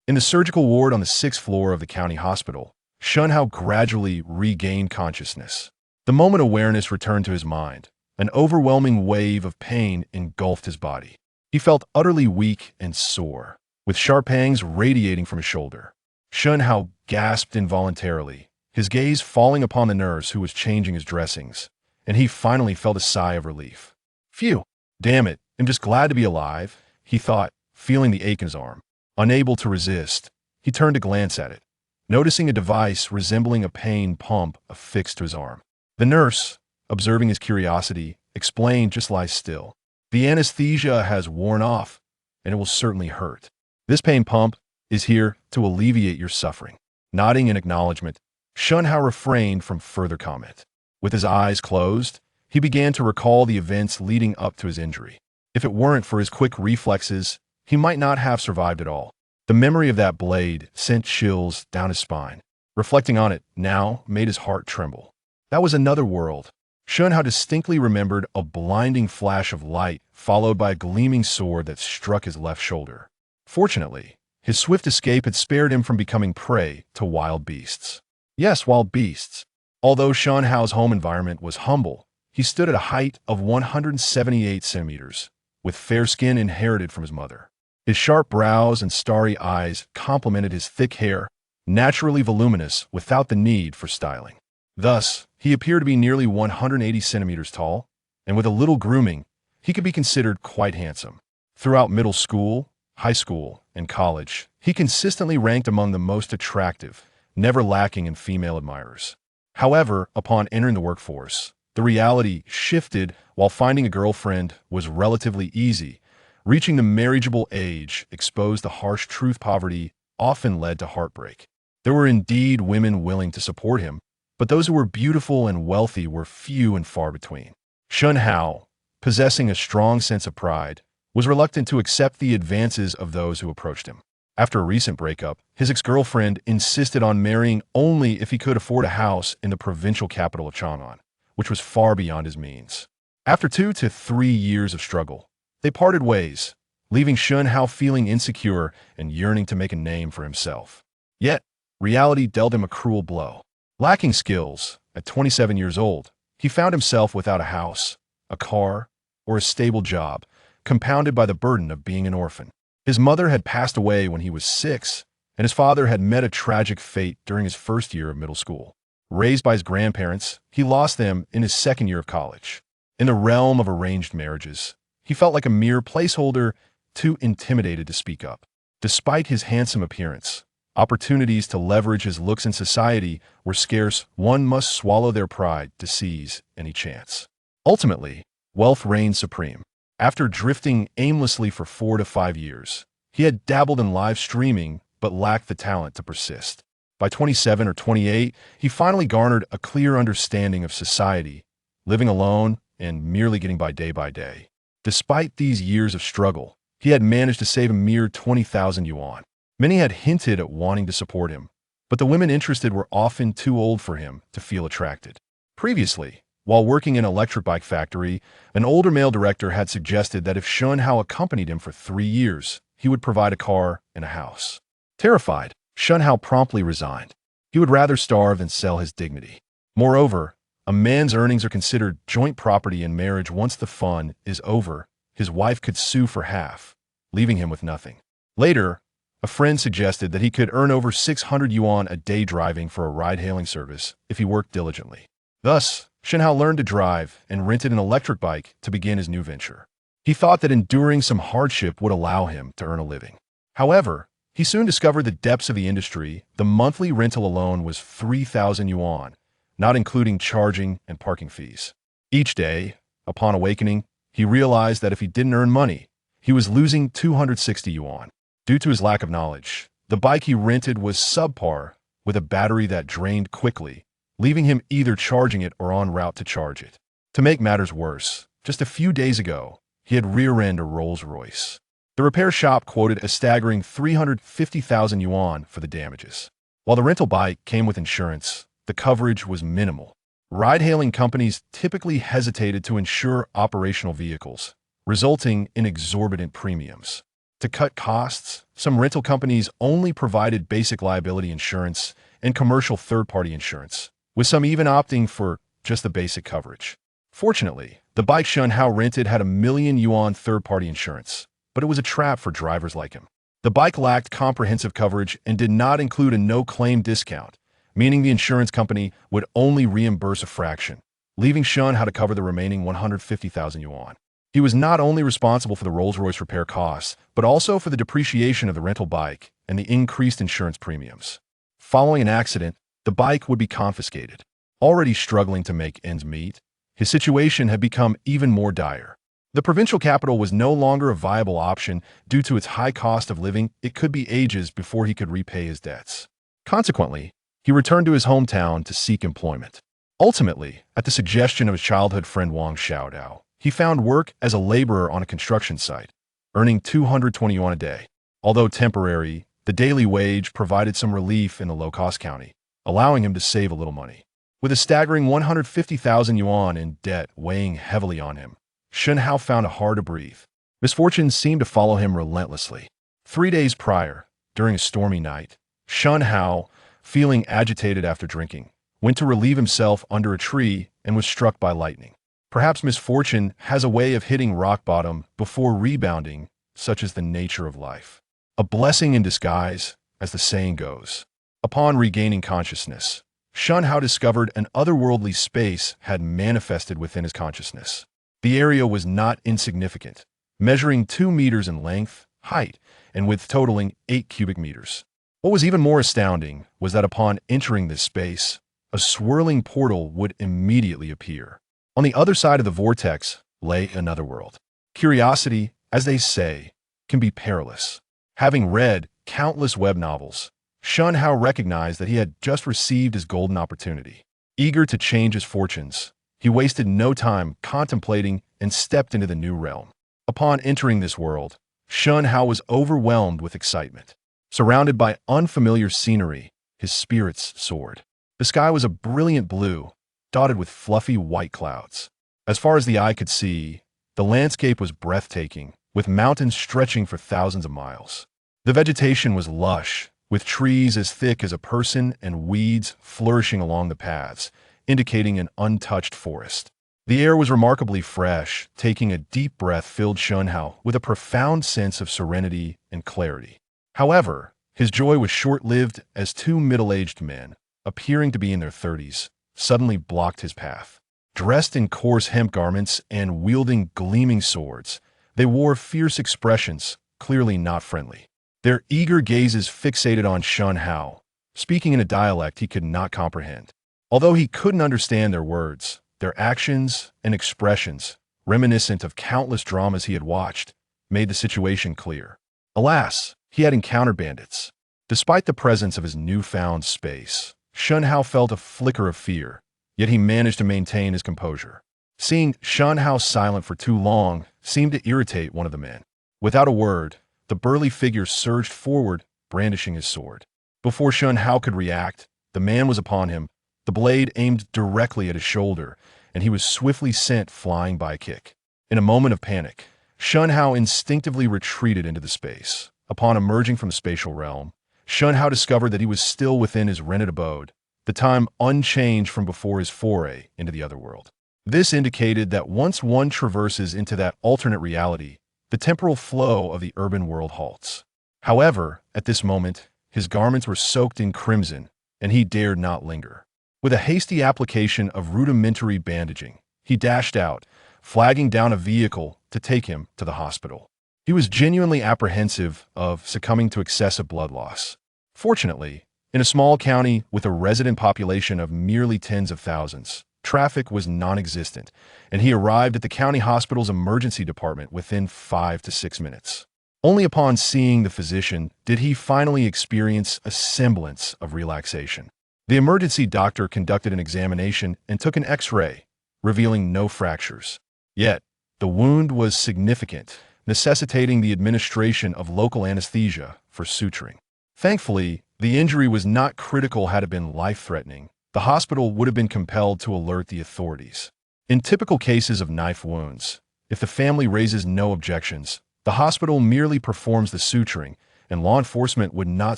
In the surgical ward on the 6th floor of the county hospital, Shen Hao gradually regained consciousness. The moment awareness returned to his mind, an overwhelming wave of pain engulfed his body. He felt utterly weak and sore, with sharp pangs radiating from his shoulder. Shen Hao gasped involuntarily, his gaze falling upon the nurse who was changing his dressings, and he finally felt a sigh of relief. Phew! Damn it, I'm just glad to be alive, he thought, feeling the ache in his arm. Unable to resist, he turned to glance at it, noticing a device resembling a pain pump affixed to his arm. The nurse, observing his curiosity, explained, "Just lie still. The anesthesia has worn off, and it will certainly hurt. This pain pump is here to alleviate your suffering." Nodding in acknowledgement, Shen Hao refrained from further comment. With his eyes closed, he began to recall the events leading up to his injury. If it weren't for his quick reflexes, he might not have survived at all. The memory of that blade sent chills down his spine. Reflecting on it now made his heart tremble. That was another world. Shen Hao distinctly remembered a blinding flash of light followed by a gleaming sword that struck his left shoulder. Fortunately, his swift escape had spared him from becoming prey to wild beasts. Yes, wild beasts. Although Shen Hao's home environment was humble, he stood at a height of 178 centimeters, with fair skin inherited from his mother. His sharp brows and starry eyes complemented his thick hair, naturally voluminous without the need for styling. Thus, he appeared to be nearly 180 centimeters tall, and with a little grooming, he could be considered quite handsome. Throughout middle school, high school, and college, he consistently ranked among the most attractive, never lacking in female admirers. However, upon entering the workforce, the reality shifted. While finding a girlfriend was relatively easy, reaching the marriageable age exposed the harsh truth poverty often led to heartbreak. There were indeed women willing to support him, but those who were beautiful and wealthy were few and far between. Shen Hao, possessing a strong sense of pride, was reluctant to accept the advances of those who approached him. After a recent breakup, his ex-girlfriend insisted on marrying only if he could afford a house in the provincial capital of Chang'an, which was far beyond his means. After 2 to 3 years of struggle, they parted ways, leaving Shen Hao feeling insecure and yearning to make a name for himself. Yet, reality dealt him a cruel blow. Lacking skills, at 27 years old, he found himself without a house, a car, or a stable job, compounded by the burden of being an orphan. His mother had passed away when he was 6, and his father had met a tragic fate during his first year of middle school. Raised by his grandparents, he lost them in his second year of college. In the realm of arranged marriages, he felt like a mere placeholder, too intimidated to speak up. Despite his handsome appearance, opportunities to leverage his looks in society were scarce. One must swallow their pride to seize any chance. Ultimately, wealth reigned supreme. After drifting aimlessly for 4 to 5 years, he had dabbled in live streaming but lacked the talent to persist. By 27 or 28, he finally garnered a clear understanding of society, living alone and merely getting by day. Despite these years of struggle, he had managed to save a mere 20,000 yuan. Many had hinted at wanting to support him, but the women interested were often too old for him to feel attracted. Previously, while working in an electric bike factory, an older male director had suggested that if Shen Hao accompanied him for 3 years, he would provide a car and a house. Terrified, Shen Hao promptly resigned. He would rather starve than sell his dignity. Moreover, a man's earnings are considered joint property in marriage. Once the fun is over, his wife could sue for half, leaving him with nothing. Later, a friend suggested that he could earn over 600 yuan a day driving for a ride-hailing service if he worked diligently. Thus, Shen Hao learned to drive and rented an electric bike to begin his new venture. He thought that enduring some hardship would allow him to earn a living. However, he soon discovered the depths of the industry. The monthly rental alone was 3,000 yuan, not including charging and parking fees. Each day, upon awakening, he realized that if he didn't earn money, he was losing 260 yuan. Due to his lack of knowledge, the bike he rented was subpar, with a battery that drained quickly, leaving him either charging it or en route to charge it. To make matters worse, just a few days ago, he had rear-ended a Rolls-Royce. The repair shop quoted a staggering 350,000 yuan for the damages. While the rental bike came with insurance, the coverage was minimal. Ride-hailing companies typically hesitated to insure operational vehicles, resulting in exorbitant premiums. To cut costs, some rental companies only provided basic liability insurance and commercial third-party insurance, with some even opting for just the basic coverage. Fortunately, the bike Shen Hao rented had a 1 million yuan third-party insurance, but it was a trap for drivers like him. The bike lacked comprehensive coverage and did not include a no-claim discount, meaning the insurance company would only reimburse a fraction, leaving Shen Hao to cover the remaining 150,000 yuan. He was not only responsible for the Rolls-Royce repair costs, but also for the depreciation of the rental bike and the increased insurance premiums. Following an accident, the bike would be confiscated. Already struggling to make ends meet, his situation had become even more dire. The provincial capital was no longer a viable option due to its high cost of living. It could be ages before he could repay his debts. Consequently, he returned to his hometown to seek employment. Ultimately, at the suggestion of his childhood friend Wang Xiaodao, he found work as a laborer on a construction site, earning 220 yuan a day. Although temporary, the daily wage provided some relief in the low-cost county, allowing him to save a little money. With a staggering 150,000 yuan in debt weighing heavily on him, Shen Hao found it hard to breathe. Misfortunes seemed to follow him relentlessly. 3 days prior, during a stormy night, Shen Hao, feeling agitated after drinking, went to relieve himself under a tree and was struck by lightning. Perhaps misfortune has a way of hitting rock bottom before rebounding, such is the nature of life. A blessing in disguise, as the saying goes. Upon regaining consciousness, Shen Hao discovered an otherworldly space had manifested within his consciousness. The area was not insignificant, measuring 2 meters in length, height, and width totaling 8 cubic meters. What was even more astounding was that upon entering this space, a swirling portal would immediately appear. On the other side of the vortex lay another world. Curiosity, as they say, can be perilous. Having read countless web novels, Shen Hao recognized that he had just received his golden opportunity. Eager to change his fortunes, he wasted no time contemplating and stepped into the new realm. Upon entering this world, Shen Hao was overwhelmed with excitement. Surrounded by unfamiliar scenery, his spirits soared. The sky was a brilliant blue, dotted with fluffy white clouds. As far as the eye could see, the landscape was breathtaking, with mountains stretching for thousands of miles. The vegetation was lush, with trees as thick as a person and weeds flourishing along the paths, indicating an untouched forest. The air was remarkably fresh. Taking a deep breath filled Shen Hao with a profound sense of serenity and clarity. However, his joy was short-lived as 2 middle-aged men, appearing to be in their 30s, suddenly blocked his path. Dressed in coarse hemp garments and wielding gleaming swords, they wore fierce expressions, clearly not friendly. Their eager gazes fixated on Shen Hao, speaking in a dialect he could not comprehend. Although he couldn't understand their words, their actions and expressions, reminiscent of countless dramas he had watched, made the situation clear. Alas, he had encountered bandits. Despite the presence of his newfound space, Shen Hao felt a flicker of fear, yet he managed to maintain his composure. Seeing Shen Hao silent for too long seemed to irritate one of the men. Without a word, the burly figure surged forward, brandishing his sword. Before Shen Hao could react, the man was upon him, the blade aimed directly at his shoulder, and he was swiftly sent flying by a kick. In a moment of panic, Shen Hao instinctively retreated into the space. Upon emerging from the spatial realm, Shen Hao discovered that he was still within his rented abode, the time unchanged from before his foray into the other world. This indicated that once one traverses into that alternate reality, the temporal flow of the urban world halts. However, at this moment, his garments were soaked in crimson, and he dared not linger. With a hasty application of rudimentary bandaging, he dashed out, flagging down a vehicle to take him to the hospital. He was genuinely apprehensive of succumbing to excessive blood loss. Fortunately, in a small county with a resident population of merely tens of thousands, traffic was non-existent, and he arrived at the county hospital's emergency department within 5 to 6 minutes. Only upon seeing the physician did he finally experience a semblance of relaxation. The emergency doctor conducted an examination and took an X-ray, revealing no fractures. Yet, the wound was significant, necessitating the administration of local anesthesia for suturing. Thankfully, the injury was not critical. Had it been life-threatening, the hospital would have been compelled to alert the authorities. In typical cases of knife wounds, if the family raises no objections, The hospital merely performs the suturing, and law enforcement would not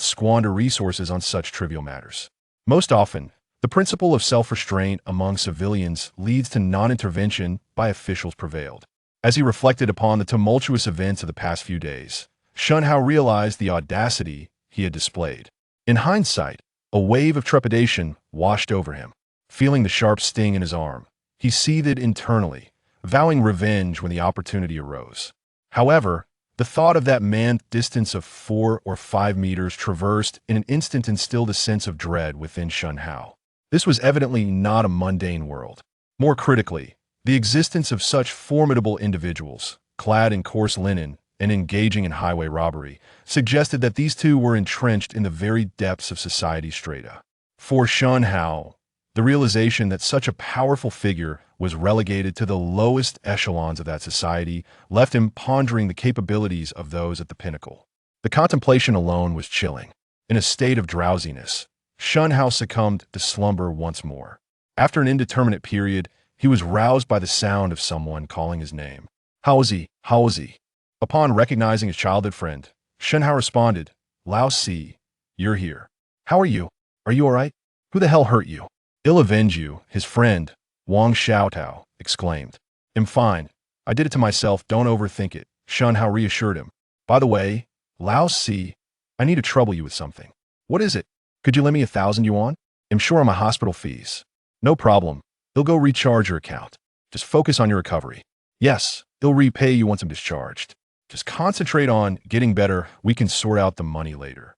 squander resources on such trivial matters. Most often, the principle of self-restraint among civilians leads to non-intervention by officials prevailed. As he reflected upon the tumultuous events of the past few days, Shen Hao realized the audacity he had displayed. In hindsight, a wave of trepidation washed over him. Feeling the sharp sting in his arm, he seethed internally, vowing revenge when the opportunity arose. However, the thought of that manned distance of 4 or 5 meters traversed in an instant instilled a sense of dread within Shen Hao. This was evidently not a mundane world. More critically, the existence of such formidable individuals, clad in coarse linen and engaging in highway robbery, suggested that these two were entrenched in the very depths of society's strata. For Shen Hao, the realization that such a powerful figure was relegated to the lowest echelons of that society left him pondering the capabilities of those at the pinnacle. The contemplation alone was chilling. In a state of drowsiness, Shen Hao succumbed to slumber once more. After an indeterminate period, he was roused by the sound of someone calling his name. Haozi, Haozi. Upon recognizing his childhood friend, Shen Hao responded, Lao Si, you're here. How are you? Are you all right? Who the hell hurt you? I'll avenge you, his friend, Wang Xiaotao, exclaimed. I'm fine. I did it to myself, don't overthink it, Shen Hao reassured him. By the way, Lao Si, I need to trouble you with something. What is it? Could you lend me 1,000 yuan? I'm sure on my hospital fees. No problem. He'll go recharge your account. Just focus on your recovery. Yes, he'll repay you once I'm discharged. Just concentrate on getting better. We can sort out the money later.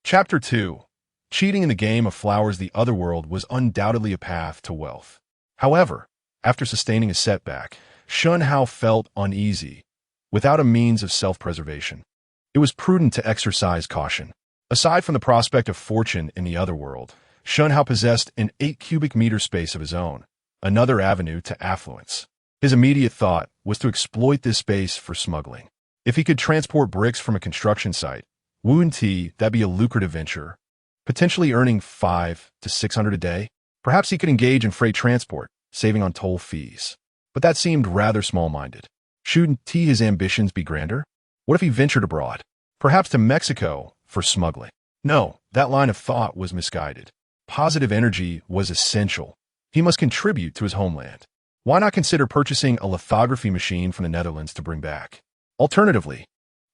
Chapter 2. Cheating in the game of flowers. The other world was undoubtedly a path to wealth. However, after sustaining a setback, Shen Hao felt uneasy, without a means of self-preservation. It was prudent to exercise caution. Aside from the prospect of fortune in the other world, Shen Hao possessed an 8 cubic meter space of his own, another avenue to affluence. His immediate thought was to exploit this space for smuggling. If he could transport bricks from a construction site, that'd be a lucrative venture, potentially earning 500 to 600 a day. Perhaps he could engage in freight transport, saving on toll fees. But that seemed rather small-minded. Shouldn't his ambitions be grander? What if he ventured abroad? Perhaps to Mexico for smuggling? No, that line of thought was misguided. Positive energy was essential. He must contribute to his homeland. Why not consider purchasing a lithography machine from the Netherlands to bring back? Alternatively,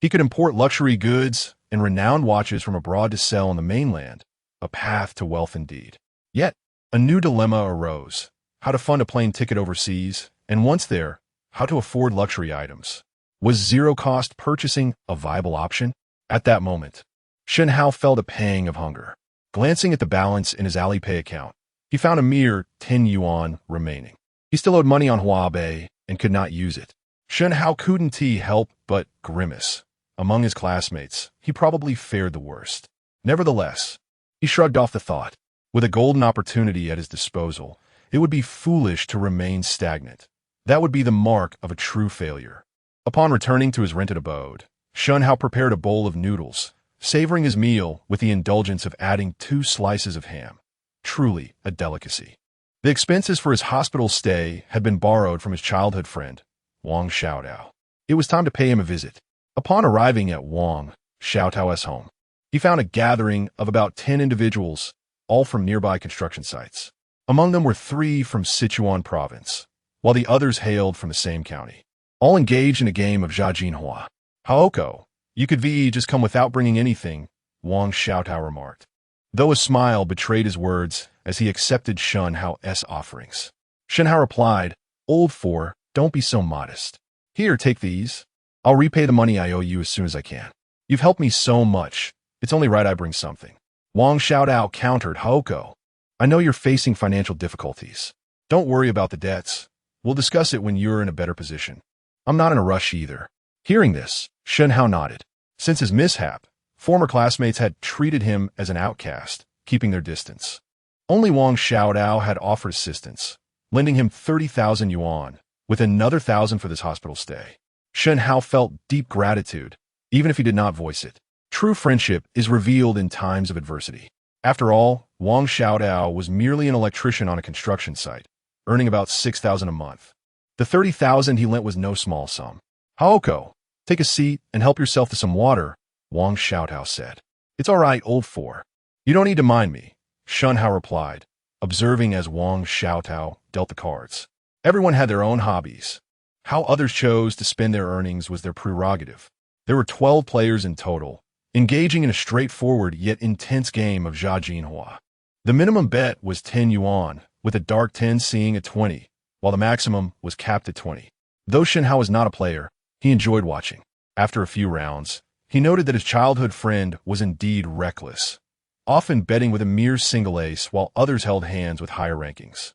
he could import luxury goods and renowned watches from abroad to sell on the mainland, a path to wealth indeed. Yet, a new dilemma arose: how to fund a plane ticket overseas, and once there, how to afford luxury items. Was zero-cost purchasing a viable option? At that moment, Shen Hao felt a pang of hunger. Glancing at the balance in his Alipay account, he found a mere 10 yuan remaining. He still owed money on Huabei and could not use it. Shen Hao couldn't help but grimace. Among his classmates, he probably fared the worst. Nevertheless, he shrugged off the thought. With a golden opportunity at his disposal, it would be foolish to remain stagnant. That would be the mark of a true failure. Upon returning to his rented abode, Shen Hao prepared a bowl of noodles, savoring his meal with the indulgence of adding 2 slices of ham. Truly a delicacy. The expenses for his hospital stay had been borrowed from his childhood friend, Wang Xiaotao. It was time to pay him a visit. Upon arriving at Wang Xiaotao's home, he found a gathering of about 10 individuals, all from nearby construction sites. Among them were 3 from Sichuan province, while the others hailed from the same county. All engaged in a game of Jiajinhua. Haoko, you could just come without bringing anything, Wang Xiaotao remarked, though a smile betrayed his words as he accepted Shen Hao's offerings. Shen Hao replied, Old 4, don't be so modest. Here, take these. I'll repay the money I owe you as soon as I can. You've helped me so much. It's only right I bring something. Wang Xiaotao countered, Haoko, I know you're facing financial difficulties. Don't worry about the debts. We'll discuss it when you're in a better position. I'm not in a rush either. Hearing this, Shen Hao nodded. Since his mishap, former classmates had treated him as an outcast, keeping their distance. Only Wang Xiaotao had offered assistance, lending him 30,000 yuan, with another 1,000 for this hospital stay. Shen Hao felt deep gratitude, even if he did not voice it. True friendship is revealed in times of adversity. After all, Wang Xiaotao was merely an electrician on a construction site, earning about 6,000 a month. The 30,000 he lent was no small sum. Haoko, Take a seat and help yourself to some water, Wang Xiaotao said. It's all right, old four. You don't need to mind me, Shen Hao replied, observing as Wang Xiaotao dealt the cards. Everyone had their own hobbies. How others chose to spend their earnings was their prerogative. There were 12 players in total, engaging in a straightforward yet intense game of Jia Jinhua. The minimum bet was 10 yuan, with a dark 10 seeing at 20, while the maximum was capped at 20. Though Shen Hao was not a player, he enjoyed watching. After a few rounds, he noted that his childhood friend was indeed reckless, often betting with a mere single ace while others held hands with higher rankings.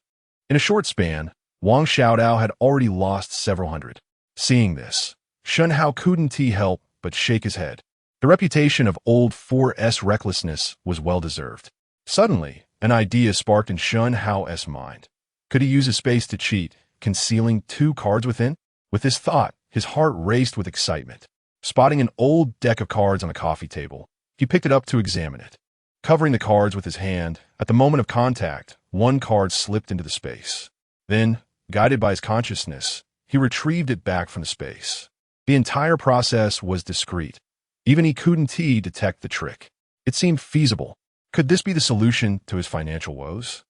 In a short span, Wang Xiaodao had already lost several hundred. Seeing this, Shen Hao couldn't help but shake his head. The reputation of old 4's recklessness was well-deserved. Suddenly, an idea sparked in Shen Hao's mind. Could he use his space to cheat, concealing 2 cards within? With this thought, his heart raced with excitement. Spotting an old deck of cards on a coffee table, he picked it up to examine it. Covering the cards with his hand, at the moment of contact, 1 card slipped into the space. Then, guided by his consciousness, he retrieved it back from the space. The entire process was discreet. Even he couldn't detect the trick. It seemed feasible. Could this be the solution to his financial woes?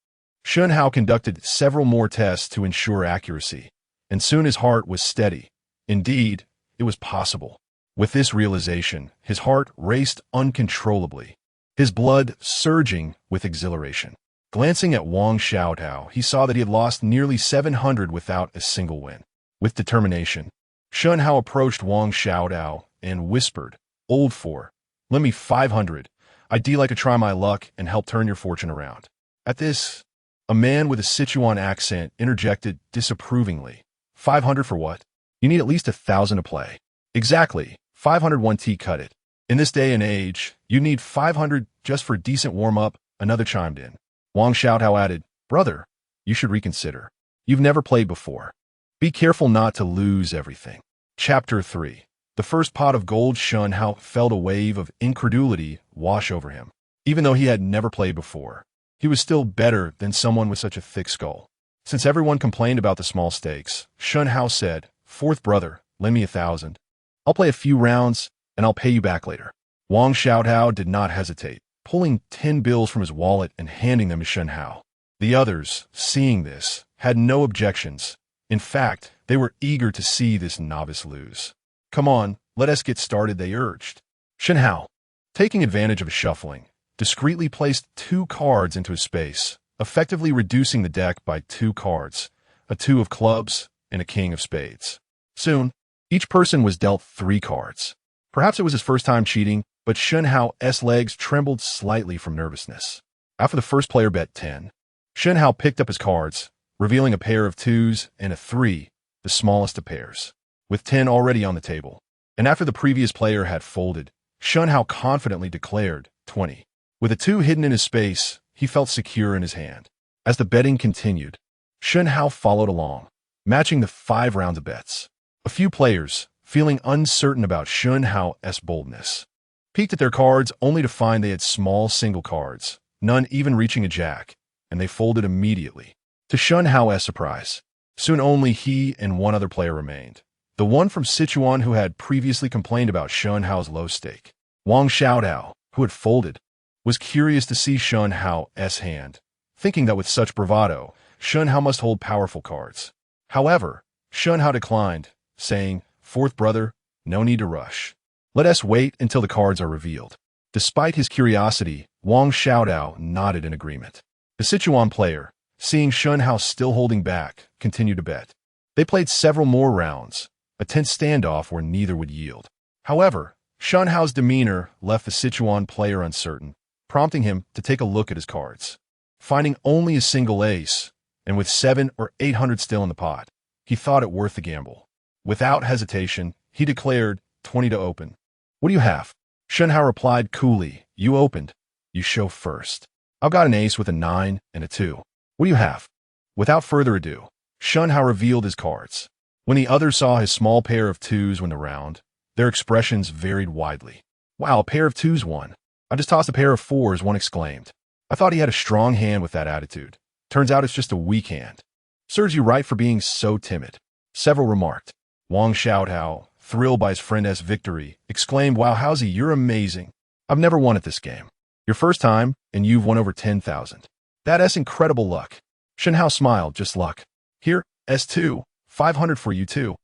Shen Hao conducted several more tests to ensure accuracy, and soon his heart was steady. Indeed, it was possible. With this realization, his heart raced uncontrollably, his blood surging with exhilaration. Glancing at Wang Xiaotao, he saw that he had lost nearly 700 without a single win. With determination, Shen Hao approached Wang Xiaotao and whispered, "Old four, lend me 500. I'd like to try my luck and help turn your fortune around." At this, a man with a Sichuan accent interjected disapprovingly. 500 for what? You need at least 1,000 to play. Exactly, 501 cut it. In this day and age, you need 500 just for a decent warm-up, another chimed in. Wang Xiaotao added, "Brother, you should reconsider. You've never played before. Be careful not to lose everything." Chapter 3. The first pot of gold. Shen Hao felt a wave of incredulity wash over him. Even though he had never played before, he was still better than someone with such a thick skull. Since everyone complained about the small stakes, Shen Hao said, "Fourth brother, lend me 1,000. I'll play a few rounds, and I'll pay you back later." Wang Xiaotao did not hesitate, pulling 10 bills from his wallet and handing them to Shen Hao. The others, seeing this, had no objections. In fact, they were eager to see this novice lose. "Come on, let us get started," they urged. Shen Hao, taking advantage of his shuffling, discreetly placed 2 cards into his space, effectively reducing the deck by 2 cards, a 2 of clubs and a king of spades. Soon, each person was dealt 3 cards. Perhaps it was his first time cheating, but Shen Hao's legs trembled slightly from nervousness. After the first player bet 10, Shen Hao picked up his cards, revealing a pair of 2s and a 3, the smallest of pairs, with 10 already on the table. And after the previous player had folded, Shen Hao confidently declared 20. With a 2 hidden in his space, he felt secure in his hand. As the betting continued, Shen Hao followed along, matching the 5 rounds of bets. A few players, feeling uncertain about Shen Hao's boldness, peeked at their cards only to find they had small single cards, none even reaching a jack, and they folded immediately. To Shen Hao's surprise, soon only he and 1 other player remained, the one from Sichuan who had previously complained about Shen Hao's low stake. Wang Xiaotao, who had folded, was curious to see Shen Hao's hand, thinking that with such bravado, Shen Hao must hold powerful cards. However, Shen Hao declined, saying, "Fourth brother, no need to rush. Let us wait until the cards are revealed." Despite his curiosity, Wang Xiaotao nodded in agreement. The Sichuan player, seeing Shen Hao still holding back, continued to bet. They played several more rounds, a tense standoff where neither would yield. However, Shen Hao's demeanor left the Sichuan player uncertain, prompting him to take a look at his cards. Finding only a single ace, and with 700 or 800 still in the pot, he thought it worth the gamble. Without hesitation, he declared 20 to open. "What do you have?" Shen Hao replied coolly, "You opened. You show first. I've got an ace with a 9 and a 2. What do you have?" Without further ado, Shen Hao revealed his cards. When the others saw his small pair of 2s win the round, their expressions varied widely. "Wow, a pair of 2s won. I just tossed a pair of 4s, one exclaimed. "I thought he had a strong hand with that attitude. Turns out it's just a weak hand. Serves you right for being so timid," several remarked. Wang Xiaotao, thrilled by his friend's victory, exclaimed, "Wow, Howsy, you're amazing. I've never won at this game. Your first time, and you've won over 10,000. That's incredible luck." Shen Hao smiled, "Just luck. Here, S2, 500 for you too.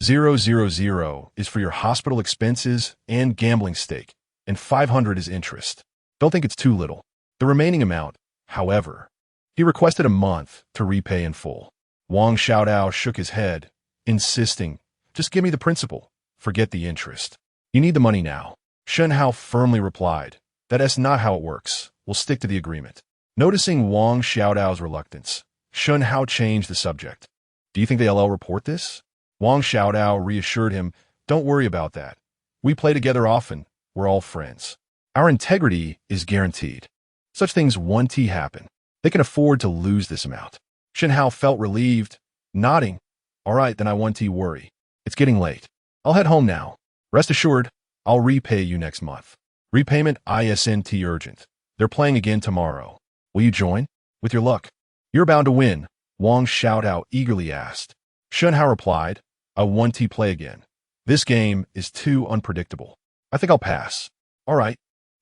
000 is for your hospital expenses and gambling stake, and 500 is interest. Don't think it's too little." The remaining amount, however, he requested a month to repay in full. Wang Xiaodao shook his head, insisting, "Just give me the principal. Forget the interest. You need the money now." Shen Hao firmly replied, "That's not how it works. We'll stick to the agreement." Noticing Wang Xiaodao's reluctance, Shen Hao changed the subject. "Do you think they'll report this?" Wang Xiaodao reassured him, "Don't worry about that. We play together often. We're all friends. Our integrity is guaranteed. Such things won't happen. They can afford to lose this amount." Shen Hao felt relieved, nodding, "All right, then I won't worry. It's getting late. I'll head home now. Rest assured, I'll repay you next month. Repayment isn't urgent. They're playing again tomorrow. Will you join? With your luck. You're bound to win," Wang Xiaodao eagerly asked. Shen Hao replied, "I won't play again. This game is too unpredictable. I think I'll pass. All right,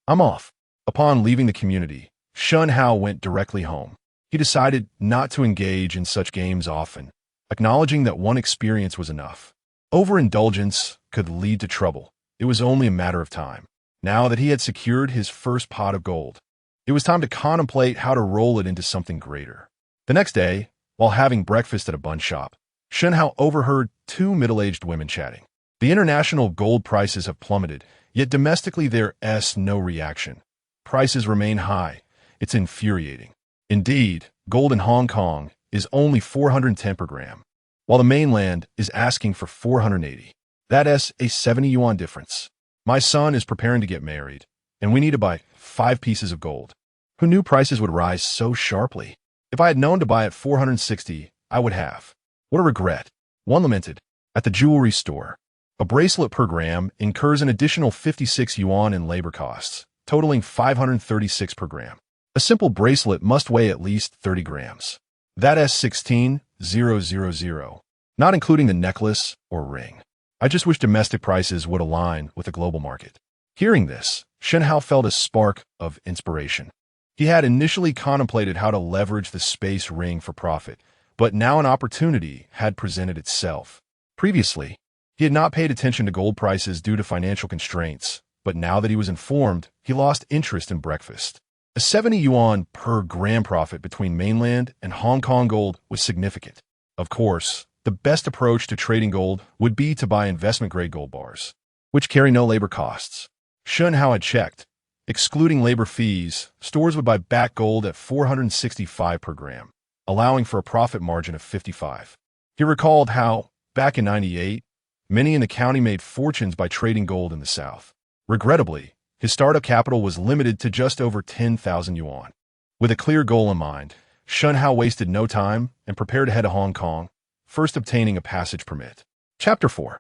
I'm off." Upon leaving the community, Shen Hao went directly home. He decided not to engage in such games often, acknowledging that one experience was enough. Overindulgence could lead to trouble. It was only a matter of time. Now that he had secured his first pot of gold, it was time to contemplate how to roll it into something greater. The next day, while having breakfast at a bun shop, Shen Hao overheard two middle-aged women chatting. The international gold prices have plummeted, yet domestically there's no reaction. Prices remain high. It's infuriating. Indeed, gold in Hong Kong is only 410 per gram, while the mainland is asking for 480. That's a 70 yuan difference. My son is preparing to get married, and we need to buy 5 pieces of gold. Who knew prices would rise so sharply? If I had known to buy at 460, I would have. What a regret. One lamented. At the jewelry store, a bracelet per gram incurs an additional 56 yuan in labor costs, totaling 536 per gram. A simple bracelet must weigh at least 30 grams. That's 16,000, not including the necklace or ring. I just wish domestic prices would align with the global market. Hearing this, Shen Hao felt a spark of inspiration. He had initially contemplated how to leverage the space ring for profit, but now an opportunity had presented itself. Previously, he had not paid attention to gold prices due to financial constraints, but now that he was informed, he lost interest in breakfast. A 70 yuan per gram profit between mainland and Hong Kong gold was significant. Of course, the best approach to trading gold would be to buy investment-grade gold bars, which carry no labor costs. Shen Hao had checked. Excluding labor fees, stores would buy back gold at 465 per gram, allowing for a profit margin of 55. He recalled how, back in '98, many in the county made fortunes by trading gold in the south. Regrettably, his startup capital was limited to just over 10,000 yuan. With a clear goal in mind, Shen Hao wasted no time and prepared to head to Hong Kong, first obtaining a passage permit. Chapter 4.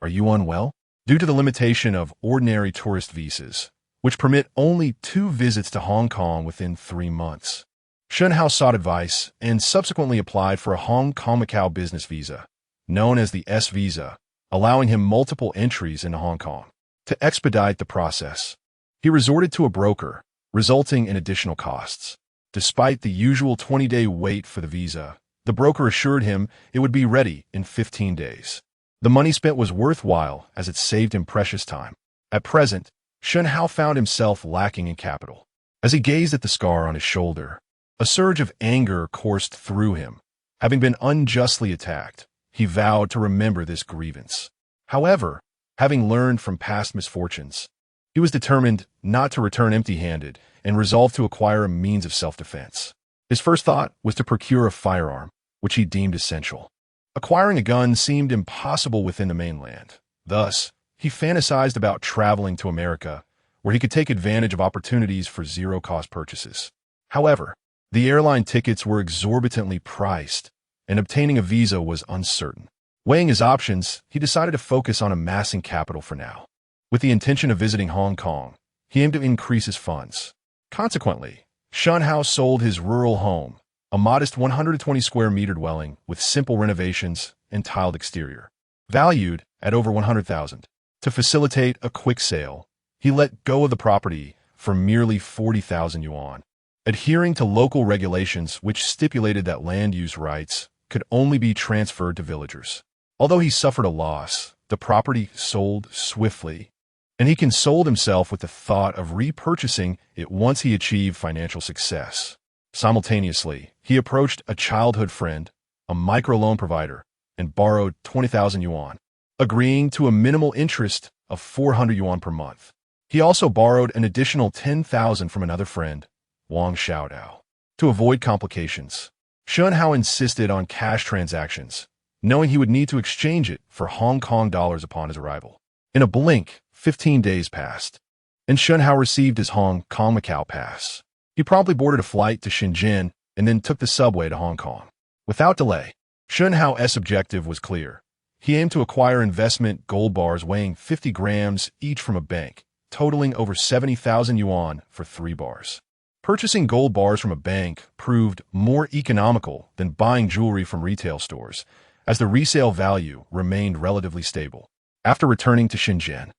Are you unwell? Due to the limitation of ordinary tourist visas, which permit only 2 visits to Hong Kong within 3 months, Shen Hao sought advice and subsequently applied for a Hong Kong-Macau business visa, known as the S visa, allowing him multiple entries into Hong Kong. To expedite the process, he resorted to a broker, resulting in additional costs. Despite the usual 20-day wait for the visa, the broker assured him it would be ready in 15 days. The money spent was worthwhile as it saved him precious time. At present, Shen Hao found himself lacking in capital. As he gazed at the scar on his shoulder, a surge of anger coursed through him. Having been unjustly attacked, he vowed to remember this grievance. However, having learned from past misfortunes, he was determined not to return empty-handed and resolved to acquire a means of self-defense. His first thought was to procure a firearm, which he deemed essential. Acquiring a gun seemed impossible within the mainland. Thus, he fantasized about traveling to America, where he could take advantage of opportunities for zero-cost purchases. However, the airline tickets were exorbitantly priced, and obtaining a visa was uncertain. Weighing his options, he decided to focus on amassing capital for now. With the intention of visiting Hong Kong, he aimed to increase his funds. Consequently, Shen Hao sold his rural home, a modest 120 square meter dwelling with simple renovations and tiled exterior. Valued at over 100,000. To facilitate a quick sale, he let go of the property for merely 40,000 yuan, adhering to local regulations which stipulated that land use rights could only be transferred to villagers. Although he suffered a loss, the property sold swiftly, and he consoled himself with the thought of repurchasing it once he achieved financial success. Simultaneously, he approached a childhood friend, a microloan provider, and borrowed 20,000 yuan, agreeing to a minimal interest of 400 yuan per month. He also borrowed an additional 10,000 from another friend, Wang Xiaodao. To avoid complications, Shen Hao insisted on cash transactions, knowing he would need to exchange it for Hong Kong dollars upon his arrival. In a blink, 15 days passed, and Shen Hao received his Hong Kong Macau pass. He promptly boarded a flight to Shenzhen and then took the subway to Hong Kong. Without delay, Shen Hao's objective was clear. He aimed to acquire investment gold bars weighing 50 grams each from a bank, totaling over 70,000 yuan for 3 bars. Purchasing gold bars from a bank proved more economical than buying jewelry from retail stores, as the resale value remained relatively stable. After returning to Shenzhen,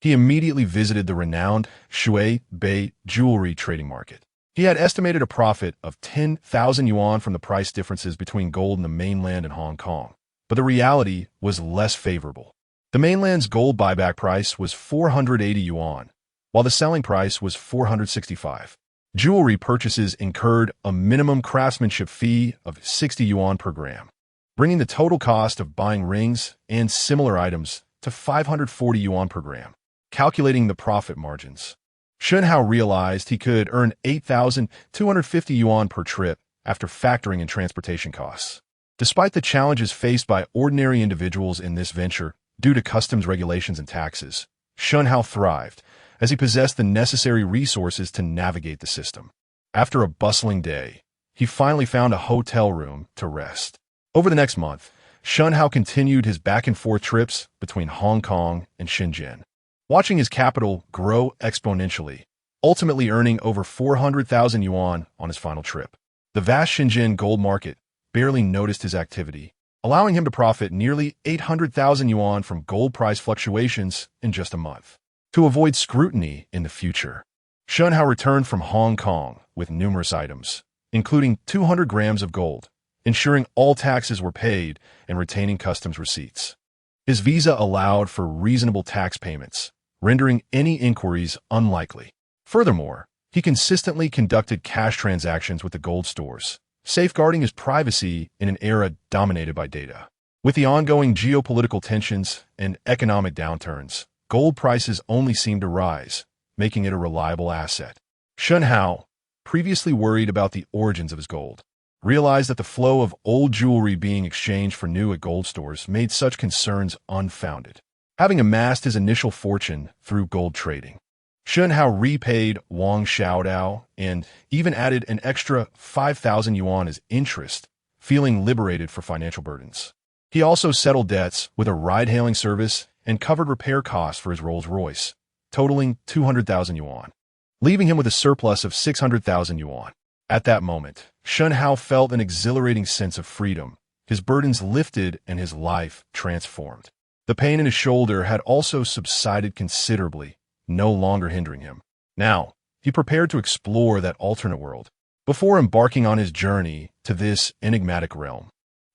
he immediately visited the renowned Shui Bei jewelry trading market. He had estimated a profit of 10,000 yuan from the price differences between gold in the mainland and Hong Kong, but the reality was less favorable. The mainland's gold buyback price was 480 yuan, while the selling price was 465. Jewelry purchases incurred a minimum craftsmanship fee of 60 yuan per gram, bringing the total cost of buying rings and similar items to 540 yuan per gram. Calculating the profit margins, Shen Hao realized he could earn 8,250 yuan per trip after factoring in transportation costs. Despite the challenges faced by ordinary individuals in this venture due to customs regulations and taxes, Shen Hao thrived, as he possessed the necessary resources to navigate the system. After a bustling day, he finally found a hotel room to rest. Over the next month, Shen Hao continued his back-and-forth trips between Hong Kong and Shenzhen, watching his capital grow exponentially, ultimately earning over 400,000 yuan on his final trip. The vast Shenzhen gold market barely noticed his activity, allowing him to profit nearly 800,000 yuan from gold price fluctuations in just a month. To avoid scrutiny in the future, Shen Hao returned from Hong Kong with numerous items, including 200 grams of gold, ensuring all taxes were paid and retaining customs receipts. His visa allowed for reasonable tax payments, rendering any inquiries unlikely. Furthermore, he consistently conducted cash transactions with the gold stores, safeguarding his privacy in an era dominated by data. With the ongoing geopolitical tensions and economic downturns, gold prices only seemed to rise, making it a reliable asset. Shen Hao, previously worried about the origins of his gold, realized that the flow of old jewelry being exchanged for new at gold stores made such concerns unfounded. Having amassed his initial fortune through gold trading, Shen Hao repaid Wang Xiaodao and even added an extra 5,000 yuan as interest, feeling liberated for financial burdens. He also settled debts with a ride-hailing service and covered repair costs for his Rolls-Royce, totaling 200,000 yuan, leaving him with a surplus of 600,000 yuan. At that moment, Shen Hao felt an exhilarating sense of freedom. His burdens lifted and his life transformed. The pain in his shoulder had also subsided considerably, no longer hindering him. Now, he prepared to explore that alternate world. Before embarking on his journey to this enigmatic realm,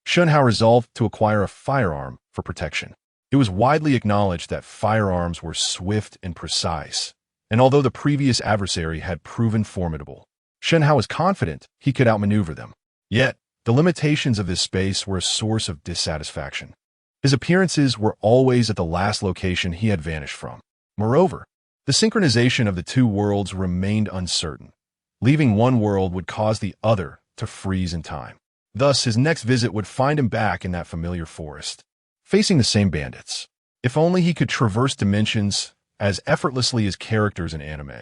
Shen Hao resolved to acquire a firearm for protection. It was widely acknowledged that firearms were swift and precise, and although the previous adversary had proven formidable, Shen Hao was confident he could outmaneuver them. Yet, the limitations of this space were a source of dissatisfaction. His appearances were always at the last location he had vanished from. Moreover, the synchronization of the two worlds remained uncertain. Leaving one world would cause the other to freeze in time. Thus, his next visit would find him back in that familiar forest, facing the same bandits. If only he could traverse dimensions as effortlessly as characters in anime,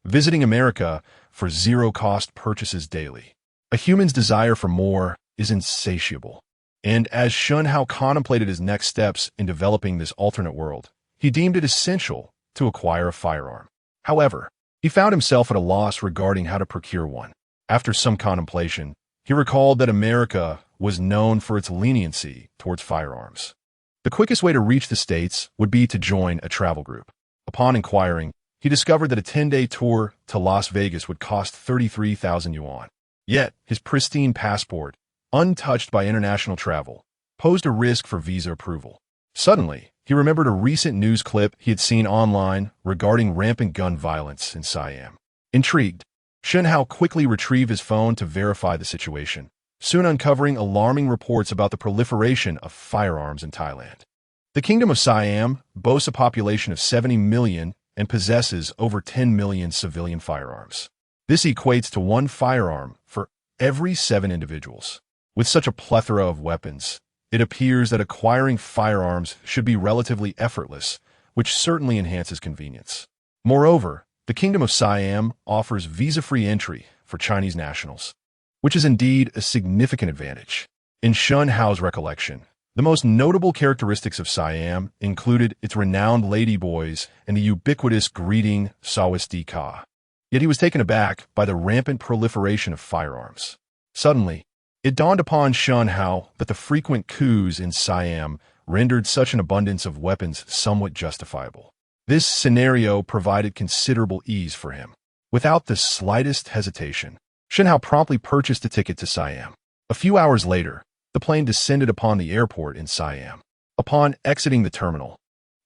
visiting America for zero-cost purchases daily. A human's desire for more is insatiable. And as Shen Hao contemplated his next steps in developing this alternate world, he deemed it essential to acquire a firearm. However, he found himself at a loss regarding how to procure one. After some contemplation, he recalled that America was known for its leniency towards firearms. The quickest way to reach the States would be to join a travel group. Upon inquiring, he discovered that a 10-day tour to Las Vegas would cost 33,000 yuan. Yet, his pristine passport, untouched by international travel, posed a risk for visa approval. Suddenly, he remembered a recent news clip he had seen online regarding rampant gun violence in Siam. Intrigued, Shen Hao quickly retrieved his phone to verify the situation, soon uncovering alarming reports about the proliferation of firearms in Thailand. The Kingdom of Siam boasts a population of 70 million and possesses over 10 million civilian firearms. This equates to one firearm for every 7 individuals. With such a plethora of weapons, it appears that acquiring firearms should be relatively effortless, which certainly enhances convenience. Moreover, the Kingdom of Siam offers visa-free entry for Chinese nationals, which is indeed a significant advantage. In Shen Hao's recollection, the most notable characteristics of Siam included its renowned ladyboys and the ubiquitous greeting "Sawasti Ka." Yet he was taken aback by the rampant proliferation of firearms. Suddenly, it dawned upon Shen Hao that the frequent coups in Siam rendered such an abundance of weapons somewhat justifiable. This scenario provided considerable ease for him. Without the slightest hesitation, Shen Hao promptly purchased a ticket to Siam. A few hours later, the plane descended upon the airport in Siam. Upon exiting the terminal,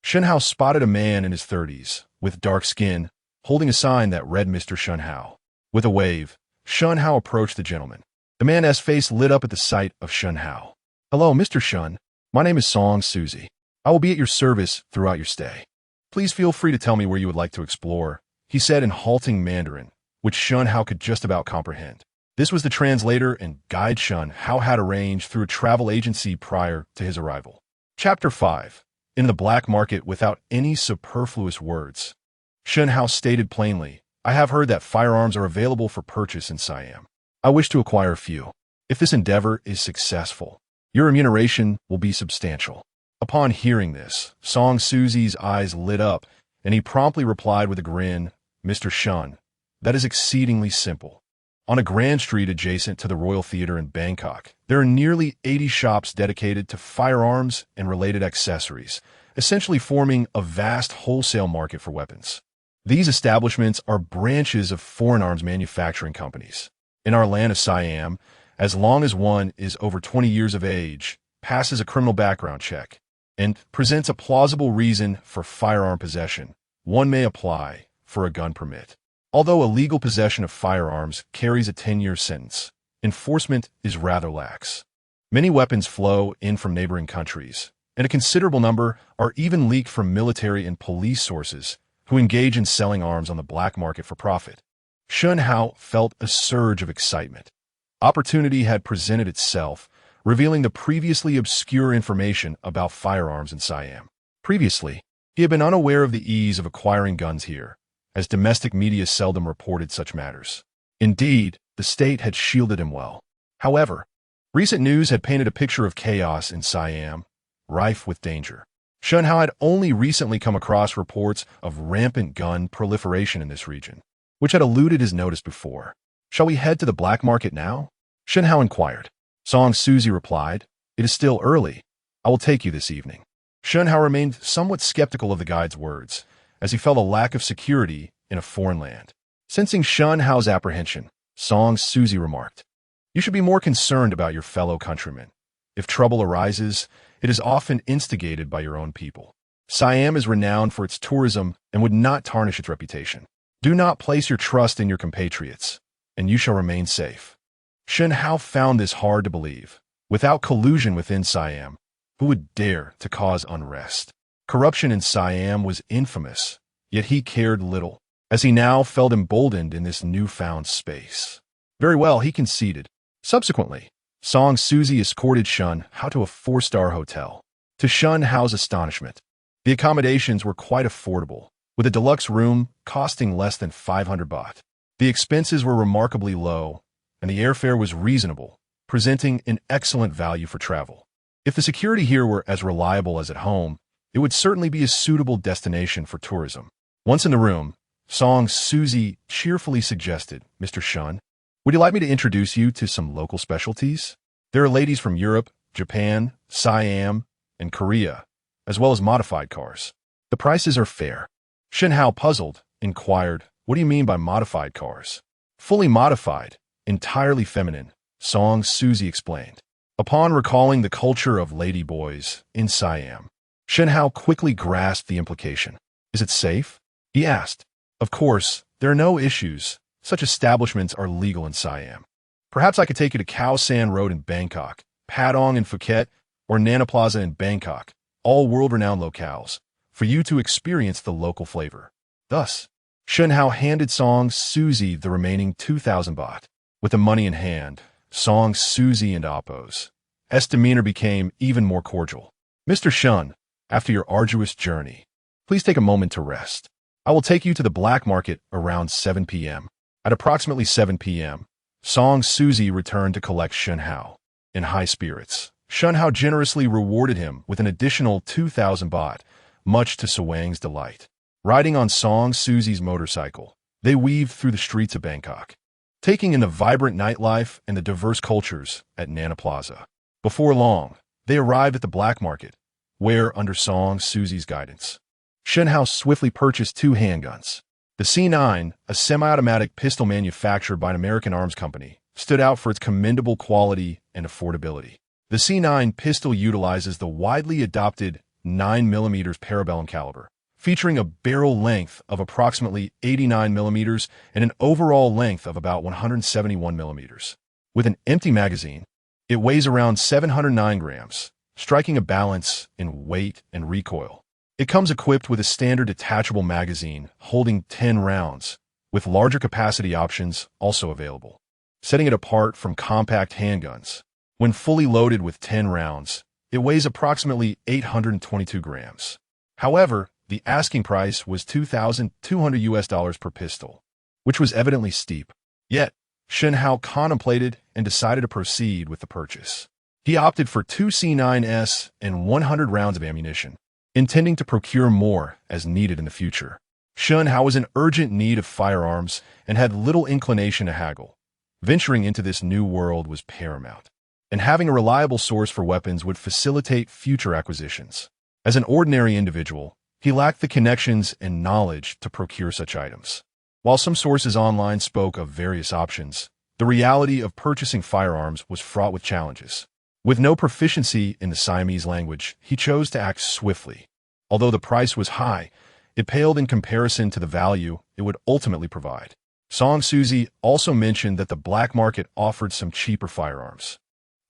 Shen Hao spotted a man in his 30s, with dark skin, holding a sign that read Mr. Shen Hao. With a wave, Shen Hao approached the gentleman. The man's face lit up at the sight of Shen Hao. "Hello, Mr. Shen. My name is Song Suzy. I will be at your service throughout your stay. Please feel free to tell me where you would like to explore," he said in halting Mandarin, which Shen Hao could just about comprehend. This was the translator and guide Shen Hao had arranged through a travel agency prior to his arrival. Chapter 5. In the black market without any superfluous words. Shen Hao stated plainly, "I have heard that firearms are available for purchase in Siam. I wish to acquire a few. If this endeavor is successful, your remuneration will be substantial." Upon hearing this, Song Suzy's eyes lit up, and he promptly replied with a grin, "Mr. Shen, that is exceedingly simple. On a grand street adjacent to the Royal Theatre in Bangkok, there are nearly 80 shops dedicated to firearms and related accessories, essentially forming a vast wholesale market for weapons. These establishments are branches of foreign arms manufacturing companies. In our land of Siam, as long as one is over 20 years of age, passes a criminal background check, and presents a plausible reason for firearm possession, one may apply for a gun permit. Although illegal possession of firearms carries a 10-year sentence, enforcement is rather lax. Many weapons flow in from neighboring countries, and a considerable number are even leaked from military and police sources who engage in selling arms on the black market for profit. Shen Hao felt a surge of excitement. Opportunity had presented itself, revealing the previously obscure information about firearms in Siam. Previously, he had been unaware of the ease of acquiring guns here, as domestic media seldom reported such matters. Indeed, the state had shielded him well. However, recent news had painted a picture of chaos in Siam, rife with danger. Shen Hao had only recently come across reports of rampant gun proliferation in this region, which had eluded his notice before. "Shall we head to the black market now?" Shen Hao inquired. Song Suzy replied, "It is still early. I will take you this evening." Shen Hao remained somewhat skeptical of the guide's words, as he felt a lack of security in a foreign land. Sensing Shen Hao's apprehension, Song Suzy remarked, "You should be more concerned about your fellow countrymen. If trouble arises, it is often instigated by your own people. Siam is renowned for its tourism and would not tarnish its reputation. Do not place your trust in your compatriots, and you shall remain safe." Shen Hao found this hard to believe. Without collusion within Siam, who would dare to cause unrest? Corruption in Siam was infamous, yet he cared little, as he now felt emboldened in this newfound space. Very well, he conceded. Subsequently, Song Suzy escorted Shen Hao to a 4-star hotel. To Shen Hao's astonishment, the accommodations were quite affordable, with a deluxe room costing less than 500 baht. The expenses were remarkably low, and the airfare was reasonable, presenting an excellent value for travel. If the security here were as reliable as at home, it would certainly be a suitable destination for tourism. Once in the room, Song Suzy cheerfully suggested, "Mr. Shen, would you like me to introduce you to some local specialties? There are ladies from Europe, Japan, Siam, and Korea as well as modified cars. The prices are fair. Shen Hao, puzzled, inquired, "What do you mean by modified cars?" "Fully modified, entirely feminine," Song Suzy explained. Upon recalling the culture of ladyboys in Siam, Shen Hao quickly grasped the implication. "Is it safe?" he asked. "Of course, there are no issues. Such establishments are legal in Siam. Perhaps I could take you to Khao San Road in Bangkok, Padong in Phuket, or Nana Plaza in Bangkok, all world-renowned locales, for you to experience the local flavor." Thus, Shen Hao handed Song Suzy the remaining 2,000 baht. With the money in hand, Song Suzy and Appo's demeanor became even more cordial. "Mr. Shun, after your arduous journey, please take a moment to rest. I will take you to the black market around 7 p.m. At approximately 7 p.m., Song Suzy returned to collect Shen Hao. In high spirits, Shen Hao generously rewarded him with an additional 2,000 baht, much to Sawang's delight. Riding on Song Suzy's motorcycle, they weaved through the streets of Bangkok, taking in the vibrant nightlife and the diverse cultures at Nana Plaza. Before long, they arrived at the black market, where, under Song Suzy's guidance, Shen Hao swiftly purchased 2 handguns. The C9, a semi-automatic pistol manufactured by an American arms company, stood out for its commendable quality and affordability. The C9 pistol utilizes the widely adopted 9mm parabellum caliber, featuring a barrel length of approximately 89mm and an overall length of about 171mm. With an empty magazine, it weighs around 709 grams, striking a balance in weight and recoil. It comes equipped with a standard detachable magazine holding 10 rounds, with larger capacity options also available, setting it apart from compact handguns. When fully loaded with 10 rounds, it weighs approximately 822 grams. However, the asking price was $2,200 per pistol, which was evidently steep. Yet, Shen Hao contemplated and decided to proceed with the purchase. He opted for 2 C9s and 100 rounds of ammunition, intending to procure more as needed in the future. Shen Hao was in urgent need of firearms and had little inclination to haggle. Venturing into this new world was paramount, and having a reliable source for weapons would facilitate future acquisitions. As an ordinary individual, he lacked the connections and knowledge to procure such items. While some sources online spoke of various options, the reality of purchasing firearms was fraught with challenges. With no proficiency in the Siamese language, he chose to act swiftly. Although the price was high, it paled in comparison to the value it would ultimately provide. Song Suzy also mentioned that the black market offered some cheaper firearms,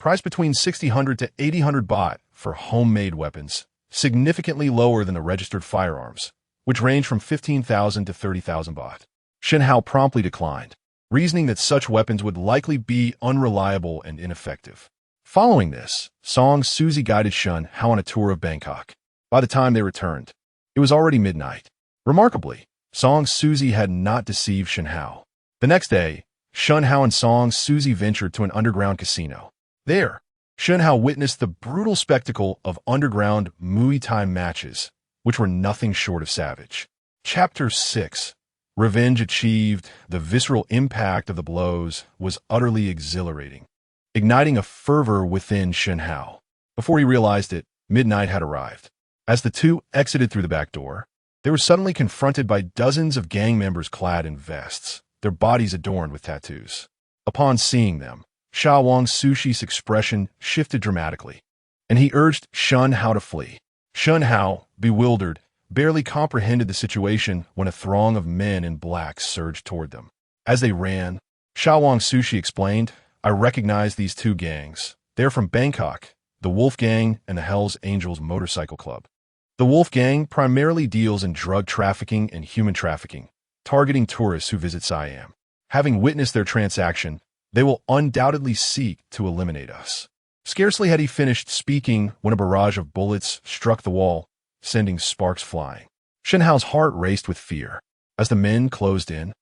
priced between 600 to 800 baht for homemade weapons, significantly lower than the registered firearms, which range from 15,000 to 30,000 baht. Shen Hao promptly declined, reasoning that such weapons would likely be unreliable and ineffective. Following this, Song Suzy guided Shen Hao on a tour of Bangkok. By the time they returned, it was already midnight. Remarkably, Song Suzy had not deceived Shen Hao. The next day, Shen Hao and Song Suzy ventured to an underground casino. There, Shen Hao witnessed the brutal spectacle of underground Muay Thai matches, which were nothing short of savage. Chapter 6. Revenge achieved. The visceral impact of the blows was utterly exhilarating, igniting a fervor within Shen Hao. Before he realized it, midnight had arrived. As the two exited through the back door, they were suddenly confronted by dozens of gang members clad in vests, their bodies adorned with tattoos. Upon seeing them, Wang Sushi's expression shifted dramatically, and he urged Shen Hao to flee. Shen Hao, bewildered, barely comprehended the situation when a throng of men in black surged toward them. As they ran, Wang Sushi explained, "I recognize these two gangs. They're from Bangkok, the Wolf Gang and the Hells Angels Motorcycle Club. The Wolf Gang primarily deals in drug trafficking and human trafficking, targeting tourists who visit Siam. Having witnessed their transaction, they will undoubtedly seek to eliminate us." Scarcely had he finished speaking when a barrage of bullets struck the wall, sending sparks flying. Shen Hao's heart raced with fear. As the men closed in,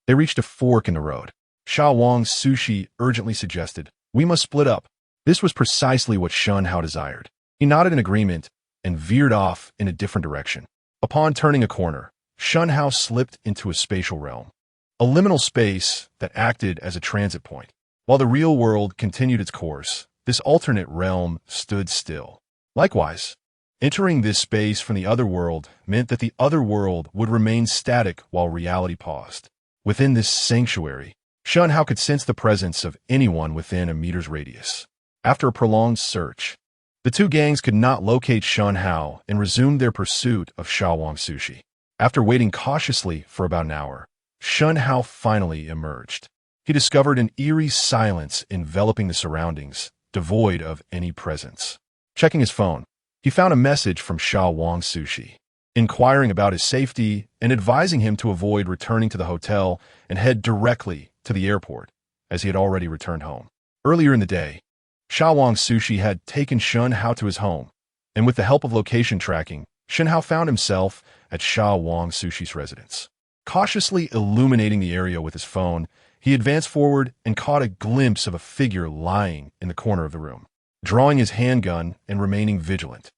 they reached a fork in the road. Wang Sushi urgently suggested, "We must split up." This was precisely what Shen Hao desired. He nodded in agreement and veered off in a different direction. Upon turning a corner, Shen Hao slipped into a spatial realm, a liminal space that acted as a transit point. While the real world continued its course, this alternate realm stood still. Likewise, Entering this space from the other world meant that the other world would remain static while reality paused. Within this sanctuary, Shen Hao could sense the presence of anyone within a meter's radius. After a prolonged search, the two gangs could not locate Shen Hao and resumed their pursuit of Xiaowang Sushi. After waiting cautiously for about an hour, Shen Hao finally emerged. He discovered an eerie silence enveloping the surroundings, devoid of any presence. Checking his phone, he found a message from Xiaowang Sushi, inquiring about his safety and advising him to avoid returning to the hotel and head directly to the airport, as he had already returned home. Earlier in the day, Xiaowang Sushi had taken Shen Hao to his home, and with the help of location tracking, Shen Hao found himself at Xiaowang Sushi's residence. Cautiously illuminating the area with his phone, he advanced forward and caught a glimpse of a figure lying in the corner of the room. Drawing his handgun and remaining vigilant,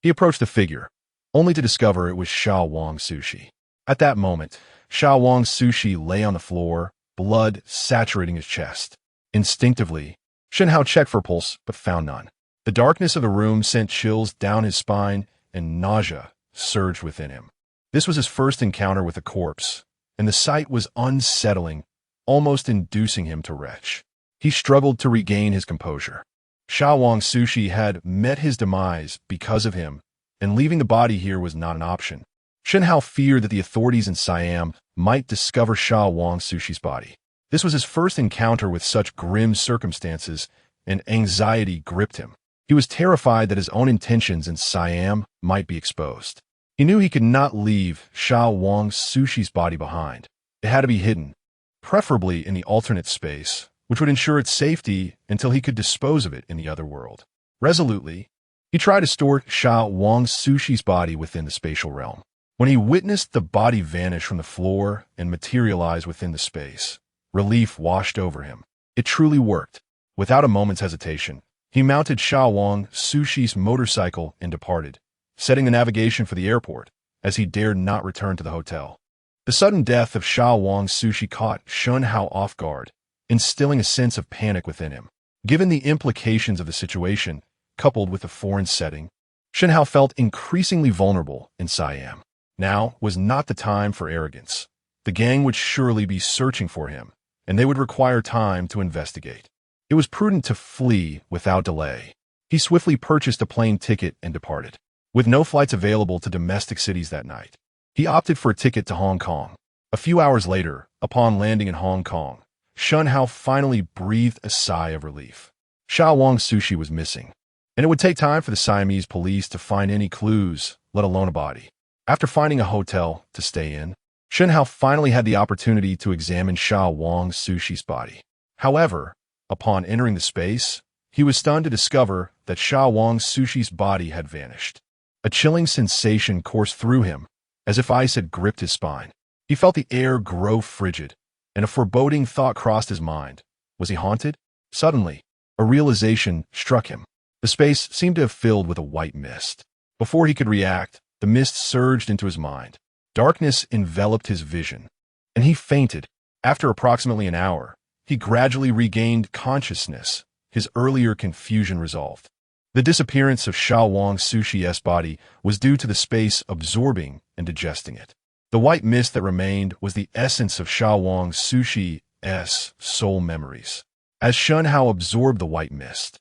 he approached the figure, only to discover it was Xiaowang Sushi. At that moment, Xiaowang Sushi lay on the floor, blood saturating his chest. Instinctively, Shen Hao checked for pulse but found none. The darkness of the room sent chills down his spine and nausea surged within him. This was his first encounter with a corpse, and the sight was unsettling, almost inducing him to retch. He struggled to regain his composure. Xiaowang Sushi had met his demise because of him, and leaving the body here was not an option. Shen Hao feared that the authorities in Siam might discover Xiaowang Sushi's body. This was his first encounter with such grim circumstances, and anxiety gripped him. He was terrified that his own intentions in Siam might be exposed. He knew he could not leave Xiaowang Sushi's body behind. It had to be hidden, preferably in the alternate space, which would ensure its safety until he could dispose of it in the other world. Resolutely, he tried to store Xiaowang Sushi's body within the spatial realm. When he witnessed the body vanish from the floor and materialize within the space, relief washed over him. It truly worked. Without a moment's hesitation, he mounted Xiaowang Sushi's motorcycle and departed, setting the navigation for the airport, as he dared not return to the hotel. The sudden death of Xiaowang Sushi caught Shen Hao off guard, instilling a sense of panic within him. Given the implications of the situation, coupled with the foreign setting, Shen Hao felt increasingly vulnerable in Siam. Now was not the time for arrogance. The gang would surely be searching for him, and they would require time to investigate. It was prudent to flee without delay. He swiftly purchased a plane ticket and departed. With no flights available to domestic cities that night, he opted for a ticket to Hong Kong. A few hours later, upon landing in Hong Kong, Shen Hao finally breathed a sigh of relief. Xiaowang Sushi was missing, and it would take time for the Siamese police to find any clues, let alone a body. After finding a hotel to stay in, Shen Hao finally had the opportunity to examine Xiaowang Sushi's body. However, upon entering the space, he was stunned to discover that Xiaowang Sushi's body had vanished. A chilling sensation coursed through him, as if ice had gripped his spine. He felt the air grow frigid, and a foreboding thought crossed his mind. Was he haunted? Suddenly, a realization struck him. The space seemed to have filled with a white mist. Before he could react, the mist surged into his mind. Darkness enveloped his vision, and he fainted. After approximately an hour, he gradually regained consciousness, his earlier confusion resolved. The disappearance of Xiaowang Sushi's body was due to the space absorbing and digesting it. The white mist that remained was the essence of Xiaowang Sushi's soul memories. As Shen Hao absorbed the white mist,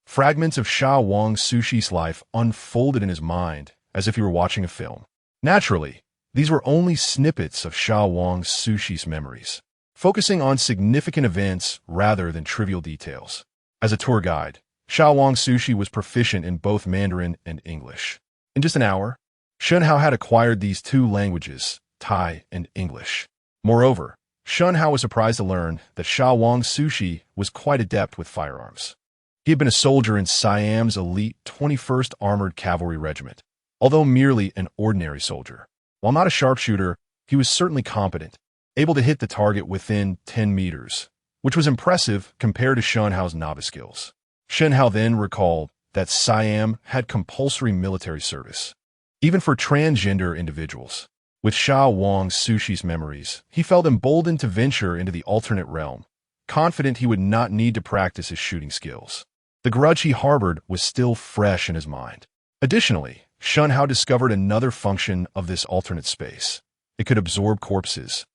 fragments of Xiaowang Sushi's life unfolded in his mind as if he were watching a film. Naturally, these were only snippets of Xiaowang Sushi's memories, focusing on significant events rather than trivial details. As a tour guide, Xiaowang Sushi was proficient in both Mandarin and English. In just an hour, Shen Hao had acquired these two languages, Thai and English. Moreover, Shen Hao was surprised to learn that Xiaowang Sushi was quite adept with firearms. He had been a soldier in Siam's elite 21st Armored Cavalry Regiment, although merely an ordinary soldier. While not a sharpshooter, he was certainly competent, able to hit the target within 10 meters, which was impressive compared to Shen Hao's novice skills. Shen Hao then recalled that Siam had compulsory military service, even for transgender individuals. With Xiaowang Sushi's memories, he felt emboldened to venture into the alternate realm, confident he would not need to practice his shooting skills. The grudge he harbored was still fresh in his mind. Additionally, Shen Hao discovered another function of this alternate space. It could absorb corpses,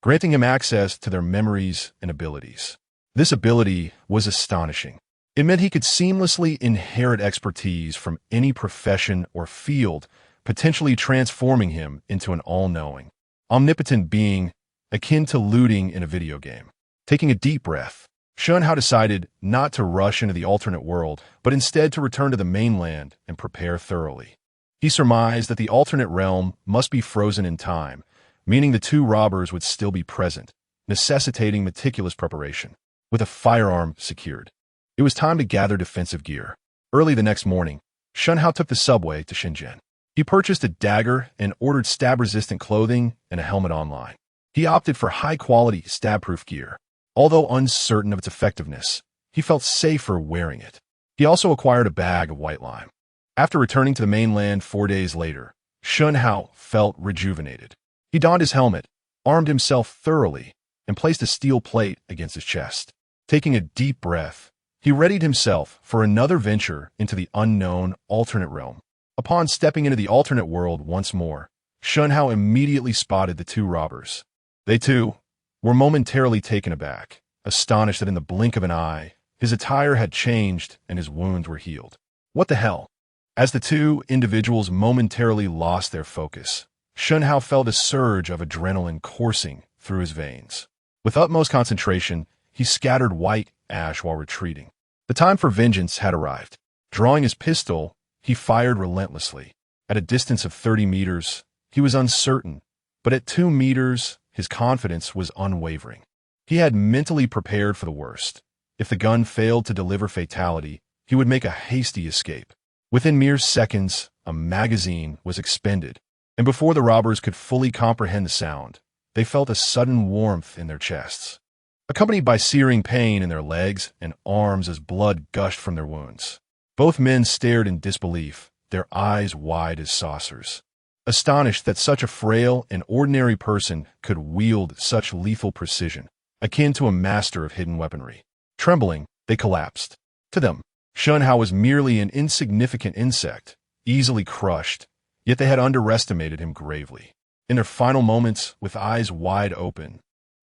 granting him access to their memories and abilities. This ability was astonishing. It meant he could seamlessly inherit expertise from any profession or field, potentially transforming him into an all-knowing, omnipotent being akin to looting in a video game. Taking a deep breath, Shen Hao decided not to rush into the alternate world, but instead to return to the mainland and prepare thoroughly. He surmised that the alternate realm must be frozen in time, meaning the two robbers would still be present, necessitating meticulous preparation. With a firearm secured, it was time to gather defensive gear. Early the next morning, Shen Hao took the subway to Shenzhen. He purchased a dagger and ordered stab-resistant clothing and a helmet online. He opted for high-quality, stab-proof gear. Although uncertain of its effectiveness, he felt safer wearing it. He also acquired a bag of white lime. After returning to the mainland 4 days later, Shen Hao felt rejuvenated. He donned his helmet, armed himself thoroughly, and placed a steel plate against his chest. Taking a deep breath, he readied himself for another venture into the unknown alternate realm. Upon stepping into the alternate world once more, Shen Hao immediately spotted the two robbers. They, too, were momentarily taken aback, astonished that in the blink of an eye, his attire had changed and his wounds were healed. What the hell? As the two individuals momentarily lost their focus, Shen Hao felt a surge of adrenaline coursing through his veins. With utmost concentration, he scattered white ash while retreating. The time for vengeance had arrived. Drawing his pistol, he fired relentlessly. At a distance of 30 meters, he was uncertain, but at 2 meters, his confidence was unwavering. He had mentally prepared for the worst. If the gun failed to deliver fatality, he would make a hasty escape. Within mere seconds, a magazine was expended, and before the robbers could fully comprehend the sound, they felt a sudden warmth in their chests, accompanied by searing pain in their legs and arms as blood gushed from their wounds. Both men stared in disbelief, their eyes wide as saucers, astonished that such a frail and ordinary person could wield such lethal precision, akin to a master of hidden weaponry. Trembling, they collapsed. To them, Shen Hao was merely an insignificant insect, easily crushed, yet they had underestimated him gravely. In their final moments, with eyes wide open,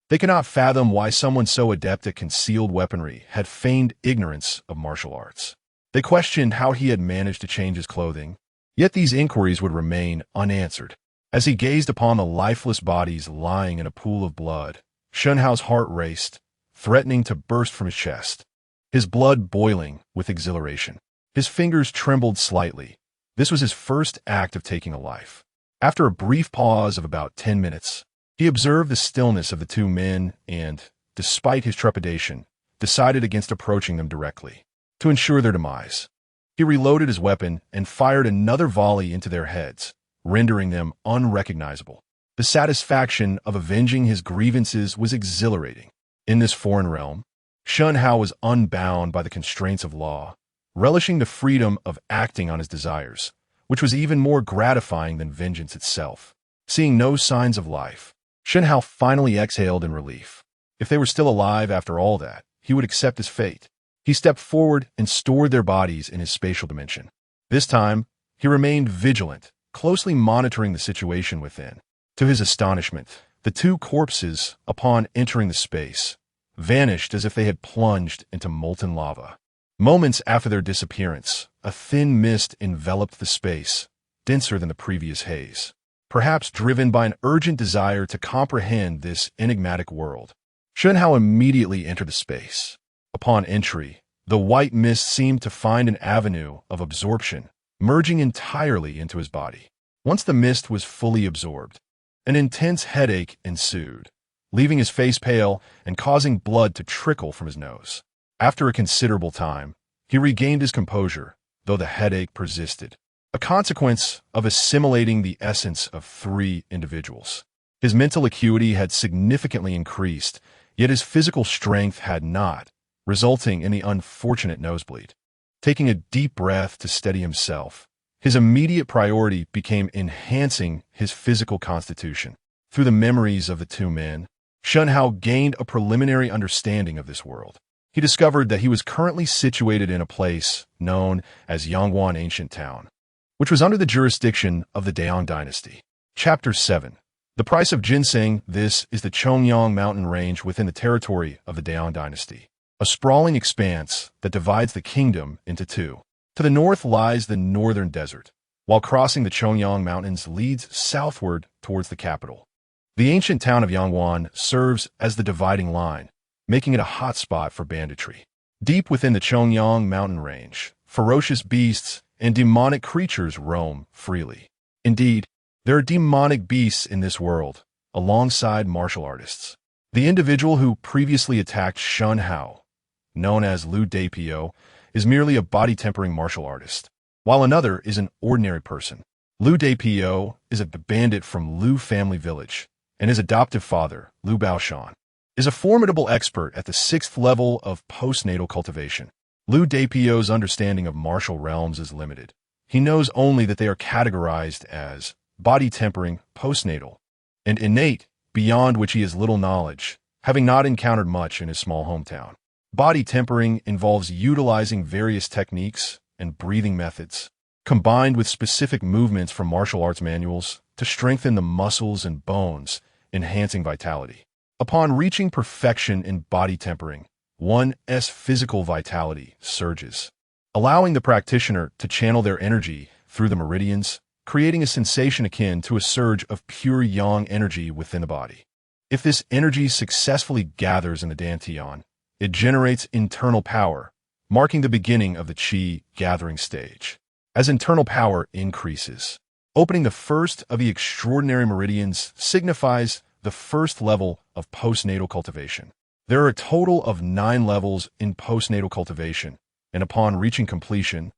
they could not fathom why someone so adept at concealed weaponry had feigned ignorance of martial arts. They questioned how he had managed to change his clothing, yet these inquiries would remain unanswered. As he gazed upon the lifeless bodies lying in a pool of blood, Shen Hao's heart raced, threatening to burst from his chest, his blood boiling with exhilaration. His fingers trembled slightly. This was his first act of taking a life. After a brief pause of about 10 minutes, he observed the stillness of the two men and, despite his trepidation, decided against approaching them directly. To ensure their demise, he reloaded his weapon and fired another volley into their heads, rendering them unrecognizable. The satisfaction of avenging his grievances was exhilarating. In this foreign realm, Shen Hao was unbound by the constraints of law, relishing the freedom of acting on his desires, which was even more gratifying than vengeance itself. Seeing no signs of life, Shen Hao finally exhaled in relief. If they were still alive after all that, he would accept his fate. He stepped forward and stored their bodies in his spatial dimension. This time, he remained vigilant, closely monitoring the situation within. To his astonishment, the two corpses, upon entering the space, vanished as if they had plunged into molten lava. Moments after their disappearance, a thin mist enveloped the space, denser than the previous haze. Perhaps driven by an urgent desire to comprehend this enigmatic world, Shen Hao immediately entered the space. Upon entry, the white mist seemed to find an avenue of absorption, merging entirely into his body. Once the mist was fully absorbed, an intense headache ensued, leaving his face pale and causing blood to trickle from his nose. After a considerable time, he regained his composure, though the headache persisted, a consequence of assimilating the essence of 3 individuals. His mental acuity had significantly increased, yet his physical strength had not, resulting in the unfortunate nosebleed. Taking a deep breath to steady himself, his immediate priority became enhancing his physical constitution. Through the memories of the two men, Shen Hao gained a preliminary understanding of this world. He discovered that he was currently situated in a place known as Yangguan Ancient Town, which was under the jurisdiction of the Daong dynasty. Chapter 7. The price of ginseng. This is the Chongyang mountain range within the territory of the Daong dynasty, a sprawling expanse that divides the kingdom into two. To the north lies the northern desert, while crossing the Chongyang mountains leads southward towards the capital. The ancient town of Yangwan serves as the dividing line, making it a hotspot for banditry. Deep within the Chongyang mountain range, ferocious beasts and demonic creatures roam freely. Indeed, there are demonic beasts in this world, alongside martial artists. The individual who previously attacked Shen Hao, known as Lu Dapio, is merely a body-tempering martial artist, while another is an ordinary person. Lu Dapio is a bandit from Lu family village, and his adoptive father, Lu Baoshan, is a formidable expert at the 6th level of postnatal cultivation. Lu Dapio's understanding of martial realms is limited. He knows only that they are categorized as body-tempering, postnatal, and innate, beyond which he has little knowledge, having not encountered much in his small hometown. Body-tempering involves utilizing various techniques and breathing methods, combined with specific movements from martial arts manuals to strengthen the muscles and bones, enhancing vitality. Upon reaching perfection in body tempering, one's physical vitality surges, allowing the practitioner to channel their energy through the meridians, creating a sensation akin to a surge of pure yang energy within the body. If this energy successfully gathers in the dantian, it generates internal power, marking the beginning of the qi gathering stage. As internal power increases, opening the first of the extraordinary meridians signifies the first level of postnatal cultivation. There are a total of 9 levels in postnatal cultivation, and upon reaching completion,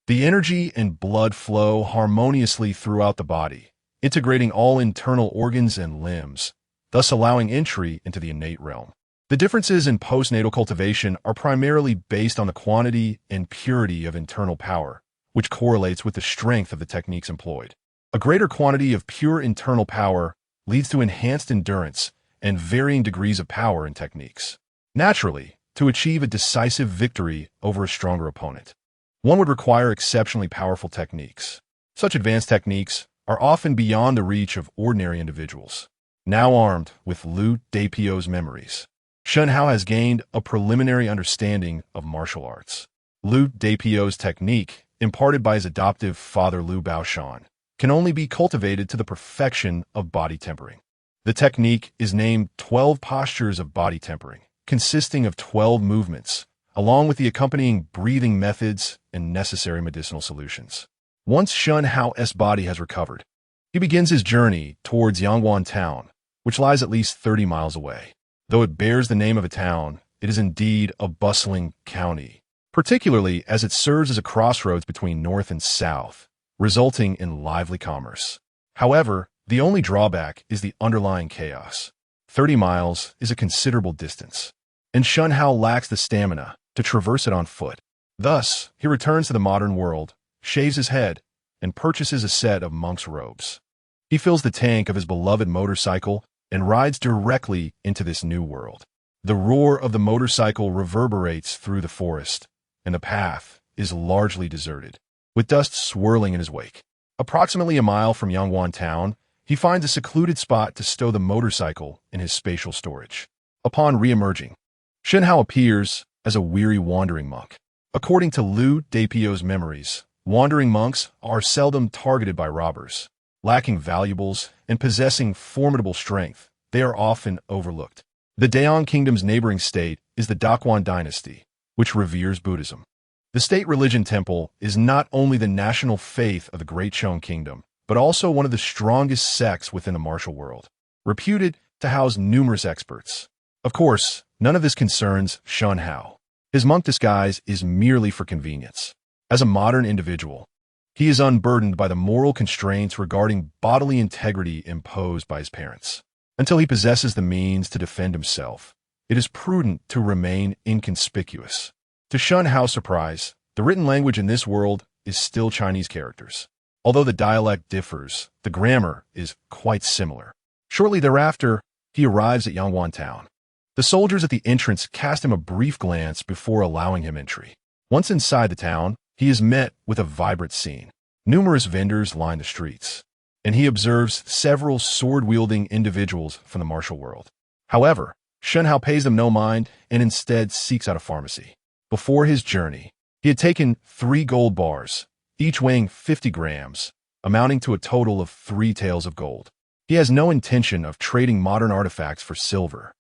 the energy and blood flow harmoniously throughout the body, integrating all internal organs and limbs, thus allowing entry into the innate realm. The differences in postnatal cultivation are primarily based on the quantity and purity of internal power, which correlates with the strength of the techniques employed. A greater quantity of pure internal power leads to enhanced endurance and varying degrees of power in techniques. Naturally, to achieve a decisive victory over a stronger opponent, one would require exceptionally powerful techniques. Such advanced techniques are often beyond the reach of ordinary individuals. Now armed with Lu Dapio's memories, Shen Hao has gained a preliminary understanding of martial arts. Lu Dapio's technique, imparted by his adoptive father Lu Baoshan, can only be cultivated to the perfection of body tempering. The technique is named 12 postures of body tempering, consisting of 12 movements, along with the accompanying breathing methods and necessary medicinal solutions. Once Shen Hao's body has recovered, he begins his journey towards Yangwan town, which lies at least 30 miles away. Though it bears the name of a town, it is indeed a bustling county, particularly as it serves as a crossroads between north and south, resulting in lively commerce. However, the only drawback is the underlying chaos. 30 miles is a considerable distance, and Shen Hao lacks the stamina to traverse it on foot. Thus, he returns to the modern world, shaves his head, and purchases a set of monk's robes. He fills the tank of his beloved motorcycle and rides directly into this new world. The roar of the motorcycle reverberates through the forest, and the path is largely deserted, with dust swirling in his wake. Approximately a mile from Yangwan town, he finds a secluded spot to stow the motorcycle in his spatial storage. Upon re-emerging, Shen Hao appears as a weary wandering monk. According to Lu Dapio's memories, wandering monks are seldom targeted by robbers. Lacking valuables and possessing formidable strength, they are often overlooked. The Daong Kingdom's neighboring state is the Daquan dynasty, which reveres Buddhism. The state religion temple is not only the national faith of the Great Chong Kingdom, but also one of the strongest sects within the martial world, reputed to house numerous experts. Of course, none of this concerns Shen Hao. His monk disguise is merely for convenience. As a modern individual, he is unburdened by the moral constraints regarding bodily integrity imposed by his parents. Until he possesses the means to defend himself, it is prudent to remain inconspicuous. To Shen Hao's surprise, the written language in this world is still Chinese characters. Although the dialect differs, the grammar is quite similar. Shortly thereafter, he arrives at Yangwan town. The soldiers at the entrance cast him a brief glance before allowing him entry. Once inside the town, he is met with a vibrant scene. Numerous vendors line the streets, and he observes several sword-wielding individuals from the martial world. However, Shen Hao pays them no mind and instead seeks out a pharmacy. Before his journey, he had taken 3 gold bars, each weighing 50 grams, amounting to a total of 3 taels of gold. He has no intention of trading modern artifacts for silver,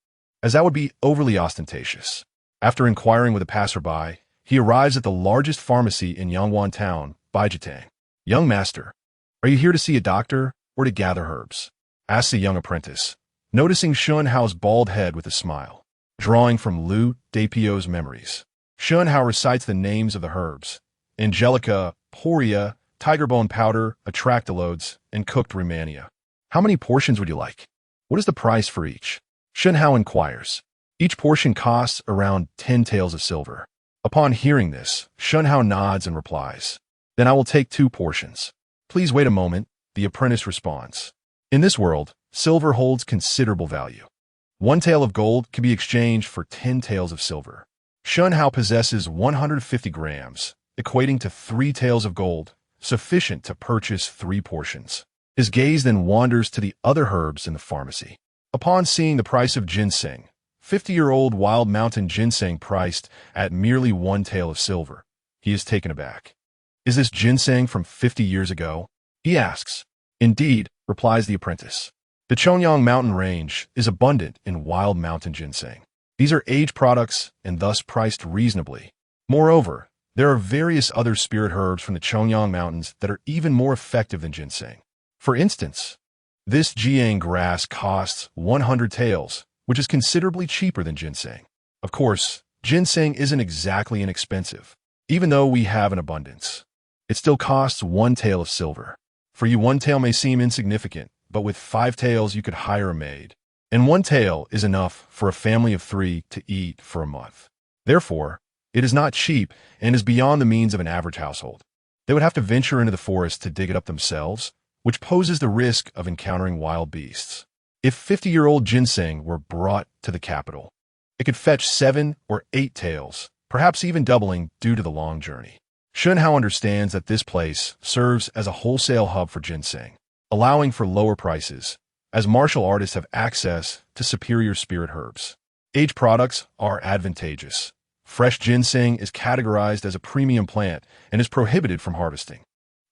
as that would be overly ostentatious. After inquiring with a passerby, he arrives at the largest pharmacy in Yangwan town, Baijitang. "Young master, are you here to see a doctor or to gather herbs?" asks the young apprentice, noticing Shen Hao's bald head with a smile. Drawing from Liu Dapio's memories, Shen Hao recites the names of the herbs: Angelica, Poria, tigerbone powder, atractylodes, and cooked Rehmannia. "How many portions would you like? What is the price for each?" Shen Hao inquires. "Each portion costs around 10 taels of silver." Upon hearing this, Shen Hao nods and replies, "Then I will take 2 portions." "Please wait a moment," the apprentice responds. In this world, silver holds considerable value. 1 tael of gold can be exchanged for 10 taels of silver. Shen Hao possesses 150 grams, equating to 3 taels of gold, sufficient to purchase 3 portions. His gaze then wanders to the other herbs in the pharmacy. Upon seeing the price of ginseng, 50-year-old wild mountain ginseng priced at merely 1 tael of silver, he is taken aback. "Is this ginseng from 50 years ago?" he asks. "Indeed," replies the apprentice. "The Chongyang mountain range is abundant in wild mountain ginseng. These are aged products and thus priced reasonably. Moreover, there are various other spirit herbs from the Chongyang mountains that are even more effective than ginseng. For instance, this jiang grass costs 100 taels, which is considerably cheaper than ginseng. Of course, ginseng isn't exactly inexpensive. Even though we have an abundance, it still costs 1 tael of silver. For you, 1 tael may seem insignificant, but with 5 taels you could hire a maid. And 1 tael is enough for a family of 3 to eat for a month. Therefore, it is not cheap and is beyond the means of an average household. They would have to venture into the forest to dig it up themselves, which poses the risk of encountering wild beasts. If 50-year-old ginseng were brought to the capital, it could fetch 7 or 8 taels, perhaps even doubling due to the long journey." Shen Hao understands that this place serves as a wholesale hub for ginseng, allowing for lower prices, as martial artists have access to superior spirit herbs. Aged products are advantageous. Fresh ginseng is categorized as a premium plant and is prohibited from harvesting.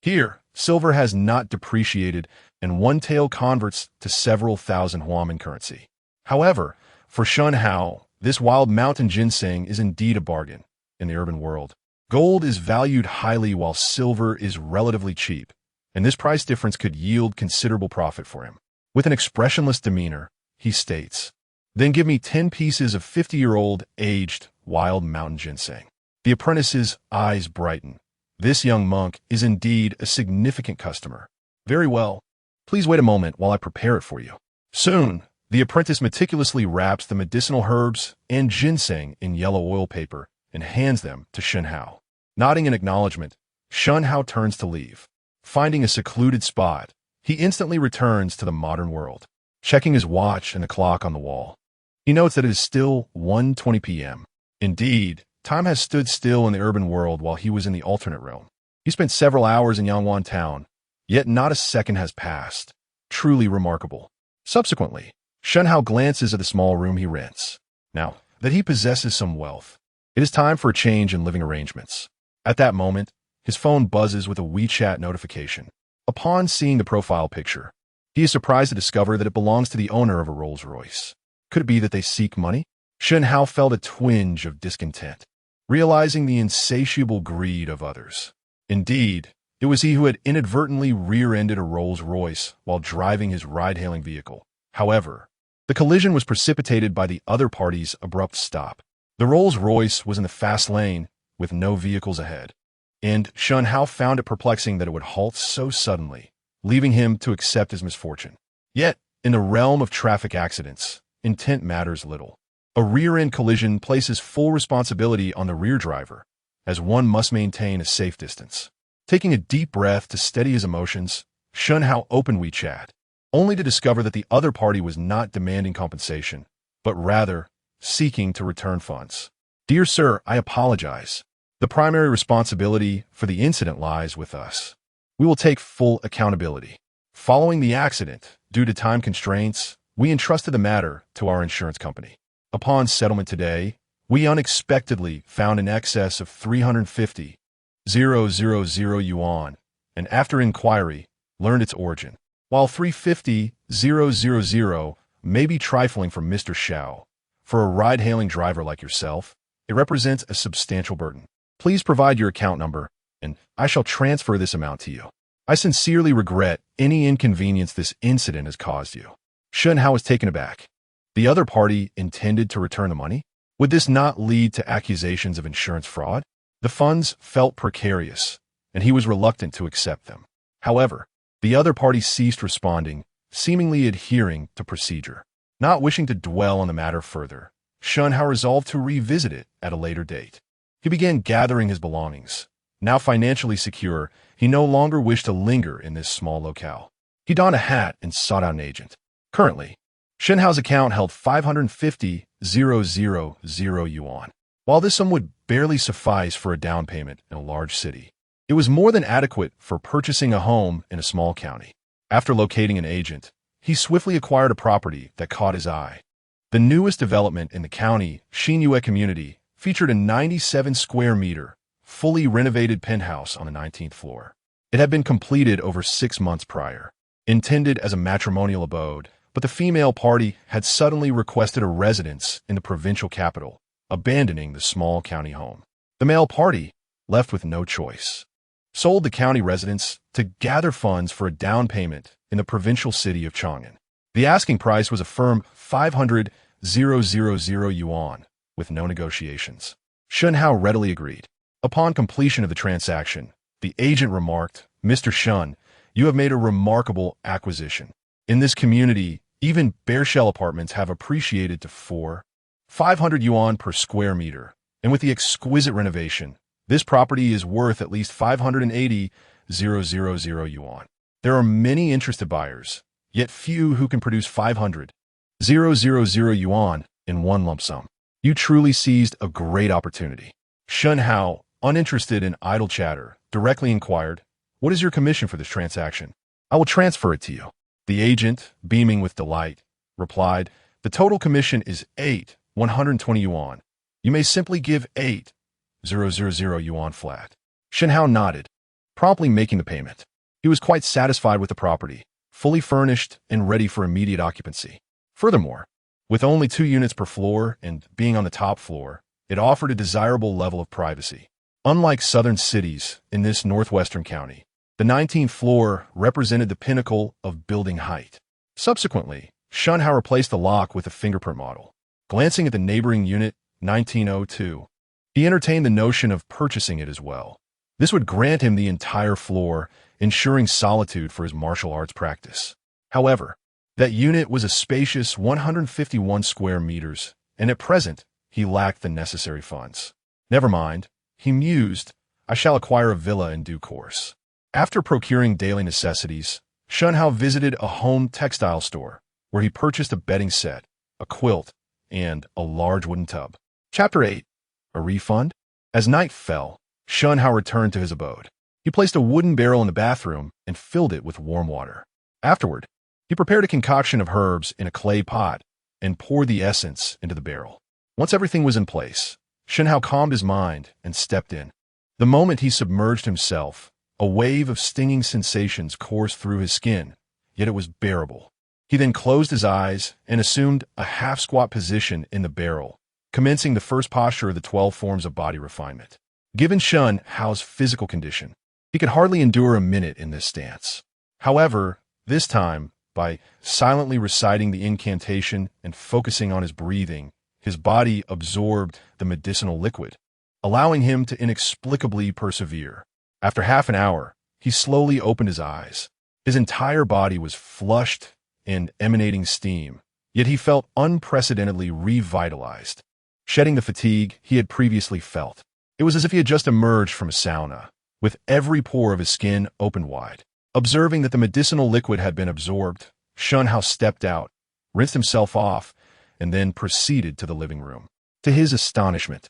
Here, silver has not depreciated, and 1 tael converts to several thousand huaman currency. However, for Shen Hao, this wild mountain ginseng is indeed a bargain. In the urban world, gold is valued highly while silver is relatively cheap, and this price difference could yield considerable profit for him. With an expressionless demeanor, he states, "Then give me 10 pieces of 50-year-old aged wild mountain ginseng." The apprentice's eyes brighten. This young monk is indeed a significant customer. "Very well. Please wait a moment while I prepare it for you." Soon, the apprentice meticulously wraps the medicinal herbs and ginseng in yellow oil paper and hands them to Shen Hao. Nodding in acknowledgement, Shen Hao turns to leave. Finding a secluded spot, he instantly returns to the modern world. Checking his watch and the clock on the wall, he notes that it is still 1:20 p.m. Indeed, time has stood still in the urban world while he was in the alternate realm. He spent several hours in Yangwan town, yet not a second has passed. Truly remarkable. Subsequently, Shen Hao glances at the small room he rents. Now that he possesses some wealth, it is time for a change in living arrangements. At that moment, his phone buzzes with a WeChat notification. Upon seeing the profile picture, he is surprised to discover that it belongs to the owner of a Rolls-Royce. Could it be that they seek money? Shen Hao felt a twinge of discontent, realizing the insatiable greed of others. Indeed, it was he who had inadvertently rear-ended a Rolls-Royce while driving his ride-hailing vehicle. However, the collision was precipitated by the other party's abrupt stop. The Rolls-Royce was in the fast lane, with no vehicles ahead, and Shen Hao found it perplexing that it would halt so suddenly, leaving him to accept his misfortune. Yet, in the realm of traffic accidents, intent matters little. A rear-end collision places full responsibility on the rear driver, as one must maintain a safe distance. Taking a deep breath to steady his emotions, Shen Hao opened WeChat, only to discover that the other party was not demanding compensation, but rather seeking to return funds. "Dear sir, I apologize. The primary responsibility for the incident lies with us. We will take full accountability. Following the accident, due to time constraints, we entrusted the matter to our insurance company. Upon settlement today, we unexpectedly found an excess of 350,000 yuan, and after inquiry, learned its origin. While 350,000 may be trifling for Mr. Xiao, for a ride-hailing driver like yourself, it represents a substantial burden. Please provide your account number, and I shall transfer this amount to you. I sincerely regret any inconvenience this incident has caused you. Shen Hao was taken aback. The other party intended to return the money? Would this not lead to accusations of insurance fraud? The funds felt precarious, and he was reluctant to accept them. However, the other party ceased responding, seemingly adhering to procedure. Not wishing to dwell on the matter further, Shen Hao resolved to revisit it at a later date. He began gathering his belongings. Now financially secure, he no longer wished to linger in this small locale. He donned a hat and sought out an agent. Currently, Shen Hao's account held 550,000 yuan. While this sum would barely suffice for a down payment in a large city, it was more than adequate for purchasing a home in a small county. After locating an agent, he swiftly acquired a property that caught his eye. The newest development in the county, Xinyue community, featured a 97-square-meter, fully renovated penthouse on the 19th floor. It had been completed over 6 months prior, intended as a matrimonial abode, but the female party had suddenly requested a residence in the provincial capital, abandoning the small county home. The male party, left with no choice, sold the county residence to gather funds for a down payment in the provincial city of Chang'an. The asking price was a firm 500,000 yuan, with no negotiations. Shen Hao readily agreed. Upon completion of the transaction, the agent remarked, "Mr. Shen, you have made a remarkable acquisition. In this community, even bare shell apartments have appreciated to 500 yuan per square meter, and with the exquisite renovation, this property is worth at least 580,000 yuan. There are many interested buyers, yet few who can produce 500,000 yuan in one lump sum. You truly seized a great opportunity." Shen Hao, uninterested in idle chatter, directly inquired, "What is your commission for this transaction? I will transfer it to you." The agent, beaming with delight, replied, "The total commission is 120 yuan. You may simply give 8,000 yuan flat." Shen Hao nodded, promptly making the payment. He was quite satisfied with the property, fully furnished and ready for immediate occupancy. Furthermore, with only 2 units per floor and being on the top floor, it offered a desirable level of privacy. Unlike southern cities in this northwestern county, the 19th floor represented the pinnacle of building height. Subsequently, Shen Hao replaced the lock with a fingerprint model. Glancing at the neighboring unit, 1902, he entertained the notion of purchasing it as well. This would grant him the entire floor, ensuring solitude for his martial arts practice. However, that unit was a spacious 151 square meters, and at present, he lacked the necessary funds. Never mind, he mused, I shall acquire a villa in due course. After procuring daily necessities, Shen Hao visited a home textile store, where he purchased a bedding set, a quilt, and a large wooden tub. Chapter 8. A refund? As night fell, Shen Hao returned to his abode. He placed a wooden barrel in the bathroom and filled it with warm water. Afterward, he prepared a concoction of herbs in a clay pot and poured the essence into the barrel. Once everything was in place, Shen Hao calmed his mind and stepped in. The moment he submerged himself, a wave of stinging sensations coursed through his skin, yet it was bearable. He then closed his eyes and assumed a half-squat position in the barrel, commencing the first posture of the 12 forms of body refinement. Given Shen Hao's physical condition, he could hardly endure a minute in this stance. However, this time, by silently reciting the incantation and focusing on his breathing, his body absorbed the medicinal liquid, allowing him to inexplicably persevere. After half an hour, he slowly opened his eyes. His entire body was flushed and emanating steam, yet he felt unprecedentedly revitalized, shedding the fatigue he had previously felt. It was as if he had just emerged from a sauna, with every pore of his skin opened wide. Observing that the medicinal liquid had been absorbed, Shen Hao stepped out, rinsed himself off, and then proceeded to the living room. To his astonishment,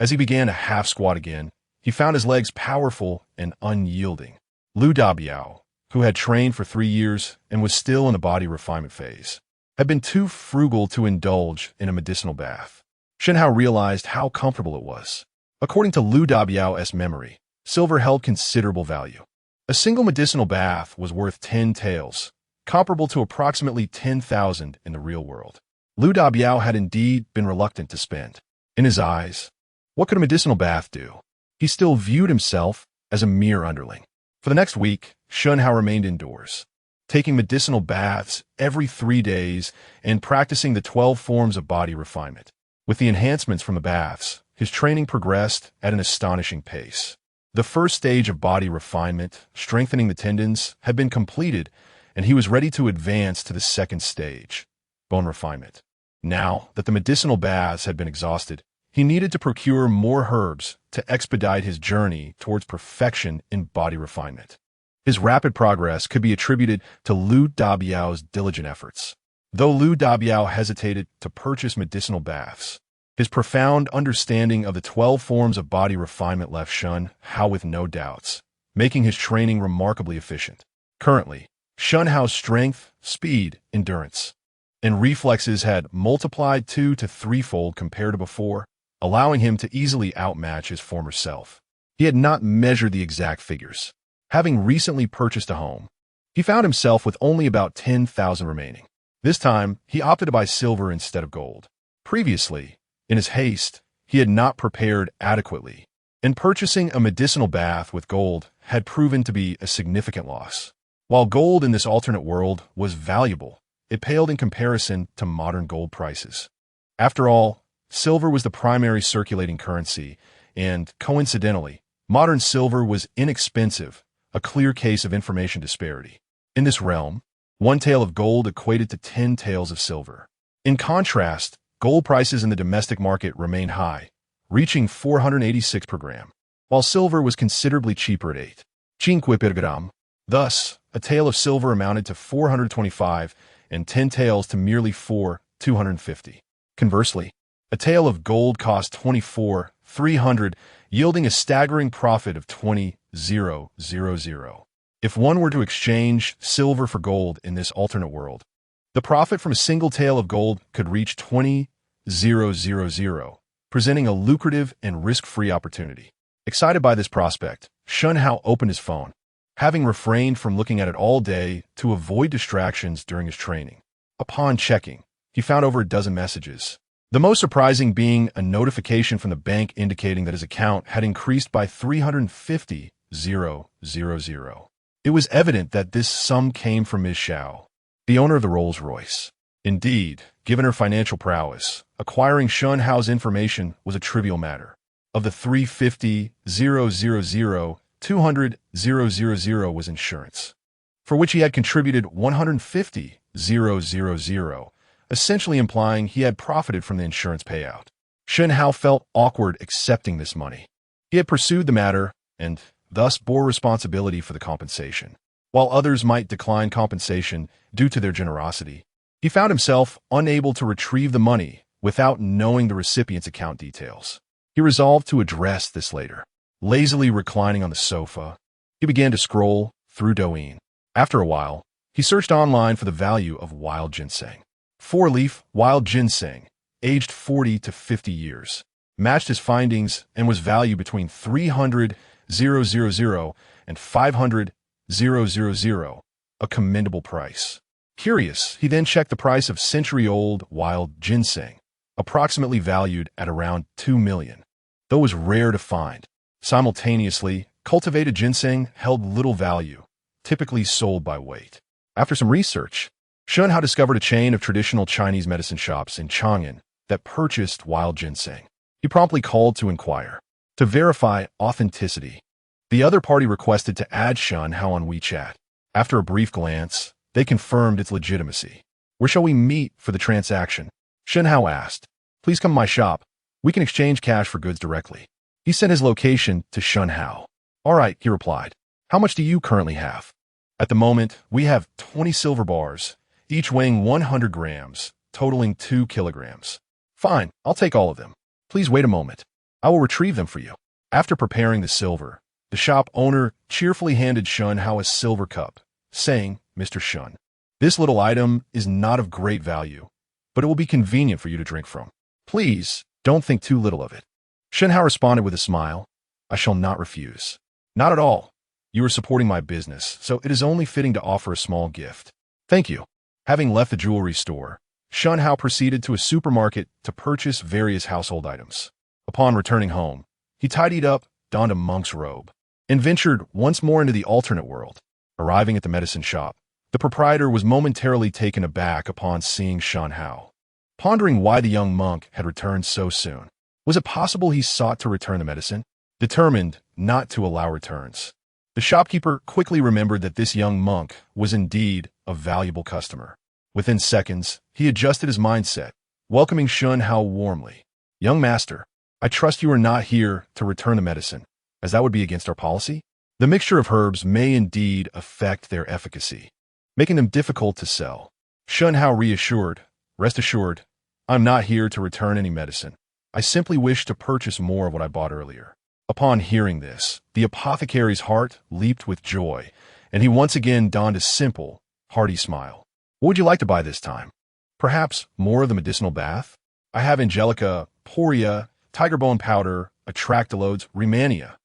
as he began to half-squat again, he found his legs powerful and unyielding. Lu Dabiao, who had trained for 3 years and was still in the body refinement phase, had been too frugal to indulge in a medicinal bath. Shen Hao realized how comfortable it was. According to Lu Dabiao's memory, silver held considerable value. A single medicinal bath was worth 10 taels, comparable to approximately 10,000 in the real world. Lu Dabiao had indeed been reluctant to spend. In his eyes, what could a medicinal bath do? He still viewed himself as a mere underling. For the next week, Shen Hao remained indoors, taking medicinal baths every 3 days and practicing the 12 forms of body refinement. With the enhancements from the baths, his training progressed at an astonishing pace. The first stage of body refinement, strengthening the tendons, had been completed, and he was ready to advance to the second stage, bone refinement. Now that the medicinal baths had been exhausted, he needed to procure more herbs to expedite his journey towards perfection in body refinement. His rapid progress could be attributed to Lu Dabiao's diligent efforts. Though Lu Dabiao hesitated to purchase medicinal baths, his profound understanding of the 12 forms of body refinement left Shen Hao with no doubts, making his training remarkably efficient. Currently, Shen Hao's strength, speed, endurance, and reflexes had multiplied 2 to 3-fold compared to before, allowing him to easily outmatch his former self. He had not measured the exact figures. Having recently purchased a home, he found himself with only about 10,000 remaining. This time, he opted to buy silver instead of gold. Previously, in his haste, he had not prepared adequately, and purchasing a medicinal bath with gold had proven to be a significant loss. While gold in this alternate world was valuable, it paled in comparison to modern gold prices. After all, silver was the primary circulating currency, and, coincidentally, modern silver was inexpensive, a clear case of information disparity. In this realm, 1 tael of gold equated to 10 taels of silver. In contrast, gold prices in the domestic market remained high, reaching 486 per gram, while silver was considerably cheaper at 8 per gram. Thus, a tael of silver amounted to 425 and 10 taels to merely 250. Conversely, a tael of gold cost 24,300, yielding a staggering profit of 20,000. If one were to exchange silver for gold in this alternate world, the profit from a single tael of gold could reach 20,000, presenting a lucrative and risk-free opportunity. Excited by this prospect, Shen Hao opened his phone, having refrained from looking at it all day to avoid distractions during his training. Upon checking, he found over a dozen messages, the most surprising being a notification from the bank indicating that his account had increased by 350,000. It was evident that this sum came from Ms. Xiao, the owner of the Rolls-Royce. Indeed, given her financial prowess, acquiring Shen Hao's information was a trivial matter. Of the 350,000, 200,000 was insurance, for which he had contributed 150,000, essentially implying he had profited from the insurance payout. Shen Hao felt awkward accepting this money. He had pursued the matter and thus bore responsibility for the compensation. While others might decline compensation due to their generosity, he found himself unable to retrieve the money without knowing the recipient's account details. He resolved to address this later. Lazily reclining on the sofa, he began to scroll through Douyin. After a while, he searched online for the value of wild ginseng. 4-leaf wild ginseng, aged 40 to 50 years, matched his findings and was valued between 300,000 and 500,000, a commendable price. Curious, he then checked the price of century-old wild ginseng, approximately valued at around 2 million, though it was rare to find. Simultaneously, cultivated ginseng held little value, typically sold by weight. After some research, Shen Hao discovered a chain of traditional Chinese medicine shops in Chang'an that purchased wild ginseng. He promptly called to inquire. To verify authenticity, the other party requested to add Shen Hao on WeChat. After a brief glance, they confirmed its legitimacy. Where shall we meet for the transaction? Shen Hao asked. Please come to my shop. We can exchange cash for goods directly. He sent his location to Shen Hao. All right, he replied. How much do you currently have? At the moment, we have 20 silver bars, each weighing 100 grams, totaling 2 kilograms. Fine, I'll take all of them. Please wait a moment. I will retrieve them for you. After preparing the silver, The shop owner cheerfully handed Shen Hao a silver cup, saying, "Mr. Shen, this little item is not of great value, but it will be convenient for you to drink from. Please, don't think too little of it." Shen Hao responded with a smile, "I shall not refuse." "Not at all. You are supporting my business, so it is only fitting to offer a small gift." "Thank you." Having left the jewelry store, Shen Hao proceeded to a supermarket to purchase various household items. Upon returning home, he tidied up, donned a monk's robe, and ventured once more into the alternate world. Arriving at the medicine shop, the proprietor was momentarily taken aback upon seeing Shen Hao. Pondering why the young monk had returned so soon, was it possible he sought to return the medicine? Determined not to allow returns, the shopkeeper quickly remembered that this young monk was indeed a valuable customer. Within seconds, he adjusted his mindset, welcoming Shen Hao warmly. "Young master, I trust you are not here to return the medicine, as that would be against our policy. The mixture of herbs may indeed affect their efficacy, making them difficult to sell." Shen Hao reassured, "Rest assured, I'm not here to return any medicine. I simply wish to purchase more of what I bought earlier." Upon hearing this, the apothecary's heart leaped with joy, and he once again donned a simple, hearty smile. "What would you like to buy this time? Perhaps more of the medicinal bath? I have Angelica, Poria, tiger bone powder, Atractylodes, Rehmannia.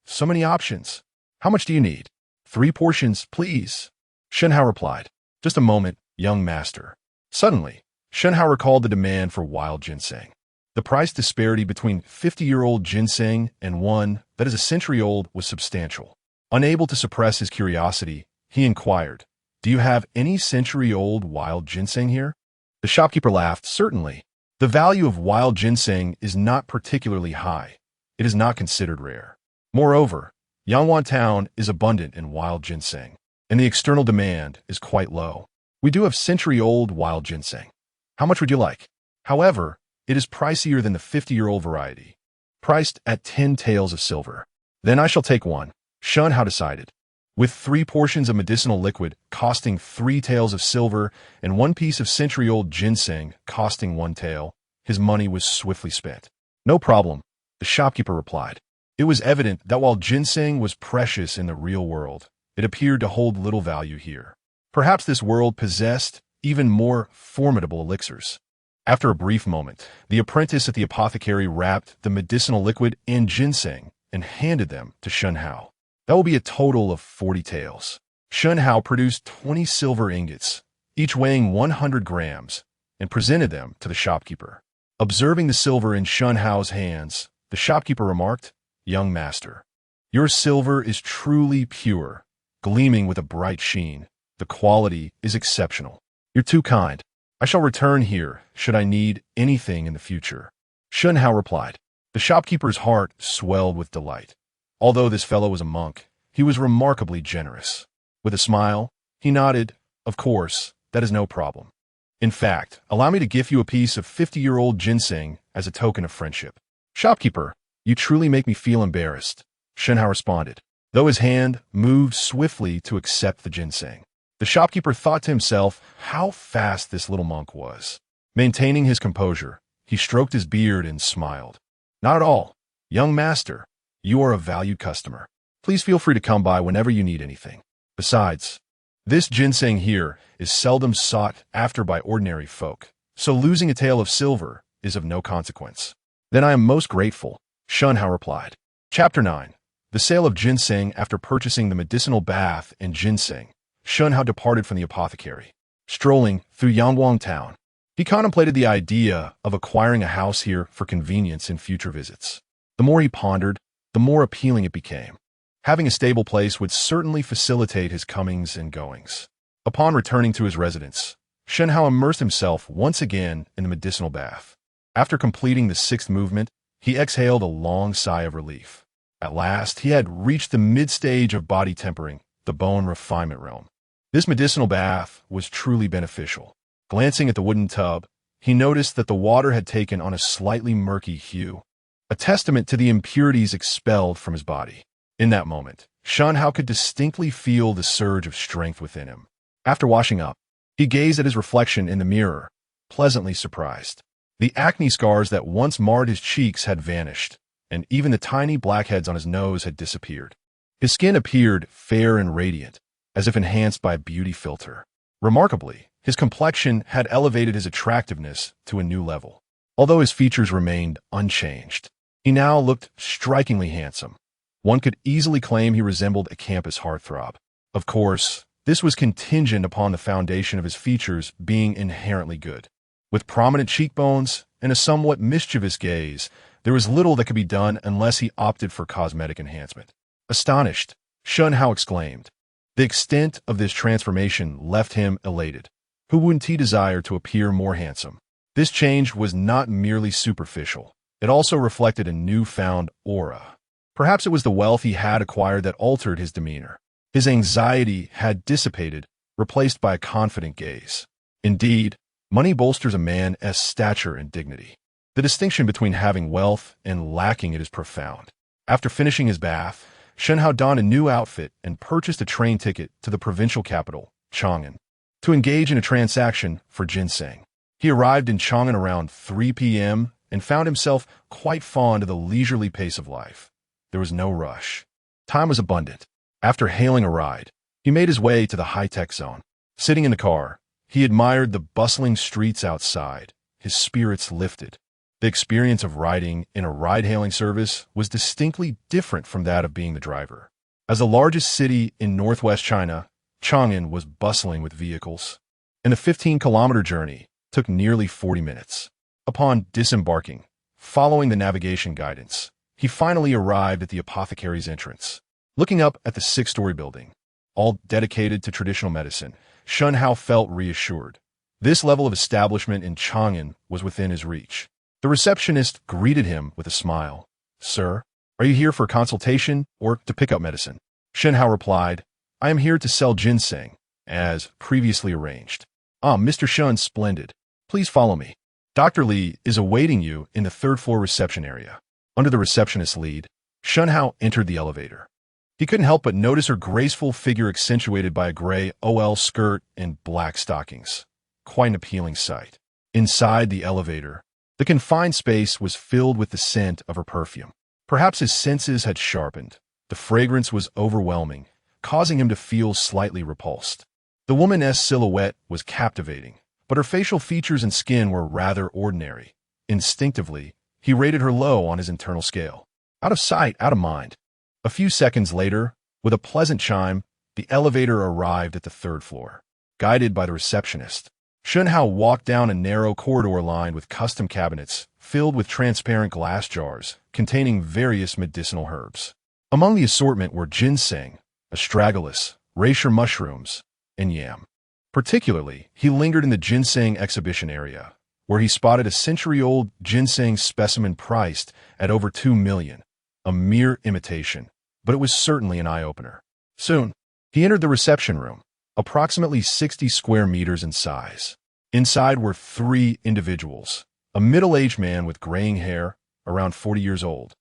So many options. How much do you need?" "3 portions, please." Shen Hao replied. "Just a moment, young master." Suddenly, Shen Hao recalled the demand for wild ginseng. The price disparity between 50-year-old ginseng and one that is a century-old was substantial. Unable to suppress his curiosity, he inquired, "Do you have any century-old wild ginseng here?" The shopkeeper laughed, "Certainly. The value of wild ginseng is not particularly high. It is not considered rare. Moreover, Yangwan Town is abundant in wild ginseng, and the external demand is quite low. We do have century-old wild ginseng. How much would you like? However, it is pricier than the 50-year-old variety, priced at 10 taels of silver." "Then I shall take one," Shen Hao decided. With 3 portions of medicinal liquid costing 3 taels of silver and 1 piece of century-old ginseng costing 1 tael, his money was swiftly spent. "No problem," the shopkeeper replied. It was evident that while ginseng was precious in the real world, it appeared to hold little value here. Perhaps this world possessed even more formidable elixirs. After a brief moment, the apprentice at the apothecary wrapped the medicinal liquid and ginseng and handed them to Shen Hao. "That will be a total of 40 taels." Shen Hao produced 20 silver ingots, each weighing 100 grams, and presented them to the shopkeeper. Observing the silver in Shen Hao's hands, the shopkeeper remarked, "Young master, your silver is truly pure, gleaming with a bright sheen. The quality is exceptional. You're too kind. I shall return here should I need anything in the future." Shen Hao replied. The shopkeeper's heart swelled with delight. Although this fellow was a monk, he was remarkably generous. With a smile, he nodded, "Of course, that is no problem. In fact, allow me to gift you a piece of 50-year-old ginseng as a token of friendship." "Shopkeeper, you truly make me feel embarrassed," Shen Hao responded, though his hand moved swiftly to accept the ginseng. The shopkeeper thought to himself how fast this little monk was. Maintaining his composure, he stroked his beard and smiled. "Not at all. Young master, you are a valued customer. Please feel free to come by whenever you need anything. Besides, this ginseng here is seldom sought after by ordinary folk, so losing a tael of silver is of no consequence." "Then I am most grateful," Shen Hao replied. Chapter 9. The sale of ginseng. After purchasing the medicinal bath and ginseng, Shen Hao departed from the apothecary. Strolling through Yangwang Town, he contemplated the idea of acquiring a house here for convenience in future visits. The more he pondered, the more appealing it became. Having a stable place would certainly facilitate his comings and goings. Upon returning to his residence, Shen Hao immersed himself once again in the medicinal bath. After completing the 6th movement, he exhaled a long sigh of relief. At last, he had reached the mid-stage of body tempering, the bone refinement realm. This medicinal bath was truly beneficial. Glancing at the wooden tub, he noticed that the water had taken on a slightly murky hue, a testament to the impurities expelled from his body. In that moment, Shen Hao could distinctly feel the surge of strength within him. After washing up, he gazed at his reflection in the mirror, pleasantly surprised. The acne scars that once marred his cheeks had vanished, and even the tiny blackheads on his nose had disappeared. His skin appeared fair and radiant, as if enhanced by a beauty filter. Remarkably, his complexion had elevated his attractiveness to a new level. Although his features remained unchanged, he now looked strikingly handsome. One could easily claim he resembled a campus heartthrob. Of course, this was contingent upon the foundation of his features being inherently good. With prominent cheekbones and a somewhat mischievous gaze, there was little that could be done unless he opted for cosmetic enhancement. Astonished, Shen Hao exclaimed. The extent of this transformation left him elated. Who wouldn't he desire to appear more handsome? This change was not merely superficial. It also reflected a newfound aura. Perhaps it was the wealth he had acquired that altered his demeanor. His anxiety had dissipated, replaced by a confident gaze. Indeed, money bolsters a man's stature and dignity. The distinction between having wealth and lacking it is profound. After finishing his bath, Shen Hao donned a new outfit and purchased a train ticket to the provincial capital, Chang'an, to engage in a transaction for ginseng. He arrived in Chang'an around 3 p.m. and found himself quite fond of the leisurely pace of life. There was no rush. Time was abundant. After hailing a ride, he made his way to the high-tech zone. Sitting in the car, he admired the bustling streets outside. His spirits lifted. The experience of riding in a ride-hailing service was distinctly different from that of being the driver. As the largest city in northwest China, Chang'an was bustling with vehicles, and the 15-kilometer journey took nearly 40 minutes. Upon disembarking, following the navigation guidance, he finally arrived at the apothecary's entrance. Looking up at the 6-story building, all dedicated to traditional medicine, Shen Hao felt reassured. This level of establishment in Chang'an was within his reach. The receptionist greeted him with a smile. "Sir, are you here for consultation or to pick up medicine?" Shen Hao replied, "I am here to sell ginseng, as previously arranged." "Ah, Mr. Shen, splendid. Please follow me. Dr. Li is awaiting you in the third-floor reception area." Under the receptionist's lead, Shen Hao entered the elevator. He couldn't help but notice her graceful figure accentuated by a gray OL skirt and black stockings. Quite an appealing sight. Inside the elevator, the confined space was filled with the scent of her perfume. Perhaps his senses had sharpened. The fragrance was overwhelming, causing him to feel slightly repulsed. The woman's silhouette was captivating, but her facial features and skin were rather ordinary. Instinctively, he rated her low on his internal scale. Out of sight, out of mind. A few seconds later, with a pleasant chime, the elevator arrived at the third floor. Guided by the receptionist, Shen Hao walked down a narrow corridor lined with custom cabinets filled with transparent glass jars containing various medicinal herbs. Among the assortment were ginseng, astragalus, reishi mushrooms, and yam. Particularly, he lingered in the ginseng exhibition area, where he spotted a century-old ginseng specimen priced at over 2 million, a mere imitation, but it was certainly an eye-opener. Soon, he entered the reception room, approximately 60 square meters in size. Inside were 3 individuals, a middle-aged man with graying hair, around 40 years old,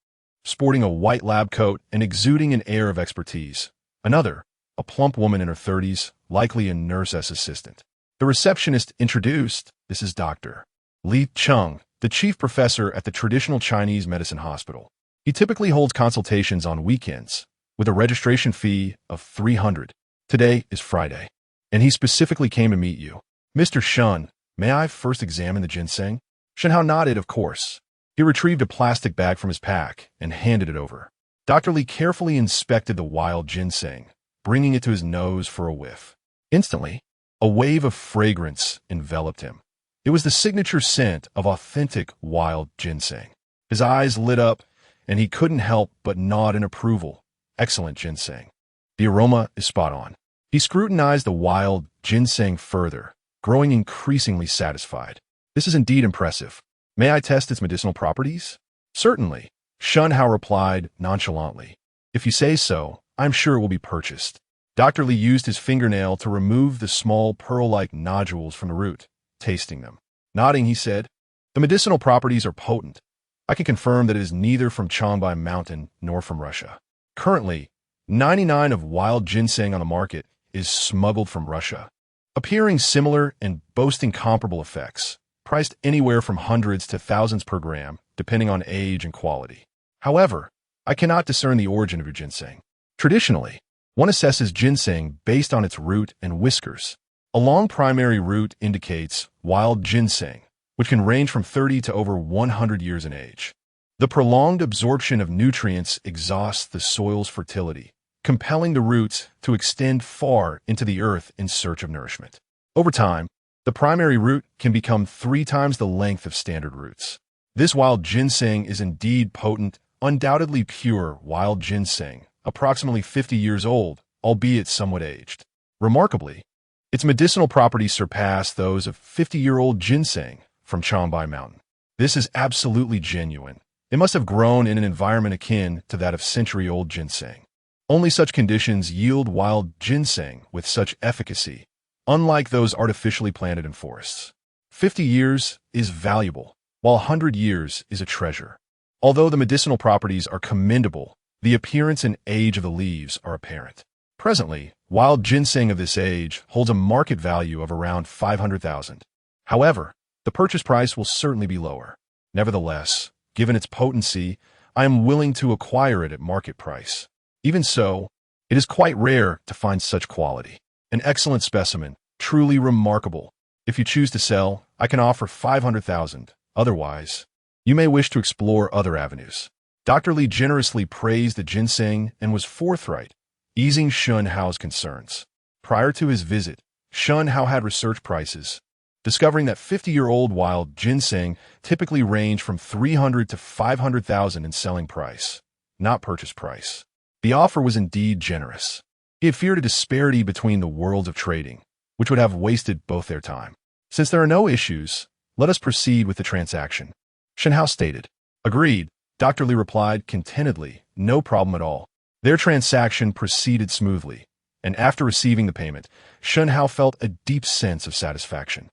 sporting a white lab coat and exuding an air of expertise. Another, a plump woman in her 30s, likely a nurse's assistant. The receptionist introduced, "This is Dr. Li Cheng, the chief professor at the traditional Chinese medicine hospital. He typically holds consultations on weekends, with a registration fee of 300. Today is Friday, and he specifically came to meet you. Mr. Shen, may I first examine the ginseng?" Shen Hao nodded, of course. He retrieved a plastic bag from his pack and handed it over. Dr. Li carefully inspected the wild ginseng, bringing it to his nose for a whiff. Instantly, a wave of fragrance enveloped him. It was the signature scent of authentic wild ginseng. His eyes lit up, and he couldn't help but nod in approval. Excellent ginseng. The aroma is spot on. He scrutinized the wild ginseng further, growing increasingly satisfied. This is indeed impressive. May I test its medicinal properties? Certainly, Shen Hao replied nonchalantly. If you say so, I'm sure it will be purchased. Dr. Li used his fingernail to remove the small pearl-like nodules from the root, tasting them. Nodding, he said, "The medicinal properties are potent. I can confirm that it is neither from Changbai Mountain nor from Russia. Currently, 99% of wild ginseng on the market is smuggled from Russia, appearing similar and boasting comparable effects, priced anywhere from hundreds to thousands per gram, depending on age and quality. However, I cannot discern the origin of your ginseng. Traditionally, one assesses ginseng based on its root and whiskers. A long primary root indicates wild ginseng, which can range from 30 to over 100 years in age. The prolonged absorption of nutrients exhausts the soil's fertility, compelling the roots to extend far into the earth in search of nourishment. Over time, the primary root can become 3 times the length of standard roots. This wild ginseng is indeed potent, undoubtedly pure wild ginseng, approximately 50 years old, albeit somewhat aged. Remarkably, its medicinal properties surpass those of 50-year-old ginseng from Changbai Mountain. This is absolutely genuine. It must have grown in an environment akin to that of century-old ginseng. Only such conditions yield wild ginseng with such efficacy, unlike those artificially planted in forests. 50 years is valuable, while 100 years is a treasure. Although the medicinal properties are commendable, the appearance and age of the leaves are apparent. Presently, wild ginseng of this age holds a market value of around 500,000. However, the purchase price will certainly be lower. Nevertheless, given its potency, I am willing to acquire it at market price. Even so, it is quite rare to find such quality. An excellent specimen, truly remarkable. If you choose to sell, I can offer 500,000. Otherwise, you may wish to explore other avenues. Dr. Li generously praised the ginseng and was forthright, easing Shen Hao's concerns. Prior to his visit, Shen Hao had researched prices, discovering that 50-year-old wild ginseng typically range from 300 to 500,000 in selling price, not purchase price. The offer was indeed generous. He had feared a disparity between the worlds of trading, which would have wasted both their time. Since there are no issues, let us proceed with the transaction, Shen Hao stated. Agreed, Dr. Li replied contentedly, no problem at all. Their transaction proceeded smoothly, and after receiving the payment, Shen Hao felt a deep sense of satisfaction.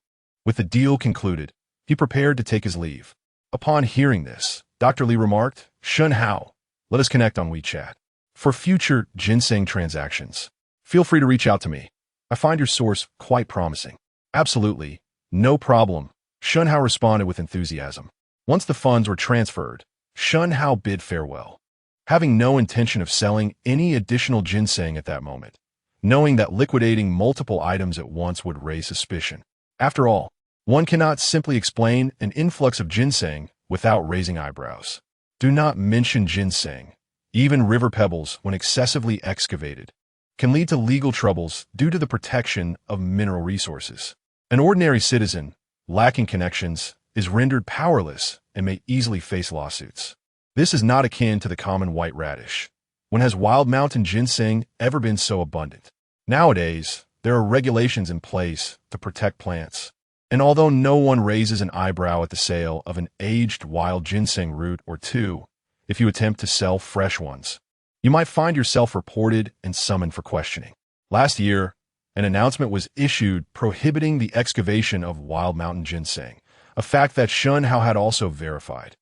With the deal concluded, he prepared to take his leave. Upon hearing this, Dr. Li remarked, Shen Hao, let us connect on WeChat. For future ginseng transactions, feel free to reach out to me. I find your source quite promising. Absolutely, no problem, Shen Hao responded with enthusiasm. Once the funds were transferred, Shen Hao bid farewell, having no intention of selling any additional ginseng at that moment, knowing that liquidating multiple items at once would raise suspicion. After all, one cannot simply explain an influx of ginseng without raising eyebrows. Do not mention ginseng. Even river pebbles, when excessively excavated, can lead to legal troubles due to the protection of mineral resources. An ordinary citizen, lacking connections, is rendered powerless and may easily face lawsuits. This is not akin to the common white radish. When has wild mountain ginseng ever been so abundant? Nowadays, there are regulations in place to protect plants, and although no one raises an eyebrow at the sale of an aged wild ginseng root or two, if you attempt to sell fresh ones, you might find yourself reported and summoned for questioning. Last year, an announcement was issued prohibiting the excavation of wild mountain ginseng, a fact that Shen Hao had also verified.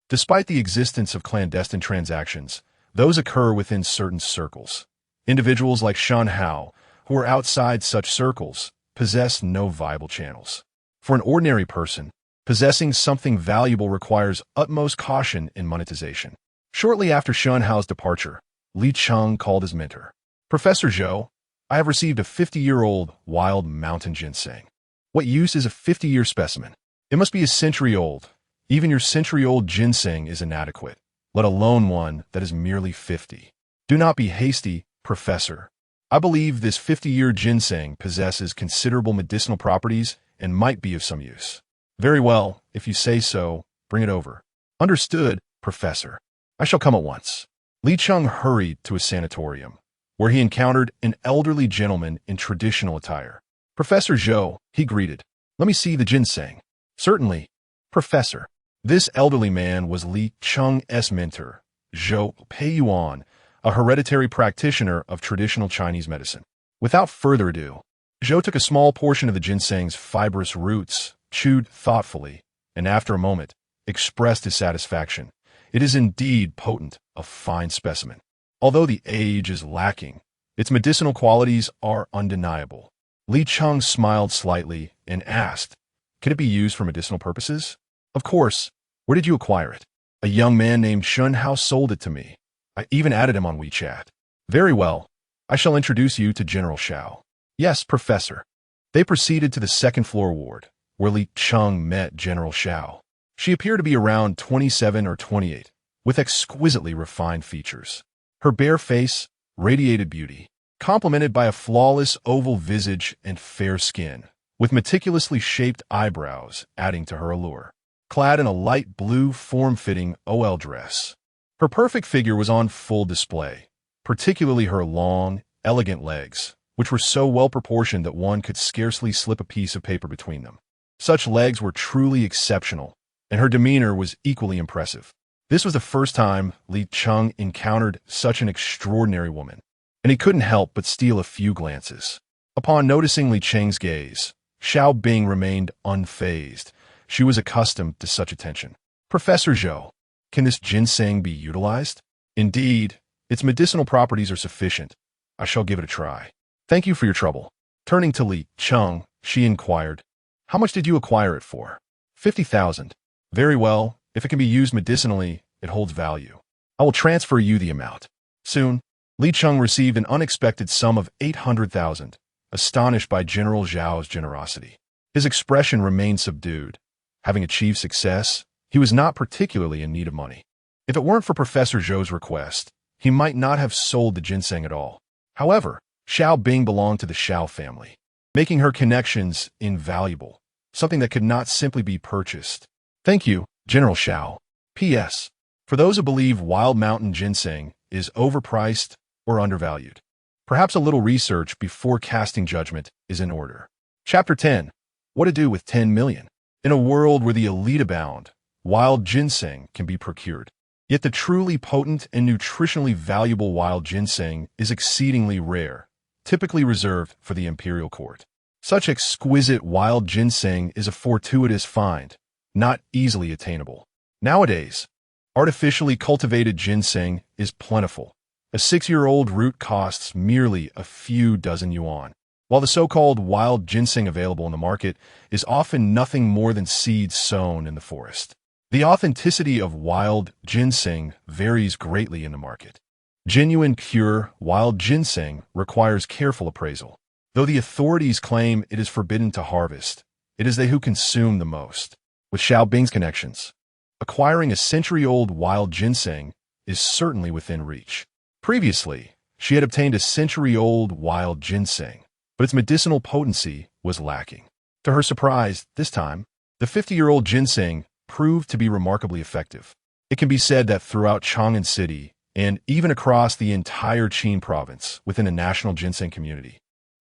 Despite the existence of clandestine transactions, those occur within certain circles. Individuals like Shen Hao, who are outside such circles, possess no viable channels. For an ordinary person, possessing something valuable requires utmost caution in monetization. Shortly after Shen Hao's departure, Li Cheng called his mentor. Professor Zhou, I have received a 50-year-old wild mountain ginseng. What use is a 50-year specimen? It must be a century old. Even your century-old ginseng is inadequate, let alone one that is merely 50. Do not be hasty, Professor. I believe this 50-year ginseng possesses considerable medicinal properties and might be of some use. Very well, if you say so, bring it over. Understood, Professor. I shall come at once. Li Cheng hurried to a sanatorium, where he encountered an elderly gentleman in traditional attire. Professor Zhou, he greeted. Let me see the ginseng. Certainly, Professor. This elderly man was Li Cheng's mentor, Zhou Peiyuan, a hereditary practitioner of traditional Chinese medicine. Without further ado, Zhou took a small portion of the ginseng's fibrous roots, chewed thoughtfully, and after a moment, expressed his satisfaction. It is indeed potent, a fine specimen. Although the age is lacking, its medicinal qualities are undeniable. Li Cheng smiled slightly and asked, can it be used for medicinal purposes? Of course. Where did you acquire it? A young man named Shen Hao sold it to me. I even added him on WeChat. Very well. I shall introduce you to General Shao. Yes, Professor. They proceeded to the second-floor ward, where Li Cheng met General Shao. She appeared to be around 27 or 28, with exquisitely refined features. Her bare face radiated beauty, complemented by a flawless oval visage and fair skin, with meticulously shaped eyebrows adding to her allure. Clad in a light blue form-fitting OL dress, her perfect figure was on full display, particularly her long, elegant legs, which were so well-proportioned that one could scarcely slip a piece of paper between them. Such legs were truly exceptional, and her demeanor was equally impressive. This was the first time Li Cheng encountered such an extraordinary woman, and he couldn't help but steal a few glances. Upon noticing Li Cheng's gaze, Xiao Bing remained unfazed. She was accustomed to such attention. Professor Zhou, can this ginseng be utilized? Indeed, its medicinal properties are sufficient. I shall give it a try. Thank you for your trouble. Turning to Li Cheng, she inquired, how much did you acquire it for? 50,000. Very well. If it can be used medicinally, it holds value. I will transfer you the amount. Soon, Li Cheng received an unexpected sum of 800,000, astonished by General Zhao's generosity. His expression remained subdued. Having achieved success, he was not particularly in need of money. If it weren't for Professor Zhou's request, he might not have sold the ginseng at all. However, Xiao Bing belonged to the Xiao family, making her connections invaluable, something that could not simply be purchased. Thank you, General Xiao. P.S. For those who believe Wild Mountain ginseng is overpriced or undervalued, perhaps a little research before casting judgment is in order. Chapter 10. What to do with 10 million? In a world where the elite abound, wild ginseng can be procured. Yet the truly potent and nutritionally valuable wild ginseng is exceedingly rare, typically reserved for the imperial court. Such exquisite wild ginseng is a fortuitous find, not easily attainable. Nowadays, artificially cultivated ginseng is plentiful. A 6-year-old root costs merely a few dozen yuan, while the so-called wild ginseng available in the market is often nothing more than seeds sown in the forest. The authenticity of wild ginseng varies greatly in the market. Genuine, pure, wild ginseng requires careful appraisal. Though the authorities claim it is forbidden to harvest, it is they who consume the most. With Xiao Bing's connections, acquiring a century-old wild ginseng is certainly within reach. Previously, she had obtained a century-old wild ginseng, but its medicinal potency was lacking. To her surprise, this time, the 50-year-old ginseng proved to be remarkably effective. It can be said that throughout Chang'an City, and even across the entire Qin province within the national ginseng community,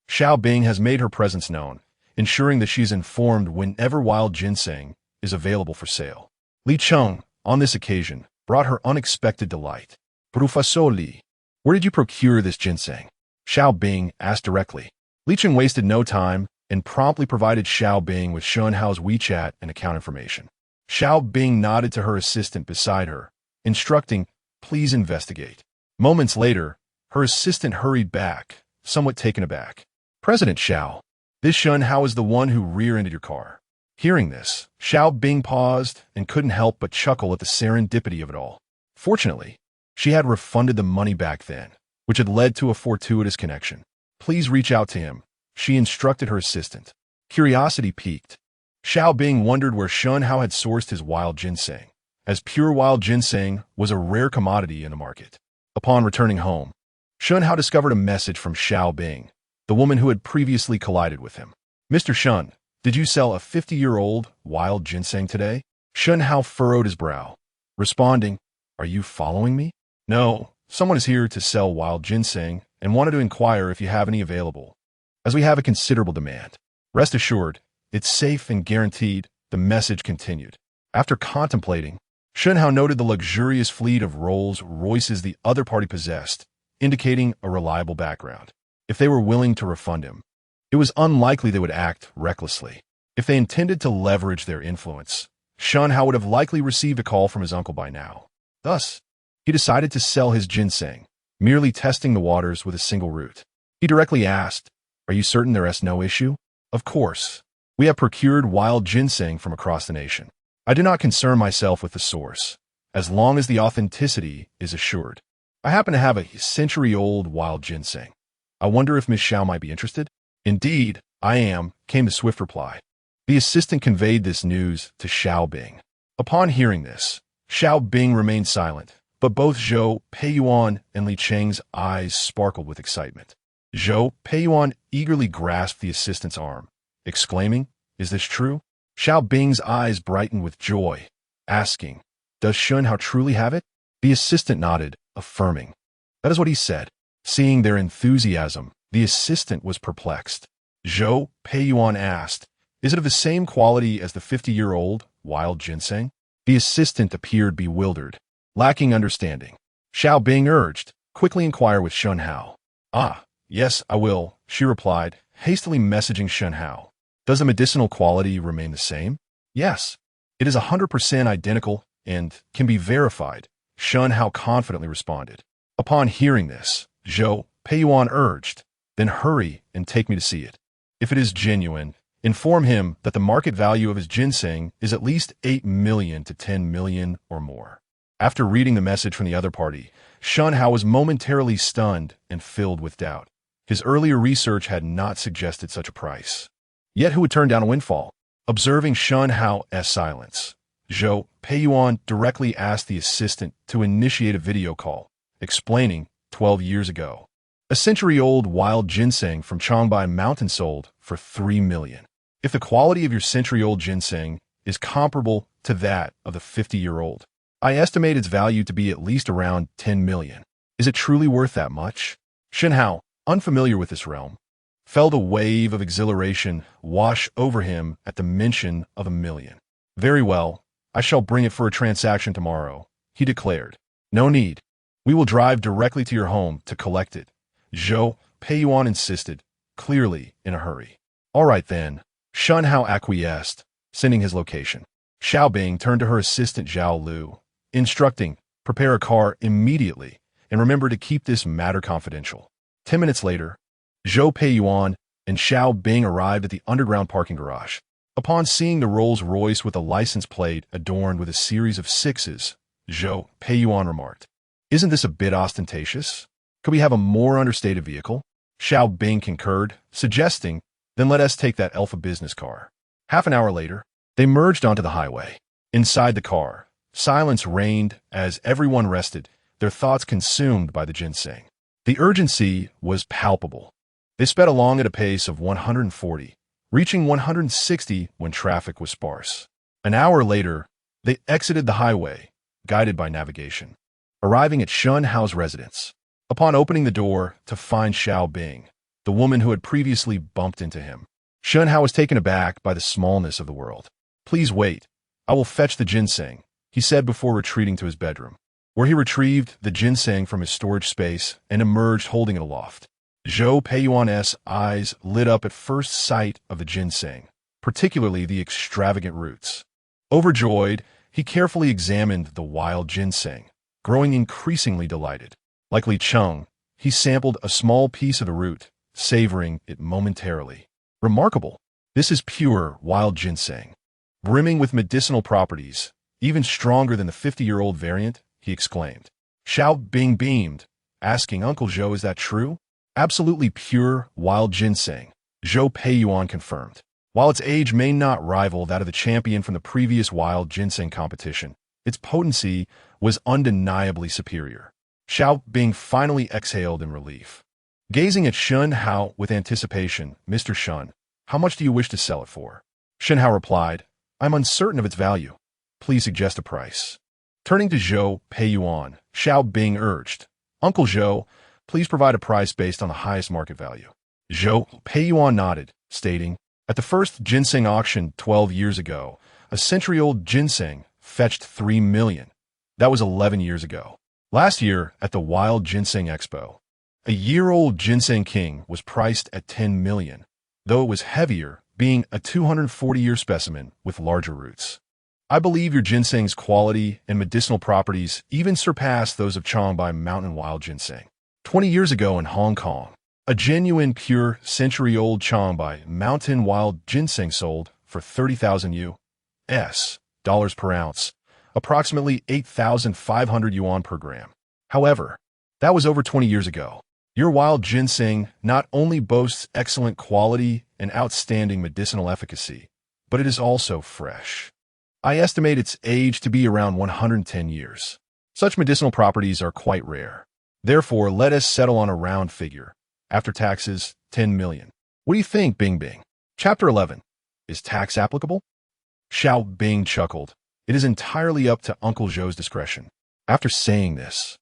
Xiao Bing has made her presence known, ensuring that she is informed whenever wild ginseng is available for sale. Li Cheng, on this occasion, brought her unexpected delight. Professor Li, where did you procure this ginseng? Xiao Bing asked directly. Li Cheng wasted no time and promptly provided Xiao Bing with Shen Hao's WeChat and account information. Xiao Bing nodded to her assistant beside her, instructing, please investigate. Moments later, her assistant hurried back, somewhat taken aback. President Xiao, this Shen Hao is the one who rear-ended your car. Hearing this, Xiao Bing paused and couldn't help but chuckle at the serendipity of it all. Fortunately, she had refunded the money back then, which had led to a fortuitous connection. Please reach out to him, she instructed her assistant. Curiosity piqued. Xiao Bing wondered where Shen Hao had sourced his wild ginseng, as pure wild ginseng was a rare commodity in the market. Upon returning home, Shen Hao discovered a message from Xiao Bing, the woman who had previously collided with him. Mr. Shen, did you sell a 50-year-old wild ginseng today? Shen Hao furrowed his brow, responding, are you following me? No, someone is here to sell wild ginseng and wanted to inquire if you have any available, as we have a considerable demand. Rest assured, it's safe and guaranteed, the message continued. After contemplating, Shen Hao noted the luxurious fleet of Rolls Royces the other party possessed, indicating a reliable background. If they were willing to refund him, it was unlikely they would act recklessly. If they intended to leverage their influence, Shen Hao would have likely received a call from his uncle by now. Thus, he decided to sell his ginseng, merely testing the waters with a single root. He directly asked, are you certain there is no issue? Of course. We have procured wild ginseng from across the nation. I do not concern myself with the source, as long as the authenticity is assured. I happen to have a century-old wild ginseng. I wonder if Miss Xiao might be interested? Indeed, I am, came the swift reply. The assistant conveyed this news to Xiao Bing. Upon hearing this, Xiao Bing remained silent, but both Zhou Peiyuan and Li Cheng's eyes sparkled with excitement. Zhou Peiyuan eagerly grasped the assistant's arm, exclaiming, "Is this true?" Xiao Bing's eyes brightened with joy, asking, "Does Shen Hao truly have it?" The assistant nodded, affirming. That is what he said. Seeing their enthusiasm, the assistant was perplexed. Zhou Peiyuan asked, "Is it of the same quality as the 50-year-old wild ginseng?" The assistant appeared bewildered, lacking understanding. Xiao Bing urged, "Quickly inquire with Shen Hao." "Ah, yes, I will," she replied, hastily messaging Shen Hao. "Does the medicinal quality remain the same?" "Yes. It is 100% identical and can be verified," Shen Hao confidently responded. Upon hearing this, Zhou Peiyuan urged, "Then hurry and take me to see it. If it is genuine, inform him that the market value of his ginseng is at least 8 million to 10 million or more." After reading the message from the other party, Shen Hao was momentarily stunned and filled with doubt. His earlier research had not suggested such a price. Yet who would turn down a windfall? Observing Shen Hao's silence, Zhou Peiyuan directly asked the assistant to initiate a video call, explaining, 12 years ago, a century-old wild ginseng from Changbai Mountain sold for 3 million. If the quality of your century-old ginseng is comparable to that of the 50-year-old, I estimate its value to be at least around 10 million. Is it truly worth that much? Shen Hao, unfamiliar with this realm, felt a wave of exhilaration wash over him at the mention of 1 million. "Very well, I shall bring it for a transaction tomorrow," he declared. "No need. We will drive directly to your home to collect it," Zhou Peiyuan insisted, clearly in a hurry. "All right then," Shen Hao acquiesced, sending his location. Xiao Bing turned to her assistant Zhao Lu, instructing, "Prepare a car immediately, and remember to keep this matter confidential." 10 minutes later, Zhou Peiyuan and Xiao Bing arrived at the underground parking garage. Upon seeing the Rolls-Royce with a license plate adorned with a series of sixes, Zhou Peiyuan remarked, "Isn't this a bit ostentatious? Could we have a more understated vehicle?" Xiao Bing concurred, suggesting, "Then let us take that Alpha business car." Half an hour later, they merged onto the highway. Inside the car, silence reigned as everyone rested, their thoughts consumed by the ginseng. The urgency was palpable. They sped along at a pace of 140, reaching 160 when traffic was sparse. An hour later, they exited the highway, guided by navigation, arriving at Shen Hao's residence. Upon opening the door to find Xiao Bing, the woman who had previously bumped into him, Shen Hao was taken aback by the smallness of the world. "Please wait. I will fetch the ginseng," he said before retreating to his bedroom, where he retrieved the ginseng from his storage space and emerged holding it aloft. Zhou Peiyuan's eyes lit up at first sight of the ginseng, particularly the extravagant roots. Overjoyed, he carefully examined the wild ginseng, growing increasingly delighted. Like Li Cheng, he sampled a small piece of the root, savoring it momentarily. "Remarkable! This is pure wild ginseng, brimming with medicinal properties, even stronger than the 50-year-old variant," he exclaimed. Xiao Bing beamed, asking, "Uncle Zhou, is that true?" "Absolutely pure wild ginseng," Zhou Peiyuan confirmed. "While its age may not rival that of the champion from the previous wild ginseng competition, its potency was undeniably superior." Xiao Bing finally exhaled in relief. Gazing at Shen Hao with anticipation, "Mr. Shen, how much do you wish to sell it for?" Shen Hao replied, "I'm uncertain of its value. Please suggest a price." Turning to Zhou Peiyuan, Xiao Bing urged, "Uncle Zhou, please provide a price based on the highest market value." Zhou Peiyuan nodded, stating, "At the first ginseng auction 12 years ago, a century-old ginseng fetched 3 million. That was 11 years ago. Last year, at the Wild Ginseng Expo, a year-old ginseng king was priced at 10 million, though it was heavier, being a 240-year specimen with larger roots. I believe your ginseng's quality and medicinal properties even surpass those of Changbai Mountain Wild Ginseng. 20 years ago in Hong Kong, a genuine pure century-old Changbai Mountain Wild Ginseng sold for 30,000 US dollars per ounce, approximately 8,500 yuan per gram. However, That was over 20 years ago. Your wild ginseng not only boasts excellent quality and outstanding medicinal efficacy, but it is also fresh. I estimate its age to be around 110 years. Such medicinal properties are quite rare. Therefore, let us settle on a round figure. After taxes, 10 million. What do you think, Bing Bing? Chapter 11. Is tax applicable? Xiao Bing chuckled. It is entirely up to Uncle Zhou's discretion. After saying this,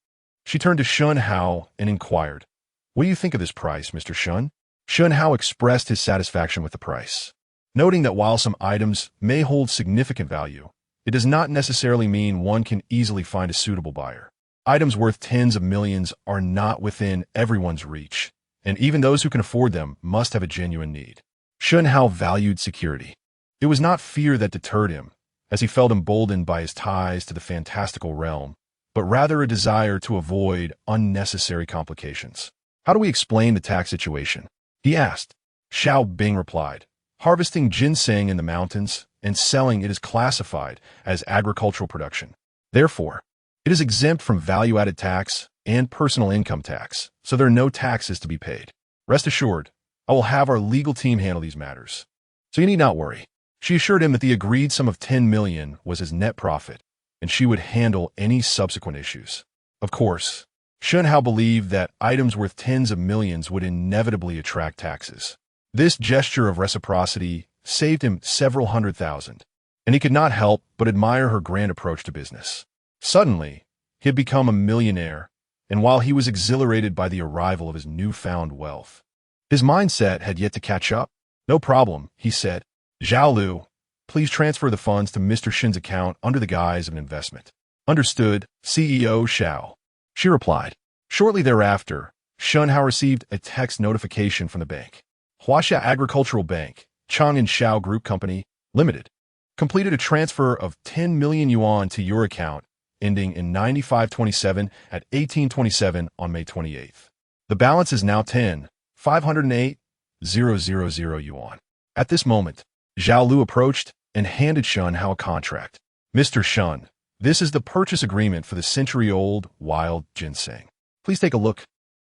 she turned to Shen Hao and inquired, "What do you think of this price, Mr. Shen?" Shen Hao expressed his satisfaction with the price, noting that while some items may hold significant value, it does not necessarily mean one can easily find a suitable buyer. Items worth tens of millions are not within everyone's reach, and even those who can afford them must have a genuine need. Shen Hao valued security. It was not fear that deterred him, as he felt emboldened by his ties to the fantastical realm, but rather a desire to avoid unnecessary complications. "How do we explain the tax situation?" he asked. Xiao Bing replied, "Harvesting ginseng in the mountains and selling it is classified as agricultural production. Therefore, it is exempt from value-added tax and personal income tax, so there are no taxes to be paid. Rest assured, I will have our legal team handle these matters, so you need not worry." She assured him that the agreed sum of 10 million was his net profit, and she would handle any subsequent issues. Of course, Shen Hao believed that items worth tens of millions would inevitably attract taxes. This gesture of reciprocity saved him several $100,000, and he could not help but admire her grand approach to business. Suddenly, he had become a millionaire, and while he was exhilarated by the arrival of his newfound wealth, his mindset had yet to catch up. "No problem," he said. "Zhao Lu, please transfer the funds to Mr. Shen's account under the guise of an investment." "Understood, CEO Xiao," she replied. Shortly thereafter, Shen Hao received a text notification from the bank. Huaxia Agricultural Bank, Chang and Xiao Group Company, Limited, completed a transfer of 10 million yuan to your account, ending in 9527 at 1827 on May 28th. The balance is now 10,508,000 yuan. At this moment, Zhao Lu approached and handed Shen Hao a contract. "Mr. Shen, this is the purchase agreement for the century-old wild ginseng. Please take a look,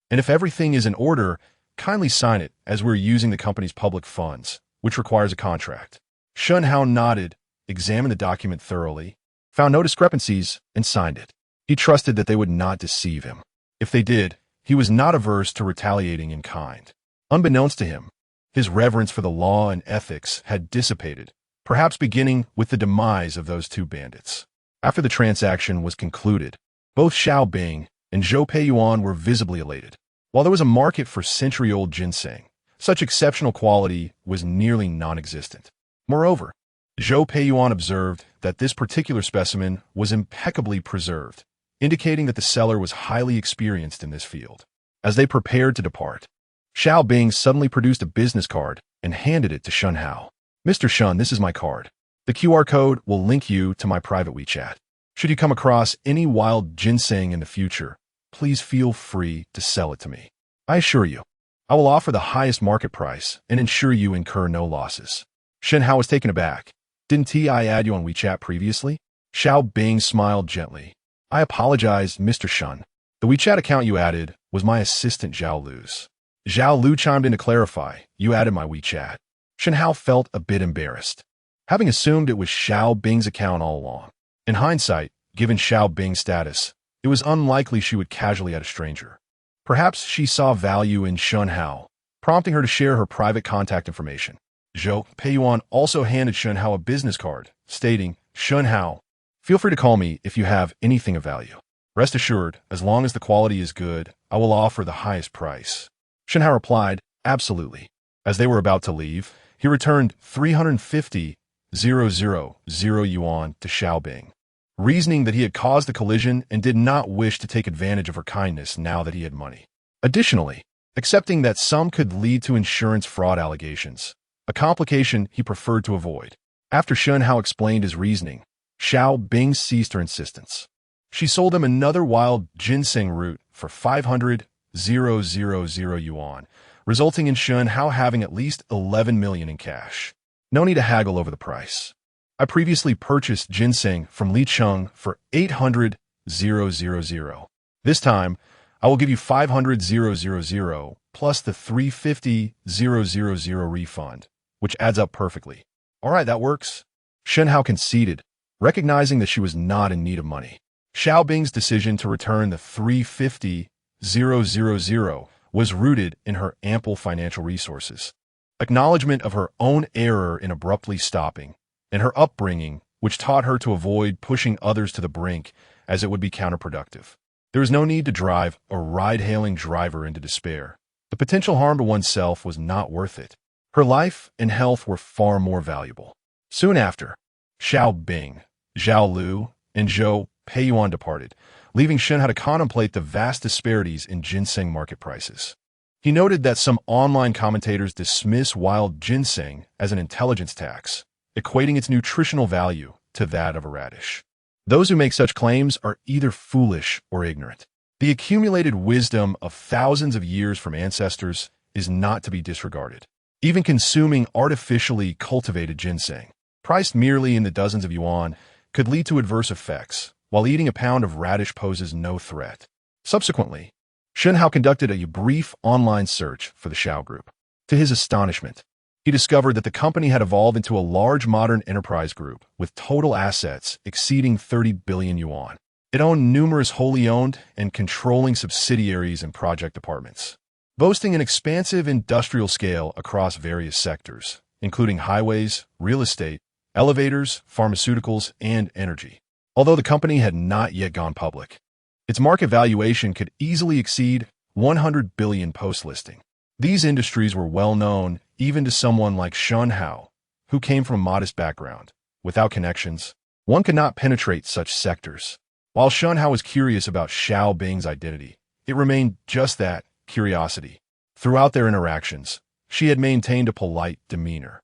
and if everything is in order, kindly sign it, as we're using the company's public funds, which requires a contract." Shen Hao nodded, examined the document thoroughly, found no discrepancies, and signed it. He trusted that they would not deceive him. If they did, he was not averse to retaliating in kind. Unbeknownst to him, his reverence for the law and ethics had dissipated, perhaps beginning with the demise of those two bandits. After the transaction was concluded, both Xiao Bing and Zhou Peiyuan were visibly elated. While there was a market for century-old ginseng, such exceptional quality was nearly non-existent. Moreover, Zhou Peiyuan observed that this particular specimen was impeccably preserved, indicating that the seller was highly experienced in this field. As they prepared to depart, Xiao Bing suddenly produced a business card and handed it to Shen Hao. "Mr. Shen, this is my card. The QR code will link you to my private WeChat. Should you come across any wild ginseng in the future, please feel free to sell it to me. I assure you, I will offer the highest market price and ensure you incur no losses." Shen Hao was taken aback. "Didn't I add you on WeChat previously?" Xiao Bing smiled gently. "I apologize, Mr. Shen. The WeChat account you added was my assistant Zhao Lu's." Zhao Lu chimed in to clarify, "You added my WeChat." Shen Hao felt a bit embarrassed, having assumed it was Xiao Bing's account all along. In hindsight, given Xiao Bing's status, it was unlikely she would casually add a stranger. Perhaps she saw value in Shen Hao, prompting her to share her private contact information. Zhou Peiyuan also handed Shen Hao a business card, stating, "Shen Hao, feel free to call me if you have anything of value. Rest assured, as long as the quality is good, I will offer the highest price." Shen Hao replied, "Absolutely." As they were about to leave, he returned 350,000 yuan to Xiao Bing, reasoning that he had caused the collision and did not wish to take advantage of her kindness now that he had money. Additionally, accepting that some could lead to insurance fraud allegations, a complication he preferred to avoid. After Shen Hao explained his reasoning, Xiao Bing ceased her insistence. She sold him another wild ginseng root for 500,000 yuan, resulting in Shen Hao having at least 11 million in cash. No need to haggle over the price. "I previously purchased ginseng from Li Cheng for 800,000. This time, I will give you 500,000 plus the 350,000 refund, which adds up perfectly. All right, that works. Shen Hao conceded, recognizing that she was not in need of money. Xiao Bing's decision to return the 350,000 was rooted in her ample financial resources, acknowledgement of her own error in abruptly stopping, and her upbringing, which taught her to avoid pushing others to the brink as it would be counterproductive. There was no need to drive a ride-hailing driver into despair. The potential harm to oneself was not worth it. Her life and health were far more valuable. Soon after, Xiao Bing, Zhao Lu, and Zhou Peiyuan departed, leaving Shen Hao to contemplate the vast disparities in ginseng market prices. He noted that some online commentators dismiss wild ginseng as an intelligence tax, equating its nutritional value to that of a radish. Those who make such claims are either foolish or ignorant. The accumulated wisdom of thousands of years from ancestors is not to be disregarded. Even consuming artificially cultivated ginseng, priced merely in the dozens of yuan, could lead to adverse effects, while eating a pound of radish poses no threat. Subsequently, Shen Hao conducted a brief online search for the Xiao Group. To his astonishment, he discovered that the company had evolved into a large modern enterprise group with total assets exceeding 30 billion yuan. It owned numerous wholly owned and controlling subsidiaries and project departments, boasting an expansive industrial scale across various sectors, including highways, real estate, elevators, pharmaceuticals, and energy. Although the company had not yet gone public, its market valuation could easily exceed 100 billion post-listing. These industries were well known even to someone like Shen Hao, who came from a modest background. Without connections, one could not penetrate such sectors. While Shen Hao was curious about Xiao Bing's identity, it remained just that, curiosity. Throughout their interactions, she had maintained a polite demeanor,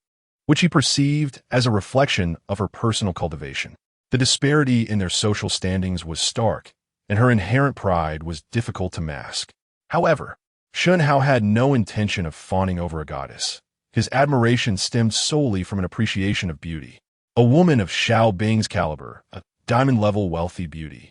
which he perceived as a reflection of her personal cultivation. The disparity in their social standings was stark, and her inherent pride was difficult to mask. However, Shen Hao had no intention of fawning over a goddess. His admiration stemmed solely from an appreciation of beauty. A woman of Xiao Bing's caliber, a diamond-level wealthy beauty,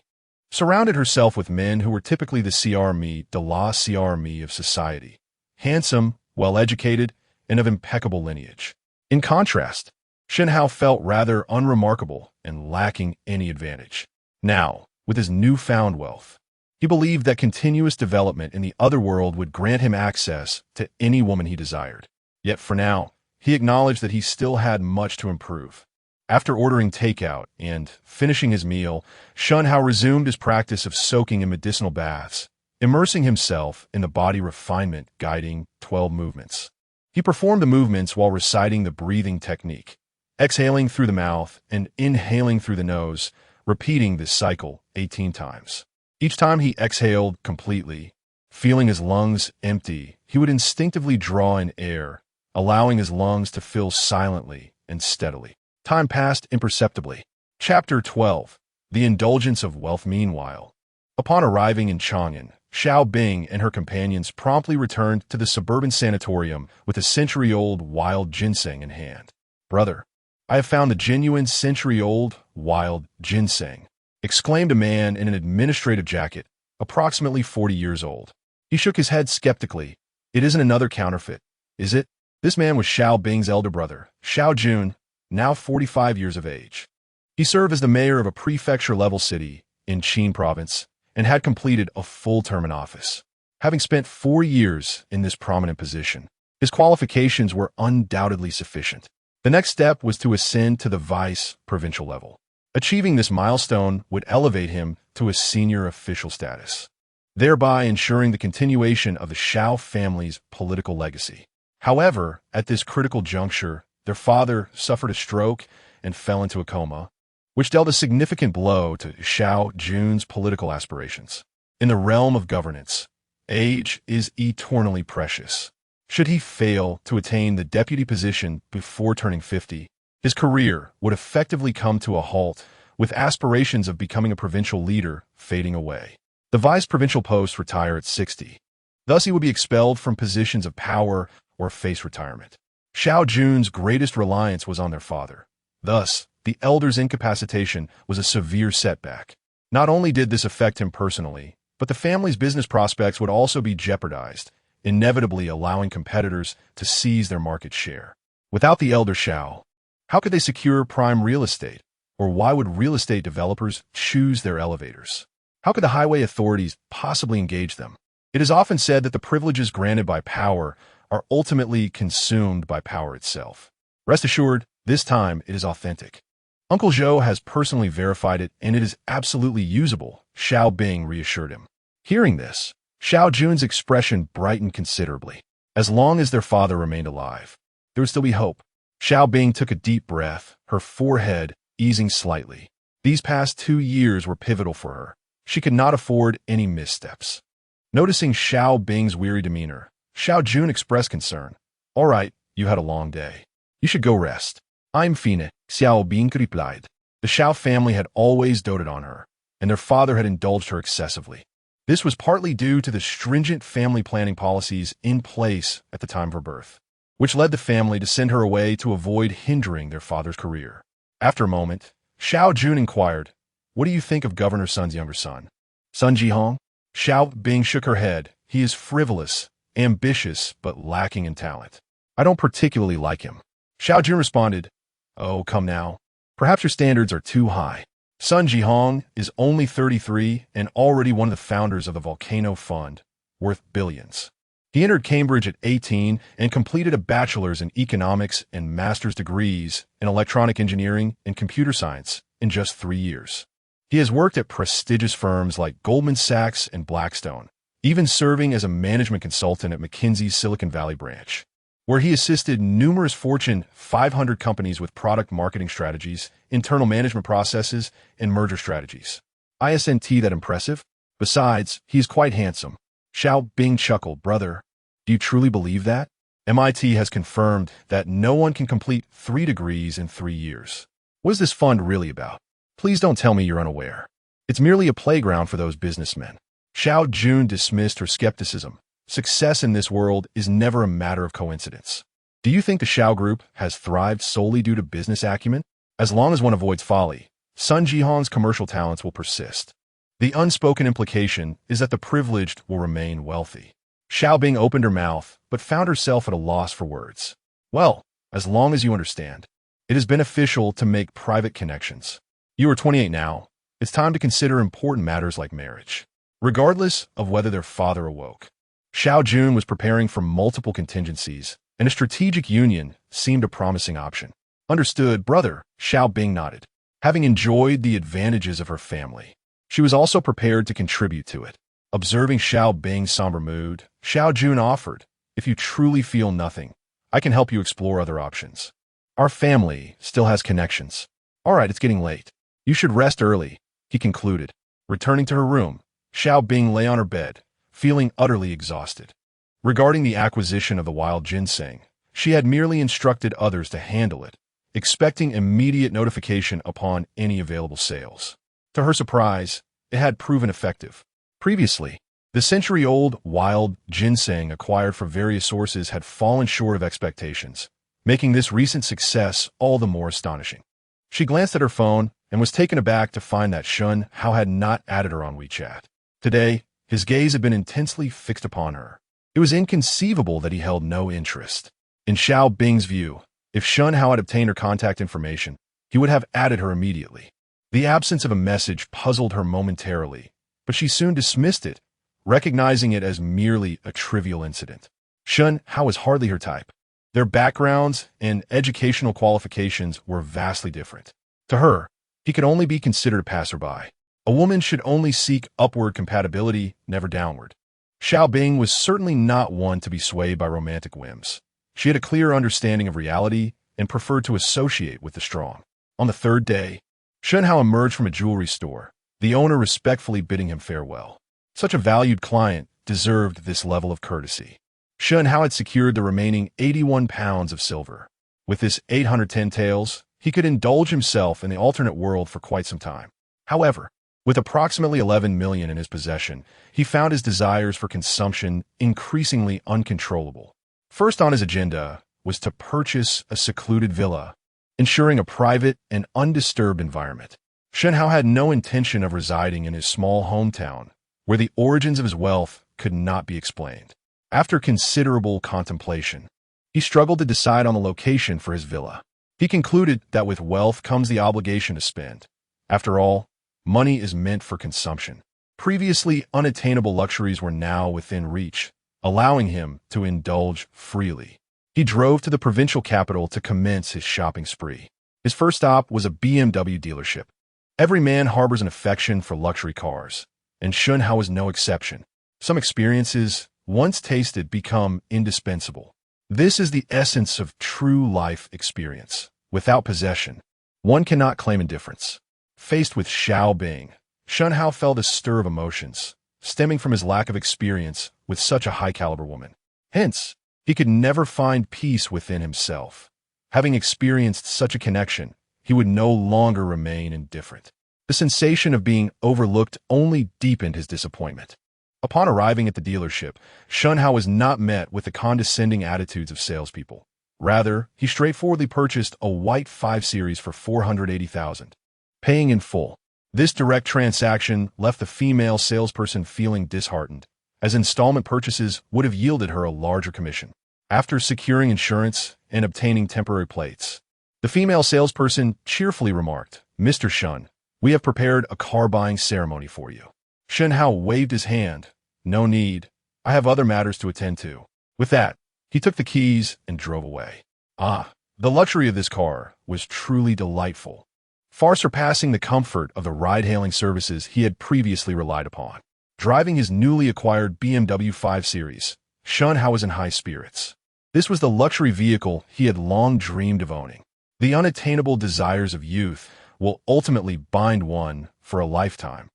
surrounded herself with men who were typically the CRME de la CRME of society, handsome, well-educated, and of impeccable lineage. In contrast, Shen Hao felt rather unremarkable and lacking any advantage. Now, with his newfound wealth, he believed that continuous development in the other world would grant him access to any woman he desired. Yet for now, he acknowledged that he still had much to improve. After ordering takeout and finishing his meal, Shen Hao resumed his practice of soaking in medicinal baths, immersing himself in the body refinement guiding 12 movements. He performed the movements while reciting the breathing technique, exhaling through the mouth and inhaling through the nose, repeating this cycle 18 times. Each time he exhaled completely, feeling his lungs empty, he would instinctively draw in air, allowing his lungs to fill silently and steadily. Time passed imperceptibly. Chapter 12. The Indulgence of Wealth. Meanwhile, upon arriving in Chang'an, Xiao Bing and her companions promptly returned to the suburban sanatorium with a century-old wild ginseng in hand. "Brother, I have found the genuine century-old wild ginseng," exclaimed a man in an administrative jacket, approximately 40 years old. He shook his head skeptically. "It isn't another counterfeit, is it?" This man was Xiao Bing's elder brother, Xiao Jun, now 45 years of age. He served as the mayor of a prefecture-level city in Qin province and had completed a full term in office. Having spent 4 years in this prominent position, his qualifications were undoubtedly sufficient. The next step was to ascend to the vice-provincial level. Achieving this milestone would elevate him to a senior official status, thereby ensuring the continuation of the Xiao family's political legacy. However, at this critical juncture, their father suffered a stroke and fell into a coma, which dealt a significant blow to Xiao Jun's political aspirations. In the realm of governance, age is eternally precious. Should he fail to attain the deputy position before turning 50, his career would effectively come to a halt, with aspirations of becoming a provincial leader fading away. The vice-provincial posts retire at 60. Thus, he would be expelled from positions of power or face retirement. Xiao Jun's greatest reliance was on their father. Thus, the elder's incapacitation was a severe setback. Not only did this affect him personally, But the family's business prospects would also be jeopardized, inevitably allowing competitors to seize their market share. Without the elder Shao, how could they secure prime real estate? Or why would real estate developers choose their elevators? How could the highway authorities possibly engage them? It is often said that the privileges granted by power are ultimately consumed by power itself. Rest assured, this time it is authentic. Uncle Zhou has personally verified it, and it is absolutely usable, Xiao Bing reassured him. Hearing this, Xiao Jun's expression brightened considerably. As long as their father remained alive, there would still be hope. Xiao Bing took a deep breath, her forehead easing slightly. These past 2 years were pivotal for her. She could not afford any missteps. Noticing Xiao Bing's weary demeanor, Xiao Jun expressed concern. All right, you had a long day. You should go rest. I'm fine, Xiao Bing replied. The Xiao family had always doted on her, and their father had indulged her excessively. This was partly due to the stringent family planning policies in place at the time of her birth, which led the family to send her away to avoid hindering their father's career. After a moment, Xiao Jun inquired, "What do you think of Governor Sun's younger son?" Sun Jihong? Xiao Bing shook her head. He is frivolous, ambitious, but lacking in talent. I don't particularly like him. Xiao Jun responded, "Oh, come now. Perhaps your standards are too high. Sun Jihong is only 33 and already one of the founders of the Volcano Fund, worth billions. He entered Cambridge at 18 and completed a bachelor's in economics and master's degrees in electronic engineering and computer science in just 3 years. He has worked at prestigious firms like Goldman Sachs and Blackstone, even serving as a management consultant at McKinsey's Silicon Valley branch, where he assisted numerous Fortune 500 companies with product marketing strategies, internal management processes, and merger strategies. Isn't that impressive? Besides, he is quite handsome." Xiao Bing chuckled. "Brother, do you truly believe that? MIT has confirmed that no one can complete 3 degrees in 3 years. What is this fund really about? Please don't tell me you're unaware. It's merely a playground for those businessmen." Xiao Jun dismissed her skepticism. Success in this world is never a matter of coincidence. Do you think the Xiao Group has thrived solely due to business acumen? As long as one avoids folly, Sun Jihong's commercial talents will persist. The unspoken implication is that the privileged will remain wealthy. Xiao Bing opened her mouth, but found herself at a loss for words. Well, as long as you understand, it is beneficial to make private connections. You are 28 now. It's time to consider important matters like marriage, regardless of whether their father awoke. Xiao Jun was preparing for multiple contingencies, and a strategic union seemed a promising option. Understood, brother, Xiao Bing nodded. Having enjoyed the advantages of her family, she was also prepared to contribute to it. Observing Xiao Bing's somber mood, Xiao Jun offered, "If you truly feel nothing, I can help you explore other options. Our family still has connections." "All right, it's getting late. You should rest early," he concluded. Returning to her room, Xiao Bing lay on her bed, feeling utterly exhausted. Regarding the acquisition of the wild ginseng, she had merely instructed others to handle it, expecting immediate notification upon any available sales. To her surprise, it had proven effective. Previously, the century-old wild ginseng acquired from various sources had fallen short of expectations, making this recent success all the more astonishing. She glanced at her phone and was taken aback to find that Shen Hao had not added her on WeChat. Today, his gaze had been intensely fixed upon her. It was inconceivable that he held no interest. In Xiao Bing's view, if Shen Hao had obtained her contact information, he would have added her immediately. The absence of a message puzzled her momentarily, but she soon dismissed it, recognizing it as merely a trivial incident. Shen Hao was hardly her type. Their backgrounds and educational qualifications were vastly different. To her, he could only be considered a passerby. A woman should only seek upward compatibility, never downward. Xiao Bing was certainly not one to be swayed by romantic whims. She had a clear understanding of reality and preferred to associate with the strong. On the 3rd day, Shen Hao emerged from a jewelry store, the owner respectfully bidding him farewell. Such a valued client deserved this level of courtesy. Shen Hao had secured the remaining 81 pounds of silver. With this 810 taels, he could indulge himself in the alternate world for quite some time. However, with approximately 11 million in his possession, he found his desires for consumption increasingly uncontrollable. First on his agenda was to purchase a secluded villa, ensuring a private and undisturbed environment. Shen Hao had no intention of residing in his small hometown, where the origins of his wealth could not be explained. After considerable contemplation, he struggled to decide on the location for his villa. He concluded that with wealth comes the obligation to spend. After all, money is meant for consumption. Previously unattainable luxuries were now within reach, allowing him to indulge freely. He drove to the provincial capital to commence his shopping spree. His first stop was a BMW dealership. Every man harbors an affection for luxury cars, and Shen Hao was no exception. Some experiences, once tasted, become indispensable. This is the essence of true life experience. Without possession, one cannot claim indifference. Faced with Xiao Bing, Shen Hao felt a stir of emotions, stemming from his lack of experience with such a high-caliber woman. Hence, he could never find peace within himself. Having experienced such a connection, he would no longer remain indifferent. The sensation of being overlooked only deepened his disappointment. Upon arriving at the dealership, Shen Hao was not met with the condescending attitudes of salespeople. Rather, he straightforwardly purchased a white 5 Series for 480,000, paying in full. This direct transaction left the female salesperson feeling disheartened, as installment purchases would have yielded her a larger commission. After securing insurance and obtaining temporary plates, the female salesperson cheerfully remarked, "Mr. Shen, we have prepared a car-buying ceremony for you." Shen Hao waved his hand. "No need. I have other matters to attend to." With that, he took the keys and drove away. The luxury of this car was truly delightful, far surpassing the comfort of the ride-hailing services he had previously relied upon. Driving his newly acquired BMW 5 Series, Shen Hao was in high spirits. This was the luxury vehicle he had long dreamed of owning. The unattainable desires of youth will ultimately bind one for a lifetime.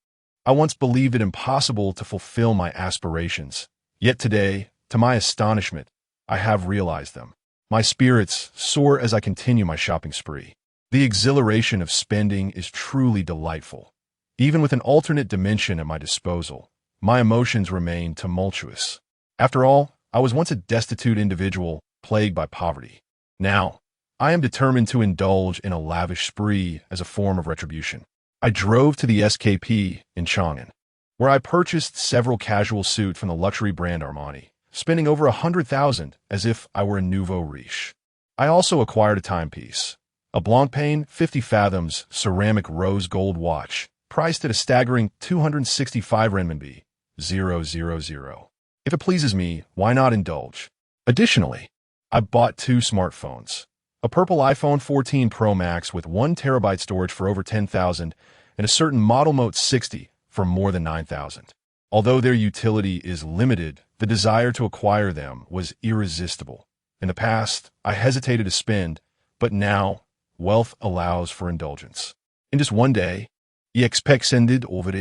I once believed it impossible to fulfill my aspirations, yet today, to my astonishment, I have realized them. My spirits soar as I continue my shopping spree. The exhilaration of spending is truly delightful. Even with an alternate dimension at my disposal, my emotions remain tumultuous. After all, I was once a destitute individual plagued by poverty. Now, I am determined to indulge in a lavish spree as a form of retribution. I drove to the SKP in Chang'an, where I purchased several casual suits from the luxury brand Armani, spending over 100,000 as if I were a nouveau riche. I also acquired a timepiece, a Blancpain 50 fathoms ceramic rose gold watch, priced at a staggering 265 renminbi, 000. If it pleases me, why not indulge? Additionally, I bought 2 smartphones, a purple iPhone 14 Pro Max with 1 terabyte storage for over 10,000 and a certain Model Note 60 for more than 9,000. Although their utility is limited, the desire to acquire them was irresistible. In the past, I hesitated to spend, but now, wealth allows for indulgence. In just one day, I expended over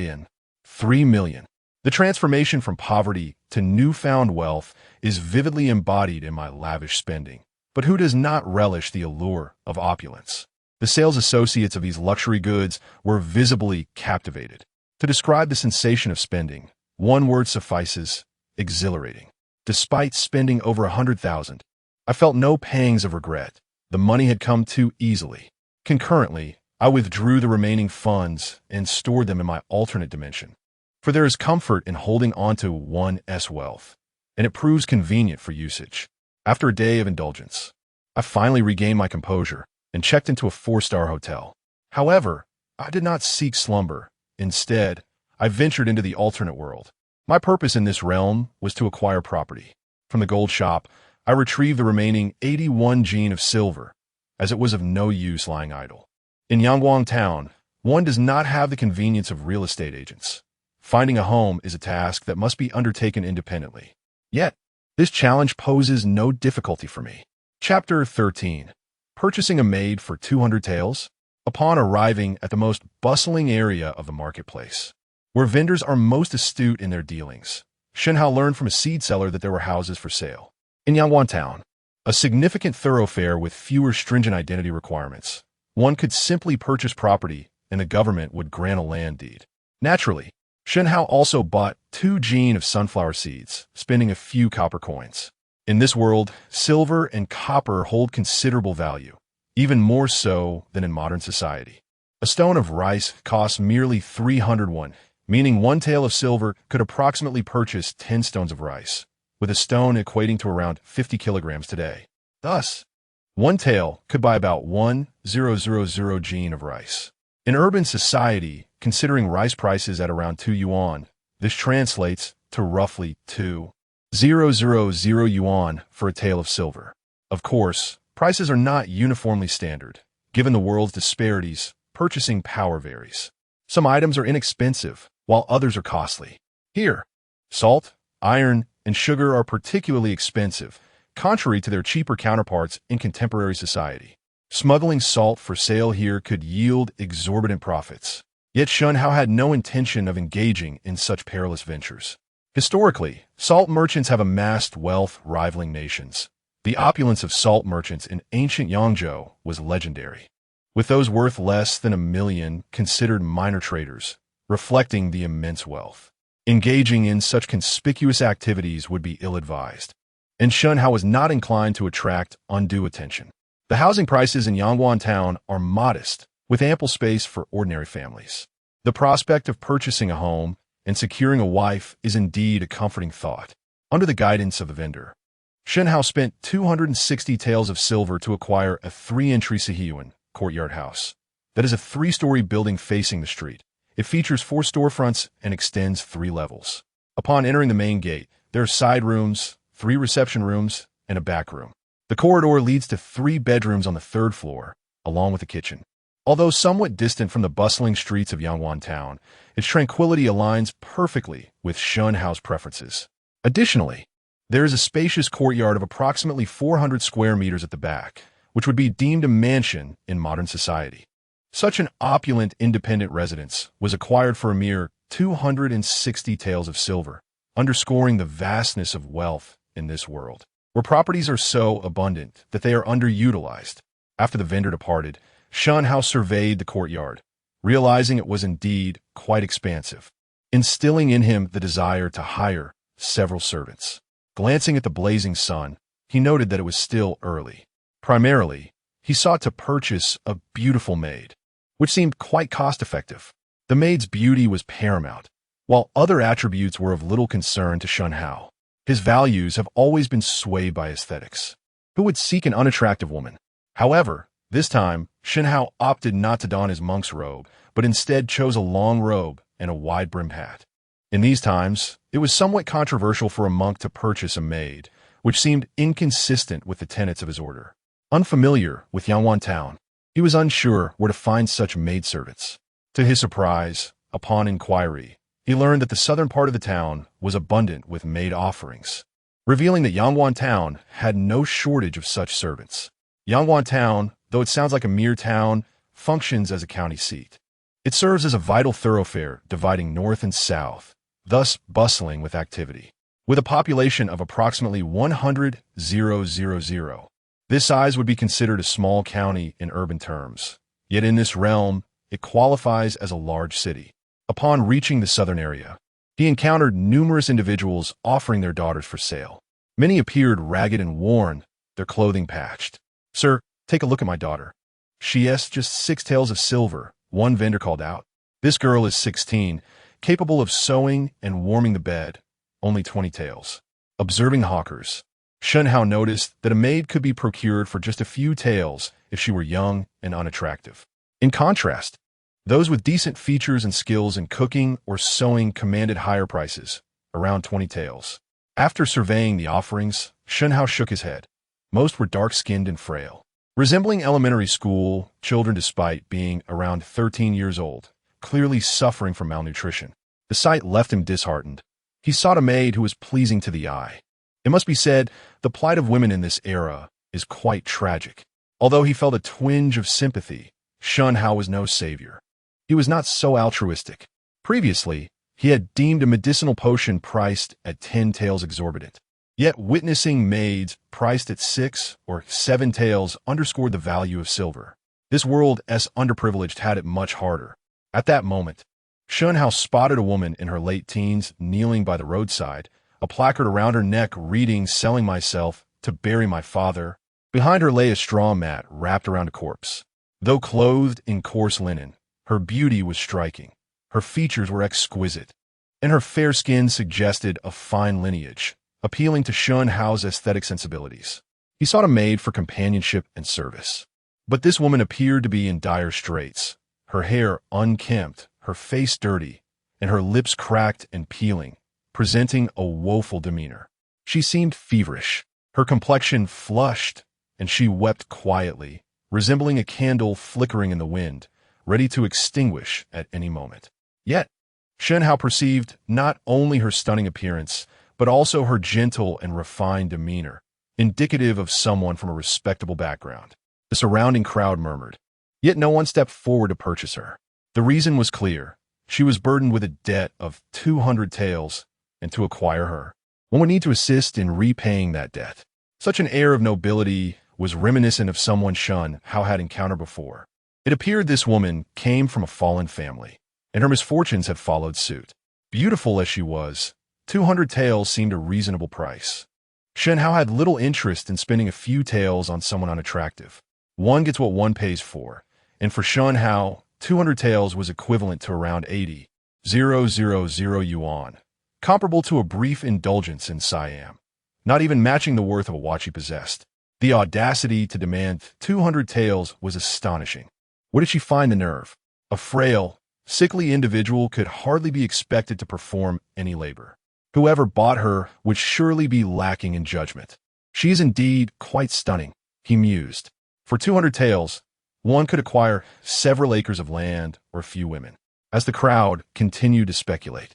3 million. The transformation from poverty to newfound wealth is vividly embodied in my lavish spending. But who does not relish the allure of opulence? The sales associates of these luxury goods were visibly captivated. To describe the sensation of spending, one word suffices: exhilarating. Despite spending over 100,000, I felt no pangs of regret. The money had come too easily. Concurrently, I withdrew the remaining funds and stored them in my alternate dimension. For there is comfort in holding onto one's wealth, and it proves convenient for usage. After a day of indulgence, I finally regained my composure and checked into a 4-star hotel. However, I did not seek slumber. Instead, I ventured into the alternate world. My purpose in this realm was to acquire property. From the gold shop, I retrieved the remaining 81 gene of silver, as it was of no use lying idle. In Yangguang town, one does not have the convenience of real estate agents. Finding a home is a task that must be undertaken independently. Yet, this challenge poses no difficulty for me. Chapter 13. Purchasing a maid for 200 taels. Upon arriving at the most bustling area of the marketplace, where vendors are most astute in their dealings, Shen Hao learned from a seed seller that there were houses for sale. In Yangguang town, a significant thoroughfare with fewer stringent identity requirements, one could simply purchase property and the government would grant a land deed. Naturally, Shen Hao also bought 2 gene of sunflower seeds, spending a few copper coins. In this world, silver and copper hold considerable value, even more so than in modern society. A stone of rice costs merely 300 won, meaning one tael of silver could approximately purchase 10 stones of rice, with a stone equating to around 50 kilograms today. Thus, one tael could buy about 1,000 jin of rice. In urban society, considering rice prices at around 2 yuan, this translates to roughly 2,000 yuan for a tael of silver. Of course, prices are not uniformly standard. Given the world's disparities, purchasing power varies. Some items are inexpensive, while others are costly. Here, salt, iron, and sugar are particularly expensive, contrary to their cheaper counterparts in contemporary society. Smuggling salt for sale here could yield exorbitant profits. Yet Shen Hao had no intention of engaging in such perilous ventures. Historically, salt merchants have amassed wealth rivaling nations. The opulence of salt merchants in ancient Yangzhou was legendary, with those worth less than 1 million considered minor traders, reflecting the immense wealth. Engaging in such conspicuous activities would be ill-advised, and Shen Hao was not inclined to attract undue attention. The housing prices in Yangguan town are modest, with ample space for ordinary families. The prospect of purchasing a home and securing a wife is indeed a comforting thought. Under the guidance of the vendor, Shen Hao spent 260 taels of silver to acquire a 3-entry Sihiyuan courtyard house. That is a 3-story building facing the street. It features 4 storefronts and extends 3 levels. Upon entering the main gate, there are side rooms, 3 reception rooms, and a back room. The corridor leads to 3 bedrooms on the 3rd floor, along with a kitchen. Although somewhat distant from the bustling streets of Yangguan town, its tranquility aligns perfectly with Shen Hao's preferences. Additionally, there is a spacious courtyard of approximately 400 square meters at the back, which would be deemed a mansion in modern society. Such an opulent independent residence was acquired for a mere 260 taels of silver, underscoring the vastness of wealth in this world, where properties are so abundant that they are underutilized. After the vendor departed, Shen Hao surveyed the courtyard, realizing it was indeed quite expansive, instilling in him the desire to hire several servants. Glancing at the blazing sun, he noted that it was still early. Primarily, he sought to purchase a beautiful maid, which seemed quite cost-effective. The maid's beauty was paramount, while other attributes were of little concern to Shen Hao. His values have always been swayed by aesthetics. Who would seek an unattractive woman? However, this time, Shen Hao opted not to don his monk's robe, but instead chose a long robe and a wide-brimmed hat. In these times, it was somewhat controversial for a monk to purchase a maid, which seemed inconsistent with the tenets of his order. Unfamiliar with Yangguan town, he was unsure where to find such maidservants. To his surprise, upon inquiry, he learned that the southern part of the town was abundant with maid offerings, revealing that Yangguan town had no shortage of such servants. Yangguan town, though it sounds like a mere town, functions as a county seat. It serves as a vital thoroughfare dividing north and south, thus bustling with activity. With a population of approximately 100,000, this size would be considered a small county in urban terms. Yet in this realm, it qualifies as a large city. Upon reaching the southern area, he encountered numerous individuals offering their daughters for sale. Many appeared ragged and worn, their clothing patched. "Sir, take a look at my daughter. She has just 6 taels of silver," one vendor called out. "This girl is 16, capable of sewing and warming the bed, only 20 taels." Observing the hawkers, Shen Hao noticed that a maid could be procured for just a few taels if she were young and unattractive. In contrast, those with decent features and skills in cooking or sewing commanded higher prices, around 20 taels. After surveying the offerings, Shen Hao shook his head. Most were dark-skinned and frail, resembling elementary school children despite being around 13 years old, clearly suffering from malnutrition. The sight left him disheartened. He sought a maid who was pleasing to the eye. It must be said, the plight of women in this era is quite tragic. Although he felt a twinge of sympathy, Shen Hao was no savior. He was not so altruistic. Previously, he had deemed a medicinal potion priced at 10 taels exorbitant. Yet witnessing maids priced at 6 or 7 taels underscored the value of silver. This world's underprivileged had it much harder. At that moment, Shen Hao spotted a woman in her late teens kneeling by the roadside, a placard around her neck reading, "Selling myself to bury my father." Behind her lay a straw mat wrapped around a corpse. Though clothed in coarse linen, her beauty was striking. Her features were exquisite, and her fair skin suggested a fine lineage, appealing to Shen Hao's aesthetic sensibilities. He sought a maid for companionship and service. But this woman appeared to be in dire straits, her hair unkempt, her face dirty, and her lips cracked and peeling, presenting a woeful demeanor. She seemed feverish, her complexion flushed, and she wept quietly, resembling a candle flickering in the wind, ready to extinguish at any moment. Yet, Shen Hao perceived not only her stunning appearance, but also her gentle and refined demeanor, indicative of someone from a respectable background. The surrounding crowd murmured, yet no one stepped forward to purchase her. The reason was clear. She was burdened with a debt of 200 taels, and to acquire her, one would need to assist in repaying that debt. Such an air of nobility was reminiscent of someone Shen Hao had encountered before. It appeared this woman came from a fallen family, and her misfortunes had followed suit. Beautiful as she was, 200 taels seemed a reasonable price. Shen Hao had little interest in spending a few taels on someone unattractive. One gets what one pays for, and for Shen Hao, 200 taels was equivalent to around 80,000 yuan, comparable to a brief indulgence in Siam, not even matching the worth of a watch he possessed. The audacity to demand 200 taels was astonishing. Where did she find the nerve? A frail, sickly individual could hardly be expected to perform any labor. Whoever bought her would surely be lacking in judgment. She is indeed quite stunning, he mused. For 200 taels, one could acquire several acres of land or a few women. As the crowd continued to speculate,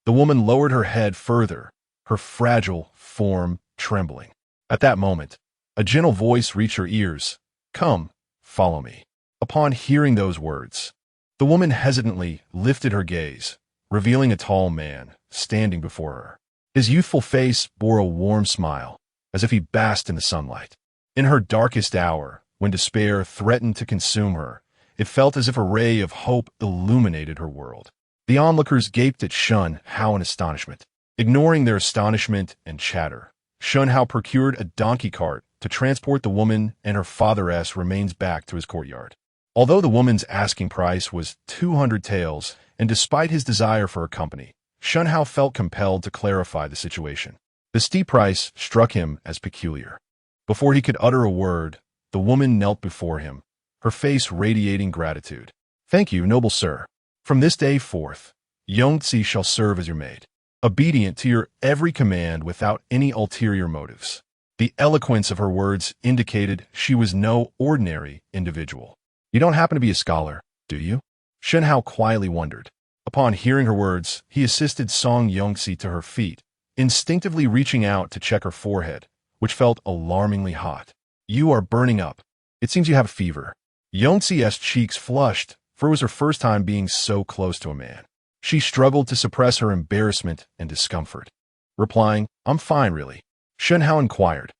the woman lowered her head further, her fragile form trembling. At that moment, a gentle voice reached her ears. Come, follow me. Upon hearing those words, the woman hesitantly lifted her gaze, revealing a tall man standing before her. His youthful face bore a warm smile, as if he basked in the sunlight. In her darkest hour, when despair threatened to consume her, it felt as if a ray of hope illuminated her world. The onlookers gaped at Shen Hao in astonishment. Ignoring their astonishment and chatter, Shen Hao procured a donkey cart to transport the woman and her father's remains back to his courtyard. Although the woman's asking price was 200 taels, and despite his desire for her company, Shen Hao felt compelled to clarify the situation. The steep price struck him as peculiar. Before he could utter a word, the woman knelt before him, her face radiating gratitude. Thank you, noble sir. From this day forth, Yongzi shall serve as your maid, obedient to your every command without any ulterior motives. The eloquence of her words indicated she was no ordinary individual. You don't happen to be a scholar, do you? Shen Hao quietly wondered. Upon hearing her words, he assisted Song Yongzi to her feet, instinctively reaching out to check her forehead, which felt alarmingly hot. You are burning up. It seems you have a fever. Yongzi's cheeks flushed, for it was her first time being so close to a man. She struggled to suppress her embarrassment and discomfort, replying, I'm fine, really. Shen Hao inquired,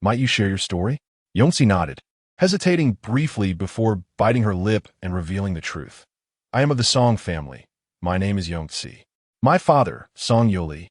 might you share your story? Yongzi nodded, hesitating briefly before biting her lip and revealing the truth. I am of the Song family. My name is Yongzi. My father, Song Yoli,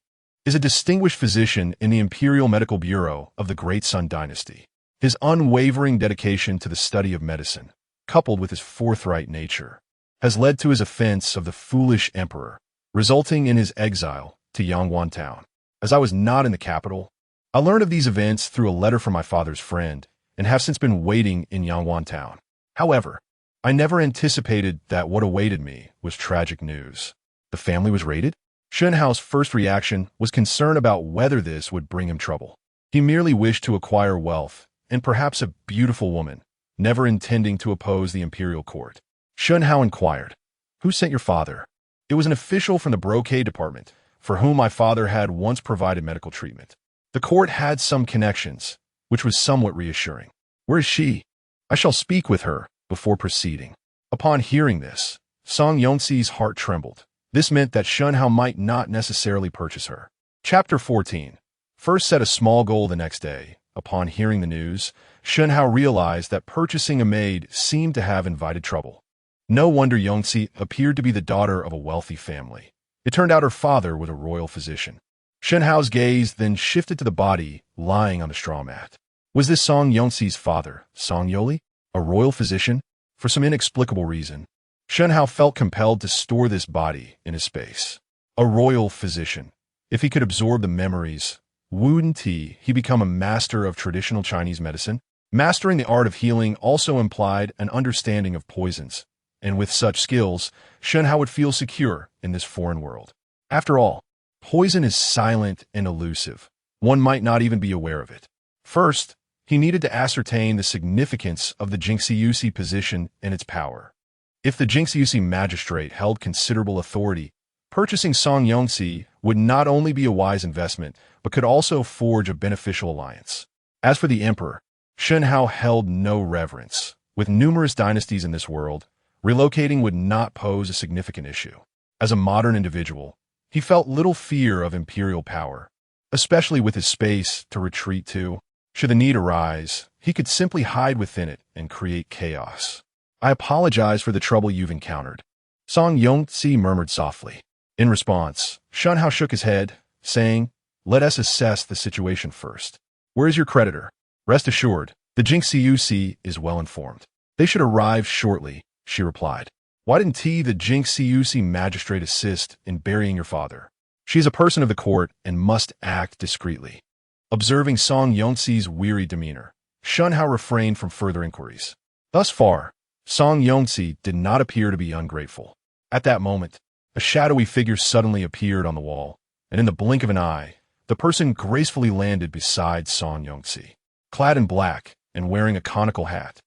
is a distinguished physician in the Imperial Medical Bureau of the Great Sun Dynasty. His unwavering dedication to the study of medicine, coupled with his forthright nature, has led to his offense of the foolish emperor, resulting in his exile to Yangwan Town. As I was not in the capital, I learned of these events through a letter from my father's friend and have since been waiting in Yangwan Town. However, I never anticipated that what awaited me was tragic news. The family was raided? Shen Hao's first reaction was concern about whether this would bring him trouble. He merely wished to acquire wealth and perhaps a beautiful woman, never intending to oppose the imperial court. Shen Hao inquired, who sent your father? It was an official from the brocade department, for whom my father had once provided medical treatment. The court had some connections, which was somewhat reassuring. Where is she? I shall speak with her before proceeding. Upon hearing this, Song Yongzi's heart trembled. This meant that Shen Hao might not necessarily purchase her. Chapter 14. First set a small goal the next day. Upon hearing the news, Shen Hao realized that purchasing a maid seemed to have invited trouble. No wonder Yongzi appeared to be the daughter of a wealthy family. It turned out her father was a royal physician. Shen Hao's gaze then shifted to the body lying on the straw mat. Was this Song Yongzi's father, Song Yoli, a royal physician? For some inexplicable reason, Shen Hao felt compelled to store this body in his space. A royal physician. If he could absorb the memories, wouldn't he become a master of traditional Chinese medicine? Mastering the art of healing also implied an understanding of poisons, and with such skills, Shen Hao would feel secure in this foreign world. After all, poison is silent and elusive. One might not even be aware of it. First, he needed to ascertain the significance of the Jingxiusi position and its power. If the Jingxiusi magistrate held considerable authority, purchasing Song Yongxi would not only be a wise investment, but could also forge a beneficial alliance. As for the emperor, Shen Hao held no reverence. With numerous dynasties in this world, relocating would not pose a significant issue. As a modern individual, he felt little fear of imperial power, especially with his space to retreat to. Should the need arise, he could simply hide within it and create chaos. I apologize for the trouble you've encountered, Song Yongxi murmured softly. In response, Shen Hao shook his head, saying, "Let us assess the situation first. Where is your creditor?" "Rest assured, the Jingxiusi is well informed. They should arrive shortly," she replied. "Why didn't the Jingxiusi magistrate assist in burying your father? She is a person of the court and must act discreetly." Observing Song Yongxi's weary demeanor, Shen Hao refrained from further inquiries. Thus far, Song Yongxi did not appear to be ungrateful. At that moment, a shadowy figure suddenly appeared on the wall, and in the blink of an eye, the person gracefully landed beside Song Yongxi. Clad in black and wearing a conical hat,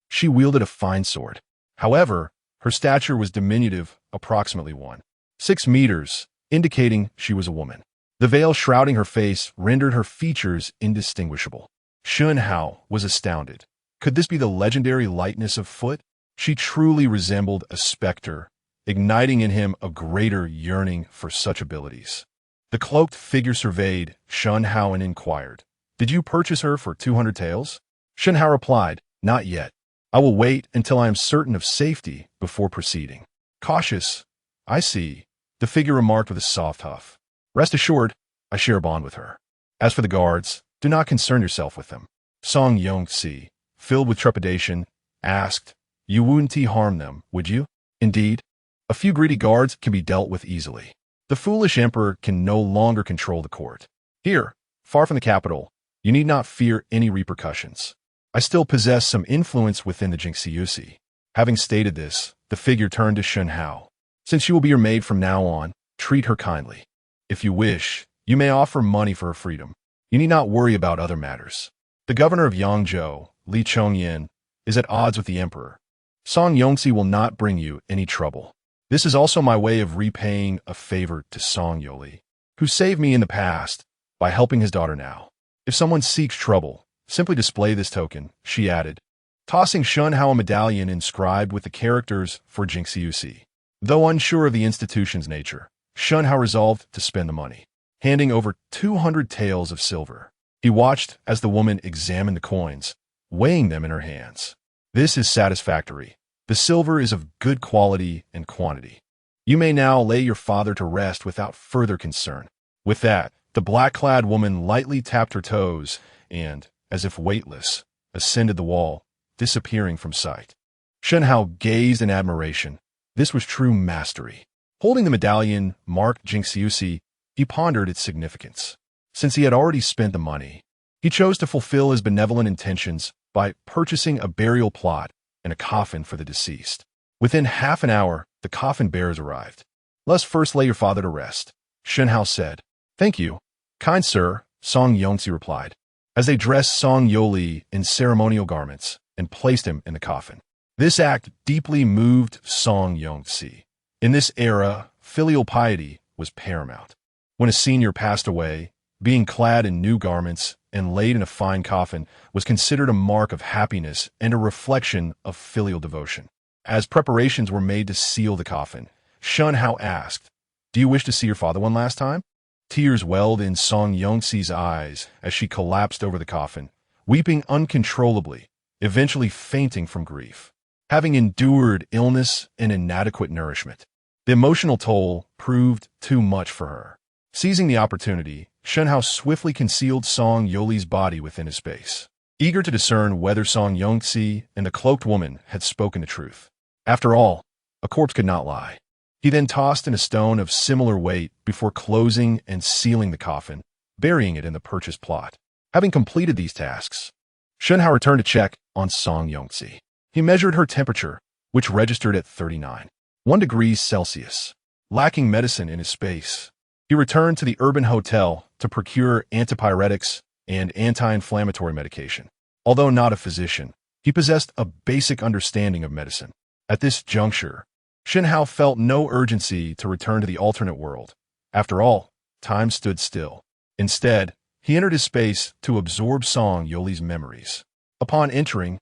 she wielded a fine sword. However, her stature was diminutive, approximately 1.6 meters, indicating she was a woman. The veil shrouding her face rendered her features indistinguishable. Shen Hao was astounded. Could this be the legendary lightness of foot? She truly resembled a specter, igniting in him a greater yearning for such abilities. The cloaked figure surveyed Shen Hao and inquired, "Did you purchase her for 200 taels?" Shen Hao replied, "Not yet. I will wait until I am certain of safety before proceeding." Cautious, "I see," the figure remarked with a soft huff. "Rest assured, I share a bond with her. As for the guards, do not concern yourself with them." Song Yongxi, filled with trepidation, asked, "You wouldn't harm them, would you?" "Indeed, a few greedy guards can be dealt with easily. The foolish emperor can no longer control the court. Here, far from the capital, you need not fear any repercussions. I still possess some influence within the Jingxiusi." Having stated this, the figure turned to Shen Hao. "Since she will be your maid from now on, treat her kindly. If you wish, you may offer money for her freedom. You need not worry about other matters. The governor of Yangzhou, Li Chongyan, is at odds with the emperor. Song Yongxi will not bring you any trouble. This is also my way of repaying a favor to Song Yoli, who saved me in the past by helping his daughter now. If someone seeks trouble, simply display this token," she added, tossing Shen Hao a medallion inscribed with the characters for Jingxiusi. Though unsure of the institution's nature, Shen Hao resolved to spend the money. Handing over 200 taels of silver, he watched as the woman examined the coins, weighing them in her hands. "This is satisfactory. The silver is of good quality and quantity. You may now lay your father to rest without further concern." With that, the black-clad woman lightly tapped her toes and, as if weightless, ascended the wall, disappearing from sight. Shen Hao gazed in admiration. This was true mastery. Holding the medallion marked Jingxiusi, he pondered its significance. Since he had already spent the money, he chose to fulfill his benevolent intentions by purchasing a burial plot and a coffin for the deceased. Within half an hour, the coffin bearers arrived. "Let's first lay your father to rest," Shen Hao said. "Thank you, kind sir," Song Yongxi replied, as they dressed Song Yoli in ceremonial garments and placed him in the coffin. This act deeply moved Song Yongxi. In this era, filial piety was paramount. When a senior passed away, being clad in new garments and laid in a fine coffin was considered a mark of happiness and a reflection of filial devotion. As preparations were made to seal the coffin, Shen Hao asked, "Do you wish to see your father one last time?" Tears welled in Song Yongxi's eyes as she collapsed over the coffin, weeping uncontrollably, eventually fainting from grief. Having endured illness and inadequate nourishment, the emotional toll proved too much for her. Seizing the opportunity, Shen Hao swiftly concealed Song Yoli's body within his space, eager to discern whether Song Yongxi and the cloaked woman had spoken the truth. After all, A corpse could not lie. He then tossed in a stone of similar weight before closing and sealing the coffin, burying it in the purchased plot. Having completed these tasks, Shen Hao returned to check on Song Yongzi. He measured her temperature, which registered at 39.1 degrees Celsius. Lacking medicine in his space, he returned to the urban hotel to procure antipyretics and anti-inflammatory medication. Although not a physician, he possessed a basic understanding of medicine. At this juncture, Shen Hao felt no urgency to return to the alternate world. After all, time stood still. Instead, he entered his space to absorb Song Yoli's memories. Upon entering,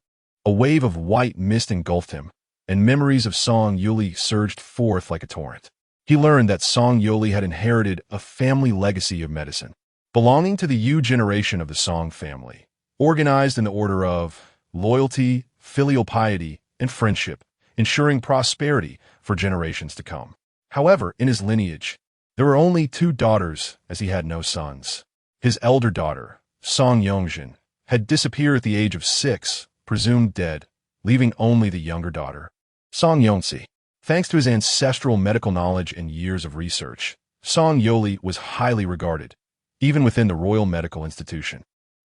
a wave of white mist engulfed him, and memories of Song Yoli surged forth like a torrent. He learned that Song Yoli had inherited a family legacy of medicine, belonging to the Yu generation of the Song family, organized in the order of loyalty, filial piety, and friendship, ensuring prosperity for generations to come. However, in his lineage, there were only 2 daughters, as he had no sons. His elder daughter, Song Yongjin, had disappeared at the age of 6, presumed dead, leaving only the younger daughter, Song Yongzi. Thanks to his ancestral medical knowledge and years of research, Song Yoli was highly regarded, even within the royal medical institution.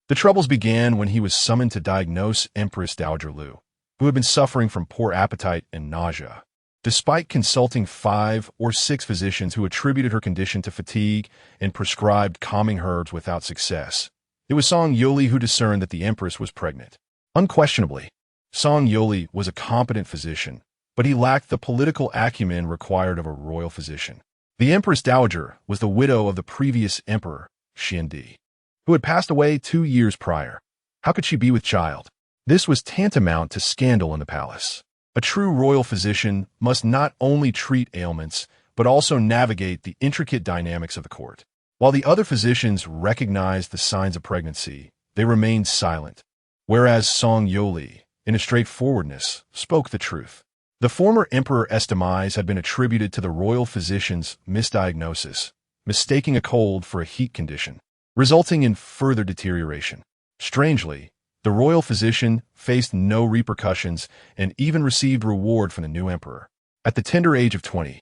The troubles began when he was summoned to diagnose Empress Dowager Lu, who had been suffering from poor appetite and nausea. Despite consulting 5 or 6 physicians who attributed her condition to fatigue and prescribed calming herbs without success, it was Song Yoli who discerned that the empress was pregnant. Unquestionably, Song Yoli was a competent physician, but he lacked the political acumen required of a royal physician. The Empress Dowager was the widow of the previous emperor, Xian Di, who had passed away 2 years prior. How could she be with child? This was tantamount to scandal in the palace. A true royal physician must not only treat ailments, but also navigate the intricate dynamics of the court. While the other physicians recognized the signs of pregnancy, they remained silent, whereas Song Yoli, in his straightforwardness, spoke the truth. The former Emperor's demise had been attributed to the royal physician's misdiagnosis, mistaking a cold for a heat condition, resulting in further deterioration. Strangely, the royal physician faced no repercussions and even received reward from the new emperor. At the tender age of 20,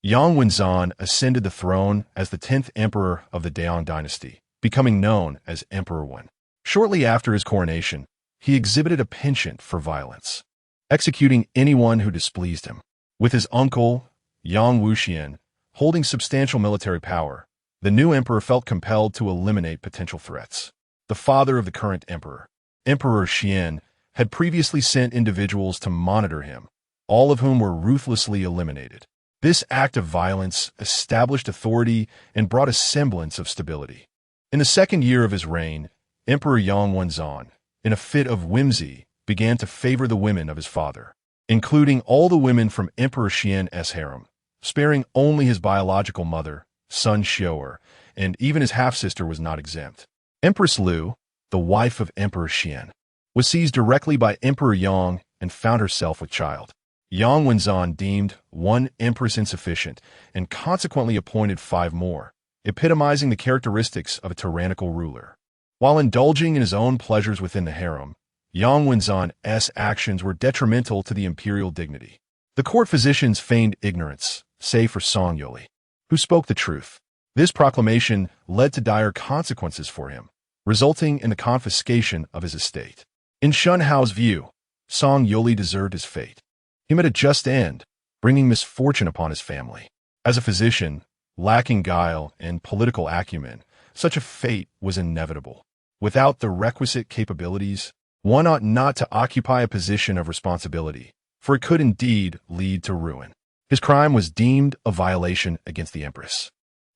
Yang Wenzhan ascended the throne as the 10th emperor of the Daong dynasty, becoming known as Emperor Wen. Shortly after his coronation, he exhibited a penchant for violence, executing anyone who displeased him. With his uncle, Yang Wuxian, holding substantial military power, the new emperor felt compelled to eliminate potential threats. The father of the current emperor, Emperor Xian, had previously sent individuals to monitor him, all of whom were ruthlessly eliminated. This act of violence established authority and brought a semblance of stability. In the second year of his reign, Emperor Yang Wenzhan, in a fit of whimsy, began to favor the women of his father, including all the women from Emperor Xian's harem, sparing only his biological mother, Sun Xiu'er, and even his half-sister was not exempt. Empress Lu, the wife of Emperor Xian, was seized directly by Emperor Yang and found herself with child. Yang Wenzhan deemed 1 empress insufficient and consequently appointed 5 more, epitomizing the characteristics of a tyrannical ruler. While indulging in his own pleasures within the harem, Yang Wenzhan's actions were detrimental to the imperial dignity. The court physicians feigned ignorance, save for Song Yoli, who spoke the truth. This proclamation led to dire consequences for him, resulting in the confiscation of his estate. In Shen Hao's view, Song Yoli deserved his fate. He met a just end, bringing misfortune upon his family. As a physician, lacking guile and political acumen, such a fate was inevitable. Without the requisite capabilities, one ought not to occupy a position of responsibility, for it could indeed lead to ruin. His crime was deemed a violation against the empress.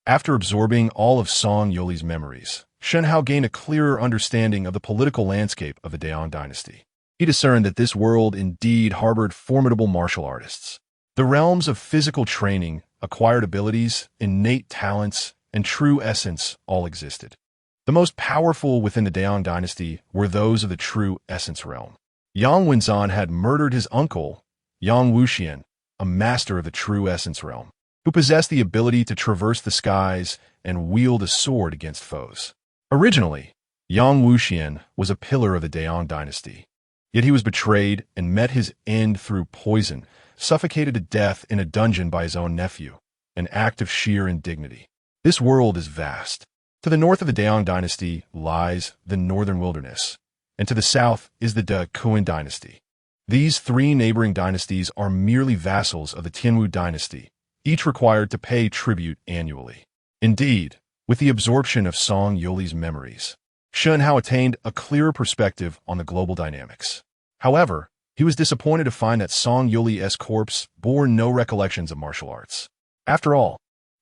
After absorbing all of Song Yoli's memories, Shen Hao gained a clearer understanding of the political landscape of the Daong dynasty. He discerned that this world indeed harbored formidable martial artists. The realms of physical training, acquired abilities, innate talents, and true essence all existed. The most powerful within the Daong dynasty were those of the true essence realm. Yang Wenzhan had murdered his uncle, Yang Wuxian, a master of the true essence realm, who possessed the ability to traverse the skies and wield a sword against foes. Originally, Yang Wuxian was a pillar of the Daong dynasty, yet he was betrayed and met his end through poison suffocated to death in a dungeon by his own nephew, an act of sheer indignity. This world is vast. To the north of the Daong dynasty lies the northern wilderness, and to the south is the De Kuan dynasty. These three neighboring dynasties are merely vassals of the Tianwu dynasty, each required to pay tribute annually. Indeed, with the absorption of Song Yuli's memories, Shen Hao attained a clearer perspective on the global dynamics. However, he was disappointed to find that Song Yuli's corpse bore no recollections of martial arts. After all,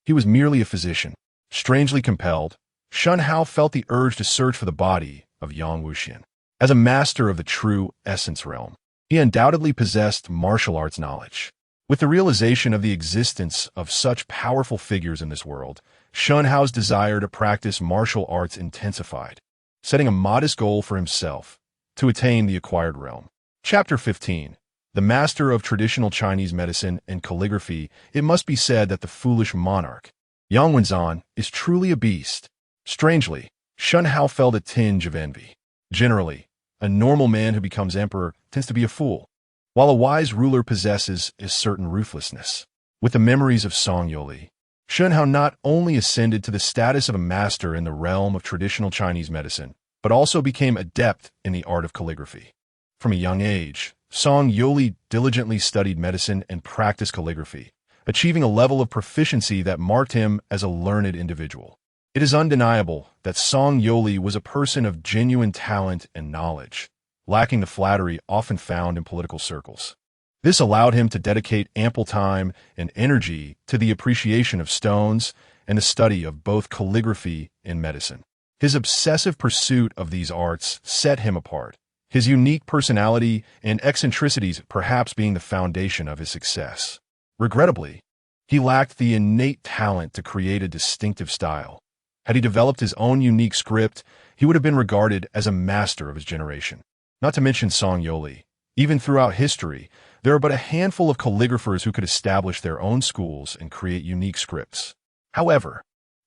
he was merely a physician. Strangely compelled, Shen Hao felt the urge to search for the body of Yang Wuxian. As a master of the true essence realm, he undoubtedly possessed martial arts knowledge. With the realization of the existence of such powerful figures in this world, Shen Hao's desire to practice martial arts intensified, setting a modest goal for himself to attain the acquired realm. Chapter 15. The master of traditional Chinese medicine and calligraphy. It must be said that the foolish monarch, Yang Wenzan, is truly a beast. Strangely, Shen Hao felt a tinge of envy. Generally, a normal man who becomes emperor tends to be a fool, while a wise ruler possesses a certain ruthlessness. With the memories of Song Yuli, Shen Hao not only ascended to the status of a master in the realm of traditional Chinese medicine, but also became adept in the art of calligraphy. From a young age, Song Yuli diligently studied medicine and practiced calligraphy, achieving a level of proficiency that marked him as a learned individual. It is undeniable that Song Yuli was a person of genuine talent and knowledge, lacking the flattery often found in political circles. This allowed him to dedicate ample time and energy to the appreciation of stones and the study of both calligraphy and medicine. His obsessive pursuit of these arts set him apart, his unique personality and eccentricities perhaps being the foundation of his success. Regrettably, he lacked the innate talent to create a distinctive style. Had he developed his own unique script, he would have been regarded as a master of his generation. Not to mention Song Yuli. Even throughout history, there are but a handful of calligraphers who could establish their own schools and create unique scripts. However,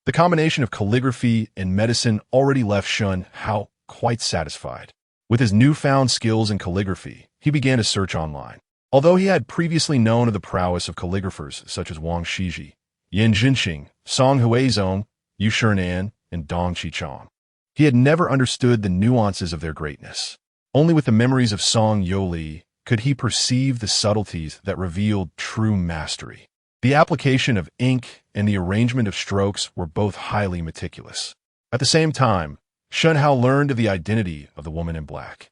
the combination of calligraphy and medicine already left Shen Hao quite satisfied. With his newfound skills in calligraphy, he began to search online. Although he had previously known of the prowess of calligraphers such as Wang Shiji, Yan Jinxing, Song Huizong, Yu Shernan, and Dong Qichong, he had never understood the nuances of their greatness. Only with the memories of Song Yuli could he perceive the subtleties that revealed true mastery. The application of ink and the arrangement of strokes were both highly meticulous. At the same time, Shen Hao learned of the identity of the woman in black.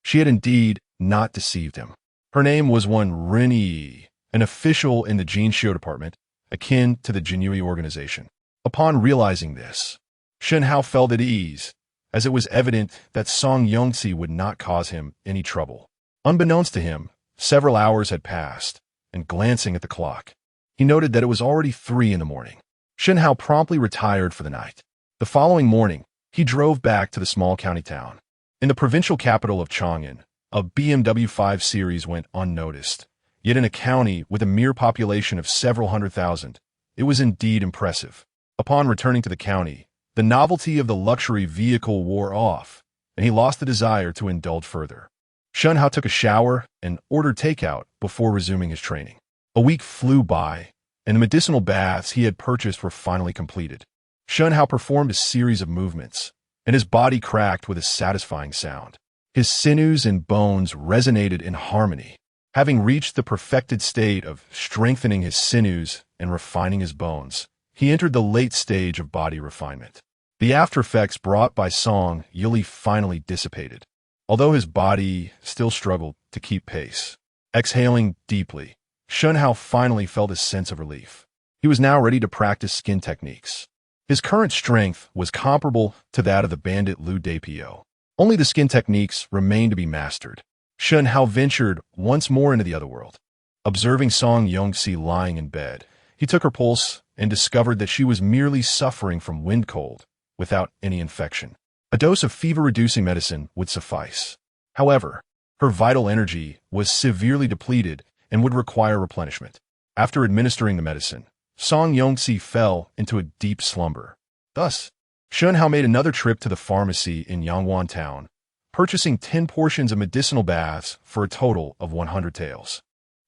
She had indeed not deceived him. Her name was one Ren Yi, an official in the Jinxiu department, akin to the Jinyui organization. Upon realizing this, Shen Hao felt at ease, as it was evident that Song Yongzi would not cause him any trouble. Unbeknownst to him, several hours had passed, and glancing at the clock, he noted that it was already 3 in the morning. Shen Hao promptly retired for the night. The following morning, he drove back to the small county town. In the provincial capital of Chang'an, a BMW 5 Series went unnoticed. Yet in a county with a mere population of several hundred thousand, it was indeed impressive. Upon returning to the county, the novelty of the luxury vehicle wore off, and he lost the desire to indulge further. Shen Hao took a shower and ordered takeout before resuming his training. A week flew by, and the medicinal baths he had purchased were finally completed. Shen Hao performed a series of movements, and his body cracked with a satisfying sound. His sinews and bones resonated in harmony. Having reached the perfected state of strengthening his sinews and refining his bones, he entered the late stage of body refinement. The after-effects brought by Song Yuli finally dissipated, although his body still struggled to keep pace. Exhaling deeply, Shen Hao finally felt a sense of relief. He was now ready to practice skin techniques. His current strength was comparable to that of the bandit Liu Depio. Only the skin techniques remained to be mastered. Shen Hao ventured once more into the other world. Observing Song Yongxi lying in bed, he took her pulse and discovered that she was merely suffering from wind cold without any infection. A dose of fever-reducing medicine would suffice. However, her vital energy was severely depleted and would require replenishment. After administering the medicine, Song Yongxi fell into a deep slumber. Thus, Shen Hao made another trip to the pharmacy in Yangwan town, purchasing 10 portions of medicinal baths for a total of 100 taels.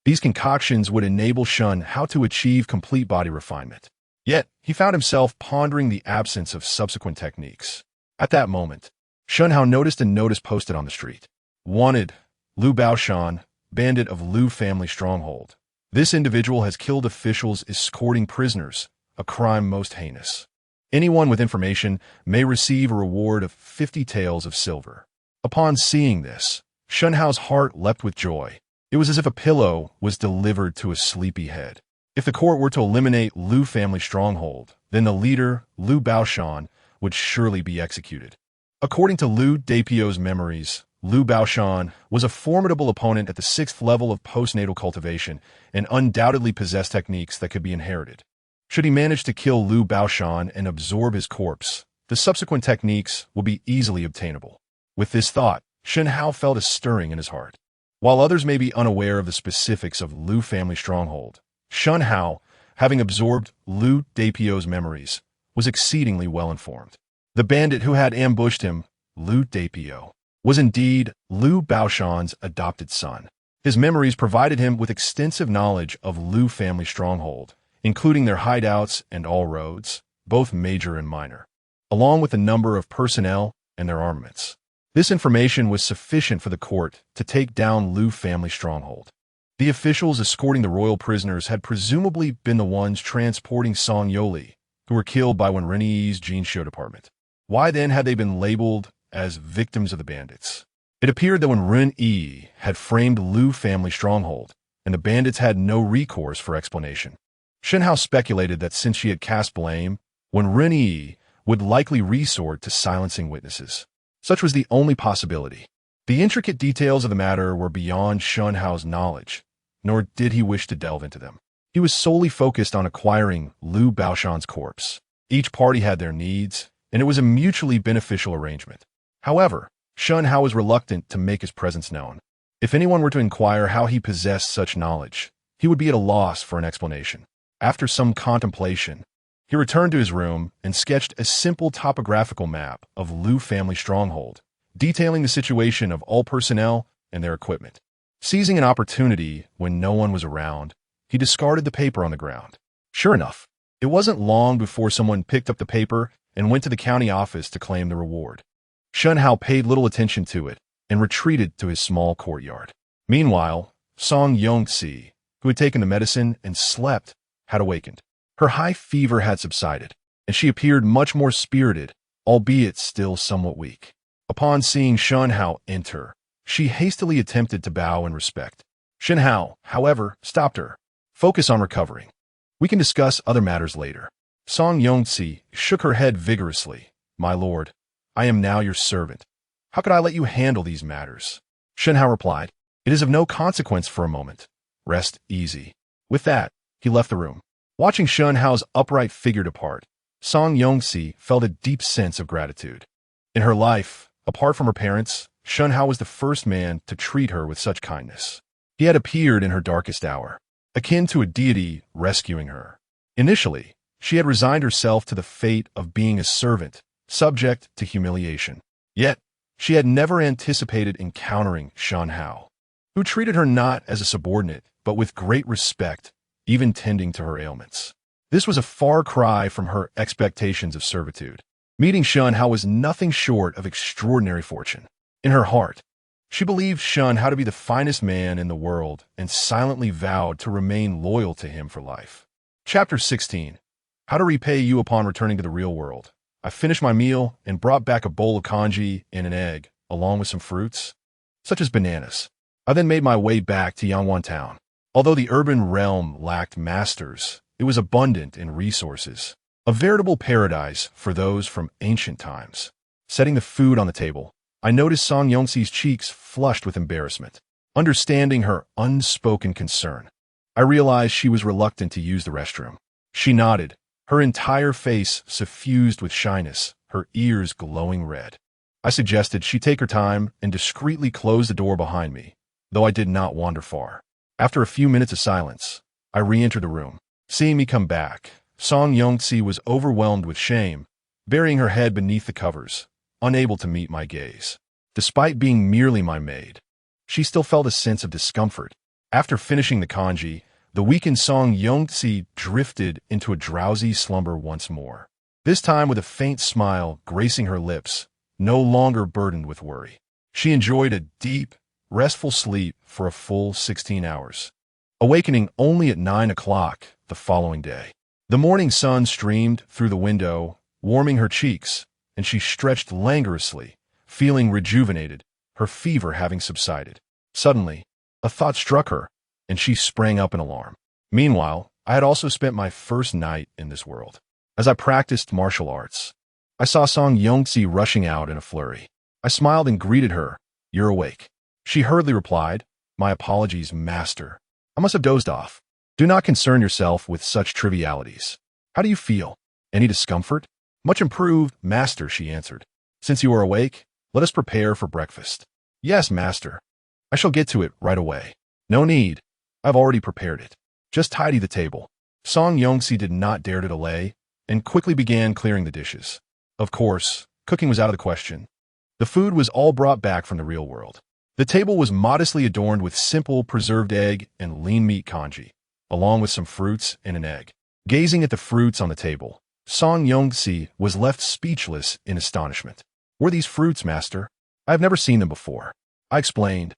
These concoctions would enable Shen Hao to achieve complete body refinement. Yet, he found himself pondering the absence of subsequent techniques. At that moment, Shen Hao noticed a notice posted on the street. Wanted, Lu Baoshan, bandit of Lu family stronghold. This individual has killed officials escorting prisoners, a crime most heinous. Anyone with information may receive a reward of 50 taels of silver. Upon seeing this, Shen Hao's heart leapt with joy. It was as if a pillow was delivered to a sleepy head. If the court were to eliminate Lu family stronghold, then the leader, Lu Baoshan, would surely be executed. According to Lu Dapio's memories, Lu Baoshan was a formidable opponent at the 6th level of postnatal cultivation and undoubtedly possessed techniques that could be inherited. Should he manage to kill Lu Baoshan and absorb his corpse, the subsequent techniques will be easily obtainable. With this thought, Shen Hao felt a stirring in his heart. While others may be unaware of the specifics of Lu family stronghold, Shen Hao, having absorbed Lu Dapio's memories, was exceedingly well informed. The bandit who had ambushed him, Lu Dapio, was indeed Lu Baoshan's adopted son. His memories provided him with extensive knowledge of Lu family stronghold, including their hideouts and all roads, both major and minor, along with the number of personnel and their armaments. This information was sufficient for the court to take down Lu family stronghold. The officials escorting the royal prisoners had presumably been the ones transporting Song Yoli, who were killed by Wen Renyi's Jinsho department. Why then had they been labeled as victims of the bandits? It appeared that when Ren Yi had framed Lu family stronghold, and the bandits had no recourse for explanation. Shen Hao speculated that since she had cast blame, Wen Renyi would likely resort to silencing witnesses. Such was the only possibility. The intricate details of the matter were beyond Shen Hao's knowledge, nor did he wish to delve into them. He was solely focused on acquiring Lu Baoshan's corpse. Each party had their needs, and it was a mutually beneficial arrangement. However, Shen Hao was reluctant to make his presence known. If anyone were to inquire how he possessed such knowledge, he would be at a loss for an explanation. After some contemplation, he returned to his room and sketched a simple topographical map of Lu family stronghold, detailing the situation of all personnel and their equipment. Seizing an opportunity when no one was around, he discarded the paper on the ground. Sure enough, it wasn't long before someone picked up the paper and went to the county office to claim the reward. Shen Hao paid little attention to it and retreated to his small courtyard. Meanwhile, Song Yongxi, who had taken the medicine and slept, had awakened. Her high fever had subsided, and she appeared much more spirited, albeit still somewhat weak. Upon seeing Shen Hao enter, she hastily attempted to bow in respect. Shen Hao, however, stopped her. Focus on recovering. We can discuss other matters later. Song Yongxi shook her head vigorously. My lord, I am now your servant. How could I let you handle these matters? Shen Hao replied, It is of no consequence for a moment. Rest easy. With that, he left the room. Watching Shen Hao's upright figure depart, Song Yongxi felt a deep sense of gratitude. In her life, apart from her parents, Shen Hao was the first man to treat her with such kindness. He had appeared in her darkest hour, akin to a deity rescuing her. Initially, she had resigned herself to the fate of being a servant, subject to humiliation. Yet, she had never anticipated encountering Shen Hao, who treated her not as a subordinate, but with great respect, even tending to her ailments. This was a far cry from her expectations of servitude. Meeting Shen Hao was nothing short of extraordinary fortune. In her heart, she believed Shen Hao to be the finest man in the world and silently vowed to remain loyal to him for life. Chapter 16. How to repay you upon returning to the real world. I finished my meal and brought back a bowl of congee and an egg, along with some fruits, such as bananas. I then made my way back to Yangwan Town. Although the urban realm lacked masters, it was abundant in resources, a veritable paradise for those from ancient times. Setting the food on the table, I noticed Song Yongxi's cheeks flushed with embarrassment. Understanding her unspoken concern, I realized she was reluctant to use the restroom. She nodded, her entire face suffused with shyness, her ears glowing red. I suggested she take her time and discreetly close the door behind me, though I did not wander far. After a few minutes of silence, I re-entered the room. Seeing me come back, Song Yongxi was overwhelmed with shame, burying her head beneath the covers, unable to meet my gaze. Despite being merely my maid, she still felt a sense of discomfort. After finishing the kanji, the weakened Song Yongzi drifted into a drowsy slumber once more. This time with a faint smile gracing her lips, no longer burdened with worry. She enjoyed a deep, restful sleep for a full 16 hours, awakening only at 9 o'clock the following day. The morning sun streamed through the window, warming her cheeks, and she stretched languorously, feeling rejuvenated, her fever having subsided. Suddenly, a thought struck her, and she sprang up in alarm. Meanwhile, I had also spent my first night in this world. As I practiced martial arts, I saw Song Yongzi rushing out in a flurry. I smiled and greeted her. "You're awake." She hurriedly replied, "My apologies, master. I must have dozed off." "Do not concern yourself with such trivialities. How do you feel? Any discomfort?" "Much improved, master," she answered. "Since you are awake, let us prepare for breakfast." "Yes, master. I shall get to it right away." "No need. I've already prepared it. Just tidy the table." Song Yongzi did not dare to delay, and quickly began clearing the dishes. Of course, cooking was out of the question. The food was all brought back from the real world. The table was modestly adorned with simple preserved egg and lean meat kanji, along with some fruits and an egg. Gazing at the fruits on the table, Song Yongzi was left speechless in astonishment. "Were these fruits, master? I have never seen them before." I explained.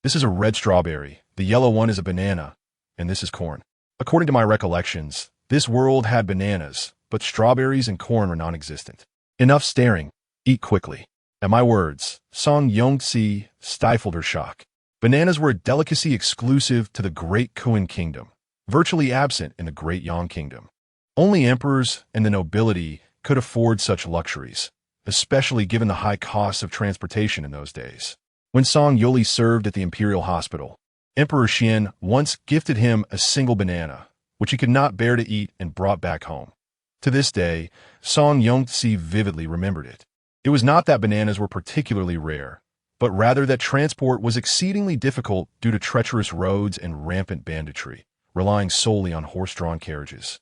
"This is a red strawberry, the yellow one is a banana, and this is corn." According to my recollections, this world had bananas, but strawberries and corn were non-existent. "Enough staring. Eat quickly." At my words, Song Yongzi stifled her shock. Bananas were a delicacy exclusive to the Great Kuan Kingdom, virtually absent in the Great Yang Kingdom. Only emperors and the nobility could afford such luxuries, especially given the high costs of transportation in those days. When Song Yoli served at the Imperial Hospital, Emperor Shen once gifted him a single banana, which he could not bear to eat and brought back home. To this day, Song Yongzi vividly remembered it. It was not that bananas were particularly rare, but rather that transport was exceedingly difficult due to treacherous roads and rampant banditry, relying solely on horse-drawn carriages,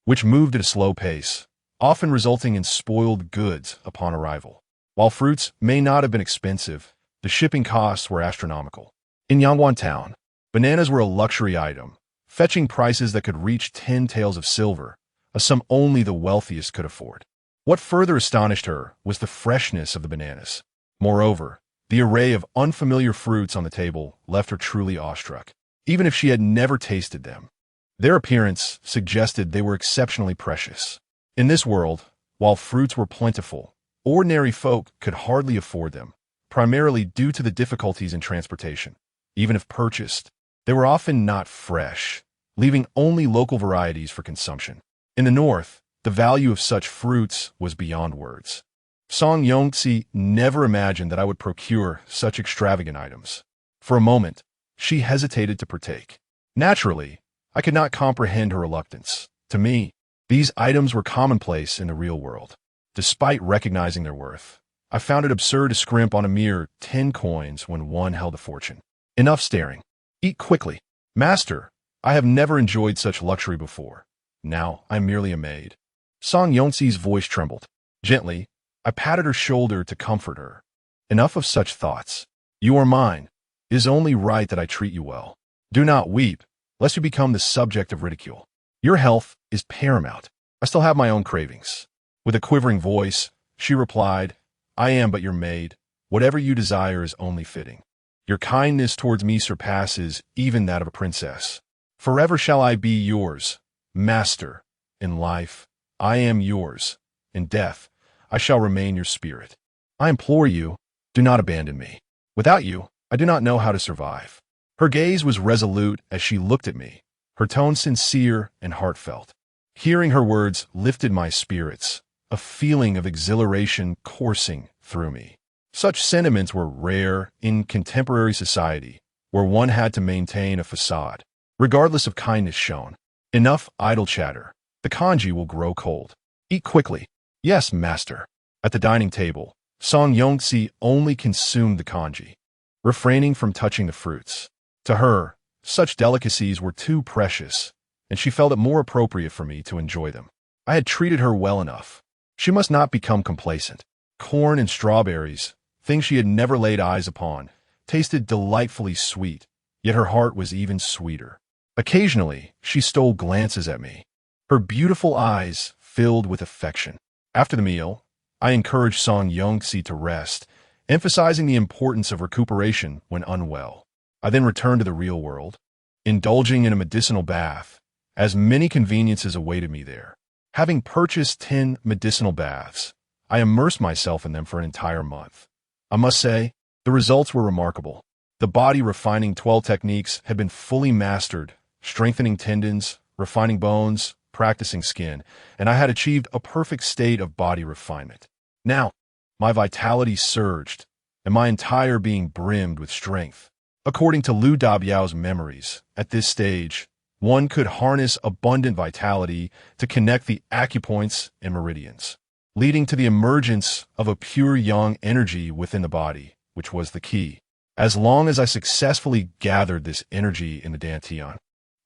which moved at a slow pace, often resulting in spoiled goods upon arrival. While fruits may not have been expensive, the shipping costs were astronomical. In Yangguan Town, bananas were a luxury item, fetching prices that could reach 10 taels of silver, a sum only the wealthiest could afford. What further astonished her was the freshness of the bananas. Moreover, the array of unfamiliar fruits on the table left her truly awestruck, even if she had never tasted them. Their appearance suggested they were exceptionally precious. In this world, while fruits were plentiful, ordinary folk could hardly afford them, primarily due to the difficulties in transportation. Even if purchased, they were often not fresh, leaving only local varieties for consumption. In the north, the value of such fruits was beyond words. Song Yongzi never imagined that I would procure such extravagant items. For a moment, she hesitated to partake. Naturally, I could not comprehend her reluctance. To me, these items were commonplace in the real world. Despite recognizing their worth, I found it absurd to scrimp on a mere 10 coins when one held a fortune. "Enough staring. Eat quickly." "Master, I have never enjoyed such luxury before. Now I'm merely a maid." Song Yongzi's voice trembled. Gently, I patted her shoulder to comfort her. "Enough of such thoughts. You are mine. It is only right that I treat you well. Do not weep, lest you become the subject of ridicule. Your health is paramount. I still have my own cravings." With a quivering voice, she replied, "I am but your maid. Whatever you desire is only fitting. Your kindness towards me surpasses even that of a princess. Forever shall I be yours, master. In life, I am yours. In death, I shall remain your spirit. I implore you, do not abandon me. Without you, I do not know how to survive." Her gaze was resolute as she looked at me, her tone sincere and heartfelt. Hearing her words lifted my spirits, a feeling of exhilaration coursing through me. Such sentiments were rare in contemporary society, where one had to maintain a facade, regardless of kindness shown. "Enough idle chatter. The kanji will grow cold. Eat quickly." "Yes, master." At the dining table, Song Yongzi only consumed the kanji, refraining from touching the fruits. To her, such delicacies were too precious, and she felt it more appropriate for me to enjoy them. I had treated her well enough. She must not become complacent. Corn and strawberries, things she had never laid eyes upon, tasted delightfully sweet, yet her heart was even sweeter. Occasionally, she stole glances at me, her beautiful eyes filled with affection. After the meal, I encouraged Song Yongxi to rest, emphasizing the importance of recuperation when unwell. I then returned to the real world, indulging in a medicinal bath, as many conveniences awaited me there. Having purchased 10 medicinal baths, I immersed myself in them for an entire month. I must say, the results were remarkable. The body refining 12 techniques had been fully mastered, strengthening tendons, refining bones, practicing skin, and I had achieved a perfect state of body refinement. Now, my vitality surged, and my entire being brimmed with strength. According to Liu Dabiao's memories, at this stage, one could harness abundant vitality to connect the acupoints and meridians, leading to the emergence of a pure yang energy within the body, which was the key. As long as I successfully gathered this energy in the dantian,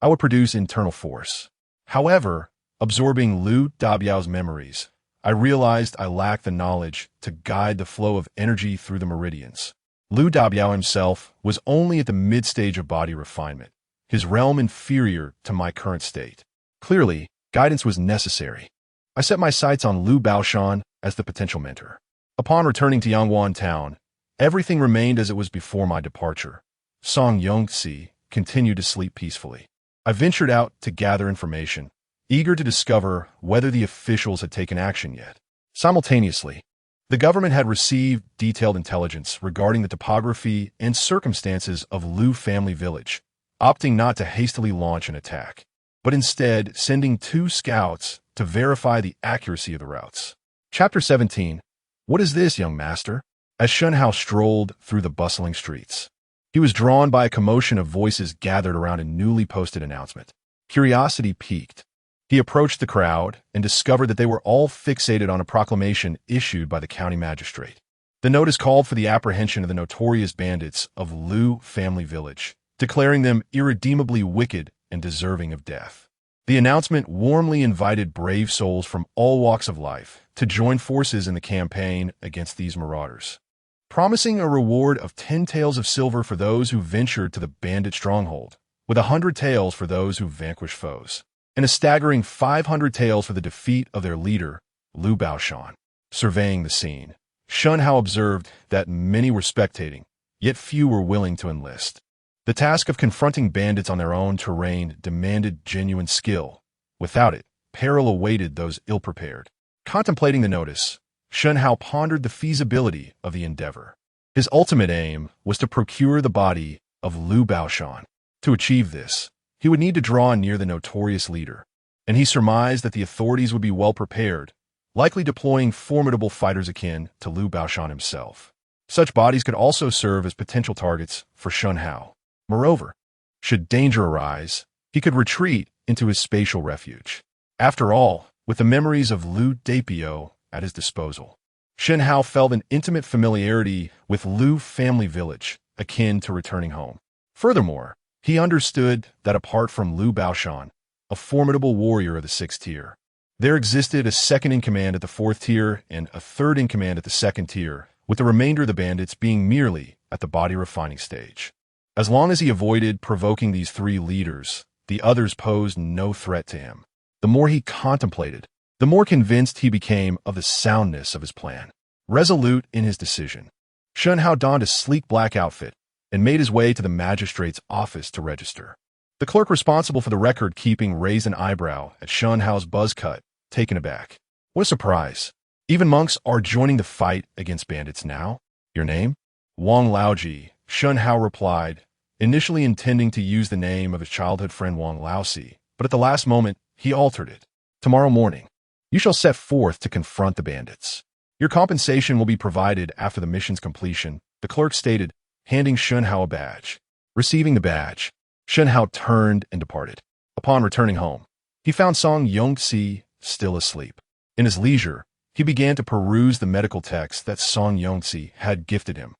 I would produce internal force. However, absorbing Liu Dabiao's memories, I realized I lacked the knowledge to guide the flow of energy through the meridians. Liu Dabiao himself was only at the mid-stage of body refinement, his realm inferior to my current state. Clearly, guidance was necessary. I set my sights on Liu Baoshan as the potential mentor. Upon returning to Yangwan town, everything remained as it was before my departure. Song Yongxi continued to sleep peacefully. I ventured out to gather information, eager to discover whether the officials had taken action yet. Simultaneously, the government had received detailed intelligence regarding the topography and circumstances of Liu family village, opting not to hastily launch an attack, but instead sending 2 scouts to verify the accuracy of the routes. Chapter 17. What is this, young master? As Shen Hao strolled through the bustling streets, he was drawn by a commotion of voices gathered around a newly posted announcement. Curiosity piqued. He approached the crowd and discovered that they were all fixated on a proclamation issued by the county magistrate. The notice called for the apprehension of the notorious bandits of Liu family village, declaring them irredeemably wicked and deserving of death. The announcement warmly invited brave souls from all walks of life to join forces in the campaign against these marauders, promising a reward of 10 taels of silver for those who ventured to the bandit stronghold, with 100 taels for those who vanquished foes, and a staggering 500 taels for the defeat of their leader, Liu Baoshan. Surveying the scene, Shen Hao observed that many were spectating, yet few were willing to enlist. The task of confronting bandits on their own terrain demanded genuine skill. Without it, peril awaited those ill-prepared. Contemplating the notice, Shen Hao pondered the feasibility of the endeavor. His ultimate aim was to procure the body of Liu Baoshan. To achieve this, he would need to draw near the notorious leader, and he surmised that the authorities would be well prepared, likely deploying formidable fighters akin to Liu Baoshan himself. Such bodies could also serve as potential targets for Shen Hao. Moreover, should danger arise, he could retreat into his spatial refuge. After all, with the memories of Liu Dapiao at his disposal, Shen Hao felt an intimate familiarity with Liu family village, akin to returning home. Furthermore, he understood that apart from Liu Baoshan, a formidable warrior of the 6th tier, there existed a second-in-command at the 4th tier and a third-in-command at the 2nd tier, with the remainder of the bandits being merely at the body refining stage. As long as he avoided provoking these 3 leaders, the others posed no threat to him. The more he contemplated, the more convinced he became of the soundness of his plan. Resolute in his decision, Shen Hao donned a sleek black outfit and made his way to the magistrate's office to register. The clerk responsible for the record-keeping raised an eyebrow at Shen Hao's buzz cut, taken aback. What a surprise. Even monks are joining the fight against bandits now? Your name? Wang Laoji, Shen Hao replied, initially intending to use the name of his childhood friend Wang Laosi, but at the last moment, he altered it. Tomorrow morning, you shall set forth to confront the bandits. Your compensation will be provided after the mission's completion, the clerk stated, handing Shen Hao a badge. Receiving the badge, Shen Hao turned and departed. Upon returning home, he found Song Yongxi still asleep. In his leisure, he began to peruse the medical texts that Song Yongxi had gifted him.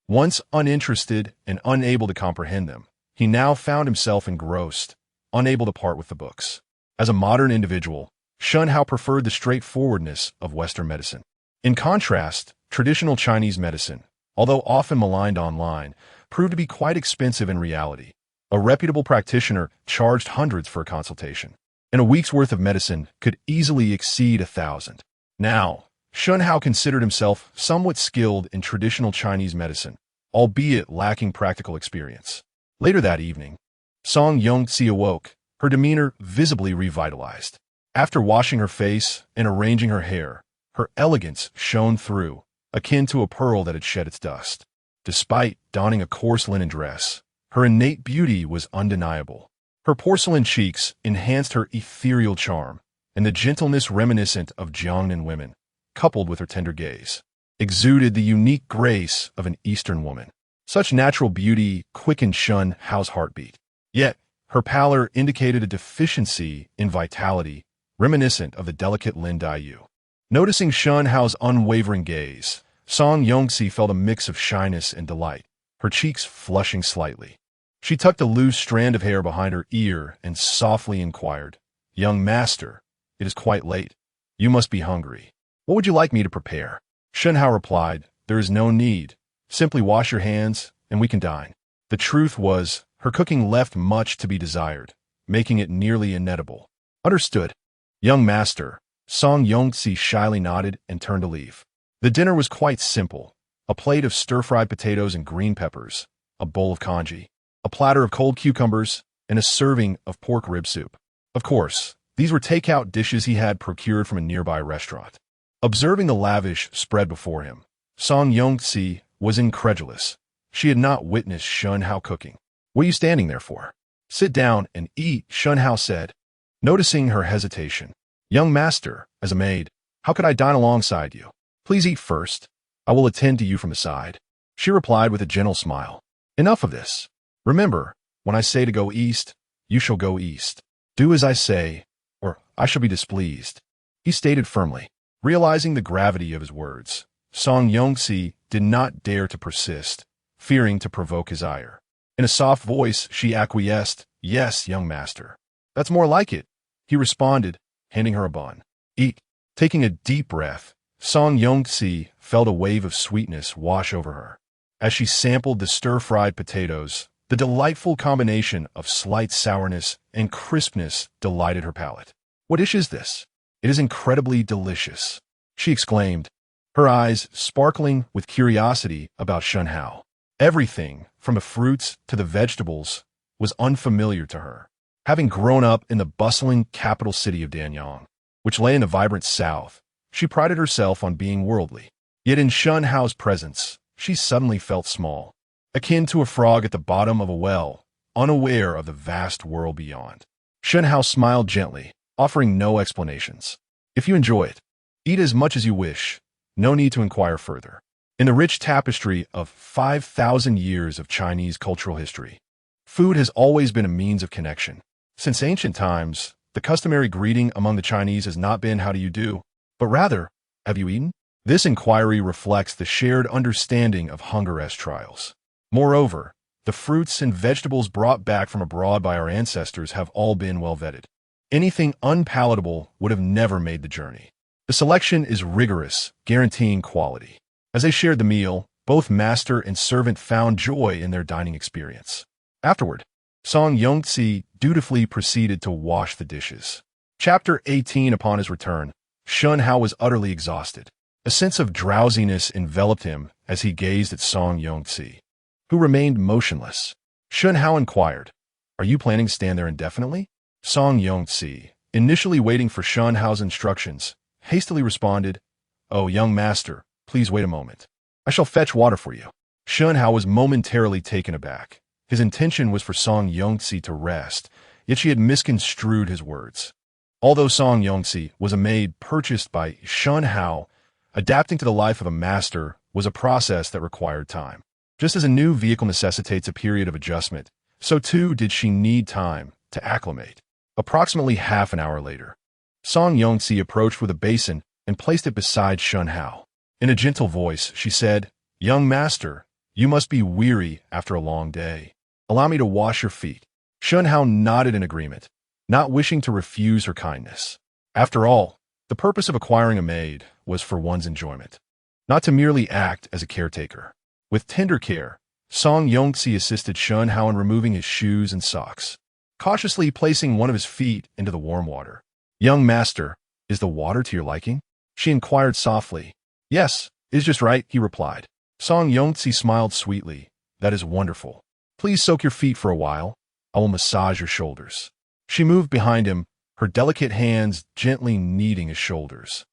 Once uninterested and unable to comprehend them, he now found himself engrossed, unable to part with the books. As a modern individual, Shen Hao preferred the straightforwardness of Western medicine. In contrast, traditional Chinese medicine, although often maligned online, proved to be quite expensive in reality. A reputable practitioner charged hundreds for a consultation, and a week's worth of medicine could easily exceed 1,000. Now, Shen Hao considered himself somewhat skilled in traditional Chinese medicine, albeit lacking practical experience. Later that evening, Song Yongxi awoke, her demeanor visibly revitalized. After washing her face and arranging her hair, her elegance shone through, akin to a pearl that had shed its dust. Despite donning a coarse linen dress, her innate beauty was undeniable. Her porcelain cheeks enhanced her ethereal charm, and the gentleness reminiscent of Jiangnan women, coupled with her tender gaze, exuded the unique grace of an Eastern woman. Such natural beauty quickened Shen Hao's heartbeat. Yet, her pallor indicated a deficiency in vitality, reminiscent of the delicate Lin Daiyu. Noticing Shen Hao's unwavering gaze, Song Yongxi felt a mix of shyness and delight, her cheeks flushing slightly. She tucked a loose strand of hair behind her ear and softly inquired, "Young master, it is quite late. You must be hungry. What would you like me to prepare?" Shen Hao replied, "There is no need. Simply wash your hands, and we can dine." The truth was, her cooking left much to be desired, making it nearly inedible. "Understood. Young master." Song Yongxi shyly nodded and turned to leave. The dinner was quite simple: a plate of stir-fried potatoes and green peppers, a bowl of congee, a platter of cold cucumbers, and a serving of pork rib soup. Of course, these were takeout dishes he had procured from a nearby restaurant. Observing the lavish spread before him, Song Yongxi was incredulous. She had not witnessed Shen Hao cooking. "What are you standing there for? Sit down and eat," Shen Hao said. Noticing her hesitation, "Young master, as a maid, how could I dine alongside you? Please eat first. I will attend to you from the side." She replied with a gentle smile. "Enough of this. Remember, when I say to go east, you shall go east. Do as I say, or I shall be displeased," he stated firmly. Realizing the gravity of his words, Song Yongxi did not dare to persist, fearing to provoke his ire. In a soft voice, she acquiesced, "Yes, young master. That's more like it," he responded, handing her a bun. "Eat." Taking a deep breath, Song Yongxi felt a wave of sweetness wash over her. As she sampled the stir-fried potatoes, the delightful combination of slight sourness and crispness delighted her palate. "What dish is this? It is incredibly delicious," she exclaimed, her eyes sparkling with curiosity about Shen Hao. Everything, from the fruits to the vegetables, was unfamiliar to her. Having grown up in the bustling capital city of Danyang, which lay in the vibrant south, she prided herself on being worldly. Yet in Shen Hao's presence, she suddenly felt small, akin to a frog at the bottom of a well, unaware of the vast world beyond. Shen Hao smiled gently, offering no explanations. "If you enjoy it, eat as much as you wish. No need to inquire further." In the rich tapestry of 5,000 years of Chinese cultural history, food has always been a means of connection. Since ancient times, the customary greeting among the Chinese has not been "how do you do," but rather, "have you eaten?" This inquiry reflects the shared understanding of hunger as trials. Moreover, the fruits and vegetables brought back from abroad by our ancestors have all been well vetted. Anything unpalatable would have never made the journey. The selection is rigorous, guaranteeing quality. As they shared the meal, both master and servant found joy in their dining experience. Afterward, Song Yongxi dutifully proceeded to wash the dishes. Chapter 18. Upon his return, Shen Hao was utterly exhausted. A sense of drowsiness enveloped him as he gazed at Song Yongxi, who remained motionless. Shen Hao inquired, "Are you planning to stand there indefinitely?" Song Yongxi, initially waiting for Shen Hao's instructions, hastily responded, "Oh, young master, please wait a moment. I shall fetch water for you." Shen Hao was momentarily taken aback. His intention was for Song Yongxi to rest, yet she had misconstrued his words. Although Song Yongxi was a maid purchased by Shen Hao, adapting to the life of a master was a process that required time. Just as a new vehicle necessitates a period of adjustment, so too did she need time to acclimate. Approximately half an hour later, Song Yongxi approached with a basin and placed it beside Shen Hao. In a gentle voice, she said, "Young master, you must be weary after a long day. Allow me to wash your feet." Shen Hao nodded in agreement, not wishing to refuse her kindness. After all, the purpose of acquiring a maid was for one's enjoyment, not to merely act as a caretaker. With tender care, Song Yongzi assisted Shen Hao in removing his shoes and socks, cautiously placing one of his feet into the warm water. "Young master, is the water to your liking?" she inquired softly. "Yes, it's just right," he replied. Song Yongzi smiled sweetly. "That is wonderful. Please soak your feet for a while. I will massage your shoulders." She moved behind him, her delicate hands gently kneading his shoulders.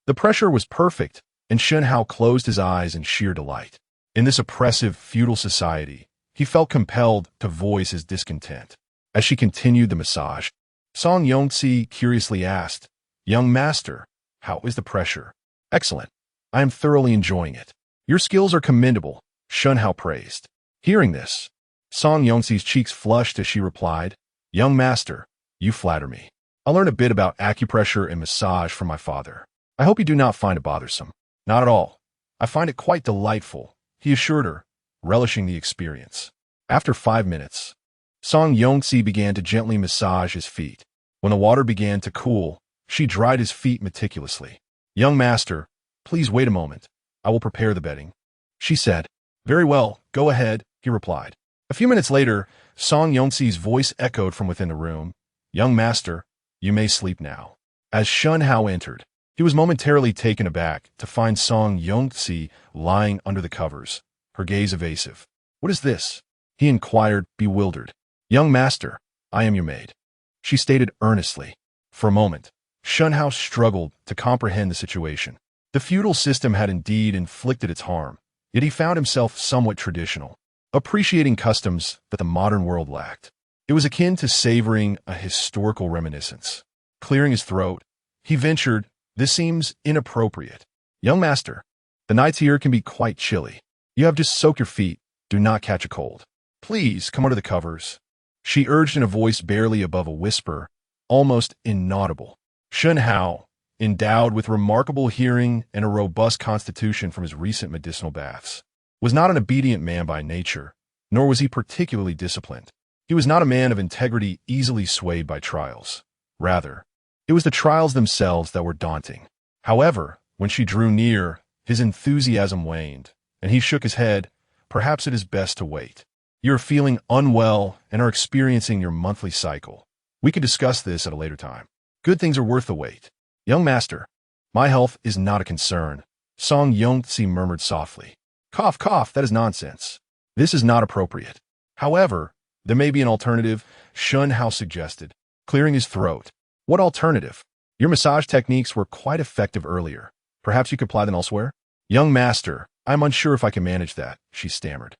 The pressure was perfect, and Shen Hao closed his eyes in sheer delight. In this oppressive, feudal society, he felt compelled to voice his discontent. As she continued the massage, Song Yongzi curiously asked, "Young master, how is the pressure?" "Excellent. I am thoroughly enjoying it." "Your skills are commendable," Shen Hao praised. Hearing this, Song Yongzi's cheeks flushed as she replied, "Young master, you flatter me. I learned a bit about acupressure and massage from my father. I hope you do not find it bothersome." "Not at all. I find it quite delightful," he assured her, relishing the experience. After 5 minutes, Song Yongzi began to gently massage his feet. When the water began to cool, she dried his feet meticulously. "Young master, please wait a moment. I will prepare the bedding," she said. "Very well, go ahead," he replied. A few minutes later, Song Yongzi's voice echoed from within the room. "Young master, you may sleep now." As Shen Hao entered, he was momentarily taken aback to find Song Yongzi lying under the covers, her gaze evasive. "What is this?" he inquired, bewildered. "Young master, I am your maid," she stated earnestly. For a moment, Shen Hao struggled to comprehend the situation. The feudal system had indeed inflicted its harm, yet he found himself somewhat traditional, appreciating customs that the modern world lacked. It was akin to savoring a historical reminiscence. Clearing his throat, he ventured, "This seems inappropriate. Young master, the nights here can be quite chilly. You have just soaked your feet. Do not catch a cold. Please come under the covers," she urged in a voice barely above a whisper, almost inaudible. Shen Hao, endowed with remarkable hearing and a robust constitution from his recent medicinal baths, was not an obedient man by nature, nor was he particularly disciplined. He was not a man of integrity easily swayed by trials. Rather, it was the trials themselves that were daunting. However, when she drew near, his enthusiasm waned, and he shook his head. "Perhaps it is best to wait. You are feeling unwell and are experiencing your monthly cycle. We could discuss this at a later time. Good things are worth the wait." "Young master, my health is not a concern," Song Yongzi murmured softly. "Cough, cough, that is nonsense. This is not appropriate." "However, there may be an alternative," Shen Hao suggested, clearing his throat. "What alternative?" "Your massage techniques were quite effective earlier. Perhaps you could apply them elsewhere?" "Young master, I am unsure if I can manage that," she stammered.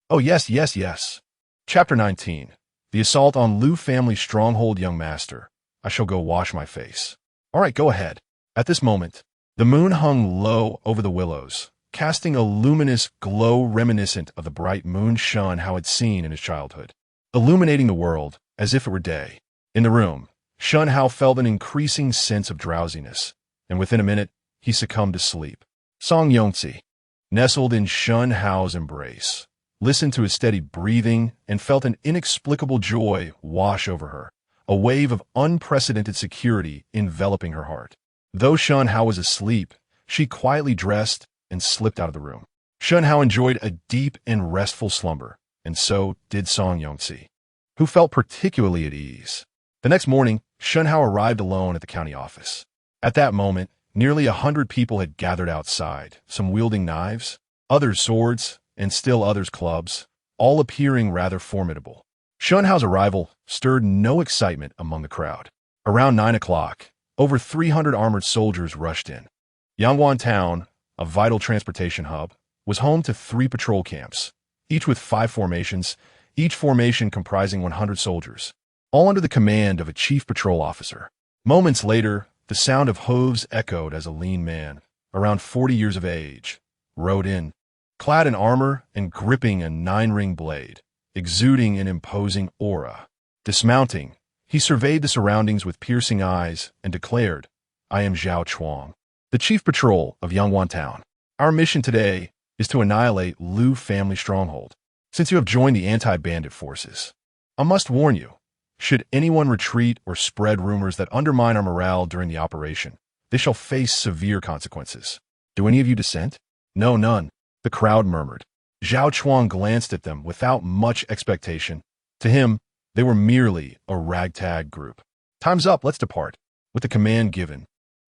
"Oh, yes, yes, yes." Chapter 19. The Assault on Liu Family Stronghold. "Young master, I shall go wash my face." "All right, go ahead." At this moment, the moon hung low over the willows, casting a luminous glow reminiscent of the bright moon Shen Hao had seen in his childhood, illuminating the world as if it were day. In the room, Shen Hao felt an increasing sense of drowsiness, and within a minute, he succumbed to sleep. Song Yongzi, nestled in Shen Hao's embrace, listened to his steady breathing and felt an inexplicable joy wash over her, a wave of unprecedented security enveloping her heart. Though Shen Hao was asleep, she quietly dressed and slipped out of the room. Shen Hao enjoyed a deep and restful slumber, and so did Song Yongzi, who felt particularly at ease. The next morning, Shen Hao arrived alone at the county office. At that moment, nearly 100 people had gathered outside, some wielding knives, others swords, and still others clubs, all appearing rather formidable. Shen Hao's arrival stirred no excitement among the crowd. Around 9 o'clock, over 300 armored soldiers rushed in. Yangwan Town, a vital transportation hub, was home to 3 patrol camps, each with 5 formations, each formation comprising 100 soldiers, all under the command of a chief patrol officer. Moments later, the sound of hooves echoed as a lean man, around 40 years of age, rode in, clad in armor and gripping a 9-ring blade, exuding an imposing aura. Dismounting, he surveyed the surroundings with piercing eyes and declared, "I am Zhao Chuang, the chief patrol of Yangwan Town. Our mission today is to annihilate Liu Family Stronghold. Since you have joined the anti-bandit forces, I must warn you, should anyone retreat or spread rumors that undermine our morale during the operation, they shall face severe consequences. Do any of you dissent?" "No, none," the crowd murmured. Zhao Chuang glanced at them without much expectation. To him, they were merely a ragtag group. Time's up, let's depart. With the command given,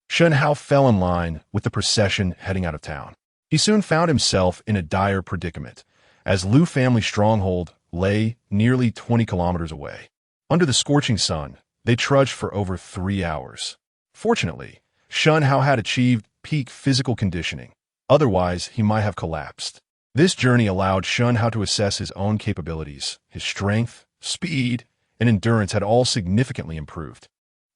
Shen Hao fell in line with the procession heading out of town. He soon found himself in a dire predicament, as Lu family stronghold lay nearly 20 kilometers away. Under the scorching sun, they trudged for over 3 hours. Fortunately, Shen Hao had achieved peak physical conditioning. Otherwise, he might have collapsed. This journey allowed Shen Hao to assess his own capabilities. His strength, speed, and endurance had all significantly improved.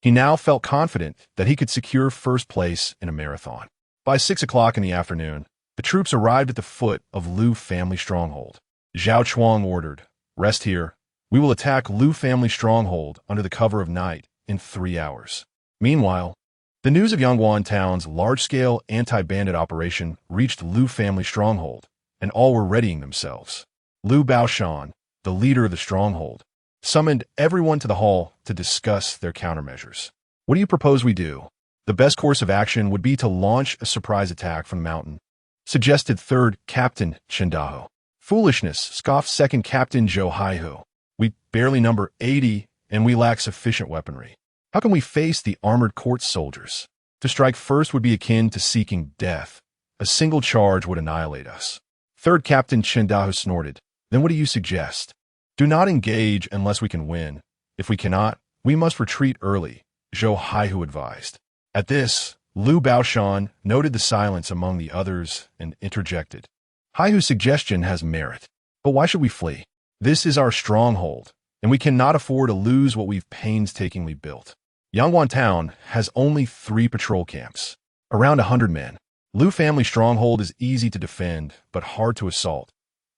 He now felt confident that he could secure first place in a marathon. By 6 o'clock in the afternoon, the troops arrived at the foot of Lu family stronghold. Zhao Chuang ordered, "Rest here. We will attack Lu family stronghold under the cover of night in 3 hours." Meanwhile, the news of Yangguan town's large-scale anti-bandit operation reached Lu family stronghold, and all were readying themselves. Lu Baoshan, the leader of the stronghold, summoned everyone to the hall to discuss their countermeasures. "What do you propose we do?" "The best course of action would be to launch a surprise attack from the mountain," suggested third Captain Shen Hao. "Foolishness," scoffed second Captain Zhou Haihu. "We barely number 80, and we lack sufficient weaponry. How can we face the armored court soldiers? To strike first would be akin to seeking death. A single charge would annihilate us." Third Captain Shen Hao snorted. "Then what do you suggest?" "Do not engage unless we can win. If we cannot, we must retreat early," Zhou Haihu advised. At this, Lu Baoshan noted the silence among the others and interjected. "Haihu's suggestion has merit. But why should we flee? This is our stronghold, and we cannot afford to lose what we've painstakingly built. Yangguan town has only 3 patrol camps, around 100 men. Lu family stronghold is easy to defend, but hard to assault.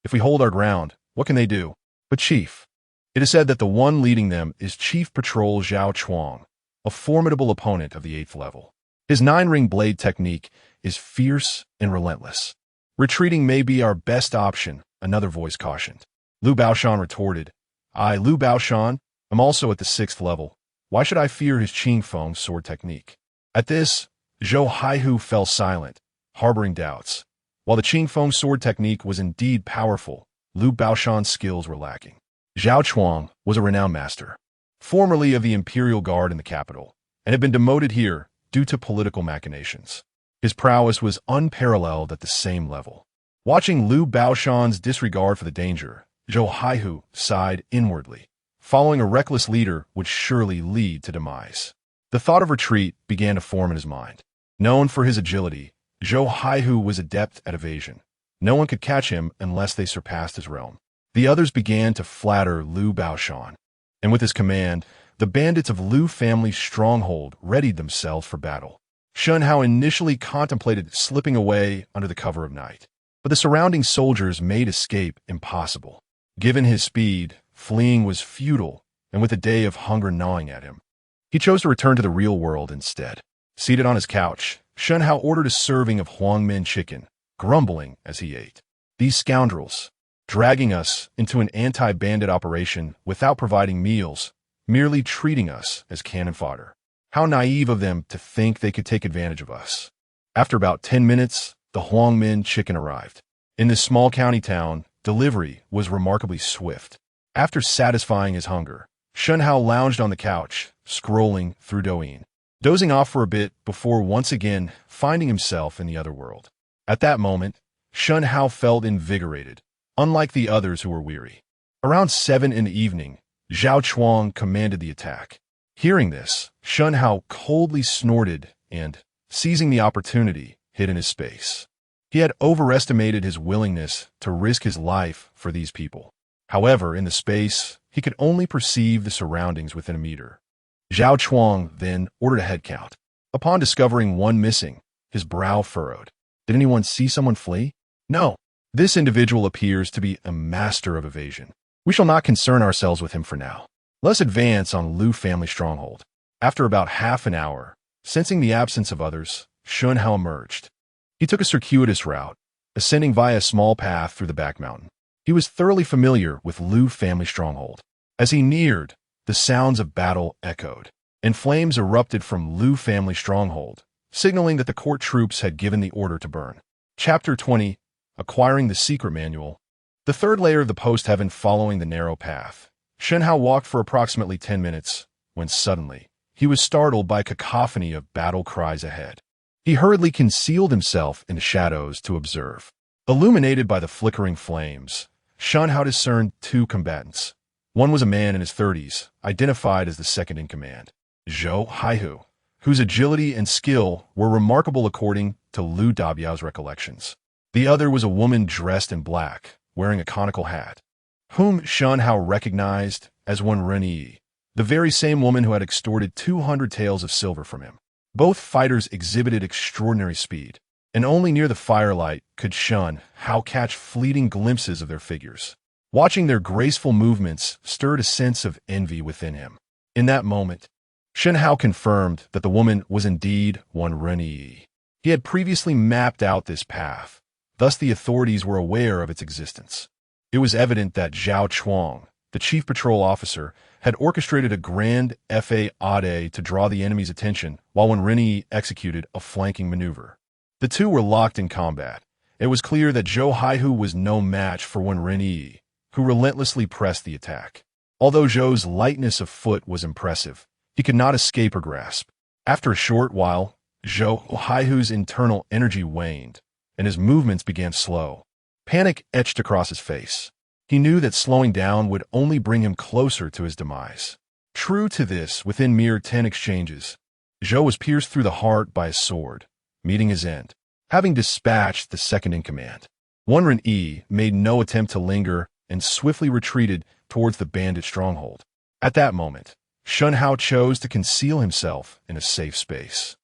If we hold our ground, what can they do?" "But Chief, it is said that the one leading them is Chief Patrol Zhao Chuang, a formidable opponent of the 8th level. His 9-ring blade technique is fierce and relentless. Retreating may be our best option," another voice cautioned. Lu Baoshan retorted, "I, Lu Baoshan, am also at the 6th level. Why should I fear his Qing Feng sword technique?" At this, Zhou Haihu fell silent, harboring doubts. While the Qing Feng sword technique was indeed powerful, Lu Baoshan's skills were lacking. Zhao Chuang was a renowned master, formerly of the Imperial Guard in the capital, and had been demoted here due to political machinations. His prowess was unparalleled at the same level. Watching Lu Baoshan's disregard for the danger, Zhou Haihu sighed inwardly. Following a reckless leader would surely lead to demise. The thought of retreat began to form in his mind. Known for his agility, Zhou Haihu was adept at evasion. No one could catch him unless they surpassed his realm. The others began to flatter Lu Baoshan, and with his command, the bandits of Lu family's stronghold readied themselves for battle. Shen Hao initially contemplated slipping away under the cover of night, but the surrounding soldiers made escape impossible. Given his speed, fleeing was futile, and with a day of hunger gnawing at him, he chose to return to the real world instead. Seated on his couch, Shen Hao ordered a serving of Huangmin chicken, grumbling as he ate. "These scoundrels, dragging us into an anti-bandit operation without providing meals, merely treating us as cannon fodder. How naive of them to think they could take advantage of us." After about 10 minutes, the Huangmin chicken arrived. In this small county town, delivery was remarkably swift. After satisfying his hunger, Shen Hao lounged on the couch, scrolling through Douyin, dozing off for a bit before once again finding himself in the other world. At that moment, Shen Hao felt invigorated, unlike the others who were weary. Around 7 in the evening, Zhao Chuang commanded the attack. Hearing this, Shen Hao coldly snorted and, seizing the opportunity, hid in his space. He had overestimated his willingness to risk his life for these people. However, in the space, he could only perceive the surroundings within a meter. Zhao Chuang then ordered a head count. Upon discovering one missing, his brow furrowed. Did anyone see someone flee? No. This individual appears to be a master of evasion. We shall not concern ourselves with him for now. Let's advance on Lu family stronghold. After about half an hour, sensing the absence of others, Shen Hao emerged. He took a circuitous route, ascending via a small path through the back mountain. He was thoroughly familiar with Lu family stronghold. As he neared, the sounds of battle echoed, and flames erupted from Lu family stronghold, signaling that the court troops had given the order to burn. Chapter 20, Acquiring the Secret Manual, The third layer of the post-heaven following the narrow path. Shen Hao walked for approximately 10 minutes, when suddenly, he was startled by a cacophony of battle cries ahead. He hurriedly concealed himself in the shadows to observe. Illuminated by the flickering flames, Shen Hao discerned two combatants. One was a man in his 30s, identified as the second in command, Zhou Haihu, whose agility and skill were remarkable according to Lu Dabiao's recollections. The other was a woman dressed in black, wearing a conical hat, whom Shen Hao recognized as Wen Renyi, the very same woman who had extorted 200 taels of silver from him. Both fighters exhibited extraordinary speed, and only near the firelight could Shen Hao catch fleeting glimpses of their figures. Watching their graceful movements stirred a sense of envy within him. In that moment, Shen Hao confirmed that the woman was indeed Wen Renyi. He had previously mapped out this path, thus the authorities were aware of its existence. It was evident that Zhao Chuang, the chief patrol officer, had orchestrated a grand FAAD to draw the enemy's attention while Wen Renyi executed a flanking maneuver. The two were locked in combat. It was clear that Zhou Haihu was no match for Wen Renyi, who relentlessly pressed the attack. Although Zhou's lightness of foot was impressive, he could not escape her grasp. After a short while, Zhou Haihu's internal energy waned, and his movements began slow. Panic etched across his face. He knew that slowing down would only bring him closer to his demise. True to this, within mere 10 exchanges, Zhou was pierced through the heart by a sword, meeting his end. Having dispatched the second in command, Wen Renyi made no attempt to linger and swiftly retreated towards the bandit stronghold. At that moment, Shen Hao chose to conceal himself in a safe space.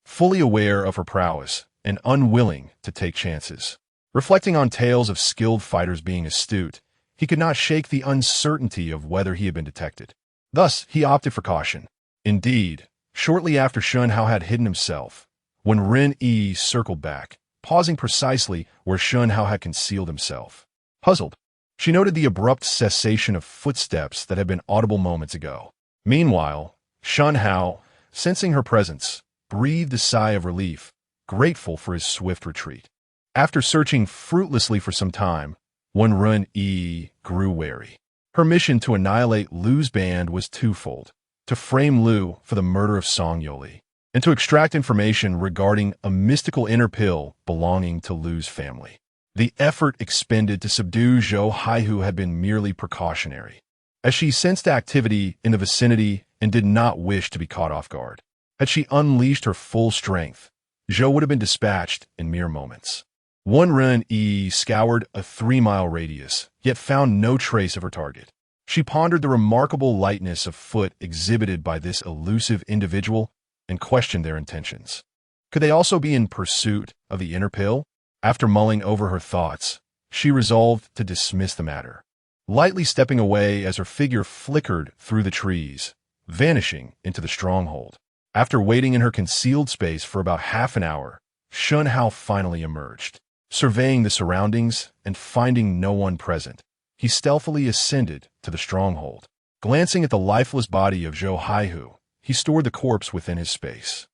Fully aware of her prowess and unwilling to take chances. Reflecting on tales of skilled fighters being astute, he could not shake the uncertainty of whether he had been detected. Thus, he opted for caution. Indeed, shortly after Shen Hao had hidden himself, Wen Renyi circled back, pausing precisely where Shen Hao had concealed himself. Puzzled, she noted the abrupt cessation of footsteps that had been audible moments ago. Meanwhile, Shen Hao, sensing her presence, breathed a sigh of relief, grateful for his swift retreat. After searching fruitlessly for some time, Wen Renyi grew wary. Her mission to annihilate Lu's band was twofold: to frame Lu for the murder of Song Yoli, and to extract information regarding a mystical inner pill belonging to Lu's family. The effort expended to subdue Zhou Haihu had been merely precautionary, as she sensed activity in the vicinity and did not wish to be caught off guard. Had she unleashed her full strength, Zhou would have been dispatched in mere moments. Wen Renyi scoured a 3-mile radius, yet found no trace of her target. She pondered the remarkable lightness of foot exhibited by this elusive individual and questioned their intentions. Could they also be in pursuit of the inner pill? After mulling over her thoughts, she resolved to dismiss the matter, lightly stepping away as her figure flickered through the trees, vanishing into the stronghold. After waiting in her concealed space for about half an hour, Shen Hao finally emerged. Surveying the surroundings and finding no one present, he stealthily ascended to the stronghold. Glancing at the lifeless body of Zhou Haihu, he stored the corpse within his space.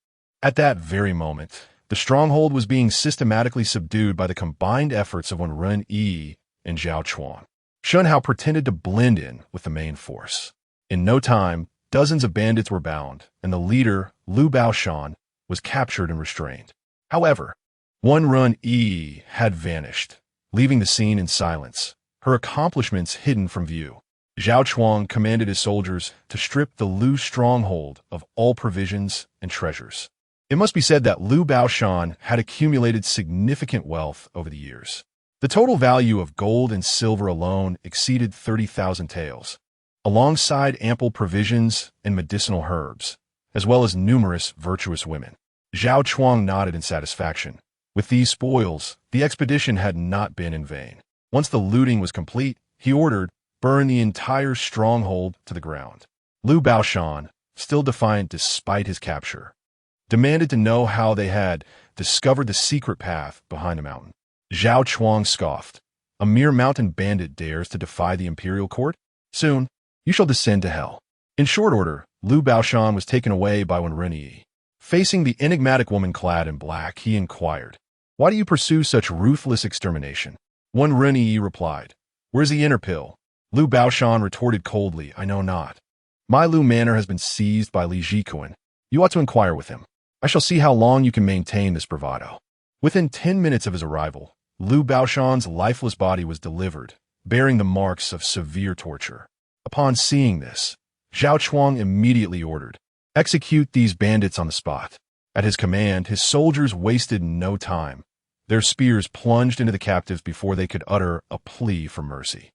At that very moment, the stronghold was being systematically subdued by the combined efforts of Wen Renyi and Zhao Chuang. Shen Hao pretended to blend in with the main force. In no time, dozens of bandits were bound, and the leader, Lu Baoshan, was captured and restrained. However, Wen Renyi had vanished, leaving the scene in silence, her accomplishments hidden from view. Zhao Chuang commanded his soldiers to strip the Lu stronghold of all provisions and treasures. It must be said that Lu Baoshan had accumulated significant wealth over the years. The total value of gold and silver alone exceeded 30,000 taels, alongside ample provisions and medicinal herbs, as well as numerous virtuous women. Zhao Chuang nodded in satisfaction. With these spoils, the expedition had not been in vain. Once the looting was complete, he ordered, burn the entire stronghold to the ground. Lu Baoshan, still defiant despite his capture, demanded to know how they had discovered the secret path behind the mountain. Zhao Chuang scoffed. A mere mountain bandit dares to defy the imperial court? Soon, you shall descend to hell. In short order, Lu Baoshan was taken away by Wen Renyi. Facing the enigmatic woman clad in black, he inquired, "Why do you pursue such ruthless extermination?" Wen Renyi replied, Where's the inner pill? Lu Baoshan retorted coldly, I know not. My Lu manor has been seized by Li Jikuan. You ought to inquire with him. I shall see how long you can maintain this bravado. Within 10 minutes of his arrival, Lu Baoshan's lifeless body was delivered, bearing the marks of severe torture. Upon seeing this, Zhao Chuang immediately ordered, execute these bandits on the spot. At his command, his soldiers wasted no time. Their spears plunged into the captives before they could utter a plea for mercy.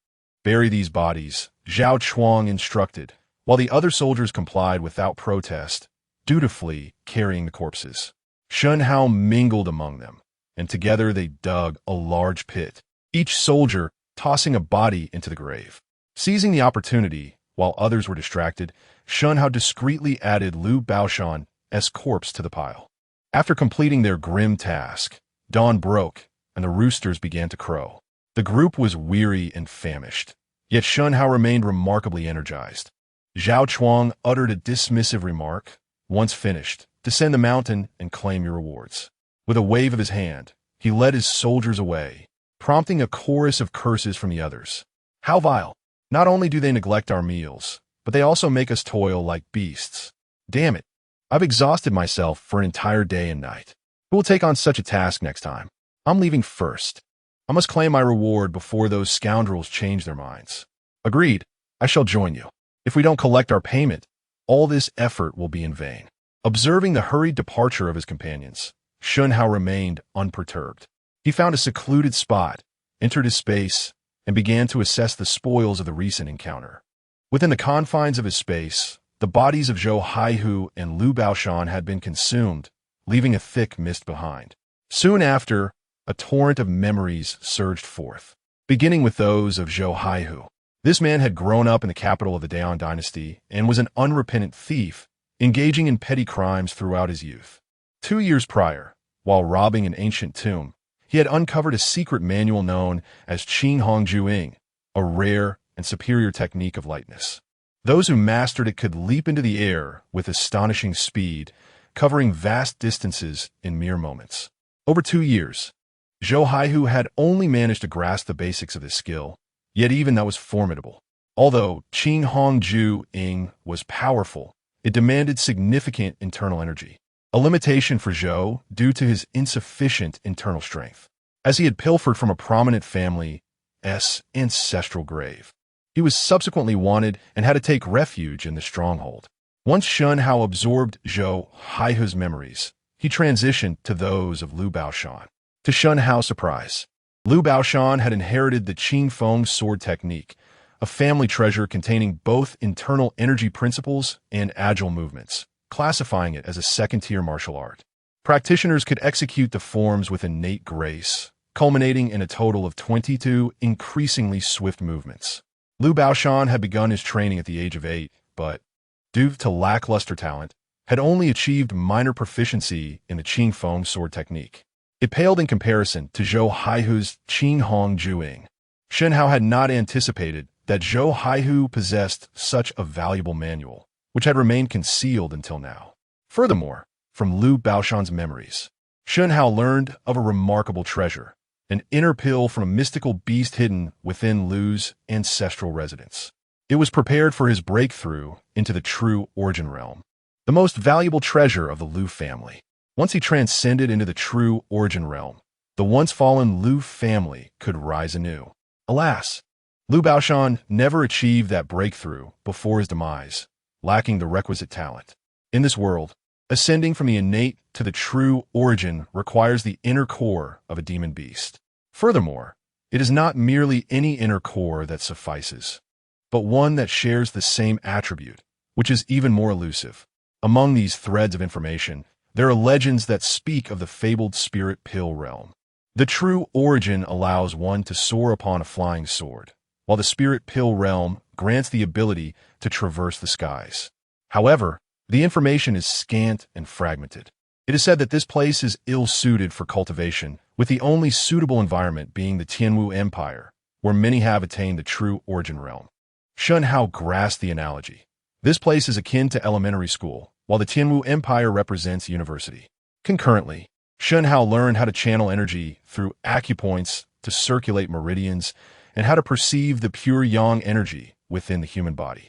Bury these bodies, Zhao Chuang instructed, while the other soldiers complied without protest, dutifully carrying the corpses. Shen Hao mingled among them, and together they dug a large pit, each soldier tossing a body into the grave. Seizing the opportunity, while others were distracted, Shen Hao discreetly added Lu Baoshan's corpse to the pile. After completing their grim task, dawn broke, and the roosters began to crow. The group was weary and famished, yet Shen Hao remained remarkably energized. Zhao Chuang uttered a dismissive remark, once finished, descend the mountain and claim your rewards. With a wave of his hand, he led his soldiers away, prompting a chorus of curses from the others. How vile! Not only do they neglect our meals, but they also make us toil like beasts. Damn it! I've exhausted myself for an entire day and night. Who will take on such a task next time? I'm leaving first. I must claim my reward before those scoundrels change their minds. Agreed, I shall join you. If we don't collect our payment, all this effort will be in vain. Observing the hurried departure of his companions, Shen Hao remained unperturbed. He found a secluded spot, entered his space, and began to assess the spoils of the recent encounter. Within the confines of his space, the bodies of Zhou Haihu and Lu Baoshan had been consumed, leaving a thick mist behind. Soon after, a torrent of memories surged forth, beginning with those of Zhou Haihu. This man had grown up in the capital of the Daon dynasty and was an unrepentant thief, engaging in petty crimes throughout his youth. 2 years prior, while robbing an ancient tomb, he had uncovered a secret manual known as Qing Hong Juing, a rare and superior technique of lightness. Those who mastered it could leap into the air with astonishing speed, covering vast distances in mere moments. Over 2 years, Zhou Haihu had only managed to grasp the basics of this skill, yet even that was formidable. Although Qing Hong Juing was powerful, it demanded significant internal energy, a limitation for Zhou due to his insufficient internal strength. As he had pilfered from a prominent family's ancestral grave, he was subsequently wanted and had to take refuge in the stronghold. Once Shen Hao absorbed Zhou Haihu's memories, he transitioned to those of Lu Baoshan. To Shen Hao's surprise, Lu Baoshan had inherited the Qing Feng sword technique, a family treasure containing both internal energy principles and agile movements, classifying it as a second-tier martial art. Practitioners could execute the forms with innate grace, culminating in a total of 22 increasingly swift movements. Lu Baoshan had begun his training at the age of 8, but, due to lackluster talent, had only achieved minor proficiency in the Qing Feng sword technique. It paled in comparison to Zhou Haihu's Qing Hong Juing. Shen Hao had not anticipated that Zhou Haihu possessed such a valuable manual, which had remained concealed until now. Furthermore, from Lu Baoshan's memories, Shen Hao learned of a remarkable treasure, an inner pill from a mystical beast hidden within Lu's ancestral residence. It was prepared for his breakthrough into the true origin realm, the most valuable treasure of the Lu family. Once he transcended into the true origin realm, the once fallen Lu family could rise anew. Alas, Lu Baoshan never achieved that breakthrough before his demise, lacking the requisite talent. In this world, ascending from the innate to the true origin requires the inner core of a demon beast. Furthermore, it is not merely any inner core that suffices, but one that shares the same attribute, which is even more elusive. Among these threads of information, there are legends that speak of the fabled spirit pill realm. The true origin allows one to soar upon a flying sword, while the spirit pill realm grants the ability to traverse the skies. However, the information is scant and fragmented. It is said that this place is ill-suited for cultivation, with the only suitable environment being the Tianwu Empire, where many have attained the true origin realm. Shen Hao grasped the analogy. This place is akin to elementary school, while the Tianwu Empire represents university. Concurrently, Shen Hao learned how to channel energy through acupoints to circulate meridians and how to perceive the pure yang energy within the human body.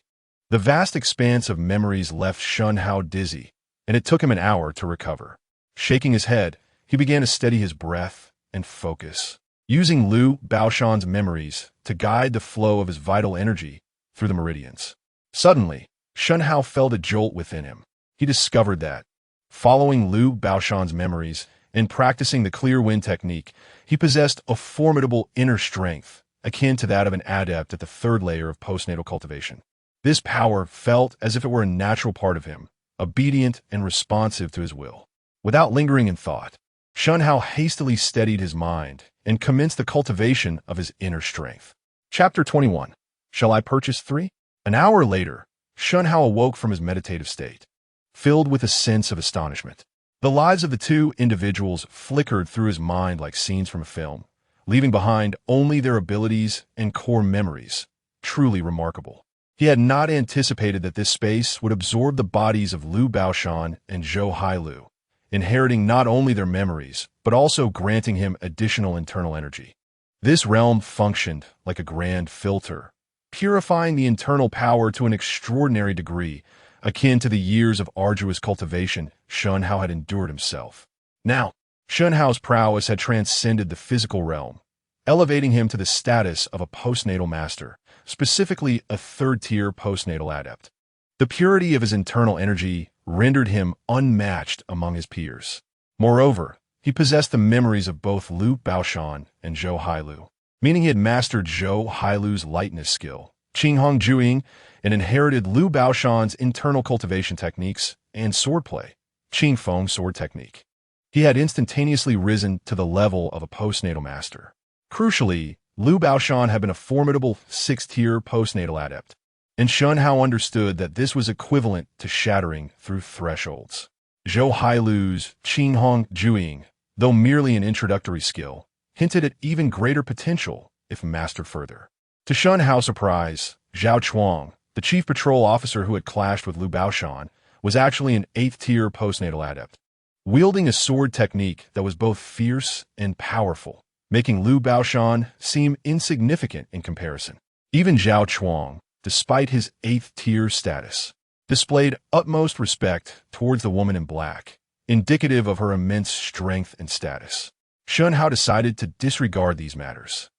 The vast expanse of memories left Shen Hao dizzy, and it took him an hour to recover. Shaking his head, he began to steady his breath and focus, using Liu Baoshan's memories to guide the flow of his vital energy through the meridians. Suddenly, Shen Hao felt a jolt within him. He discovered that, following Liu Baoshan's memories and practicing the clear wind technique, he possessed a formidable inner strength, akin to that of an adept at the third layer of postnatal cultivation. This power felt as if it were a natural part of him, obedient and responsive to his will. Without lingering in thought, Shen Hao hastily steadied his mind and commenced the cultivation of his inner strength. Chapter 21. Shall I purchase 3? An hour later, Shen Hao awoke from his meditative state, filled with a sense of astonishment. The lives of the two individuals flickered through his mind like scenes from a film, leaving behind only their abilities and core memories. Truly remarkable. He had not anticipated that this space would absorb the bodies of Liu Baoshan and Zhou Hailu, inheriting not only their memories, but also granting him additional internal energy. This realm functioned like a grand filter, purifying the internal power to an extraordinary degree, akin to the years of arduous cultivation Shen Hao had endured himself. Now, Shen Hao's prowess had transcended the physical realm, elevating him to the status of a postnatal master, specifically a third-tier postnatal adept. The purity of his internal energy rendered him unmatched among his peers. Moreover, he possessed the memories of both Liu Baoshan and Zhou Hailu, meaning he had mastered Zhou Hailu's lightness skill, Qinghong Juing, and inherited Liu Baoshan's internal cultivation techniques and swordplay, Qingfeng sword technique. He had instantaneously risen to the level of a postnatal master. Crucially, Liu Baoshan had been a formidable 6th-tier postnatal adept, and Shen Hao understood that this was equivalent to shattering through thresholds. Zhou Hailu's Qinghong Juing, though merely an introductory skill, hinted at even greater potential if mastered further. To Shen Hao's surprise, Zhao Chuang, the chief patrol officer who had clashed with Liu Baoshan, was actually an 8th-tier postnatal adept, wielding a sword technique that was both fierce and powerful, making Liu Baoshan seem insignificant in comparison. Even Zhao Chuang, despite his 8th-tier status, displayed utmost respect towards the woman in black, indicative of her immense strength and status. Shen Hao decided to disregard these matters.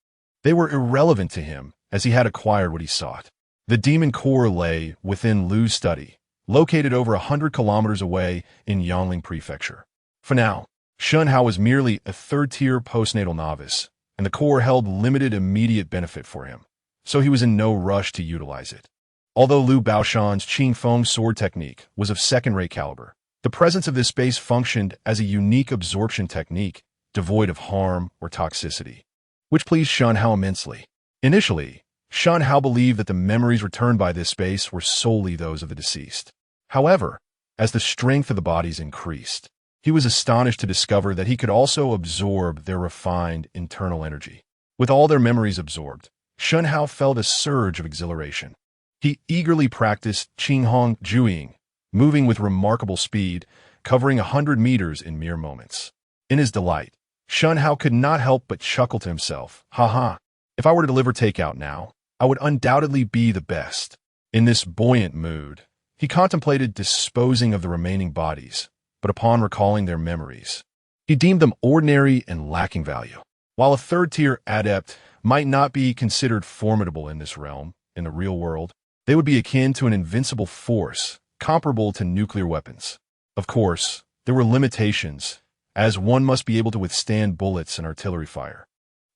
They were irrelevant to him, as he had acquired what he sought. The demon core lay within Liu's study, located over 100 kilometers away in Yangling Prefecture. For now, Shen Hao was merely a 3rd-tier postnatal novice, and the core held limited immediate benefit for him, so he was in no rush to utilize it. Although Liu Baoshan's Qingfeng sword technique was of second-rate caliber, the presence of this space functioned as a unique absorption technique devoid of harm or toxicity, which pleased Shen Hao immensely. Initially, Shen Hao believed that the memories returned by this space were solely those of the deceased. However, as the strength of the bodies increased, he was astonished to discover that he could also absorb their refined internal energy. With all their memories absorbed, Shen Hao felt a surge of exhilaration. He eagerly practiced Qinghong Juing, moving with remarkable speed, covering 100 meters in mere moments. In his delight, Shen Hao could not help but chuckle to himself. Ha! If I were to deliver takeout now, I would undoubtedly be the best. In this buoyant mood, he contemplated disposing of the remaining bodies, but upon recalling their memories, he deemed them ordinary and lacking value. While a 3rd-tier adept might not be considered formidable in this realm, in the real world, they would be akin to an invincible force, comparable to nuclear weapons. Of course, there were limitations, as one must be able to withstand bullets and artillery fire.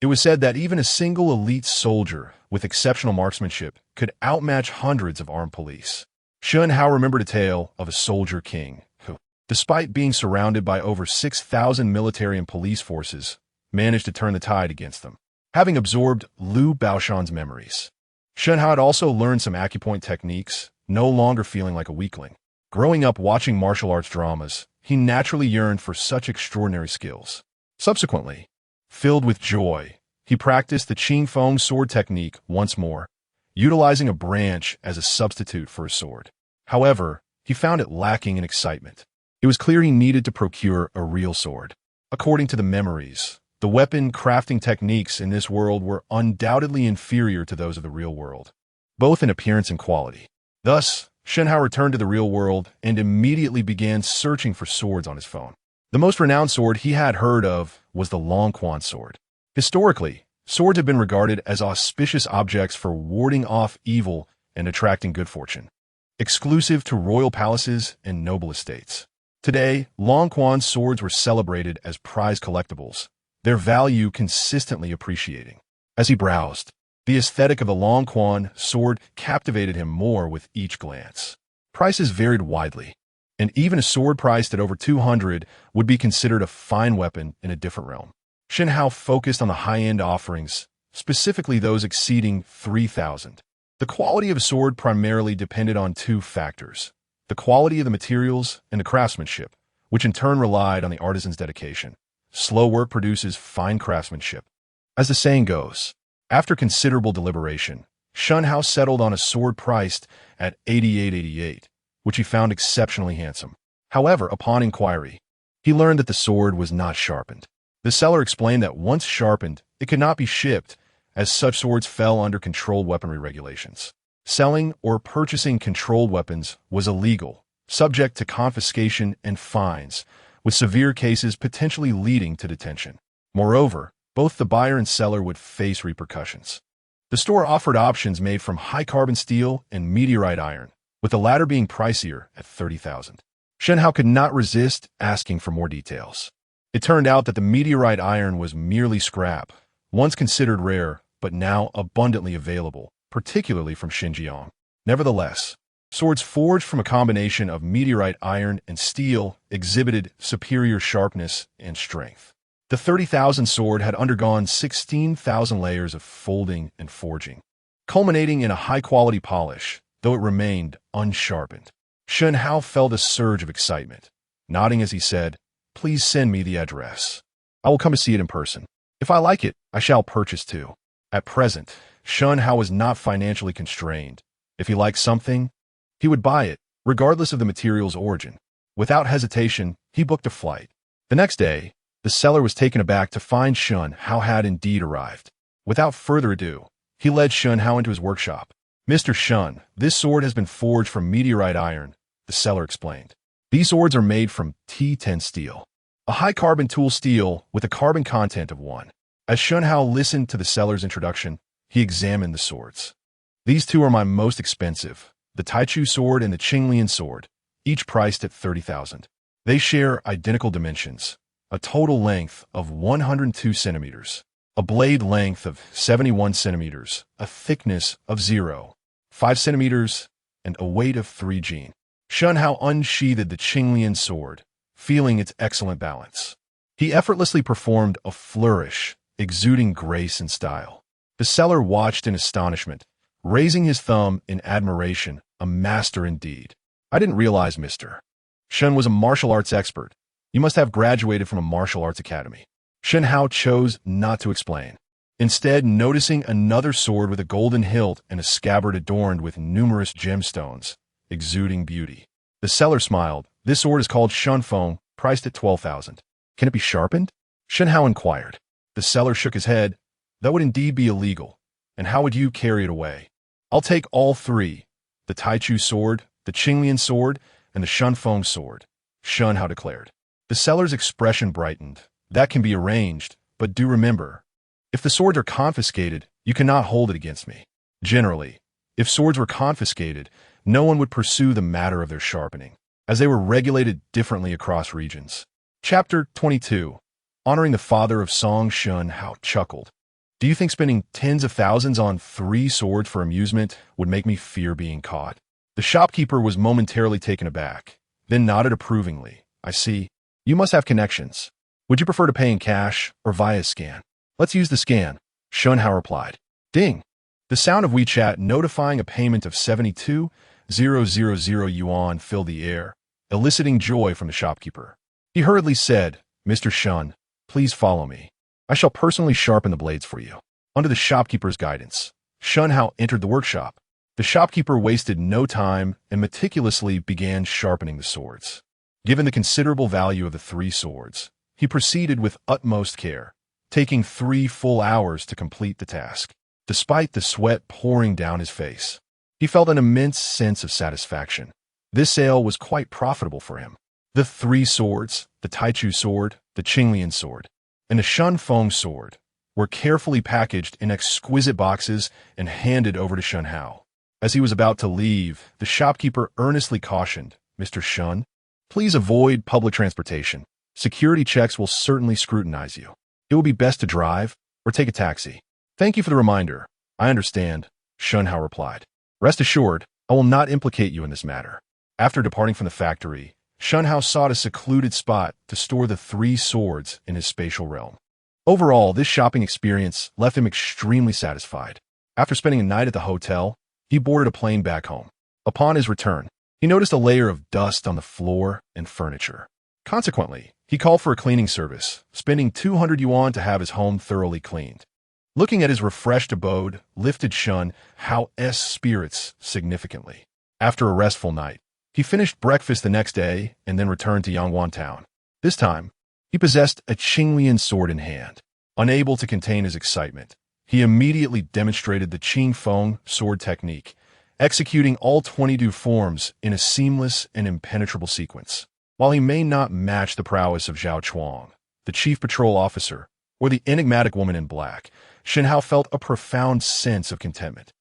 It was said that even a single elite soldier with exceptional marksmanship could outmatch hundreds of armed police. Shen Hao remembered a tale of a soldier king who, despite being surrounded by over 6,000 military and police forces, managed to turn the tide against them. Having absorbed Liu Baoshan's memories, Shen Hao had also learned some acupoint techniques, no longer feeling like a weakling. Growing up watching martial arts dramas, he naturally yearned for such extraordinary skills. Subsequently, filled with joy, he practiced the Qingfeng sword technique once more, utilizing a branch as a substitute for a sword. However, he found it lacking in excitement. It was clear he needed to procure a real sword. According to the memories, The weapon crafting techniques in this world were undoubtedly inferior to those of the real world, both in appearance and quality. Thus, Shen Hao returned to the real world and immediately began searching for swords on his phone. The most renowned sword he had heard of was the Long Quan sword. Historically, swords have been regarded as auspicious objects for warding off evil and attracting good fortune, exclusive to royal palaces and noble estates. Today, Long Quan swords were celebrated as prized collectibles, their value consistently appreciating. As he browsed, the aesthetic of the Long Quan sword captivated him more with each glance. Prices varied widely, and even a sword priced at over 200 would be considered a fine weapon in a different realm. Shen Hao focused on the high-end offerings, specifically those exceeding 3,000. The quality of a sword primarily depended on two factors: the quality of the materials and the craftsmanship, which in turn relied on the artisan's dedication. Slow work produces fine craftsmanship. As the saying goes, after considerable deliberation, Shen Hao settled on a sword priced at 8888, which he found exceptionally handsome. However, upon inquiry, he learned that the sword was not sharpened. The seller explained that once sharpened, it could not be shipped, as such swords fell under controlled weaponry regulations. Selling or purchasing controlled weapons was illegal, subject to confiscation and fines, with severe cases potentially leading to detention. Moreover, both the buyer and seller would face repercussions. The store offered options made from high-carbon steel and meteorite iron, with the latter being pricier at 30,000. Shen Hao could not resist asking for more details. It turned out that the meteorite iron was merely scrap, once considered rare, but now abundantly available, particularly from Xinjiang. Nevertheless, swords forged from a combination of meteorite iron and steel exhibited superior sharpness and strength. The 30,000 sword had undergone 16,000 layers of folding and forging, culminating in a high-quality polish, though it remained unsharpened. Shen Hao felt a surge of excitement, nodding as he said, "Please send me the address. I will come to see it in person. If I like it, I shall purchase too." At present, Shen Hao was not financially constrained. If he liked something, he would buy it, regardless of the material's origin. Without hesitation, he booked a flight. The next day, the seller was taken aback to find Shen Hao had indeed arrived. Without further ado, he led Shen Hao into his workshop. "Mr. Shen, this sword has been forged from meteorite iron," the seller explained. "These swords are made from T10 steel, a high-carbon tool steel with a carbon content of 1. As Shen Hao listened to the seller's introduction, he examined the swords. "These two are my most expensive, the Taichu sword and the Qinglian sword, each priced at 30,000. They share identical dimensions, a total length of 102 centimeters, a blade length of 71 centimeters, a thickness of 0.5 centimeters, and a weight of 3 jin." Shen Hao unsheathed the Qinglian sword, feeling its excellent balance. He effortlessly performed a flourish, exuding grace and style. The seller watched in astonishment, raising his thumb in admiration, "A master indeed. I didn't realize Mr. Shen was a martial arts expert. You must have graduated from a martial arts academy." Shen Hao chose not to explain. Instead, noticing another sword with a golden hilt and a scabbard adorned with numerous gemstones, exuding beauty. The seller smiled. "This sword is called Shunfeng, priced at 12,000. Can it be sharpened?" Shen Hao inquired. The seller shook his head. "That would indeed be illegal. And how would you carry it away?" "I'll take all three, the Taichu sword, the Qinglian sword, and the Shunfeng sword," Shen Hao declared. The seller's expression brightened. "That can be arranged, but do remember, if the swords are confiscated, you cannot hold it against me. Generally, if swords were confiscated, no one would pursue the matter of their sharpening, as they were regulated differently across regions." Chapter 22. Honoring the father of song. Shen Hao chuckled. "Do you think spending tens of thousands on 3 swords for amusement would make me fear being caught?" The shopkeeper was momentarily taken aback, then nodded approvingly. "I see. You must have connections. Would you prefer to pay in cash or via scan?" "Let's use the scan," Shen Hao replied. Ding! The sound of WeChat notifying a payment of 72,000 yuan filled the air, eliciting joy from the shopkeeper. He hurriedly said, "Mr. Shen, please follow me. I shall personally sharpen the blades for you." Under the shopkeeper's guidance, Shen Hao entered the workshop. The shopkeeper wasted no time and meticulously began sharpening the swords. Given the considerable value of the 3 swords, he proceeded with utmost care, taking 3 full hours to complete the task. Despite the sweat pouring down his face, he felt an immense sense of satisfaction. This sale was quite profitable for him. The 3 swords, the Taichu sword, the Qinglian sword, and the Shen Feng sword, were carefully packaged in exquisite boxes and handed over to Shen Hao. As he was about to leave, the shopkeeper earnestly cautioned, "Mr. Shen, please avoid public transportation. Security checks will certainly scrutinize you. It will be best to drive or take a taxi." "Thank you for the reminder. I understand," Shen Hao replied. "Rest assured, I will not implicate you in this matter." After departing from the factory, Shen Hao sought a secluded spot to store the 3 swords in his spatial realm. Overall, this shopping experience left him extremely satisfied. After spending a night at the hotel, he boarded a plane back home. Upon his return, he noticed a layer of dust on the floor and furniture. Consequently, he called for a cleaning service, spending 200 yuan to have his home thoroughly cleaned. Looking at his refreshed abode lifted Shen Hao's spirits significantly. After a restful night, he finished breakfast the next day and then returned to Yangwan town. This time, he possessed a Qinglian sword in hand. Unable to contain his excitement, he immediately demonstrated the Qing Feng sword technique, executing all 22 forms in a seamless and impenetrable sequence. While he may not match the prowess of Zhao Chuang, the chief patrol officer, or the enigmatic woman in black, Shen Hao felt a profound sense of contentment.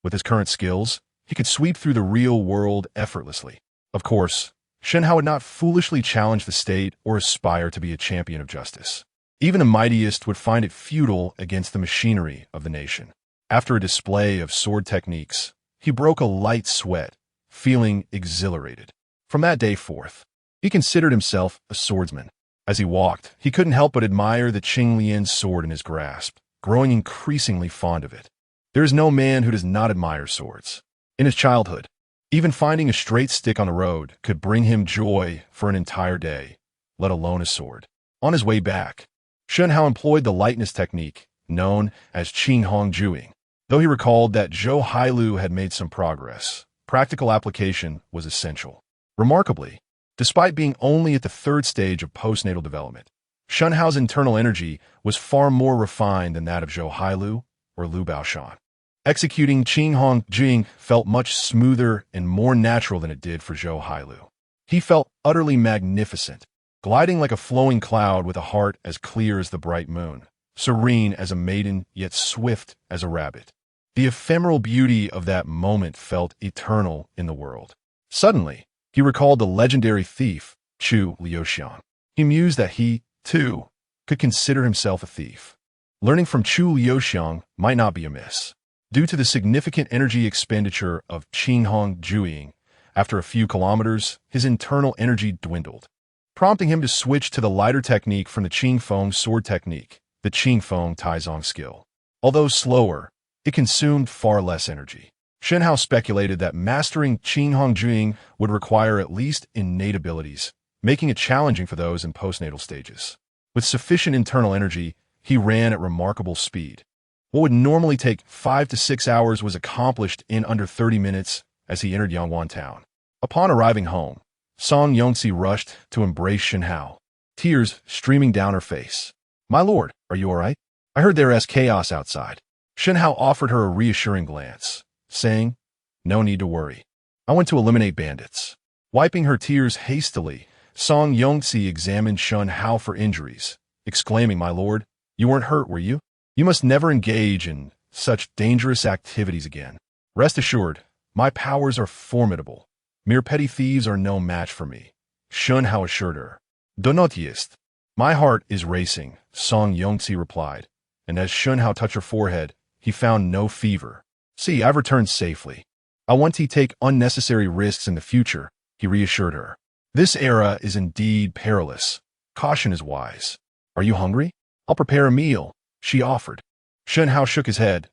With his current skills, he could sweep through the real world effortlessly. Of course, Shen Hao would not foolishly challenge the state or aspire to be a champion of justice. Even the mightiest would find it futile against the machinery of the nation. After a display of sword techniques, he broke a light sweat, feeling exhilarated. From that day forth, he considered himself a swordsman. As he walked, he couldn't help but admire the Qinglian sword in his grasp, growing increasingly fond of it. There is no man who does not admire swords. In his childhood, even finding a straight stick on the road could bring him joy for an entire day, let alone a sword. On his way back, Shen Hao employed the lightness technique, known as Qinghongjuing. Though he recalled that Zhou Hailu had made some progress, practical application was essential. Remarkably, despite being only at the 3rd stage of postnatal development, Shen Hao's internal energy was far more refined than that of Zhou Hailu or Lu Baoshan. Executing Qinghongjuing felt much smoother and more natural than it did for Zhou Hailu. He felt utterly magnificent, gliding like a flowing cloud with a heart as clear as the bright moon, serene as a maiden yet swift as a rabbit. The ephemeral beauty of that moment felt eternal in the world. Suddenly, he recalled the legendary thief, Chu Liuxiang. He mused that he, too, could consider himself a thief. Learning from Chu Liuxiang might not be amiss. Due to the significant energy expenditure of Qinghongjuing, after a few kilometers, his internal energy dwindled, prompting him to switch to the lighter technique from the Qing Feng sword technique, the Qing Feng Taizong skill. Although slower, it consumed far less energy. Shen Hao speculated that mastering Qinghongjuing would require at least innate abilities, making it challenging for those in postnatal stages. With sufficient internal energy, he ran at remarkable speed. What would normally take 5 to 6 hours was accomplished in under 30 minutes as he entered Yangwan town. Upon arriving home, Song Yongxi rushed to embrace Shen Hao, tears streaming down her face. "My lord, are you all right? I heard there is chaos outside." Shen Hao offered her a reassuring glance, saying, "No need to worry. I went to eliminate bandits." Wiping her tears hastily, Song Yongxi examined Shen Hao for injuries, exclaiming, "My lord, you weren't hurt, were you? You must never engage in such dangerous activities again. Rest assured, my powers are formidable. Mere petty thieves are no match for me," Shen Hao assured her. "Do not jest." "My heart is racing," Song Yongxi replied, and as Shen Hao touched her forehead, he found no fever. "See, I've returned safely. I want to take unnecessary risks in the future," he reassured her. "This era is indeed perilous. Caution is wise. Are you hungry? I'll prepare a meal," she offered. Shen Hao shook his head.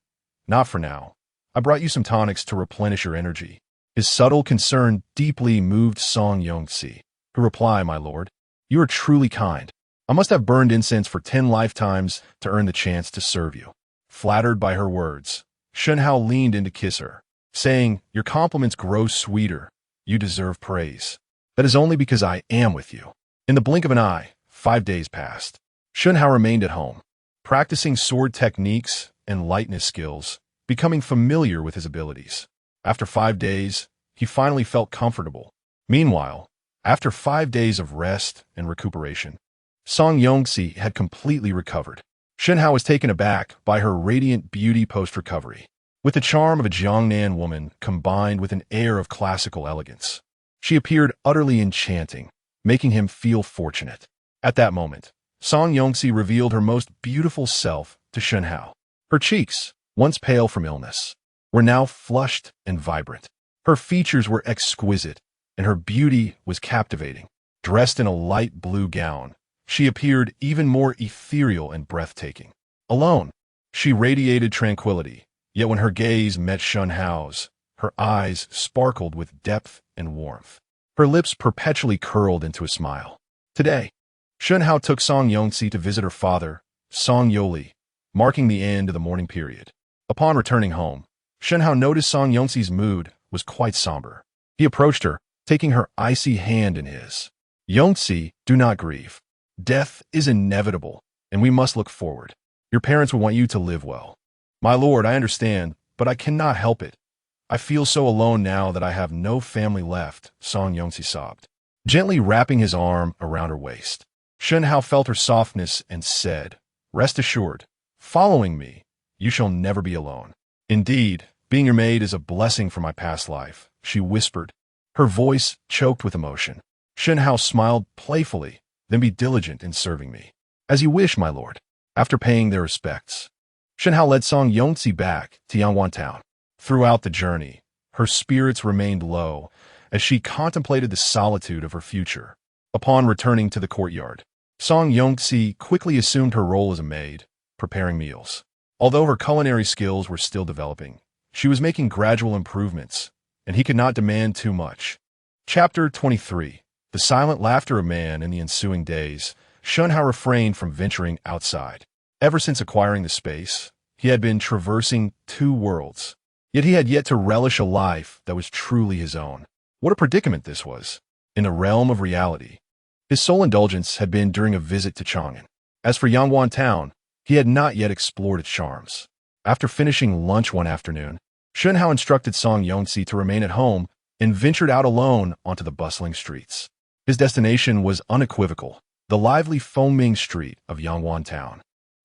"Not for now. I brought you some tonics to replenish your energy." His subtle concern deeply moved Song Yongxi, who replied, "My lord, you are truly kind. I must have burned incense for 10 lifetimes to earn the chance to serve you." Flattered by her words, Shen Hao leaned in to kiss her, saying, "Your compliments grow sweeter. You deserve praise. That is only because I am with you." In the blink of an eye, 5 days passed. Shen Hao remained at home, practicing sword techniques and lightness skills, becoming familiar with his abilities. After 5 days, he finally felt comfortable. Meanwhile, after 5 days of rest and recuperation, Song Yongxi had completely recovered. Shen Hao was taken aback by her radiant beauty post-recovery. With the charm of a Jiangnan woman combined with an air of classical elegance, she appeared utterly enchanting, making him feel fortunate. At that moment, Song Yongxi revealed her most beautiful self to Shen Hao. Her cheeks, once pale from illness, were now flushed and vibrant. Her features were exquisite, and her beauty was captivating. Dressed in a light blue gown, she appeared even more ethereal and breathtaking. Alone, she radiated tranquility, yet when her gaze met Shen Hao's, her eyes sparkled with depth and warmth. Her lips perpetually curled into a smile. Today, Shen Hao took Song Yongxi to visit her father, Song Yoli, marking the end of the mourning period. Upon returning home, Shen Hao noticed Song Yongxi's mood was quite somber. He approached her, taking her icy hand in his. "Yongxi, do not grieve. Death is inevitable, and we must look forward. Your parents will want you to live well." "My lord, I understand, but I cannot help it. I feel so alone now that I have no family left," Song Yongxi sobbed, gently wrapping his arm around her waist. Shen Hao felt her softness and said, "Rest assured, following me, you shall never be alone. Indeed, being your maid is a blessing from my past life," she whispered, her voice choked with emotion. Shen Hao smiled playfully. "Then be diligent in serving me." "As you wish, my lord." After paying their respects, Shen Hao led Song Yongxi back to Yangwan town. Throughout the journey, her spirits remained low as she contemplated the solitude of her future. Upon returning to the courtyard, Song Yongxi quickly assumed her role as a maid, preparing meals. Although her culinary skills were still developing, she was making gradual improvements, and he could not demand too much. Chapter 23. The silent laughter of man. In the ensuing days, Shen Hao refrained from venturing outside. Ever since acquiring the space, he had been traversing two worlds. Yet he had yet to relish a life that was truly his own. What a predicament this was. In the realm of reality, his sole indulgence had been during a visit to Chang'an. As for Yangwan town, he had not yet explored its charms. After finishing lunch one afternoon, Shen Hao instructed Song Yongxi to remain at home and ventured out alone onto the bustling streets. His destination was unequivocal, the lively Fengming street of Yangwan town.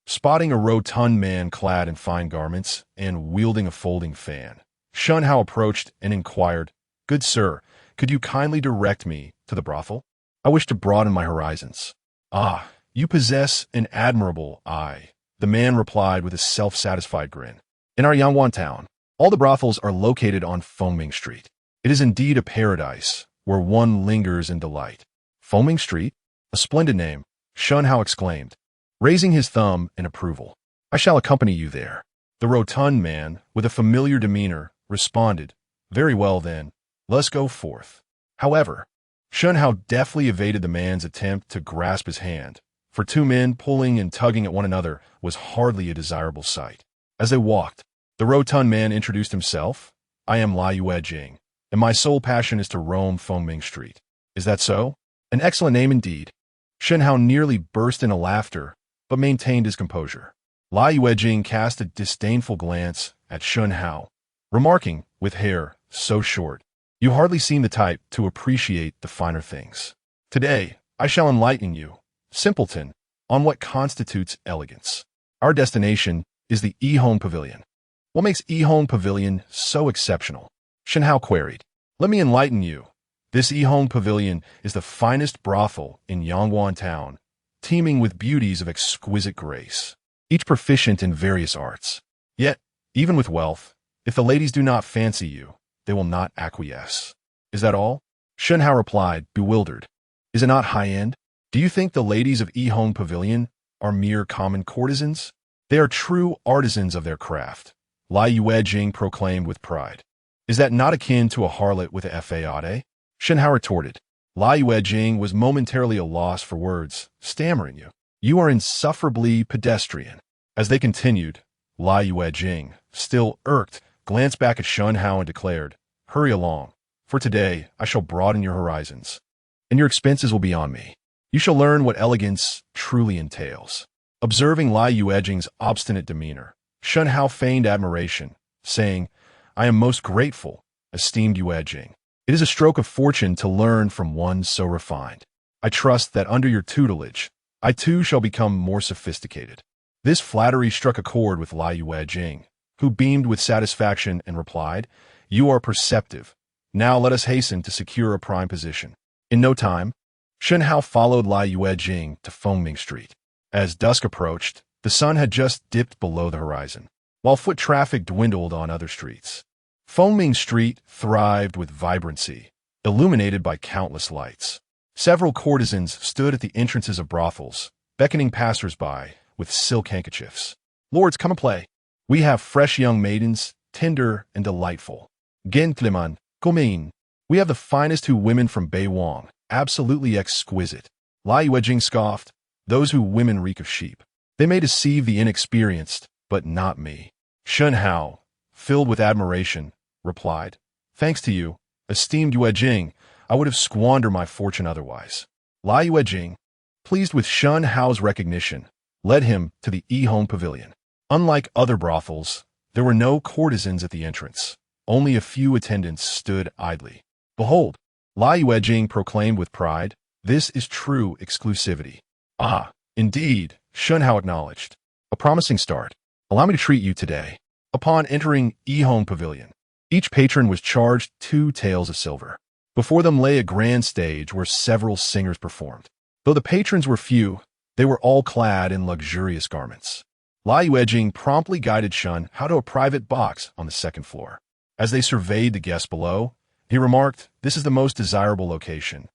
Spotting a rotund man clad in fine garments and wielding a folding fan, Shen Hao approached and inquired, "Good sir, could you kindly direct me to the brothel? I wish to broaden my horizons." "Ah, you possess an admirable eye," the man replied with a self-satisfied grin. "In our Yangwan town, all the brothels are located on Fengming Street. It is indeed a paradise where one lingers in delight." "Fengming Street? A splendid name," Shen Hao exclaimed, raising his thumb in approval. "I shall accompany you there." The rotund man, with a familiar demeanor, responded, "Very well then, let's go forth." However, Shen Hao deftly evaded the man's attempt to grasp his hand, for two men pulling and tugging at one another was hardly a desirable sight. As they walked, the rotund man introduced himself. "I am Lai Yuejing, and my sole passion is to roam Fengming Street." "Is that so? An excellent name indeed." Shen Hao nearly burst into laughter, but maintained his composure. Lai Yuejing cast a disdainful glance at Shen Hao, remarking, with hair so short, "You hardly seem the type to appreciate the finer things. Today, I shall enlighten you, simpleton, on what constitutes elegance. Our destination is the Yihong Pavilion." "What makes Yihong Pavilion so exceptional?" Shen Hao queried. "Let me enlighten you. This Yihong Pavilion is the finest brothel in Yangwan town, teeming with beauties of exquisite grace, each proficient in various arts. Yet, even with wealth, if the ladies do not fancy you, they will not acquiesce." "Is that all?" Shen Hao replied, bewildered. "Is it not high-end? Do you think the ladies of Yihong Pavilion are mere common courtesans? They are true artisans of their craft," Lai Yuejing proclaimed with pride. "Is that not akin to a harlot with a fayade?" Shen Hao retorted. Lai Yuejing was momentarily a loss for words, stammering, "You are insufferably pedestrian." As they continued, Lai Yuejing, still irked, glanced back at Shen Hao and declared, "Hurry along, for today I shall broaden your horizons, and your expenses will be on me. You shall learn what elegance truly entails." Observing Lai Yuejing's obstinate demeanor, Shen Hao feigned admiration, saying, "I am most grateful, esteemed Yuejing. It is a stroke of fortune to learn from one so refined. I trust that under your tutelage, I too shall become more sophisticated." This flattery struck a chord with Lai Yuejing, who beamed with satisfaction and replied, "You are perceptive. Now let us hasten to secure a prime position." In no time, Shen Hao followed Lai Yuejing to Fengming Street. As dusk approached, the sun had just dipped below the horizon, while foot traffic dwindled on other streets. Fengming Street thrived with vibrancy, illuminated by countless lights. Several courtesans stood at the entrances of brothels, beckoning passers-by with silk handkerchiefs. "Lords, come and play. We have fresh young maidens, tender and delightful. Gentlemen, come in. We have the finest Hu women from Beiwang, absolutely exquisite." Lai Yuejing scoffed, "Those Hu women reek of sheep. They may deceive the inexperienced, but not me." Shen Hao, filled with admiration, replied, "Thanks to you, esteemed Yuejing, I would have squandered my fortune otherwise." Lai Yuejing, pleased with Shen Hao's recognition, led him to the Yihong Pavilion. Unlike other brothels, there were no courtesans at the entrance. Only a few attendants stood idly. "Behold," Lai Yuejing proclaimed with pride, "this is true exclusivity." "Ah, indeed," Shen Hao acknowledged. "A promising start. Allow me to treat you today." Upon entering Yihong Pavilion, each patron was charged 2 taels of silver. Before them lay a grand stage where several singers performed. Though the patrons were few, they were all clad in luxurious garments. Lai Yuejing promptly guided Shen Hao to a private box on the 2nd floor. As they surveyed the guests below, he remarked, "This is the most desirable location,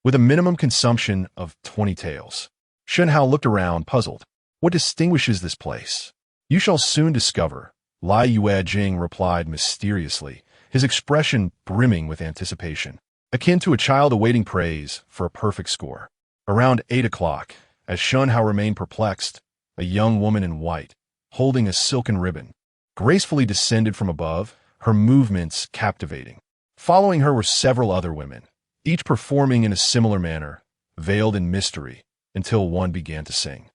with a minimum consumption of 20 taels." Shen Hao looked around, puzzled. "What distinguishes this place?" "You shall soon discover," Lai Yuejing replied mysteriously, his expression brimming with anticipation, akin to a child awaiting praise for a perfect score. Around 8 o'clock, as Shen Hao remained perplexed, a young woman in white, holding a silken ribbon, gracefully descended from above, her movements captivating. Following her were several other women, each performing in a similar manner, veiled in mystery, until one began to sing.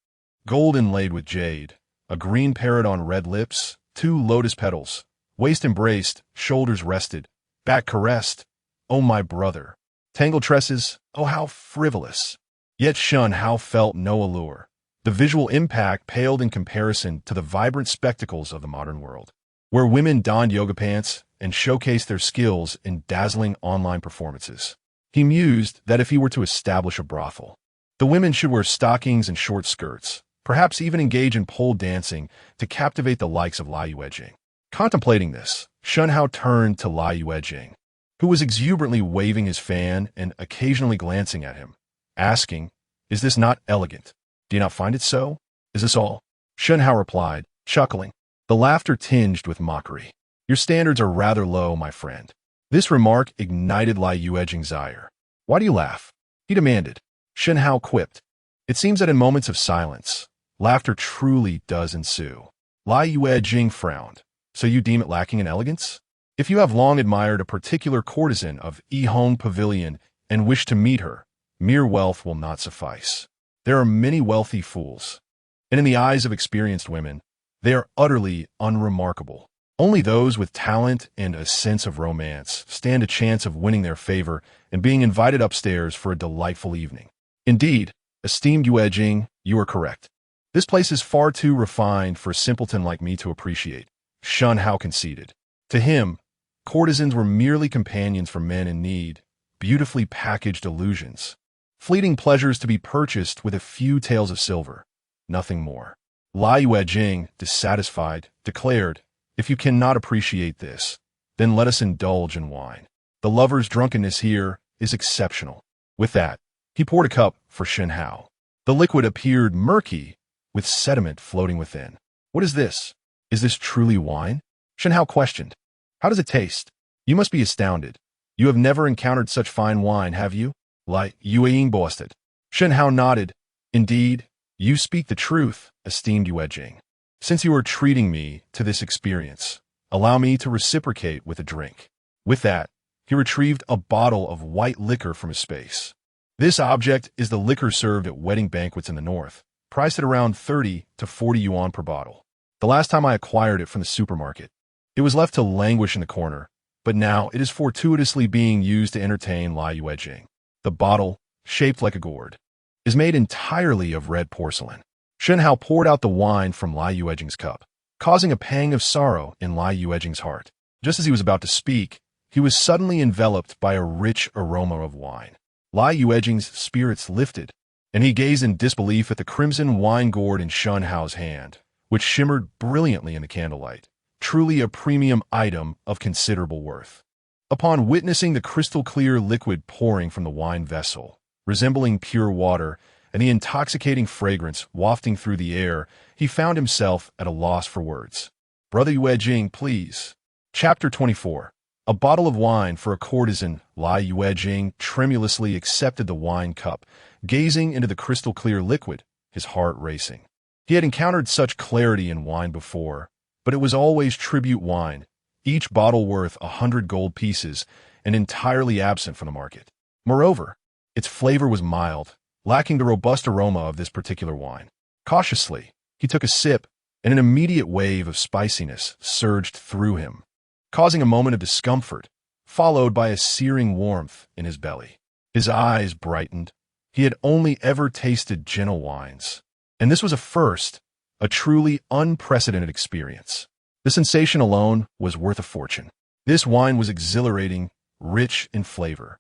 Gold inlaid with jade, a green parrot on red lips, 2 lotus petals, waist embraced, shoulders rested, back caressed. "Oh, my brother." Tangled tresses, oh, how frivolous. Yet Shen Hao felt no allure. The visual impact paled in comparison to the vibrant spectacles of the modern world, where women donned yoga pants and showcased their skills in dazzling online performances. He mused that if he were to establish a brothel, the women should wear stockings and short skirts, perhaps even engage in pole dancing to captivate the likes of Lai Yuejing. Contemplating this, Shen Hao turned to Lai Yuejing, who was exuberantly waving his fan and occasionally glancing at him, asking, "Is this not elegant? Do you not find it so? Is this all?" Shen Hao replied, chuckling, the laughter tinged with mockery. "Your standards are rather low, my friend." This remark ignited Lai Yuejing's ire. "Why do you laugh?" he demanded. Shen Hao quipped, "It seems that in moments of silence, laughter truly does ensue." Lai Yuejing frowned. "So you deem it lacking in elegance? If you have long admired a particular courtesan of Yihong Pavilion and wish to meet her, mere wealth will not suffice. There are many wealthy fools, and in the eyes of experienced women, they are utterly unremarkable. Only those with talent and a sense of romance stand a chance of winning their favor and being invited upstairs for a delightful evening. Indeed, esteemed Yuejing, you are correct. This place is far too refined for a simpleton like me to appreciate," Shen Hao conceded. To him, courtesans were merely companions for men in need, beautifully packaged illusions, fleeting pleasures to be purchased with a few taels of silver, nothing more. Lai Yuejing, dissatisfied, declared, "If you cannot appreciate this, then let us indulge in wine. The lover's drunkenness here is exceptional." With that, he poured a cup for Shen Hao. The liquid appeared murky, with sediment floating within. "What is this? Is this truly wine?" Shen Hao questioned. "How does it taste? You must be astounded. You have never encountered such fine wine, have you?" Lai Yuejing boasted. Shen Hao nodded. "Indeed, you speak the truth, esteemed Yuejing. Since you are treating me to this experience, allow me to reciprocate with a drink." With that, he retrieved a bottle of white liquor from his space. This object is the liquor served at wedding banquets in the north, priced at around 30 to 40 yuan per bottle. The last time I acquired it from the supermarket, it was left to languish in the corner, but now it is fortuitously being used to entertain Lai Yuejing. The bottle, shaped like a gourd, is made entirely of red porcelain. Shen Hao poured out the wine from Lai Yuejing's cup, causing a pang of sorrow in Lai Yuejing's heart. Just as he was about to speak, he was suddenly enveloped by a rich aroma of wine. Lai Yuejing's spirits lifted, and he gazed in disbelief at the crimson wine gourd in Shen Hao's hand, which shimmered brilliantly in the candlelight, truly a premium item of considerable worth. Upon witnessing the crystal-clear liquid pouring from the wine vessel, resembling pure water, and the intoxicating fragrance wafting through the air, he found himself at a loss for words. "Brother Yuejing, please." Chapter 24. A bottle of wine for a courtesan. Lai Yuejing tremulously accepted the wine cup, gazing into the crystal-clear liquid, his heart racing. He had encountered such clarity in wine before, but it was always tribute wine, each bottle worth 100 gold pieces and entirely absent from the market. Moreover, its flavor was mild, lacking the robust aroma of this particular wine. Cautiously, he took a sip, and an immediate wave of spiciness surged through him, causing a moment of discomfort, followed by a searing warmth in his belly. His eyes brightened. He had only ever tasted gentle wines, and this was a first, a truly unprecedented experience. The sensation alone was worth a fortune. This wine was exhilarating, rich in flavor.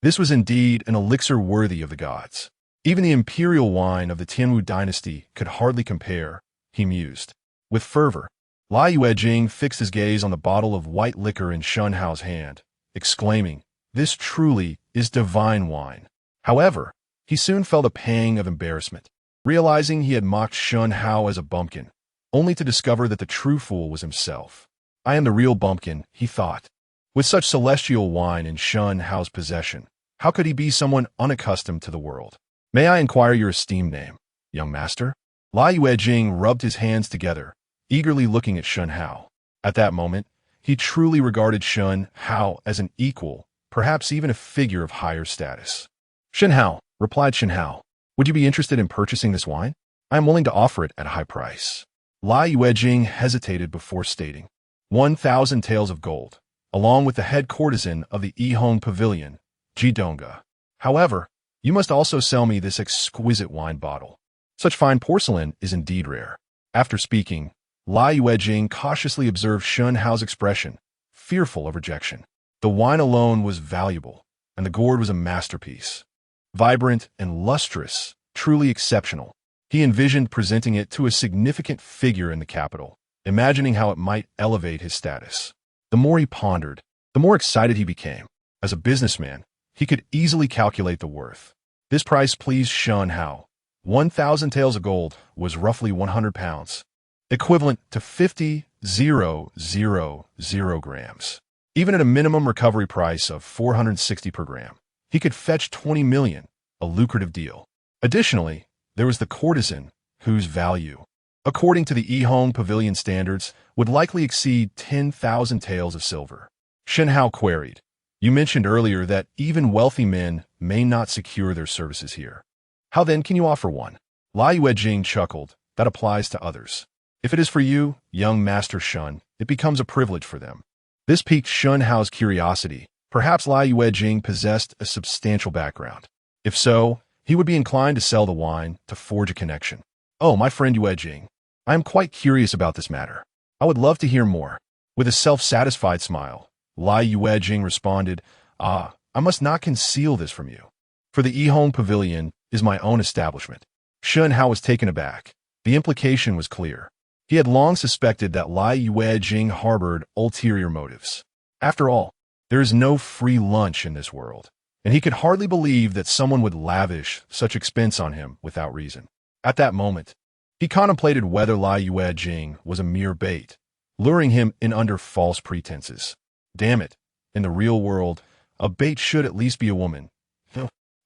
This was indeed an elixir worthy of the gods. Even the imperial wine of the Tianwu dynasty could hardly compare, he mused. With fervor, Lai Yuejing fixed his gaze on the bottle of white liquor in Shen Hao's hand, exclaiming, "This truly is divine wine." However, he soon felt a pang of embarrassment, realizing he had mocked Shen Hao as a bumpkin, only to discover that the true fool was himself. "I am the real bumpkin," he thought. With such celestial wine in Shen Hao's possession, how could he be someone unaccustomed to the world? "May I inquire your esteemed name, young master?" Lai Yuejing rubbed his hands together, eagerly looking at Shen Hao. At that moment, he truly regarded Shen Hao as an equal, perhaps even a figure of higher status. "Shen Hao," replied Shen Hao, "would you be interested in purchasing this wine? I am willing to offer it at a high price." Lai Yuejing hesitated before stating, 1,000 taels of gold, along with the head courtesan of the Yihong Pavilion, Jidonga. However, you must also sell me this exquisite wine bottle. Such fine porcelain is indeed rare. After speaking, Lai Yuejing cautiously observed Shen Hao's expression, fearful of rejection. The wine alone was valuable, and the gourd was a masterpiece. Vibrant and lustrous, truly exceptional. He envisioned presenting it to a significant figure in the capital, imagining how it might elevate his status. The more he pondered, the more excited he became. As a businessman, he could easily calculate the worth. This price pleased Shen Hao. 1,000 taels of gold was roughly 100 pounds, equivalent to 50,000 grams. Even at a minimum recovery price of 460 per gram, he could fetch 20 million, a lucrative deal. Additionally, there was the courtesan, whose value, according to the Yihong Pavilion standards, would likely exceed 10,000 taels of silver. Shen Hao queried, "You mentioned earlier that even wealthy men may not secure their services here. How then can you offer one?" Lai Yuejing chuckled, "That applies to others. If it is for you, young Master Shen, it becomes a privilege for them." This piqued Shen Hao's curiosity. Perhaps Lai Yuejing possessed a substantial background. If so, he would be inclined to sell the wine to forge a connection. "Oh, my friend Yuejing, I am quite curious about this matter. I would love to hear more." With a self-satisfied smile, Lai Yuejing responded, "I must not conceal this from you. For the Yihong Pavilion is my own establishment." Shen Hao was taken aback. The implication was clear. He had long suspected that Lai Yuejing harbored ulterior motives. After all, there is no free lunch in this world, and he could hardly believe that someone would lavish such expense on him without reason. At that moment, he contemplated whether Lai Yuejing was a mere bait, luring him in under false pretenses. Damn it, in the real world, a bait should at least be a woman.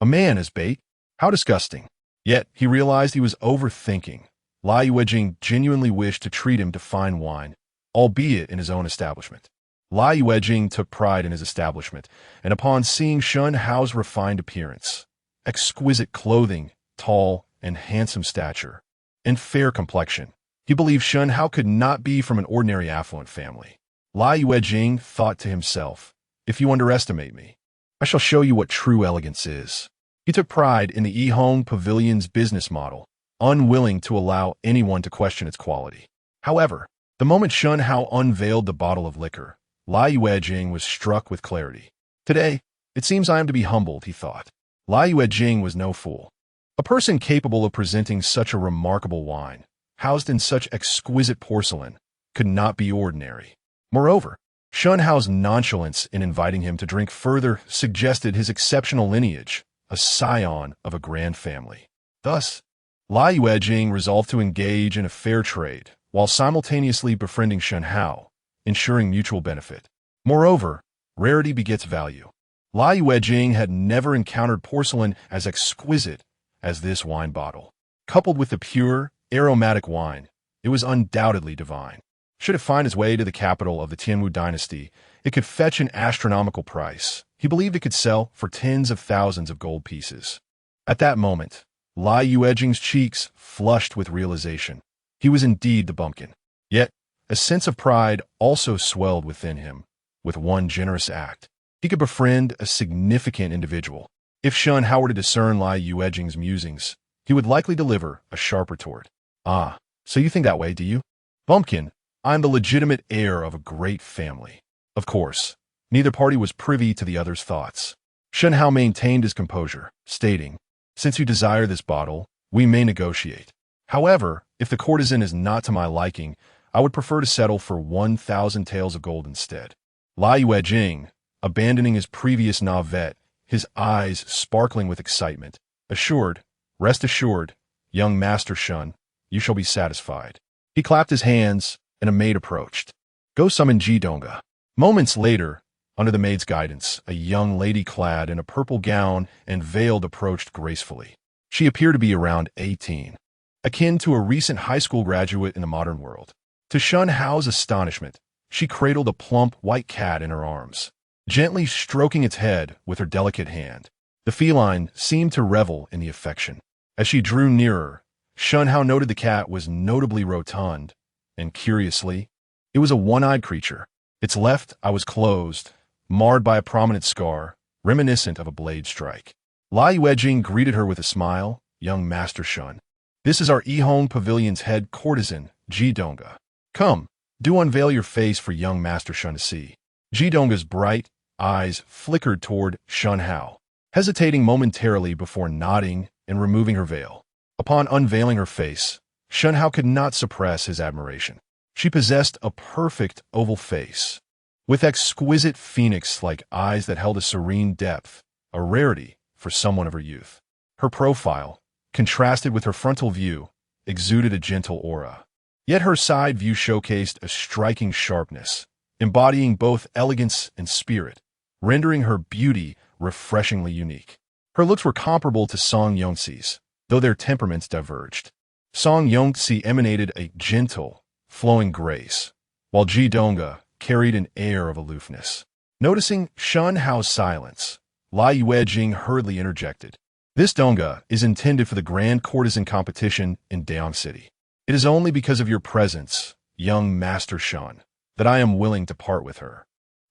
A man as bait? How disgusting. Yet, he realized he was overthinking. Lai Yuejing genuinely wished to treat him to fine wine, albeit in his own establishment. Lai Yuejing took pride in his establishment, and upon seeing Shen Hao's refined appearance, exquisite clothing, tall and handsome stature, and fair complexion. He believed Shen Hao could not be from an ordinary affluent family. Lai Yuejing thought to himself, if you underestimate me, I shall show you what true elegance is. He took pride in the Yihong Pavilion's business model, unwilling to allow anyone to question its quality. However, the moment Shen Hao unveiled the bottle of liquor, Lai Yuejing was struck with clarity. Today, it seems I am to be humbled, he thought. Lai Yuejing was no fool. A person capable of presenting such a remarkable wine, housed in such exquisite porcelain, could not be ordinary. Moreover, Shen Hao's nonchalance in inviting him to drink further suggested his exceptional lineage, a scion of a grand family. Thus, Lai Yuejing resolved to engage in a fair trade, while simultaneously befriending Shen Hao, ensuring mutual benefit. Moreover, rarity begets value. Lai Yuejing had never encountered porcelain as exquisite as this wine bottle. Coupled with the pure, aromatic wine, it was undoubtedly divine. Should it find its way to the capital of the Tianwu dynasty, it could fetch an astronomical price. He believed it could sell for tens of thousands of gold pieces. At that moment, Lai Yuejing's cheeks flushed with realization. He was indeed the bumpkin. Yet, a sense of pride also swelled within him. With one generous act, he could befriend a significant individual. If Shen Hao were to discern Lai Yuejing's musings, he would likely deliver a sharp retort. Ah, so you think that way, do you? Bumpkin, I'm the legitimate heir of a great family. Of course, neither party was privy to the other's thoughts. Shen Hao maintained his composure, stating, since you desire this bottle, we may negotiate. However, if the courtesan is not to my liking, I would prefer to settle for 1,000 taels of gold instead. Lai Yuejing, abandoning his previous navet, his eyes sparkling with excitement, assured, rest assured, young Master Shen, you shall be satisfied. He clapped his hands, and a maid approached. Go summon Ji Donga. Moments later, under the maid's guidance, a young lady clad in a purple gown and veiled approached gracefully. She appeared to be around 18, akin to a recent high school graduate in the modern world. To Shen Hao's astonishment, she cradled a plump white cat in her arms, gently stroking its head with her delicate hand. The feline seemed to revel in the affection. As she drew nearer, Shen Hao noted the cat was notably rotund, and curiously, it was a one-eyed creature. Its left eye was closed, marred by a prominent scar, reminiscent of a blade strike. Lai Yuejing greeted her with a smile, young Master Shen. This is our Yihong Pavilion's head courtesan, Ji Donga. Come, do unveil your face for young Master Shen to see. Ji Donga's bright eyes flickered toward Shen Hao, hesitating momentarily before nodding and removing her veil. Upon unveiling her face, Shen Hao could not suppress his admiration. She possessed a perfect oval face, with exquisite phoenix-like eyes that held a serene depth, a rarity for someone of her youth. Her profile, contrasted with her frontal view, exuded a gentle aura. Yet her side view showcased a striking sharpness, embodying both elegance and spirit, rendering her beauty refreshingly unique. Her looks were comparable to Song Yongxi's, though their temperaments diverged. Song Yongxi emanated a gentle, flowing grace, while Ji Donga carried an air of aloofness. Noticing Shen Hao's silence, Lai Yuejing hurriedly interjected. This Donga is intended for the grand courtesan competition in Daong City. It is only because of your presence, young Master Shen, that I am willing to part with her.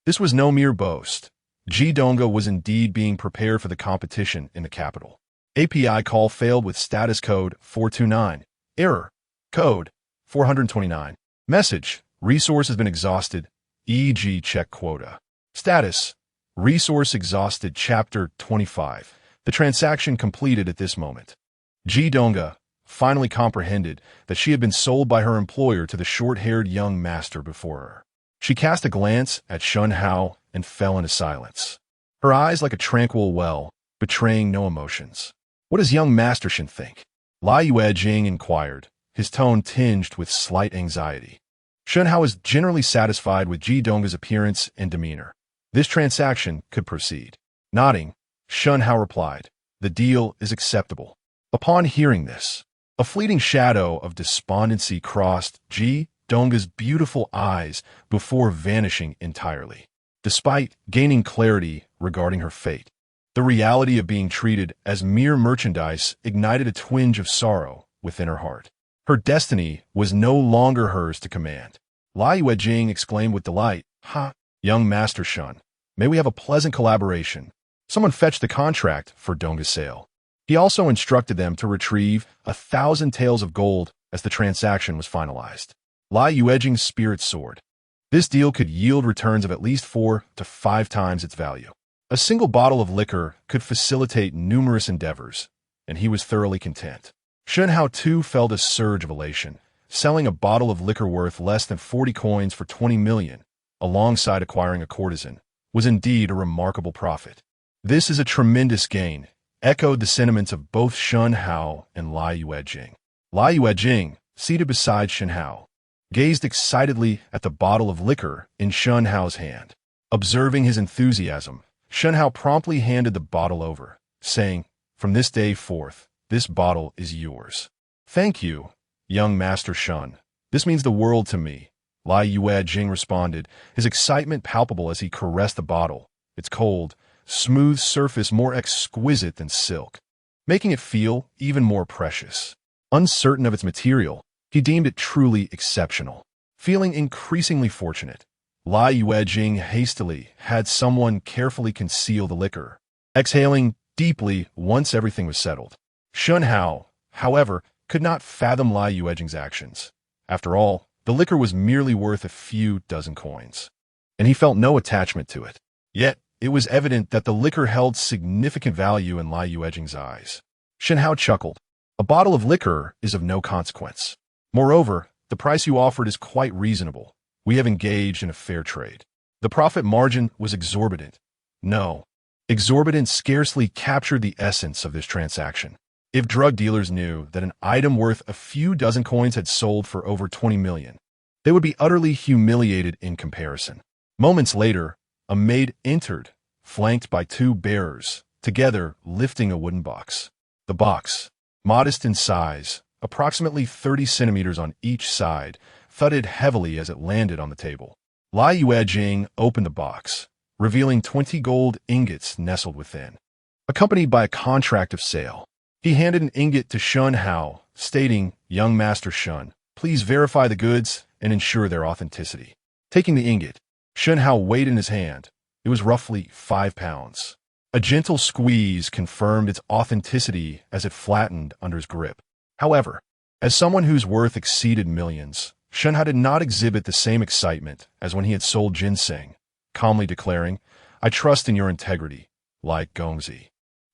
This was no mere boast. Ji Donga was indeed being prepared for the competition in the capital. API call failed with status code 429. Error. Code 429. Message. Resource has been exhausted. E.g. check quota. Status. Resource exhausted. Chapter 25. The transaction completed at this moment. Ji Donga finally comprehended that she had been sold by her employer to the short-haired young master before her. She cast a glance at Shen Hao and fell into silence, her eyes like a tranquil well, betraying no emotions. What does young Master Shen think? Lai Yuejing inquired, his tone tinged with slight anxiety. Shen Hao was generally satisfied with Ji Donga's appearance and demeanor. This transaction could proceed. Nodding, Shen Hao replied, the deal is acceptable. Upon hearing this, a fleeting shadow of despondency crossed Ji Donga's beautiful eyes before vanishing entirely. Despite gaining clarity regarding her fate, the reality of being treated as mere merchandise ignited a twinge of sorrow within her heart. Her destiny was no longer hers to command. Lai Yuejing exclaimed with delight, "Ha, young Master Shen, may we have a pleasant collaboration." Someone fetched the contract for Donga's sale. He also instructed them to retrieve 1,000 taels of gold as the transaction was finalized. Lai Yuejing's spirit soared. This deal could yield returns of at least 4 to 5 times its value. A single bottle of liquor could facilitate numerous endeavors, and he was thoroughly content. Shen Hao too felt a surge of elation. Selling a bottle of liquor worth less than 40 coins for 20 million, alongside acquiring a courtesan, was indeed a remarkable profit. "This is a tremendous gain," echoed the sentiments of both Shen Hao and Lai Yuejing. Lai Yuejing, seated beside Shen Hao, gazed excitedly at the bottle of liquor in Shen Hao's hand. Observing his enthusiasm, Shen Hao promptly handed the bottle over, saying, "From this day forth, this bottle is yours." "Thank you, young Master Shen. This means the world to me," Lai Yuejing responded, his excitement palpable as he caressed the bottle, its cold, smooth surface more exquisite than silk, making it feel even more precious. Uncertain of its material, he deemed it truly exceptional. Feeling increasingly fortunate, Lai Yuejing hastily had someone carefully conceal the liquor, exhaling deeply once everything was settled. Shen Hao, however, could not fathom Lai Yuejing's actions. After all, the liquor was merely worth a few dozen coins, and he felt no attachment to it. Yet, it was evident that the liquor held significant value in Lai Yuejing's eyes. Shen Hao chuckled. "A bottle of liquor is of no consequence. Moreover, the price you offered is quite reasonable. We have engaged in a fair trade." The profit margin was exorbitant. No, exorbitant scarcely captured the essence of this transaction. If drug dealers knew that an item worth a few dozen coins had sold for over 20 million, they would be utterly humiliated in comparison. Moments later, a maid entered, flanked by 2 bearers, together lifting a wooden box. The box, modest in size, approximately 30 centimeters on each side, thudded heavily as it landed on the table. Lai Yuejing opened the box, revealing 20 gold ingots nestled within, accompanied by a contract of sale. He handed an ingot to Shen Hao, stating, "Young Master Shen, please verify the goods and ensure their authenticity." Taking the ingot, Shen Hao weighed in his hand. It was roughly 5 pounds. A gentle squeeze confirmed its authenticity as it flattened under his grip. However, as someone whose worth exceeded millions, Shen Hao did not exhibit the same excitement as when he had sold ginseng, calmly declaring, "I trust in your integrity, like Gongzi.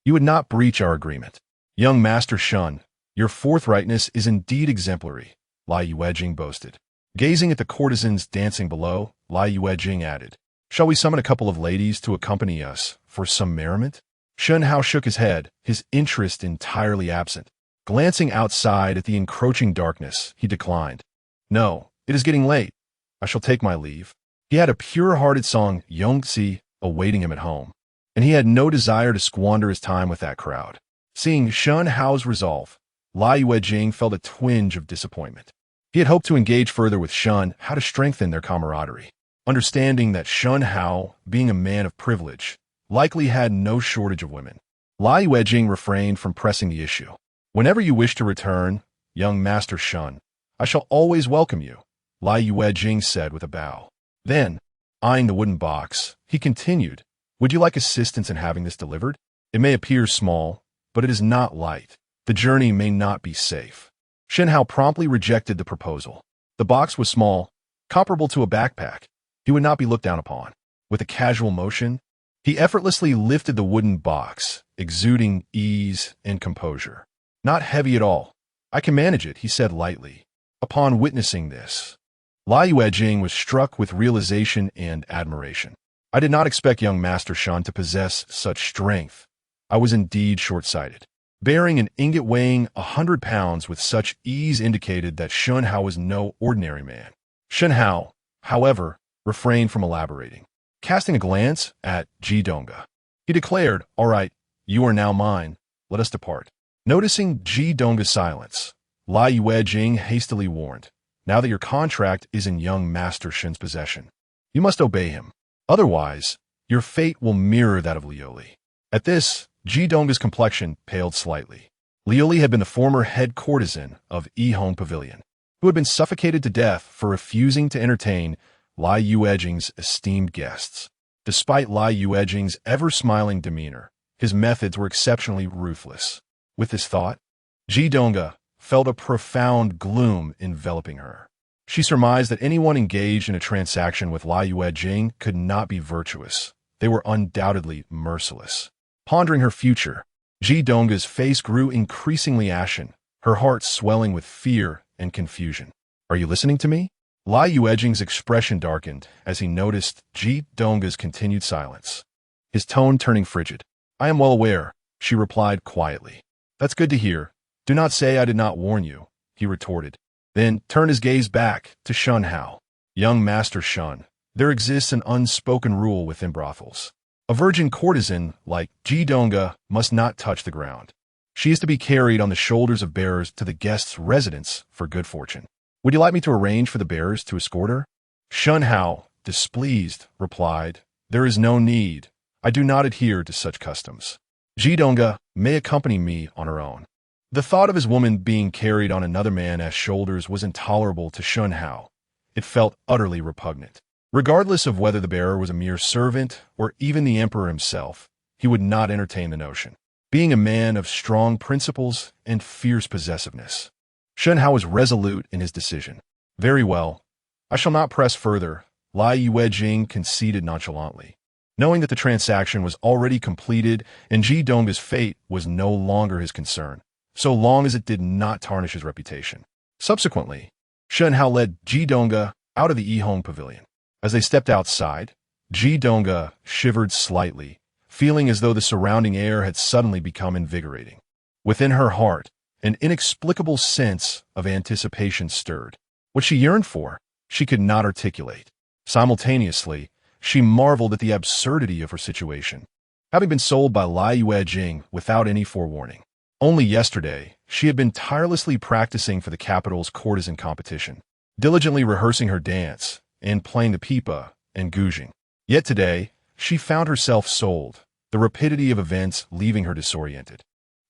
You would not breach our agreement." "Young Master Shen, your forthrightness is indeed exemplary," Lai Yuejing boasted. Gazing at the courtesans dancing below, Lai Yuejing added, "Shall we summon a couple of ladies to accompany us for some merriment?" Shen Hao shook his head, his interest entirely absent. Glancing outside at the encroaching darkness, he declined. "No, it is getting late. I shall take my leave." He had a pure-hearted song, Yongzi, awaiting him at home, and he had no desire to squander his time with that crowd. Seeing Shen Hao's resolve, Lai Yuejing felt a twinge of disappointment. He had hoped to engage further with Shen Hao to strengthen their camaraderie. Understanding that Shen Hao, being a man of privilege, likely had no shortage of women, Lai Yuejing refrained from pressing the issue. "Whenever you wish to return, young Master Shen, I shall always welcome you," Lai Yuejing said with a bow. Then, eyeing the wooden box, he continued, "Would you like assistance in having this delivered? It may appear small, but it is not light. The journey may not be safe." Shen Hao promptly rejected the proposal. The box was small, comparable to a backpack. He would not be looked down upon. With a casual motion, he effortlessly lifted the wooden box, exuding ease and composure. "Not heavy at all. I can manage it," he said lightly. Upon witnessing this, Lai Yuejing was struck with realization and admiration. "I did not expect young Master Shen to possess such strength. I was indeed short-sighted." Bearing an ingot weighing 100 pounds with such ease indicated that Shen Hao was no ordinary man. Shen Hao, however, refrained from elaborating. Casting a glance at Ji Donga, he declared, "All right, you are now mine. Let us depart." Noticing Ji Donga's silence, Lai Yuejing hastily warned, "Now that your contract is in young Master Shen's possession, you must obey him. Otherwise, your fate will mirror that of Lioli." At this, Ji Donga's complexion paled slightly. Liuli had been the former head courtesan of Yihong Pavilion, who had been suffocated to death for refusing to entertain Lai Yuejing's esteemed guests. Despite Lai Yuejing's ever-smiling demeanor, his methods were exceptionally ruthless. With this thought, Ji Donga felt a profound gloom enveloping her. She surmised that anyone engaged in a transaction with Lai Yuejing could not be virtuous. They were undoubtedly merciless. Pondering her future, Ji Donga's face grew increasingly ashen, her heart swelling with fear and confusion. "Are you listening to me?" Lai Yuejing's expression darkened as he noticed Ji Donga's continued silence, his tone turning frigid. "I am well aware," she replied quietly. "That's good to hear. Do not say I did not warn you," he retorted. Then turned his gaze back to Shen Hao. "Young Master Shen, there exists an unspoken rule within brothels. A virgin courtesan like Ji Donga must not touch the ground. She is to be carried on the shoulders of bearers to the guest's residence for good fortune. Would you like me to arrange for the bearers to escort her?" Shen Hao, displeased, replied, "There is no need. I do not adhere to such customs. Ji Donga may accompany me on her own." The thought of his woman being carried on another man's shoulders was intolerable to Shen Hao. It felt utterly repugnant. Regardless of whether the bearer was a mere servant or even the emperor himself, he would not entertain the notion, being a man of strong principles and fierce possessiveness. Shen Hao was resolute in his decision. "Very well. I shall not press further," Lai Yuejing conceded nonchalantly, knowing that the transaction was already completed and Ji Donga's fate was no longer his concern, so long as it did not tarnish his reputation. Subsequently, Shen Hao led Ji Donga out of the Yihong Pavilion. As they stepped outside, Ji Donga shivered slightly, feeling as though the surrounding air had suddenly become invigorating. Within her heart, an inexplicable sense of anticipation stirred. What she yearned for, she could not articulate. Simultaneously, she marveled at the absurdity of her situation, having been sold by Lai Yuejing without any forewarning. Only yesterday, she had been tirelessly practicing for the capital's courtesan competition, diligently rehearsing her dance and playing the pipa and guzheng. Yet today, she found herself sold, the rapidity of events leaving her disoriented.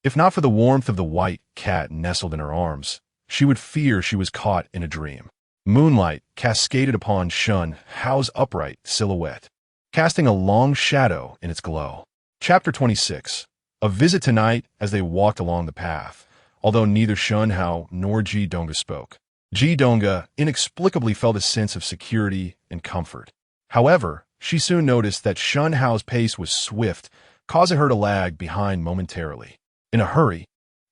If not for the warmth of the white cat nestled in her arms, she would fear she was caught in a dream. Moonlight cascaded upon Shen Hao's upright silhouette, casting a long shadow in its glow. Chapter 26. A visit tonight. As they walked along the path, although neither Shen Hao nor Ji Donga spoke, Ji Donga inexplicably felt a sense of security and comfort. However, she soon noticed that Shen Hao's pace was swift, causing her to lag behind momentarily. In a hurry,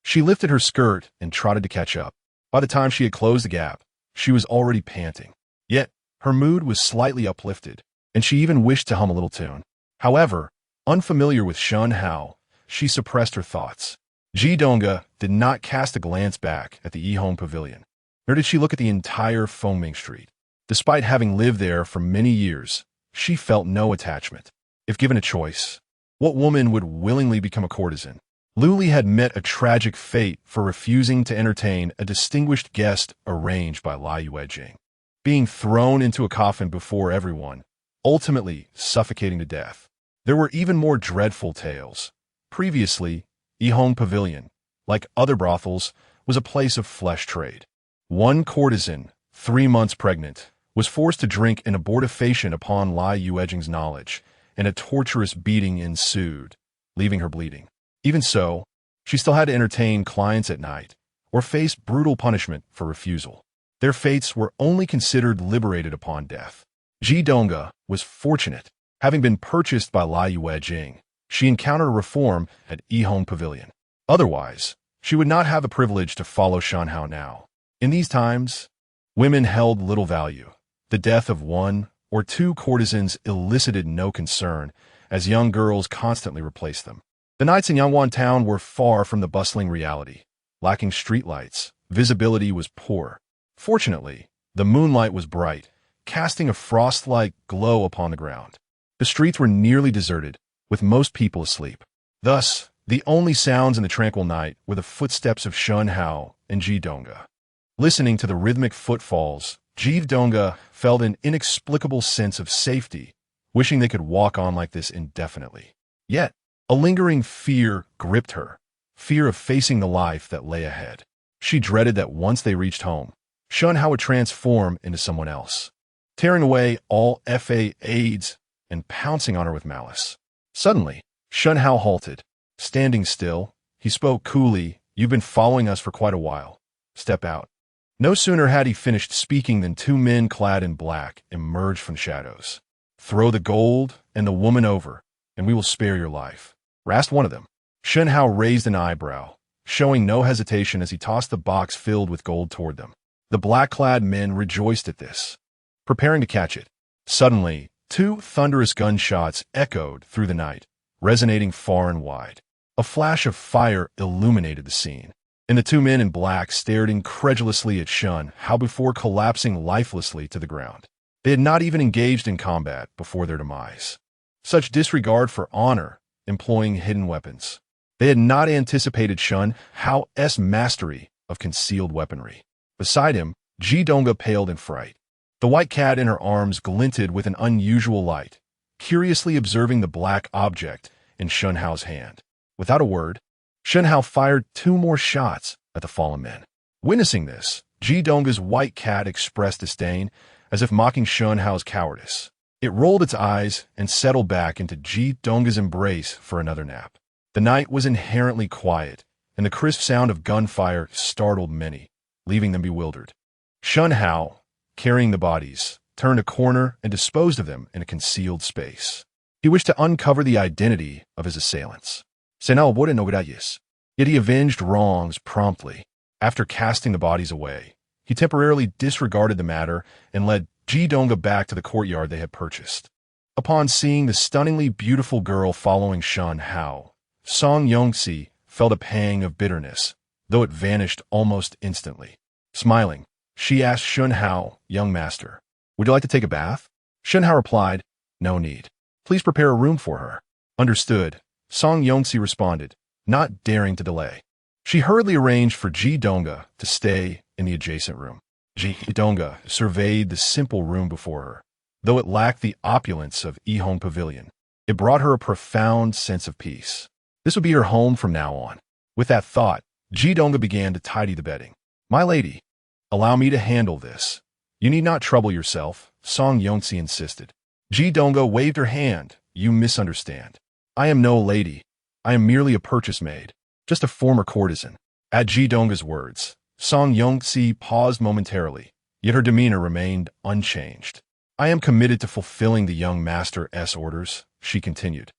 she lifted her skirt and trotted to catch up. By the time she had closed the gap, she was already panting. Yet, her mood was slightly uplifted, and she even wished to hum a little tune. However, unfamiliar with Shen Hao, she suppressed her thoughts. Ji Donga did not cast a glance back at the Yihong Pavilion, nor did she look at the entire Fengming Street. Despite having lived there for many years, she felt no attachment. If given a choice, what woman would willingly become a courtesan? Luli had met a tragic fate for refusing to entertain a distinguished guest arranged by Lai Yuejing, being thrown into a coffin before everyone, ultimately suffocating to death. There were even more dreadful tales. Previously, Yihong Pavilion, like other brothels, was a place of flesh trade. One courtesan, 3 months pregnant, was forced to drink an abortifacient upon Lai Yuejing's knowledge, and a torturous beating ensued, leaving her bleeding. Even so, she still had to entertain clients at night, or face brutal punishment for refusal. Their fates were only considered liberated upon death. Ji Donga was fortunate. Having been purchased by Lai Yuejing, she encountered a reform at Yihong Pavilion. Otherwise, she would not have the privilege to follow Shen Hao now. In these times, women held little value. The death of 1 or 2 courtesans elicited no concern, as young girls constantly replaced them. The nights in Yangwan town were far from the bustling reality. Lacking streetlights, visibility was poor. Fortunately, the moonlight was bright, casting a frost-like glow upon the ground. The streets were nearly deserted, with most people asleep. Thus, the only sounds in the tranquil night were the footsteps of Shen Hao and Ji Donga. Listening to the rhythmic footfalls, Ji Donga felt an inexplicable sense of safety, wishing they could walk on like this indefinitely. Yet, a lingering fear gripped her, fear of facing the life that lay ahead. She dreaded that once they reached home, Shen Hao would transform into someone else, tearing away all FA aids and pouncing on her with malice. Suddenly, Shen Hao halted. Standing still, he spoke coolly. "You've been following us for quite a while. Step out." No sooner had he finished speaking than two men clad in black emerged from the shadows. "Throw the gold and the woman over, and we will spare your life," rasped one of them. Shen Hao raised an eyebrow, showing no hesitation as he tossed the box filled with gold toward them. The black-clad men rejoiced at this, preparing to catch it. Suddenly, two thunderous gunshots echoed through the night, resonating far and wide. A flash of fire illuminated the scene, and the two men in black stared incredulously at Shen Hao before collapsing lifelessly to the ground. They had not even engaged in combat before their demise. Such disregard for honor, employing hidden weapons. They had not anticipated Shen Hao's mastery of concealed weaponry. Beside him, Ji Donga paled in fright. The white cat in her arms glinted with an unusual light, curiously observing the black object in Shen Hao's hand. Without a word, Shen Hao fired two more shots at the fallen men. Witnessing this, Ji Donga's white cat expressed disdain, as if mocking Shen Hao's cowardice. It rolled its eyes and settled back into Ji Donga's embrace for another nap. The night was inherently quiet, and the crisp sound of gunfire startled many, leaving them bewildered. Shen Hao, carrying the bodies, turned a corner and disposed of them in a concealed space. He wished to uncover the identity of his assailants. Yet he avenged wrongs promptly. After casting the bodies away, he temporarily disregarded the matter and led Ji Donga back to the courtyard they had purchased. Upon seeing the stunningly beautiful girl following Shen Hao, Song Yongxi felt a pang of bitterness, though it vanished almost instantly. Smiling, she asked Shen Hao, "Young master, would you like to take a bath?" Shen Hao replied, "No need. Please prepare a room for her." "Understood," Song Yongxi responded, not daring to delay. She hurriedly arranged for Ji Donga to stay in the adjacent room. Ji Donga surveyed the simple room before her. Though it lacked the opulence of Yihong Pavilion, it brought her a profound sense of peace. This would be her home from now on. With that thought, Ji Donga began to tidy the bedding. "My lady, allow me to handle this. You need not trouble yourself," Song Yongxi insisted. Ji Donga waved her hand. "You misunderstand. I am no lady. I am merely a purchase maid, just a former courtesan." At Ji Donga's words, Song Yongxi paused momentarily, yet her demeanor remained unchanged. "I am committed to fulfilling the young master's orders," she continued,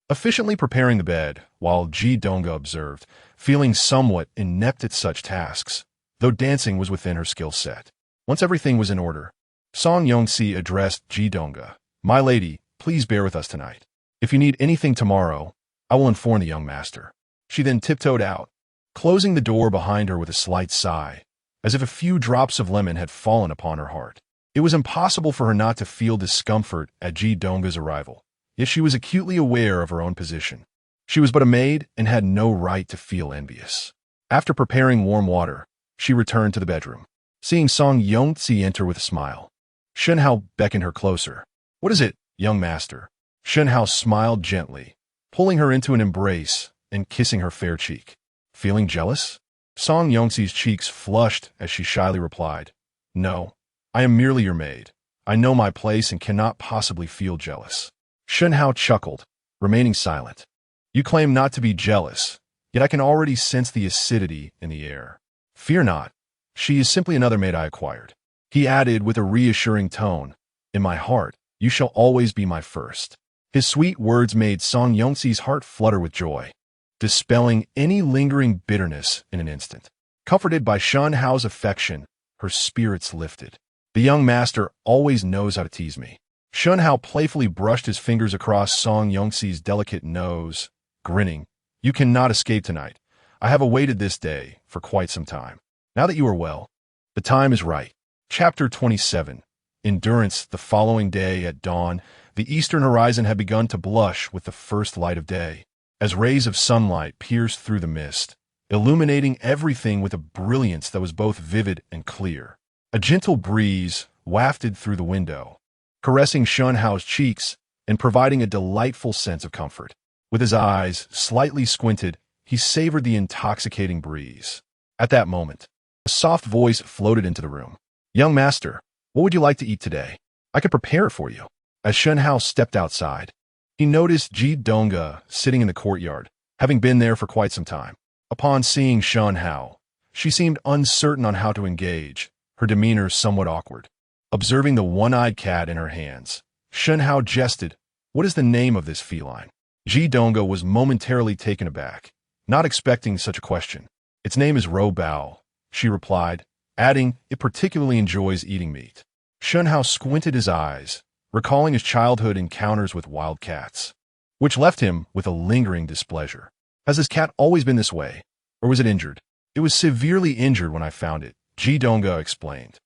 efficiently preparing the bed, while Ji Donga observed, feeling somewhat inept at such tasks, though dancing was within her skill set. Once everything was in order, Song Yongxi addressed Ji Donga. "My lady, please bear with us tonight. If you need anything tomorrow, I will inform the young master." She then tiptoed out, closing the door behind her with a slight sigh, as if a few drops of lemon had fallen upon her heart. It was impossible for her not to feel discomfort at Ji Donga's arrival, yet she was acutely aware of her own position. She was but a maid and had no right to feel envious. After preparing warm water, she returned to the bedroom. Seeing Song Yongxi enter with a smile, Shen Hao beckoned her closer. "What is it, young master?" Shen Hao smiled gently, pulling her into an embrace and kissing her fair cheek. "Feeling jealous?" Song Yongxi's cheeks flushed as she shyly replied, "No, I am merely your maid. I know my place and cannot possibly feel jealous." Shen Hao chuckled, remaining silent. "You claim not to be jealous, yet I can already sense the acidity in the air. Fear not. She is simply another maid I acquired." He added with a reassuring tone, "In my heart, you shall always be my first." His sweet words made Song Yongxi's heart flutter with joy, dispelling any lingering bitterness in an instant. Comforted by Shen Hao's affection, her spirits lifted. "The young master always knows how to tease me." Shen Hao playfully brushed his fingers across Song Yongxi's delicate nose, grinning. "You cannot escape tonight. I have awaited this day for quite some time. Now that you are well, the time is right." Chapter 27. Endurance. The following day at dawn, the eastern horizon had begun to blush with the first light of day, as rays of sunlight pierced through the mist, illuminating everything with a brilliance that was both vivid and clear. A gentle breeze wafted through the window, caressing Shen Hao's cheeks and providing a delightful sense of comfort. With his eyes slightly squinted, he savored the intoxicating breeze. At that moment, a soft voice floated into the room. "Young master, what would you like to eat today? I can prepare it for you." As Shen Hao stepped outside, he noticed Ji Donga sitting in the courtyard, having been there for quite some time. Upon seeing Shen Hao, she seemed uncertain on how to engage, her demeanor somewhat awkward. Observing the one-eyed cat in her hands, Shen Hao jested, "What is the name of this feline?" Ji Donga was momentarily taken aback, not expecting such a question. "Its name is Ro Bao," she replied, adding, "It particularly enjoys eating meat." Shen Hao squinted his eyes, recalling his childhood encounters with wild cats, which left him with a lingering displeasure. Has this cat always been this way, or was it injured? "It was severely injured when I found it," Ji Donga explained.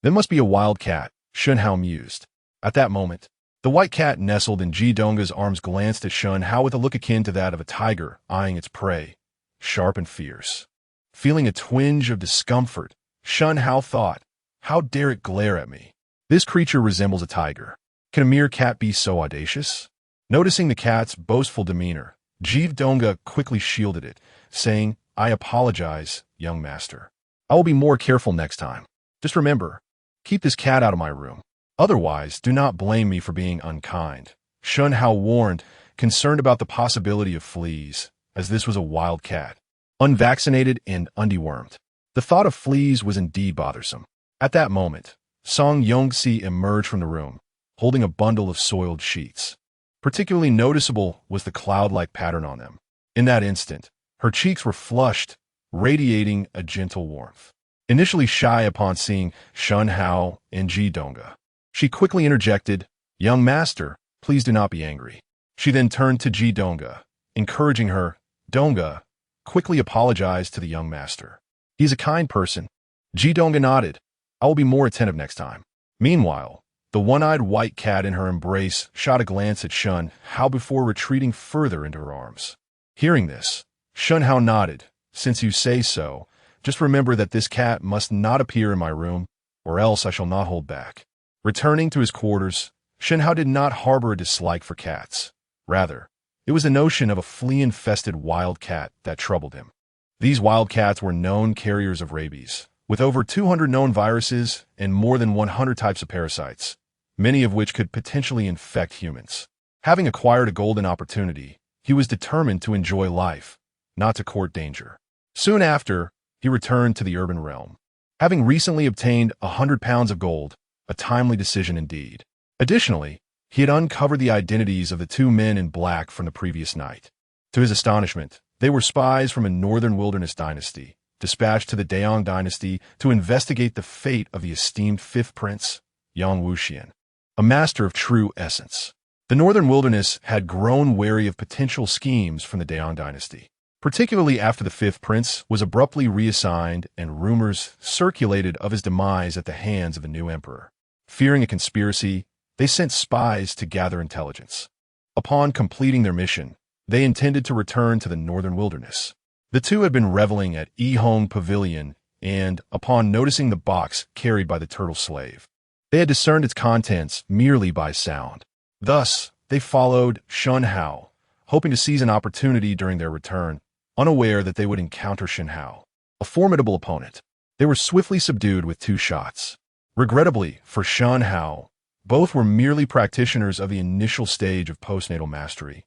"There must be a wild cat," Shen Hao mused. At that moment, the white cat nestled in Ji Donga's arms glanced at Shen Hao with a look akin to that of a tiger eyeing its prey, sharp and fierce. Feeling a twinge of discomfort, Shen Hao thought, "How dare it glare at me? This creature resembles a tiger. Can a mere cat be so audacious?" Noticing the cat's boastful demeanor, Ji Donga quickly shielded it, saying, "I apologize, young master. I will be more careful next time. Just remember, keep this cat out of my room. Otherwise, do not blame me for being unkind." Shen Hao warned, concerned about the possibility of fleas, as this was a wild cat, unvaccinated and undewormed. The thought of fleas was indeed bothersome. At that moment, Song Yongxi emerged from the room, holding a bundle of soiled sheets. Particularly noticeable was the cloud-like pattern on them. In that instant, her cheeks were flushed, radiating a gentle warmth. Initially shy upon seeing Shen Hao and Ji Donga, she quickly interjected, "Young master, please do not be angry." She then turned to Ji Donga, encouraging her. Donga quickly apologized to the young master. "He's a kind person." Ji Donga nodded. "I will be more attentive next time." Meanwhile, the one-eyed white cat in her embrace shot a glance at Shen Hao before retreating further into her arms. Hearing this, Shen Hao nodded. "Since you say so, just remember that this cat must not appear in my room, or else I shall not hold back." Returning to his quarters, Shen Hao did not harbor a dislike for cats. Rather, it was the notion of a flea-infested wild cat that troubled him. These wild cats were known carriers of rabies, with over 200 known viruses and more than 100 types of parasites, many of which could potentially infect humans. Having acquired a golden opportunity, he was determined to enjoy life, not to court danger. Soon after, he returned to the urban realm, having recently obtained 100 pounds of gold, a timely decision indeed. Additionally, he had uncovered the identities of the two men in black from the previous night. To his astonishment, they were spies from a northern wilderness dynasty, dispatched to the Daong dynasty to investigate the fate of the esteemed fifth prince, Yang Wuxian, a master of true essence. The northern wilderness had grown wary of potential schemes from the Daong dynasty, particularly after the fifth prince was abruptly reassigned and rumors circulated of his demise at the hands of the new emperor. Fearing a conspiracy, they sent spies to gather intelligence. Upon completing their mission, they intended to return to the northern wilderness. The two had been reveling at Yihong Pavilion and, upon noticing the box carried by the turtle slave, they had discerned its contents merely by sound. Thus, they followed Shen Hao, hoping to seize an opportunity during their return, unaware that they would encounter Shen Hao, a formidable opponent. They were swiftly subdued with 2 shots. Regrettably for Shen Hao, both were merely practitioners of the initial stage of postnatal mastery,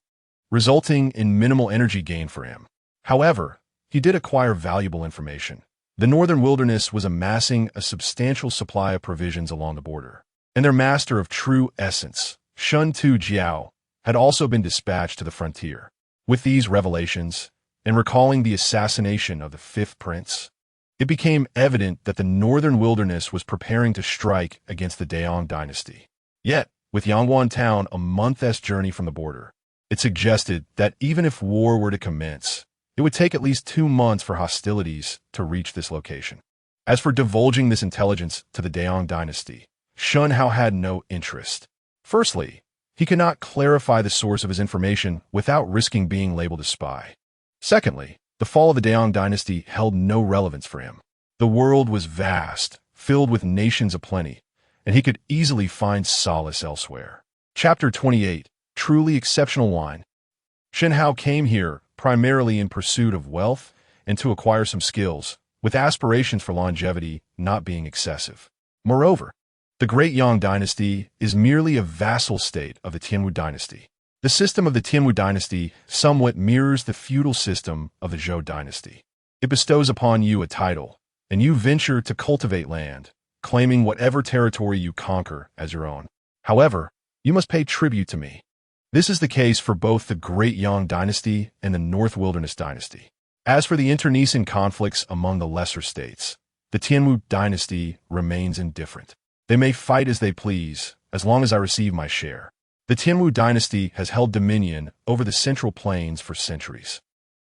resulting in minimal energy gain for him. However, he did acquire valuable information. The northern wilderness was amassing a substantial supply of provisions along the border, and their master of true essence, Shun Tu Jiao, had also been dispatched to the frontier. With these revelations, and recalling the assassination of the fifth prince, it became evident that the northern wilderness was preparing to strike against the Daong dynasty. Yet, with Yangguan town a month's journey from the border, it suggested that even if war were to commence, it would take at least 2 months for hostilities to reach this location. As for divulging this intelligence to the Daong dynasty, Shen Hao had no interest. Firstly, he could not clarify the source of his information without risking being labeled a spy. Secondly, the fall of the Daong dynasty held no relevance for him. The world was vast, filled with nations aplenty, and he could easily find solace elsewhere. Chapter 28, Truly Exceptional Wine. Shen Hao came here, primarily in pursuit of wealth and to acquire some skills, with aspirations for longevity not being excessive. Moreover, the Great Yang Dynasty is merely a vassal state of the Tianwu Dynasty. The system of the Tianwu Dynasty somewhat mirrors the feudal system of the Zhou Dynasty. It bestows upon you a title, and you venture to cultivate land, claiming whatever territory you conquer as your own. However, you must pay tribute to me. This is the case for both the Great Yang Dynasty and the North Wilderness Dynasty. As for the internecine conflicts among the lesser states, the Tianwu Dynasty remains indifferent. They may fight as they please, as long as I receive my share. The Tianwu Dynasty has held dominion over the Central Plains for centuries,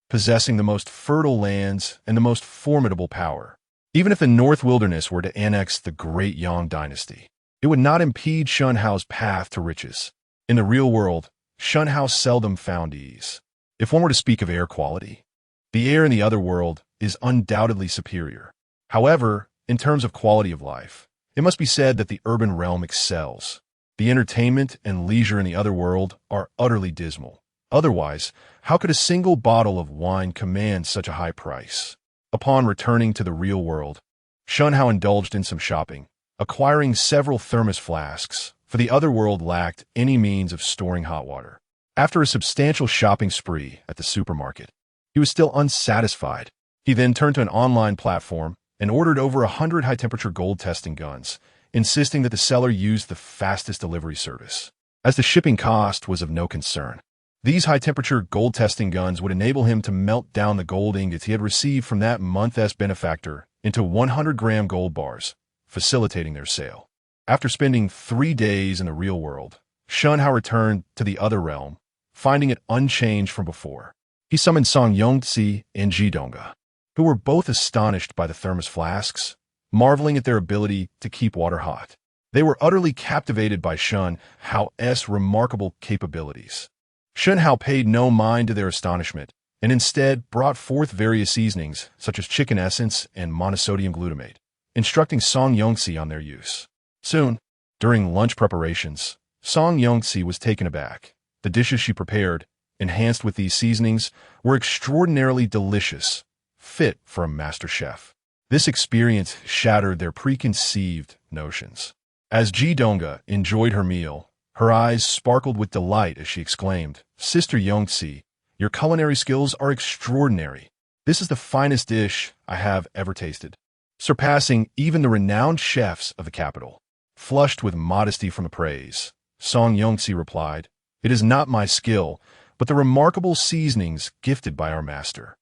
possessing the most fertile lands and the most formidable power. Even if the North Wilderness were to annex the Great Yang Dynasty, it would not impede Shen Hao's path to riches. In the real world, Shen Hao seldom found ease. If one were to speak of air quality, the air in the other world is undoubtedly superior. However, in terms of quality of life, it must be said that the urban realm excels. The entertainment and leisure in the other world are utterly dismal. Otherwise, how could a single bottle of wine command such a high price? Upon returning to the real world, Shen Hao indulged in some shopping, acquiring several thermos flasks, for the other world lacked any means of storing hot water. After a substantial shopping spree at the supermarket, he was still unsatisfied. He then turned to an online platform and ordered over 100 high-temperature gold testing guns, insisting that the seller use the fastest delivery service, as the shipping cost was of no concern. These high-temperature gold testing guns would enable him to melt down the gold ingots he had received from that month's benefactor into 100-gram gold bars, facilitating their sale. After spending 3 days in the real world, Shen Hao returned to the other realm, finding it unchanged from before. He summoned Song Yongzi and Jidonga, who were both astonished by the thermos flasks, marveling at their ability to keep water hot. They were utterly captivated by Shen Hao's remarkable capabilities. Shen Hao paid no mind to their astonishment, and instead brought forth various seasonings, such as chicken essence and monosodium glutamate, instructing Song Yongzi on their use. Soon, during lunch preparations, Song Yongzi was taken aback. The dishes she prepared, enhanced with these seasonings, were extraordinarily delicious, fit for a master chef. This experience shattered their preconceived notions. As Jidonga enjoyed her meal, her eyes sparkled with delight as she exclaimed, "Sister Yongzi, your culinary skills are extraordinary. This is the finest dish I have ever tasted, surpassing even the renowned chefs of the capital." Flushed with modesty from the praise, Song Yongzi replied, "It is not my skill, but the remarkable seasonings gifted by our master."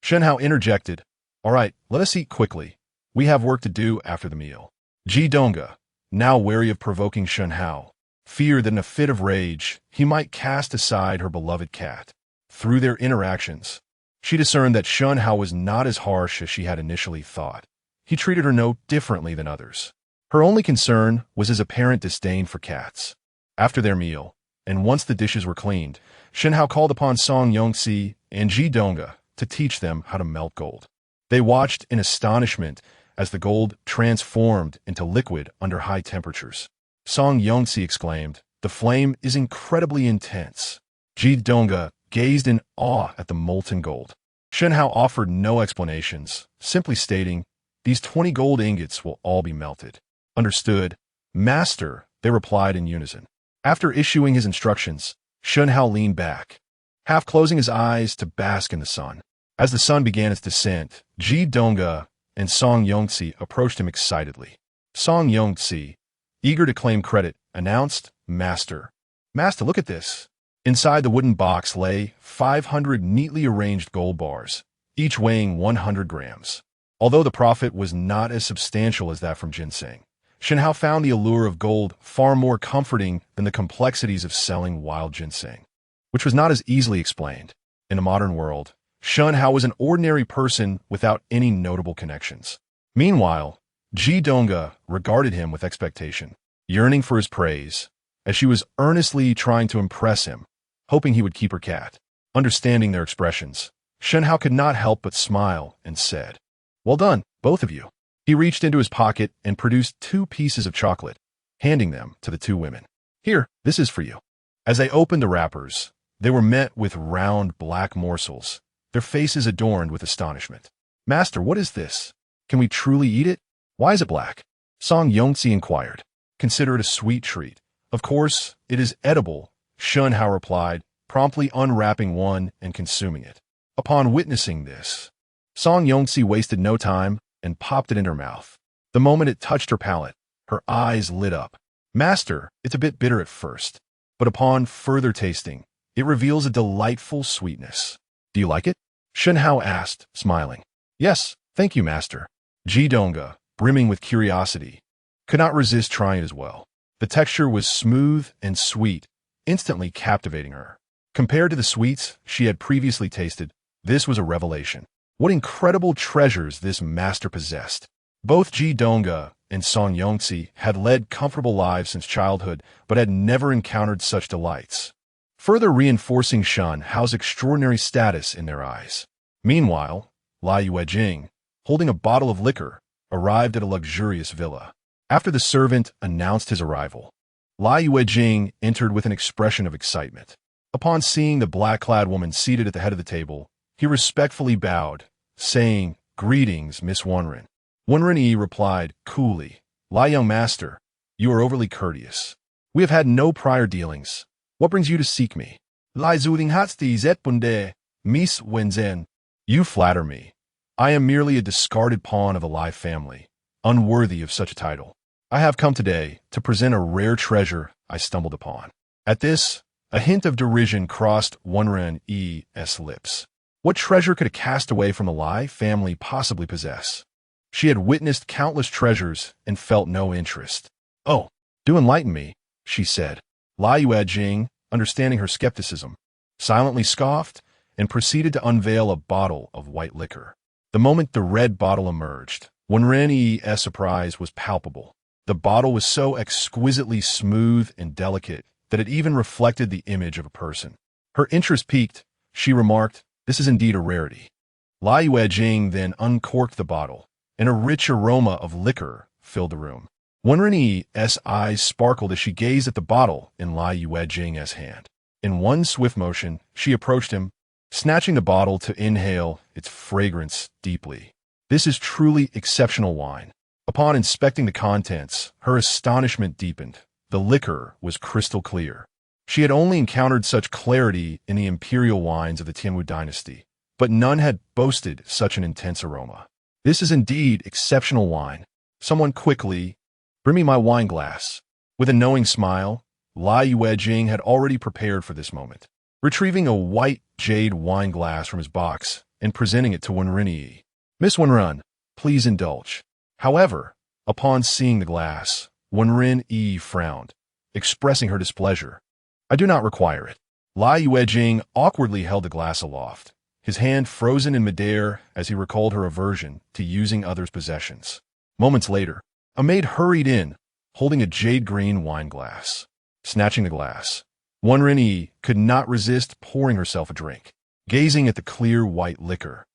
Shen Hao interjected, "All right, let us eat quickly. We have work to do after the meal." Jidonga, now wary of provoking Shen Hao, feared that in a fit of rage he might cast aside her beloved cat. Through their interactions, she discerned that Shen Hao was not as harsh as she had initially thought. He treated her no differently than others. Her only concern was his apparent disdain for cats. After their meal, and once the dishes were cleaned, Shen Hao called upon Song Yongzi and Jidonga to teach them how to melt gold. They watched in astonishment as the gold transformed into liquid under high temperatures. Song Yongzi exclaimed, "The flame is incredibly intense." Jidonga gazed in awe at the molten gold. Shen Hao offered no explanations, simply stating, "These 20 gold ingots will all be melted." "Understood, Master," they replied in unison. After issuing his instructions, Shen Hao leaned back, half closing his eyes to bask in the sun. As the sun began its descent, Jidonga and Song Yongzi approached him excitedly. Song Yongzi, eager to claim credit, announced, "Master, look at this." Inside the wooden box lay 500 neatly arranged gold bars, each weighing 100 grams. Although the profit was not as substantial as that from ginseng, Shen Hao found the allure of gold far more comforting than the complexities of selling wild ginseng, which was not as easily explained. In the modern world, Shen Hao was an ordinary person without any notable connections. Meanwhile, Jidonga regarded him with expectation, yearning for his praise, as she was earnestly trying to impress him, hoping he would keep her cat. Understanding their expressions, Shen Hao could not help but smile and said, "Well done, both of you." He reached into his pocket and produced 2 pieces of chocolate, handing them to the 2 women. "Here, this is for you." As they opened the wrappers, they were met with round black morsels, their faces adorned with astonishment. "Master, what is this? Can we truly eat it? Why is it black?" Song Yongzi inquired. "Consider it a sweet treat. Of course, it is edible," Shen Hao replied, promptly unwrapping one and consuming it. Upon witnessing this, Song Yongzi wasted no time and popped it in her mouth. The moment it touched her palate, her eyes lit up. "Master, it's a bit bitter at first, but upon further tasting, it reveals a delightful sweetness. Do you like it?" Shen Hao asked, smiling. "Yes, thank you, master." Ji Donga, brimming with curiosity, could not resist trying it as well. The texture was smooth and sweet, instantly captivating her. Compared to the sweets she had previously tasted, this was a revelation. What incredible treasures this master possessed. Both Ji Donga and Song Yongzi had led comfortable lives since childhood, but had never encountered such delights, further reinforcing Shen Hao's extraordinary status in their eyes. Meanwhile, Lai Yuejing, holding a bottle of liquor, arrived at a luxurious villa. After the servant announced his arrival, Lai Yuejing entered with an expression of excitement. Upon seeing the black-clad woman seated at the head of the table, he respectfully bowed, saying, "Greetings, Miss Wenren." Wenren Yi replied coolly, "Lai young master, you are overly courteous. We have had no prior dealings. What brings you to seek me?" "Lai Zuding Hatsti Zetbunde, Miss Wenzen." "You flatter me. I am merely a discarded pawn of the Lai family, unworthy of such a title. I have come today to present a rare treasure I stumbled upon." At this, a hint of derision crossed Wenren Yi's lips. What treasure could a castaway from the Lai family possibly possess? She had witnessed countless treasures and felt no interest. "Oh, do enlighten me," she said. Lai Yuejing, understanding her skepticism, silently scoffed and proceeded to unveil a bottle of white liquor. The moment the red bottle emerged, Wenren Yi's surprise was palpable. The bottle was so exquisitely smooth and delicate that it even reflected the image of a person. Her interest piqued, she remarked, "This is indeed a rarity." Lai Yuejing then uncorked the bottle, and a rich aroma of liquor filled the room. Wenren Yi's eyes sparkled as she gazed at the bottle in Lai Yuejing's hand. In one swift motion, she approached him, snatching the bottle to inhale its fragrance deeply. "This is truly exceptional wine." Upon inspecting the contents, her astonishment deepened. The liquor was crystal clear. She had only encountered such clarity in the imperial wines of the Tianwu dynasty, but none had boasted such an intense aroma. "This is indeed exceptional wine. Someone quickly, bring me my wine glass." With a knowing smile, Lai Yuejing had already prepared for this moment. Retrieving a white jade wine glass from his box and presenting it to Wenren Yi. "Miss Wenren, please indulge." However, upon seeing the glass, Wenren Yi frowned, expressing her displeasure. "I do not require it." Lai Yuejing awkwardly held the glass aloft, his hand frozen in midair as he recalled her aversion to using others' possessions. Moments later, a maid hurried in, holding a jade-green wine glass. Snatching the glass, Wenren Yi could not resist pouring herself a drink. Gazing at the clear white liquor,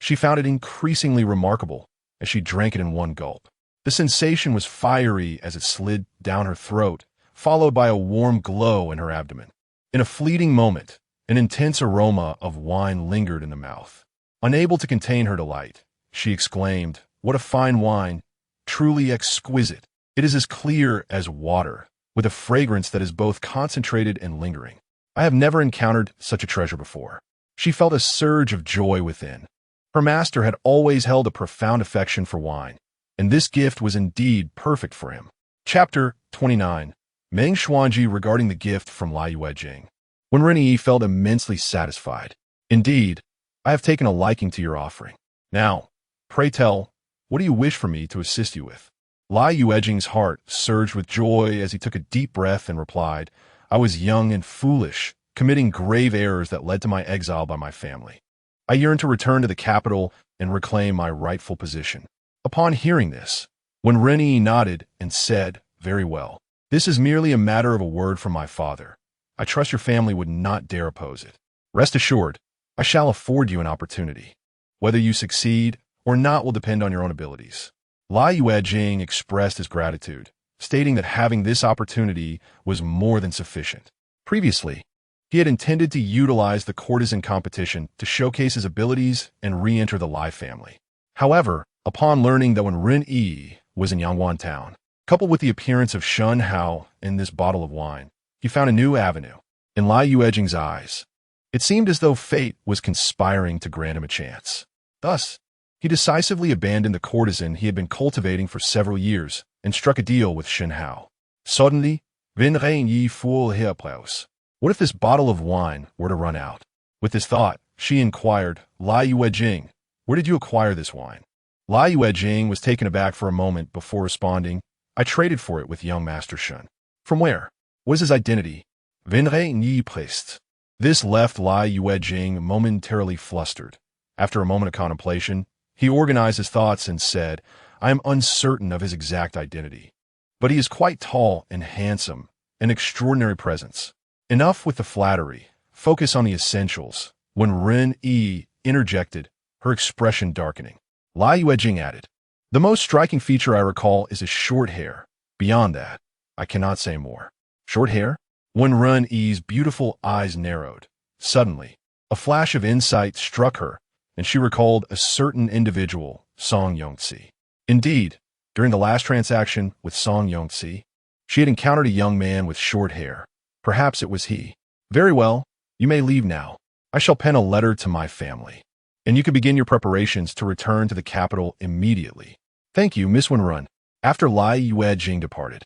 she found it increasingly remarkable as she drank it in one gulp. The sensation was fiery as it slid down her throat, followed by a warm glow in her abdomen. In a fleeting moment, an intense aroma of wine lingered in the mouth. Unable to contain her delight, she exclaimed, "What a fine wine! Truly exquisite! It is as clear as water, with a fragrance that is both concentrated and lingering. I have never encountered such a treasure before." She felt a surge of joy within. Her master had always held a profound affection for wine, and this gift was indeed perfect for him. Chapter 29. Meng Xuanji regarding the gift from Lai Yuejing. Wenren Yi felt immensely satisfied. "Indeed, I have taken a liking to your offering. Now, pray tell, what do you wish for me to assist you with?" Lai Yuejing's heart surged with joy as he took a deep breath and replied, "I was young and foolish, committing grave errors that led to my exile by my family. I yearn to return to the capital and reclaim my rightful position." Upon hearing this, Wenren Yi nodded and said, "Very well. This is merely a matter of a word from my father. I trust your family would not dare oppose it. Rest assured, I shall afford you an opportunity. Whether you succeed or not will depend on your own abilities." Lai Yuejing expressed his gratitude, stating that having this opportunity was more than sufficient. Previously, He had intended to utilize the courtesan competition to showcase his abilities and re-enter the Lai family. However, upon learning that when Ren Yi was in Yangwan town, coupled with the appearance of Shen Hao in this bottle of wine, he found a new avenue. In Lai Yuejing's eyes, it seemed as though fate was conspiring to grant him a chance. Thus, he decisively abandoned the courtesan he had been cultivating for several years and struck a deal with Shen Hao. Suddenly, Ren Yi full applaus. What if this bottle of wine were to run out? With this thought, she inquired, Lai Yuejing, where did you acquire this wine? Lai Yuejing was taken aback for a moment before responding, I traded for it with young Master Shen. From where? What is his identity? Ren Yi pressed. This left Lai Yuejing momentarily flustered. After a moment of contemplation, he organized his thoughts and said, I am uncertain of his exact identity. But he is quite tall and handsome, an extraordinary presence. Enough with the flattery. Focus on the essentials. When Ren Yi interjected, her expression darkening, Lai Yuejing added, the most striking feature I recall is his short hair. Beyond that, I cannot say more. Short hair? When Ren Yi's beautiful eyes narrowed, suddenly, a flash of insight struck her, and she recalled a certain individual, Song Yongzi. Indeed, during the last transaction with Song Yongzi, she had encountered a young man with short hair. Perhaps it was he. Very well, you may leave now. I shall pen a letter to my family, and you can begin your preparations to return to the capital immediately. Thank you, Miss Wenrun. After Lai Yuejing departed,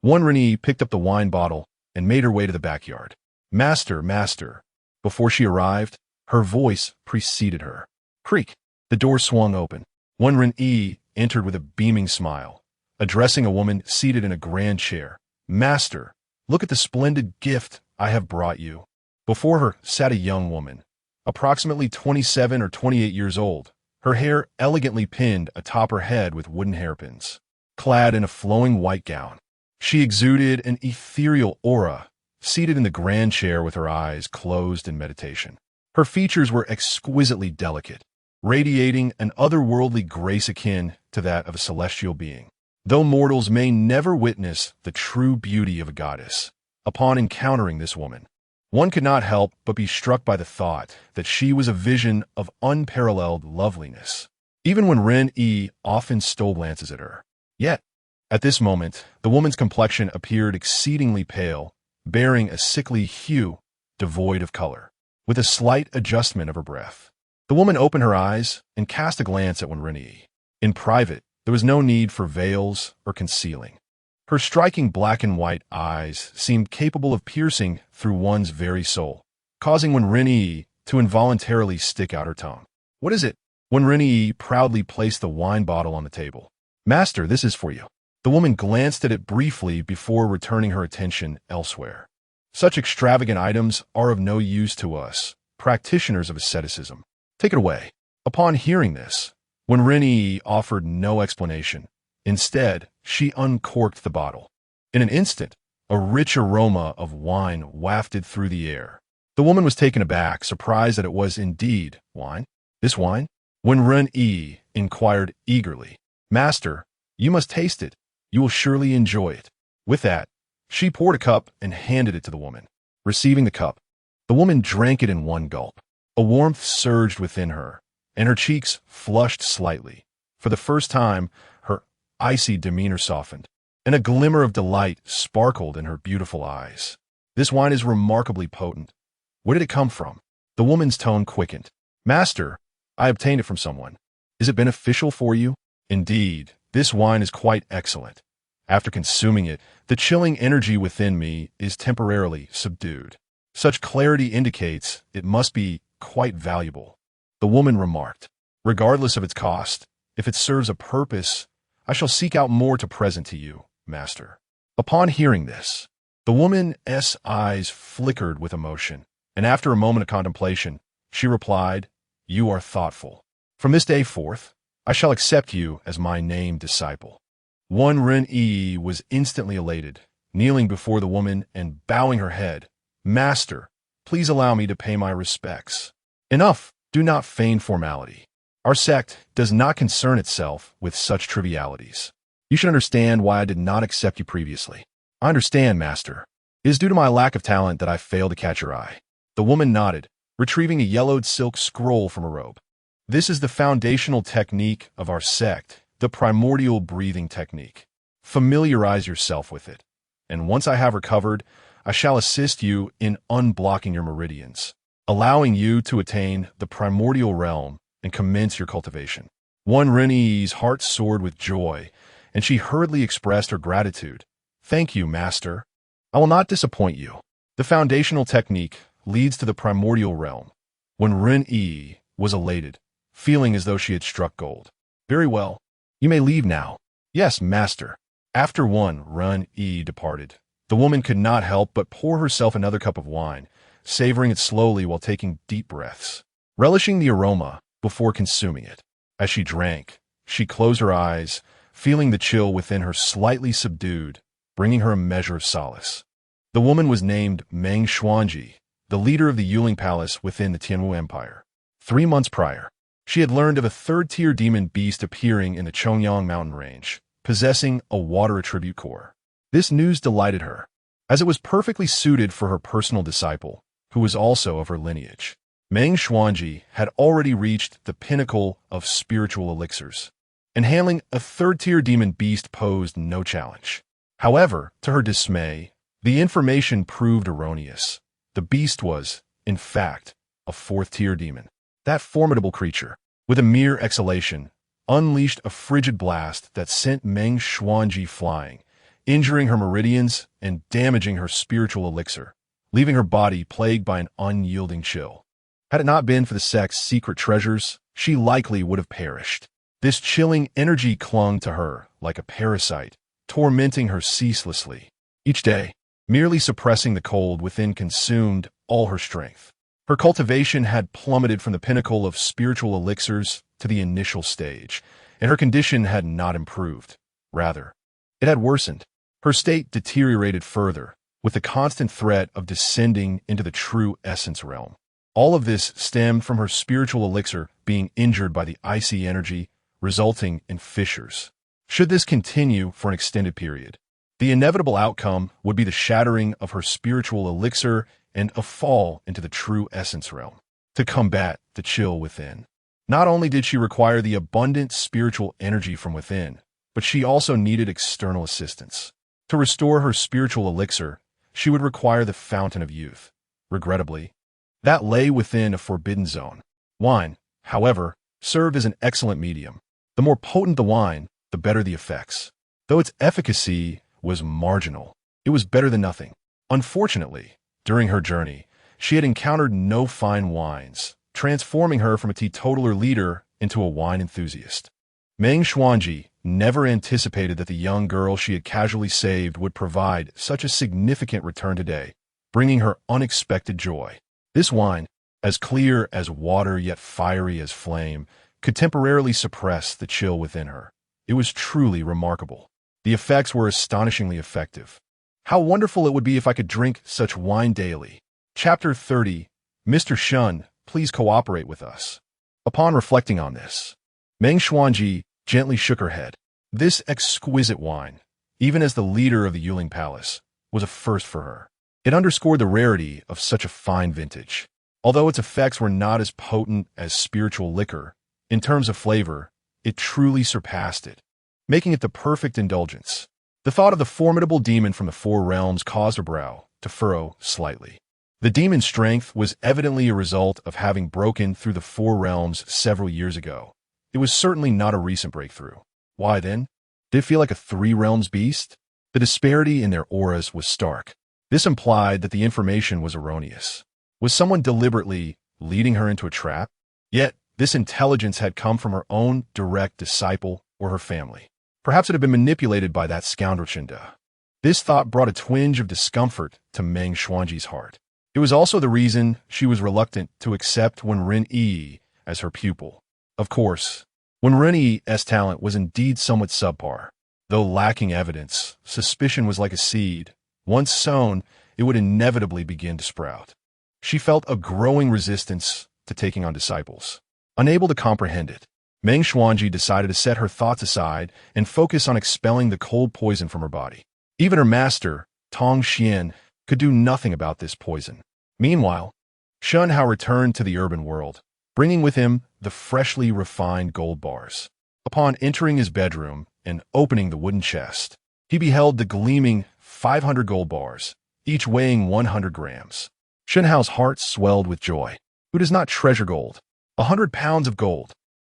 Wenren picked up the wine bottle and made her way to the backyard. Master, master. Before she arrived, her voice preceded her. Creak. The door swung open. Wenren entered with a beaming smile, addressing a woman seated in a grand chair. Master, look at the splendid gift I have brought you. Before her sat a young woman, approximately 27 or 28 years old, her hair elegantly pinned atop her head with wooden hairpins. Clad in a flowing white gown, she exuded an ethereal aura, seated in the grand chair with her eyes closed in meditation. Her features were exquisitely delicate, radiating an otherworldly grace akin to that of a celestial being. Though mortals may never witness the true beauty of a goddess, upon encountering this woman, one could not help but be struck by the thought that she was a vision of unparalleled loveliness, even when Ren Yi often stole glances at her. Yet, at this moment, the woman's complexion appeared exceedingly pale, bearing a sickly hue, devoid of color. With a slight adjustment of her breath, the woman opened her eyes and cast a glance at Wenren Yi. In private, there was no need for veils or concealing. Her striking black and white eyes seemed capable of piercing through one's very soul, causing Wenren Yi to involuntarily stick out her tongue. What is it? Wenren Yi proudly placed the wine bottle on the table. Master, this is for you. The woman glanced at it briefly before returning her attention elsewhere. Such extravagant items are of no use to us, practitioners of asceticism. Take it away. Upon hearing this, Wenren Yi offered no explanation. Instead, she uncorked the bottle. In an instant, a rich aroma of wine wafted through the air. The woman was taken aback, surprised that it was indeed wine. This wine? Wenren Yi inquired eagerly. Master, you must taste it. You will surely enjoy it. With that, she poured a cup and handed it to the woman. Receiving the cup, the woman drank it in one gulp. A warmth surged within her, and her cheeks flushed slightly. For the first time, her icy demeanor softened, and a glimmer of delight sparkled in her beautiful eyes. This wine is remarkably potent. Where did it come from? The woman's tone quickened. Master, I obtained it from someone. Is it beneficial for you? Indeed, this wine is quite excellent. After consuming it, the chilling energy within me is temporarily subdued. Such clarity indicates it must be quite valuable. The woman remarked, regardless of its cost, if it serves a purpose, I shall seek out more to present to you, master. Upon hearing this, the woman's eyes flickered with emotion, and after a moment of contemplation, she replied, You are thoughtful. From this day forth, I shall accept you as my named disciple. Wenren Yi was instantly elated, kneeling before the woman and bowing her head. Master, please allow me to pay my respects. Enough, do not feign formality. Our sect does not concern itself with such trivialities. You should understand why I did not accept you previously. I understand, master. It is due to my lack of talent that I failed to catch your eye. The woman nodded, retrieving a yellowed silk scroll from her robe. This is the foundational technique of our sect, the primordial breathing technique. Familiarize yourself with it, and once I have recovered, I shall assist you in unblocking your meridians, allowing you to attain the primordial realm and commence your cultivation. One Rennie's heart soared with joy, and she hurriedly expressed her gratitude. Thank you, Master. I will not disappoint you. The foundational technique leads to the primordial realm. When Ren-Yi was elated, feeling as though she had struck gold. Very well. You may leave now. Yes, Master. After one Ren-Yi departed, the woman could not help but pour herself another cup of wine, savoring it slowly while taking deep breaths, relishing the aroma before consuming it. As she drank, she closed her eyes, feeling the chill within her slightly subdued, bringing her a measure of solace. The woman was named Meng Xuanji, the leader of the Yuling Palace within the Tianwu Empire. 3 months prior, she had learned of a third-tier demon beast appearing in the Chongyang mountain range, possessing a water attribute core. This news delighted her, as it was perfectly suited for her personal disciple, who was also of her lineage. Meng Xuanji had already reached the pinnacle of spiritual elixirs, and handling a third-tier demon beast posed no challenge. However, to her dismay, the information proved erroneous. The beast was, in fact, a 4th-tier demon. That formidable creature, with a mere exhalation, unleashed a frigid blast that sent Meng Xuanji flying, injuring her meridians and damaging her spiritual elixir, leaving her body plagued by an unyielding chill. Had it not been for the sect's secret treasures, she likely would have perished. This chilling energy clung to her like a parasite, tormenting her ceaselessly. Each day, merely suppressing the cold within consumed all her strength. Her cultivation had plummeted from the pinnacle of spiritual elixirs to the initial stage, and her condition had not improved. Rather, it had worsened. Her state deteriorated further, with the constant threat of descending into the true essence realm. All of this stemmed from her spiritual elixir being injured by the icy energy, resulting in fissures. Should this continue for an extended period, the inevitable outcome would be the shattering of her spiritual elixir and a fall into the true essence realm. To combat the chill within, not only did she require the abundant spiritual energy from within, but she also needed external assistance. To restore her spiritual elixir, she would require the fountain of youth. Regrettably, that lay within a forbidden zone. Wine, however, served as an excellent medium. The more potent the wine, the better the effects. Though its efficacy was marginal, it was better than nothing. Unfortunately, during her journey, she had encountered no fine wines, transforming her from a teetotaler leader into a wine enthusiast. Meng Xuanji never anticipated that the young girl she had casually saved would provide such a significant return today, bringing her unexpected joy. This wine, as clear as water yet fiery as flame, could temporarily suppress the chill within her. It was truly remarkable. The effects were astonishingly effective. How wonderful it would be if I could drink such wine daily. Chapter 30. Mr. Shen, please cooperate with us. Upon reflecting on this, Meng Xuanji gently shook her head. This exquisite wine, even as the leader of the Yuling Palace, was a first for her. It underscored the rarity of such a fine vintage. Although its effects were not as potent as spiritual liquor, in terms of flavor, it truly surpassed it, making it the perfect indulgence. The thought of the formidable demon from the 4 realms caused her brow to furrow slightly. The demon's strength was evidently a result of having broken through the 4 realms several years ago. It was certainly not a recent breakthrough. Why then? Did it feel like a 3 realms beast? The disparity in their auras was stark. This implied that the information was erroneous. Was someone deliberately leading her into a trap? Yet, this intelligence had come from her own direct disciple or her family. Perhaps it had been manipulated by that scoundrel Chinda. This thought brought a twinge of discomfort to Meng Xuanji's heart. It was also the reason she was reluctant to accept Wen Ren-Yi as her pupil. Of course, Wen Ren-Yi's talent was indeed somewhat subpar. Though lacking evidence, suspicion was like a seed. Once sown, it would inevitably begin to sprout. She felt a growing resistance to taking on disciples. Unable to comprehend it, Meng Xuanji decided to set her thoughts aside and focus on expelling the cold poison from her body. Even her master, Tong Xian, could do nothing about this poison. Meanwhile, Shen Hao returned to the urban world, bringing with him the freshly refined gold bars. Upon entering his bedroom and opening the wooden chest, he beheld the gleaming 500 gold bars, each weighing 100 grams. Shen Hao's heart swelled with joy. Who does not treasure gold? 100 pounds of gold.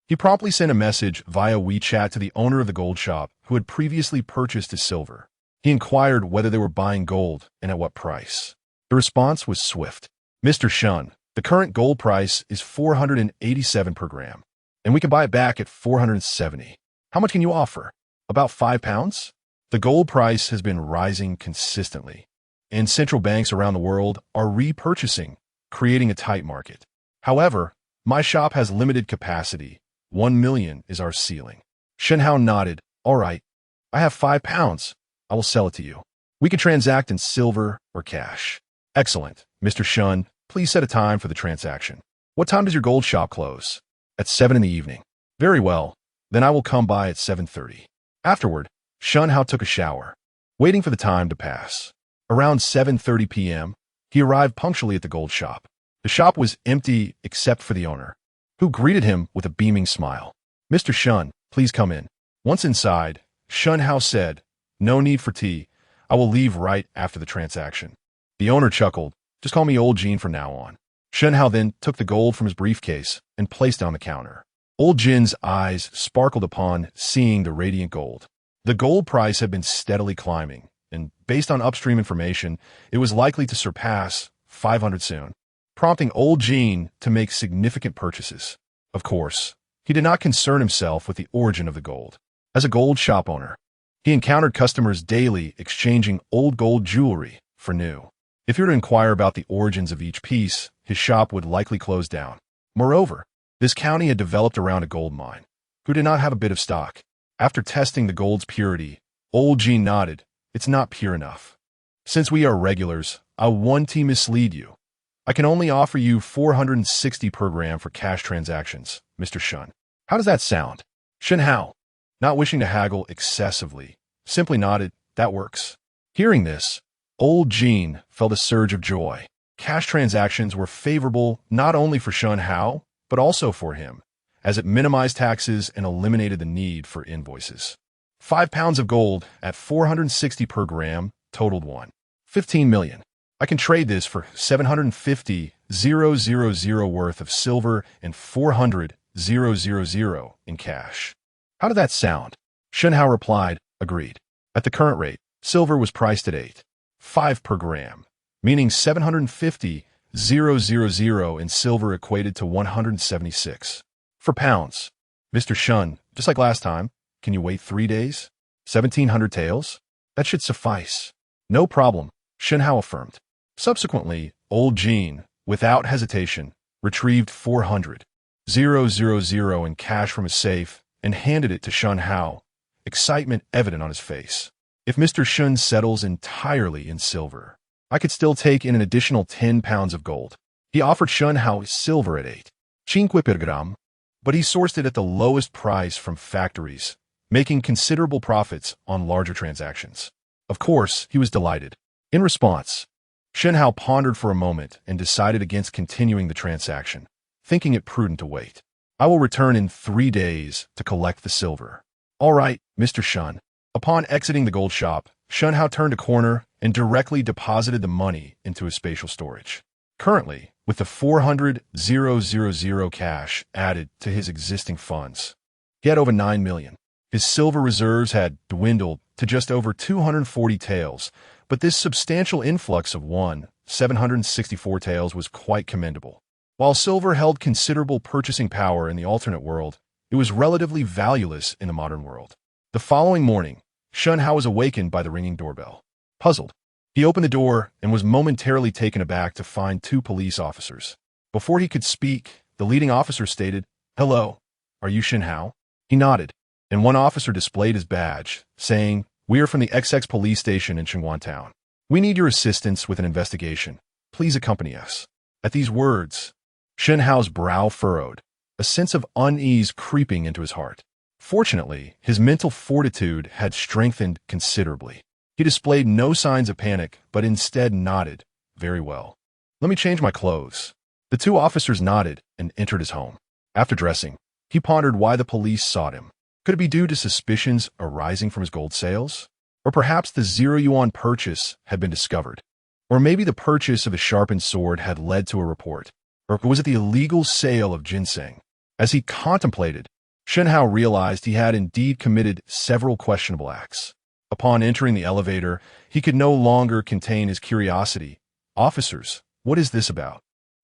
He promptly sent a message via WeChat to the owner of the gold shop who had previously purchased his silver. He inquired whether they were buying gold and at what price. The response was swift. Mr. Shen, the current gold price is 487 per gram, and we can buy it back at 470. How much can you offer? About 5 pounds? The gold price has been rising consistently, and central banks around the world are repurchasing, creating a tight market. However, my shop has limited capacity. 1 million is our ceiling. Shen Hao nodded. All right, I have 5 pounds. I will sell it to you. We can transact in silver or cash. Excellent. Mr. Shen, please set a time for the transaction. What time does your gold shop close? At 7 in the evening. Very well. Then I will come by at 7:30. Afterward, Shen Hao took a shower, waiting for the time to pass. Around 7:30 p.m., he arrived punctually at the gold shop. The shop was empty except for the owner, who greeted him with a beaming smile. Mr. Shen, please come in. Once inside, Shen Hao said, No need for tea. I will leave right after the transaction. The owner chuckled. Just call me Old Jean from now on. Shen Hao then took the gold from his briefcase and placed it on the counter. Old Jin's eyes sparkled upon seeing the radiant gold. The gold price had been steadily climbing, and based on upstream information, it was likely to surpass 500 soon, prompting Old Jean to make significant purchases. Of course, he did not concern himself with the origin of the gold. As a gold shop owner, he encountered customers daily exchanging old gold jewelry for new. If he were to inquire about the origins of each piece, his shop would likely close down. Moreover, this county had developed around a gold mine, who did not have a bit of stock. After testing the gold's purity, Old Jean nodded. It's not pure enough. Since we are regulars, I want to mislead you. I can only offer you 460 per gram for cash transactions, Mr. Shen. How does that sound? Shen Hao, not wishing to haggle excessively, simply nodded. That works. Hearing this, Old Jean felt a surge of joy. Cash transactions were favorable not only for Shen Hao, but also for him, as it minimized taxes and eliminated the need for invoices. 5 pounds of gold at 460 per gram totaled 15 million. I can trade this for 750,000 worth of silver and 400,000 in cash. How did that sound? Shen Hao replied, agreed. At the current rate, silver was priced at 5 per gram, meaning 750,000 in silver equated to 176. For pounds, Mr. Shen, just like last time, can you wait 3 days? 1,700 taels? That should suffice. No problem, Shen Hao affirmed. Subsequently, Old Jean, without hesitation, retrieved 400,000 in cash from his safe and handed it to Shen Hao, excitement evident on his face. If Mr. Shen settles entirely in silver, I could still take in an additional 10 pounds of gold. He offered Shen Hao silver at 5 per gram, but he sourced it at the lowest price from factories, making considerable profits on larger transactions. Of course, he was delighted. In response, Shen Hao pondered for a moment and decided against continuing the transaction, thinking it prudent to wait. I will return in 3 days to collect the silver. All right, Mr. Shen. Upon exiting the gold shop, Shen Hao turned a corner and directly deposited the money into his spatial storage. Currently, with the 400,000 cash added to his existing funds, he had over 9 million. His silver reserves had dwindled to just over 240 taels, but this substantial influx of 764 taels was quite commendable. While silver held considerable purchasing power in the alternate world, it was relatively valueless in the modern world. The following morning, Shen Hao was awakened by the ringing doorbell. Puzzled, he opened the door and was momentarily taken aback to find 2 police officers. Before he could speak, the leading officer stated, Hello, are you Shen Hao? He nodded, and one officer displayed his badge, saying, We are from the XX police station in Chengguan Town. We need your assistance with an investigation. Please accompany us. At these words, Shen Hao's brow furrowed, a sense of unease creeping into his heart. Fortunately, his mental fortitude had strengthened considerably. He displayed no signs of panic, but instead nodded. Very well. Let me change my clothes. The two officers nodded and entered his home. After dressing, he pondered why the police sought him. Could it be due to suspicions arising from his gold sales? Or perhaps the 0 yuan purchase had been discovered? Or maybe the purchase of a sharpened sword had led to a report? Or was it the illegal sale of ginseng? As he contemplated, Shen Hao realized he had indeed committed several questionable acts. Upon entering the elevator, he could no longer contain his curiosity. "Officers, what is this about?"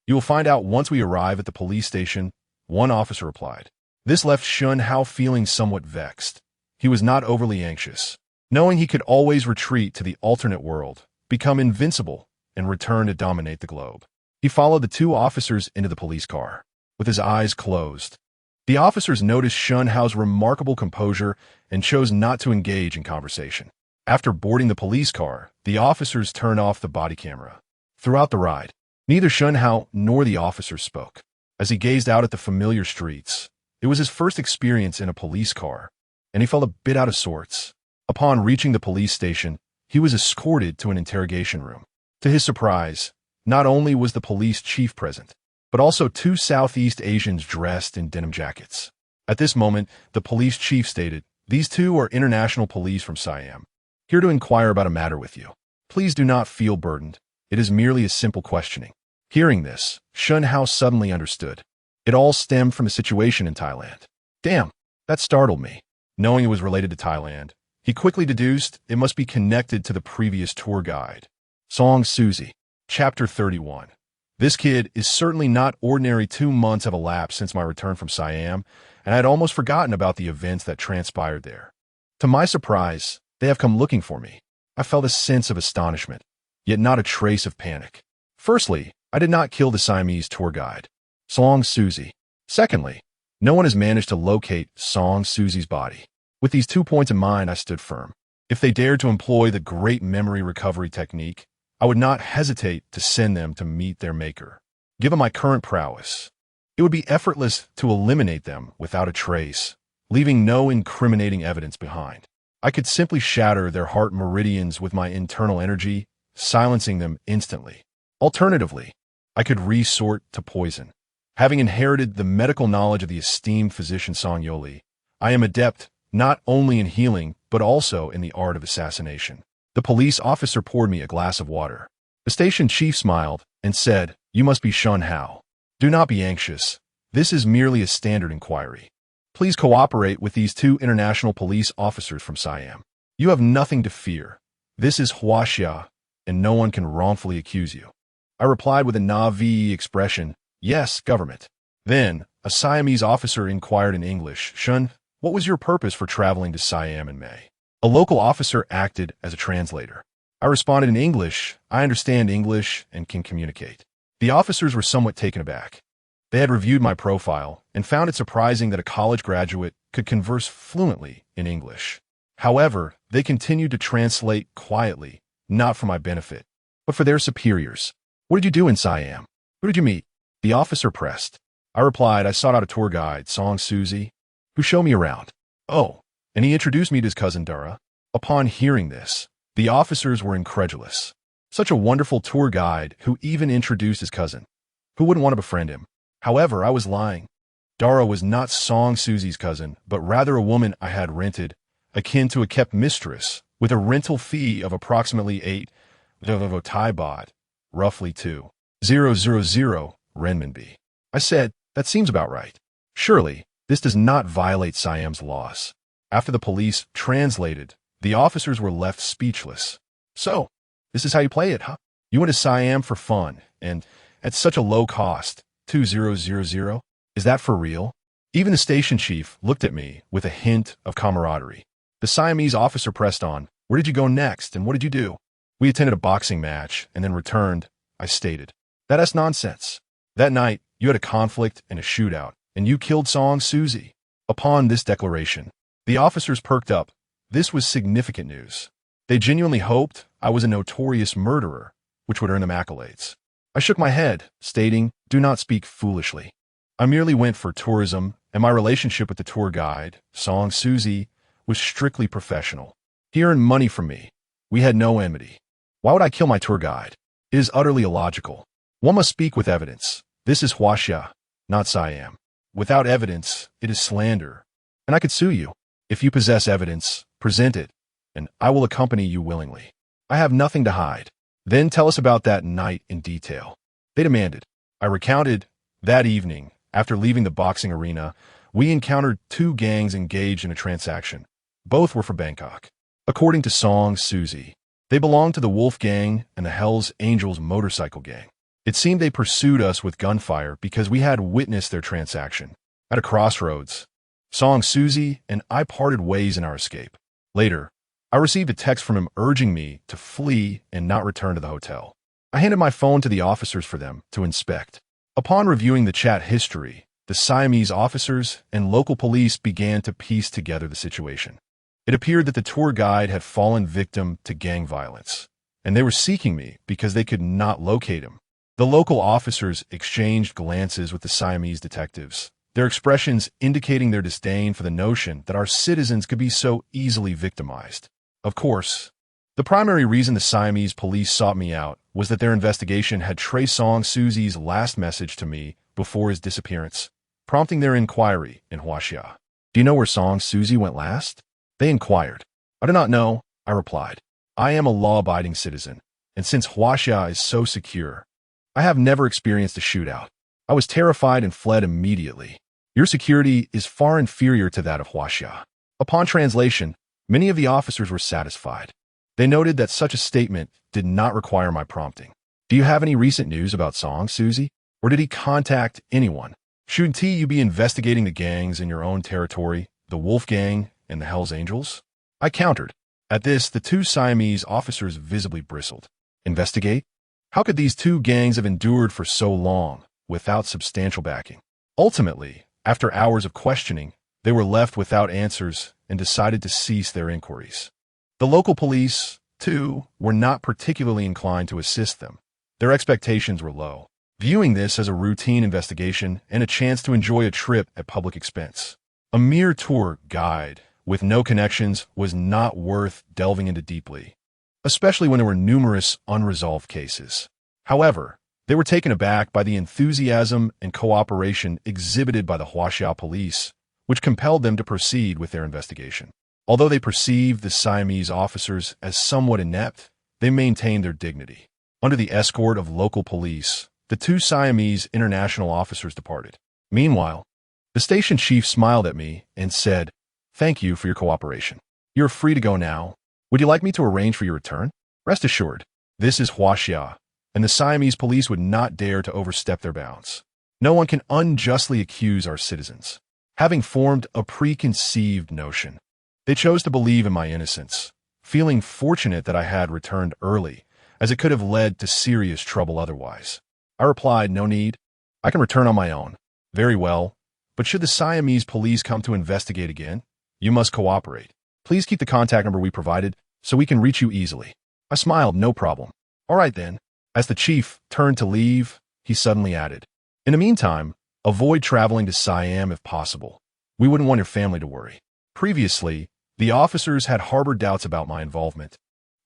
"You will find out once we arrive at the police station," one officer replied. This left Shen Hao feeling somewhat vexed. He was not overly anxious, knowing he could always retreat to the alternate world, become invincible, and return to dominate the globe. He followed the two officers into the police car, with his eyes closed. The officers noticed Shen Hao's remarkable composure and chose not to engage in conversation. After boarding the police car, the officers turned off the body camera. Throughout the ride, neither Shen Hao nor the officers spoke. As he gazed out at the familiar streets, it was his first experience in a police car, and he felt a bit out of sorts. Upon reaching the police station, he was escorted to an interrogation room. To his surprise, not only was the police chief present, but also two Southeast Asians dressed in denim jackets. At this moment, the police chief stated, "These two are international police from Siam, here to inquire about a matter with you. Please do not feel burdened. It is merely a simple questioning." Hearing this, Shen Hao suddenly understood. It all stemmed from a situation in Thailand. Damn, that startled me. Knowing it was related to Thailand, he quickly deduced it must be connected to the previous tour guide. Song Susie. Chapter 31. This kid is certainly not ordinary. 2 months have elapsed since my return from Siam, and I had almost forgotten about the events that transpired there. To my surprise, they have come looking for me. I felt a sense of astonishment, yet not a trace of panic. Firstly, I did not kill the Siamese tour guide, Song Susie. Secondly, no one has managed to locate Song Susie's body. With these 2 points in mind, I stood firm. If they dared to employ the great memory recovery technique, I would not hesitate to send them to meet their maker. Given my current prowess, it would be effortless to eliminate them without a trace, leaving no incriminating evidence behind. I could simply shatter their heart meridians with my internal energy, silencing them instantly. Alternatively, I could resort to poison. Having inherited the medical knowledge of the esteemed physician Song Yoli, I am adept not only in healing, but also in the art of assassination. The police officer poured me a glass of water. The station chief smiled and said, "You must be Shen Hao. Do not be anxious. This is merely a standard inquiry. Please cooperate with these 2 international police officers from Siam. You have nothing to fear. This is Huaxia, and no one can wrongfully accuse you." I replied with a Na'vi expression, "Yes, government." Then, a Siamese officer inquired in English, "Shen, what was your purpose for traveling to Siam in May?" A local officer acted as a translator. I responded in English, "I understand English and can communicate." The officers were somewhat taken aback. They had reviewed my profile and found it surprising that a college graduate could converse fluently in English. However, they continued to translate quietly, not for my benefit, but for their superiors. "What did you do in Siam? Who did you meet?" The officer pressed. I replied, "I sought out a tour guide, Song Susie, who showed me around." "Oh," and he introduced me to his cousin Dara. Upon hearing this, the officers were incredulous. Such a wonderful tour guide who even introduced his cousin. Who wouldn't want to befriend him? However, I was lying. Dara was not Song Susie's cousin, but rather a woman I had rented, akin to a kept mistress, with a rental fee of approximately 8 Thai baht, roughly 2,000 renminbi. I said, "That seems about right. Surely, this does not violate Siam's laws." After the police translated, the officers were left speechless. "So, this is how you play it, huh? You went to Siam for fun, and at such a low cost, 2,000? Is that for real?" Even the station chief looked at me with a hint of camaraderie. The Siamese officer pressed on, "Where did you go next, and what did you do?" "We attended a boxing match, and then returned," I stated. "That's nonsense. That night, you had a conflict and a shootout, and you killed Song Susie." Upon this declaration, the officers perked up. This was significant news. They genuinely hoped I was a notorious murderer, which would earn them accolades. I shook my head, stating, "Do not speak foolishly. I merely went for tourism, and my relationship with the tour guide, Song Susie, was strictly professional. He earned money from me. We had no enmity. Why would I kill my tour guide? It is utterly illogical. One must speak with evidence. This is Huaxia, not Siam. Without evidence, it is slander, and I could sue you. If you possess evidence, present it, and I will accompany you willingly. I have nothing to hide. Then tell us about that night in detail. They demanded. I recounted. That evening, after leaving the boxing arena, we encountered two gangs engaged in a transaction. Both were for Bangkok. According to Song Suzy, they belonged to the Wolf Gang and the Hells Angels motorcycle gang. It seemed they pursued us with gunfire because we had witnessed their transaction. At a crossroads, Song Suzy and I parted ways in our escape. Later, I received a text from him urging me to flee and not return to the hotel. I handed my phone to the officers for them to inspect. Upon reviewing the chat history, the Siamese officers and local police began to piece together the situation. It appeared that the tour guide had fallen victim to gang violence, and they were seeking me because they could not locate him. The local officers exchanged glances with the Siamese detectives, their expressions indicating their disdain for the notion that our citizens could be so easily victimized. Of course, the primary reason the Siamese police sought me out was that their investigation had traced Song Suzy's last message to me before his disappearance, prompting their inquiry in Huaxia. Do you know where Song Suzy went last? They inquired. I do not know, I replied. I am a law-abiding citizen, and since Huaxia is so secure, I have never experienced a shootout. I was terrified and fled immediately. Your security is far inferior to that of Huaxia. Upon translation, many of the officers were satisfied. They noted that such a statement did not require my prompting. Do you have any recent news about Song Suzy? Or did he contact anyone? Shouldn't you be investigating the gangs in your own territory, the Wolf Gang and the Hells Angels? I countered. At this, the two Siamese officers visibly bristled. Investigate? How could these two gangs have endured for so long without substantial backing? Ultimately, after hours of questioning, they were left without answers and decided to cease their inquiries. The local police, too, were not particularly inclined to assist them. Their expectations were low, viewing this as a routine investigation and a chance to enjoy a trip at public expense. A mere tour guide with no connections was not worth delving into deeply, especially when there were numerous unresolved cases. However, they were taken aback by the enthusiasm and cooperation exhibited by the Huaxia police, which compelled them to proceed with their investigation. Although they perceived the Siamese officers as somewhat inept, they maintained their dignity. Under the escort of local police, the two Siamese international officers departed. Meanwhile, the station chief smiled at me and said, "Thank you for your cooperation. You're free to go now. Would you like me to arrange for your return? Rest assured, this is Huaxia, and the Siamese police would not dare to overstep their bounds. No one can unjustly accuse our citizens." Having formed a preconceived notion, they chose to believe in my innocence, feeling fortunate that I had returned early, as it could have led to serious trouble otherwise. I replied, "No need. I can return on my own." "Very well, but should the Siamese police come to investigate again, you must cooperate. Please keep the contact number we provided so we can reach you easily." I smiled, "No problem." "All right then." As the chief turned to leave, he suddenly added, "In the meantime, avoid traveling to Siam if possible. We wouldn't want your family to worry." Previously, the officers had harbored doubts about my involvement,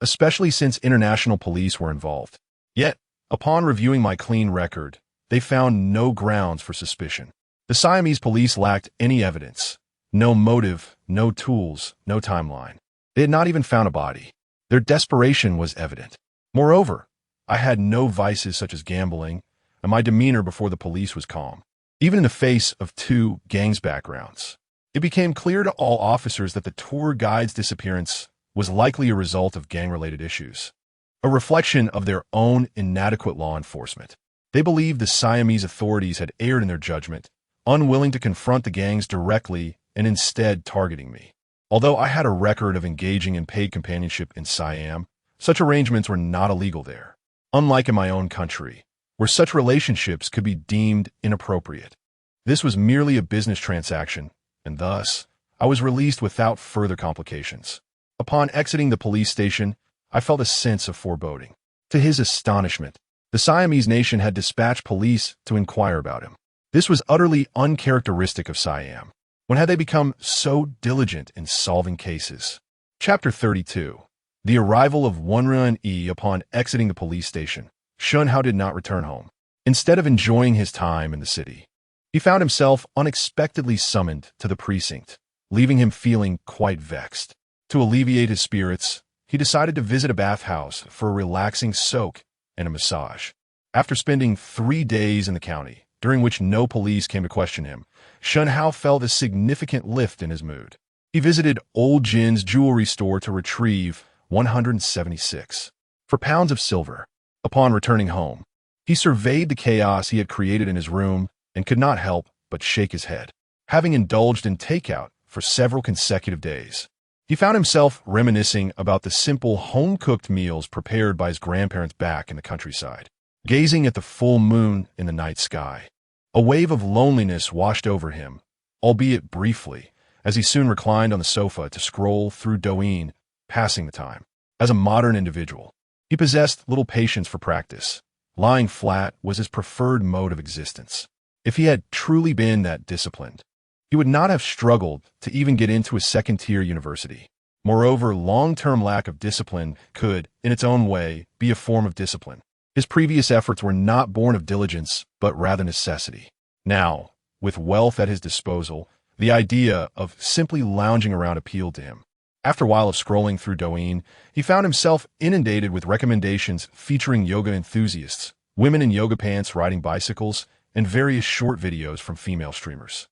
especially since international police were involved. Yet, upon reviewing my clean record, they found no grounds for suspicion. The Siamese police lacked any evidence, no motive, no tools, no timeline. They had not even found a body. Their desperation was evident. Moreover, I had no vices such as gambling, and my demeanor before the police was calm. Even in the face of two gangs' backgrounds, it became clear to all officers that the tour guide's disappearance was likely a result of gang-related issues, a reflection of their own inadequate law enforcement. They believed the Siamese authorities had erred in their judgment, unwilling to confront the gangs directly and instead targeting me. Although I had a record of engaging in paid companionship in Siam, such arrangements were not illegal there, unlike in my own country, where such relationships could be deemed inappropriate. This was merely a business transaction, and thus, I was released without further complications. Upon exiting the police station, I felt a sense of foreboding. To his astonishment, the Siamese nation had dispatched police to inquire about him. This was utterly uncharacteristic of Siam. When had they become so diligent in solving cases? Chapter 32. The arrival of Wenren Yi upon exiting the police station. Shen Hao did not return home. Instead of enjoying his time in the city, he found himself unexpectedly summoned to the precinct, leaving him feeling quite vexed. To alleviate his spirits, he decided to visit a bathhouse for a relaxing soak and a massage. After spending 3 days in the county, during which no police came to question him, Shen Hao felt a significant lift in his mood. He visited Old Jin's jewelry store to retrieve 176 for pounds of silver. Upon returning home, he surveyed the chaos he had created in his room and could not help but shake his head. Having indulged in takeout for several consecutive days, he found himself reminiscing about the simple home-cooked meals prepared by his grandparents back in the countryside. Gazing at the full moon in the night sky, a wave of loneliness washed over him, albeit briefly, as he soon reclined on the sofa to scroll through Douyin, passing the time. As a modern individual, he possessed little patience for practice. Lying flat was his preferred mode of existence. If he had truly been that disciplined, he would not have struggled to even get into a second-tier university. Moreover, long-term lack of discipline could, in its own way, be a form of discipline. His previous efforts were not born of diligence, but rather necessity. Now, with wealth at his disposal, the idea of simply lounging around appealed to him. After a while of scrolling through Douyin, he found himself inundated with recommendations featuring yoga enthusiasts, women in yoga pants riding bicycles, and various short videos from female streamers.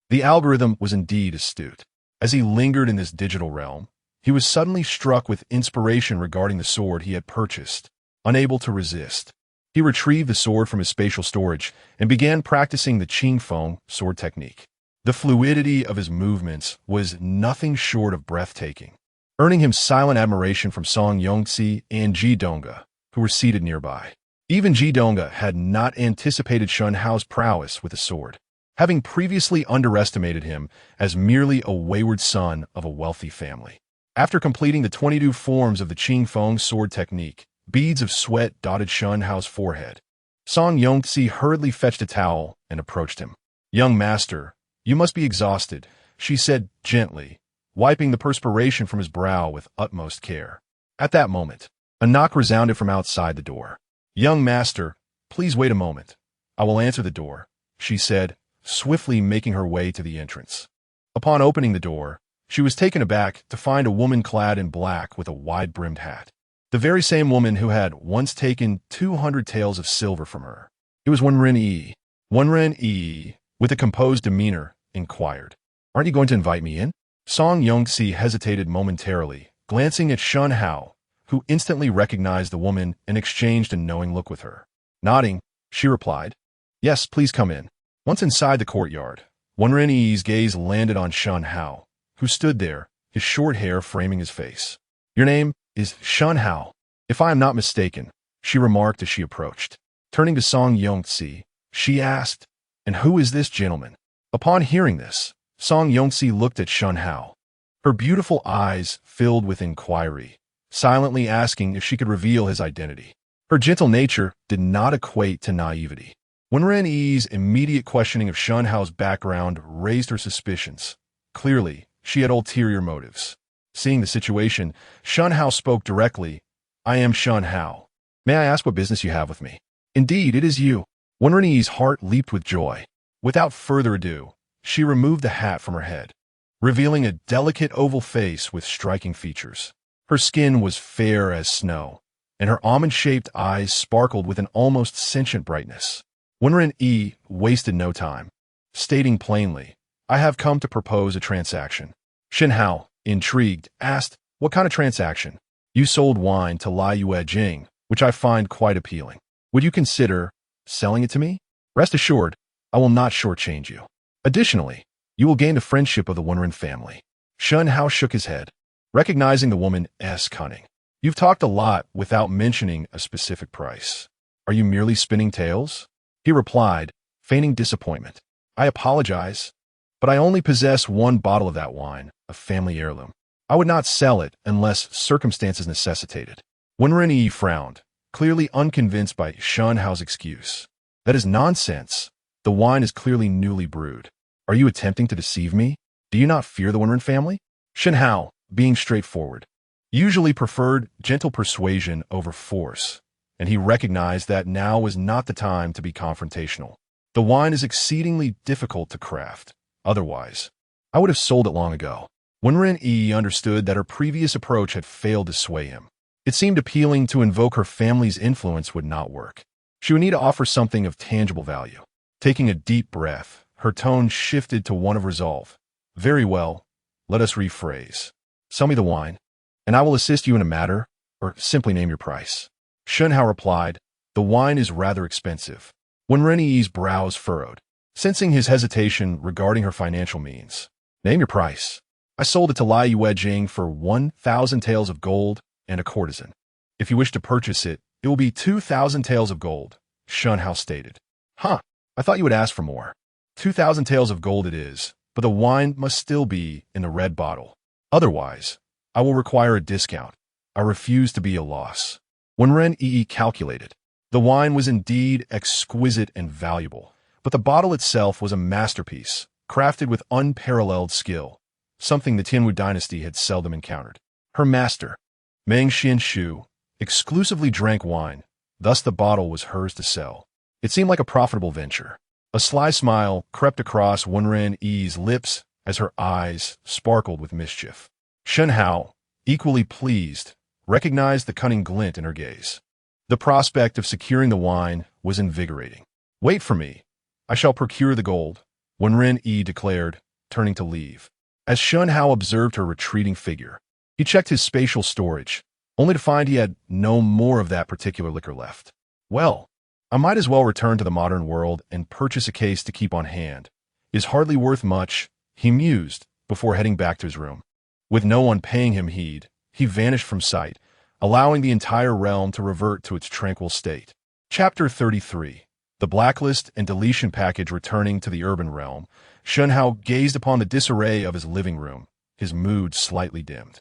The algorithm was indeed astute. As he lingered in this digital realm, he was suddenly struck with inspiration regarding the sword he had purchased. Unable to resist, he retrieved the sword from his spatial storage and began practicing the Qingfeng sword technique. The fluidity of his movements was nothing short of breathtaking, earning him silent admiration from Song Yongxi and Ji Donga, who were seated nearby. Even Ji Donga had not anticipated Shen Hao's prowess with a sword, having previously underestimated him as merely a wayward son of a wealthy family. After completing the 22 forms of the Qingfeng sword technique, beads of sweat dotted Shen Hao's forehead. Song Yongxi hurriedly fetched a towel and approached him. "Young master, you must be exhausted," she said gently, wiping the perspiration from his brow with utmost care. At that moment, a knock resounded from outside the door. "Young master, please wait a moment. I will answer the door," she said, swiftly making her way to the entrance. Upon opening the door, she was taken aback to find a woman clad in black with a wide-brimmed hat. The very same woman who had once taken 200 taels of silver from her. It was Wenren Yi. Wenren Yi, with a composed demeanor, inquired, "Aren't you going to invite me in?" Song Yongxi hesitated momentarily, glancing at Shen Hao, who instantly recognized the woman and exchanged a knowing look with her. Nodding, she replied, "Yes, please come in." Once inside the courtyard, Wenren Yi's gaze landed on Shen Hao, who stood there, his short hair framing his face. "Your name is Shen Hao, if I am not mistaken," she remarked as she approached. Turning to Song Yongxi, she asked, "And who is this gentleman?" Upon hearing this, Song Yongxi looked at Shen Hao. Her beautiful eyes filled with inquiry, silently asking if she could reveal his identity. Her gentle nature did not equate to naivety. Wenren Yi's immediate questioning of Shen Hao's background raised her suspicions. Clearly, she had ulterior motives. Seeing the situation, Shen Hao spoke directly. "I am Shen Hao. May I ask what business you have with me?" "Indeed, it is you." Wenren Yi's heart leaped with joy. Without further ado, she removed the hat from her head, revealing a delicate oval face with striking features. Her skin was fair as snow, and her almond-shaped eyes sparkled with an almost sentient brightness. Wenren Yi wasted no time, stating plainly, "I have come to propose a transaction." Shen Hao, intrigued, asked, "What kind of transaction?" "You sold wine to Lai Yue Jing, which I find quite appealing. Would you consider selling it to me? Rest assured, I will not shortchange you. Additionally, you will gain the friendship of the Wenren family." Shen Hao shook his head, recognizing the woman's cunning. "You've talked a lot without mentioning a specific price. Are you merely spinning tales?" He replied, feigning disappointment. "I apologize, but I only possess one bottle of that wine, a family heirloom. I would not sell it unless circumstances necessitated." Wenren Yi frowned, clearly unconvinced by Shen Hao's excuse. "That is nonsense. The wine is clearly newly brewed. Are you attempting to deceive me? Do you not fear the Wenren family?" Shen Hao, being straightforward, usually preferred gentle persuasion over force. and he recognized that now was not the time to be confrontational. The wine is exceedingly difficult to craft. Otherwise, I would have sold it long ago. When Ren-yi understood that her previous approach had failed to sway him, it seemed appealing to invoke her family's influence would not work. She would need to offer something of tangible value. Taking a deep breath, her tone shifted to one of resolve. Very well, let us rephrase. Sell me the wine, and I will assist you in a matter, or simply name your price. Shen Hao replied, the wine is rather expensive. When Ren-yi's brows furrowed, sensing his hesitation regarding her financial means. Name your price. I sold it to Lai Yuejing for 1,000 taels of gold and a courtesan. If you wish to purchase it, it will be 2,000 taels of gold, Shen Hao stated. Huh, I thought you would ask for more. 2,000 taels of gold it is, but the wine must still be in the red bottle. Otherwise, I will require a discount. I refuse to be a loss. When Ren-yi calculated, the wine was indeed exquisite and valuable, but the bottle itself was a masterpiece, crafted with unparalleled skill, something the Tianwu dynasty had seldom encountered. Her master, Meng Xianshu, exclusively drank wine, thus the bottle was hers to sell. It seemed like a profitable venture. A sly smile crept across Wen-yi's lips as her eyes sparkled with mischief. Shen Hao, equally pleased, recognized the cunning glint in her gaze. The prospect of securing the wine was invigorating. Wait for me. I shall procure the gold, Wen-yi declared, turning to leave. As Shen Hao observed her retreating figure, he checked his spatial storage, only to find he had no more of that particular liquor left. Well, I might as well return to the modern world and purchase a case to keep on hand. Is hardly worth much, he mused, before heading back to his room. With no one paying him heed, he vanished from sight, allowing the entire realm to revert to its tranquil state. Chapter 33. The blacklist and deletion package returning to the urban realm, Shen Hao gazed upon the disarray of his living room, his mood slightly dimmed.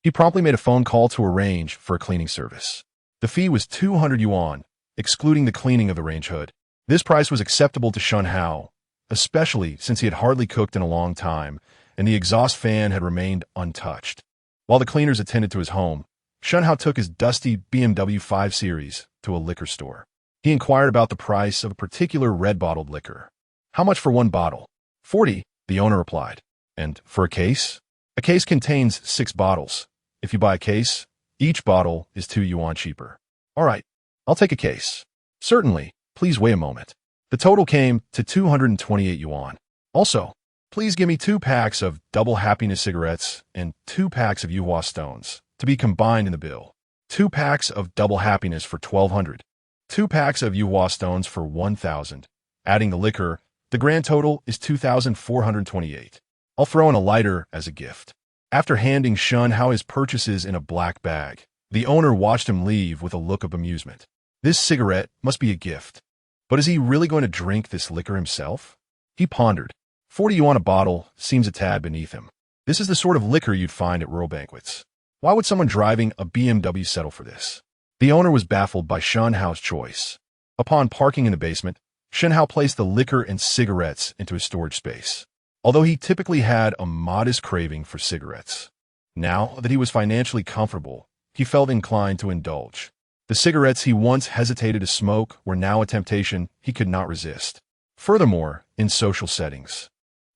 He promptly made a phone call to arrange for a cleaning service. The fee was 200 yuan, excluding the cleaning of the range hood. This price was acceptable to Shen Hao, especially since he had hardly cooked in a long time, and the exhaust fan had remained untouched. While the cleaners attended to his home, Shen Hao took his dusty BMW 5 Series to a liquor store. He inquired about the price of a particular red-bottled liquor. How much for one bottle? 40, the owner replied. And for a case? A case contains 6 bottles. If you buy a case, each bottle is 2 yuan cheaper. All right, I'll take a case. Certainly, please wait a moment. The total came to 228 yuan. Also, please give me 2 packs of double happiness cigarettes and 2 packs of yuhua stones, to be combined in the bill. 2 packs of double happiness for 1,200. 2 packs of yuhua stones for 1,000. Adding the liquor, the grand total is 2,428. I'll throw in a lighter as a gift. After handing Shen Hao his purchases in a black bag, the owner watched him leave with a look of amusement. This cigarette must be a gift. But is he really going to drink this liquor himself? He pondered. 40 yuan a bottle seems a tad beneath him. This is the sort of liquor you'd find at rural banquets. Why would someone driving a BMW settle for this? The owner was baffled by Shen Hao's choice. Upon parking in the basement, Shen Hao placed the liquor and cigarettes into his storage space. Although he typically had a modest craving for cigarettes, now that he was financially comfortable, he felt inclined to indulge. The cigarettes he once hesitated to smoke were now a temptation he could not resist. Furthermore, in social settings,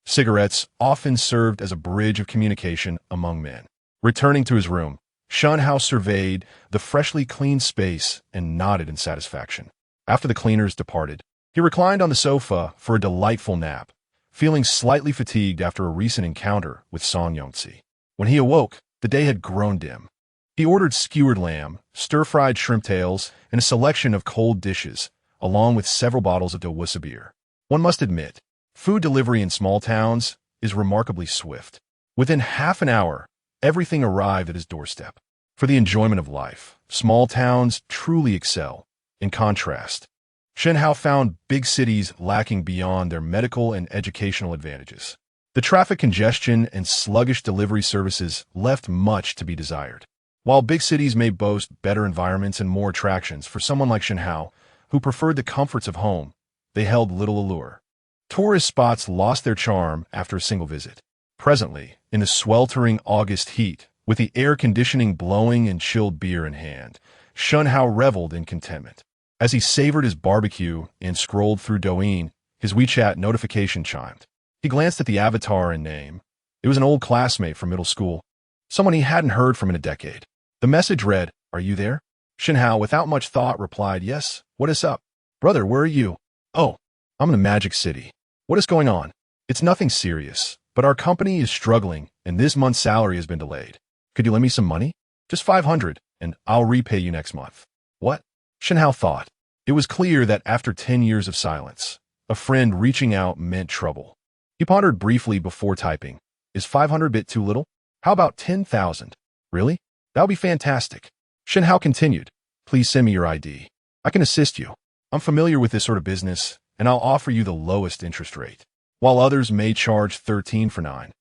cigarettes often served as a bridge of communication among men. Returning to his room, Shen Hao surveyed the freshly cleaned space and nodded in satisfaction. After the cleaners departed, he reclined on the sofa for a delightful nap, feeling slightly fatigued after a recent encounter with Song Yongzi. When he awoke, the day had grown dim. He ordered skewered lamb, stir-fried shrimp tails, and a selection of cold dishes, along with several bottles of Dawusa beer. One must admit, food delivery in small towns is remarkably swift. Within half an hour, everything arrived at his doorstep. For the enjoyment of life, small towns truly excel. In contrast, Shen Hao found big cities lacking beyond their medical and educational advantages. The traffic congestion and sluggish delivery services left much to be desired. While big cities may boast better environments and more attractions for someone like Shen Hao, who preferred the comforts of home, they held little allure. Tourist spots lost their charm after a single visit. Presently, in the sweltering August heat, with the air conditioning blowing and chilled beer in hand, Shen Hao reveled in contentment. As he savored his barbecue and scrolled through Douyin, his WeChat notification chimed. He glanced at the avatar and name. It was an old classmate from middle school, someone he hadn't heard from in a decade. The message read, "Are you there?" Shen Hao, without much thought, replied, "Yes, what is up?" "Brother, where are you?" "Oh, I'm in the Magic City." "What is going on?" "It's nothing serious, but our company is struggling and this month's salary has been delayed. Could you lend me some money? Just 500, and I'll repay you next month." "What?" Shen Hao thought. It was clear that after 10 years of silence, a friend reaching out meant trouble. He pondered briefly before typing. "Is 500 a bit too little? How about 10,000? "Really? That would be fantastic." Shen Hao continued, "Please send me your ID. I can assist you. I'm familiar with this sort of business, and I'll offer you the lowest interest rate. While others may charge 13 for 9,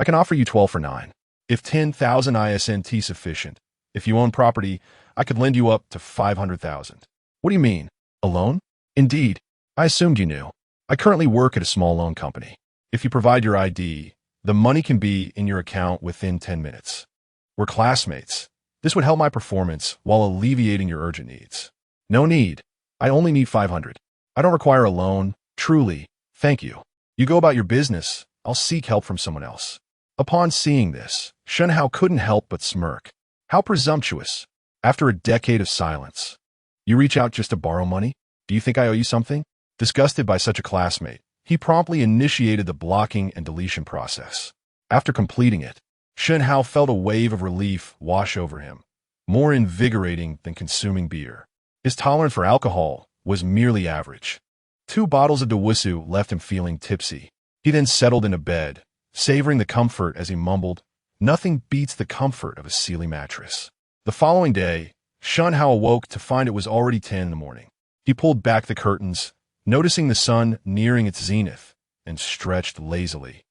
I can offer you 12 for 9. If 10,000 isn't sufficient, if you own property, I could lend you up to 500,000. "What do you mean? A loan?" "Indeed. I assumed you knew. I currently work at a small loan company. If you provide your ID, the money can be in your account within 10 minutes. We're classmates. This would help my performance while alleviating your urgent needs." "No need. I only need 500. I don't require a loan. Truly, thank you. You go about your business. I'll seek help from someone else." Upon seeing this, Shen Hao couldn't help but smirk. How presumptuous. After a decade of silence. "You reach out just to borrow money? Do you think I owe you something?" Disgusted by such a classmate, he promptly initiated the blocking and deletion process. After completing it, Shen Hao felt a wave of relief wash over him, more invigorating than consuming beer. His tolerance for alcohol was merely average. 2 bottles of Dewusu left him feeling tipsy. He then settled into bed, savoring the comfort as he mumbled, "Nothing beats the comfort of a Sealy mattress." The following day, Shen Hao awoke to find it was already 10 in the morning. He pulled back the curtains, noticing the sun nearing its zenith, and stretched lazily.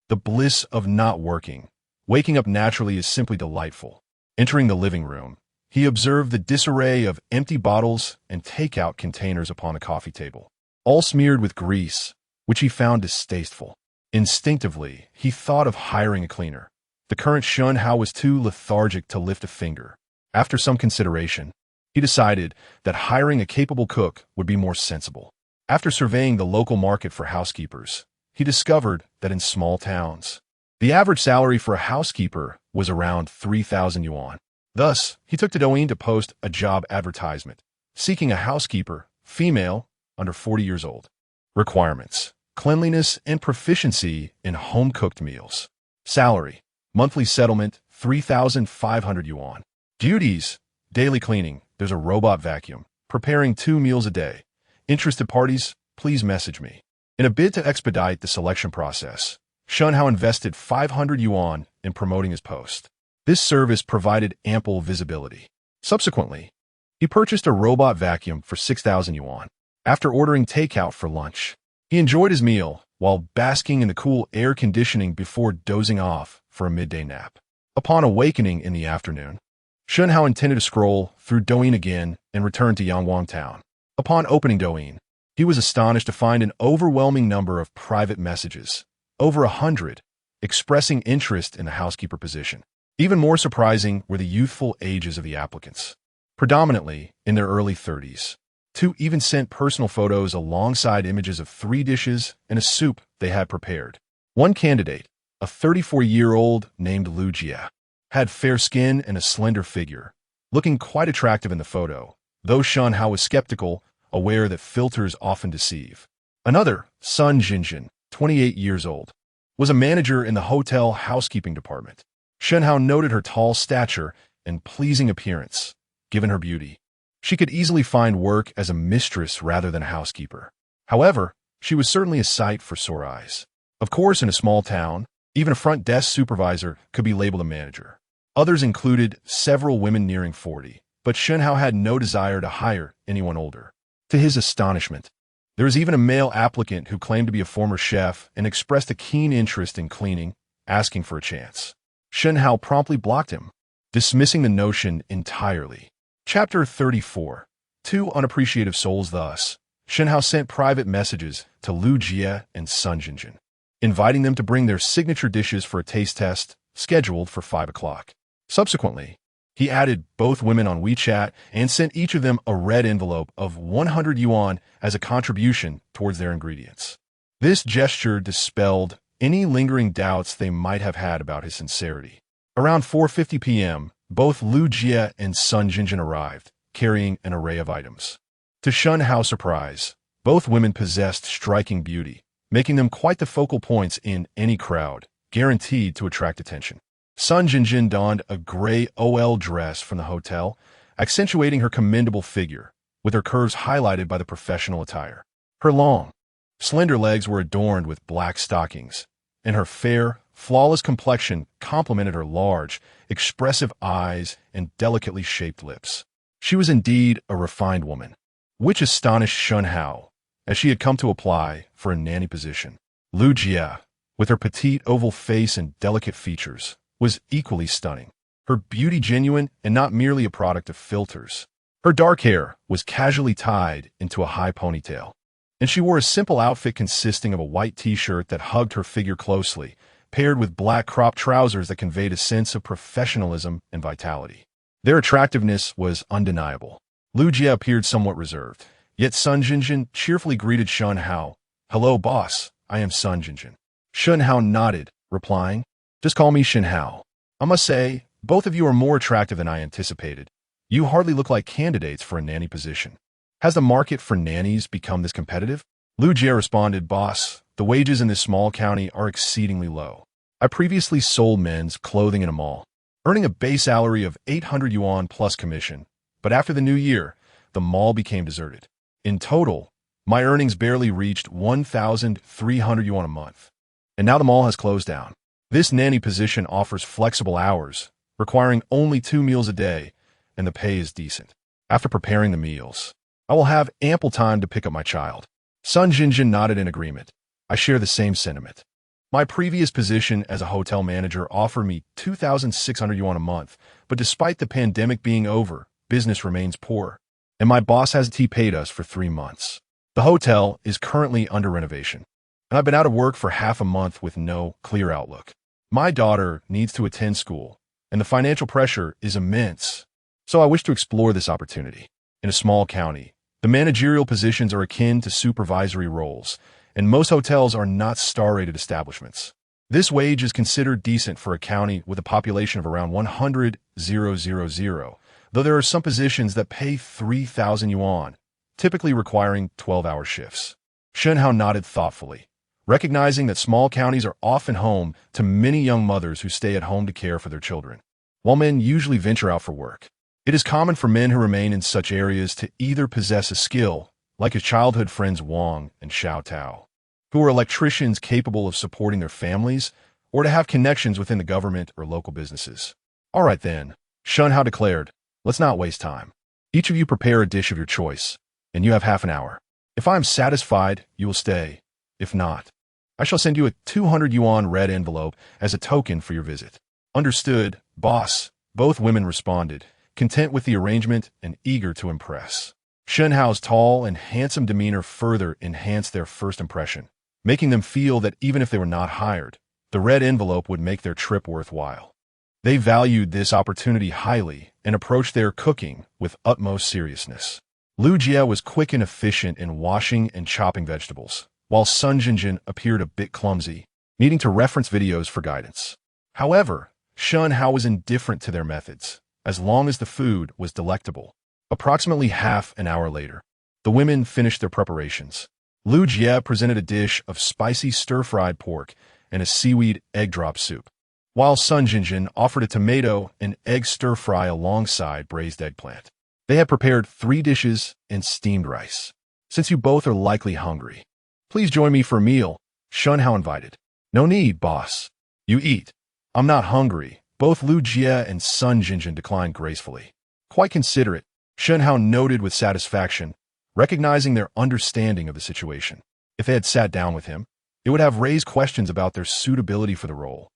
The bliss of not working. Waking up naturally is simply delightful. Entering the living room, he observed the disarray of empty bottles and takeout containers upon a coffee table, all smeared with grease, which he found distasteful. Instinctively, he thought of hiring a cleaner. The current Shen Hao was too lethargic to lift a finger. After some consideration, he decided that hiring a capable cook would be more sensible. After surveying the local market for housekeepers, he discovered that in small towns, the average salary for a housekeeper was around 3,000 yuan. Thus, he took to Douyin to post a job advertisement, seeking a housekeeper, female, under 40 years old. Requirements: cleanliness and proficiency in home-cooked meals. Salary: monthly settlement, 3,500 yuan. Duties: daily cleaning, there's a robot vacuum, preparing 2 meals a day. Interested parties, please message me. In a bid to expedite the selection process, Shen Hao invested 500 yuan in promoting his post. This service provided ample visibility. Subsequently, he purchased a robot vacuum for 6,000 yuan. After ordering takeout for lunch, he enjoyed his meal while basking in the cool air conditioning before dozing off for a midday nap. Upon awakening in the afternoon, Shen Hao intended to scroll through Douyin again and return to Yangwang town. Upon opening Douyin, he was astonished to find an overwhelming number of private messages, over 100, expressing interest in the housekeeper position. Even more surprising were the youthful ages of the applicants, predominantly in their early 30s. 2 even sent personal photos alongside images of 3 dishes and a soup they had prepared. One candidate, a 34-year-old named Lu Jia, had fair skin and a slender figure, looking quite attractive in the photo, though Shen Hao was skeptical, aware that filters often deceive. Another, Sun Jinjin, 28 years old, was a manager in the hotel housekeeping department. Shen Hao noted her tall stature and pleasing appearance. Given her beauty, she could easily find work as a mistress rather than a housekeeper. However, she was certainly a sight for sore eyes. Of course, in a small town, even a front desk supervisor could be labeled a manager. Others included several women nearing 40, but Shen Hao had no desire to hire anyone older. To his astonishment, there was even a male applicant who claimed to be a former chef and expressed a keen interest in cleaning, asking for a chance. Shen Hao promptly blocked him, dismissing the notion entirely. Chapter 34. 2 unappreciative souls. Thus, Shen Hao sent private messages to Lu Jia and Sun Jinjin, inviting them to bring their signature dishes for a taste test scheduled for 5 o'clock. Subsequently, He added both women on WeChat and sent each of them a red envelope of 100 yuan as a contribution towards their ingredients. This gesture dispelled any lingering doubts they might have had about his sincerity. Around 4:50 p.m., both Lu Jie and Sun Jinjin arrived, carrying an array of items. To Shen Hao's surprise, both women possessed striking beauty, making them quite the focal points in any crowd, guaranteed to attract attention. Sun Jinjin donned a gray OL dress from the hotel, accentuating her commendable figure, with her curves highlighted by the professional attire. Her long, slender legs were adorned with black stockings, and her fair, flawless complexion complemented her large, expressive eyes and delicately shaped lips. She was indeed a refined woman, which astonished Shen Hao, as she had come to apply for a nanny position. Lu Jie, with her petite oval face and delicate features, was equally stunning, her beauty genuine and not merely a product of filters. Her dark hair was casually tied into a high ponytail, and she wore a simple outfit consisting of a white t-shirt that hugged her figure closely, paired with black cropped trousers that conveyed a sense of professionalism and vitality. Their attractiveness was undeniable. Lu Jie appeared somewhat reserved, yet Sun Jinjin cheerfully greeted Shen Hao. "Hello, boss. I am Sun Jinjin." Shen Hao nodded, replying, "Just call me Shen Hao. I must say, both of you are more attractive than I anticipated. You hardly look like candidates for a nanny position. Has the market for nannies become this competitive?" Lu Jie responded, "Boss, the wages in this small county are exceedingly low. I previously sold men's clothing in a mall, earning a base salary of 800 yuan plus commission, but after the new year, the mall became deserted. In total, my earnings barely reached 1,300 yuan a month, and now the mall has closed down. This nanny position offers flexible hours, requiring only 2 meals a day, and the pay is decent. After preparing the meals, I will have ample time to pick up my child." Sun Jinjin nodded in agreement. "I share the same sentiment. My previous position as a hotel manager offered me 2,600 yuan a month, but despite the pandemic being over, business remains poor, and my boss hasn't paid us for 3 months. The hotel is currently under renovation, and I've been out of work for half a month with no clear outlook. My daughter needs to attend school, and the financial pressure is immense, so I wish to explore this opportunity. In a small county, the managerial positions are akin to supervisory roles, and most hotels are not star-rated establishments. This wage is considered decent for a county with a population of around 100,000, though there are some positions that pay 3,000 yuan, typically requiring 12-hour shifts." Shen Hao nodded thoughtfully, recognizing that small counties are often home to many young mothers who stay at home to care for their children, while men usually venture out for work. It is common for men who remain in such areas to either possess a skill, like his childhood friends Wang and Xiao Tao, who are electricians capable of supporting their families, or to have connections within the government or local businesses. "All right then," Shen Hao declared, "let's not waste time. Each of you prepare a dish of your choice, and you have half an hour. If I am satisfied, you will stay. If not, I shall send you a 200 yuan red envelope as a token for your visit." "Understood, boss," both women responded, content with the arrangement and eager to impress. Shen Hao's tall and handsome demeanor further enhanced their first impression, making them feel that even if they were not hired, the red envelope would make their trip worthwhile. They valued this opportunity highly and approached their cooking with utmost seriousness. Lu Jie was quick and efficient in washing and chopping vegetables, while Sun Jinjin appeared a bit clumsy, needing to reference videos for guidance. However, Shen Hao was indifferent to their methods, as long as the food was delectable. Approximately half an hour later, the women finished their preparations. Lu Jie presented a dish of spicy stir-fried pork and a seaweed egg drop soup, while Sun Jinjin offered a tomato and egg stir-fry alongside braised eggplant. They had prepared 3 dishes and steamed rice. "Since you both are likely hungry, please join me for a meal," Shen Hao invited. "No need, boss. You eat. I'm not hungry." Both Lu Jie and Sun Jinjin declined gracefully. Quite considerate, Shen Hao noted with satisfaction, recognizing their understanding of the situation. If they had sat down with him, it would have raised questions about their suitability for the role.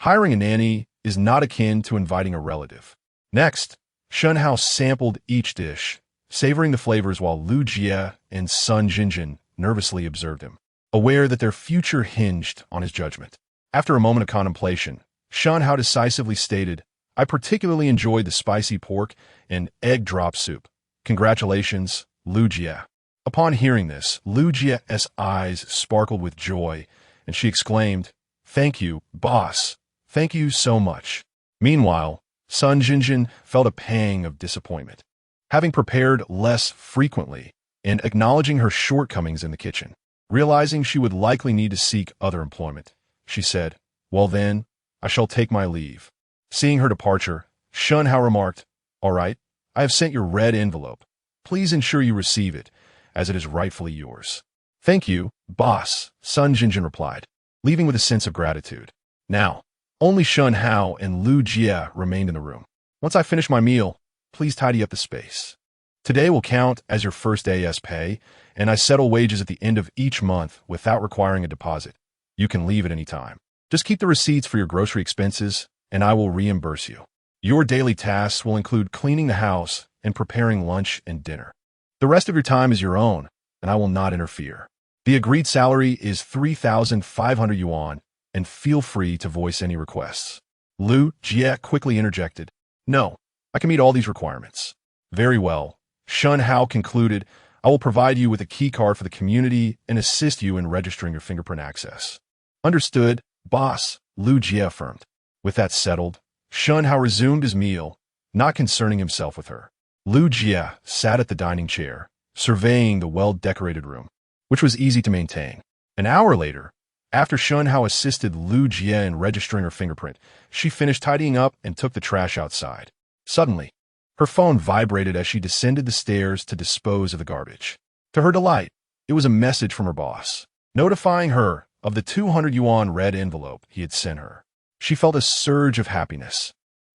Hiring a nanny is not akin to inviting a relative. Next, Shen Hao sampled each dish, savoring the flavors while Lu Jie and Sun Jinjin nervously observed him, aware that their future hinged on his judgment. After a moment of contemplation, Shen Hao decisively stated, I particularly enjoyed the spicy pork and egg drop soup. Congratulations, Lu Jie. Upon hearing this, Lu Jie's eyes sparkled with joy, and she exclaimed, "Thank you, boss. Thank you so much." Meanwhile, Sun Jinjin felt a pang of disappointment. Having prepared less frequently and acknowledging her shortcomings in the kitchen, realizing she would likely need to seek other employment, she said, "Well then, I shall take my leave." Seeing her departure, Shen Hao remarked, "All right, I have sent your red envelope. Please ensure you receive it, as it is rightfully yours." "Thank you, boss," Sun Jinjin replied, leaving with a sense of gratitude. Now, only Shen Hao and Lu Jie remained in the room. "Once I finish my meal, please tidy up the space. Today will count as your first day's pay, and I settle wages at the end of each month without requiring a deposit. You can leave at any time. Just keep the receipts for your grocery expenses, and I will reimburse you. Your daily tasks will include cleaning the house and preparing lunch and dinner. The rest of your time is your own, and I will not interfere. The agreed salary is 3,500 yuan, and feel free to voice any requests." Lu Jie quickly interjected, "No, I can meet all these requirements." "Very well," Shen Hao concluded. "I will provide you with a key card for the community and assist you in registering your fingerprint access." "Understood, boss," Lu Jie affirmed. With that settled, Shen Hao resumed his meal, not concerning himself with her. Lu Jie sat at the dining chair, surveying the well-decorated room, which was easy to maintain. An hour later, after Shen Hao assisted Lu Jie in registering her fingerprint, she finished tidying up and took the trash outside. Suddenly, her phone vibrated as she descended the stairs to dispose of the garbage. To her delight, it was a message from her boss, notifying her of the 200 yuan red envelope he had sent her. She felt a surge of happiness.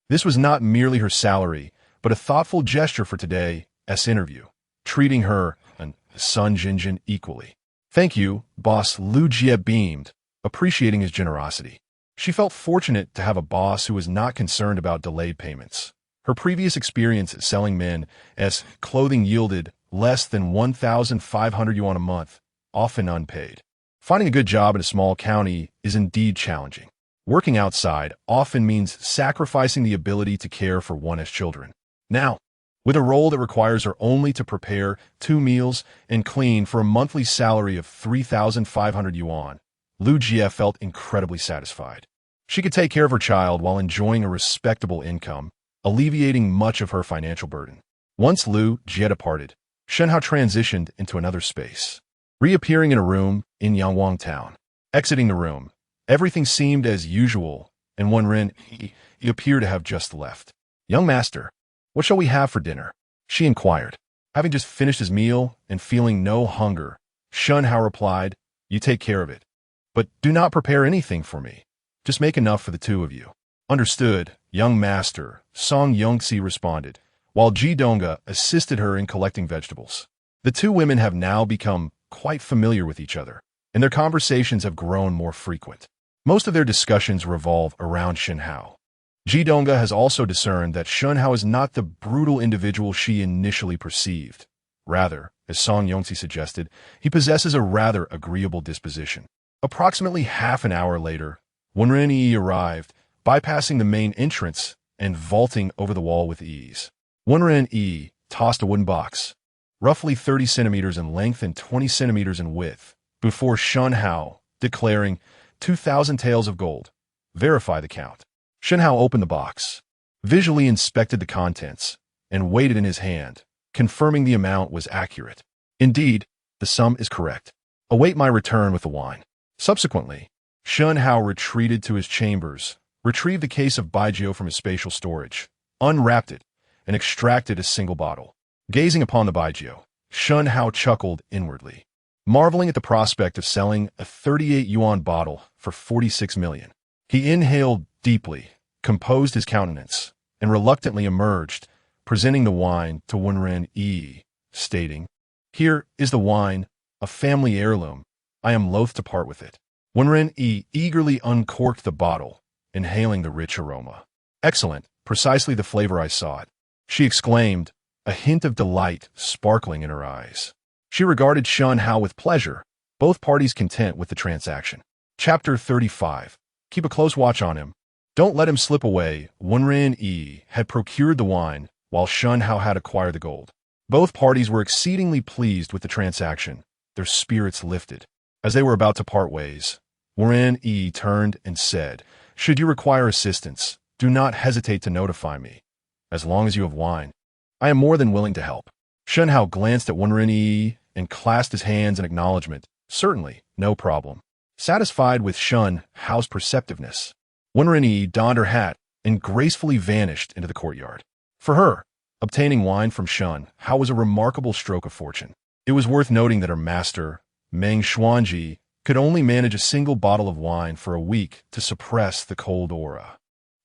This was not merely her salary, but a thoughtful gesture for today's interview, treating her and Sun Jinjin equally. "Thank you, boss," Lu Jie beamed, appreciating his generosity. She felt fortunate to have a boss who was not concerned about delayed payments. Her previous experience at selling men's clothing yielded less than 1,500 yuan a month, often unpaid. Finding a good job in a small county is indeed challenging. Working outside often means sacrificing the ability to care for one's children. Now, with a role that requires her only to prepare 2 meals and clean for a monthly salary of 3,500 yuan, Lu Jie felt incredibly satisfied. She could take care of her child while enjoying a respectable income, alleviating much of her financial burden. Once Lu Jie departed, Shen Hao transitioned into another space, reappearing in a room in Yangwang Town. Exiting the room, everything seemed as usual, and he appeared to have just left. "Young master, what shall we have for dinner?" she inquired. Having just finished his meal and feeling no hunger, Shen Hao replied, "You take care of it. But do not prepare anything for me. Just make enough for the 2 of you." "Understood, young master," Song Yongxi responded, while Ji Donga assisted her in collecting vegetables. The 2 women have now become quite familiar with each other, and their conversations have grown more frequent. Most of their discussions revolve around Shen Hao. Ji Donga has also discerned that Shen Hao is not the brutal individual she initially perceived. Rather, as Song Yongxi suggested, he possesses a rather agreeable disposition. Approximately half an hour later, Wenren arrived, bypassing the main entrance and vaulting over the wall with ease. Wenren tossed a wooden box, roughly 30 centimeters in length and 20 centimeters in width, before Shen Hao, declaring, 2,000 taels of gold. Verify the count. Shen Hao opened the box, visually inspected the contents, and weighed it in his hand, confirming the amount was accurate. Indeed, the sum is correct. Await my return with the wine. Subsequently, Shen Hao retreated to his chambers, retrieved the case of Baijiu from his spatial storage, unwrapped it, and extracted a single bottle. Gazing upon the Baijiu, Shen Hao chuckled inwardly, marveling at the prospect of selling a 38 yuan bottle for 46 million. He inhaled deeply, composed his countenance, and reluctantly emerged, presenting the wine to Wenren, stating, "Here is the wine, a family heirloom. I am loath to part with it." Wenren eagerly uncorked the bottle, inhaling the rich aroma. "Excellent, precisely the flavor I sought," she exclaimed, a hint of delight sparkling in her eyes. She regarded Shen Hao with pleasure, both parties content with the transaction. Chapter 35. Keep a close watch on him. Don't let him slip away. Wenren Yi had procured the wine, while Shen Hao had acquired the gold. Both parties were exceedingly pleased with the transaction, their spirits lifted. As they were about to part ways, Wenren Yi turned and said, "Should you require assistance, do not hesitate to notify me. As long as you have wine, I am more than willing to help." Shen Hao glanced at Wenren Yi and clasped his hands in acknowledgement. "Certainly, no problem." Satisfied with Shen Hao's perceptiveness, Wenren Yi donned her hat and gracefully vanished into the courtyard. For her, obtaining wine from Shen Hao was a remarkable stroke of fortune. It was worth noting that her master, Meng Xuanji, could only manage a single bottle of wine for a week to suppress the cold aura.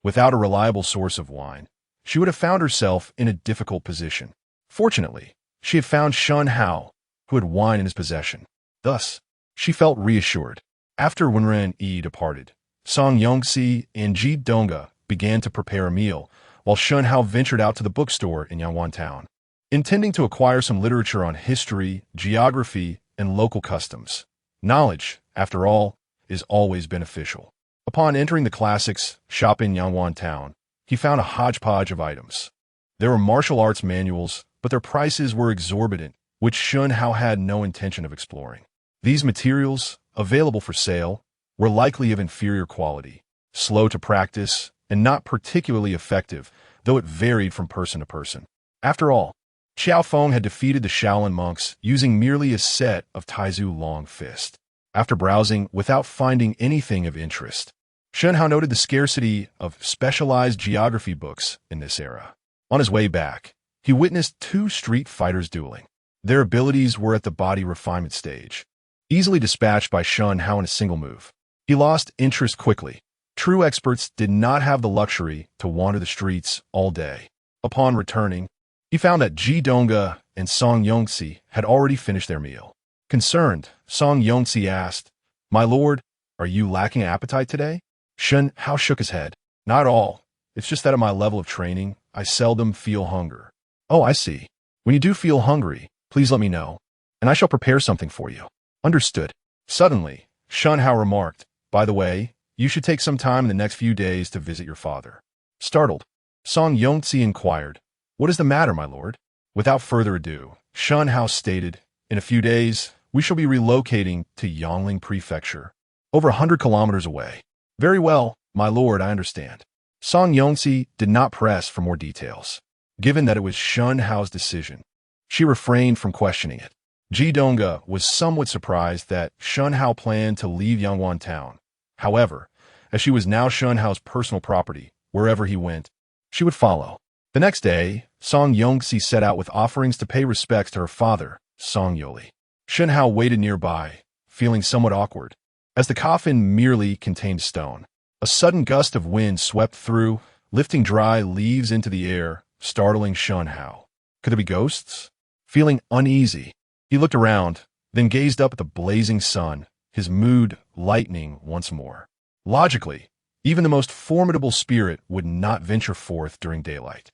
Without a reliable source of wine, she would have found herself in a difficult position. Fortunately, she had found Shen Hao, who had wine in his possession. Thus, she felt reassured. After Wenren Yi departed, Song Yongxi and Ji Donga began to prepare a meal, while Shen Hao ventured out to the bookstore in Yangwan Town, intending to acquire some literature on history, geography, and local customs. Knowledge, after all, is always beneficial. Upon entering the classics shop in Yangwan Town, he found a hodgepodge of items. There were martial arts manuals, but their prices were exorbitant, which Shen Hao had no intention of exploring. These materials, available for sale, were likely of inferior quality, slow to practice, and not particularly effective, though it varied from person to person. After all, Qiao Feng had defeated the Shaolin monks using merely a set of Taizu long fist. After browsing without finding anything of interest, Shen Hao noted the scarcity of specialized geography books in this era. On his way back, he witnessed two street fighters dueling. Their abilities were at the body refinement stage, easily dispatched by Shen Hao in a single move. He lost interest quickly. True experts did not have the luxury to wander the streets all day. Upon returning, he found that Ji Donga and Song Yongxi had already finished their meal. Concerned, Song Yongxi asked, "My lord, are you lacking appetite today?" Shen Hao shook his head. "Not at all. It's just that at my level of training, I seldom feel hunger." "Oh, I see. When you do feel hungry, please let me know, and I shall prepare something for you." "Understood." Suddenly, Shen Hao remarked, "By the way, you should take some time in the next few days to visit your father." Startled, Song Yongxi inquired, "What is the matter, my lord?" Without further ado, Shen Hao stated, "In a few days, we shall be relocating to Yangling Prefecture, over 100 kilometers away." "Very well, my lord, I understand." Song Yongxi did not press for more details. Given that it was Shen Hao's decision, she refrained from questioning it. Ji Donga was somewhat surprised that Shen Hao planned to leave Yangwan Town. However, as she was now Shen Hao's personal property, wherever he went, she would follow. The next day, Song Yongxi set out with offerings to pay respects to her father, Song Yoli. Shen Hao waited nearby, feeling somewhat awkward, as the coffin merely contained stone. A sudden gust of wind swept through, lifting dry leaves into the air, startling Shen Hao. Could there be ghosts? Feeling uneasy, he looked around, then gazed up at the blazing sun, his mood lightening once more. Logically, even the most formidable spirit would not venture forth during daylight.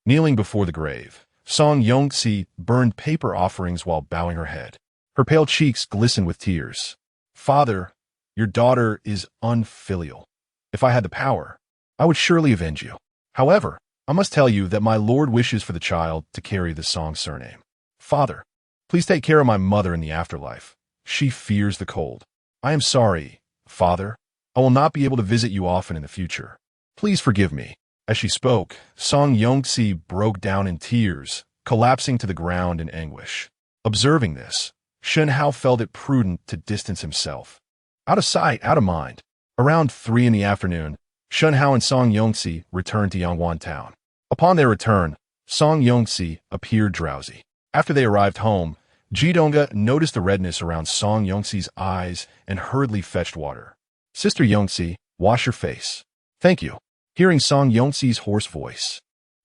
Kneeling before the grave, Song Yongxi burned paper offerings while bowing her head. Her pale cheeks glistened with tears. "Father, your daughter is unfilial. If I had the power, I would surely avenge you. However, I must tell you that my lord wishes for the child to carry the Song surname. Father, please take care of my mother in the afterlife. She fears the cold. I am sorry, father. I will not be able to visit you often in the future. Please forgive me." As she spoke, Song Yongxi broke down in tears, collapsing to the ground in anguish. Observing this, Shen Hao felt it prudent to distance himself. Out of sight, out of mind. Around 3 in the afternoon, Shen Hao and Song Yongxi returned to Yangwan Town. Upon their return, Song Yongxi appeared drowsy. After they arrived home, Ji Donga noticed the redness around Song Yongxi's eyes and hurriedly fetched water. "Sister Yongxi, wash your face." "Thank you." Hearing Song Yongxi's hoarse voice,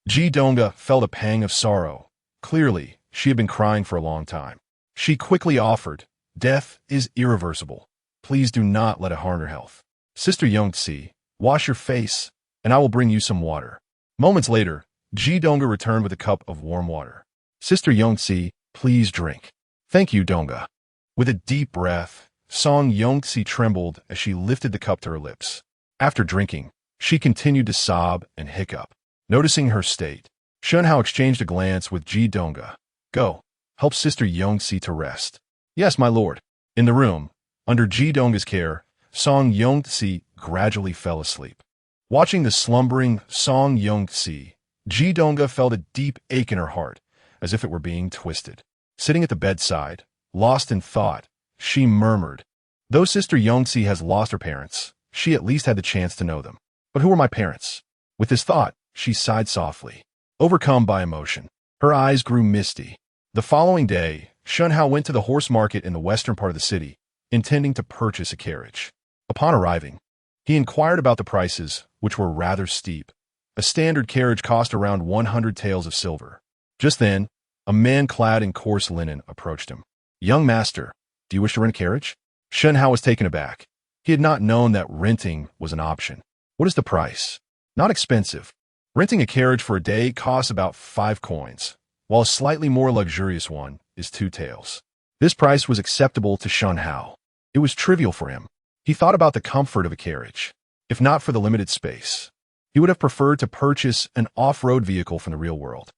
Ji Donga felt a pang of sorrow. Clearly, she had been crying for a long time. She quickly offered, "Death is irreversible. Please do not let it harm your health. Sister Yongxi, wash your face, and I will bring you some water." Moments later, Ji Donga returned with a cup of warm water. "Sister Yongxi, please drink." "Thank you, Donga." With a deep breath, Song Yongxi trembled as she lifted the cup to her lips. After drinking, She continued to sob and hiccup. Noticing her state, Shen Hao exchanged a glance with Ji Donga. Go, help Sister Yongxi to rest. Yes, my lord. In the room, under Ji Donga's care, Song Yongxi gradually fell asleep. Watching the slumbering Song Yongxi, Ji Donga felt a deep ache in her heart, as if it were being twisted. Sitting at the bedside, lost in thought, she murmured, though Sister Yongxi has lost her parents, she at least had the chance to know them. But who are my parents? With this thought, she sighed softly. Overcome by emotion, her eyes grew misty. The following day, Shen Hao went to the horse market in the western part of the city, intending to purchase a carriage. Upon arriving, he inquired about the prices, which were rather steep. A standard carriage cost around 100 taels of silver. Just then, a man clad in coarse linen approached him. Young master, do you wish to rent a carriage? Shen Hao was taken aback. He had not known that renting was an option. What is the price? Not expensive. Renting a carriage for a day costs about 5 coins, while a slightly more luxurious one is 2 taels. This price was acceptable to Shen Hao. It was trivial for him. He thought about the comfort of a carriage. If not for the limited space, he would have preferred to purchase an off-road vehicle from the real world.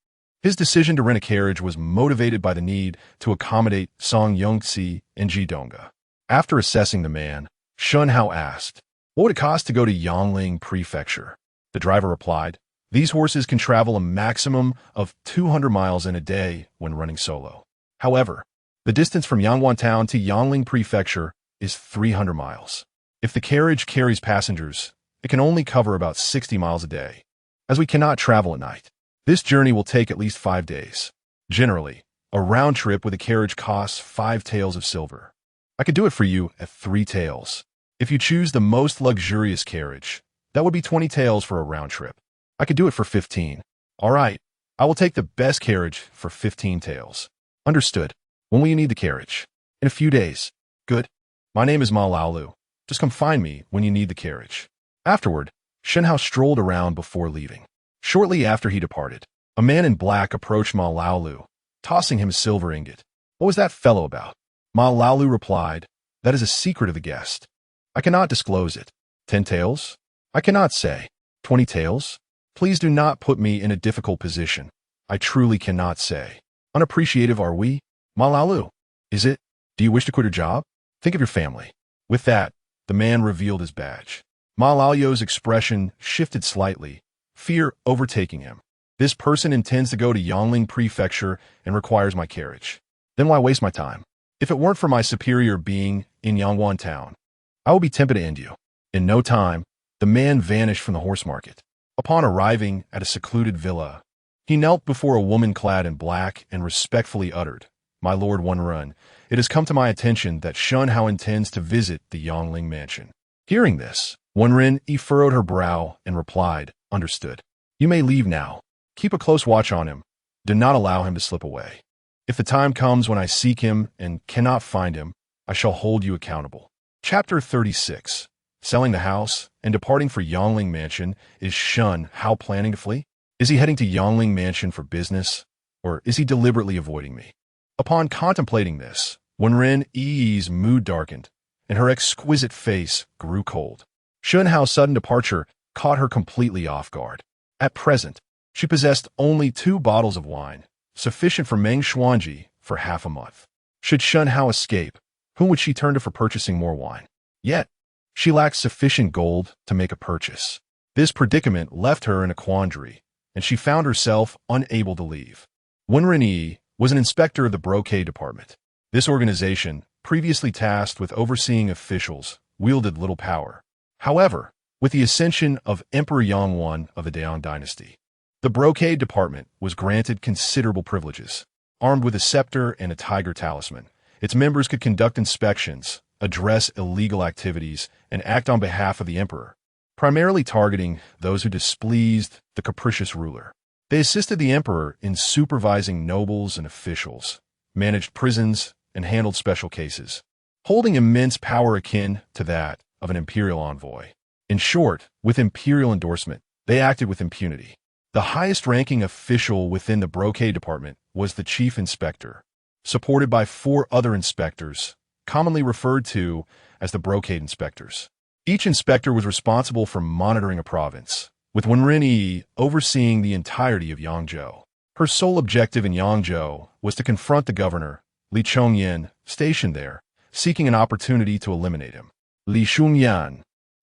His decision to rent a carriage was motivated by the need to accommodate Song Yongxi and Ji Donga. After assessing the man, Shen Hao asked, what would it cost to go to Yangling Prefecture? The driver replied, these horses can travel a maximum of 200 miles in a day when running solo. However, the distance from Yangwan Town to Yangling Prefecture is 300 miles. If the carriage carries passengers, it can only cover about 60 miles a day, as we cannot travel at night. This journey will take at least 5 days. Generally, a round trip with a carriage costs 5 taels of silver. I could do it for you at 3 taels. If you choose the most luxurious carriage, that would be 20 taels for a round trip. I could do it for 15. All right, I will take the best carriage for 15 taels. Understood. When will you need the carriage? In a few days. Good. My name is Ma Laolu. Just come find me when you need the carriage. Afterward, Shen Hao strolled around before leaving. Shortly after he departed, a man in black approached Ma Laolu, tossing him a silver ingot. What was that fellow about? Ma Laolu replied, that is a secret of the guest. I cannot disclose it. 10 taels? I cannot say. 20 taels? Please do not put me in a difficult position. I truly cannot say. Unappreciative are we? Ma Laolu, is it? Do you wish to quit your job? Think of your family. With that, the man revealed his badge. Ma Laolu's expression shifted slightly, fear overtaking him. This person intends to go to Yangling Prefecture and requires my carriage. Then why waste my time? If it weren't for my superior being in Yangwan Town, I would be tempted to end you. In no time, the man vanished from the horse market. Upon arriving at a secluded villa, he knelt before a woman clad in black and respectfully uttered, My Lord Wenren, it has come to my attention that Shen Hao intends to visit the Yangling mansion. Hearing this, Wenren furrowed her brow and replied, Understood. You may leave now. Keep a close watch on him. Do not allow him to slip away. If the time comes when I seek him and cannot find him, I shall hold you accountable. Chapter 36. Selling the house and departing for Yangling Mansion. Is Shen Hao planning to flee? Is he heading to Yangling Mansion for business? Or is he deliberately avoiding me? Upon contemplating this, Wenren Yi's mood darkened, and her exquisite face grew cold. Shen Hao's sudden departure caught her completely off guard. At present, she possessed only 2 bottles of wine, sufficient for Meng Xuanji for half a month. Should Shen Hao escape, whom would she turn to for purchasing more wine? Yet, she lacked sufficient gold to make a purchase. This predicament left her in a quandary, and she found herself unable to leave. Wenren Yi was an inspector of the brocade department. This organization, previously tasked with overseeing officials, wielded little power. However, with the ascension of Emperor Yangwan of the Daon dynasty, the brocade department was granted considerable privileges. Armed with a scepter and a tiger talisman, its members could conduct inspections, address illegal activities, and act on behalf of the emperor, primarily targeting those who displeased the capricious ruler. They assisted the emperor in supervising nobles and officials, managed prisons, and handled special cases, holding immense power akin to that of an imperial envoy. In short, with imperial endorsement, they acted with impunity. The highest-ranking official within the brocade department was the chief inspector, supported by 4 other inspectors, commonly referred to as the brocade inspectors. Each inspector was responsible for monitoring a province, with Wenren Yi overseeing the entirety of Yangzhou. Her sole objective in Yangzhou was to confront the governor, Li Chongyan, stationed there, seeking an opportunity to eliminate him. Li Chongyan,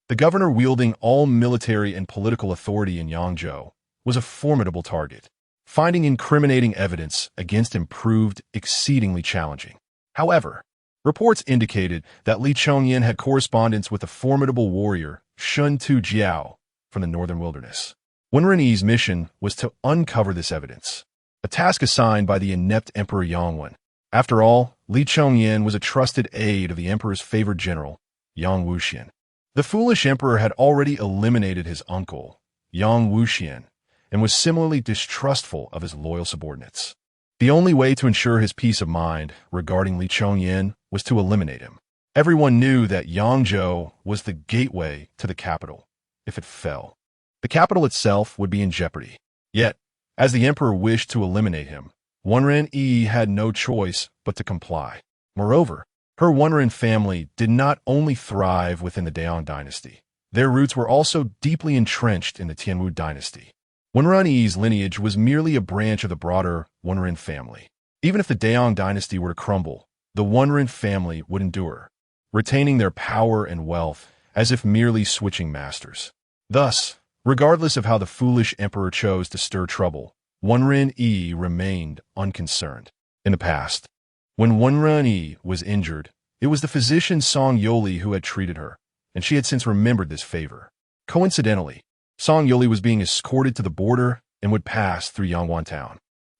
the governor wielding all military and political authority in Yangzhou, was a formidable target. Finding incriminating evidence against him proved exceedingly challenging. However, reports indicated that Li Chongyan had correspondence with a formidable warrior, Shun Tu Jiao, from the northern wilderness. Wenren Yi's mission was to uncover this evidence, a task assigned by the inept Emperor Yangwen. After all, Li Chongyan was a trusted aide of the emperor's favored general, Yang Wuxian. The foolish emperor had already eliminated his uncle, Yang Wuxian, and was similarly distrustful of his loyal subordinates. The only way to ensure his peace of mind regarding Li Chongyan was to eliminate him. Everyone knew that Yangzhou was the gateway to the capital. If it fell, the capital itself would be in jeopardy. Yet, as the emperor wished to eliminate him, Wenren Yi had no choice but to comply. Moreover, her Wenren family did not only thrive within the Daong dynasty. Their roots were also deeply entrenched in the Tianwu dynasty. Wenren Yi's lineage was merely a branch of the broader Wenren family. Even if the Daong dynasty were to crumble, the Wenren family would endure, retaining their power and wealth as if merely switching masters. Thus, regardless of how the foolish emperor chose to stir trouble, Wenren Yi remained unconcerned. In the past, when Wenren Yi was injured, it was the physician Song Yoli who had treated her, and she had since remembered this favor. Coincidentally, Song Yoli was being escorted to the border and would pass through Yangwan town.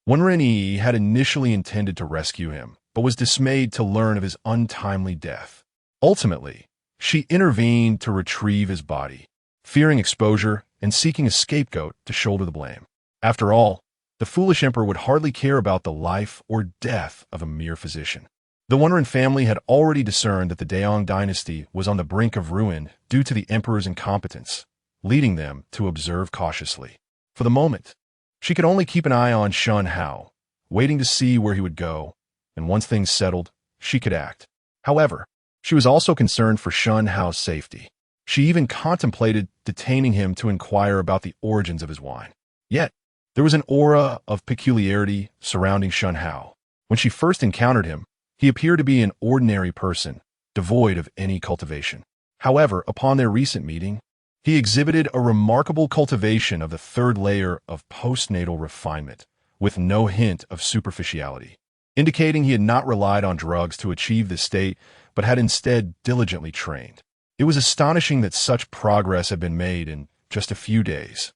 Wenren Yi had initially intended to rescue him, but was dismayed to learn of his untimely death. Ultimately, she intervened to retrieve his body, fearing exposure and seeking a scapegoat to shoulder the blame. After all, the foolish emperor would hardly care about the life or death of a mere physician. The Wenren family had already discerned that the Daong dynasty was on the brink of ruin due to the emperor's incompetence, leading them to observe cautiously. For the moment, she could only keep an eye on Shen Hao, waiting to see where he would go, and once things settled, she could act. However, she was also concerned for Shen Hao's safety. She even contemplated detaining him to inquire about the origins of his wine. Yet, there was an aura of peculiarity surrounding Shen Hao. When she first encountered him, he appeared to be an ordinary person, devoid of any cultivation. However, upon their recent meeting, he exhibited a remarkable cultivation of the third layer of postnatal refinement, with no hint of superficiality, indicating he had not relied on drugs to achieve this state, but had instead diligently trained. It was astonishing that such progress had been made in just a few days.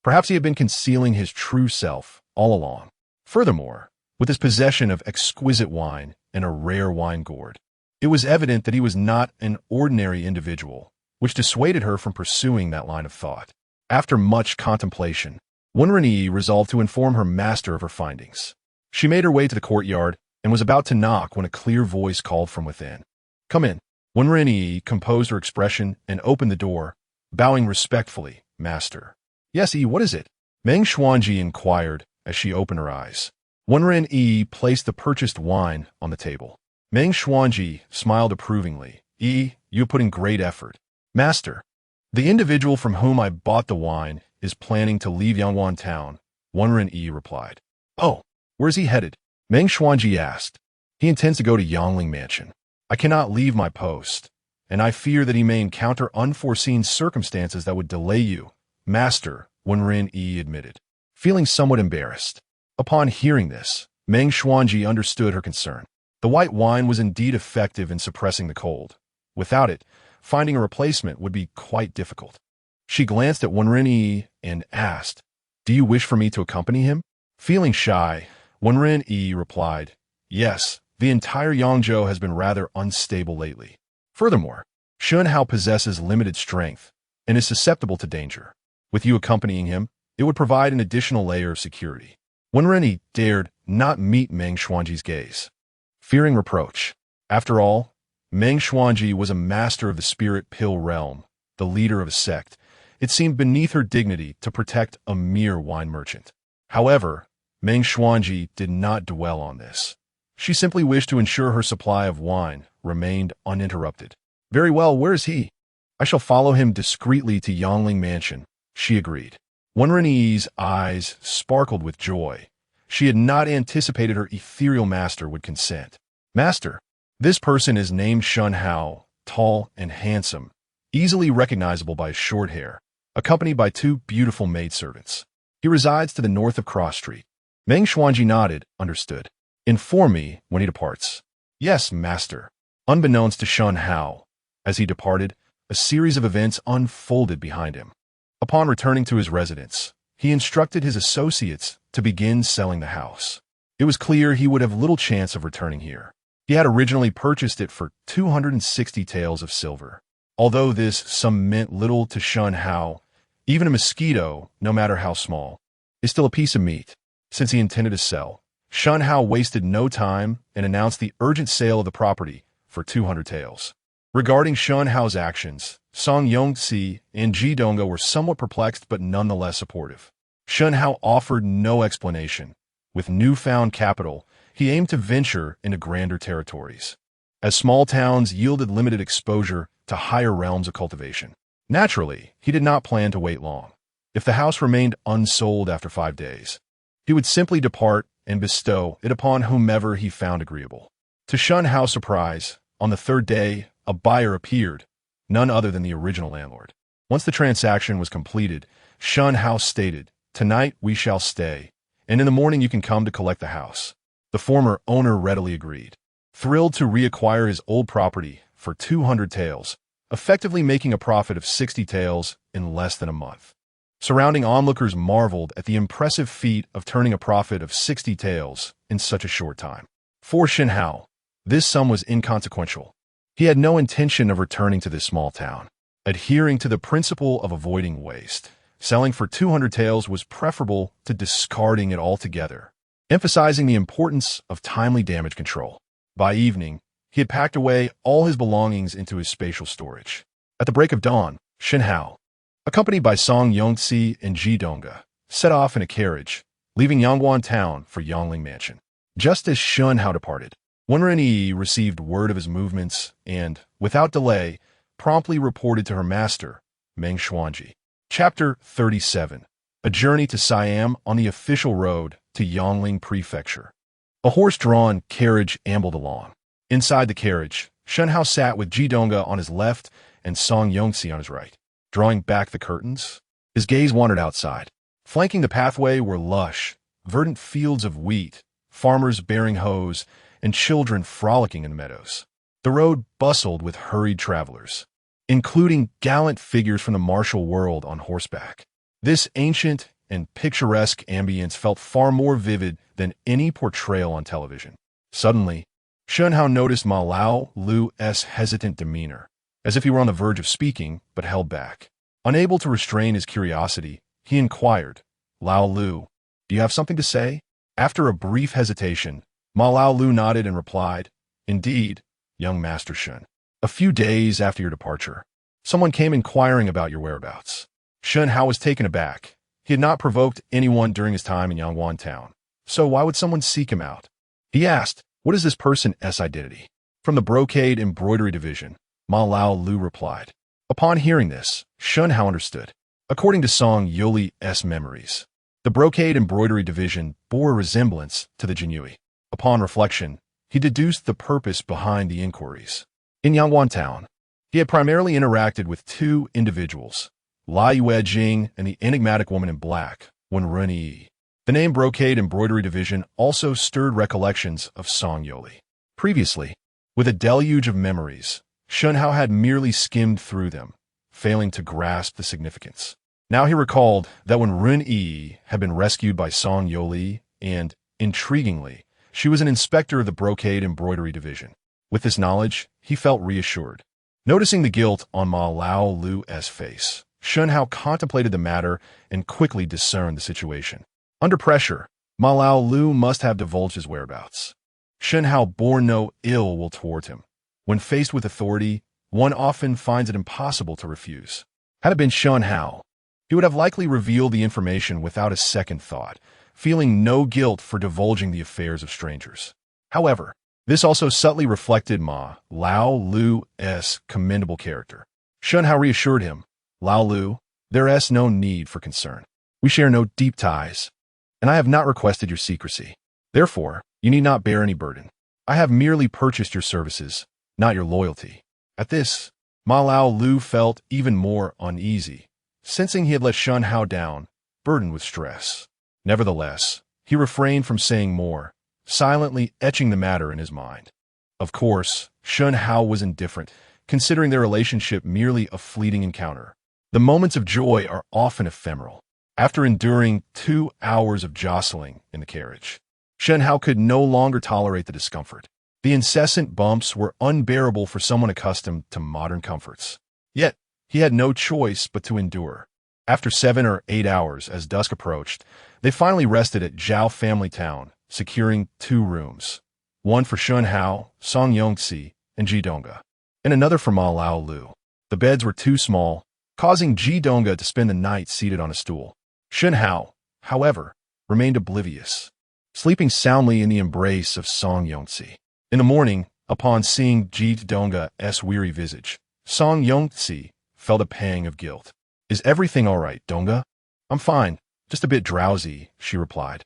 Perhaps he had been concealing his true self all along. Furthermore, with his possession of exquisite wine and a rare wine gourd, it was evident that he was not an ordinary individual, which dissuaded her from pursuing that line of thought. After much contemplation, Wenren Yi resolved to inform her master of her findings. She made her way to the courtyard and was about to knock when a clear voice called from within. "Come in." Wenren Yi composed her expression and opened the door, bowing respectfully. "Master." "Yes, Yi, what is it?" Meng Xuanji inquired as she opened her eyes. Wenren Yi placed the purchased wine on the table. Meng Xuanji smiled approvingly. "Yi, you put in great effort." "Master, the individual from whom I bought the wine is planning to leave Yangwan town," Wenren Yi replied. "Oh, where's he headed?" Meng Xuanji asked. "He intends to go to Yangling Mansion. I cannot leave my post, and I fear that he may encounter unforeseen circumstances that would delay you." "Master," Wenren Yi admitted, feeling somewhat embarrassed. Upon hearing this, Meng Xuanji understood her concern. The white wine was indeed effective in suppressing the cold. Without it, finding a replacement would be quite difficult. She glanced at Wenren Yi and asked, "Do you wish for me to accompany him?" Feeling shy, Wenren Yi replied, "Yes, the entire Yangzhou has been rather unstable lately. Furthermore, Shen Hao possesses limited strength and is susceptible to danger. With you accompanying him, it would provide an additional layer of security." Wenren Yi dared not meet Meng Xuanji's gaze, fearing reproach. After all, Meng Xuanji was a master of the spirit pill realm, the leader of a sect. It seemed beneath her dignity to protect a mere wine merchant. However, Meng Xuanji did not dwell on this. She simply wished to ensure her supply of wine remained uninterrupted. "Very well, where is he?" I shall follow him discreetly to Yangling Mansion, she agreed. Wen Yi's eyes sparkled with joy. She had not anticipated her ethereal master would consent. Master, this person is named Shen Hao, tall and handsome, easily recognizable by his short hair, accompanied by two beautiful maidservants. He resides to the north of Cross Street. Meng Xuanji nodded, understood. Inform me when he departs. Yes, master. Unbeknownst to Shen Hao, as he departed, a series of events unfolded behind him. Upon returning to his residence, he instructed his associates to begin selling the house. It was clear he would have little chance of returning here. He had originally purchased it for 260 taels of silver. Although this sum meant little to Shen Hao, even a mosquito, no matter how small, is still a piece of meat. Since he intended to sell, Shen Hao wasted no time and announced the urgent sale of the property for 200 taels. Regarding Shen Hao's actions, Song Yongxi and Ji Donga were somewhat perplexed but nonetheless supportive. Shen Hao offered no explanation. With newfound capital, he aimed to venture into grander territories. As small towns yielded limited exposure to higher realms of cultivation. Naturally, he did not plan to wait long. If the house remained unsold after 5 days, he would simply depart and bestow it upon whomever he found agreeable. To Shen Hao's surprise, on the third day, a buyer appeared, none other than the original landlord. Once the transaction was completed, Shen Hao stated, "Tonight we shall stay, and in the morning you can come to collect the house." The former owner readily agreed, thrilled to reacquire his old property for 200 taels, effectively making a profit of 60 taels in less than a month. Surrounding onlookers marveled at the impressive feat of turning a profit of 60 taels in such a short time. For Shen Hao, this sum was inconsequential. He had no intention of returning to this small town. Adhering to the principle of avoiding waste, selling for 200 taels was preferable to discarding it altogether, emphasizing the importance of timely damage control. By evening, he had packed away all his belongings into his spatial storage. At the break of dawn, Shen Hao, accompanied by Song Yongxi and Ji Donga, set off in a carriage, leaving Yangguan town for Yangling Mansion. Just as Shen Hao departed, Wen Yi received word of his movements and, without delay, promptly reported to her master, Meng Xuanji. Chapter 37. A journey to Siam on the official road to Yangling Prefecture. A horse-drawn carriage ambled along. Inside the carriage, Shen Hao sat with Ji Donga on his left and Song Yongxi on his right. Drawing back the curtains, his gaze wandered outside. Flanking the pathway were lush, verdant fields of wheat, farmers bearing hoes, and children frolicking in the meadows. The road bustled with hurried travelers, including gallant figures from the martial world on horseback. This ancient and picturesque ambience felt far more vivid than any portrayal on television. Suddenly, Shen Hao noticed Ma Lao Lu's hesitant demeanor, as if he were on the verge of speaking, but held back. Unable to restrain his curiosity, he inquired, "Lao Lu, do you have something to say?" After a brief hesitation, Ma Lao Lu nodded and replied, "Indeed, young Master Shen. A few days after your departure, someone came inquiring about your whereabouts." Shen Hao was taken aback. He had not provoked anyone during his time in Yangguan town, so why would someone seek him out? He asked, "What is this person's identity?" "From the brocade embroidery division," Ma Lao Lu replied. Upon hearing this, Shen Hao understood. According to Song Yuli's memories, the brocade embroidery division bore a resemblance to the Jinyui. Upon reflection, he deduced the purpose behind the inquiries. In Yangguan town, he had primarily interacted with two individuals, Lai Yue Jing and the enigmatic woman in black, Wen Yi. The name brocade embroidery division also stirred recollections of Song Yoli. Previously, with a deluge of memories, Shen Hao had merely skimmed through them, failing to grasp the significance. Now he recalled that when Yi had been rescued by Song Yoli and, intriguingly, she was an inspector of the brocade embroidery division. With this knowledge, he felt reassured. Noticing the guilt on Ma Lao Lu's face, Shen Hao contemplated the matter and quickly discerned the situation. Under pressure, Ma Lao Lu must have divulged his whereabouts. Shen Hao bore no ill will toward him. When faced with authority, one often finds it impossible to refuse. Had it been Shen Hao, he would have likely revealed the information without a second thought, feeling no guilt for divulging the affairs of strangers. However, this also subtly reflected Ma Lao Lu's commendable character. Shen Hao reassured him. Lao Lu, there is no need for concern. We share no deep ties, and I have not requested your secrecy. Therefore, you need not bear any burden. I have merely purchased your services, not your loyalty. At this, Ma Lao Lu felt even more uneasy, sensing he had let Shen Hao down, burdened with stress. Nevertheless, he refrained from saying more, silently etching the matter in his mind. Of course, Shen Hao was indifferent, considering their relationship merely a fleeting encounter. The moments of joy are often ephemeral. After enduring 2 hours of jostling in the carriage, Shen Hao could no longer tolerate the discomfort. The incessant bumps were unbearable for someone accustomed to modern comforts. Yet, he had no choice but to endure. After 7 or 8 hours as dusk approached, they finally rested at Zhao Family Town, securing 2 rooms. One for Shen Hao, Song Yongxi, and Ji Donga, and another for Ma Lao Lu. The beds were too small, causing Ji Donga to spend the night seated on a stool. Shen Hao, however, remained oblivious, sleeping soundly in the embrace of Song Yongxi. In the morning, upon seeing Ji Donga's weary visage, Song Yongxi felt a pang of guilt. Is everything all right, Donga? I'm fine, just a bit drowsy, she replied.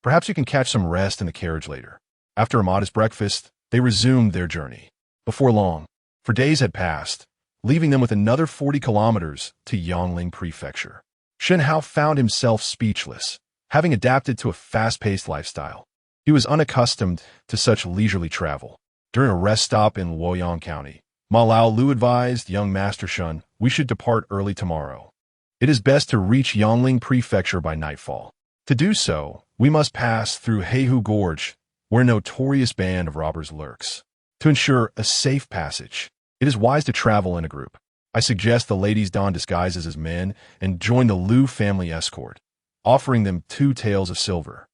Perhaps you can catch some rest in the carriage later. After a modest breakfast, they resumed their journey. Before long, for days had passed, leaving them with another 40 kilometers to Yangling Prefecture. Shen Hao found himself speechless, having adapted to a fast-paced lifestyle. He was unaccustomed to such leisurely travel. During a rest stop in Luoyang County, Ma Lao Lu advised young Master Shen, we should depart early tomorrow. It is best to reach Yangling Prefecture by nightfall. To do so, we must pass through Heihu Gorge, where a notorious band of robbers lurks. To ensure a safe passage, it is wise to travel in a group. I suggest the ladies don disguises as men and join the Lu family escort, offering them 2 taels of silver.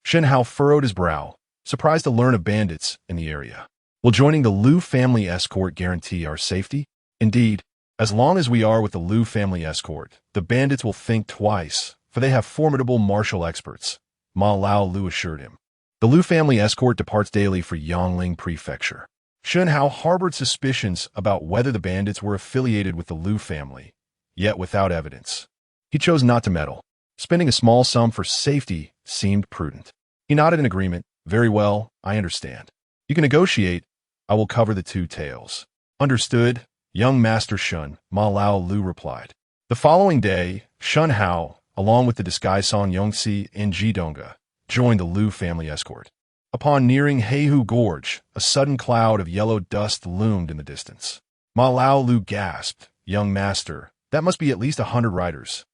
Shen Hao furrowed his brow, surprised to learn of bandits in the area. Will joining the Lu family escort guarantee our safety? Indeed, as long as we are with the Lu family escort, the bandits will think twice, for they have formidable martial experts, Ma Lao Lu assured him. The Lu family escort departs daily for Yangling Prefecture. Shen Hao harbored suspicions about whether the bandits were affiliated with the Lu family, yet without evidence. He chose not to meddle. Spending a small sum for safety seemed prudent. He nodded in agreement. Very well, I understand. You can negotiate. I will cover the 2 taels. Understood, young Master Shen, Ma Lao Lu replied. The following day, Shen Hao, along with the disguised Song Yongxi and Ji Donga, joined the Lu family escort. Upon nearing Heihu Gorge, a sudden cloud of yellow dust loomed in the distance. Ma Lao Lu gasped, young master, that must be at least 100 riders.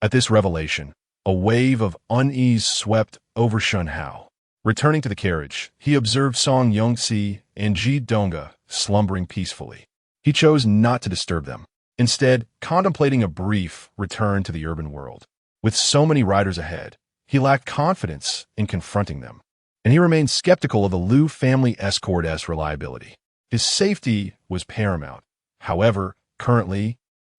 At this revelation, a wave of unease swept over Shen Hao. Returning to the carriage, he observed Song Yongxi and Ji Donga slumbering peacefully. He chose not to disturb them, instead contemplating a brief return to the urban world. With so many riders ahead, he lacked confidence in confronting them, and he remained skeptical of the Lu family escort's reliability. His safety was paramount. However, currently,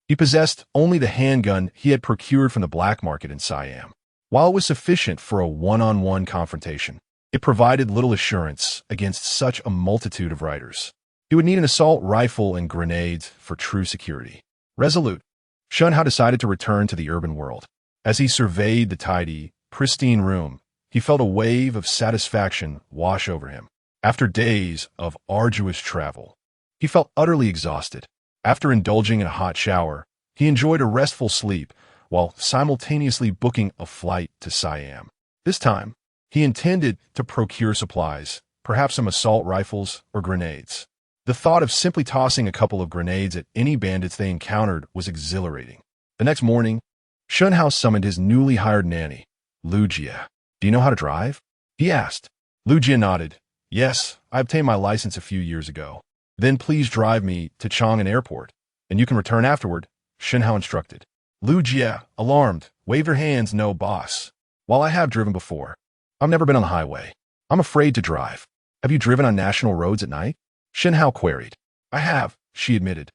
he possessed only the handgun he had procured from the black market in Siam. While it was sufficient for a one-on-one confrontation, it provided little assurance against such a multitude of riders. He would need an assault rifle and grenades for true security. Resolute, Shen Hao decided to return to the urban world. As he surveyed the tidy, pristine room, he felt a wave of satisfaction wash over him. After days of arduous travel, he felt utterly exhausted. After indulging in a hot shower, he enjoyed a restful sleep while simultaneously booking a flight to Siam. This time, he intended to procure supplies, perhaps some assault rifles or grenades. The thought of simply tossing a couple of grenades at any bandits they encountered was exhilarating. The next morning, Shen Hao summoned his newly hired nanny, Lu Jie. Do you know how to drive? He asked. Lu Jie nodded. Yes, I obtained my license a few years ago. Then please drive me to Chang'an Airport, and you can return afterward, Shen Hao instructed. Lu Jie, alarmed, waved her hands, no, boss. While I have driven before, I've never been on the highway. I'm afraid to drive. Have you driven on national roads at night? Shen Hao queried. I have, she admitted.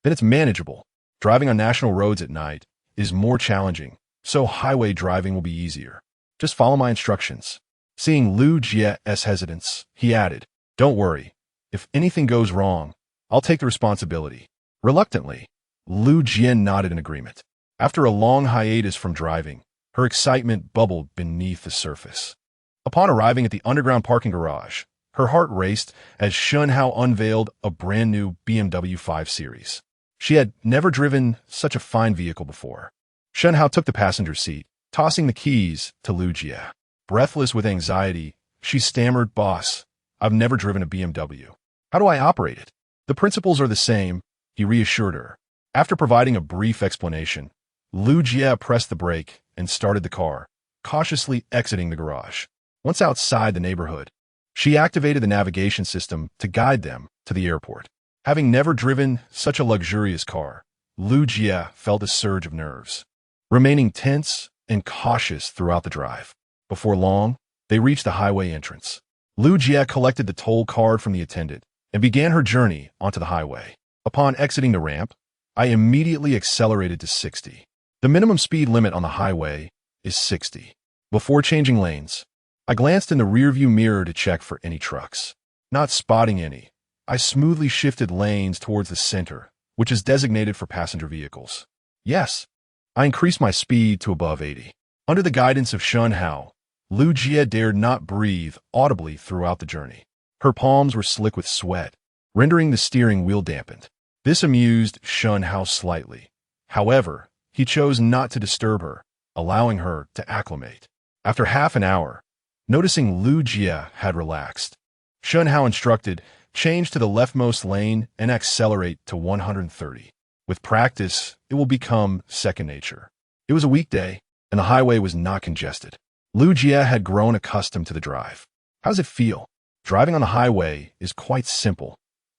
Then it's manageable. Driving on national roads at night is more challenging, so highway driving will be easier. Just follow my instructions. Seeing Lu Jie's hesitance, he added, Don't worry. If anything goes wrong, I'll take the responsibility. Reluctantly, Lu Jian nodded in agreement. After a long hiatus from driving, her excitement bubbled beneath the surface. Upon arriving at the underground parking garage, her heart raced as Shen Hao unveiled a brand new BMW 5 Series. She had never driven such a fine vehicle before. Shen Hao took the passenger seat, tossing the keys to Lu Jie. Breathless with anxiety, she stammered, "Boss, I've never driven a BMW. How do I operate it?" "The principles are the same," he reassured her. After providing a brief explanation, Lu Jie pressed the brake and started the car, cautiously exiting the garage. Once outside the neighborhood, she activated the navigation system to guide them to the airport. Having never driven such a luxurious car, Lu Jie felt a surge of nerves, remaining tense and cautious throughout the drive. Before long, they reached the highway entrance. Lu Jie collected the toll card from the attendant and began her journey onto the highway. Upon exiting the ramp, I immediately accelerated to 60. The minimum speed limit on the highway is 60. Before changing lanes, I glanced in the rearview mirror to check for any trucks. Not spotting any, I smoothly shifted lanes towards the center, which is designated for passenger vehicles. Yes, I increased my speed to above 80. Under the guidance of Shen Hao, Lu Jie dared not breathe audibly throughout the journey. Her palms were slick with sweat, rendering the steering wheel dampened. This amused Shen Hao slightly. However, he chose not to disturb her, allowing her to acclimate. After half an hour, noticing Lu Jie had relaxed, Shen Hao instructed, "Change to the leftmost lane and accelerate to 130. With practice, it will become second nature." It was a weekday, and the highway was not congested. Lu Jie had grown accustomed to the drive. "How does it feel?" "Driving on the highway is quite simple.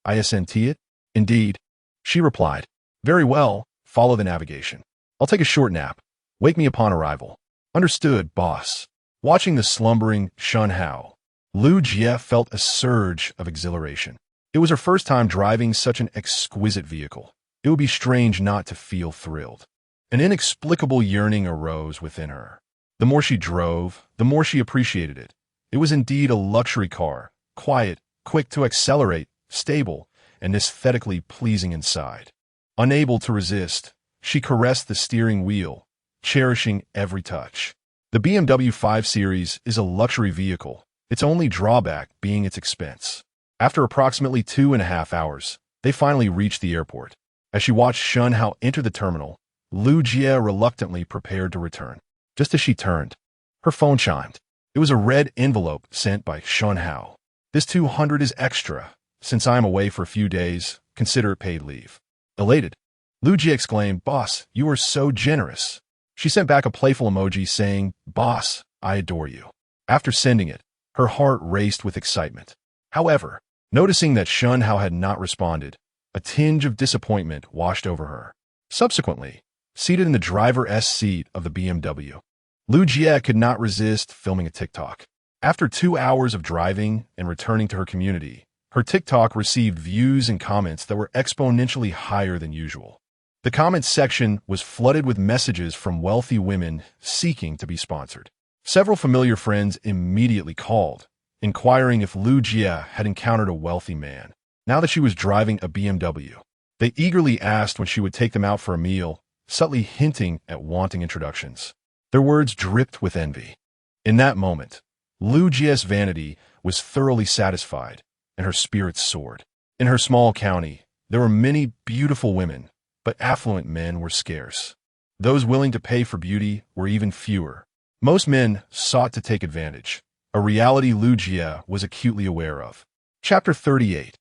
Isn't it?" "Indeed," she replied. "Very well, follow the navigation. I'll take a short nap. Wake me upon arrival." "Understood, boss." Watching the slumbering Shen Hao, Lu Jie felt a surge of exhilaration. It was her first time driving such an exquisite vehicle. It would be strange not to feel thrilled. An inexplicable yearning arose within her. The more she drove, the more she appreciated it. It was indeed a luxury car, quiet, quick to accelerate, stable, and aesthetically pleasing inside. Unable to resist, she caressed the steering wheel, cherishing every touch. The BMW 5 Series is a luxury vehicle, its only drawback being its expense. After approximately 2.5 hours, they finally reached the airport. As she watched Shen Hao enter the terminal, Lu Jie reluctantly prepared to return. Just as she turned, her phone chimed. It was a red envelope sent by Shen Hao. "This 200 is extra. Since I am away for a few days, consider it paid leave." Elated, Lu Jie exclaimed, "Boss, you are so generous." She sent back a playful emoji saying, "Boss, I adore you." After sending it, her heart raced with excitement. However, noticing that Shen Hao had not responded, a tinge of disappointment washed over her. Subsequently, seated in the driver's seat of the BMW, Lu Jie could not resist filming a TikTok. After 2 hours of driving and returning to her community, her TikTok received views and comments that were exponentially higher than usual. The comments section was flooded with messages from wealthy women seeking to be sponsored. Several familiar friends immediately called, inquiring if Lu Jie had encountered a wealthy man. Now that she was driving a BMW, they eagerly asked when she would take them out for a meal, subtly hinting at wanting introductions. Their words dripped with envy. In that moment, Lu Jie's vanity was thoroughly satisfied, and her spirits soared. In her small county, there were many beautiful women, but affluent men were scarce. Those willing to pay for beauty were even fewer. Most men sought to take advantage, a reality Lu Jie was acutely aware of. Chapter 38.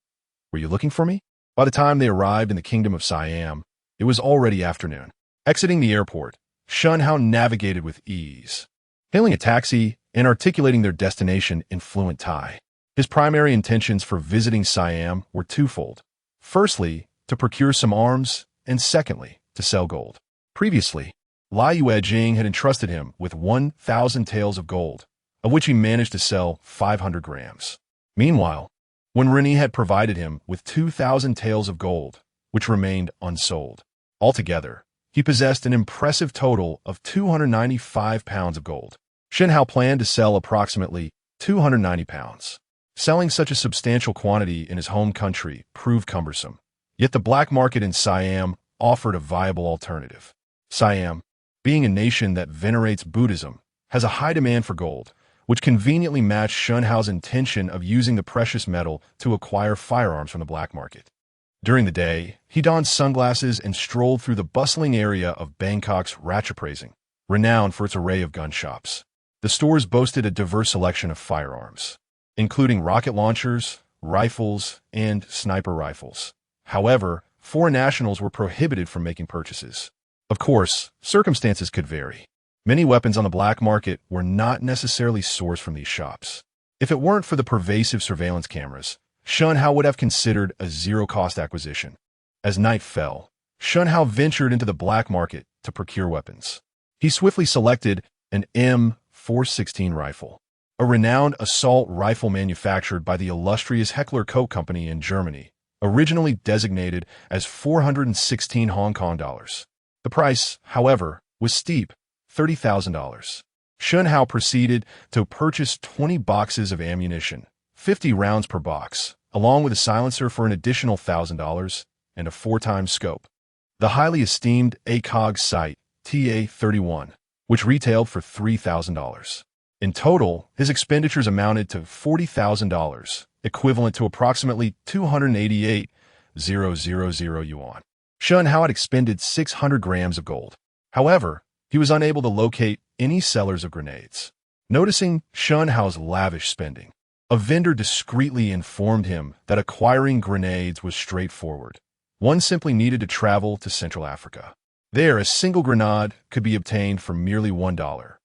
Were you looking for me? By the time they arrived in the kingdom of Siam, it was already afternoon. Exiting the airport, Shen Hao navigated with ease, hailing a taxi and articulating their destination in fluent Thai. His primary intentions for visiting Siam were twofold. Firstly, to procure some arms, and secondly, to sell gold. Previously, Lai Yuejing had entrusted him with 1,000 taels of gold, of which he managed to sell 500 grams. Meanwhile, when Rennie had provided him with 2,000 taels of gold, which remained unsold. Altogether, he possessed an impressive total of 295 pounds of gold. Shen Hao planned to sell approximately 290 pounds. Selling such a substantial quantity in his home country proved cumbersome, Yet the black market in Siam offered a viable alternative. Siam, being a nation that venerates Buddhism, has a high demand for gold, which conveniently matched Shen Hao's intention of using the precious metal to acquire firearms from the black market. During the day, he donned sunglasses and strolled through the bustling area of Bangkok's Ratchaprasing, renowned for its array of gun shops. The stores boasted a diverse selection of firearms, including rocket launchers, rifles, and sniper rifles. However, foreign nationals were prohibited from making purchases. Of course, circumstances could vary. Many weapons on the black market were not necessarily sourced from these shops. If it weren't for the pervasive surveillance cameras, Shen Hao would have considered a zero-cost acquisition. As night fell, Shen Hao ventured into the black market to procure weapons. He swiftly selected an M416 rifle, a renowned assault rifle manufactured by the illustrious Heckler Koch Company in Germany, originally designated as 416 Hong Kong dollars. The price, however, was steep, $30,000. Shen Hao proceeded to purchase 20 boxes of ammunition, 50 rounds per box, along with a silencer for an additional $1,000 and a 4-time scope. The highly esteemed ACOG sight TA-31, which retailed for $3,000. In total, his expenditures amounted to $40,000, equivalent to approximately 288,000 yuan. Shen Hao had expended 600 grams of gold. However, he was unable to locate any sellers of grenades. Noticing Shen Hao's lavish spending, a vendor discreetly informed him that acquiring grenades was straightforward. One simply needed to travel to Central Africa. There, a single grenade could be obtained for merely $1,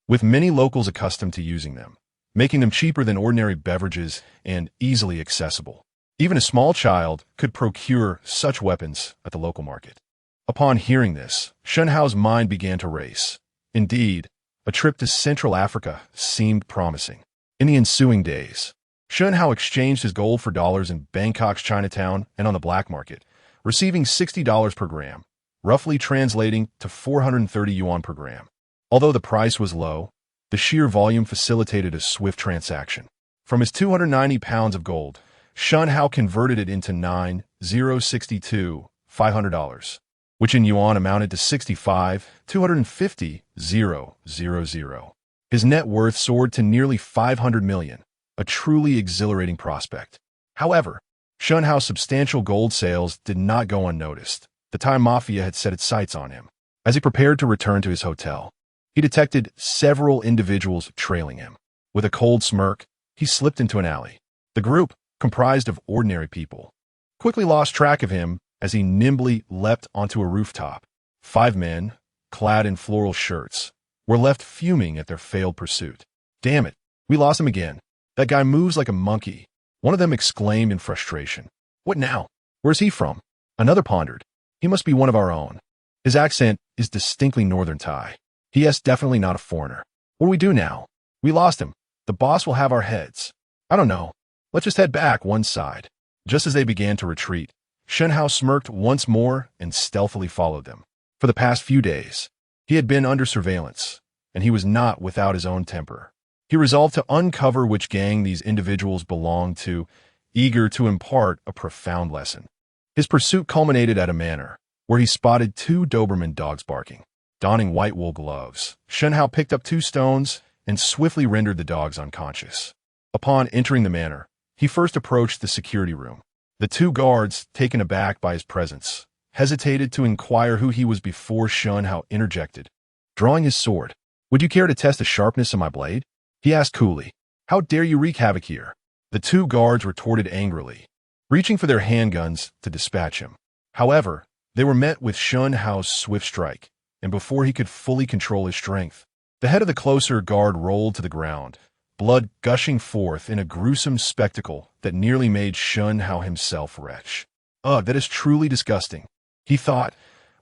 with many locals accustomed to using them, making them cheaper than ordinary beverages and easily accessible. Even a small child could procure such weapons at the local market. Upon hearing this, Shen Hao's mind began to race. Indeed, a trip to Central Africa seemed promising. In the ensuing days, Shen Hao exchanged his gold for dollars in Bangkok's Chinatown and on the black market, receiving $60 per gram, roughly translating to 430 yuan per gram. Although the price was low, the sheer volume facilitated a swift transaction. From his 290 pounds of gold, Shen Hao converted it into 9,062 $500, which in yuan amounted to 65,250,000. His net worth soared to nearly 500 million, a truly exhilarating prospect. However, Shen Hao's substantial gold sales did not go unnoticed. The Thai mafia had set its sights on him. As he prepared to return to his hotel, he detected several individuals trailing him. With a cold smirk, he slipped into an alley. The group, comprised of ordinary people, quickly lost track of him as he nimbly leapt onto a rooftop. 5 men, clad in floral shirts, were left fuming at their failed pursuit. "Damn it, we lost him again. That guy moves like a monkey," one of them exclaimed in frustration. "What now? Where's he from?" Another pondered. "He must be one of our own. His accent is distinctly northern Thai. He is definitely not a foreigner. What do we do now? We lost him. The boss will have our heads. I don't know. Let's just head back," one side. Just as they began to retreat, Shen Hao smirked once more and stealthily followed them. For the past few days, he had been under surveillance, and he was not without his own temper. He resolved to uncover which gang these individuals belonged to, eager to impart a profound lesson. His pursuit culminated at a manor, where he spotted 2 Doberman dogs barking. Donning white wool gloves, Shen Hao picked up 2 stones and swiftly rendered the dogs unconscious. Upon entering the manor, he first approached the security room. The 2 guards, taken aback by his presence, hesitated to inquire who he was before Shen Hao interjected. Drawing his sword, "Would you care to test the sharpness of my blade?" he asked coolly. "How dare you wreak havoc here?" The 2 guards retorted angrily, reaching for their handguns to dispatch him. However, they were met with Shen Hao's swift strike, and before he could fully control his strength, the head of the closer guard rolled to the ground, blood gushing forth in a gruesome spectacle that nearly made Shen Hao himself retch. "Ugh, that is truly disgusting," he thought,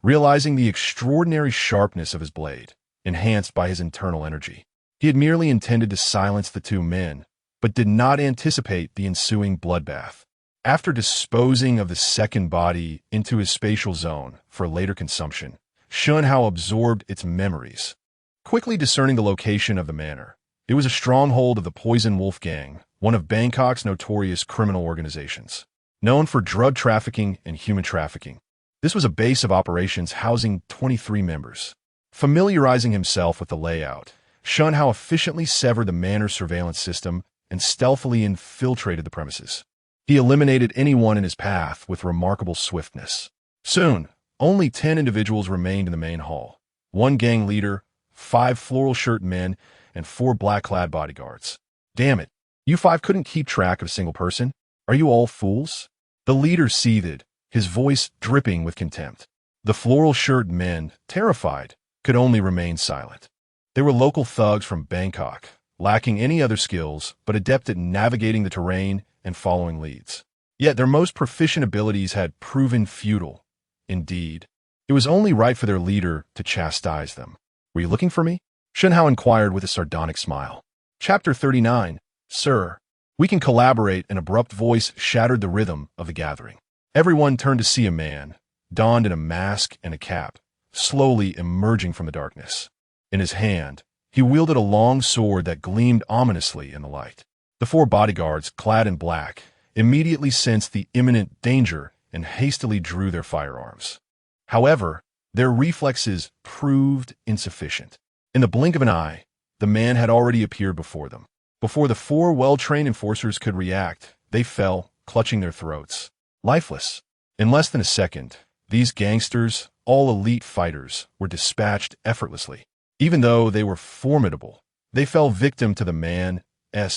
realizing the extraordinary sharpness of his blade, enhanced by his internal energy. He had merely intended to silence the 2 men, but did not anticipate the ensuing bloodbath. After disposing of the second body into his spatial zone for later consumption, Shen Hao absorbed its memories. Quickly discerning the location of the manor, it was a stronghold of the Poison Wolf Gang, one of Bangkok's notorious criminal organizations. known for drug trafficking and human trafficking. This was a base of operations housing 23 members. Familiarizing himself with the layout, Shen Hao efficiently severed the manor's surveillance system and stealthily infiltrated the premises. He eliminated anyone in his path with remarkable swiftness. Soon, only 10 individuals remained in the main hall. 1 gang leader, 5 floral shirt men, and 4 black-clad bodyguards. Damn it, you 5 couldn't keep track of a single person? Are you all fools? The leader seethed, his voice dripping with contempt. The floral shirt men, terrified, could only remain silent. They were local thugs from Bangkok, lacking any other skills but adept at navigating the terrain and following leads. Yet their most proficient abilities had proven futile. Indeed, it was only right for their leader to chastise them. Were you looking for me? Shen Hao inquired with a sardonic smile. Chapter 39. Sir, we can collaborate. An abrupt voice shattered the rhythm of the gathering. Everyone turned to see a man, donned in a mask and a cap, slowly emerging from the darkness. In his hand, he wielded a long sword that gleamed ominously in the light. The 4 bodyguards, clad in black, immediately sensed the imminent danger and hastily drew their firearms. However, their reflexes proved insufficient. In the blink of an eye, the man had already appeared before them. Before the 4 well-trained enforcers could react, they fell, clutching their throats, lifeless. In less than a second, these gangsters, all elite fighters, were dispatched effortlessly. Even though they were formidable, they fell victim to the man's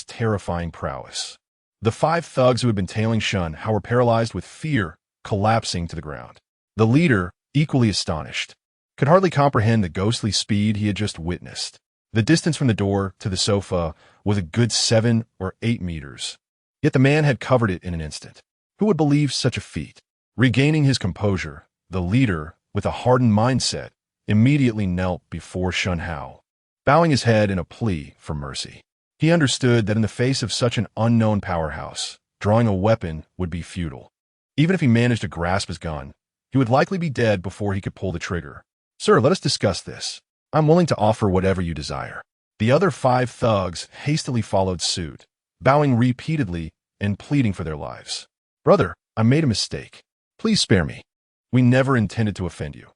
terrifying prowess. The 5 thugs who had been tailing Shen Hao were paralyzed with fear, collapsing to the ground. The leader, equally astonished, could hardly comprehend the ghostly speed he had just witnessed. The distance from the door to the sofa was a good 7 or 8 meters, yet the man had covered it in an instant. Who would believe such a feat? Regaining his composure, the leader, with a hardened mindset, immediately knelt before Shen Hao, bowing his head in a plea for mercy. He understood that in the face of such an unknown powerhouse, drawing a weapon would be futile. Even if he managed to grasp his gun, he would likely be dead before he could pull the trigger. Sir, let us discuss this. I'm willing to offer whatever you desire. The other 5 thugs hastily followed suit, bowing repeatedly and pleading for their lives. Brother, I made a mistake. Please spare me. We never intended to offend you.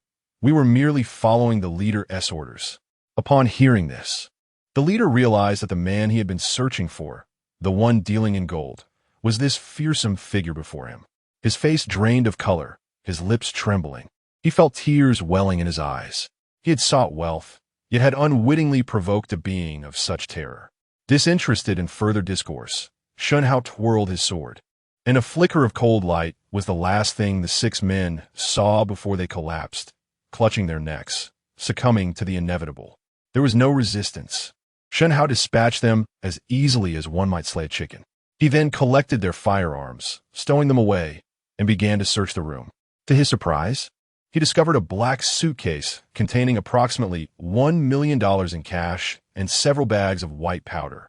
We were merely following the leader's orders. Upon hearing this, the leader realized that the man he had been searching for, the one dealing in gold, was this fearsome figure before him. His face drained of color, his lips trembling. He felt tears welling in his eyes. He had sought wealth, yet had unwittingly provoked a being of such terror. Disinterested in further discourse, Shen Hao twirled his sword. And a flicker of cold light was the last thing the 6 men saw before they collapsed, clutching their necks, succumbing to the inevitable. There was no resistance. Shen Hao dispatched them as easily as one might slay a chicken. He then collected their firearms, stowing them away, and began to search the room. To his surprise, he discovered a black suitcase containing approximately $1 million in cash and several bags of white powder,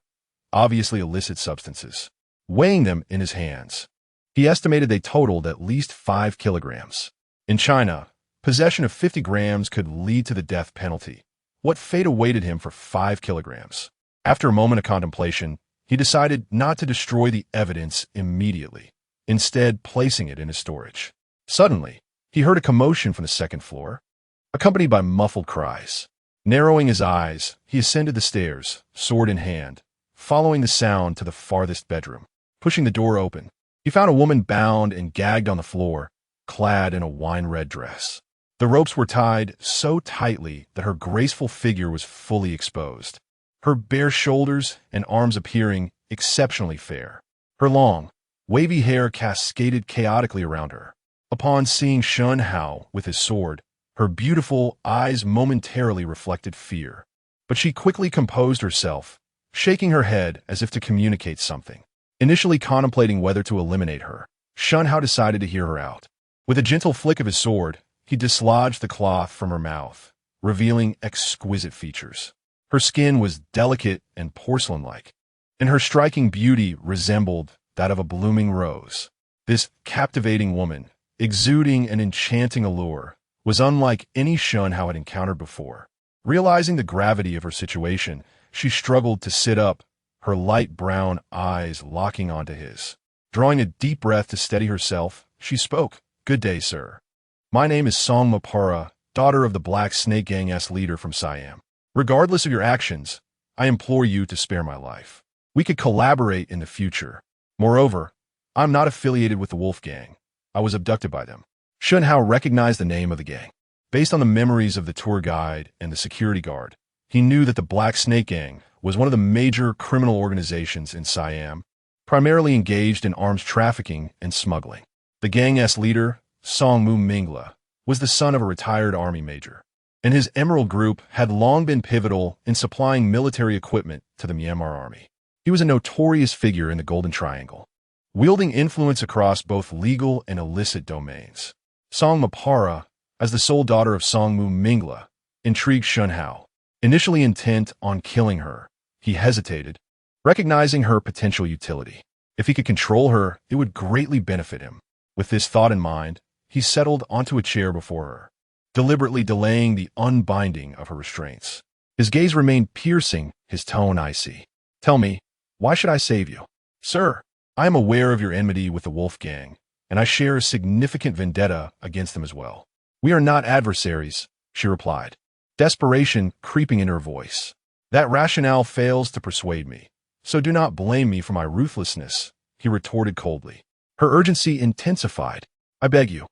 obviously illicit substances. Weighing them in his hands, he estimated they totaled at least 5 kilograms. In China, possession of 50 grams could lead to the death penalty. What fate awaited him for 5 kilograms? After a moment of contemplation, he decided not to destroy the evidence immediately, instead placing it in his storage. Suddenly, he heard a commotion from the 2nd floor, accompanied by muffled cries. Narrowing his eyes, he ascended the stairs, sword in hand, following the sound to the farthest bedroom. Pushing the door open, he found a woman bound and gagged on the floor, clad in a wine-red dress. The ropes were tied so tightly that her graceful figure was fully exposed, her bare shoulders and arms appearing exceptionally fair. Her long, wavy hair cascaded chaotically around her. Upon seeing Shen Hao with his sword, her beautiful eyes momentarily reflected fear. But she quickly composed herself, shaking her head as if to communicate something. Initially contemplating whether to eliminate her, Shen Hao decided to hear her out. With a gentle flick of his sword, he dislodged the cloth from her mouth, revealing exquisite features. Her skin was delicate and porcelain-like, and her striking beauty resembled that of a blooming rose. This captivating woman, exuding an enchanting allure, was unlike any Shen Hao had encountered before. Realizing the gravity of her situation, she struggled to sit up, her light brown eyes locking onto his. Drawing a deep breath to steady herself, she spoke. "Good day, sir. My name is Song Mapara, daughter of the Black Snake Gang's leader from Siam. Regardless of your actions, I implore you to spare my life. We could collaborate in the future. Moreover, I'm not affiliated with the Wolf Gang. I was abducted by them." Shen Hao recognized the name of the gang. Based on the memories of the tour guide and the security guard, he knew that the Black Snake Gang was one of the major criminal organizations in Siam, primarily engaged in arms trafficking and smuggling. The gang's leader, Songmu Mingla, was the son of a retired army major, and his Emerald Group had long been pivotal in supplying military equipment to the Myanmar army. He was a notorious figure in the Golden Triangle, wielding influence across both legal and illicit domains. Song Mapara, as the sole daughter of Songmu Mingla, intrigued Shen Hao. Initially intent on killing her, he hesitated, recognizing her potential utility. If he could control her, it would greatly benefit him. With this thought in mind, he settled onto a chair before her, deliberately delaying the unbinding of her restraints. His gaze remained piercing, his tone icy. "Tell me, why should I save you?" "Sir, I am aware of your enmity with the Wolf Gang, and I share a significant vendetta against them as well. We are not adversaries," she replied, desperation creeping in her voice. "That rationale fails to persuade me, so do not blame me for my ruthlessness," he retorted coldly. Her urgency intensified. "I beg you,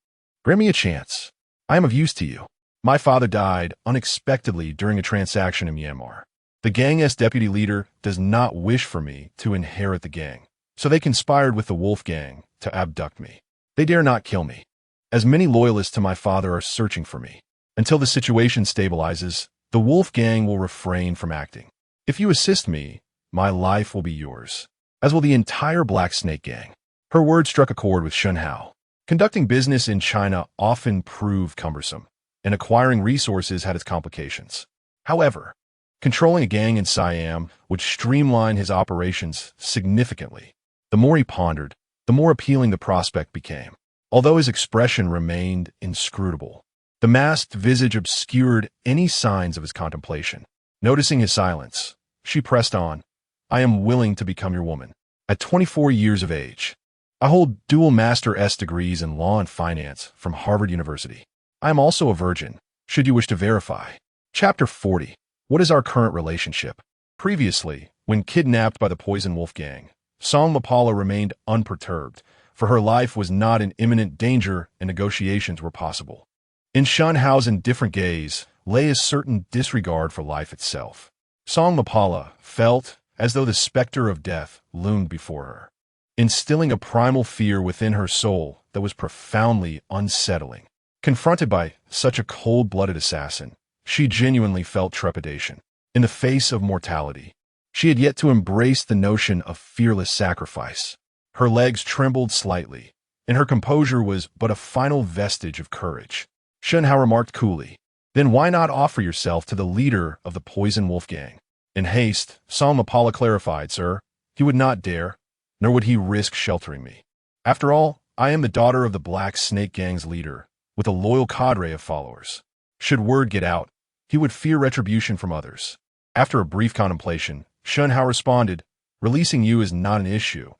grant me a chance. I am of use to you. My father died unexpectedly during a transaction in Myanmar. The gang's deputy leader does not wish for me to inherit the gang, so they conspired with the Wolf Gang to abduct me. They dare not kill me, as many loyalists to my father are searching for me. Until the situation stabilizes, the Wolf Gang will refrain from acting. If you assist me, my life will be yours, as will the entire Black Snake Gang." Her words struck a chord with Shen Hao. Conducting business in China often proved cumbersome, and acquiring resources had its complications. However, controlling a gang in Siam would streamline his operations significantly. The more he pondered, the more appealing the prospect became. Although his expression remained inscrutable, the masked visage obscured any signs of his contemplation. Noticing his silence, she pressed on. "I am willing to become your woman. At 24 years of age, I hold dual Master S degrees in law and finance from Harvard University. I am also a virgin, should you wish to verify." Chapter 40. What is our current relationship? Previously, when kidnapped by the Poison Wolf Gang, Song Mapala remained unperturbed, for her life was not in imminent danger and negotiations were possible. In Shen Hao's indifferent gaze lay a certain disregard for life itself. Song Mapala felt as though the specter of death loomed before her, instilling a primal fear within her soul that was profoundly unsettling. Confronted by such a cold-blooded assassin, she genuinely felt trepidation. In the face of mortality, she had yet to embrace the notion of fearless sacrifice. Her legs trembled slightly, and her composure was but a final vestige of courage. Shen Hao remarked coolly, "Then why not offer yourself to the leader of the Poison Wolf Gang?" In haste, Song Mapala clarified, "Sir, he would not dare, nor would he risk sheltering me. After all, I am the daughter of the Black Snake Gang's leader, with a loyal cadre of followers. Should word get out, he would fear retribution from others." After a brief contemplation, Shen Hao responded, "Releasing you is not an issue,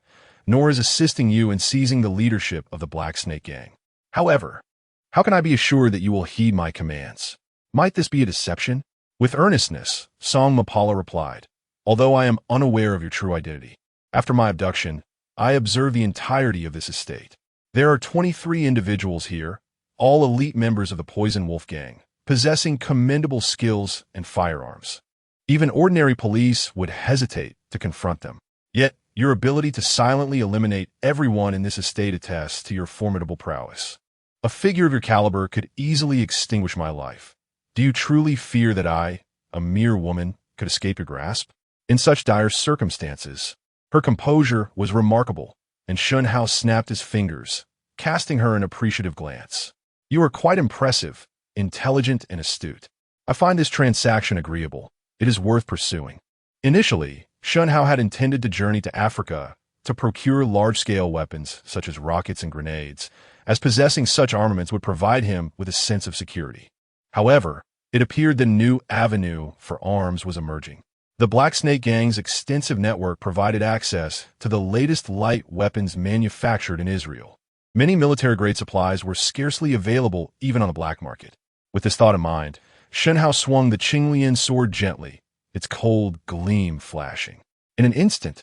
nor is assisting you in seizing the leadership of the Black Snake Gang. However, how can I be assured that you will heed my commands? Might this be a deception?" With earnestness, Song Mapala replied, "Although I am unaware of your true identity, after my abduction, I observe the entirety of this estate. There are 23 individuals here, all elite members of the Poison Wolf Gang, possessing commendable skills and firearms. Even ordinary police would hesitate to confront them. Yet, your ability to silently eliminate everyone in this estate attests to your formidable prowess. A figure of your caliber could easily extinguish my life. Do you truly fear that I, a mere woman, could escape your grasp? In such dire circumstances, her composure was remarkable, and Shen Hao snapped his fingers, casting her an appreciative glance. "You are quite impressive, intelligent, and astute. I find this transaction agreeable. It is worth pursuing." Initially, Shen Hao had intended to journey to Africa to procure large-scale weapons such as rockets and grenades, as possessing such armaments would provide him with a sense of security. However, it appeared the new avenue for arms was emerging. The Black Snake Gang's extensive network provided access to the latest light weapons manufactured in Israel. Many military-grade supplies were scarcely available even on the black market. With this thought in mind, Shen Hao swung the Qinglian sword gently, its cold gleam flashing. In an instant,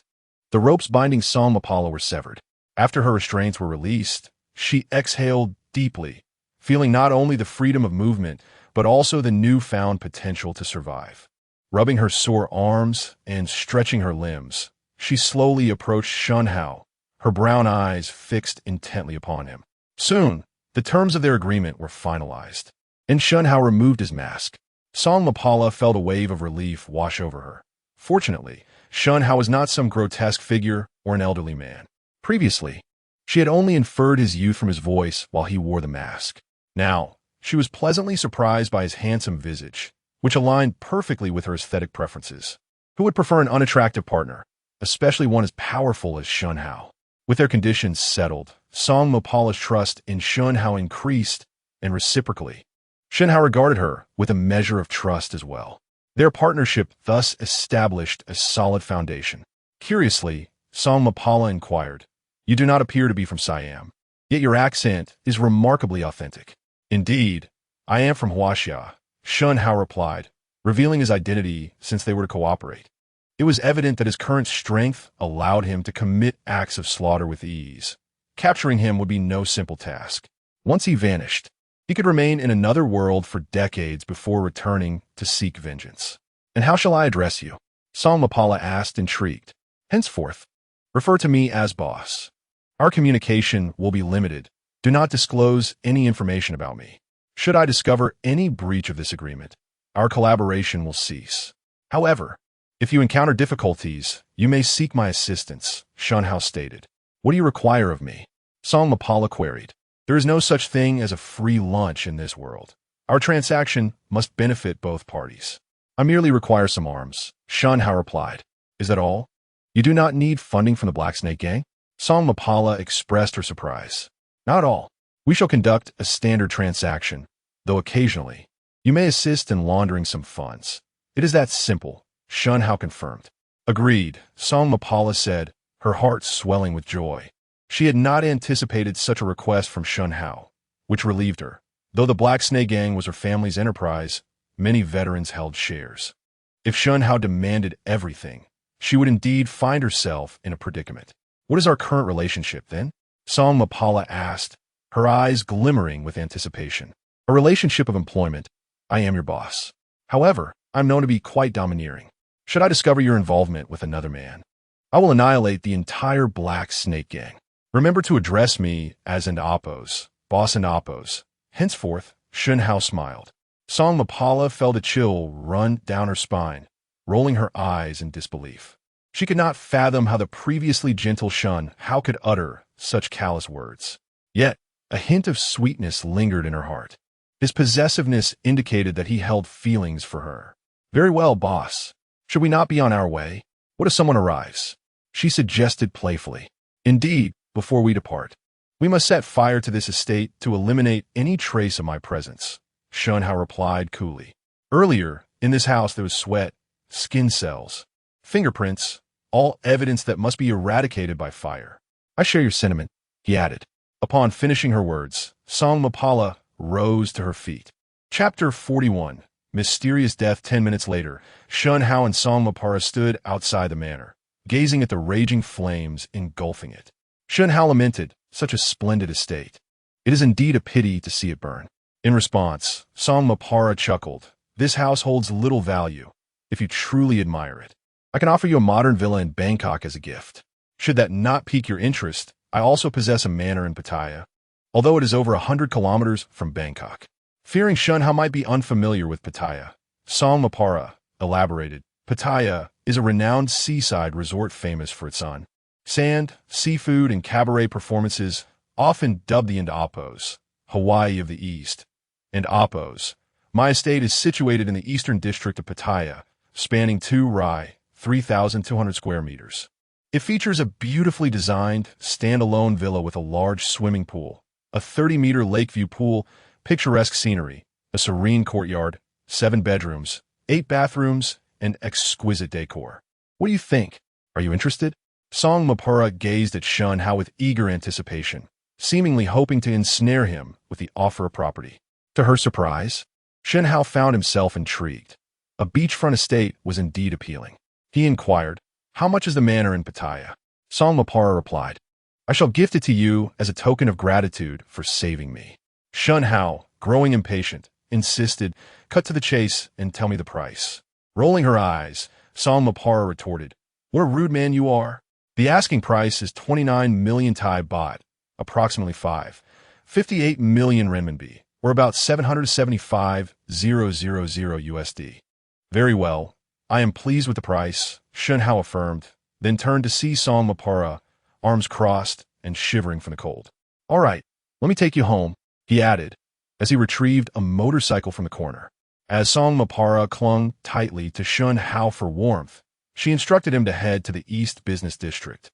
the ropes binding Song Mapala were severed. After her restraints were released, she exhaled deeply, feeling not only the freedom of movement, but also the newfound potential to survive. Rubbing her sore arms and stretching her limbs, she slowly approached Shen Hao, her brown eyes fixed intently upon him. Soon, the terms of their agreement were finalized, and Shen Hao removed his mask. Song Mapala felt a wave of relief wash over her. Fortunately, Shen Hao was not some grotesque figure or an elderly man. Previously, she had only inferred his youth from his voice while he wore the mask. Now, she was pleasantly surprised by his handsome visage, which aligned perfectly with her aesthetic preferences. Who would prefer an unattractive partner, especially one as powerful as Shen Hao? With their conditions settled, Song Mapala's trust in Shen Hao increased, and reciprocally, Shen Hao regarded her with a measure of trust as well. Their partnership thus established a solid foundation. Curiously, Song Mapala inquired, "You do not appear to be from Siam, yet your accent is remarkably authentic." "Indeed, I am from Huaxia," Shen Hao replied, revealing his identity since they were to cooperate. It was evident that his current strength allowed him to commit acts of slaughter with ease. Capturing him would be no simple task. Once he vanished, he could remain in another world for decades before returning to seek vengeance. "And how shall I address you?" Song Mapala asked, intrigued. "Henceforth, refer to me as boss. Our communication will be limited. Do not disclose any information about me. Should I discover any breach of this agreement, our collaboration will cease. However, if you encounter difficulties, you may seek my assistance," Shen Hao stated. "What do you require of me?" Song Mapala queried. "There is no such thing as a free lunch in this world. Our transaction must benefit both parties." "I merely require some arms," Shen Hao replied. "Is that all? You do not need funding from the Black Snake Gang?" Song Mapala expressed her surprise. "Not all. We shall conduct a standard transaction, though occasionally, you may assist in laundering some funds. It is that simple," Shen Hao confirmed. "Agreed," Song Mapala said, her heart swelling with joy. She had not anticipated such a request from Shen Hao, which relieved her. Though the Black Snake Gang was her family's enterprise, many veterans held shares. If Shen Hao demanded everything, she would indeed find herself in a predicament. "What is our current relationship, then?" Song Mapala asked, her eyes glimmering with anticipation. "A relationship of employment. I am your boss. However, I'm known to be quite domineering. Should I discover your involvement with another man, I will annihilate the entire Black Snake Gang. Remember to address me as an Appos, boss and Appos." Henceforth, Shen Hao smiled. Song Mapala felt a chill run down her spine, rolling her eyes in disbelief. She could not fathom how the previously gentle Shen Hao could utter such callous words. Yet, a hint of sweetness lingered in her heart. His possessiveness indicated that he held feelings for her. "Very well, boss. Should we not be on our way? What if someone arrives?" she suggested playfully. "Indeed, before we depart, we must set fire to this estate to eliminate any trace of my presence," Shen Hao replied coolly. "Earlier, in this house there was sweat, skin cells, fingerprints, all evidence that must be eradicated by fire." "I share your sentiment," he added. Upon finishing her words, Song Mapala rose to her feet. Chapter 41. Mysterious Death. 10 minutes later, Shen Hao and Song Mapala stood outside the manor, gazing at the raging flames engulfing it. Shen Hao lamented, "Such a splendid estate. It is indeed a pity to see it burn." In response, Song Mapala chuckled, "This house holds little value, if you truly admire it. I can offer you a modern villa in Bangkok as a gift. Should that not pique your interest, I also possess a manor in Pattaya, although it is over 100 kilometers from Bangkok." Fearing Shen Hao might be unfamiliar with Pattaya, Song Mapala elaborated, "Pattaya is a renowned seaside resort famous for its sand, seafood, and cabaret performances, often dubbed the Appos, Hawaii of the East. And Appos, my estate is situated in the eastern district of Pattaya, spanning 2 rai, 3,200 square meters. It features a beautifully designed, standalone villa with a large swimming pool, a 30-meter lakeview pool, picturesque scenery, a serene courtyard, 7 bedrooms, 8 bathrooms, and exquisite decor. What do you think? Are you interested? Song Mapara gazed at Shen Hao with eager anticipation, seemingly hoping to ensnare him with the offer of property. To her surprise, Shen Hao found himself intrigued. A beachfront estate was indeed appealing. He inquired, "How much is the manor in Pattaya?" Song Mapara replied, "I shall gift it to you as a token of gratitude for saving me." Shen Hao, growing impatient, insisted, "Cut to the chase and tell me the price." Rolling her eyes, Song Mapara retorted, "What a rude man you are. The asking price is 29 million Thai baht, approximately 58 million renminbi, or about 775,000 USD. Very well, I am pleased with the price," Shen Hao affirmed, then turned to see Song Mapara, arms crossed and shivering from the cold. "All right, let me take you home," he added, as he retrieved a motorcycle from the corner. As Song Mapara clung tightly to Shen Hao for warmth, she instructed him to head to the East Business District.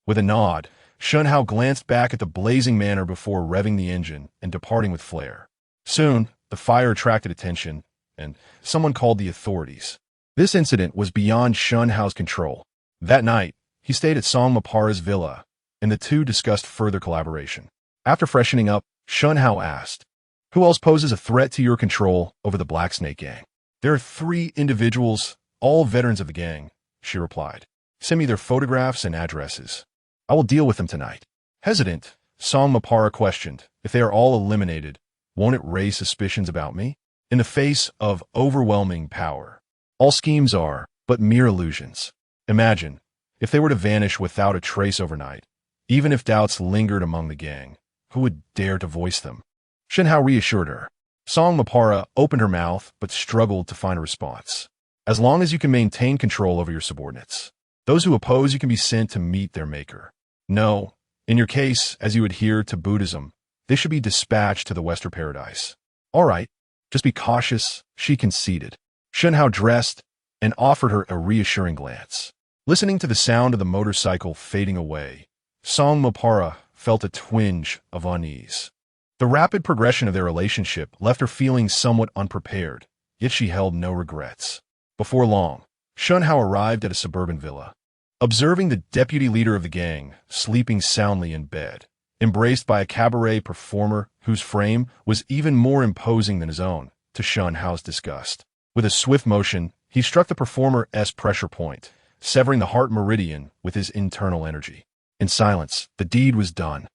With a nod, Shen Hao glanced back at the blazing manor before revving the engine and departing with flair. Soon, the fire attracted attention, and someone called the authorities. This incident was beyond Shen Hao's control. That night, he stayed at Song Mapara's villa, and the two discussed further collaboration. After freshening up, Shen Hao asked, "Who else poses a threat to your control over the Black Snake Gang?" "There are 3 individuals, all veterans of the gang," she replied. "Send me their photographs and addresses. I will deal with them tonight." Hesitant, Song Mapara questioned, "If they are all eliminated, won't it raise suspicions about me?" In the face of overwhelming power, all schemes are but mere illusions. Imagine, if they were to vanish without a trace overnight, even if doubts lingered among the gang, who would dare to voice them? Shen Hao reassured her. Song Mapara opened her mouth but struggled to find a response. "As long as you can maintain control over your subordinates. Those who oppose you can be sent to meet their maker. No, in your case, as you adhere to Buddhism, they should be dispatched to the Western Paradise." "All right, just be cautious," she conceded. Shen Hao dressed and offered her a reassuring glance. Listening to the sound of the motorcycle fading away, Song Mapara felt a twinge of unease. The rapid progression of their relationship left her feeling somewhat unprepared, yet she held no regrets. Before long, Shen Hao arrived at a suburban villa. Observing the deputy leader of the gang sleeping soundly in bed, embraced by a cabaret performer whose frame was even more imposing than his own, to Shen Hao's disgust. With a swift motion, he struck the performer's pressure point, severing the heart meridian with his internal energy. In silence, the deed was done.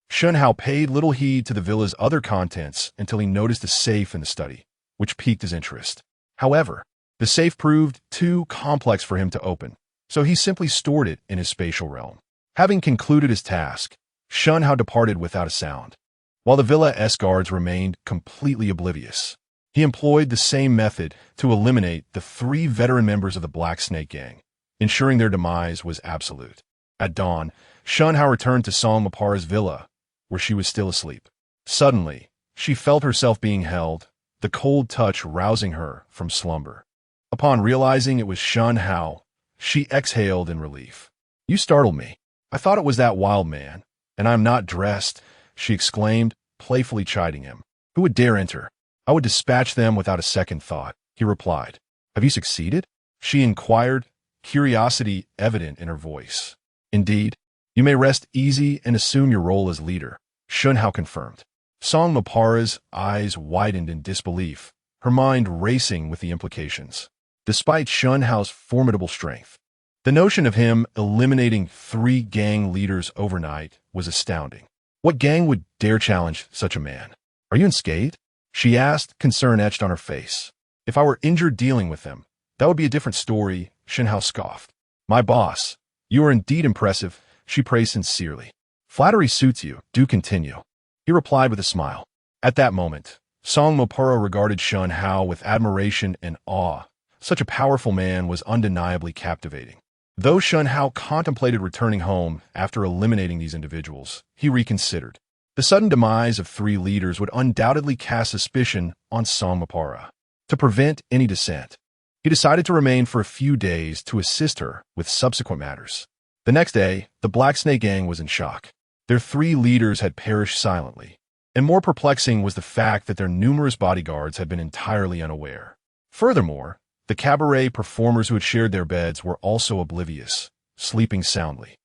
Shen Hao paid little heed to the villa's other contents until he noticed a safe in the study, which piqued his interest. However, the safe proved too complex for him to open, so he simply stored it in his spatial realm. Having concluded his task, Shen Hao departed without a sound. While the villa's guards remained completely oblivious, he employed the same method to eliminate the 3 veteran members of the Black Snake Gang, ensuring their demise was absolute. At dawn, Shen Hao returned to Song Mapara's villa, where she was still asleep. Suddenly, she felt herself being held, the cold touch rousing her from slumber. Upon realizing it was Shen Hao, she exhaled in relief. "You startled me. I thought it was that wild man, and I am not dressed," she exclaimed, playfully chiding him. "Who would dare enter? I would dispatch them without a second thought," he replied. "Have you succeeded?" she inquired, curiosity evident in her voice. "Indeed, you may rest easy and assume your role as leader," Shen Hao confirmed. Song Mapara's eyes widened in disbelief, her mind racing with the implications. Despite Shen Hao's formidable strength, the notion of him eliminating 3 gang leaders overnight was astounding. What gang would dare challenge such a man? "Are you unscathed?" she asked, concern etched on her face. "If I were injured dealing with them, that would be a different story," Shen Hao scoffed. "My boss, you are indeed impressive," she praised sincerely. "Flattery suits you, do continue," he replied with a smile. At that moment, Song Mapara regarded Shen Hao with admiration and awe. Such a powerful man was undeniably captivating. Though Shen Hao contemplated returning home after eliminating these individuals, he reconsidered. The sudden demise of 3 leaders would undoubtedly cast suspicion on Song Mapara. To prevent any dissent, he decided to remain for a few days to assist her with subsequent matters. The next day, the Black Snake Gang was in shock. Their 3 leaders had perished silently, and more perplexing was the fact that their numerous bodyguards had been entirely unaware. Furthermore, The cabaret performers who had shared their beds were also oblivious, sleeping soundly.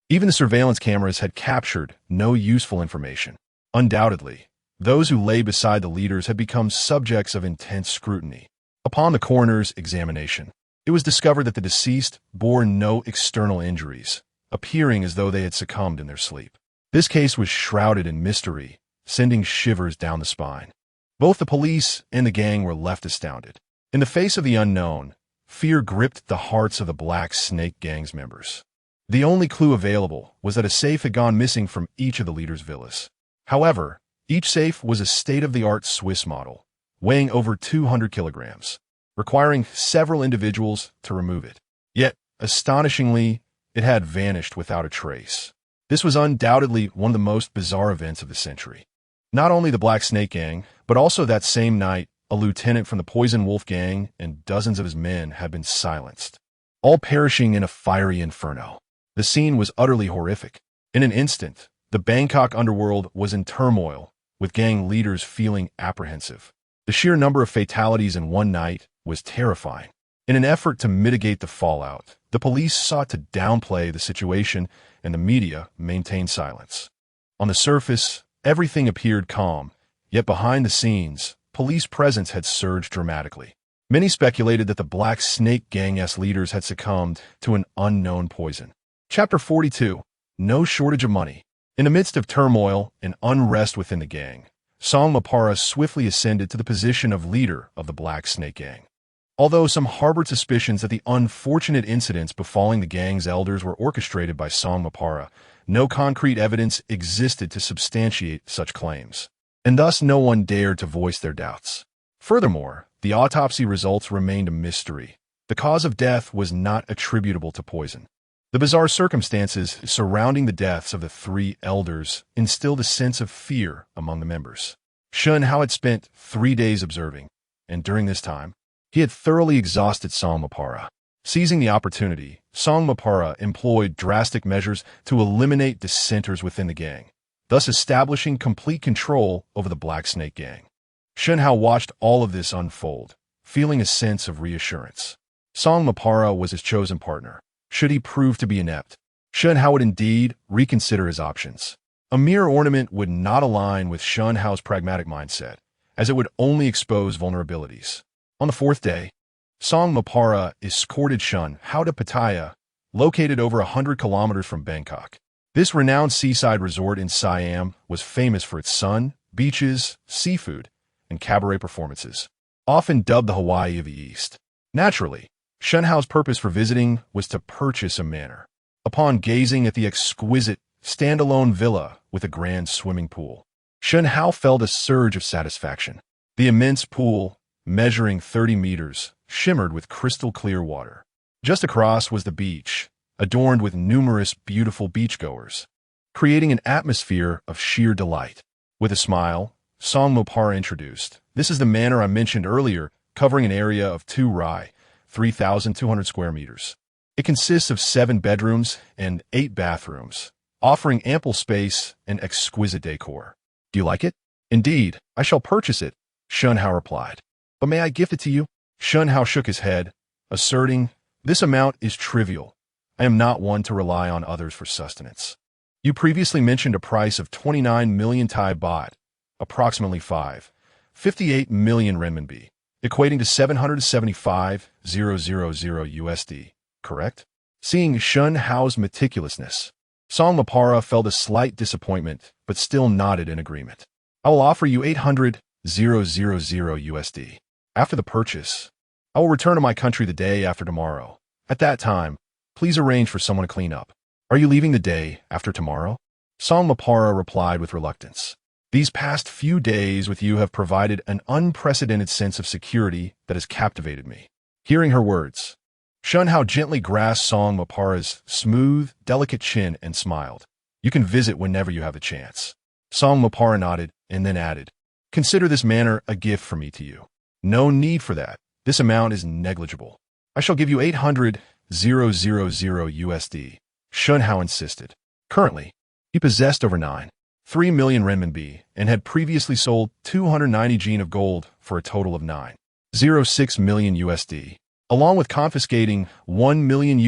Even the surveillance cameras had captured no useful information. Undoubtedly, those who lay beside the leaders had become subjects of intense scrutiny. Upon the coroner's examination, it was discovered that the deceased bore no external injuries, appearing as though they had succumbed in their sleep. This case was shrouded in mystery, sending shivers down the spine. Both the police and the gang were left astounded. In the face of the unknown, fear gripped the hearts of the Black Snake Gang's members. The only clue available was that a safe had gone missing from each of the leaders' villas. However, each safe was a state-of-the-art Swiss model, weighing over 200 kilograms, requiring several individuals to remove it. Yet, astonishingly, it had vanished without a trace. This was undoubtedly one of the most bizarre events of the century. Not only the Black Snake Gang, but also that same night, a lieutenant from the Poison Wolf Gang and dozens of his men had been silenced, all perishing in a fiery inferno. The scene was utterly horrific. In an instant, the Bangkok underworld was in turmoil, with gang leaders feeling apprehensive. The sheer number of fatalities in one night was terrifying. In an effort to mitigate the fallout, the police sought to downplay the situation and the media maintained silence. On the surface, everything appeared calm, yet behind the scenes, police presence had surged dramatically. Many speculated that the Black Snake Gang's leaders had succumbed to an unknown poison. Chapter 42. No shortage of money. In the midst of turmoil and unrest within the gang, Song Mapara swiftly ascended to the position of leader of the Black Snake Gang. Although some harbored suspicions that the unfortunate incidents befalling the gang's elders were orchestrated by Song Mapara, no concrete evidence existed to substantiate such claims, and thus no one dared to voice their doubts. Furthermore, the autopsy results remained a mystery. The cause of death was not attributable to poison. The bizarre circumstances surrounding the deaths of the three elders instilled a sense of fear among the members. Shen Hao had spent 3 days observing, and during this time, he had thoroughly exhausted Song Mapara. Seizing the opportunity, Song Mapara employed drastic measures to eliminate dissenters within the gang, thus establishing complete control over the Black Snake Gang. Shen Hao watched all of this unfold, feeling a sense of reassurance. Song Mapara was his chosen partner. Should he prove to be inept, Shen Hao would indeed reconsider his options. A mere ornament would not align with Shen Hao's pragmatic mindset, as it would only expose vulnerabilities. On the 4th day, Song Mapara escorted Shen Hao to Pattaya, located over 100 kilometers from Bangkok. This renowned seaside resort in Siam was famous for its sun, beaches, seafood, and cabaret performances, often dubbed the Hawaii of the East. Naturally, Shen Hao's purpose for visiting was to purchase a manor. Upon gazing at the exquisite, standalone villa with a grand swimming pool, Shen Hao felt a surge of satisfaction. The immense pool, measuring 30 meters, shimmered with crystal-clear water. Just across was the beach, adorned with numerous beautiful beachgoers, creating an atmosphere of sheer delight. With a smile, Song Mapara introduced, "This is the manor I mentioned earlier, covering an area of 2 rai, 3,200 square meters. It consists of 7 bedrooms and 8 bathrooms, offering ample space and exquisite decor. Do you like it?" "Indeed, I shall purchase it," Shen Hao replied. "But may I gift it to you?" Shen Hao shook his head, asserting, "This amount is trivial. I am not one to rely on others for sustenance. You previously mentioned a price of 29 million Thai baht, approximately 58 million renminbi, equating to 775,000 USD, correct?" Seeing Shen Hao's meticulousness, Song Mapara felt a slight disappointment, but still nodded in agreement. "I will offer you 800,000 USD. After the purchase, I will return to my country the day after tomorrow. At that time, please arrange for someone to clean up." "Are you leaving the day after tomorrow?" Song Mapara replied with reluctance. "These past few days with you have provided an unprecedented sense of security that has captivated me." Hearing her words, Shen Hao gently grasped Song Mapara's smooth, delicate chin and smiled. "You can visit whenever you have the chance." Song Mapara nodded and then added, "Consider this manor a gift from me to you." "No need for that. This amount is negligible. I shall give you 800,000 USD, Shen Hao insisted. Currently, he possessed over 3 million renminbi and had previously sold 290 jin of gold for a total of 906 million USD. along with confiscating $1 million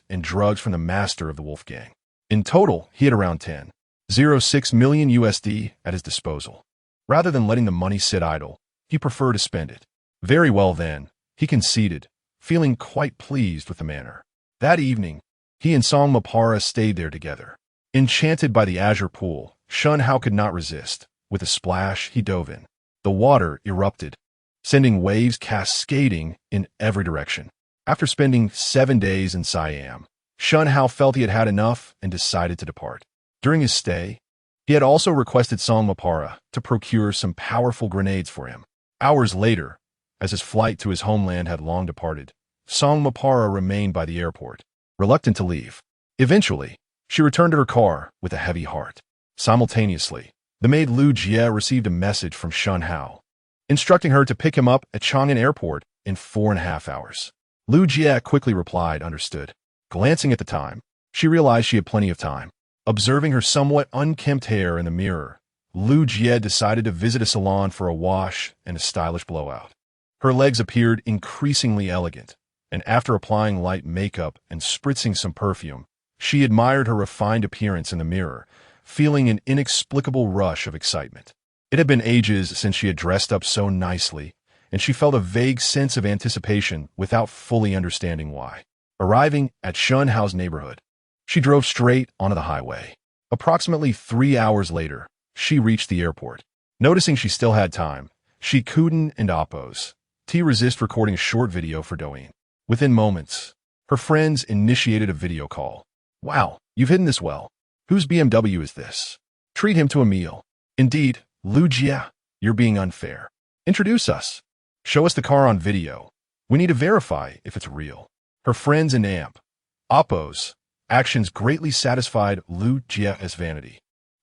in drugs from the master of the wolf gang. In total, he had around 10.06 million USD at his disposal. Rather than letting the money sit idle, he preferred to spend it. Very well then, he conceded, feeling quite pleased with the manner. That evening, he and Song Mapara stayed there together. Enchanted by the azure pool, Shen Hao could not resist. With a splash, he dove in. The water erupted, sending waves cascading in every direction. After spending 7 days in Siam, Shen Hao felt he had had enough and decided to depart. During his stay, he had also requested Song Mapara to procure some powerful grenades for him. Hours later, as his flight to his homeland had long departed, Song Mapara remained by the airport, reluctant to leave. Eventually, she returned to her car with a heavy heart. Simultaneously, the maid Lu Jie received a message from Shen Hao, instructing her to pick him up at Chang'an Airport in 4.5 hours. Lu Jie quickly replied, understood. Glancing at the time, she realized she had plenty of time. Observing her somewhat unkempt hair in the mirror, Lu Jie decided to visit a salon for a wash and a stylish blowout. Her legs appeared increasingly elegant, and after applying light makeup and spritzing some perfume, she admired her refined appearance in the mirror, feeling an inexplicable rush of excitement. It had been ages since she had dressed up so nicely, and she felt a vague sense of anticipation without fully understanding why. Arriving at Shen Hao's neighborhood, she drove straight onto the highway. Approximately 3 hours later, she reached the airport. Noticing she still had time, she couldn't and oppose. Resist recording a short video for Douyin. Within moments, her friends initiated a video call. Wow, you've hidden this well. Whose BMW is this? Treat him to a meal. Indeed, Lu Jie, you're being unfair. Introduce us. Show us the car on video. We need to verify if it's real. Her friends in Oppo's actions greatly satisfied Lu Jie's vanity,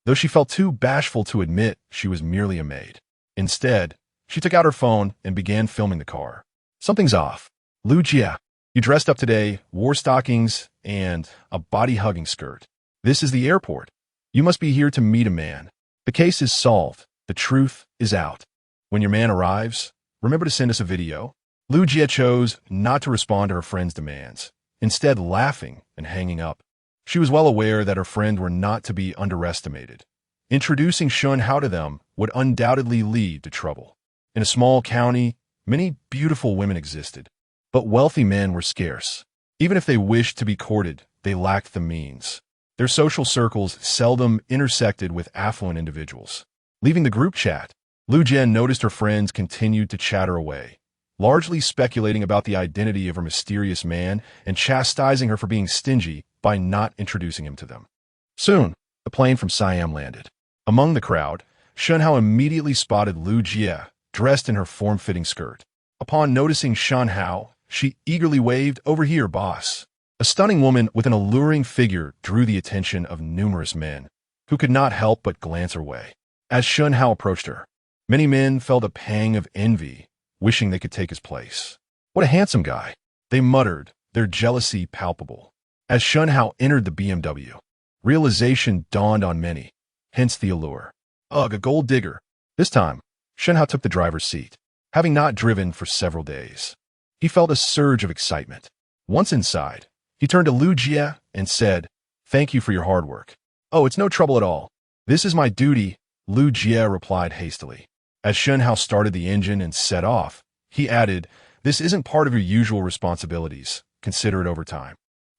though she felt too bashful to admit she was merely a maid. Instead, she took out her phone and began filming the car. Something's off. Lu Jie, you dressed up today, wore stockings, and a body-hugging skirt. This is the airport. You must be here to meet a man. The case is solved. The truth is out. When your man arrives, remember to send us a video. Lu Jie chose not to respond to her friend's demands, instead laughing and hanging up. She was well aware that her friends were not to be underestimated. Introducing Shen Hao to them would undoubtedly lead to trouble. In a small county, many beautiful women existed, but wealthy men were scarce. Even if they wished to be courted, they lacked the means. Their social circles seldom intersected with affluent individuals. Leaving the group chat, Lu Jie noticed her friends continued to chatter away, largely speculating about the identity of her mysterious man and chastising her for being stingy by not introducing him to them. Soon, the plane from Siam landed. Among the crowd, Shen Hao immediately spotted Lu Jie, dressed in her form-fitting skirt. Upon noticing Shen Hao, she eagerly waved, "Over here, boss." A stunning woman with an alluring figure drew the attention of numerous men, who could not help but glance her way. As Shen Hao approached her, many men felt a pang of envy, wishing they could take his place. What a handsome guy, they muttered, their jealousy palpable. As Shen Hao entered the BMW, realization dawned on many, hence the allure. Ugh, a gold digger. This time, Shen Hao took the driver's seat, having not driven for several days. He felt a surge of excitement. Once inside, he turned to Lu Jie and said, "Thank you for your hard work." "Oh, it's no trouble at all. This is my duty," Lu Jie replied hastily. As Shen Hao started the engine and set off, he added, "This isn't part of your usual responsibilities. Consider it over time.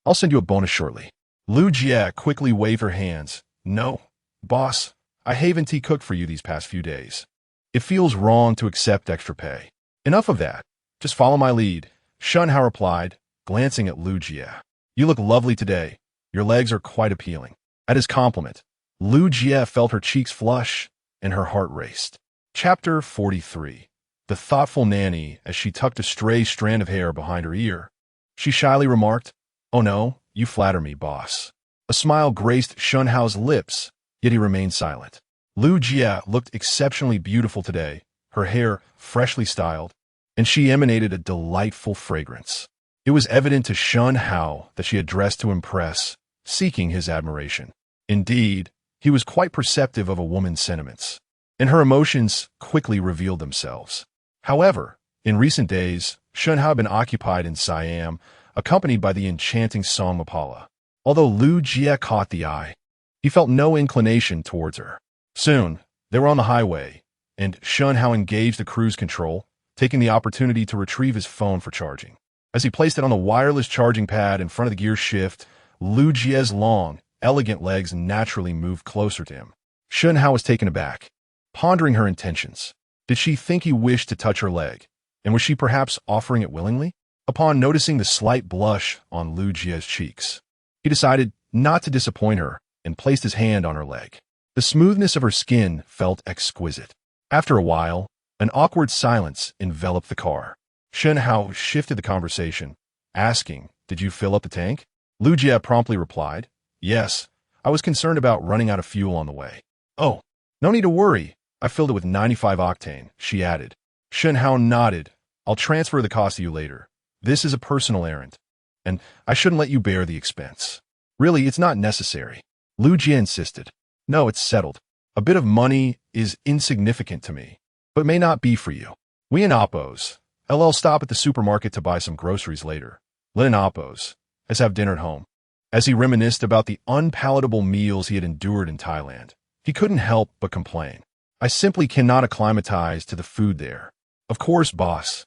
I'll send you a bonus shortly." Lu Jie quickly waved her hands. "No, boss, I haven't cooked for you these past few days. It feels wrong to accept extra pay." "Enough of that. Just follow my lead," Shen Hao replied, glancing at Lu Jie. "You look lovely today. Your legs are quite appealing." At his compliment, Lu Jie felt her cheeks flush and her heart raced. Chapter 43. The thoughtful nanny. As she tucked a stray strand of hair behind her ear, she shyly remarked, "Oh no, you flatter me, boss." A smile graced Shen Hao's lips, yet he remained silent. Lu Jie looked exceptionally beautiful today, her hair freshly styled, and she emanated a delightful fragrance. It was evident to Shen Hao that she had dressed to impress, seeking his admiration. Indeed, he was quite perceptive of a woman's sentiments, and her emotions quickly revealed themselves. However, in recent days, Shen Hao had been occupied in Siam, accompanied by the enchanting song Mapala. Although Lu Jie caught the eye, he felt no inclination towards her. Soon, they were on the highway, and Shen Hao engaged the cruise control, taking the opportunity to retrieve his phone for charging. As he placed it on the wireless charging pad in front of the gear shift, Lu Jie's long, elegant legs naturally moved closer to him. Shen Hao was taken aback, pondering her intentions. Did she think he wished to touch her leg, and was she perhaps offering it willingly? Upon noticing the slight blush on Lu Jie's cheeks, he decided not to disappoint her and placed his hand on her leg. The smoothness of her skin felt exquisite. After a while, an awkward silence enveloped the car. Shen Hao shifted the conversation, asking, "Did you fill up the tank?" Lu Jie promptly replied, "Yes, I was concerned about running out of fuel on the way." "Oh, no need to worry. I filled it with 95 octane, she added. Shen Hao nodded. "I'll transfer the cost to you later. This is a personal errand, and I shouldn't let you bear the expense." "Really, it's not necessary," Lu Jie insisted. "No, it's settled. A bit of money is insignificant to me, but may not be for you. We in Oppos. I'll stop at the supermarket to buy some groceries later. Lin Oppos. Let's have dinner at home." As he reminisced about the unpalatable meals he had endured in Thailand, he couldn't help but complain. "I simply cannot acclimatize to the food there." "Of course, boss."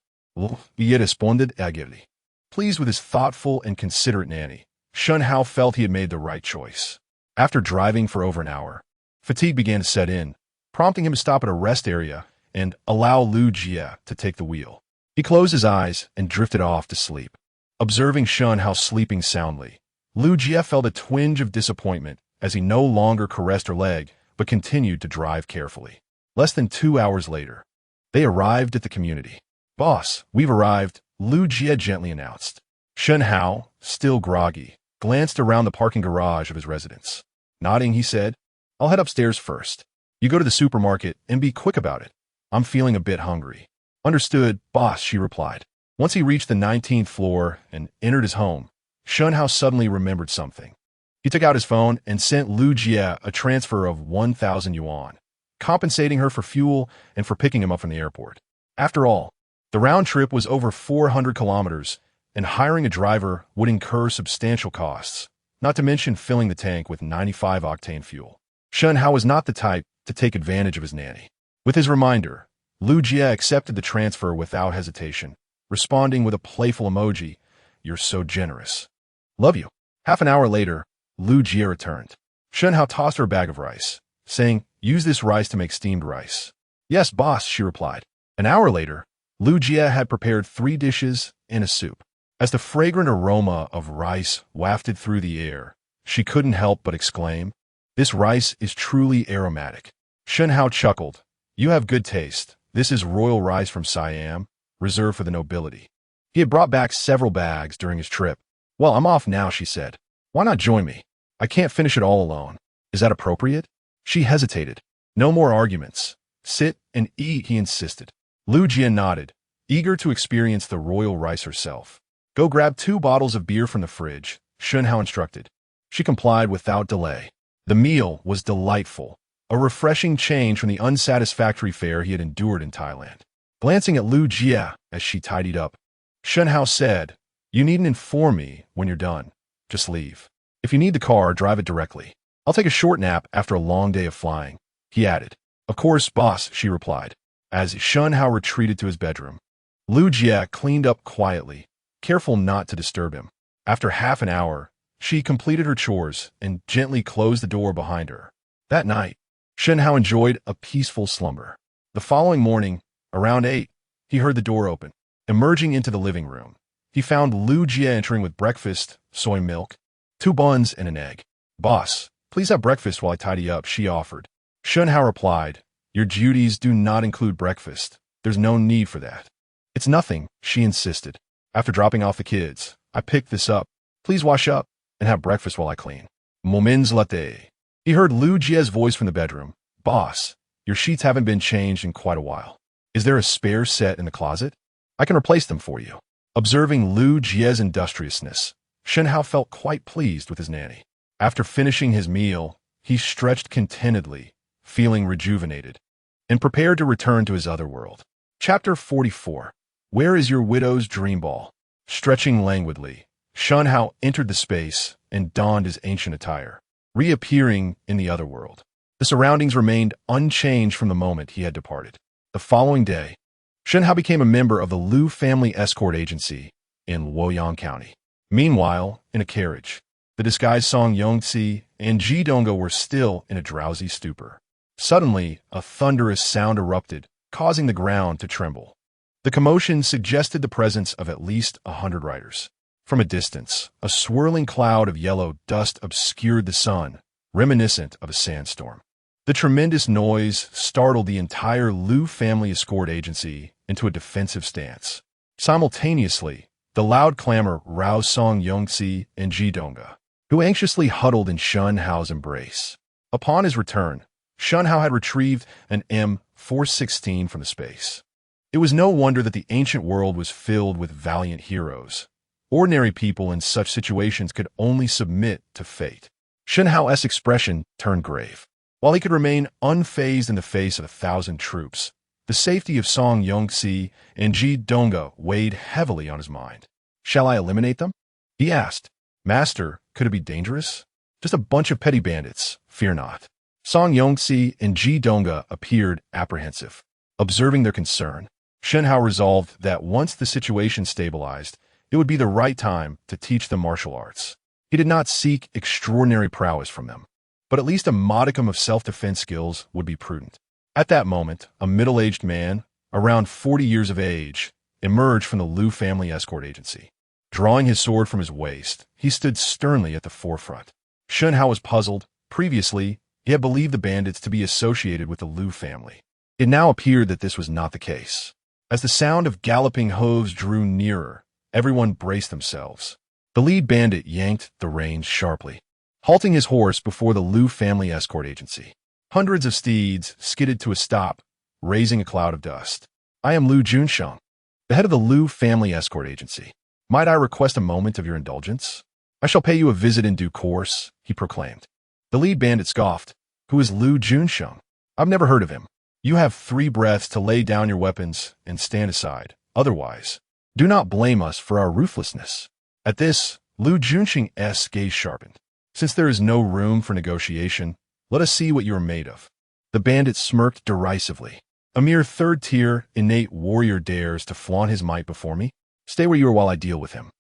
He responded eagerly. Pleased with his thoughtful and considerate nanny, Shen Hao felt he had made the right choice. After driving for over an hour, fatigue began to set in, prompting him to stop at a rest area and allow Lu Jie to take the wheel. He closed his eyes and drifted off to sleep. Observing Shen Hao sleeping soundly, Lu Jie felt a twinge of disappointment as he no longer caressed her leg but continued to drive carefully. Less than 2 hours later, they arrived at the community. "Boss, we've arrived," Lu Jie gently announced. Shen Hao, still groggy, glanced around the parking garage of his residence. Nodding, he said, "I'll head upstairs first. You go to the supermarket and be quick about it. I'm feeling a bit hungry." "Understood, boss," she replied. Once he reached the 19th floor and entered his home, Shen Hao suddenly remembered something. He took out his phone and sent Lu Jie a transfer of 1,000 yuan, compensating her for fuel and for picking him up from the airport. After all, the round trip was over 400 kilometers, and hiring a driver would incur substantial costs, not to mention filling the tank with 95 octane fuel. Shen Hao was not the type to take advantage of his nanny. With his reminder, Lu Jie accepted the transfer without hesitation, responding with a playful emoji, "You're so generous. Love you." Half an hour later, Lu Jie returned. Shen Hao tossed her a bag of rice, saying, "Use this rice to make steamed rice." "Yes, boss," she replied. An hour later, Lu Jie had prepared 3 dishes and a soup. As the fragrant aroma of rice wafted through the air, she couldn't help but exclaim, "This rice is truly aromatic." Shen Hao chuckled. "You have good taste. This is royal rice from Siam, reserved for the nobility." He had brought back several bags during his trip. "Well, I'm off now," she said. "Why not join me? I can't finish it all alone. Is that appropriate?" She hesitated. "No more arguments. Sit and eat," he insisted. Lu Jie nodded, eager to experience the royal rice herself. "Go grab 2 bottles of beer from the fridge," Shen Hao instructed. She complied without delay. The meal was delightful, a refreshing change from the unsatisfactory fare he had endured in Thailand. Glancing at Lu Jie as she tidied up, Shen Hao said, "You needn't inform me when you're done. Just leave. If you need the car, drive it directly. I'll take a short nap after a long day of flying," he added. "Of course, boss," she replied. As Shen Hao retreated to his bedroom, Lu Jie cleaned up quietly, careful not to disturb him. After half an hour, she completed her chores and gently closed the door behind her. That night, Shen Hao enjoyed a peaceful slumber. The following morning, around 8, he heard the door open. Emerging into the living room, he found Lu Jie entering with breakfast, soy milk, 2 buns, and an egg. "Boss, please have breakfast while I tidy up," she offered. Shen Hao replied, "Your duties do not include breakfast. There's no need for that." "It's nothing," she insisted. "After dropping off the kids, I picked this up. Please wash up and have breakfast while I clean." "Moments latte." He heard Lu Jie's voice from the bedroom. "Boss, your sheets haven't been changed in quite a while. Is there a spare set in the closet? I can replace them for you." Observing Lu Jie's industriousness, Shen Hao felt quite pleased with his nanny. After finishing his meal, he stretched contentedly, feeling rejuvenated, and prepared to return to his other world. Chapter 44. Where is your widow's dream ball? Stretching languidly, Shen Hao entered the space and donned his ancient attire, reappearing in the other world. The surroundings remained unchanged from the moment he had departed. The following day, Shen Hao became a member of the Liu family escort agency in Luoyang County. Meanwhile, in a carriage, the disguised Song Yongxi and Ji Donggo were still in a drowsy stupor. Suddenly, a thunderous sound erupted, causing the ground to tremble. The commotion suggested the presence of at least 100 riders. From a distance, a swirling cloud of yellow dust obscured the sun, reminiscent of a sandstorm. The tremendous noise startled the entire Liu family escort agency into a defensive stance. Simultaneously, the loud clamor roused Song Yongxi and Ji Donggo, who anxiously huddled in Shen Hao's embrace. Upon his return, Shen Hao had retrieved an M416 from the space. It was no wonder that the ancient world was filled with valiant heroes. Ordinary people in such situations could only submit to fate. Shen Hao's expression turned grave. While he could remain unfazed in the face of 1,000 troops, the safety of Song Yongxi and Ji Donggo weighed heavily on his mind. "Shall I eliminate them?" he asked. "Master, could it be dangerous?" "Just a bunch of petty bandits, fear not." Song Yongxi and Ji Donggo appeared apprehensive. Observing their concern, Shen Hao resolved that once the situation stabilized, it would be the right time to teach them martial arts. He did not seek extraordinary prowess from them, but at least a modicum of self-defense skills would be prudent. At that moment, a middle-aged man, around 40 years of age, emerged from the Liu family escort agency. Drawing his sword from his waist, he stood sternly at the forefront. Shen Hao was puzzled. Previously, he had believed the bandits to be associated with the Liu family. It now appeared that this was not the case. As the sound of galloping hooves drew nearer, everyone braced themselves. The lead bandit yanked the reins sharply, halting his horse before the Liu family escort agency. Hundreds of steeds skidded to a stop, raising a cloud of dust. "I am Liu Junsheng, the head of the Liu family escort agency. Might I request a moment of your indulgence?" "I shall pay you a visit in due course," he proclaimed. The lead bandit scoffed. "Who is Liu Junsheng? I've never heard of him. You have 3 breaths to lay down your weapons and stand aside. Otherwise, do not blame us for our ruthlessness." At this, Liu Junsheng's gaze sharpened. "Since there is no room for negotiation, let us see what you are made of." The bandit smirked derisively. "A mere 3rd-tier, innate warrior dares to flaunt his might before me? Stay where you are while I deal with him.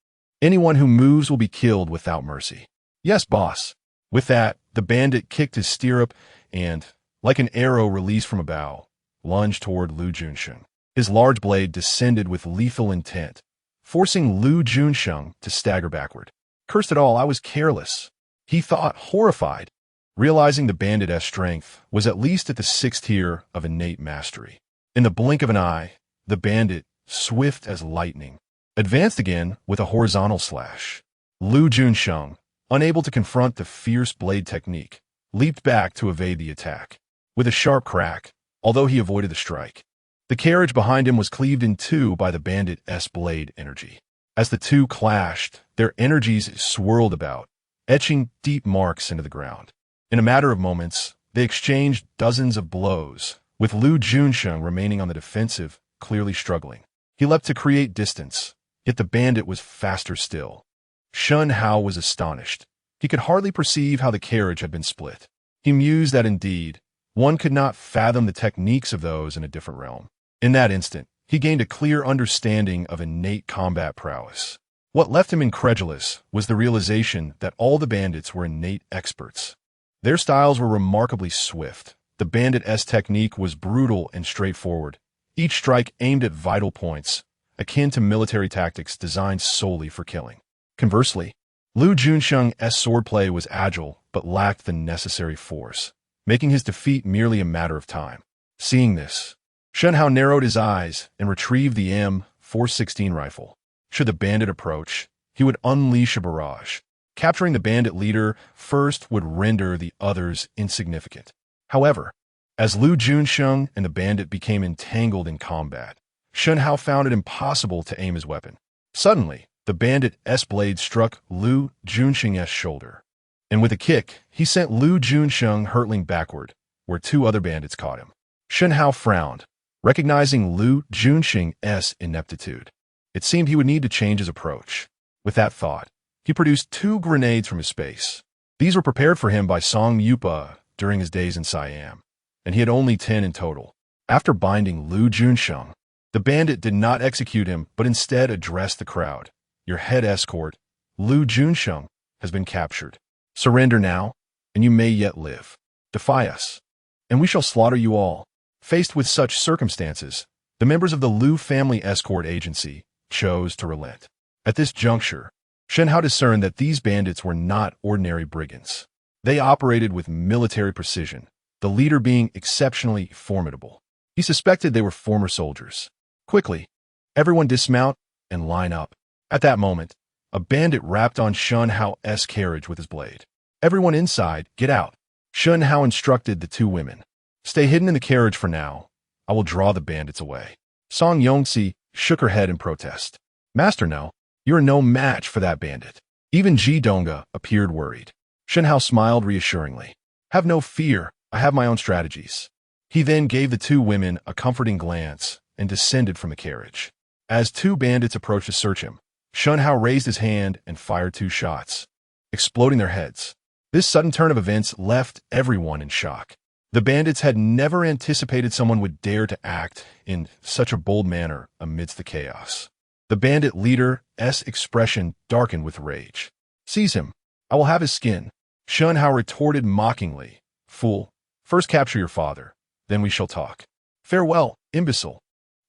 Anyone who moves will be killed without mercy." "Yes, boss." With that, the bandit kicked his stirrup and, like an arrow released from a bow, lunged toward Liu Junsheng. His large blade descended with lethal intent, forcing Liu Junsheng to stagger backward. "Cursed it all, I was careless," he thought, horrified, realizing the bandit's strength was at least at the 6th tier of innate mastery. In the blink of an eye, the bandit, swift as lightning, advanced again with a horizontal slash. Liu Junsheng, unable to confront the fierce blade technique, leaped back to evade the attack. With a sharp crack, although he avoided the strike, the carriage behind him was cleaved in two by the bandit's blade energy. As the two clashed, their energies swirled about, etching deep marks into the ground. In a matter of moments, they exchanged dozens of blows, with Liu Junsheng remaining on the defensive, clearly struggling. He leapt to create distance, yet the bandit was faster still. Shen Hao was astonished. He could hardly perceive how the carriage had been split. He mused that indeed, one could not fathom the techniques of those in a different realm. In that instant, he gained a clear understanding of innate combat prowess. What left him incredulous was the realization that all the bandits were innate experts. Their styles were remarkably swift. The bandit's technique was brutal and straightforward, each strike aimed at vital points, akin to military tactics designed solely for killing. Conversely, Liu Junsheng's swordplay was agile but lacked the necessary force, making his defeat merely a matter of time. Seeing this, Shen Hao narrowed his eyes and retrieved the M416 rifle. Should the bandit approach, he would unleash a barrage. Capturing the bandit leader first would render the others insignificant. However, as Liu Junsheng and the bandit became entangled in combat, Shen Hao found it impossible to aim his weapon. Suddenly, the bandit's blade struck Liu Junsheng's shoulder, and with a kick, he sent Liu Junsheng hurtling backward, where 2 other bandits caught him. Shen Hao frowned. Recognizing Lu Junxing's ineptitude, it seemed he would need to change his approach. With that thought, he produced 2 grenades from his space. These were prepared for him by Song Yupa during his days in Siam, and he had only 10 in total. After binding Lu Junsheng, the bandit did not execute him, but instead addressed the crowd. Your head escort, Lu Junsheng, has been captured. Surrender now, and you may yet live. Defy us, and we shall slaughter you all. Faced with such circumstances, the members of the Lu family escort agency chose to relent. At this juncture, Shen Hao discerned that these bandits were not ordinary brigands. They operated with military precision, the leader being exceptionally formidable. He suspected they were former soldiers. Quickly, everyone dismount and line up. At that moment, a bandit rapped on Shen Hao's carriage with his blade. Everyone inside, get out. Shen Hao instructed the 2 women. Stay hidden in the carriage for now. I will draw the bandits away. Song Yongxi shook her head in protest. Master No, you are no match for that bandit. Even Ji Donga appeared worried. Shen Hao smiled reassuringly. Have no fear, I have my own strategies. He then gave the 2 women a comforting glance and descended from the carriage. As 2 bandits approached to search him, Shen Hao raised his hand and fired 2 shots, exploding their heads. This sudden turn of events left everyone in shock. The bandits had never anticipated someone would dare to act in such a bold manner amidst the chaos. The bandit leader's expression darkened with rage. Seize him. I will have his skin. Shen Hao retorted mockingly. Fool, first capture your father, then we shall talk. Farewell, imbecile.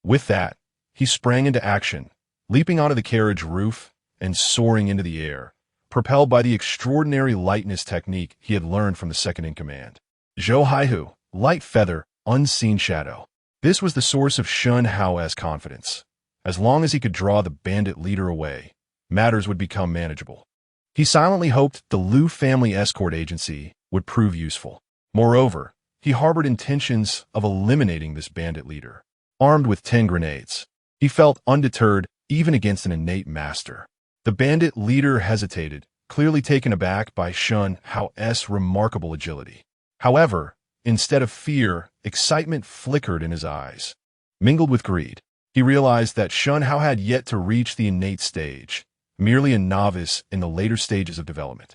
With that, he sprang into action, leaping onto the carriage roof and soaring into the air, propelled by the extraordinary lightness technique he had learned from the second-in-command. Zhou Haihu, light feather, unseen shadow. This was the source of Shen Hao's confidence. As long as he could draw the bandit leader away, matters would become manageable. He silently hoped the Lu family escort agency would prove useful. Moreover, he harbored intentions of eliminating this bandit leader. Armed with 10 grenades, he felt undeterred even against an innate master. The bandit leader hesitated, clearly taken aback by Shen Hao's remarkable agility. However, instead of fear, excitement flickered in his eyes. Mingled with greed, he realized that Shen Hao had yet to reach the innate stage, merely a novice in the later stages of development.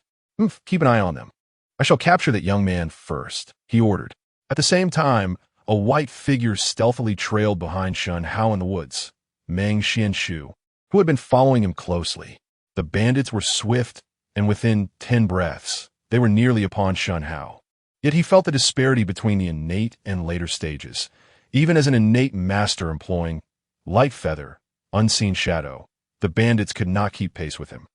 Keep an eye on them. I shall capture that young man first, he ordered. At the same time, a white figure stealthily trailed behind Shen Hao in the woods, Meng Xianshu, who had been following him closely. The bandits were swift, and within 10 breaths, they were nearly upon Shen Hao. Yet he felt the disparity between the innate and later stages, even as an innate master employing light feather, unseen shadow. The bandits could not keep pace with him.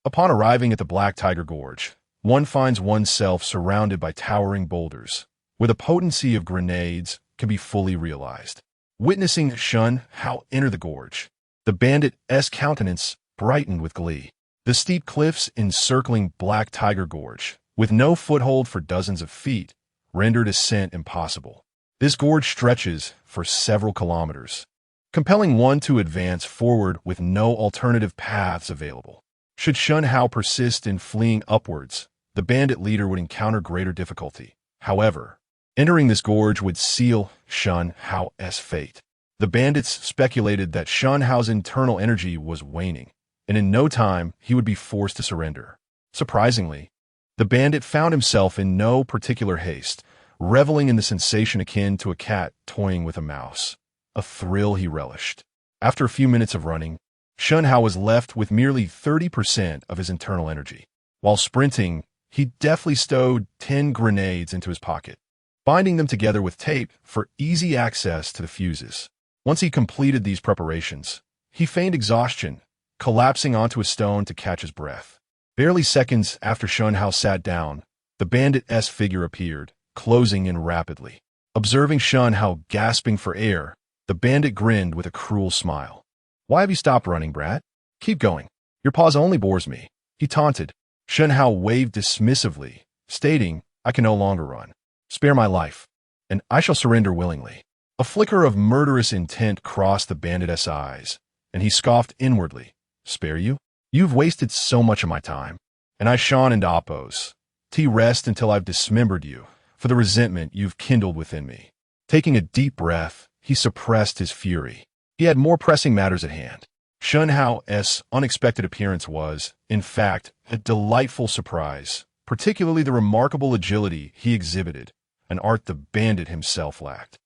Upon arriving at the Black Tiger Gorge, one finds oneself surrounded by towering boulders, where the potency of grenades can be fully realized. Witnessing Shen Hao enter the gorge, the bandit's countenance brightened with glee. The steep cliffs encircling Black Tiger Gorge, with no foothold for dozens of feet, rendered ascent impossible. This gorge stretches for several kilometers, compelling one to advance forward with no alternative paths available. Should Shen Hao persist in fleeing upwards, the bandit leader would encounter greater difficulty. However, entering this gorge would seal Shen Hao's fate. The bandits speculated that Shen Hao's internal energy was waning, and in no time he would be forced to surrender. Surprisingly, the bandit found himself in no particular haste, reveling in the sensation akin to a cat toying with a mouse, a thrill he relished. After a few minutes of running, Shen Hao was left with merely 30% of his internal energy. While sprinting, he deftly stowed 10 grenades into his pocket, binding them together with tape for easy access to the fuses. Once he completed these preparations, he feigned exhaustion, collapsing onto a stone to catch his breath. Barely seconds after Shen Hao sat down, the bandit's figure appeared, closing in rapidly. Observing Shen Hao gasping for air, the bandit grinned with a cruel smile. Why have you stopped running, brat? Keep going. Your pause only bores me, he taunted. Shen Hao waved dismissively, stating, I can no longer run. Spare my life, and I shall surrender willingly. A flicker of murderous intent crossed the bandit's eyes, and he scoffed inwardly. Spare you? You've wasted so much of my time, and I shone into oppose. Rest until I've dismembered you, for the resentment you've kindled within me. Taking a deep breath, he suppressed his fury. He had more pressing matters at hand. Shen Hao's unexpected appearance was, in fact, a delightful surprise, particularly the remarkable agility he exhibited, an art the bandit himself lacked.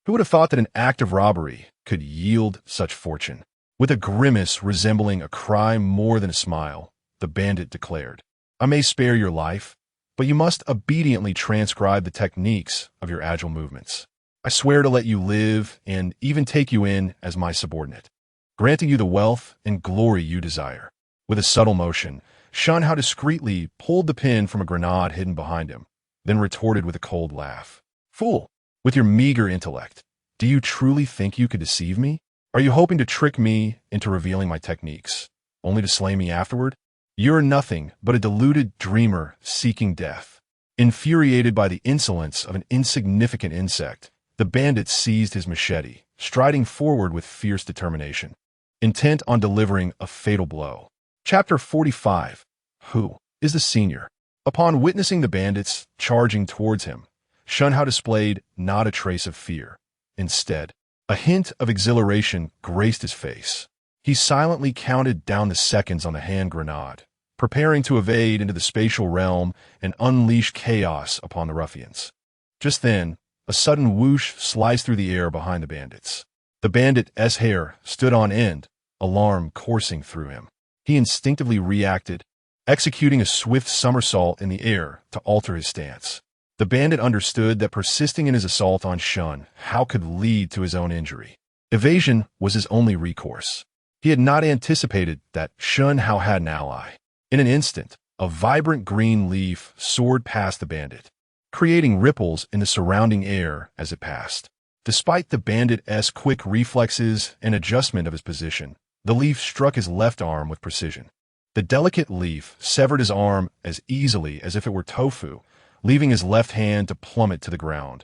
Who would have thought that an act of robbery could yield such fortune? With a grimace resembling a cry more than a smile, the bandit declared, "I may spare your life, but you must obediently transcribe the techniques of your agile movements. I swear to let you live and even take you in as my subordinate, granting you the wealth and glory you desire." With a subtle motion, Shen Hao discreetly pulled the pin from a grenade hidden behind him, then retorted with a cold laugh. "Fool! With your meager intellect, do you truly think you could deceive me? Are you hoping to trick me into revealing my techniques, only to slay me afterward? You're nothing but a deluded dreamer seeking death." Infuriated by the insolence of an insignificant insect, the bandit seized his machete, striding forward with fierce determination, intent on delivering a fatal blow. Chapter 45. Who is the senior? Upon witnessing the bandits charging towards him, Shen Hao displayed not a trace of fear. Instead, a hint of exhilaration graced his face. He silently counted down the seconds on the hand grenade, preparing to evade into the spatial realm and unleash chaos upon the ruffians. Just then, a sudden whoosh sliced through the air behind the bandits. The bandit's hair stood on end, alarm coursing through him. He instinctively reacted, executing a swift somersault in the air to alter his stance. The bandit understood that persisting in his assault on Shen Hao could lead to his own injury. Evasion was his only recourse. He had not anticipated that Shen Hao had an ally. In an instant, a vibrant green leaf soared past the bandit, creating ripples in the surrounding air as it passed. Despite the bandit's quick reflexes and adjustment of his position, the leaf struck his left arm with precision. The delicate leaf severed his arm as easily as if it were tofu, leaving his left hand to plummet to the ground.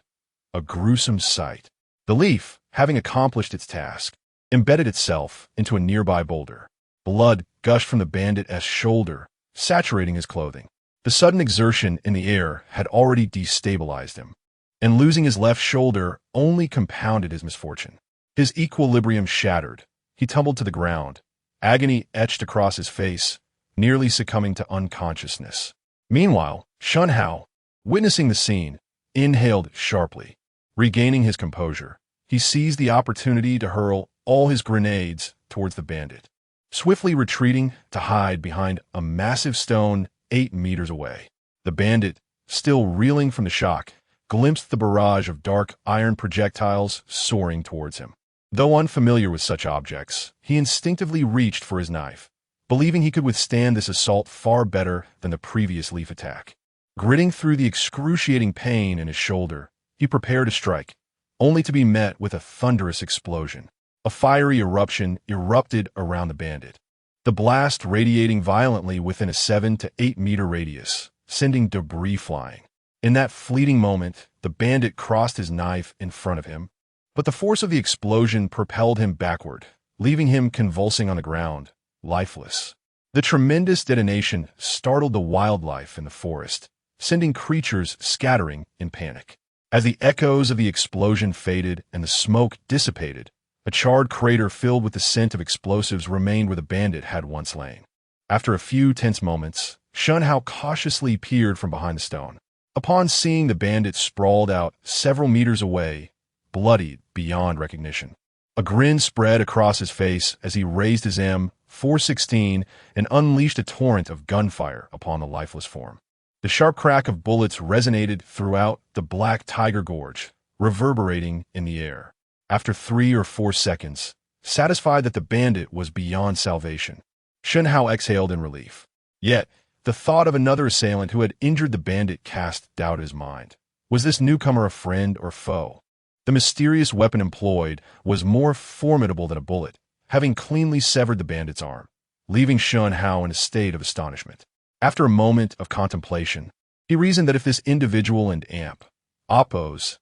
A gruesome sight. The leaf, having accomplished its task, embedded itself into a nearby boulder. Blood gushed from the bandit's shoulder, saturating his clothing. The sudden exertion in the air had already destabilized him, and losing his left shoulder only compounded his misfortune. His equilibrium shattered. He tumbled to the ground, agony etched across his face, nearly succumbing to unconsciousness. Meanwhile, Shen Hao, witnessing the scene, inhaled sharply. Regaining his composure, he seized the opportunity to hurl all his grenades towards the bandit, swiftly retreating to hide behind a massive stone 8 meters away. The bandit, still reeling from the shock, glimpsed the barrage of dark iron projectiles soaring towards him. Though unfamiliar with such objects, he instinctively reached for his knife, believing he could withstand this assault far better than the previous leaf attack. Gritting through the excruciating pain in his shoulder, he prepared to strike, only to be met with a thunderous explosion. A fiery eruption erupted around the bandit, the blast radiating violently within a 7 to 8 meter radius, sending debris flying. In that fleeting moment, the bandit crossed his knife in front of him, but the force of the explosion propelled him backward, leaving him convulsing on the ground, lifeless. The tremendous detonation startled the wildlife in the forest, sending creatures scattering in panic. As the echoes of the explosion faded and the smoke dissipated, a charred crater filled with the scent of explosives remained where the bandit had once lain. After a few tense moments, Shen Hao cautiously peered from behind the stone. Upon seeing the bandit sprawled out several meters away, bloodied beyond recognition, a grin spread across his face as he raised his M416 and unleashed a torrent of gunfire upon the lifeless form. The sharp crack of bullets resonated throughout the black tiger gorge, reverberating in the air. After 3 or 4 seconds, satisfied that the bandit was beyond salvation, Shen Hao exhaled in relief. Yet, the thought of another assailant who had injured the bandit cast doubt in his mind. Was this newcomer a friend or foe? The mysterious weapon employed was more formidable than a bullet, having cleanly severed the bandit's arm, leaving Shen Hao in a state of astonishment. After a moment of contemplation, he reasoned that if this individual and Oppo's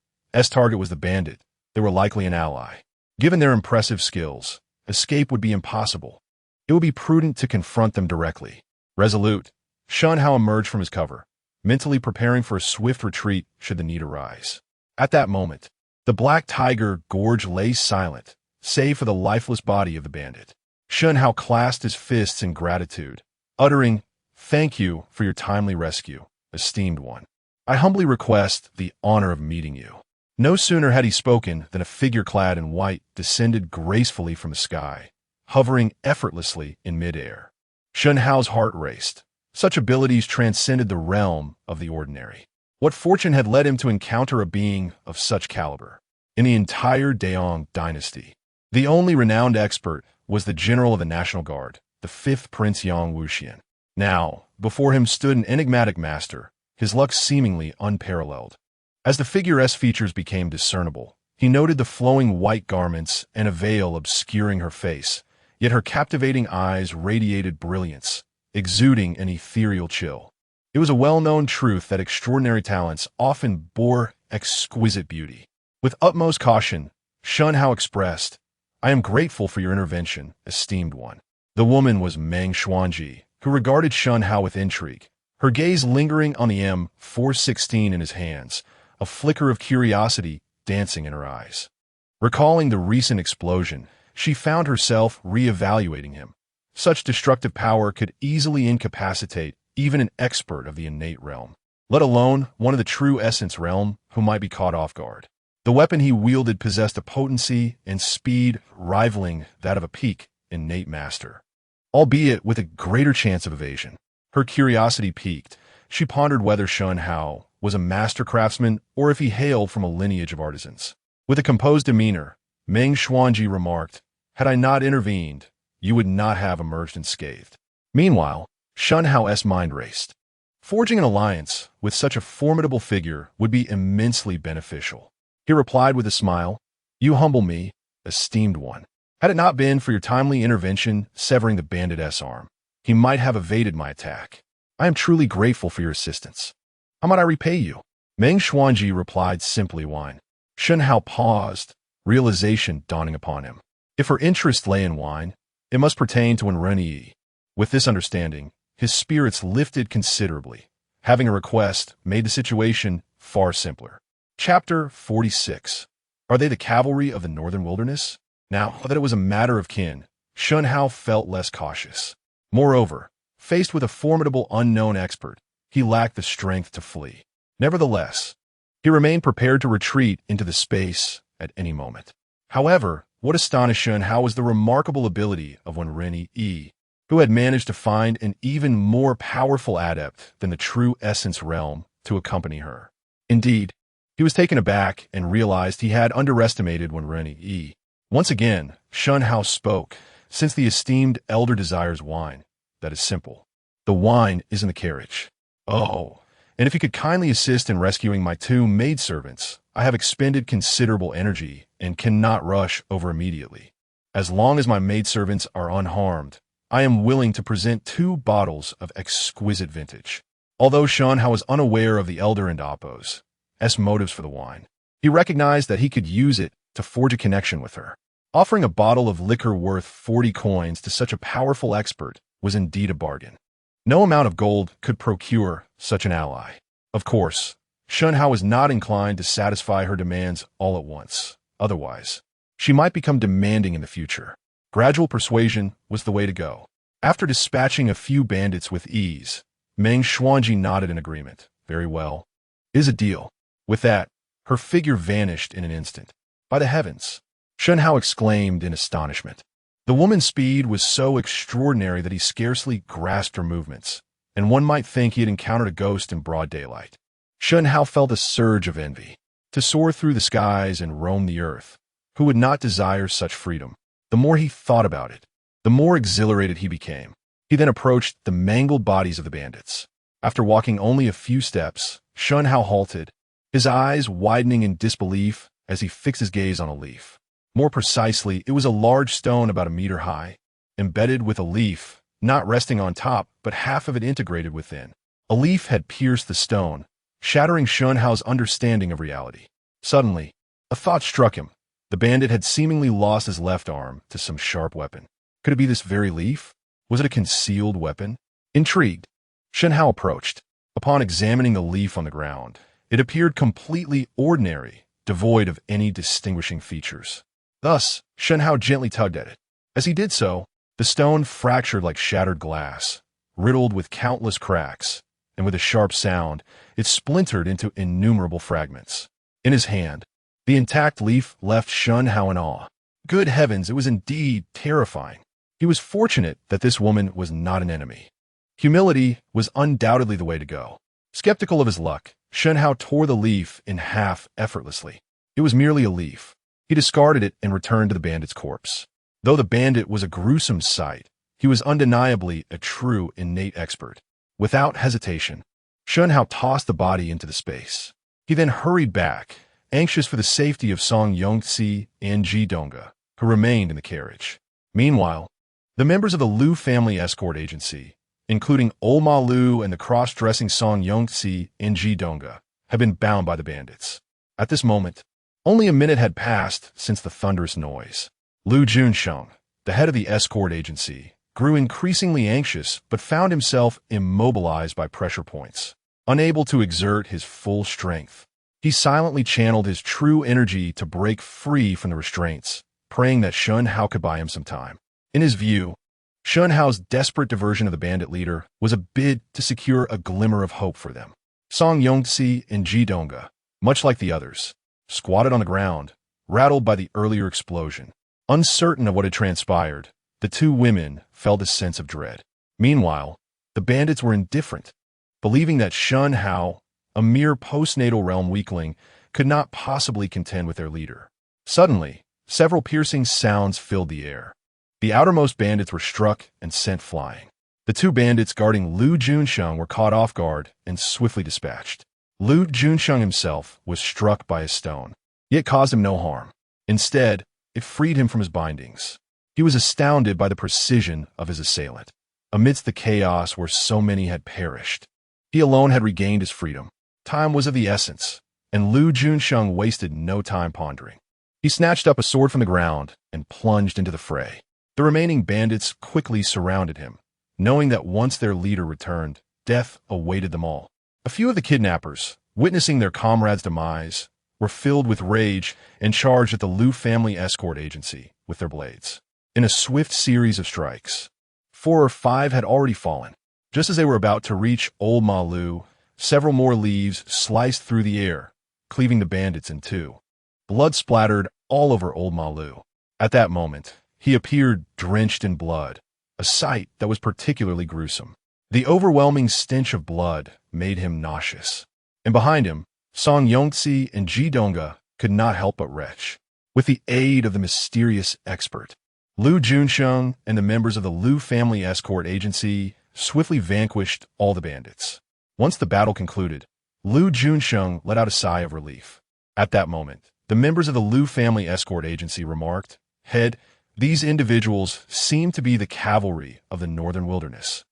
target was the bandit, they were likely an ally. Given their impressive skills, escape would be impossible. It would be prudent to confront them directly. Resolute, Shen Hao emerged from his cover, mentally preparing for a swift retreat should the need arise. At that moment, The black tiger gorge lay silent, save for the lifeless body of the bandit. Shen Hao clasped his fists in gratitude, uttering, "Thank you for your timely rescue, esteemed one. I humbly request the honor of meeting you." No sooner had he spoken than a figure clad in white descended gracefully from the sky, hovering effortlessly in midair. Shen Hao's heart raced. Such abilities transcended the realm of the ordinary. What fortune had led him to encounter a being of such caliber? In the entire Daong dynasty, the only renowned expert was the general of the National Guard, the fifth Prince Yang Wuxian. Now, before him stood an enigmatic master, his luck seemingly unparalleled. As the figure's features became discernible, he noted the flowing white garments and a veil obscuring her face, yet her captivating eyes radiated brilliance, exuding an ethereal chill. It was a well-known truth that extraordinary talents often bore exquisite beauty. With utmost caution, Shen Hao expressed, "I am grateful for your intervention, esteemed one." The woman was Meng Xuanji, who regarded Shen Hao with intrigue, her gaze lingering on the M416 in his hands, a flicker of curiosity dancing in her eyes. Recalling the recent explosion, she found herself re-evaluating him. Such destructive power could easily incapacitate even an expert of the innate realm, let alone one of the true essence realm who might be caught off guard. The weapon he wielded possessed a potency and speed rivaling that of a peak innate master, albeit with a greater chance of evasion. Her curiosity piqued. She pondered whether Shen Hao was a master craftsman or if he hailed from a lineage of artisans. With a composed demeanor, Meng Xuanji remarked, "Had I not intervened, you would not have emerged unscathed." Meanwhile, Shen Hao's mind raced. Forging an alliance with such a formidable figure would be immensely beneficial. He replied with a smile, "You humble me, esteemed one. Had it not been for your timely intervention severing the bandit's arm, he might have evaded my attack. I am truly grateful for your assistance. How might I repay you?" Meng Xuanji replied simply, "Wine." Shen Hao paused, realization dawning upon him. If her interest lay in wine, it must pertain to Wenren. With this understanding, his spirits lifted considerably. Having a request made the situation far simpler. Chapter 46. Are they the cavalry of the northern wilderness? Now that it was a matter of kin, Shen Hao felt less cautious. Moreover, faced with a formidable unknown expert, he lacked the strength to flee. Nevertheless, he remained prepared to retreat into the space at any moment. However, what astonished Shen Hao was the remarkable ability of Wenren, who had managed to find an even more powerful adept than the true essence realm to accompany her. Indeed, he was taken aback and realized he had underestimated Wenren. Once again, Shen Hao spoke, "Since the esteemed elder desires wine, that is simple. The wine is in the carriage. Oh, and if you could kindly assist in rescuing my two maidservants, I have expended considerable energy and cannot rush over immediately. As long as my maidservants are unharmed, I am willing to present 2 bottles of exquisite vintage." Although Shen Hao was unaware of the elder and Appo's motives for the wine, he recognized that he could use it to forge a connection with her. Offering a bottle of liquor worth 40 coins to such a powerful expert was indeed a bargain. No amount of gold could procure such an ally. Of course, Shen Hao was not inclined to satisfy her demands all at once. Otherwise, she might become demanding in the future. Gradual persuasion was the way to go. After dispatching a few bandits with ease, Meng Xuanji nodded in agreement. "Very well. It is a deal." With that, her figure vanished in an instant. "By the heavens!" Shen Hao exclaimed in astonishment. The woman's speed was so extraordinary that he scarcely grasped her movements, and one might think he had encountered a ghost in broad daylight. Shen Hao felt a surge of envy. To soar through the skies and roam the earth, who would not desire such freedom? The more he thought about it, the more exhilarated he became. He then approached the mangled bodies of the bandits. After walking only a few steps, Shen Hao halted, his eyes widening in disbelief as he fixed his gaze on a leaf. More precisely, it was a large stone about a meter high, embedded with a leaf, not resting on top, but half of it integrated within. A leaf had pierced the stone, shattering Shen Hao's understanding of reality. Suddenly, a thought struck him. The bandit had seemingly lost his left arm to some sharp weapon. Could it be this very leaf? Was it a concealed weapon? Intrigued, Shen Hao approached. Upon examining the leaf on the ground, it appeared completely ordinary devoid of any distinguishing features. Thus, Shen Hao gently tugged at it. As he did so, the stone fractured like shattered glass, riddled with countless cracks, and with a sharp sound, it splintered into innumerable fragments. In his hand, the intact leaf left Shen Hao in awe. Good heavens, it was indeed terrifying. He was fortunate that this woman was not an enemy. Humility was undoubtedly the way to go. Skeptical of his luck, Shen Hao tore the leaf in half effortlessly. It was merely a leaf. He discarded it and returned to the bandit's corpse. Though the bandit was a gruesome sight, he was undeniably a true innate expert. Without hesitation, Shen Hao tossed the body into the space. He then hurried back, anxious for the safety of Song Yongxi and Ji Donga, who remained in the carriage. Meanwhile, the members of the Liu family escort agency, including old Ma Lu and the cross-dressing Song Yongxi and Ji Donga, had been bound by the bandits. At this moment, only a minute had passed since the thunderous noise. Lu Junsheng, the head of the escort agency, grew increasingly anxious but found himself immobilized by pressure points. Unable to exert his full strength, he silently channeled his true energy to break free from the restraints, praying that Shen Hao could buy him some time. In his view, Shen Hao's desperate diversion of the bandit leader was a bid to secure a glimmer of hope for them. Song Yongxi and Ji Donga, much like the others, squatted on the ground, rattled by the earlier explosion. Uncertain of what had transpired, the two women felt a sense of dread. Meanwhile, the bandits were indifferent, believing that Shen Hao, a mere postnatal realm weakling, could not possibly contend with their leader. Suddenly, several piercing sounds filled the air. The outermost bandits were struck and sent flying. The two bandits guarding Lu Junsheng were caught off guard and swiftly dispatched. Lu Junsheng himself was struck by a stone, yet caused him no harm. Instead, it freed him from his bindings. He was astounded by the precision of his assailant. Amidst the chaos where so many had perished, he alone had regained his freedom. Time was of the essence, and Lu Junsheng wasted no time pondering. He snatched up a sword from the ground and plunged into the fray. The remaining bandits quickly surrounded him, knowing that once their leader returned, death awaited them all. A few of the kidnappers, witnessing their comrade's demise, were filled with rage and charged at the Liu family escort agency with their blades. In a swift series of strikes, 4 or 5 had already fallen. Just as they were about to reach old Ma Lu, several more leaves sliced through the air, cleaving the bandits in two. Blood splattered all over old Ma Lu. At that moment, he appeared drenched in blood, a sight that was particularly gruesome. The overwhelming stench of blood made him nauseous. And behind him, Song Yongxi and Ji Donga could not help but retch. With the aid of the mysterious expert, Lu Junsheng and the members of the Liu family escort agency swiftly vanquished all the bandits. Once the battle concluded, Lu Junsheng let out a sigh of relief. At that moment, the members of the Liu family escort agency remarked, "Head, these individuals seem to be the cavalry of the northern wilderness."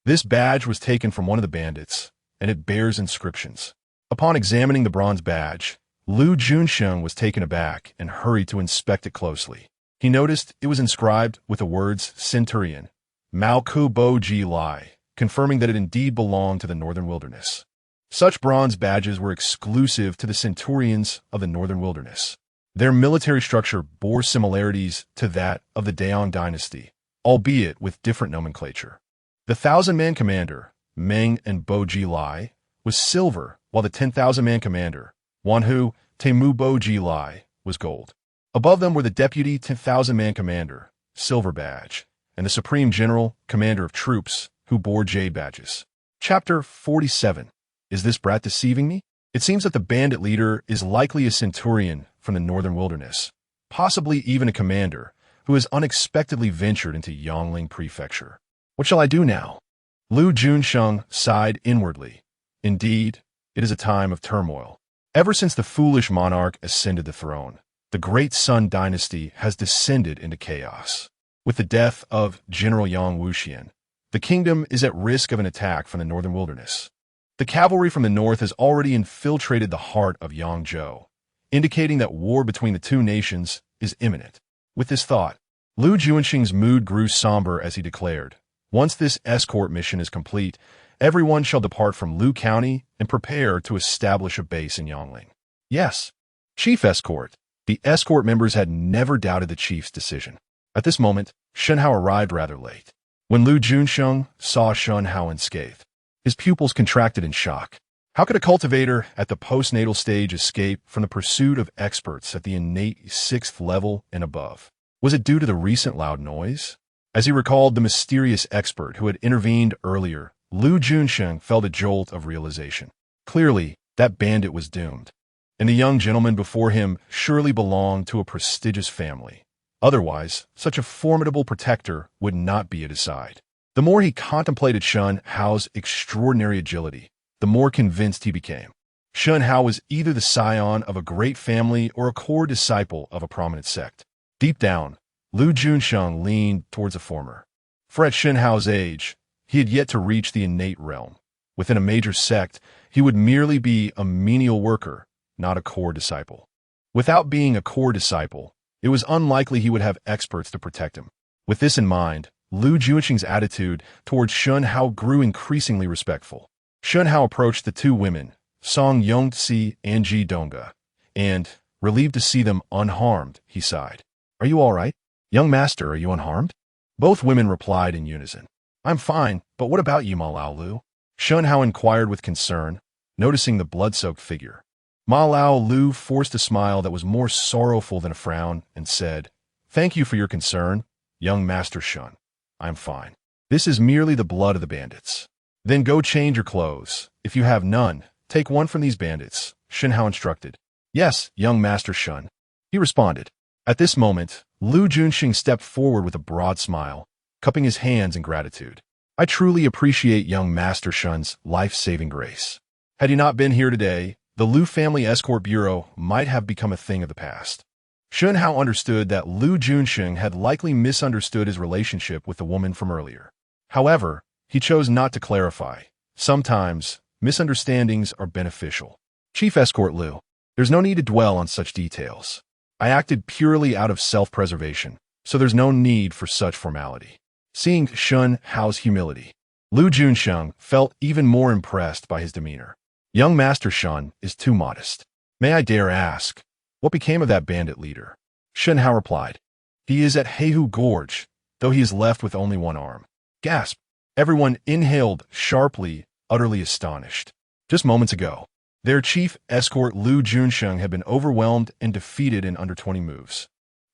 This badge was taken from one of the bandits, and it bears inscriptions. Upon examining the bronze badge, Lu Junsheng was taken aback and hurried to inspect it closely. He noticed it was inscribed with the words Centurion, Mao Ku Bo Ji Lai, confirming that it indeed belonged to the northern wilderness. Such bronze badges were exclusive to the centurions of the northern wilderness. Their military structure bore similarities to that of the Daong dynasty, albeit with different nomenclature. The 1,000-man commander, Meng and Bo Ji Lai, was silver, while the 10,000-man commander, Wanhu Temu Bo Ji Lai, was gold. Above them were the deputy 10,000-man commander, silver badge, and the supreme general, commander of troops, who bore jade badges. Chapter 47. Is this brat deceiving me? It seems that the bandit leader is likely a centurion from the northern wilderness, possibly even a commander, who has unexpectedly ventured into Yongling Prefecture. What shall I do now? Lu Junsheng sighed inwardly. Indeed, it is a time of turmoil. Ever since the foolish monarch ascended the throne, the great Sun dynasty has descended into chaos. With the death of General Yang Wuxian, the kingdom is at risk of an attack from the northern wilderness. The cavalry from the north has already infiltrated the heart of Yangzhou, indicating that war between the two nations is imminent. With this thought, Lu Junsheng's mood grew somber as he declared, "Once this escort mission is complete, everyone shall depart from Lu County and prepare to establish a base in Yongling." Yes, Chief Escort. The escort members had never doubted the chief's decision. At this moment, Shen Hao arrived rather late. When Lu Junsheng saw Shen Hao unscathed, his pupils contracted in shock. How could a cultivator at the postnatal stage escape from the pursuit of experts at the innate sixth level and above? Was it due to the recent loud noise? As he recalled the mysterious expert who had intervened earlier, Lu Junsheng felt a jolt of realization. Clearly, that bandit was doomed, and the young gentleman before him surely belonged to a prestigious family. Otherwise, such a formidable protector would not be at his side. The more he contemplated Shen Hao's extraordinary agility, the more convinced he became. Shen Hao was either the scion of a great family or a core disciple of a prominent sect. Deep down, Lu Junsheng leaned towards the former. For at Shen Hao's age, he had yet to reach the innate realm. Within a major sect, he would merely be a menial worker, not a core disciple. Without being a core disciple, it was unlikely he would have experts to protect him. With this in mind, Lu Junsheng's attitude towards Shen Hao grew increasingly respectful. Shen Hao approached the two women, Song Yongzi and Ji Donga, and, relieved to see them unharmed, he sighed. "Are you all right? Young master, are you unharmed?" Both women replied in unison. "I'm fine, but what about you, Ma Lao Lu?" Shen Hao inquired with concern, noticing the blood-soaked figure. Ma Lao Lu forced a smile that was more sorrowful than a frown and said, "Thank you for your concern, young Master Shen. I'm fine. This is merely the blood of the bandits." "Then go change your clothes. If you have none, take one from these bandits," Shen Hao instructed. "Yes, young Master Shen," he responded. At this moment, Lu Junsheng stepped forward with a broad smile, cupping his hands in gratitude. "I truly appreciate young Master Shen's life-saving grace. Had he not been here today, the Lu family escort bureau might have become a thing of the past." Shen Hao understood that Lu Junsheng had likely misunderstood his relationship with the woman from earlier. However, he chose not to clarify. Sometimes, misunderstandings are beneficial. "Chief Escort Lu, there's no need to dwell on such details. I acted purely out of self-preservation, so there's no need for such formality." Seeing Shen Hao's humility, Lu Junsheng felt even more impressed by his demeanor. "Young Master Shen is too modest. May I dare ask, what became of that bandit leader?" Shen Hao replied, "He is at Heihu Gorge, though he is left with only one arm." Gasp! Everyone inhaled sharply, utterly astonished. Just moments ago, their chief escort Lu Junsheng had been overwhelmed and defeated in under 20 moves.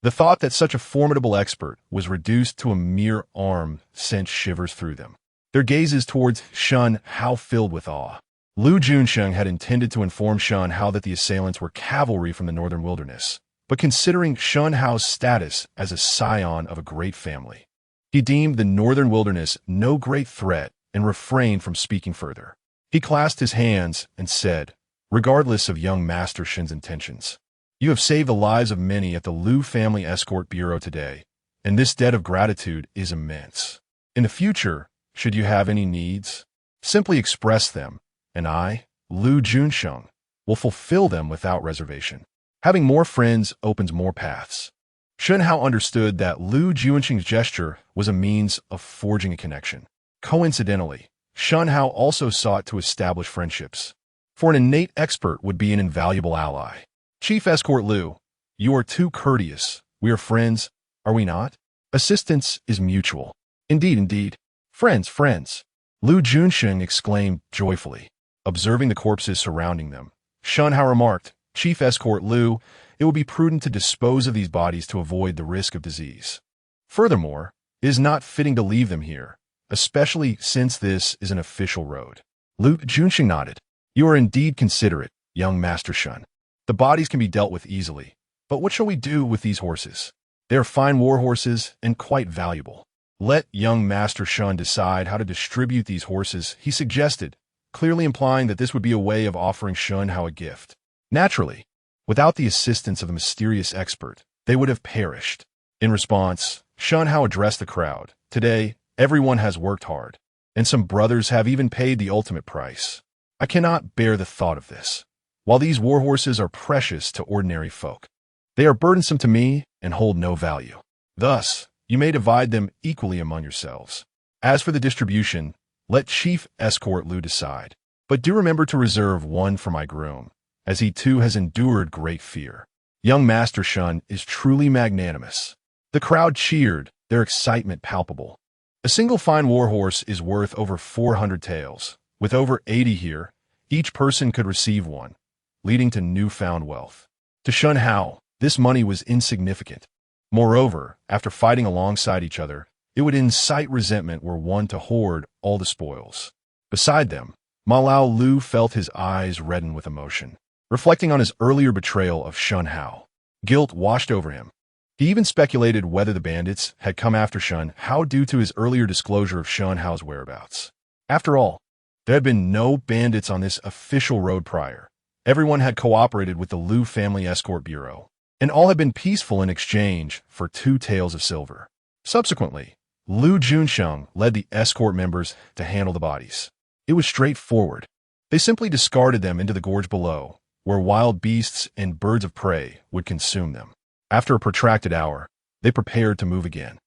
The thought that such a formidable expert was reduced to a mere arm sent shivers through them. Their gazes towards Shen Hao filled with awe. Lu Junsheng had intended to inform Shen Hao that the assailants were cavalry from the northern wilderness, but considering Shen Hao's status as a scion of a great family, he deemed the northern wilderness no great threat and refrained from speaking further. He clasped his hands and said, regardless of young Master Shen's intentions, "You have saved the lives of many at the Lu Family Escort Bureau today, and this debt of gratitude is immense. In the future, should you have any needs, simply express them, and I, Lu Junsheng, will fulfill them without reservation." Having more friends opens more paths. Shen Hao understood that Lu Junsheng's gesture was a means of forging a connection. Coincidentally, Shen Hao also sought to establish friendships, for an innate expert would be an invaluable ally. "Chief Escort Lu, you are too courteous. We are friends, are we not? Assistance is mutual." "Indeed, indeed. Friends, friends," Lu Junsheng exclaimed joyfully. Observing the corpses surrounding them, Shen Hao remarked, "Chief Escort Lu, it will be prudent to dispose of these bodies to avoid the risk of disease. Furthermore, it is not fitting to leave them here, especially since this is an official road." Lu Junsheng nodded. "You are indeed considerate, young Master Shen. The bodies can be dealt with easily, but what shall we do with these horses? They are fine war horses and quite valuable." "Let young Master Shen decide how to distribute these horses," he suggested, clearly implying that this would be a way of offering Shen Hao a gift. Naturally, without the assistance of the mysterious expert, they would have perished. In response, Shen Hao addressed the crowd. "Today, everyone has worked hard, and some brothers have even paid the ultimate price. I cannot bear the thought of this. While these war horses are precious to ordinary folk, they are burdensome to me and hold no value. Thus, you may divide them equally among yourselves. As for the distribution, let Chief Escort Lu decide. But do remember to reserve one for my groom, as he too has endured great fear. Young Master Shen is truly magnanimous. The crowd cheered, their excitement palpable. A single fine warhorse is worth over 400 taels. With over 80 here, each person could receive one, leading to newfound wealth. To Shen Hao, this money was insignificant. Moreover, after fighting alongside each other, it would incite resentment were one to hoard all the spoils. Beside them, Ma Lao Lu felt his eyes redden with emotion. Reflecting on his earlier betrayal of Shen Hao, guilt washed over him. He even speculated whether the bandits had come after Shen Hao due to his earlier disclosure of Shen Hao's whereabouts. After all, there had been no bandits on this official road prior. Everyone had cooperated with the Lu family escort bureau, and all had been peaceful in exchange for 2 taels of silver. Subsequently, Lu Junsheng led the escort members to handle the bodies. It was straightforward. They simply discarded them into the gorge below, where wild beasts and birds of prey would consume them. After a protracted hour, they prepared to move again.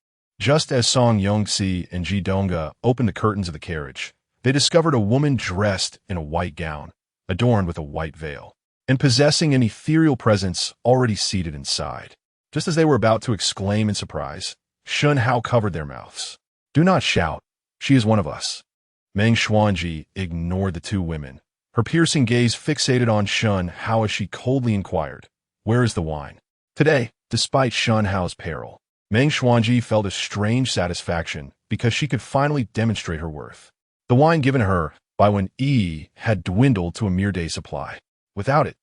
Just as Song Yongxi and Ji Donga opened the curtains of the carriage, they discovered a woman dressed in a white gown, adorned with a white veil, and possessing an ethereal presence already seated inside. Just as they were about to exclaim in surprise, Shen Hao covered their mouths. "Do not shout. She is one of us." Meng Xuanji ignored the 2 women, her piercing gaze fixated on Shen Hao as she coldly inquired, "Where is the wine?" Today, despite Shen Hao's peril, Meng Xuanji felt a strange satisfaction because she could finally demonstrate her worth. The wine given her by Wen Yi had dwindled to a mere day supply. Without it,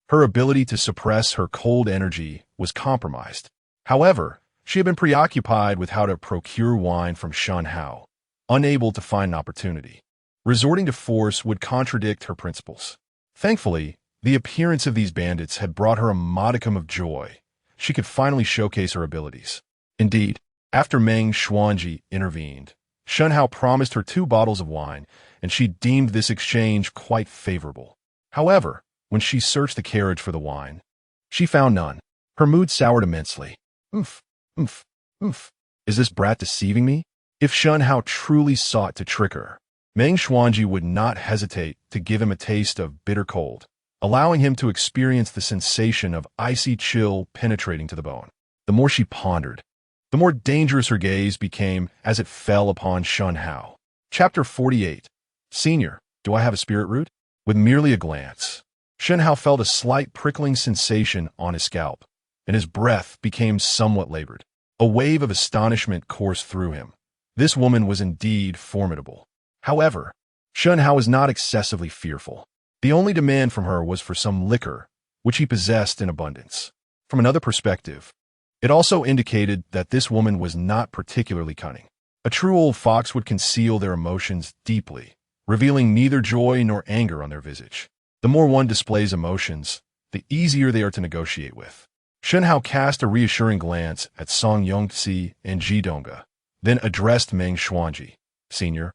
her ability to suppress her cold energy was compromised. However, she had been preoccupied with how to procure wine from Shen Hao, unable to find an opportunity. Resorting to force would contradict her principles. Thankfully, the appearance of these bandits had brought her a modicum of joy. She could finally showcase her abilities. Indeed, after Meng Xuanji intervened, Shen Hao promised her 2 bottles of wine, and she deemed this exchange quite favorable. However, when she searched the carriage for the wine, she found none. Her mood soured immensely. Oomph, oomph, oomph. Is this brat deceiving me? If Shen Hao truly sought to trick her, Meng Xuanji would not hesitate to give him a taste of bitter cold, allowing him to experience the sensation of icy chill penetrating to the bone. The more she pondered, the more dangerous her gaze became as it fell upon Shen Hao. Chapter 48. Senior, do I have a spirit root? With merely a glance, Shen Hao felt a slight prickling sensation on his scalp, and his breath became somewhat labored. A wave of astonishment coursed through him. This woman was indeed formidable. However, Shen Hao was not excessively fearful. The only demand from her was for some liquor, which he possessed in abundance. From another perspective, it also indicated that this woman was not particularly cunning. A true old fox would conceal their emotions deeply, revealing neither joy nor anger on their visage. The more one displays emotions, the easier they are to negotiate with. Shen Hao cast a reassuring glance at Song Yongxi and Ji Donga, then addressed Meng Xuanji. "Senior,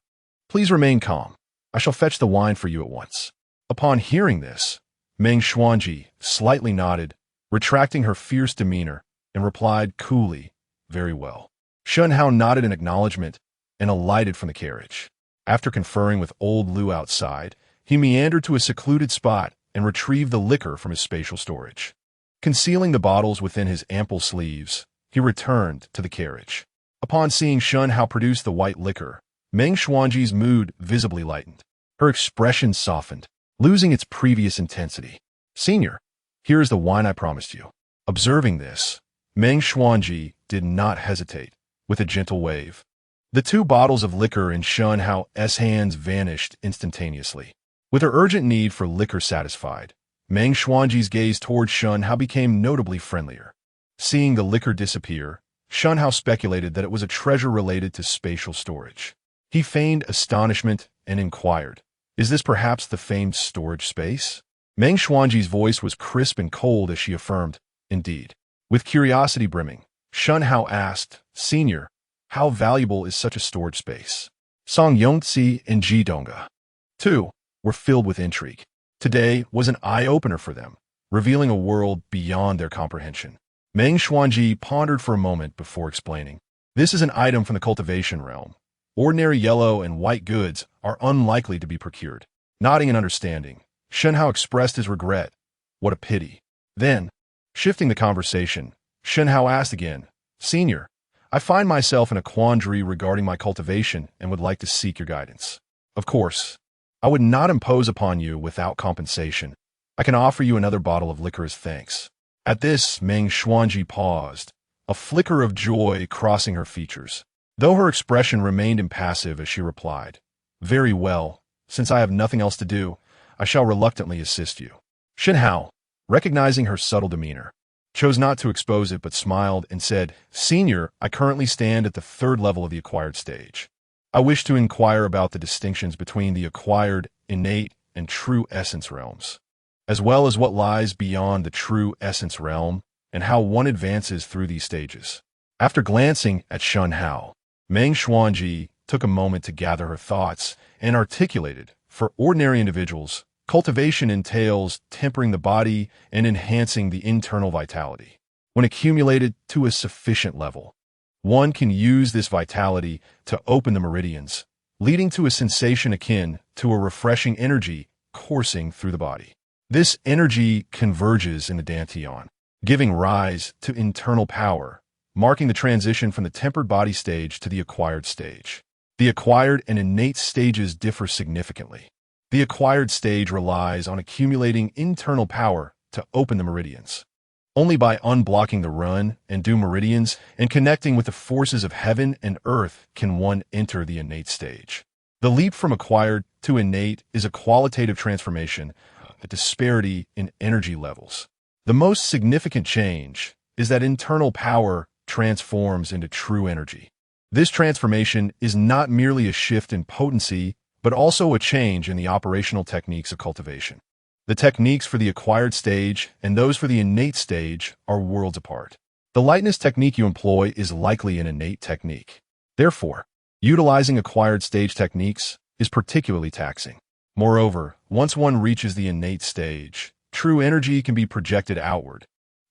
please remain calm. I shall fetch the wine for you at once." Upon hearing this, Meng Xuanji slightly nodded, retracting her fierce demeanor, and replied coolly, "Very well." Shen Hao nodded in acknowledgement and alighted from the carriage. After conferring with old Lu outside, he meandered to a secluded spot and retrieved the liquor from his spatial storage. Concealing the bottles within his ample sleeves, he returned to the carriage. Upon seeing Shen Hao produce the white liquor, Meng Xuanji's mood visibly lightened. Her expression softened, losing its previous intensity. "Senior, here is the wine I promised you." Observing this, Meng Xuanji did not hesitate. With a gentle wave, the 2 bottles of liquor in Shen Hao's hands vanished instantaneously. With her urgent need for liquor satisfied, Meng Xuanji's gaze toward Shen Hao became notably friendlier. Seeing the liquor disappear, Shen Hao speculated that it was a treasure related to spatial storage. He feigned astonishment and inquired, "Is this perhaps the famed storage space?" Meng Xuanji's voice was crisp and cold as she affirmed, "Indeed." With curiosity brimming, Shen Hao asked, "Senior, how valuable is such a storage space?" Song Yongxi and Ji Donga, too, were filled with intrigue. Today was an eye-opener for them, revealing a world beyond their comprehension. Meng Xuanji pondered for a moment before explaining. "This is an item from the cultivation realm. Ordinary yellow and white goods are unlikely to be procured." Nodding in understanding, Shen Hao expressed his regret What a pity. Then, shifting the conversation, Shen Hao asked again, Senior, I find myself in a quandary regarding my cultivation and would like to seek your guidance. Of course, I would not impose upon you without compensation. I can offer you another bottle of liquor as thanks. At this, Meng Xuanji paused, a flicker of joy crossing her features, though her expression remained impassive as she replied, Very well, since I have nothing else to do, I shall reluctantly assist you. Shen Hao, recognizing her subtle demeanor, chose not to expose it but smiled and said, Senior, I currently stand at the third level of the acquired stage. I wish to inquire about the distinctions between the acquired, innate, and true essence realms, as well as what lies beyond the true essence realm and how one advances through these stages. After glancing at Shen Hao, Meng Xuanji took a moment to gather her thoughts and articulated, for ordinary individuals, cultivation entails tempering the body and enhancing the internal vitality. When accumulated to a sufficient level, one can use this vitality to open the meridians, leading to a sensation akin to a refreshing energy coursing through the body. This energy converges in the dantian, giving rise to internal power, marking the transition from the tempered body stage to the acquired stage. The acquired and innate stages differ significantly. The acquired stage relies on accumulating internal power to open the meridians. Only by unblocking the run and do meridians and connecting with the forces of heaven and earth can one enter the innate stage. The leap from acquired to innate is a qualitative transformation, a disparity in energy levels. The most significant change is that internal power transforms into true energy. This transformation is not merely a shift in potency, but also a change in the operational techniques of cultivation. The techniques for the acquired stage and those for the innate stage are worlds apart. The lightness technique you employ is likely an innate technique. Therefore, utilizing acquired stage techniques is particularly taxing. Moreover, once one reaches the innate stage, true energy can be projected outward,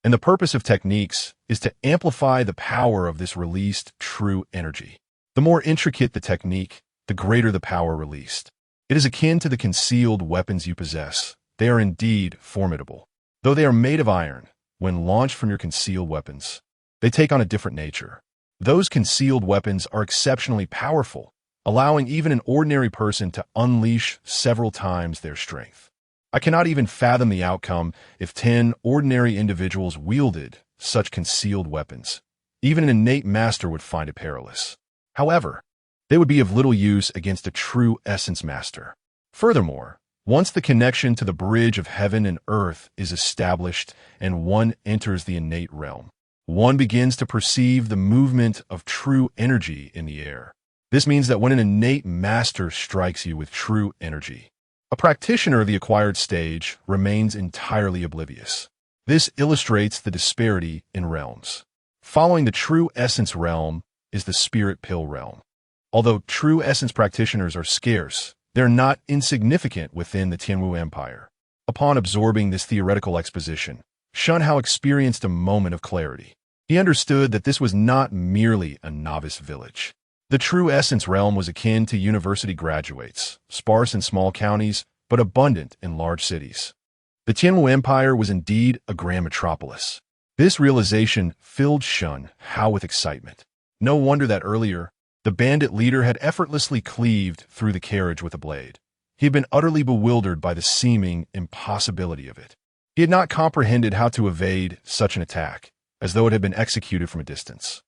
and the purpose of techniques is to amplify the power of this released true energy. The more intricate the technique, the greater the power released. It is akin to the concealed weapons you possess. They are indeed formidable. Though they are made of iron, when launched from your concealed weapons, they take on a different nature. Those concealed weapons are exceptionally powerful, allowing even an ordinary person to unleash several times their strength. I cannot even fathom the outcome if 10 ordinary individuals wielded such concealed weapons. Even an innate master would find it perilous. However, they would be of little use against a true essence master. Furthermore, once the connection to the bridge of heaven and earth is established and one enters the innate realm, one begins to perceive the movement of true energy in the air. This means that when an innate master strikes you with true energy, a practitioner of the acquired stage remains entirely oblivious. This illustrates the disparity in realms. Following the true essence realm is the spirit pill realm. Although true essence practitioners are scarce, they're not insignificant within the Tianwu Empire. Upon absorbing this theoretical exposition, Shen Hao experienced a moment of clarity. He understood that this was not merely a novice village. The true essence realm was akin to university graduates, sparse in small counties, but abundant in large cities. The Tianwu Empire was indeed a grand metropolis. This realization filled Shen Hao with excitement. No wonder that earlier, the bandit leader had effortlessly cleaved through the carriage with a blade. He had been utterly bewildered by the seeming impossibility of it. He had not comprehended how to evade such an attack, as though it had been executed from a distance.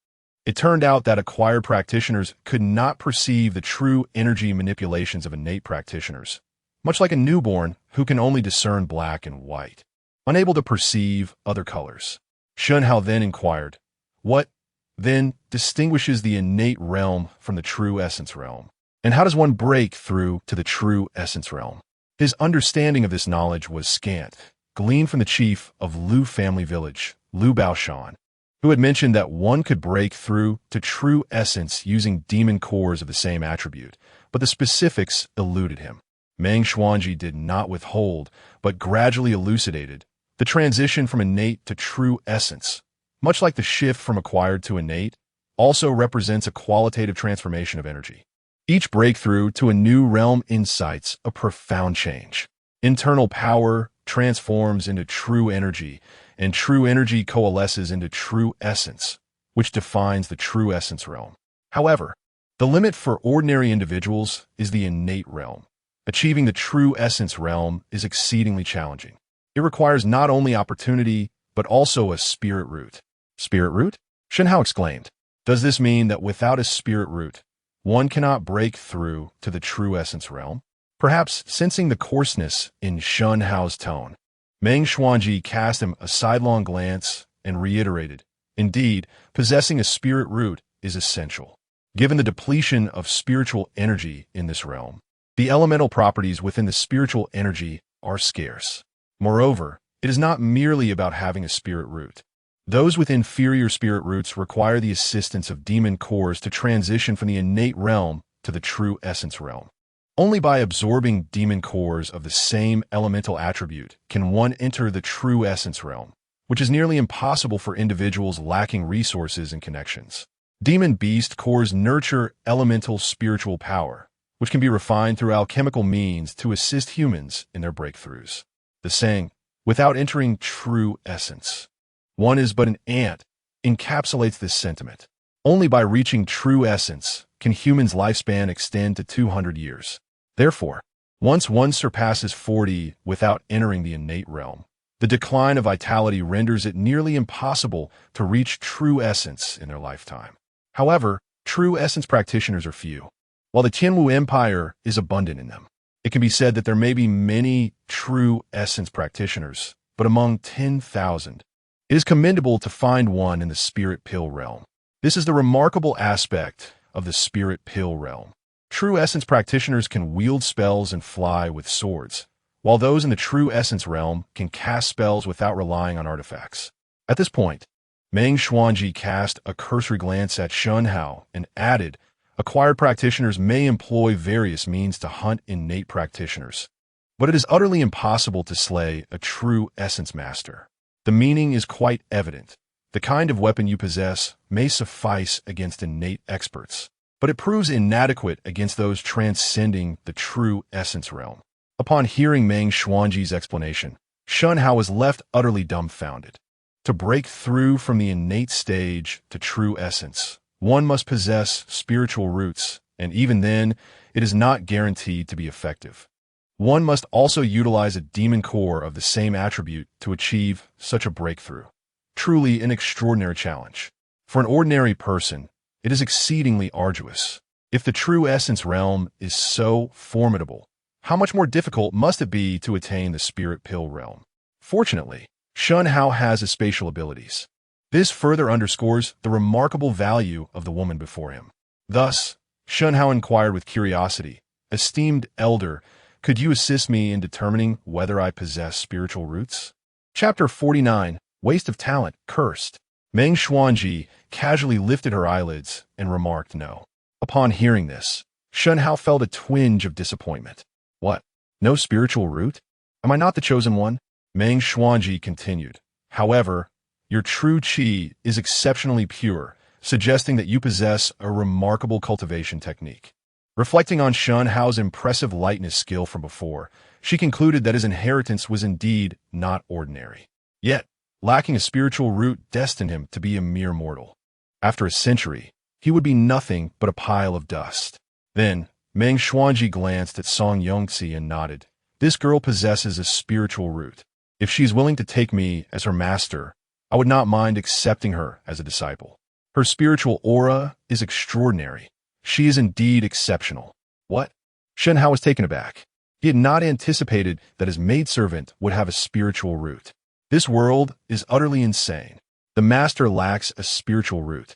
It turned out that acquired practitioners could not perceive the true energy manipulations of innate practitioners, much like a newborn who can only discern black and white, unable to perceive other colors. Shen Hao then inquired, What, then, distinguishes the innate realm from the true essence realm? And how does one break through to the true essence realm? His understanding of this knowledge was scant, gleaned from the chief of Lu family village, Lu Baoshan, who had mentioned that one could break through to true essence using demon cores of the same attribute, but the specifics eluded him. Meng Xuanji did not withhold, but gradually elucidated the transition from innate to true essence, much like the shift from acquired to innate, also represents a qualitative transformation of energy. Each breakthrough to a new realm incites a profound change. Internal power transforms into true energy, and true energy coalesces into true essence, which defines the true essence realm. However, the limit for ordinary individuals is the innate realm. Achieving the true essence realm is exceedingly challenging. It requires not only opportunity, but also a spirit root. Spirit root? Shen Hao exclaimed. Does this mean that without a spirit root, one cannot break through to the true essence realm? Perhaps sensing the coarseness in Shen Hao's tone, Meng Xuanji cast him a sidelong glance and reiterated, indeed, possessing a spirit root is essential. Given the depletion of spiritual energy in this realm, the elemental properties within the spiritual energy are scarce. Moreover, it is not merely about having a spirit root. Those with inferior spirit roots require the assistance of demon cores to transition from the innate realm to the true essence realm. Only by absorbing demon cores of the same elemental attribute can one enter the true essence realm, which is nearly impossible for individuals lacking resources and connections. Demon beast cores nurture elemental spiritual power, which can be refined through alchemical means to assist humans in their breakthroughs. The saying, without entering true essence, one is but an ant, encapsulates this sentiment. Only by reaching true essence can humans' lifespan extend to 200 years. Therefore, once one surpasses 40 without entering the innate realm, the decline of vitality renders it nearly impossible to reach true essence in their lifetime. However, true essence practitioners are few. While the Tianwu Empire is abundant in them, it can be said that there may be many true essence practitioners, but among 10,000, it is commendable to find one in the spirit pill realm. This is the remarkable aspect of the spirit pill realm. True essence practitioners can wield spells and fly with swords, while those in the true essence realm can cast spells without relying on artifacts. At this point, Meng Xuanji cast a cursory glance at Shen Hao and added, acquired practitioners may employ various means to hunt innate practitioners, but it is utterly impossible to slay a true essence master. The meaning is quite evident. The kind of weapon you possess may suffice against innate experts, but it proves inadequate against those transcending the true essence realm. Upon hearing Meng Xuanji's explanation, Shen Hao was left utterly dumbfounded. To break through from the innate stage to true essence, one must possess spiritual roots, and even then, it is not guaranteed to be effective. One must also utilize a demon core of the same attribute to achieve such a breakthrough. Truly an extraordinary challenge. For an ordinary person, it is exceedingly arduous. If the true essence realm is so formidable, how much more difficult must it be to attain the spirit pill realm? Fortunately, Shen Hao has his spatial abilities. This further underscores the remarkable value of the woman before him. Thus, Shen Hao inquired with curiosity, "Esteemed elder, could you assist me in determining whether I possess spiritual roots?" Chapter 49, Waste of Talent, Cursed. Meng Xuanji casually lifted her eyelids and remarked no. Upon hearing this, Shen Hao felt a twinge of disappointment. What? No spiritual root? Am I not the chosen one? Meng Xuanji continued. However, your true qi is exceptionally pure, suggesting that you possess a remarkable cultivation technique. Reflecting on Shen Hao's impressive lightness skill from before, she concluded that his inheritance was indeed not ordinary. Yet, lacking a spiritual root destined him to be a mere mortal. After a century, he would be nothing but a pile of dust. Then, Meng Xuanji glanced at Song Yongxi and nodded. This girl possesses a spiritual root. If she is willing to take me as her master, I would not mind accepting her as a disciple. Her spiritual aura is extraordinary. She is indeed exceptional. What? Shen Hao was taken aback. He had not anticipated that his maidservant would have a spiritual root. This world is utterly insane. The master lacks a spiritual root,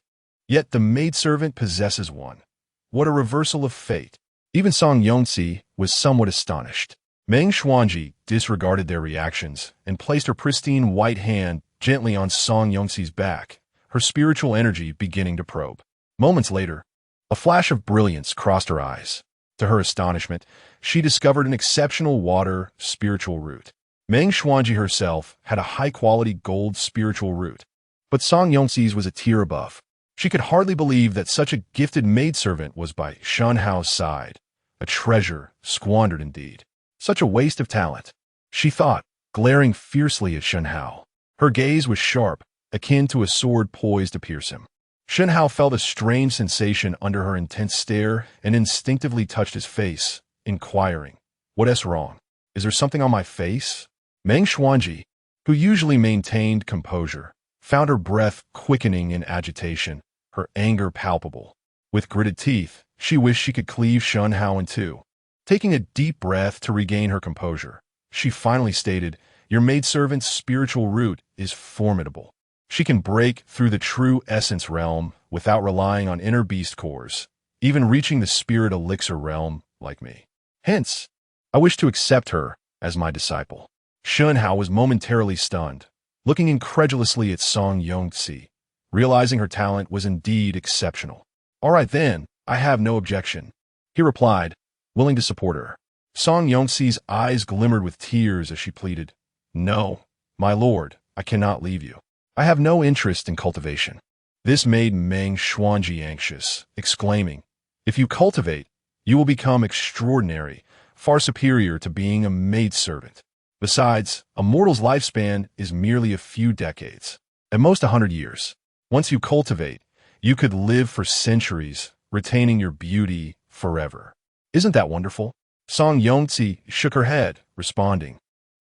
yet the maidservant possesses one. What a reversal of fate. Even Song Yongxi was somewhat astonished. Meng Xuanji disregarded their reactions and placed her pristine white hand gently on Song Yongxi's back, her spiritual energy beginning to probe. Moments later, a flash of brilliance crossed her eyes. To her astonishment, she discovered an exceptional water spiritual root. Meng Xuanji herself had a high-quality gold spiritual root, but Song Yongxi's was a tier above. She could hardly believe that such a gifted maidservant was by Shen Hao's side. A treasure squandered indeed. Such a waste of talent. She thought, glaring fiercely at Shen Hao. Her gaze was sharp, akin to a sword poised to pierce him. Shen Hao felt a strange sensation under her intense stare and instinctively touched his face, inquiring, "What's wrong? Is there something on my face?" Meng Xuanji, who usually maintained composure, found her breath quickening in agitation, her anger palpable. With gritted teeth, she wished she could cleave Shen Hao in two. Taking a deep breath to regain her composure, she finally stated, "Your maidservant's spiritual root is formidable. She can break through the true essence realm without relying on inner beast cores, even reaching the spirit elixir realm like me. Hence, I wish to accept her as my disciple." Shen Hao was momentarily stunned, looking incredulously at Song Yongzi, realizing her talent was indeed exceptional. "All right then, I have no objection," he replied, willing to support her. Song Yongzi's eyes glimmered with tears as she pleaded, "No, my lord, I cannot leave you. I have no interest in cultivation." This made Meng Xuanji anxious, exclaiming, "If you cultivate, you will become extraordinary, far superior to being a maidservant. Besides, a mortal's lifespan is merely a few decades, at most 100 years. Once you cultivate, you could live for centuries, retaining your beauty forever. Isn't that wonderful?" Song Yongzi shook her head, responding,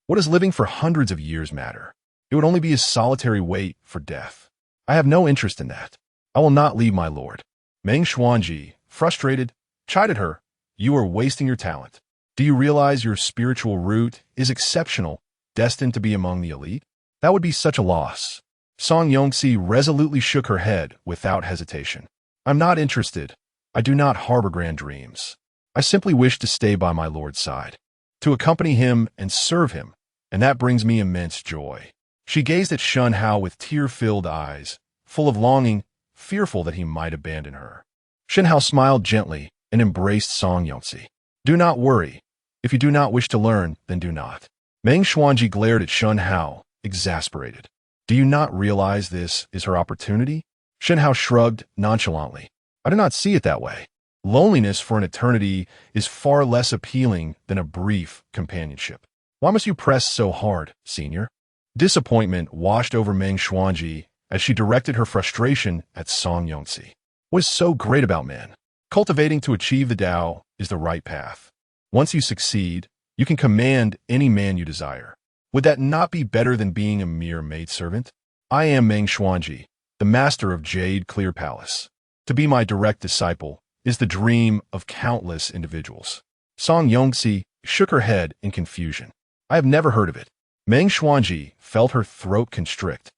"What does living for hundreds of years matter? It would only be a solitary wait for death. I have no interest in that. I will not leave my lord." Meng Xuanji, frustrated, chided her, "You are wasting your talent. Do you realize your spiritual root is exceptional, destined to be among the elite? That would be such a loss." Song Yongzi resolutely shook her head without hesitation. "I'm not interested. I do not harbor grand dreams. I simply wish to stay by my lord's side, to accompany him and serve him, and that brings me immense joy." She gazed at Shen Hao with tear-filled eyes, full of longing, fearful that he might abandon her. Shen Hao smiled gently and embraced Song Yongzi. "Do not worry. If you do not wish to learn, then do not." Meng Xuanji glared at Shen Hao, exasperated. "Do you not realize this is her opportunity?" Shen Hao shrugged nonchalantly. "I do not see it that way. Loneliness for an eternity is far less appealing than a brief companionship. Why must you press so hard, senior?" Disappointment washed over Meng Xuanji as she directed her frustration at Song Yongzi. "What is so great about men? Cultivating to achieve the Tao is the right path. Once you succeed, you can command any man you desire. Would that not be better than being a mere maidservant? I am Meng Xuanji, the master of Jade Clear Palace. To be my direct disciple is the dream of countless individuals." Song Yongzi shook her head in confusion. "I have never heard of it." Meng Xuanji felt her throat constrict,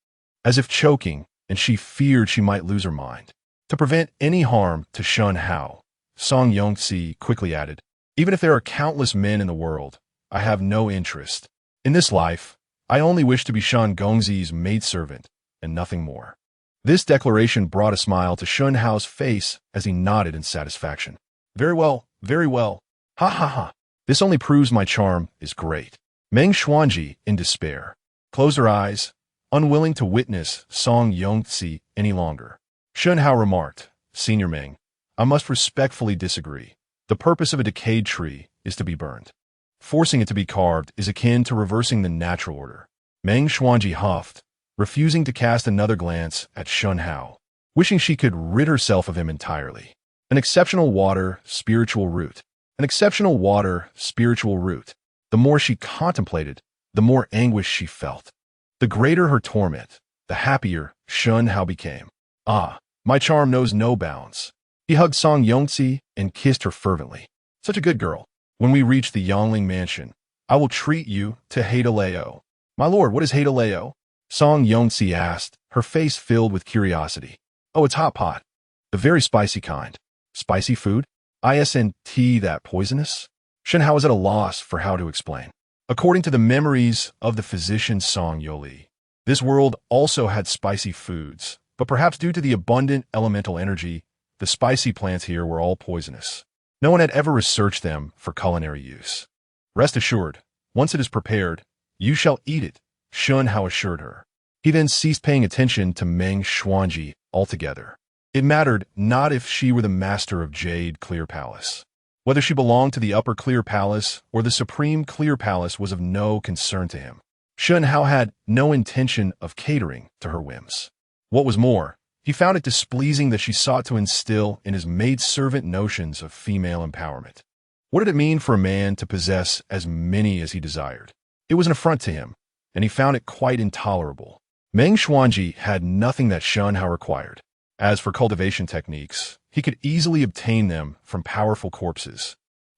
as if choking, and she feared she might lose her mind. To prevent any harm to Shen Hao, Song Yongzi quickly added, "Even if there are countless men in the world, I have no interest. In this life, I only wish to be Shen Gongzi's maidservant, and nothing more." This declaration brought a smile to Shen Hao's face as he nodded in satisfaction. Very well, very well. Ha ha ha. This only proves my charm is great." Meng Xuanji, in despair, closed her eyes, unwilling to witness Song Yongzi any longer. Shen Hao remarked, "Senior Meng, I must respectfully disagree. The purpose of a decayed tree is to be burned. Forcing it to be carved is akin to reversing the natural order." Meng Xuanji huffed, refusing to cast another glance at Shen Hao, wishing she could rid herself of him entirely. An exceptional water, spiritual root. An exceptional water, spiritual root. The more she contemplated, the more anguish she felt. The greater her torment, the happier Shen Hao became. "Ah, my charm knows no bounds." He hugged Song Yongzi and kissed her fervently. "Such a good girl. When we reach the Yangling mansion, I will treat you to Hadaleo." "My lord, what is Hadaleo?" Song Yongzi asked, her face filled with curiosity. "Oh, it's hot pot. The very spicy kind." "Spicy food? Isn't that poisonous?" Shen Hao was at a loss for how to explain. According to the memories of the physician Song Yoli, this world also had spicy foods, but perhaps due to the abundant elemental energy, the spicy plants here were all poisonous. No one had ever researched them for culinary use. "Rest assured, once it is prepared, you shall eat it," Shen Hao assured her. He then ceased paying attention to Meng Xuanji altogether. It mattered not if she were the master of Jade Clear Palace. Whether she belonged to the Upper Clear Palace or the Supreme Clear Palace was of no concern to him. Shen Hao had no intention of catering to her whims. What was more, he found it displeasing that she sought to instill in his maidservant notions of female empowerment. What did it mean for a man to possess as many as he desired? It was an affront to him, and he found it quite intolerable. Meng Xuanji had nothing that Shen Hao required. As for cultivation techniques, he could easily obtain them from powerful corpses.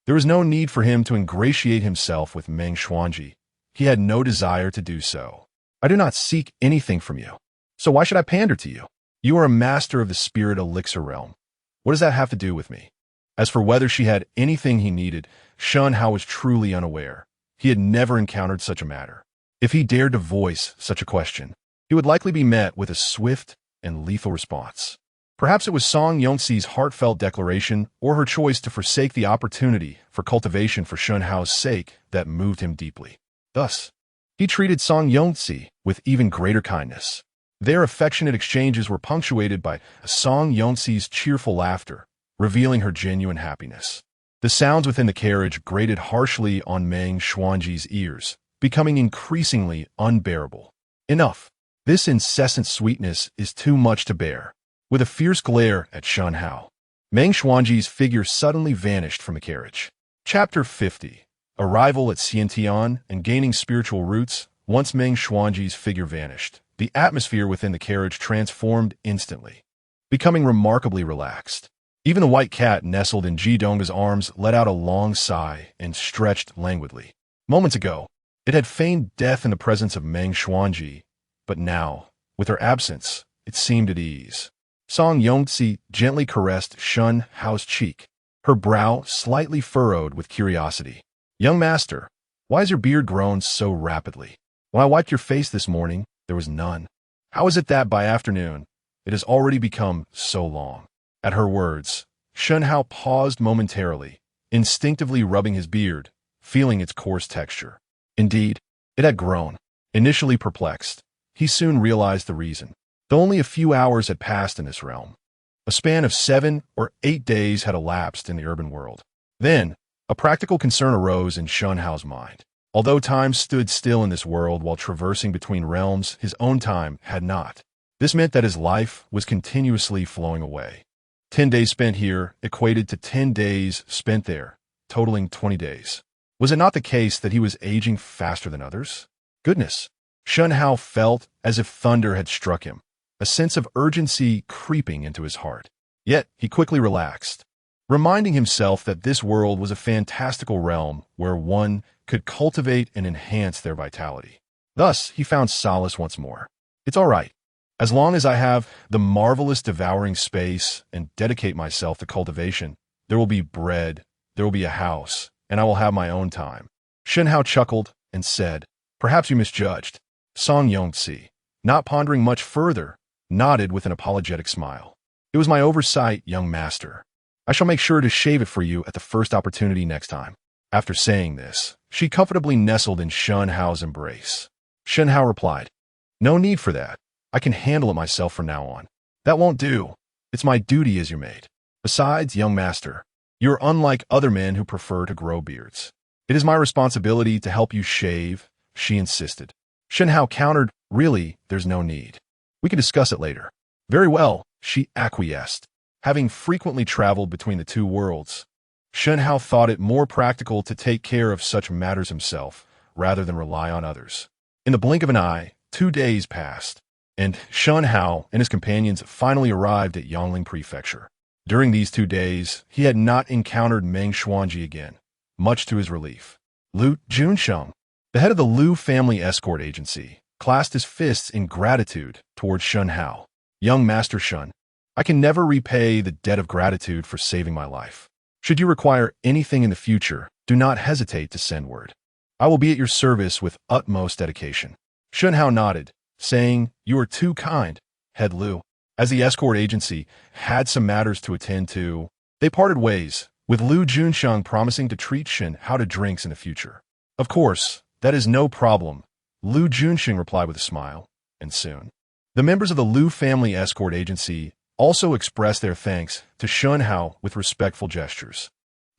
There was no need for him to ingratiate himself with Meng Xuanji. He had no desire to do so. I do not seek anything from you, so why should I pander to you? You are a master of the spirit elixir realm. What does that have to do with me? As for whether she had anything he needed, Shen Hao was truly unaware. He had never encountered such a matter. If he dared to voice such a question, he would likely be met with a swift and lethal response. Perhaps it was Song Yongxi's heartfelt declaration or her choice to forsake the opportunity for cultivation for Shen Hao's sake that moved him deeply. Thus, he treated Song Yongxi with even greater kindness. Their affectionate exchanges were punctuated by Song Yongxi's cheerful laughter, revealing her genuine happiness. The sounds within the carriage grated harshly on Meng Xuanji's ears, becoming increasingly unbearable. Enough. This incessant sweetness is too much to bear. With a fierce glare at Shen Hao, Meng Xuanji's figure suddenly vanished from the carriage. Chapter 50. Arrival at Xiantian and gaining spiritual roots. Once Meng Xuanji's figure vanished, the atmosphere within the carriage transformed instantly, becoming remarkably relaxed. Even the white cat nestled in Ji Dong's arms let out a long sigh and stretched languidly. Moments ago, it had feigned death in the presence of Meng Xuanji, but now, with her absence, it seemed at ease. Song Yongxi gently caressed Shen Hao's cheek, her brow slightly furrowed with curiosity. "Young master, why has your beard grown so rapidly? When I wiped your face this morning, there was none. How is it that by afternoon, it has already become so long?" At her words, Shen Hao paused momentarily, instinctively rubbing his beard, feeling its coarse texture. Indeed, it had grown. Initially perplexed, he soon realized the reason. Though only a few hours had passed in this realm, a span of 7 or 8 days had elapsed in the urban world. Then, a practical concern arose in Shen Hao's mind. Although time stood still in this world while traversing between realms, his own time had not. This meant that his life was continuously flowing away. 10 days spent here equated to 10 days spent there, totaling 20 days. Was it not the case that he was aging faster than others? Goodness! Shen Hao felt as if thunder had struck him, a sense of urgency creeping into his heart. Yet he quickly relaxed, reminding himself that this world was a fantastical realm where one could cultivate and enhance their vitality. Thus, he found solace once more. It's all right. As long as I have the marvelous devouring space and dedicate myself to cultivation, there will be bread, there will be a house, and I will have my own time. Shen Hao chuckled and said, "Perhaps you misjudged." Song Yongxi, not pondering much further, nodded with an apologetic smile. "It was my oversight, young master. I shall make sure to shave it for you at the first opportunity next time." After saying this, she comfortably nestled in Shen Hao's embrace. Shen Hao replied, "No need for that. I can handle it myself from now on." "That won't do. It's my duty as your maid. Besides, young master, you're unlike other men who prefer to grow beards. It is my responsibility to help you shave," she insisted. Shen Hao countered, "Really, there's no need. We can discuss it later." "Very well," she acquiesced. Having frequently traveled between the two worlds, Shen Hao thought it more practical to take care of such matters himself rather than rely on others. In the blink of an eye, 2 days passed, and Shen Hao and his companions finally arrived at Yangling Prefecture. During these 2 days, he had not encountered Meng Xuanji again, much to his relief. Lu Junsheng, the head of the Lu family escort agency, clasped his fists in gratitude towards Shen Hao. "Young Master Shen, I can never repay the debt of gratitude for saving my life. Should you require anything in the future, do not hesitate to send word. I will be at your service with utmost dedication." Shen Hao nodded, saying, "You are too kind, head Lu." As the escort agency had some matters to attend to, they parted ways, with Lu Junsheng promising to treat Shen Hao to drinks in the future. "Of course, that is no problem," Lu Junsheng replied with a smile, and soon. The members of the Lu family escort agency also expressed their thanks to Shen Hao with respectful gestures.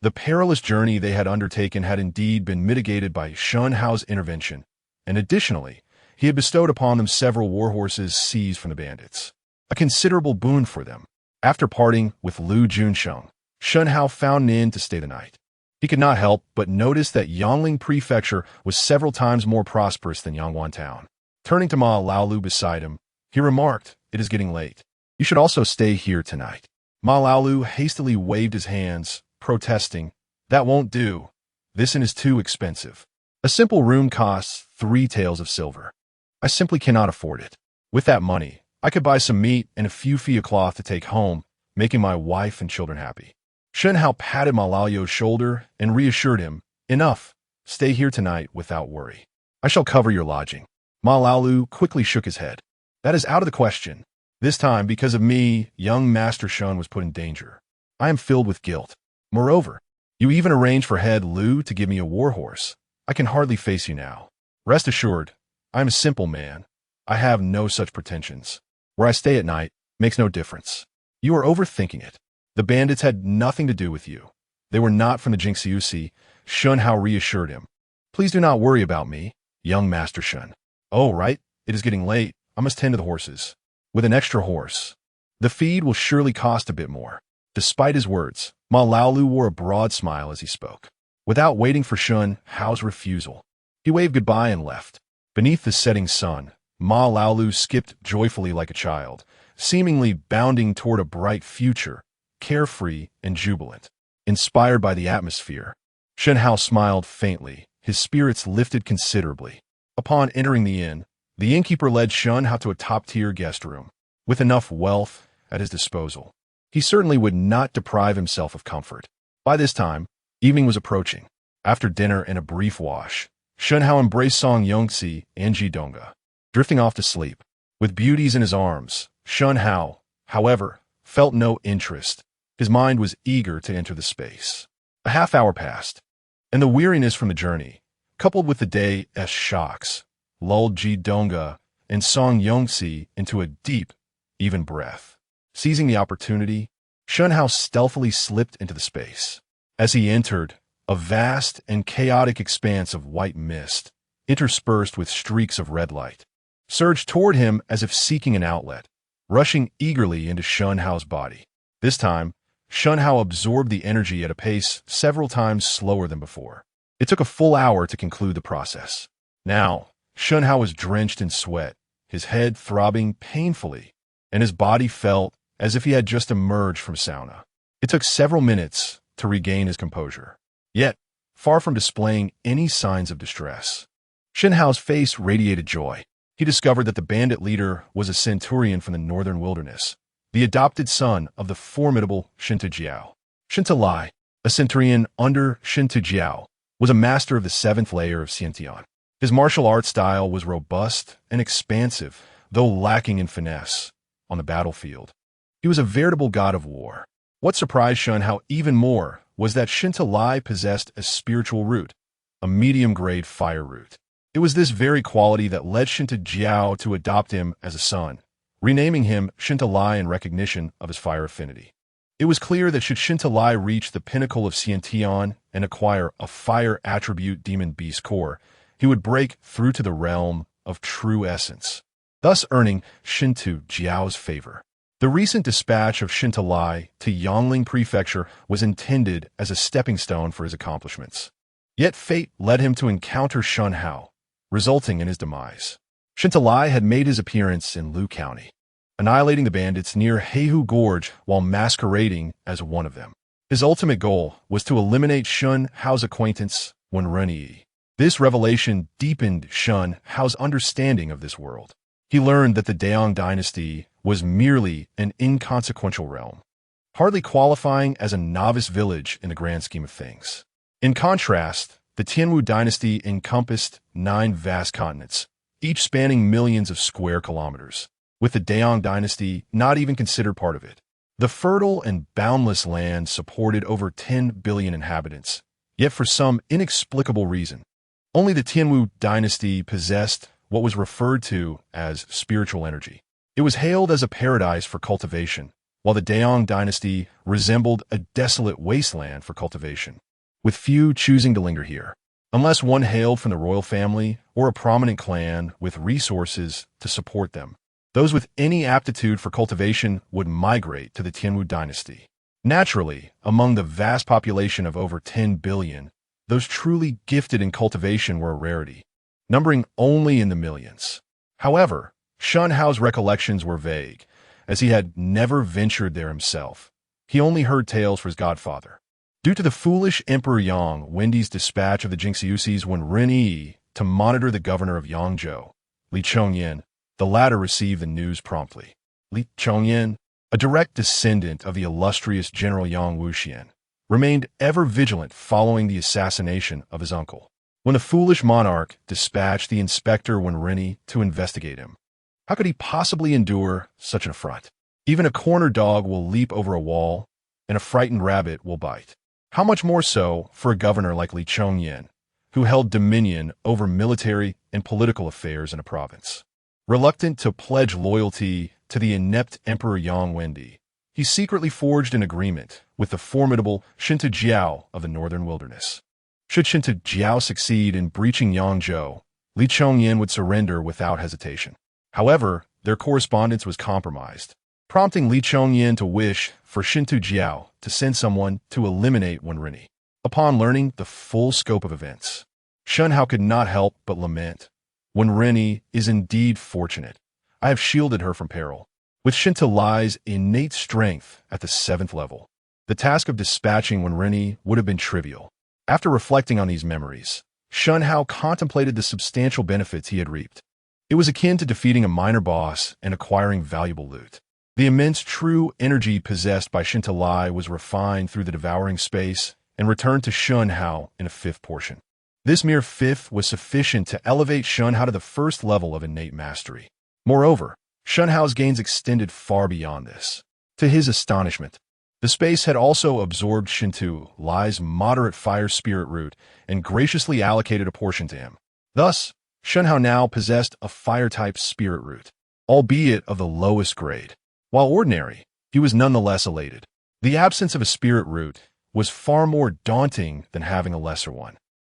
The perilous journey they had undertaken had indeed been mitigated by Shen Hao's intervention, and additionally, he had bestowed upon them several war horses seized from the bandits. A considerable boon for them. After parting with Lu Junsheng, Shen Hao found an inn to stay the night. He could not help but notice that Yangling Prefecture was several times more prosperous than Yangwan Town. Turning to Ma Laolu beside him, he remarked, "It is getting late. You should also stay here tonight." Ma Laolu hastily waved his hands, protesting, "That won't do. This inn is too expensive. A simple room costs 3 taels of silver. I simply cannot afford it. With that money, I could buy some meat and a few feet of cloth to take home, making my wife and children happy." Shen Hao patted Ma Laolu's shoulder and reassured him, "Enough. Stay here tonight without worry. I shall cover your lodging." Ma Laolu quickly shook his head. "That is out of the question. This time, because of me, young Master Shun was put in danger. I am filled with guilt. Moreover, you even arranged for head Lu to give me a war horse. I can hardly face you now. Rest assured, I am a simple man. I have no such pretensions. Where I stay at night makes no difference. You are overthinking it. The bandits had nothing to do with you. They were not from the Jingxiusi," Shen Hao reassured him. "Please do not worry about me, young Master Shun. Oh, right, it is getting late. I must tend to the horses. With an extra horse, the feed will surely cost a bit more." Despite his words, Ma Laolu wore a broad smile as he spoke. Without waiting for Shen Hao's refusal, he waved goodbye and left. Beneath the setting sun, Ma Laolu skipped joyfully like a child, seemingly bounding toward a bright future, carefree and jubilant. Inspired by the atmosphere, Shen Hao smiled faintly, his spirits lifted considerably. Upon entering the inn, the innkeeper led Shen Hao to a top-tier guest room. With enough wealth at his disposal, he certainly would not deprive himself of comfort. By this time, evening was approaching. After dinner and a brief wash, Shen Hao embraced Song Yongxi and Jidonga, drifting off to sleep. With beauties in his arms, Shen Hao, however, felt no interest. His mind was eager to enter the space. A half-hour passed, and the weariness from the journey, coupled with the day's shocks, lulled Jidonga and Song Yongxi into a deep, even breath. Seizing the opportunity, Shen Hao stealthily slipped into the space. As he entered, a vast and chaotic expanse of white mist, interspersed with streaks of red light, surged toward him as if seeking an outlet, rushing eagerly into Shen Hao's body. This time, Shen Hao absorbed the energy at a pace several times slower than before. It took a full hour to conclude the process. Now, Shen Hao was drenched in sweat, his head throbbing painfully, and his body felt as if he had just emerged from sauna. It took several minutes to regain his composure. Yet, far from displaying any signs of distress, Shen Hao's face radiated joy. He discovered that the bandit leader was a centurion from the northern wilderness, the adopted son of the formidable Shinta Jiao. Shinta Lai, a centurion under Shinta Jiao, was a master of the 7th layer of Xiantian. His martial art style was robust and expansive, though lacking in finesse. On the battlefield, he was a veritable god of war. What surprised Shen Hao even more was that Shinta Lai possessed a spiritual root, a medium-grade fire root. It was this very quality that led Shinta Jiao to adopt him as a son, renaming him Shinta Lai in recognition of his fire affinity. It was clear that should Shinta Lai reach the pinnacle of Xiantian and acquire a fire attribute demon beast core, he would break through to the realm of true essence, thus earning Shinta Jiao's favor. The recent dispatch of Shinta Lai to Yangling Prefecture was intended as a stepping stone for his accomplishments. Yet fate led him to encounter Shen Hao, resulting in his demise. Shinta Lai had made his appearance in Lu County, annihilating the bandits near Heihu Gorge while masquerading as one of them. His ultimate goal was to eliminate Shen Hao's acquaintance when Renyi. This revelation deepened Shen Hao's understanding of this world. He learned that the Daong dynasty was merely an inconsequential realm, hardly qualifying as a novice village in the grand scheme of things. In contrast, the Tianwu dynasty encompassed 9 vast continents, each spanning millions of square kilometers, with the Daong dynasty not even considered part of it. The fertile and boundless land supported over 10 billion inhabitants, yet for some inexplicable reason, only the Tianwu dynasty possessed what was referred to as spiritual energy. It was hailed as a paradise for cultivation, while the Daong dynasty resembled a desolate wasteland for cultivation, with few choosing to linger here. unless one hailed from the royal family or a prominent clan with resources to support them. Those with any aptitude for cultivation would migrate to the Tianwu dynasty. Naturally, among the vast population of over 10 billion, those truly gifted in cultivation were a rarity, numbering only in the millions. However, Shen Hao's recollections were vague, as he had never ventured there himself. He only heard tales from his godfather. Due to the foolish Emperor Yang Wendi's dispatch of the Jingxiusis when Ren Yi to monitor the governor of Yangzhou, Li Chongyan, the latter received the news promptly. Li Chongyan, a direct descendant of the illustrious General Yang Wuxian, remained ever vigilant following the assassination of his uncle. When the foolish monarch dispatched the inspector Wenren to investigate him, how could he possibly endure such an affront? Even a corner dog will leap over a wall, and a frightened rabbit will bite. How much more so for a governor like Li Chongyan, who held dominion over military and political affairs in a province? Reluctant to pledge loyalty to the inept Emperor Yang Wendi, he secretly forged an agreement with the formidable Shinta Jiao of the northern wilderness. Should Shinta Jiao succeed in breaching Yangzhou, Li Chongyan would surrender without hesitation. However, their correspondence was compromised, prompting Li Chongyan to wish for Shinta Jiao to send someone to eliminate Wenren. Upon learning the full scope of events, Shen Hao could not help but lament. Wenren is indeed fortunate. I have shielded her from peril. With Shinta Lai's innate strength at the 7th level, the task of dispatching Wenren would have been trivial. After reflecting on these memories, Shen Hao contemplated the substantial benefits he had reaped. It was akin to defeating a minor boss and acquiring valuable loot. The immense true energy possessed by Shinta Lai was refined through the devouring space and returned to Shen Hao in a 5th portion. This mere 5th was sufficient to elevate Shen Hao to the 1st level of innate mastery. Moreover, Shen Hao's gains extended far beyond this. To his astonishment, the space had also absorbed Shinta Lai's moderate fire spirit root and graciously allocated a portion to him. Thus, Shen Hao now possessed a fire-type spirit root, albeit of the lowest grade. While ordinary, he was nonetheless elated. The absence of a spirit root was far more daunting than having a lesser one.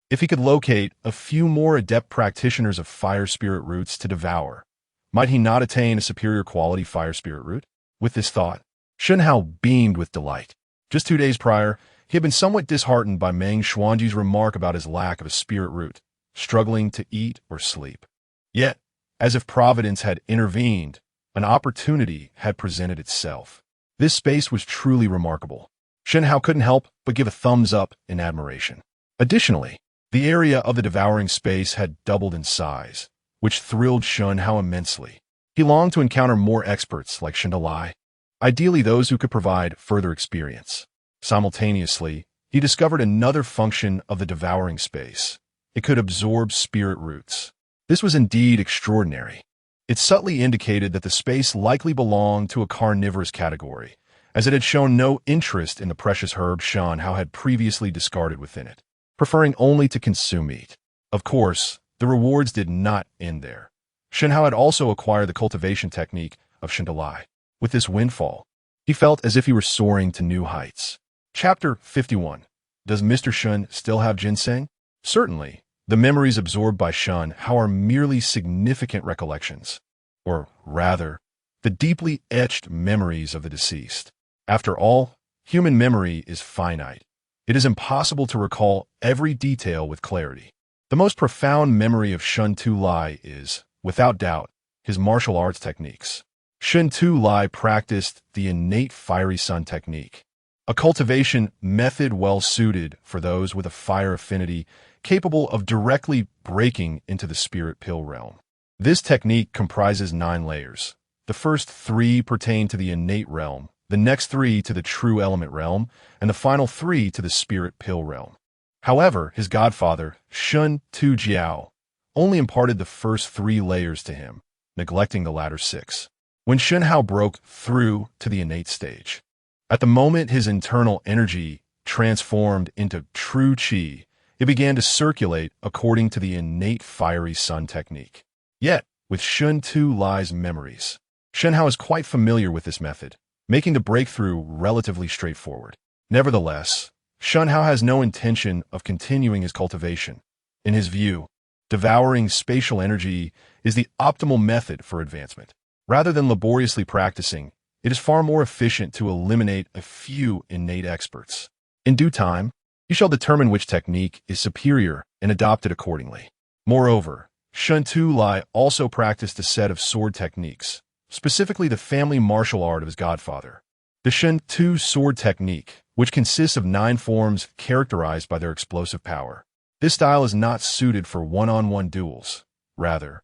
If he could locate a few more adept practitioners of fire spirit roots to devour, might he not attain a superior quality fire spirit root? With this thought, Shen Hao beamed with delight. Just 2 days prior, he had been somewhat disheartened by Meng Xuanji's remark about his lack of a spirit root, struggling to eat or sleep. Yet, as if Providence had intervened, an opportunity had presented itself. This space was truly remarkable. Shen Hao couldn't help but give a thumbs up in admiration. Additionally, the area of the devouring space had doubled in size, which thrilled Shen Hao immensely. He longed to encounter more experts like Shinta Lai, ideally those who could provide further experience. Simultaneously, he discovered another function of the devouring space. It could absorb spirit roots. This was indeed extraordinary. It subtly indicated that the space likely belonged to a carnivorous category, as it had shown no interest in the precious herb Shen Hao had previously discarded within it, preferring only to consume meat. Of course, the rewards did not end there. Shen Hao had also acquired the cultivation technique of Shinta Lai. With this windfall, he felt as if he were soaring to new heights. Chapter 51. Does Mr. Shen still have ginseng? Certainly, the memories absorbed by Shen Hao are merely significant recollections, or rather, the deeply etched memories of the deceased. After all, human memory is finite. It is impossible to recall every detail with clarity. The most profound memory of Shen Lai is, without doubt, his martial arts techniques. Shen Lai practiced the innate fiery sun technique, a cultivation method well suited for those with a fire affinity capable of directly breaking into the spirit pill realm. This technique comprises 9 layers. The first 3 pertain to the innate realm, the next 3 to the true element realm, and the final 3 to the spirit pill realm. However, his godfather, Shen Jiao, only imparted the first 3 layers to him, neglecting the latter 6. When Shen Hao broke through to the innate stage, at the moment his internal energy transformed into true qi, it began to circulate according to the innate fiery sun technique. Yet, with Shen Lai's memories, Shen Hao is quite familiar with this method, making the breakthrough relatively straightforward. Nevertheless, Shen Hao has no intention of continuing his cultivation, In his view, devouring spatial energy is the optimal method for advancement. Rather than laboriously practicing, it is far more efficient to eliminate a few innate experts. In due time, you shall determine which technique is superior and adopt it accordingly. Moreover, Shen Hao also practiced a set of sword techniques, specifically the family martial art of his godfather. The Shen Hao sword technique, which consists of 9 forms characterized by their explosive power. This style is not suited for one-on-one duels. Rather,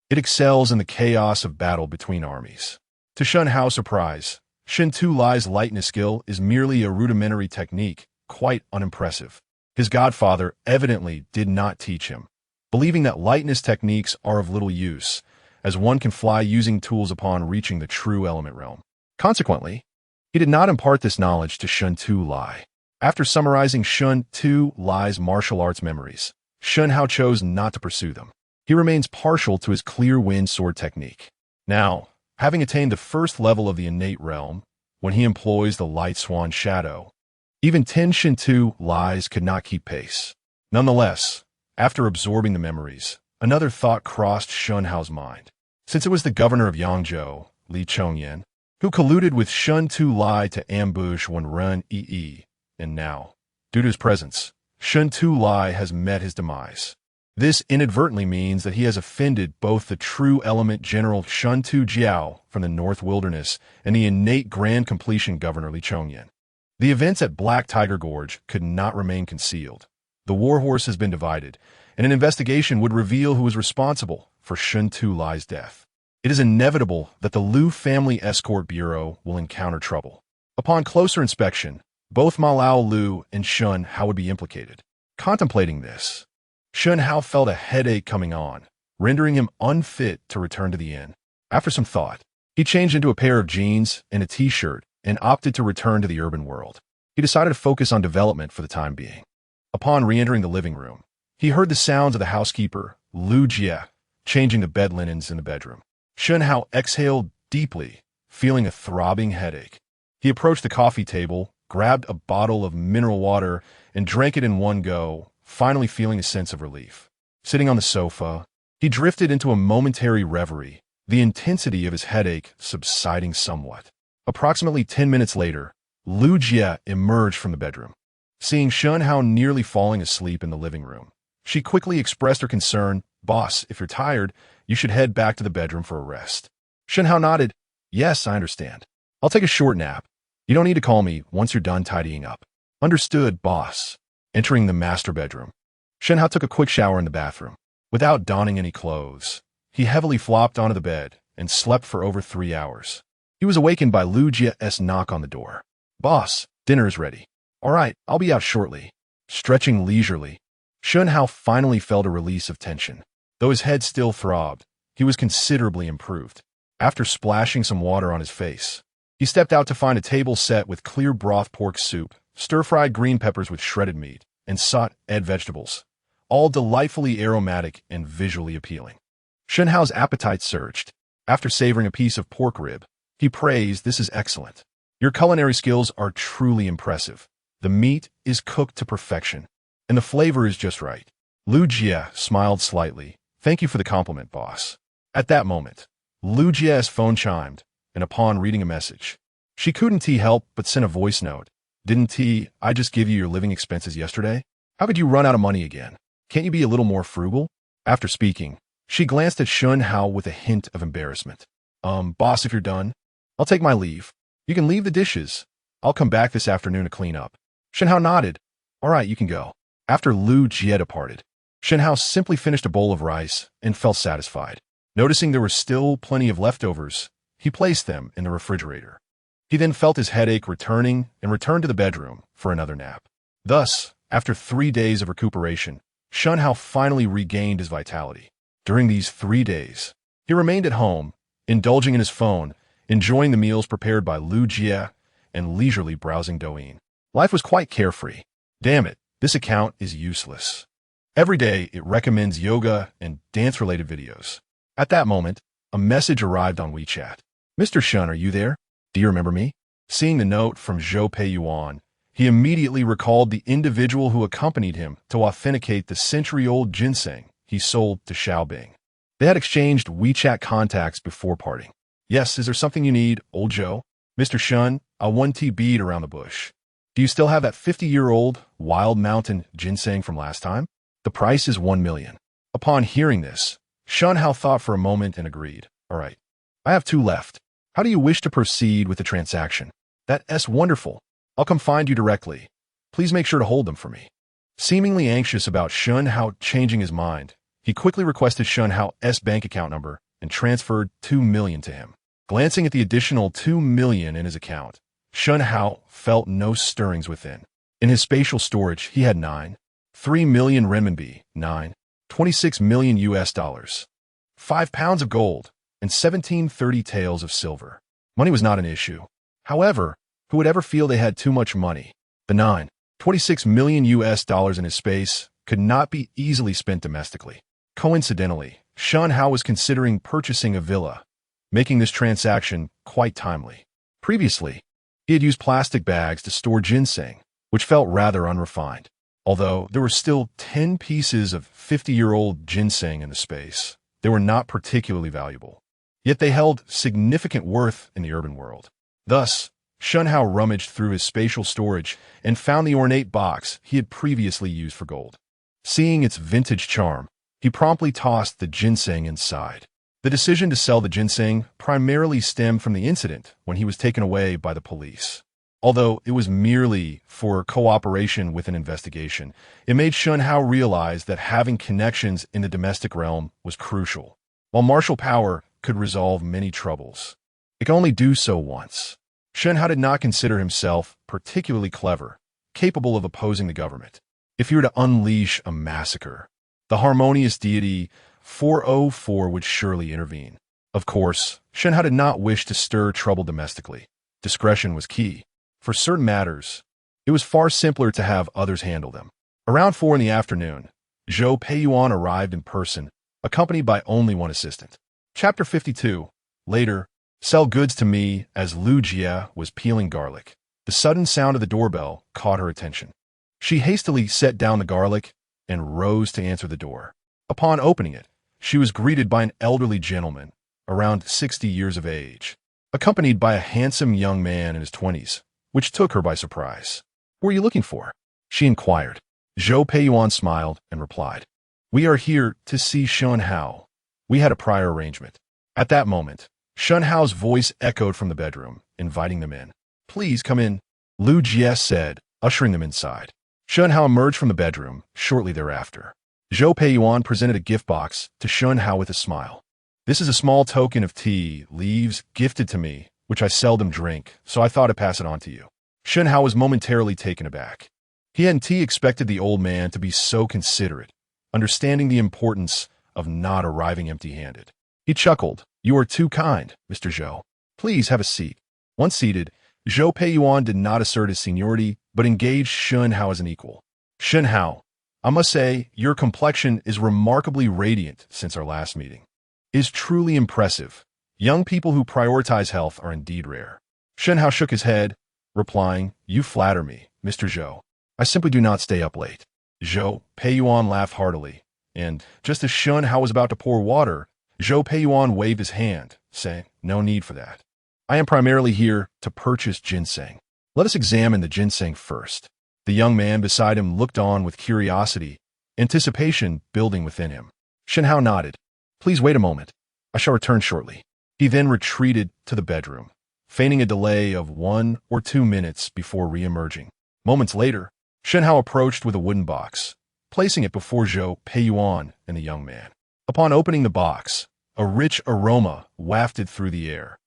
it excels in the chaos of battle between armies. To Shen Hao's surprise, Shen Hao's lightness skill is merely a rudimentary technique, quite unimpressive. His godfather evidently did not teach him, believing that lightness techniques are of little use, as one can fly using tools upon reaching the true element realm. Consequently, he did not impart this knowledge to Shen Hao. After summarizing Shen Hao's martial arts memories, Shen Hao chose not to pursue them. He remains partial to his clear wind sword technique. Now, having attained the first level of the innate realm, when he employs the light swan shadow, even 10 Shen Hao's could not keep pace. Nonetheless, after absorbing the memories, another thought crossed Shen Hao's mind. Since it was the governor of Yangzhou, Li Chongyan, who colluded with Shen Hao to ambush Wen Ren Yi, and now, due to his presence, Shen Hao has met his demise. This inadvertently means that he has offended both the true element General Shen Jiao from the North Wilderness and the innate grand completion Governor Li Chongyan. The events at Black Tiger Gorge could not remain concealed. The warhorse has been divided, and an investigation would reveal who is responsible for Shen Hao's death. It is inevitable that the Liu Family Escort Bureau will encounter trouble. Upon closer inspection, both Ma Lao Lu and Shen Hao would be implicated. Contemplating this, Shen Hao felt a headache coming on, rendering him unfit to return to the inn. After some thought, he changed into a pair of jeans and a t-shirt and opted to return to the urban world. He decided to focus on development for the time being. Upon re-entering the living room, he heard the sounds of the housekeeper, Lu Jie, changing the bed linens in the bedroom. Shen Hao exhaled deeply, feeling a throbbing headache. He approached the coffee table, grabbed a bottle of mineral water, and drank it in one go, finally feeling a sense of relief. Sitting on the sofa, he drifted into a momentary reverie, the intensity of his headache subsiding somewhat. Approximately 10 minutes later, Lu Jie emerged from the bedroom. Seeing Shen Hao nearly falling asleep in the living room, she quickly expressed her concern. "Boss, if you're tired, you should head back to the bedroom for a rest." Shen Hao nodded. "Yes, I understand. I'll take a short nap. You don't need to call me once you're done tidying up." "Understood, boss." Entering the master bedroom, Shen Hao took a quick shower in the bathroom. Without donning any clothes, he heavily flopped onto the bed and slept for over 3 hours. He was awakened by Lu Jie's knock on the door. "Boss, dinner is ready." "All right, I'll be out shortly." Stretching leisurely, Shen Hao finally felt a release of tension. Though his head still throbbed, he was considerably improved. After splashing some water on his face, he stepped out to find a table set with clear broth pork soup, stir-fried green peppers with shredded meat, and sautéed vegetables, all delightfully aromatic and visually appealing. Shen Hao's appetite surged. After savoring a piece of pork rib, he praised, "This is excellent. Your culinary skills are truly impressive. The meat is cooked to perfection, and the flavor is just right." Lu Jie smiled slightly. "Thank you for the compliment, boss." At that moment, Lu Jie's phone chimed, and upon reading a message, she couldn't help but send a voice note. "Didn't I just give you your living expenses yesterday? How could you run out of money again? Can't you be a little more frugal?" After speaking, she glanced at Shen Hao with a hint of embarrassment. Boss, if you're done, I'll take my leave. You can leave the dishes. I'll come back this afternoon to clean up." Shen Hao nodded. "All right, you can go." After Lu Jie departed, Shen Hao simply finished a bowl of rice and felt satisfied. Noticing there were still plenty of leftovers, he placed them in the refrigerator. He then felt his headache returning and returned to the bedroom for another nap. Thus, after 3 days of recuperation, Shen Hao finally regained his vitality. During these 3 days, he remained at home, indulging in his phone, enjoying the meals prepared by Lu Jie, and leisurely browsing Douyin. Life was quite carefree. Damn it, this account is useless. Every day, it recommends yoga and dance-related videos. At that moment, a message arrived on WeChat. "Mr. Shen, are you there? Do you remember me?" Seeing the note from Zhou Peiyuan, He immediately recalled the individual who accompanied him to authenticate the century-old ginseng he sold to Xiaobing. They had exchanged WeChat contacts before parting. "Yes, is there something you need, old Joe?" "Mr. Shun, a 1T bead around the bush. Do you still have that 50-year-old wild mountain ginseng from last time? The price is 1 million. Upon hearing this, Shen Hao thought for a moment and agreed. "All right. I have 2 left. How do you wish to proceed with the transaction?" "That's wonderful. I'll come find you directly. Please make sure to hold them for me." Seemingly anxious about Shen Hao changing his mind, he quickly requested Shen Hao's bank account number and transferred 2 million to him. Glancing at the additional 2 million in his account, Shen Hao felt no stirrings within. In his spatial storage, he had 3 million renminbi, 26 million US dollars, 5 pounds of gold, and 1730 taels of silver. Money was not an issue. However, who would ever feel they had too much money? The 26 million US dollars in his space could not be easily spent domestically. Coincidentally, Shen Hao was considering purchasing a villa, making this transaction quite timely. Previously, he had used plastic bags to store ginseng, which felt rather unrefined. Although there were still 10 pieces of 50-year-old ginseng in the space, they were not particularly valuable. Yet they held significant worth in the urban world. Thus, Shen Hao rummaged through his spatial storage and found the ornate box he had previously used for gold. Seeing its vintage charm, he promptly tossed the ginseng inside. The decision to sell the ginseng primarily stemmed from the incident when he was taken away by the police. Although it was merely for cooperation with an investigation, it made Shen Hao realize that having connections in the domestic realm was crucial. While martial power could resolve many troubles, it could only do so once. Shen Hao did not consider himself particularly clever, capable of opposing the government. If he were to unleash a massacre, the harmonious deity 404 would surely intervene. Of course, Shen Hao did not wish to stir trouble domestically. Discretion was key. For certain matters, it was far simpler to have others handle them. Around 4 in the afternoon, Zhou Peiyuan arrived in person, accompanied by only one assistant. Chapter 52. Later, sell goods to me as Lu Jie was peeling garlic. The sudden sound of the doorbell caught her attention. She hastily set down the garlic and rose to answer the door. Upon opening it, she was greeted by an elderly gentleman, around 60 years of age, accompanied by a handsome young man in his 20s, which took her by surprise. "What are you looking for?" she inquired. Zhou Peiyuan smiled and replied, "We are here to see Shen Hao. We had a prior arrangement." At that moment, Shen Hao's voice echoed from the bedroom, inviting them in. "Please come in," Lu Jie said, ushering them inside. Shen Hao emerged from the bedroom shortly thereafter. Zhou Peiyuan presented a gift box to Shen Hao with a smile. "This is a small token of tea leaves gifted to me, which I seldom drink, so I thought I'd pass it on to you." Shen Hao was momentarily taken aback. He hadn't expected the old man to be so considerate, understanding the importance of not arriving empty-handed. He chuckled. "You are too kind, Mr. Zhou. Please have a seat." Once seated, Zhou Peiyuan did not assert his seniority, but engaged Shen Hao as an equal. "Shen Hao, I must say, your complexion is remarkably radiant since our last meeting. It is truly impressive. Young people who prioritize health are indeed rare." Shen Hao shook his head, replying, "You flatter me, Mr. Zhou. I simply do not stay up late." Zhou Peiyuan laughed heartily, and just as Shen Hao was about to pour water, Zhou Peiyuan waved his hand, saying, "No need for that. I am primarily here to purchase ginseng. Let us examine the ginseng first." The young man beside him looked on with curiosity, anticipation building within him. Shen Hao nodded. "Please wait a moment. I shall return shortly." He then retreated to the bedroom, feigning a delay of 1 or 2 minutes before re-emerging. Moments later, Shen Hao approached with a wooden box, placing it before Zhou Peiyuan and the young man. Upon opening the box, a rich aroma wafted through the air.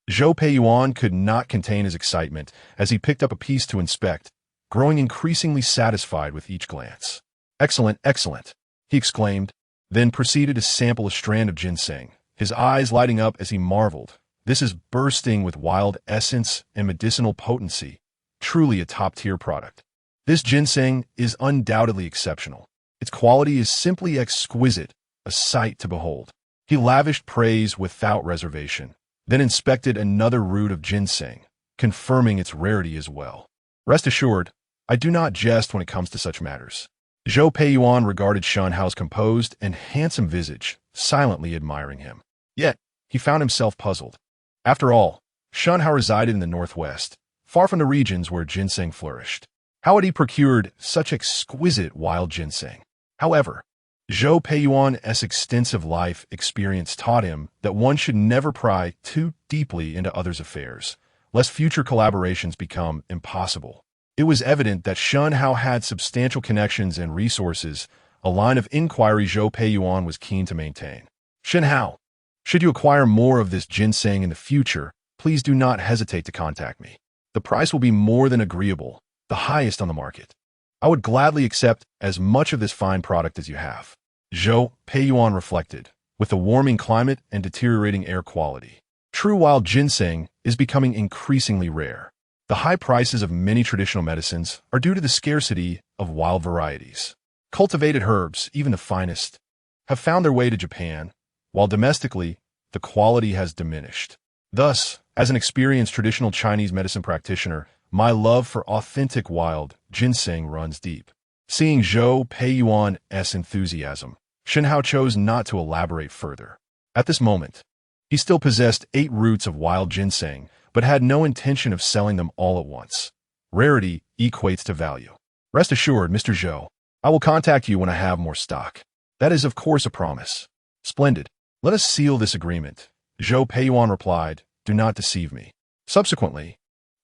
Zhou Peiyuan could not contain his excitement as he picked up a piece to inspect, growing increasingly satisfied with each glance. "Excellent, excellent," he exclaimed, then proceeded to sample a strand of ginseng, his eyes lighting up as he marveled. "This is bursting with wild essence and medicinal potency, truly a top-tier product. This ginseng is undoubtedly exceptional. Its quality is simply exquisite, a sight to behold." He lavished praise without reservation, then inspected another root of ginseng, confirming its rarity as well. "Rest assured, I do not jest when it comes to such matters. Zhou Peiyuan regarded Shen Hao's composed and handsome visage, silently admiring him. Yet, he found himself puzzled. After all, Shen Hao resided in the northwest, far from the regions where ginseng flourished. How had he procured such exquisite wild ginseng? However, Zhou Peiyuan's extensive life experience taught him that one should never pry too deeply into others' affairs, lest future collaborations become impossible. It was evident that Shen Hao had substantial connections and resources, a line of inquiry Zhou Peiyuan was keen to maintain. Shen Hao, should you acquire more of this ginseng in the future, please do not hesitate to contact me. The price will be more than agreeable, the highest on the market. I would gladly accept as much of this fine product as you have. Zhou Peiyuan reflected, with the warming climate and deteriorating air quality. True wild ginseng is becoming increasingly rare. The high prices of many traditional medicines are due to the scarcity of wild varieties. Cultivated herbs, even the finest, have found their way to Japan, while domestically, the quality has diminished. Thus, as an experienced traditional Chinese medicine practitioner, my love for authentic wild ginseng runs deep. Seeing Zhou Peiyuan's enthusiasm, Shen Hao chose not to elaborate further. At this moment, he still possessed 8 roots of wild ginseng, but had no intention of selling them all at once. Rarity equates to value. Rest assured, Mr. Zhou, I will contact you when I have more stock. That is, of course, a promise. Splendid. Let us seal this agreement. Zhou Peiyuan replied, do not deceive me. Subsequently,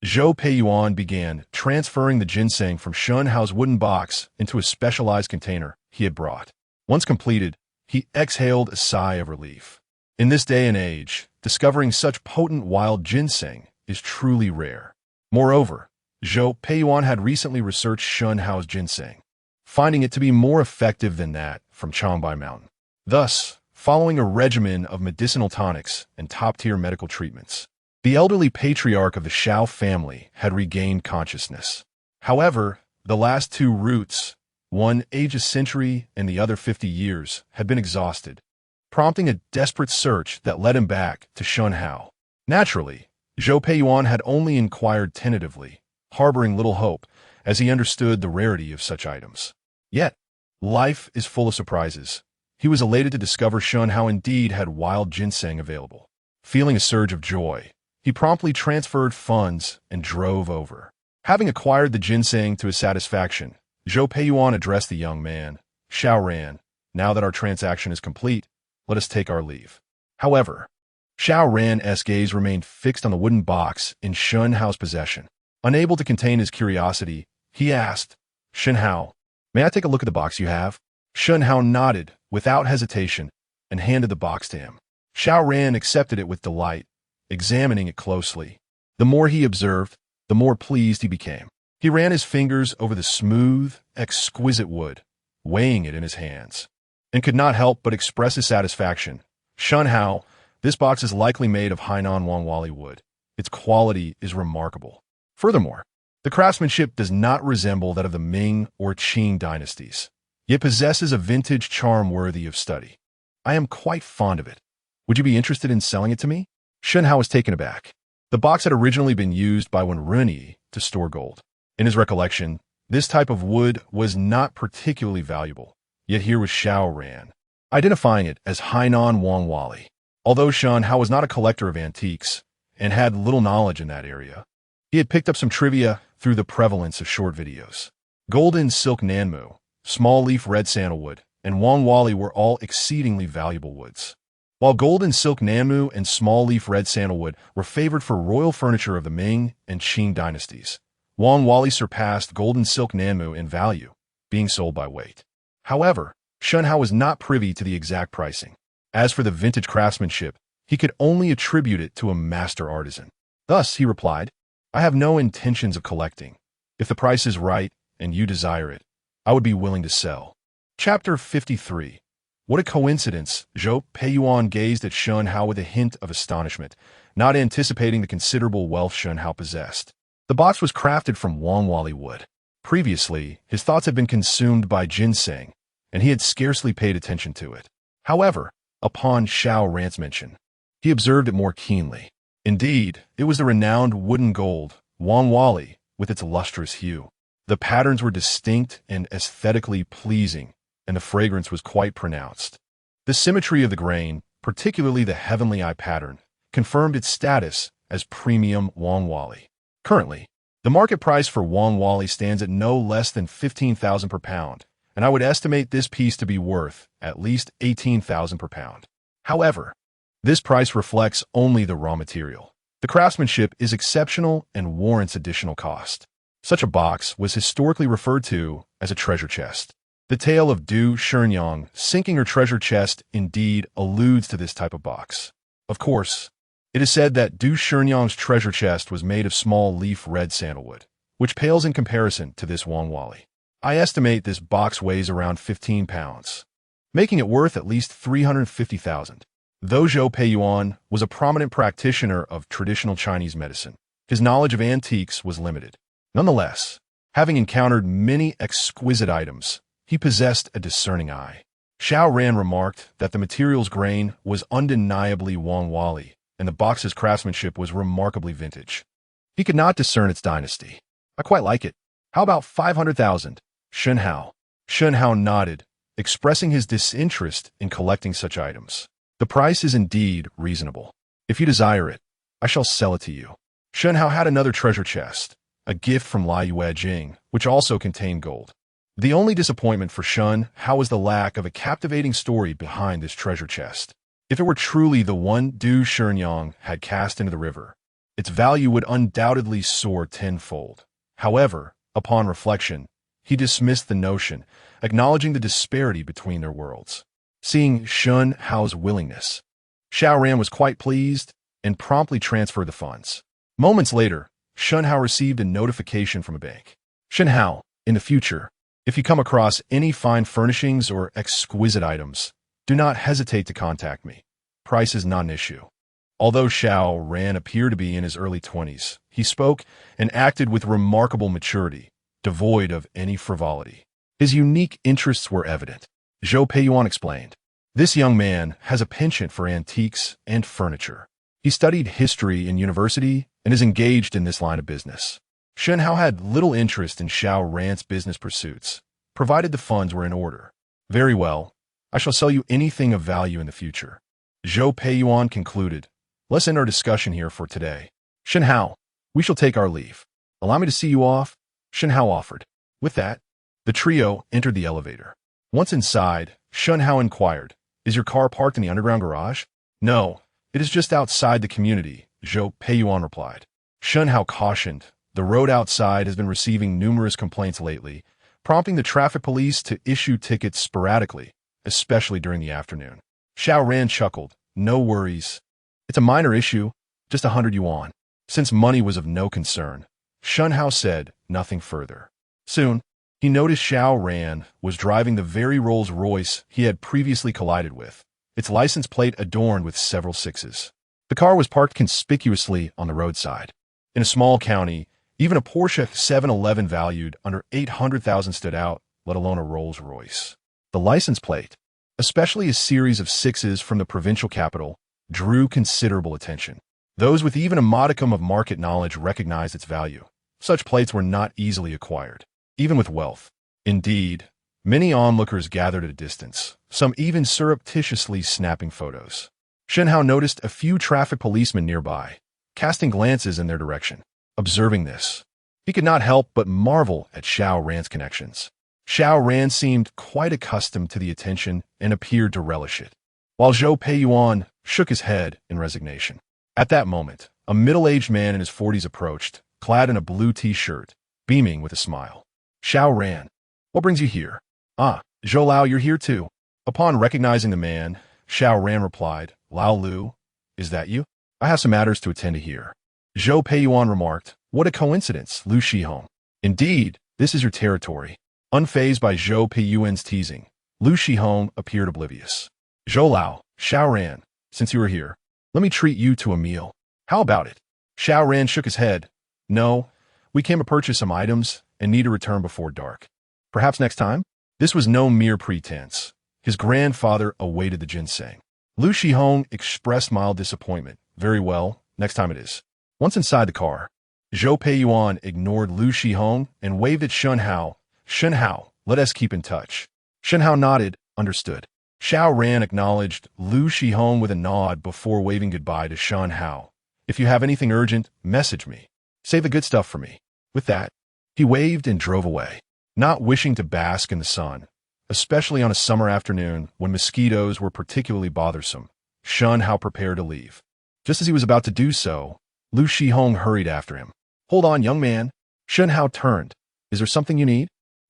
Zhou Peiyuan began transferring the ginseng from Shen Hao's wooden box into a specialized container he had brought. Once completed, he exhaled a sigh of relief. In this day and age, discovering such potent wild ginseng is truly rare. Moreover, Zhou Peiyuan had recently researched Shen Hao's ginseng, finding it to be more effective than that from Changbai Mountain. Thus, following a regimen of medicinal tonics and top-tier medical treatments, the elderly patriarch of the Shao family had regained consciousness. However, the last 2 roots, one aged a century and the other 50 years, had been exhausted, prompting a desperate search that led him back to Shen Hao. Naturally, Zhou Peiyuan had only inquired tentatively, harboring little hope, as he understood the rarity of such items. Yet, life is full of surprises. He was elated to discover Shen Hao indeed had wild ginseng available. Feeling a surge of joy, he promptly transferred funds and drove over. Having acquired the ginseng to his satisfaction, Zhou Peiyuan addressed the young man. Xiao Ran, now that our transaction is complete, let us take our leave. However, Xiao Ran's gaze remained fixed on the wooden box in Shen Hao's possession. Unable to contain his curiosity, he asked, Shen Hao, may I take a look at the box you have? Shen Hao nodded without hesitation and handed the box to him. Xiao Ran accepted it with delight, examining it closely. The more he observed, the more pleased he became. He ran his fingers over the smooth, exquisite wood, weighing it in his hands, and could not help but express his satisfaction. Shen Hao, this box is likely made of Hainan Wanwali wood. Its quality is remarkable. Furthermore, the craftsmanship does not resemble that of the Ming or Qing dynasties, yet possesses a vintage charm worthy of study. I am quite fond of it. Would you be interested in selling it to me? Shen Hao was taken aback. The box had originally been used by Wenruni to store gold. In his recollection, this type of wood was not particularly valuable, yet here was Xiao Ran, identifying it as Hainan Wanwali. Although Shen Hao was not a collector of antiques and had little knowledge in that area, he had picked up some trivia through the prevalence of short videos. Golden silk nanmu, small leaf red sandalwood, and Wanwali were all exceedingly valuable woods. While golden silk nanmu and small leaf red sandalwood were favored for royal furniture of the Ming and Qing dynasties, Wanwali surpassed golden silk nanmu in value, being sold by weight. However, Shen Hao was not privy to the exact pricing. As for the vintage craftsmanship, he could only attribute it to a master artisan. Thus, he replied, I have no intentions of collecting. If the price is right and you desire it, I would be willing to sell. Chapter 53. What a coincidence! Zhou Peiyuan gazed at Shen Hao with a hint of astonishment, not anticipating the considerable wealth Shen Hao possessed. The box was crafted from Wanwali wood. Previously, his thoughts had been consumed by ginseng, and he had scarcely paid attention to it. However, upon Xiao Ran's mention, he observed it more keenly. Indeed, it was the renowned wooden gold, Wanwali, with its lustrous hue. The patterns were distinct and aesthetically pleasing, and the fragrance was quite pronounced. The symmetry of the grain, particularly the heavenly eye pattern, confirmed its status as premium Wangwali. Currently, the market price for Wangwali stands at no less than 15,000 per pound, and I would estimate this piece to be worth at least 18,000 per pound. However, this price reflects only the raw material. The craftsmanship is exceptional and warrants additional cost. Such a box was historically referred to as a treasure chest. The tale of Du Shenyang sinking her treasure chest indeed alludes to this type of box. Of course, it is said that Du Shenyang's treasure chest was made of small leaf red sandalwood, which pales in comparison to this Wangwali. I estimate this box weighs around 15 pounds, making it worth at least 350,000. Though Zhou Peiyuan was a prominent practitioner of traditional Chinese medicine, his knowledge of antiques was limited. Nonetheless, having encountered many exquisite items, he possessed a discerning eye. Xiao Ran remarked that the material's grain was undeniably Wangwali, and the box's craftsmanship was remarkably vintage. He could not discern its dynasty. I quite like it. How about 500,000? Shen Hao. Shen Hao nodded, expressing his disinterest in collecting such items. The price is indeed reasonable. If you desire it, I shall sell it to you. Shen Hao had another treasure chest, a gift from Lai Yuejing, which also contained gold. The only disappointment for Shen Hao was the lack of a captivating story behind this treasure chest. If it were truly the one Du Shenyang had cast into the river, its value would undoubtedly soar tenfold. However, upon reflection, he dismissed the notion, acknowledging the disparity between their worlds. Seeing Shen Hao's willingness, Xiao Ran was quite pleased and promptly transferred the funds. Moments later, Shen Hao received a notification from a bank. Shen Hao, in the future, if you come across any fine furnishings or exquisite items, do not hesitate to contact me. Price is not an issue. Although Xiao Ran appeared to be in his early 20s, he spoke and acted with remarkable maturity, devoid of any frivolity. His unique interests were evident. Zhou Peiyuan explained, "This young man has a penchant for antiques and furniture. He studied history in university and is engaged in this line of business." Shen Hao had little interest in Xiao Ran's business pursuits, provided the funds were in order. "Very well. I shall sell you anything of value in the future." Zhou Peiyuan concluded, "Let's end our discussion here for today. Shen Hao, we shall take our leave. Allow me to see you off," Shen Hao offered. With that, the trio entered the elevator. Once inside, Shen Hao inquired, "Is your car parked in the underground garage?" "No, it is just outside the community," Zhou Peiyuan replied. Shen Hao cautioned, "The road outside has been receiving numerous complaints lately, prompting the traffic police to issue tickets sporadically, especially during the afternoon." Xiao Ran chuckled, "No worries. It's a minor issue, just 100 yuan." Since money was of no concern, Shen Hao said nothing further. Soon, he noticed Xiao Ran was driving the very Rolls-Royce he had previously collided with, its license plate adorned with several sixes. The car was parked conspicuously on the roadside. In a small county, even a Porsche 711 valued under 800,000 stood out, let alone a Rolls-Royce. The license plate, especially a series of sixes from the provincial capital, drew considerable attention. Those with even a modicum of market knowledge recognized its value. Such plates were not easily acquired, even with wealth. Indeed, many onlookers gathered at a distance, some even surreptitiously snapping photos. Shen Hao noticed a few traffic policemen nearby, casting glances in their direction. Observing this, he could not help but marvel at Xiao Ran's connections. Xiao Ran seemed quite accustomed to the attention and appeared to relish it, while Zhou Peiyuan shook his head in resignation. At that moment, a middle-aged man in his 40s approached, clad in a blue t-shirt, beaming with a smile. "Xiao Ran, what brings you here?" "Ah, Zhou Lao, you're here too." Upon recognizing the man, Xiao Ran replied, "Lao Lu, is that you? I have some matters to attend to here." Zhou Peiyuan remarked, "What a coincidence, Lu Shihong. Indeed, this is your territory." Unfazed by Zhou Peiyuan's teasing, Lu Shihong appeared oblivious. "Zhou Lao, Xiao Ran, since you are here, let me treat you to a meal. How about it?" Xiao Ran shook his head. "No, we came to purchase some items and need to return before dark. Perhaps next time?" This was no mere pretense. His grandfather awaited the ginseng. Lu Shihong expressed mild disappointment. "Very well, next time it is." Once inside the car, Zhou Peiyuan ignored Lu Shihong and waved at Shen Hao. Shen Hao, let us keep in touch. Shen Hao nodded, understood. Xiao Ran acknowledged Lu Shihong with a nod before waving goodbye to Shen Hao. If you have anything urgent, message me. Save the good stuff for me. With that, he waved and drove away, not wishing to bask in the sun, especially on a summer afternoon when mosquitoes were particularly bothersome. Shen Hao prepared to leave. Just as he was about to do so, Lu Shihong hurried after him. Hold on, young man. Shen Hao turned. Is there something you need?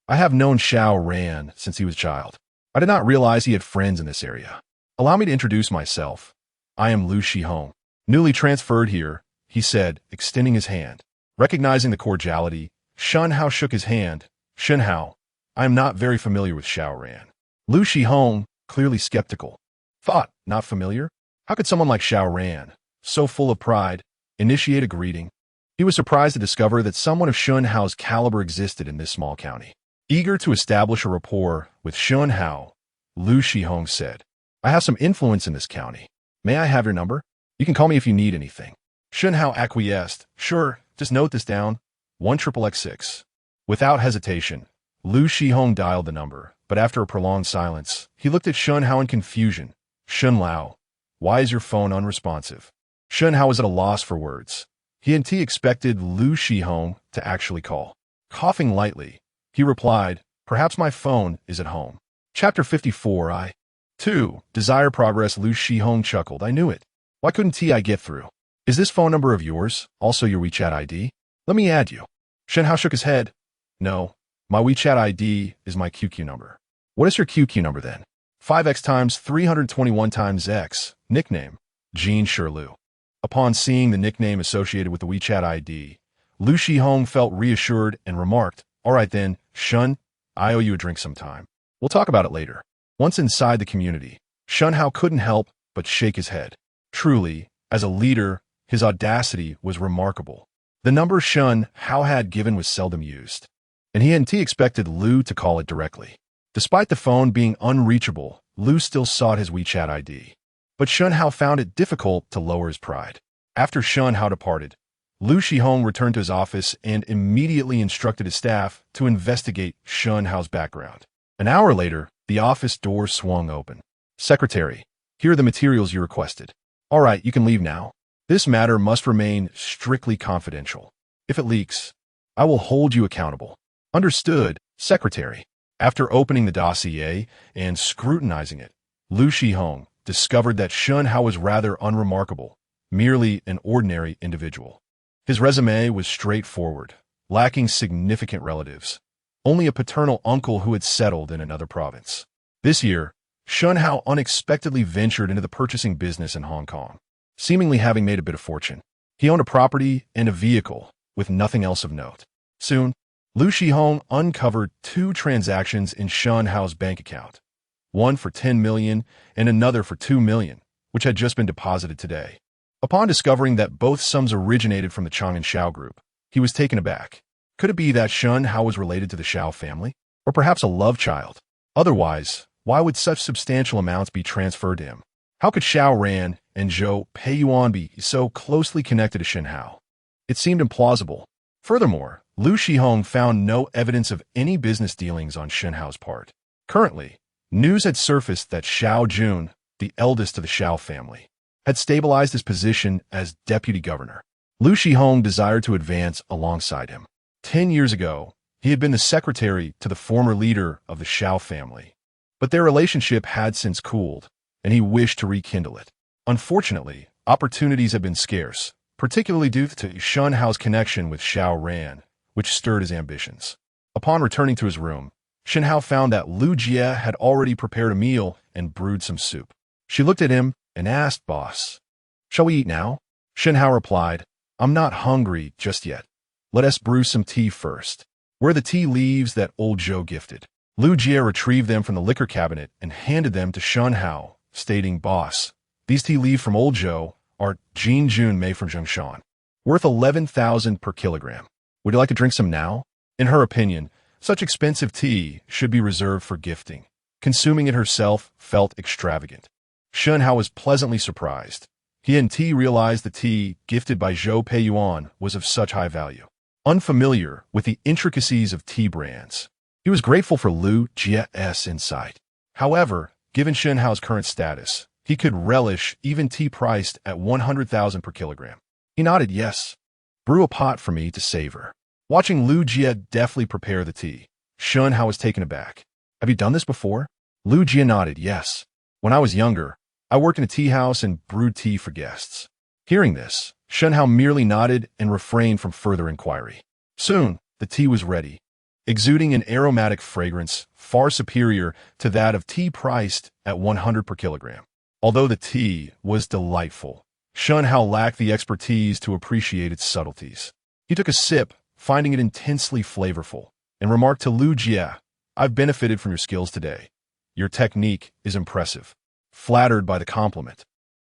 I have known Xiao Ran since he was a child. I did not realize he had friends in this area. Allow me to introduce myself. I am Lu Shihong. Newly transferred here, he said, extending his hand. Recognizing the cordiality, Shen Hao shook his hand. Shen Hao, I am not very familiar with Xiao Ran. Lu Shihong, clearly skeptical. Thought, not familiar? How could someone like Xiao Ran, so full of pride, initiate a greeting? He was surprised to discover that someone of Shen Hao's caliber existed in this small county. Eager to establish a rapport with Shen Hao, Lu Shihong said, I have some influence in this county. May I have your number? You can call me if you need anything. Shen Hao acquiesced. Sure, just note this down. 1XXX6. Without hesitation, Lu Shihong dialed the number, but after a prolonged silence, he looked at Shen Hao in confusion. Shen Lao, why is your phone unresponsive? Shen Hao was at a loss for words. He expected Lu Shihong to actually call. Coughing lightly, he replied, perhaps my phone is at home. Chapter 54 2. Desire progress. Lu Shihong chuckled. I knew it. Why couldn't I get through? Is this phone number of yours also your WeChat ID? Let me add you. Shen Hao shook his head. No, my WeChat ID is my QQ number. What is your QQ number then? 5x times 321 times x. Nickname, Jean Shirlu. Upon seeing the nickname associated with the WeChat ID, Lu Shihong felt reassured and remarked, all right then, Shen, I owe you a drink sometime. We'll talk about it later. Once inside the community, Shen Hao couldn't help but shake his head. Truly, as a leader, his audacity was remarkable. The number Shen Hao had given was seldom used, and he expected Lu to call it directly. Despite the phone being unreachable, Lu still sought his WeChat ID. But Shen Hao found it difficult to lower his pride. After Shen Hao departed, Lu Shihong returned to his office and immediately instructed his staff to investigate Shen Hao's background. An hour later, the office door swung open. Secretary, here are the materials you requested. All right, you can leave now. This matter must remain strictly confidential. If it leaks, I will hold you accountable. Understood, Secretary. After opening the dossier and scrutinizing it, Lu Shihong discovered that Shen Hao was rather unremarkable, merely an ordinary individual. His resume was straightforward, lacking significant relatives, only a paternal uncle who had settled in another province. This year, Shen Hao unexpectedly ventured into the purchasing business in Hong Kong, seemingly having made a bit of fortune. He owned a property and a vehicle, with nothing else of note. Soon, Lu Shihong uncovered 2 transactions in Shen Hao's bank account, one for 10 million and another for 2 million, which had just been deposited today. Upon discovering that both sums originated from the Chang and Xiao group, he was taken aback. Could it be that Shen Hao was related to the Xiao family? Or perhaps a love child? Otherwise, why would such substantial amounts be transferred to him? How could Xiao Ran and Zhou Peiyuan be so closely connected to Shen Hao? It seemed implausible. Furthermore, Lu Shihong found no evidence of any business dealings on Shen Hao's part. Currently, news had surfaced that Xiao Jun, the eldest of the Xiao family, had stabilized his position as deputy governor. Lu Shihong desired to advance alongside him. 10 years ago, he had been the secretary to the former leader of the Xiao family, but their relationship had since cooled, and he wished to rekindle it. Unfortunately, opportunities had been scarce, particularly due to Shen Hao's connection with Xiao Ran, which stirred his ambitions. Upon returning to his room, Shen Hao found that Lu Jie had already prepared a meal and brewed some soup. She looked at him and asked, Boss, shall we eat now? Shen Hao replied, I'm not hungry just yet. Let us brew some tea first. Where are the tea leaves that old Zhou gifted? Lu Jie retrieved them from the liquor cabinet and handed them to Shen Hao, stating, Boss, these tea leaves from old Zhou are Jin Jun made from Zhongshan, worth 11,000 per kilogram. Would you like to drink some now? In her opinion, such expensive tea should be reserved for gifting. Consuming it herself felt extravagant. Shen Hao was pleasantly surprised. He and T realized the tea gifted by Zhou Peiyuan was of such high value. Unfamiliar with the intricacies of tea brands, he was grateful for Lu Jie's insight. However, given Shen Hao's current status, he could relish even tea priced at 100,000 per kilogram. He nodded yes. Brew a pot for me to savor. Watching Lu Jie deftly prepare the tea, Shen Hao was taken aback. Have you done this before? Lu Jie nodded yes. When I was younger, I worked in a tea house and brewed tea for guests. Hearing this, Shen Hao merely nodded and refrained from further inquiry. Soon, the tea was ready, exuding an aromatic fragrance far superior to that of tea priced at 100 per kilogram. Although the tea was delightful, Shen Hao lacked the expertise to appreciate its subtleties. He took a sip, finding it intensely flavorful, and remarked to Lu Jie, "I've benefited from your skills today. Your technique is impressive." Flattered by the compliment,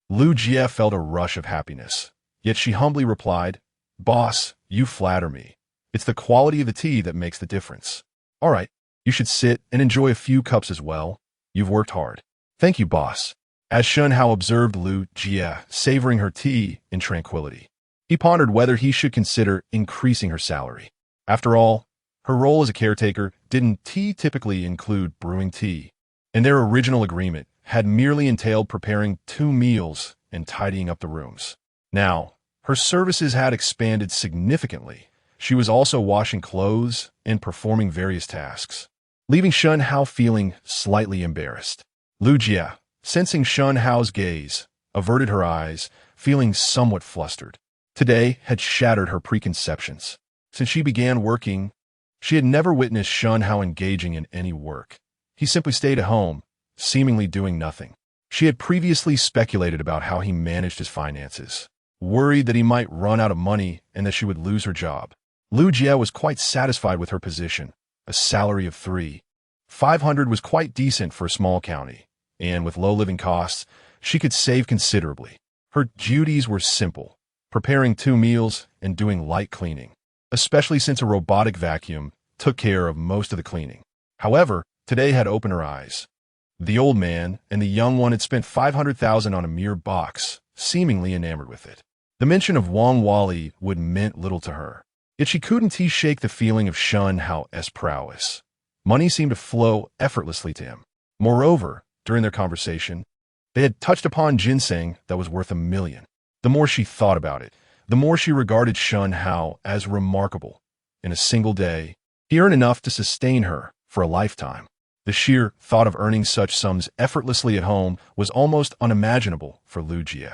Lu Jie felt a rush of happiness, yet she humbly replied, "Boss, you flatter me. It's the quality of the tea that makes the difference. All right, you should sit and enjoy a few cups as well. You've worked hard." "Thank you, boss." As Shen Hao observed Lu Jie savoring her tea in tranquility, he pondered whether he should consider increasing her salary. After all, her role as a caretaker didn't typically include brewing tea, and their original agreement had merely entailed preparing 2 meals and tidying up the rooms. Now, her services had expanded significantly. She was also washing clothes and performing various tasks, leaving Shen Hao feeling slightly embarrassed. Lu Jie, sensing Shen Hao's gaze, averted her eyes, feeling somewhat flustered. Today had shattered her preconceptions. Since she began working, she had never witnessed Shen Hao engaging in any work. He simply stayed at home, seemingly doing nothing. She had previously speculated about how he managed his finances, worried that he might run out of money and that she would lose her job. Lu Jie was quite satisfied with her position. A salary of 3,500 was quite decent for a small county, and with low living costs, she could save considerably. Her duties were simple, preparing 2 meals and doing light cleaning, especially since a robotic vacuum took care of most of the cleaning. However, today had opened her eyes. The old man and the young one had spent 500,000 on a mere box, seemingly enamored with it. The mention of Wang Wali would meant little to her, yet she couldn't shake the feeling of Shen Hao's prowess. Money seemed to flow effortlessly to him. Moreover, during their conversation, they had touched upon ginseng that was worth 1 million. The more she thought about it, the more she regarded Shen Hao as remarkable. In a single day, he earned enough to sustain her for a lifetime. The sheer thought of earning such sums effortlessly at home was almost unimaginable for Lu Jie.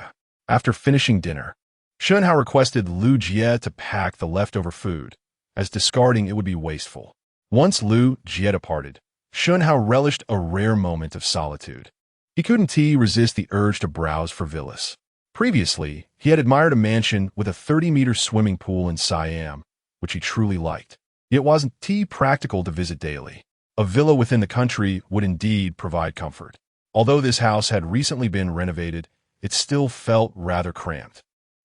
After finishing dinner, Shen Hao requested Lu Jie to pack the leftover food, as discarding it would be wasteful. Once Lu Jie departed, Shen Hao relished a rare moment of solitude. He couldn't resist the urge to browse for villas. Previously, he had admired a mansion with a 30-meter swimming pool in Siam, which he truly liked. It wasn't practical to visit daily. A villa within the country would indeed provide comfort. Although this house had recently been renovated, it still felt rather cramped.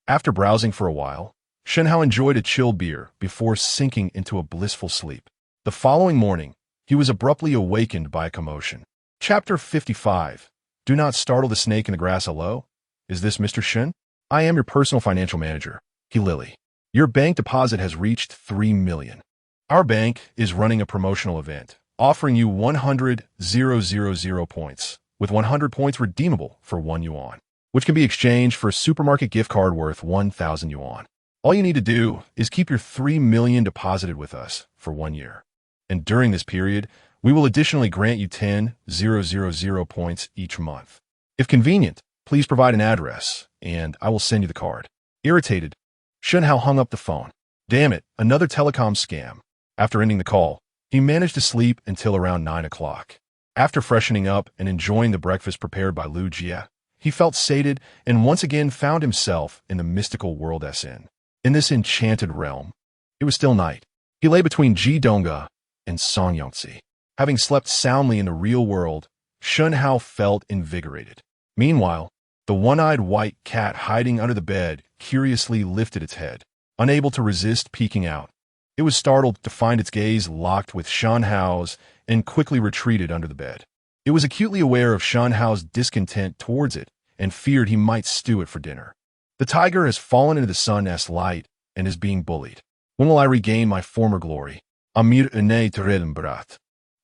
After browsing for a while, Shen Hao enjoyed a chilled beer before sinking into a blissful sleep. The following morning, he was abruptly awakened by a commotion. Chapter 55. Do not startle the snake in the grass. Hello? Is this Mr. Shen? I am your personal financial manager, Lily. Your bank deposit has reached 3 million. Our bank is running a promotional event, offering you 100,000 points, with 100 points redeemable for 1 yuan, which can be exchanged for a supermarket gift card worth 1,000 yuan. All you need to do is keep your 3 million deposited with us for 1 year. And during this period, we will additionally grant you 10,000 points each month. If convenient, please provide an address, and I will send you the card. Irritated, Shen Hao hung up the phone. Damn it, another telecom scam. After ending the call, he managed to sleep until around 9 o'clock. After freshening up and enjoying the breakfast prepared by Lu Jie, he felt sated and once again found himself in the mystical world SN. In this enchanted realm, it was still night. He lay between Jidongga and Songyongzi. Having slept soundly in the real world, Shen Hao felt invigorated. Meanwhile, the one-eyed white cat hiding under the bed curiously lifted its head, unable to resist peeking out. It was startled to find its gaze locked with Shen Hao's and quickly retreated under the bed. It was acutely aware of Shen Hao's discontent towards it and feared he might stew it for dinner. The tiger has fallen into the sun's light and is being bullied. When will I regain my former glory? Amir ene terelim brat.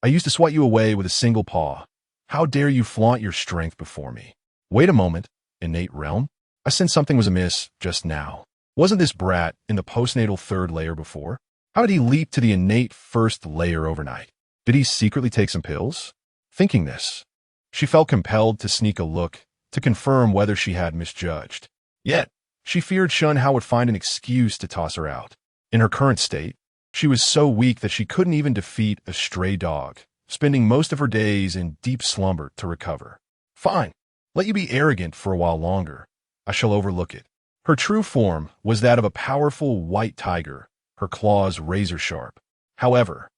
I used to swat you away with a single paw. How dare you flaunt your strength before me? Wait a moment, innate realm. I sensed something was amiss just now. Wasn't this brat in the postnatal third layer before? How did he leap to the innate first layer overnight? Did he secretly take some pills? Thinking this, she felt compelled to sneak a look to confirm whether she had misjudged. Yet, she feared Shen Hao would find an excuse to toss her out. In her current state, she was so weak that she couldn't even defeat a stray dog, spending most of her days in deep slumber to recover. Fine, let you be arrogant for a while longer. I shall overlook it. Her true form was that of a powerful white tiger, her claws razor-sharp. However,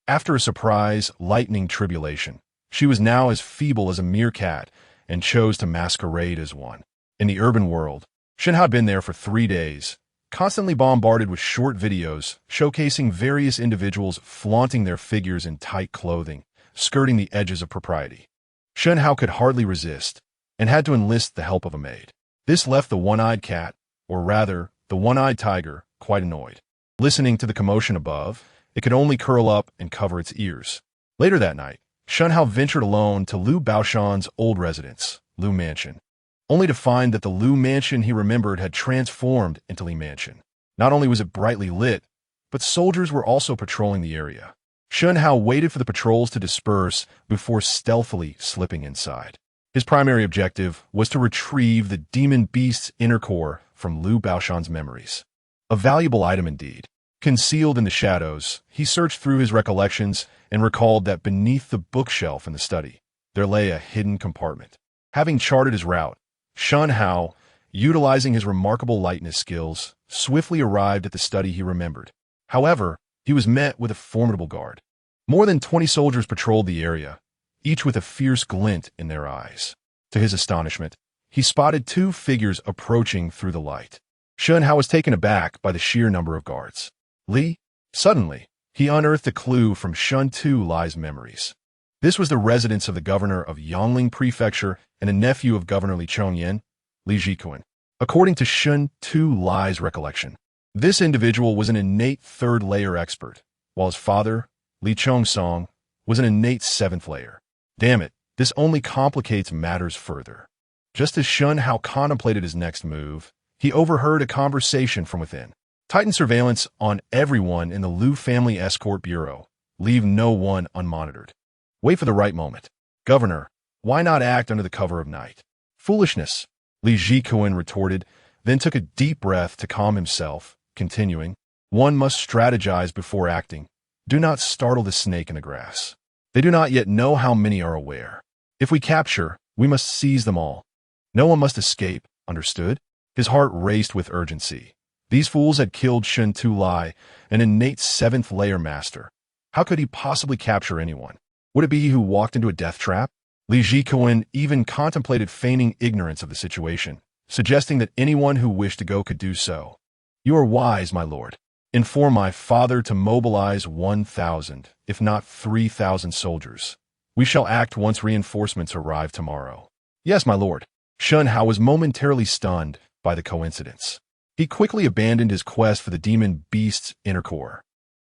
after a surprise, lightning tribulation, she was now as feeble as a meerkat and chose to masquerade as one. In the urban world, Shen Hao had been there for 3 days, constantly bombarded with short videos showcasing various individuals flaunting their figures in tight clothing, skirting the edges of propriety. Shen Hao could hardly resist and had to enlist the help of a maid. This left the one-eyed cat, or rather, the one-eyed tiger, quite annoyed. Listening to the commotion above, it could only curl up and cover its ears. Later that night, Shen Hao ventured alone to Liu Baoshan's old residence, Liu Mansion, only to find that the Liu Mansion he remembered had transformed into Li Mansion. Not only was it brightly lit, but soldiers were also patrolling the area. Shen Hao waited for the patrols to disperse before stealthily slipping inside. His primary objective was to retrieve the demon beast's inner core from Liu Baoshan's memories. A valuable item indeed. Concealed in the shadows, he searched through his recollections and recalled that beneath the bookshelf in the study, there lay a hidden compartment. Having charted his route, Shen Hao, utilizing his remarkable lightness skills, swiftly arrived at the study he remembered. However, he was met with a formidable guard. More than 20 soldiers patrolled the area, each with a fierce glint in their eyes. To his astonishment, he spotted 2 figures approaching through the light. Shen Hao was taken aback by the sheer number of guards. Suddenly, he unearthed a clue from Shen Lai's memories. This was the residence of the governor of Yangling Prefecture and a nephew of Governor Li Chongyan, Li Jikuan. According to Shen Lai's recollection, this individual was an innate third-layer expert, while his father, Li Chongsong, was an innate 7th layer. Damn it, this only complicates matters further. Just as Shen Hao contemplated his next move, he overheard a conversation from within. Tighten surveillance on everyone in the Liu family escort bureau. Leave no one unmonitored. Wait for the right moment. Governor, why not act under the cover of night? Foolishness, Li Jikuan retorted, then took a deep breath to calm himself, continuing, one must strategize before acting. Do not startle the snake in the grass. They do not yet know how many are aware. If we capture, we must seize them all. No one must escape, understood? His heart raced with urgency. These fools had killed Shen Lai, an innate 7th layer master. How could he possibly capture anyone? Would it be he who walked into a death trap? Li Jikuan even contemplated feigning ignorance of the situation, suggesting that anyone who wished to go could do so. You are wise, my lord. Inform my father to mobilize 1,000, if not 3,000 soldiers. We shall act once reinforcements arrive tomorrow. Yes, my lord. Shen Hao was momentarily stunned by the coincidence. He quickly abandoned his quest for the demon beast's inner core.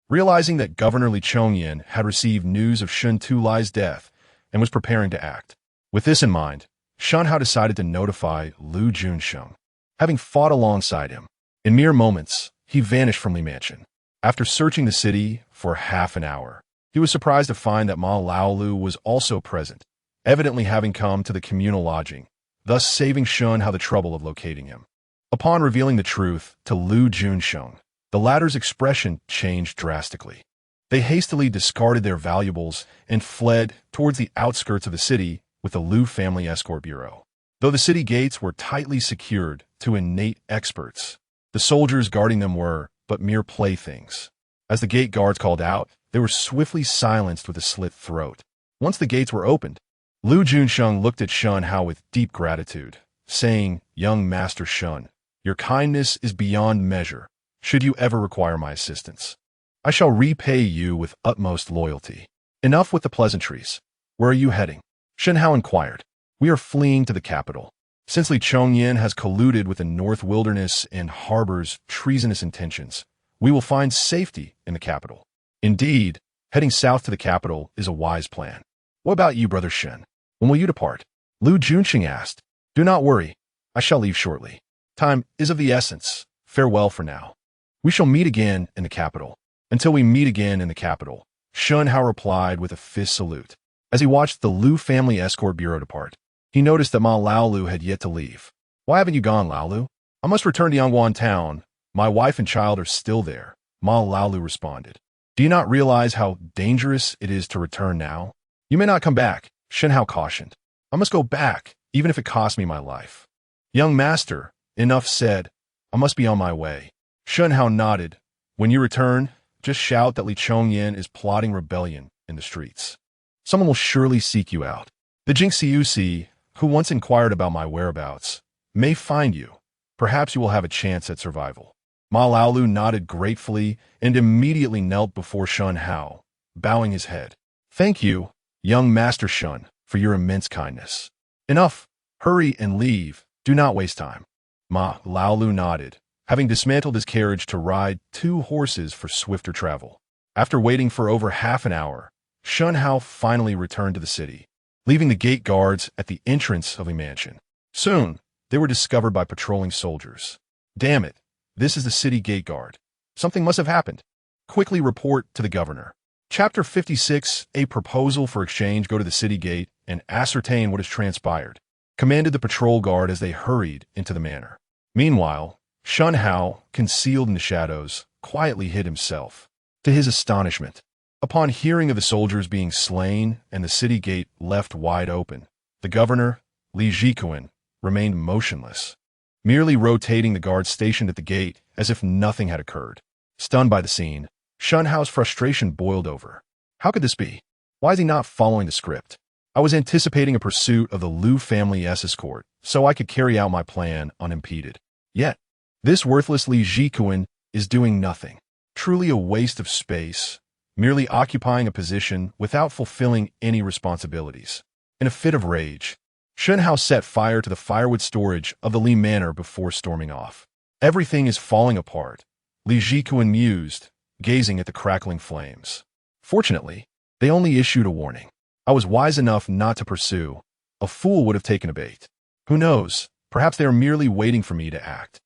Realizing that Governor Li Chongyan had received news of Shen Lai's death and was preparing to act. With this in mind, Shen Hao decided to notify Liu Junsheng. Having fought alongside him, in mere moments, he vanished from Li Mansion. After searching the city for half an hour, he was surprised to find that Ma Laolu was also present, evidently having come to the communal lodging, thus saving Shen Hao the trouble of locating him. Upon revealing the truth to Liu Junsheng, the latter's expression changed drastically. They hastily discarded their valuables and fled towards the outskirts of the city with the Liu family escort bureau. Though the city gates were tightly secured to innate experts, the soldiers guarding them were but mere playthings. As the gate guards called out, they were swiftly silenced with a slit throat. Once the gates were opened, Liu Junsheng looked at Shen Hao with deep gratitude, saying, "Young Master Shen, your kindness is beyond measure. Should you ever require my assistance, I shall repay you with utmost loyalty. Enough with the pleasantries. Where are you heading?" Shen Hao inquired. "We are fleeing to the capital. Since Li Chongyan has colluded with the North Wilderness and harbors treasonous intentions, we will find safety in the capital. Indeed, heading south to the capital is a wise plan. What about you, Brother Shen? When will you depart? Lu Junqing asked. Do not worry. I shall leave shortly. Time is of the essence. Farewell for now. We shall meet again in the capital. Until we meet again in the capital, Shen Hao replied with a fist salute. As he watched the Lu family escort bureau depart, he noticed that Ma Laolu had yet to leave. Why haven't you gone, Laolu? I must return to Yangguan town. My wife and child are still there, Ma Laolu responded. Do you not realize how dangerous it is to return now? You may not come back, Shen Hao cautioned. I must go back, even if it costs me my life. Young master, enough said. I must be on my way. Shen Hao nodded. When you return, just shout that Li Chongyan is plotting rebellion in the streets. Someone will surely seek you out. The Jingxiusi, who once inquired about my whereabouts, may find you. Perhaps you will have a chance at survival. Ma Laolu nodded gratefully and immediately knelt before Shen Hao, bowing his head. Thank you, young Master Shen, for your immense kindness. Enough. Hurry and leave. Do not waste time. Ma Laolu nodded, having dismantled his carriage to ride 2 horses for swifter travel. After waiting for over half an hour, Shen Hao finally returned to the city, leaving the gate guards at the entrance of a mansion. Soon, they were discovered by patrolling soldiers. Damn it, this is the city gate guard. Something must have happened. Quickly report to the governor. Chapter 56, A Proposal for Exchange. Go to the city gate and ascertain what has transpired, commanded the patrol guard as they hurried into the manor. Meanwhile, Shen Hao, concealed in the shadows, quietly hid himself. To his astonishment, upon hearing of the soldiers being slain and the city gate left wide open, the governor, Li Jikuan, remained motionless, merely rotating the guards stationed at the gate as if nothing had occurred. Stunned by the scene, Shen Hao's frustration boiled over. How could this be? Why is he not following the script? I was anticipating a pursuit of the Lu family escort, so I could carry out my plan unimpeded. Yet, this worthless Li Jikuan is doing nothing. Truly a waste of space, merely occupying a position without fulfilling any responsibilities. In a fit of rage, Shen Hao set fire to the firewood storage of the Li Manor before storming off. Everything is falling apart, Li Jikuan mused, gazing at the crackling flames. Fortunately, they only issued a warning. I was wise enough not to pursue. A fool would have taken a bait. Who knows? Perhaps they are merely waiting for me to act.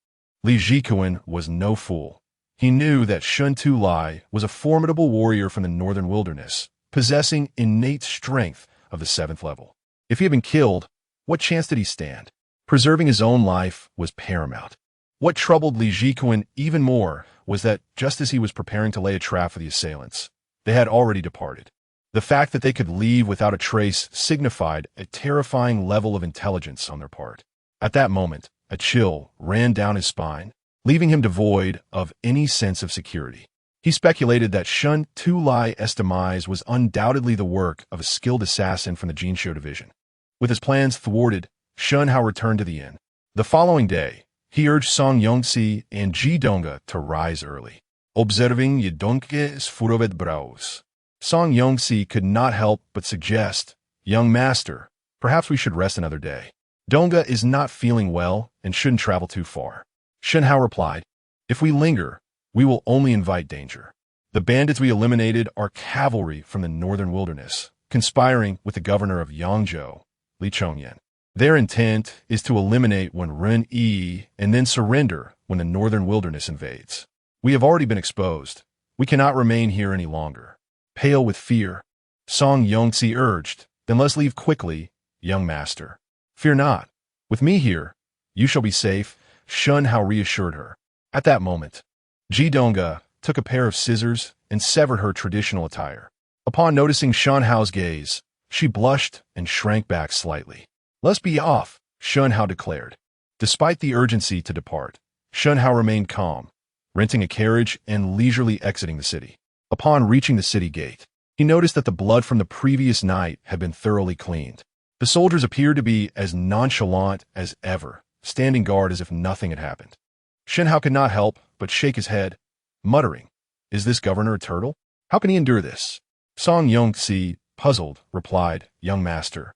Li Jikuan was no fool. He knew that Shun Tu Lai was a formidable warrior from the northern wilderness, possessing innate strength of the 7th level. If he had been killed, what chance did he stand? Preserving his own life was paramount. What troubled Li Jikuan even more was that just as he was preparing to lay a trap for the assailants, they had already departed. The fact that they could leave without a trace signified a terrifying level of intelligence on their part. At that moment, a chill ran down his spine, leaving him devoid of any sense of security. He speculated that Shun Tu Lai's demise was undoubtedly the work of a skilled assassin from the Jinsho division. With his plans thwarted, Shen Hao returned to the inn. The following day, he urged Song Yongxi and Ji Donga to rise early, observing Yidongke's furrowed brows. Song Yongxi could not help but suggest, "Young master, perhaps we should rest another day. Donga is not feeling well and shouldn't travel too far." Shen Hao replied, "If we linger, we will only invite danger. The bandits we eliminated are cavalry from the northern wilderness, conspiring with the governor of Yangzhou, Li Chongyan. Their intent is to eliminate when Ren Yi and then surrender when the northern wilderness invades. We have already been exposed. We cannot remain here any longer." Pale with fear, Song Yongxi urged, "Then let's leave quickly, young master." "Fear not. With me here, you shall be safe," Shen Hao reassured her. At that moment, Ji Donga took a pair of scissors and severed her traditional attire. Upon noticing Shen Hao's gaze, she blushed and shrank back slightly. "Let's be off," Shen Hao declared. Despite the urgency to depart, Shen Hao remained calm, renting a carriage and leisurely exiting the city. Upon reaching the city gate, he noticed that the blood from the previous night had been thoroughly cleaned. The soldiers appeared to be as nonchalant as ever, standing guard as if nothing had happened. Shen Hao could not help but shake his head, muttering, "Is this governor a turtle? How can he endure this?" Song Yongxi, puzzled, replied, "Young master,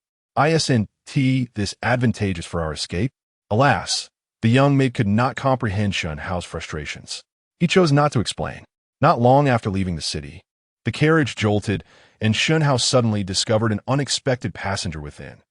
this advantageous for our escape? Alas, the young maid could not comprehend Shen Hao's frustrations. He chose not to explain. Not long after leaving the city, the carriage jolted, and Shen Hao suddenly discovered an unexpected passenger within,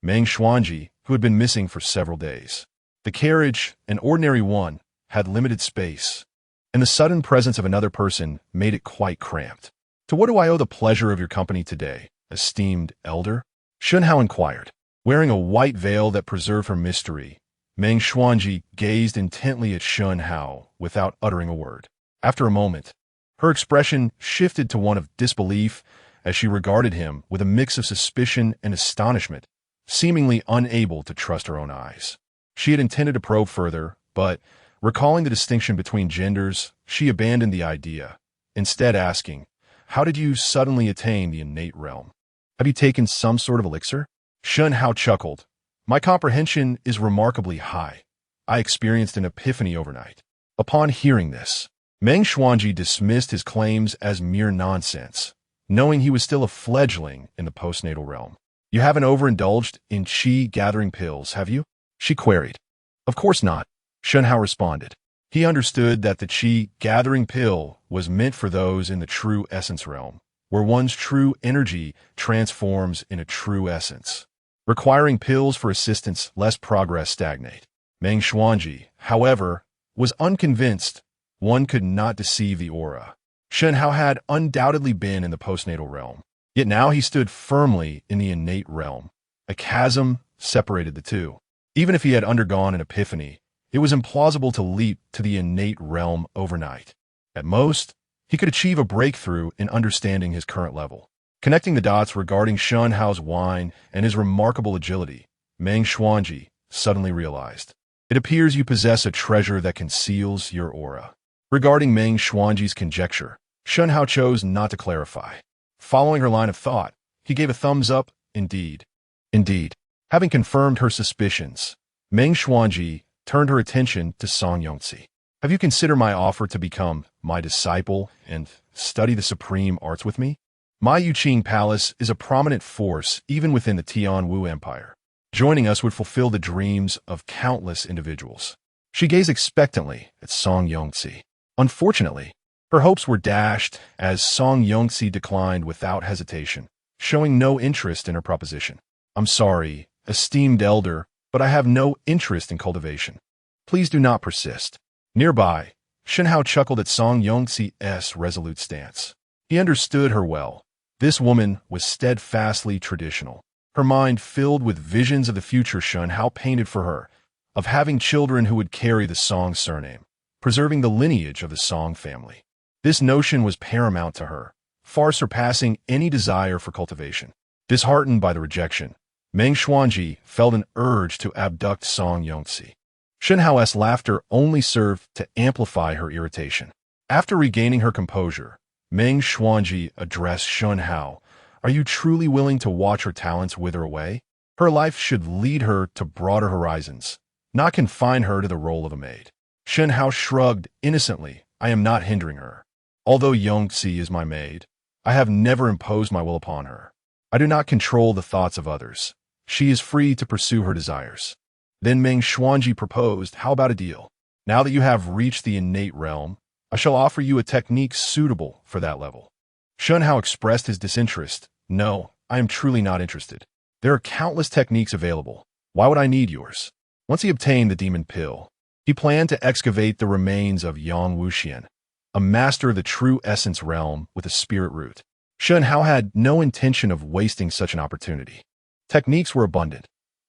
Meng Xuanji, who had been missing for several days. The carriage, an ordinary one, had limited space, and the sudden presence of another person made it quite cramped. "To what do I owe the pleasure of your company today, esteemed elder?" Shen Hao inquired. Wearing a white veil that preserved her mystery, Meng Xuanji gazed intently at Shen Hao without uttering a word. After a moment, her expression shifted to one of disbelief as she regarded him with a mix of suspicion and astonishment, seemingly unable to trust her own eyes. She had intended to probe further, but, recalling the distinction between genders, she abandoned the idea, instead asking, "How did you suddenly attain the innate realm? Have you taken some sort of elixir?" Shen Hao chuckled. "My comprehension is remarkably high. I experienced an epiphany overnight." Upon hearing this, Meng Xuanji dismissed his claims as mere nonsense, knowing he was still a fledgling in the postnatal realm. "You haven't overindulged in qi-gathering pills, have you?" she queried. "Of course not," Shen Hao responded. He understood that the qi-gathering pill was meant for those in the true essence realm, where one's true energy transforms in a true essence. Requiring pills for assistance lest progress stagnate. Meng Xuanji, however, was unconvinced one could not deceive the aura. Shen Hao had undoubtedly been in the postnatal realm, yet now he stood firmly in the innate realm. A chasm separated the two. Even if he had undergone an epiphany, it was implausible to leap to the innate realm overnight. At most, he could achieve a breakthrough in understanding his current level. Connecting the dots regarding Shen Hao's wine and his remarkable agility, Meng Xuanji suddenly realized, "It appears you possess a treasure that conceals your aura." Regarding Meng Xuanji's conjecture, Shen Hao chose not to clarify. Following her line of thought, he gave a thumbs up. Indeed. Having confirmed her suspicions, Meng Xuanji turned her attention to Song Yongzi. "Have you considered my offer to become my disciple and study the supreme arts with me? My Yuqing Palace is a prominent force even within the Tianwu Empire. Joining us would fulfill the dreams of countless individuals." She gazed expectantly at Song Yongzi. Unfortunately, her hopes were dashed as Song Yongzi declined without hesitation, showing no interest in her proposition. "I'm sorry, esteemed elder, but I have no interest in cultivation. Please do not persist." Nearby, Shen Hao chuckled at Song Yongzi's resolute stance. He understood her well. This woman was steadfastly traditional, her mind filled with visions of the future Shen Hao painted for her, of having children who would carry the Song surname, preserving the lineage of the Song family. This notion was paramount to her, far surpassing any desire for cultivation. Disheartened by the rejection, Meng Xuanji felt an urge to abduct Song Yongzi. Shen Hao's laughter only served to amplify her irritation. After regaining her composure, Meng Xuanji addressed Shen Hao. "Are you truly willing to watch her talents wither away? Her life should lead her to broader horizons, not confine her to the role of a maid." Shen Hao shrugged innocently. "I am not hindering her. Although Yongzi is my maid, I have never imposed my will upon her. I do not control the thoughts of others. She is free to pursue her desires." Then Meng Xuanji proposed, "How about a deal? Now that you have reached the innate realm, I shall offer you a technique suitable for that level." Shen Hao expressed his disinterest. "No, I am truly not interested. There are countless techniques available. Why would I need yours?" Once he obtained the demon pill, he planned to excavate the remains of Yang Wuxian, a master of the true essence realm with a spirit root. Shen Hao had no intention of wasting such an opportunity. Techniques were abundant.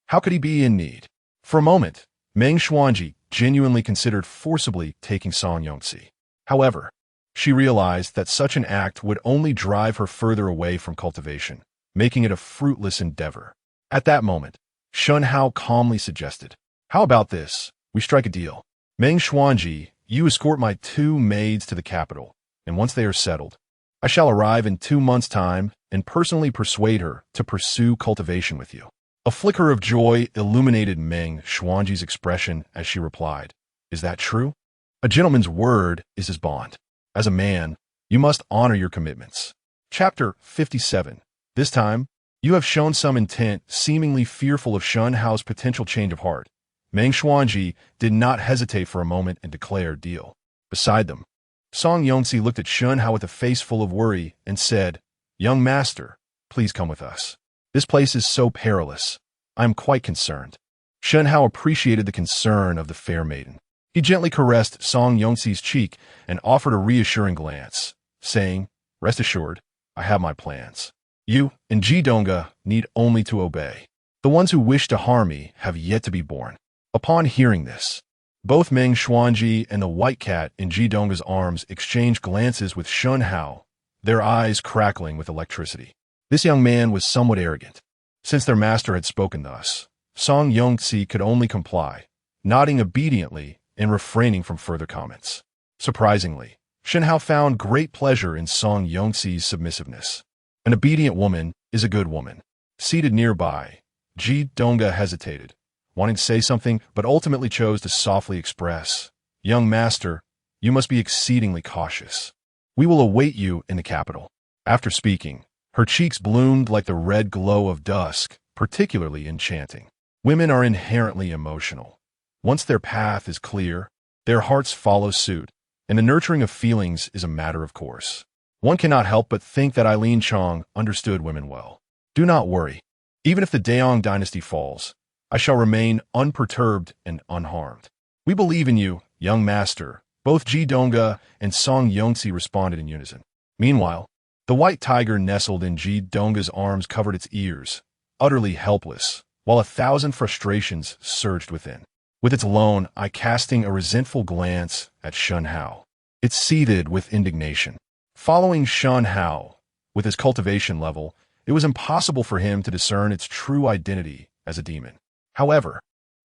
How could he be in need? For a moment, Meng Xuanji genuinely considered forcibly taking Song Yongzi. However, she realized that such an act would only drive her further away from cultivation, making it a fruitless endeavor. At that moment, Shen Hao calmly suggested, "How about this? We strike a deal. Meng Xuanji, you escort my 2 maids to the capital, and once they are settled, I shall arrive in 2 months' time and personally persuade her to pursue cultivation with you." A flicker of joy illuminated Meng Xuanji's expression as she replied, "Is that true? A gentleman's word is his bond. As a man, you must honor your commitments." Chapter 57. This time, You have shown some intent, seemingly fearful of Shen Hao's potential change of heart. Meng Xuanji did not hesitate for a moment and declared deal. Beside them, Song Yongxi looked at Shen Hao with a face full of worry and said, "Young master, please come with us. This place is so perilous. I am quite concerned." Shen Hao appreciated the concern of the fair maiden. He gently caressed Song Yongxi's cheek and offered a reassuring glance, saying, "Rest assured, I have my plans. You and Ji Donga need only to obey. The ones who wish to harm me have yet to be born." Upon hearing this, both Meng Xuanji and the white cat in Ji Donga's arms exchanged glances with Shen Hao, their eyes crackling with electricity. This young man was somewhat arrogant. Since their master had spoken thus, Song Yongxi could only comply, nodding obediently and refraining from further comments. Surprisingly, Shen Hao found great pleasure in Song Yongxi's submissiveness. An obedient woman is a good woman. Seated nearby, Ji Donga hesitated, wanting to say something, but ultimately chose to softly express, "Young master, you must be exceedingly cautious. We will await you in the capital." After speaking, her cheeks bloomed like the red glow of dusk, particularly enchanting. Women are inherently emotional. Once their path is clear, their hearts follow suit, and the nurturing of feelings is a matter of course. One cannot help but think that Eileen Chong understood women well. "Do not worry. Even if the Daong dynasty falls, I shall remain unperturbed and unharmed. We believe in you, young master." Both Ji Donga and Song Yongxi responded in unison. Meanwhile, the white tiger nestled in Ji Donga's arms covered its ears, utterly helpless, while 1,000 frustrations surged within. With its lone eye casting a resentful glance at Shen Hao, it seethed with indignation. Following Shen Hao, with his cultivation level, it was impossible for him to discern its true identity as a demon. However,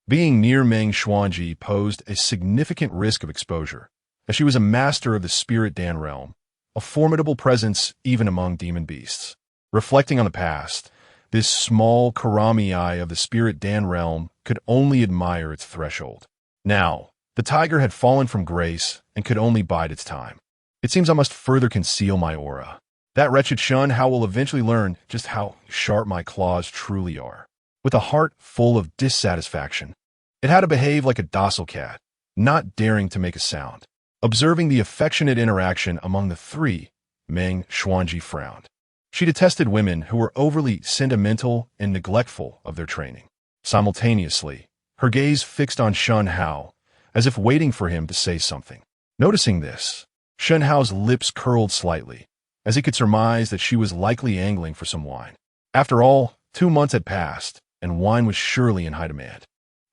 being near Meng Xuanji posed a significant risk of exposure, as she was a master of the Spirit Dan realm, a formidable presence even among demon beasts. Reflecting on the past, this small Karami eye of the Spirit Dan realm could only admire its threshold. Now, the tiger had fallen from grace and could only bide its time. It seems I must further conceal my aura. That wretched Shen Hao will eventually learn just how sharp my claws truly are. With a heart full of dissatisfaction, it had to behave like a docile cat, not daring to make a sound. Observing the affectionate interaction among the three, Meng Xuanji frowned. She detested women who were overly sentimental and neglectful of their training. Simultaneously, her gaze fixed on Shen Hao, as if waiting for him to say something. Noticing this, Shen Hao's lips curled slightly, as he could surmise that she was likely angling for some wine. After all, 2 months had passed, and wine was surely in high demand.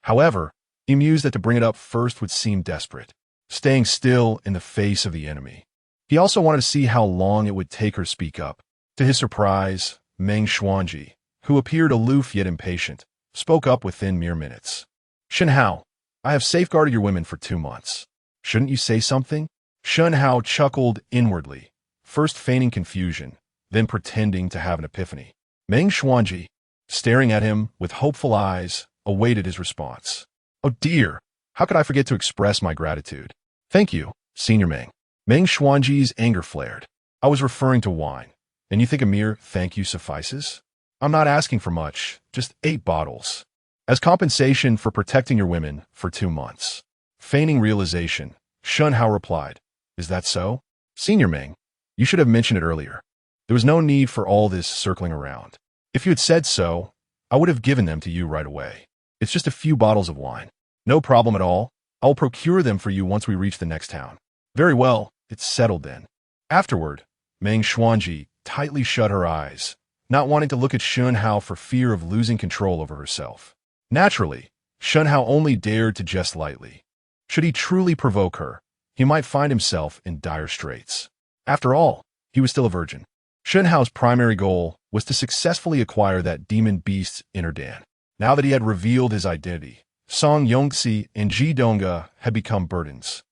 However, he mused that to bring it up first would seem desperate, staying still in the face of the enemy. He also wanted to see how long it would take her to speak up. To his surprise, Meng Xuanji, who appeared aloof yet impatient, spoke up within mere minutes. "Shen Hao, I have safeguarded your women for 2 months. Shouldn't you say something?" Shen Hao chuckled inwardly, first feigning confusion, then pretending to have an epiphany. Meng Xuanji, staring at him with hopeful eyes, awaited his response. "Oh dear, how could I forget to express my gratitude? Thank you, Senior Meng." Meng Xuanji's anger flared. "I was referring to wine, and you think a mere thank you suffices? I'm not asking for much, just 8 bottles. As compensation for protecting your women for 2 months. Feigning realization, Shen Hao replied, "Is that so? Senior Meng, you should have mentioned it earlier. There was no need for all this circling around. If you had said so, I would have given them to you right away. It's just a few bottles of wine. No problem at all. I will procure them for you once we reach the next town." "Very well, it's settled then." Afterward, Meng Xuanji tightly shut her eyes, not wanting to look at Shen Hao for fear of losing control over herself. Naturally, Shen Hao only dared to jest lightly. Should he truly provoke her, he might find himself in dire straits. After all, he was still a virgin. Shen Hao's primary goal was to successfully acquire that demon beast's inner Dan. Now that he had revealed his identity, Song Yongxi and Ji Donga had become burdens,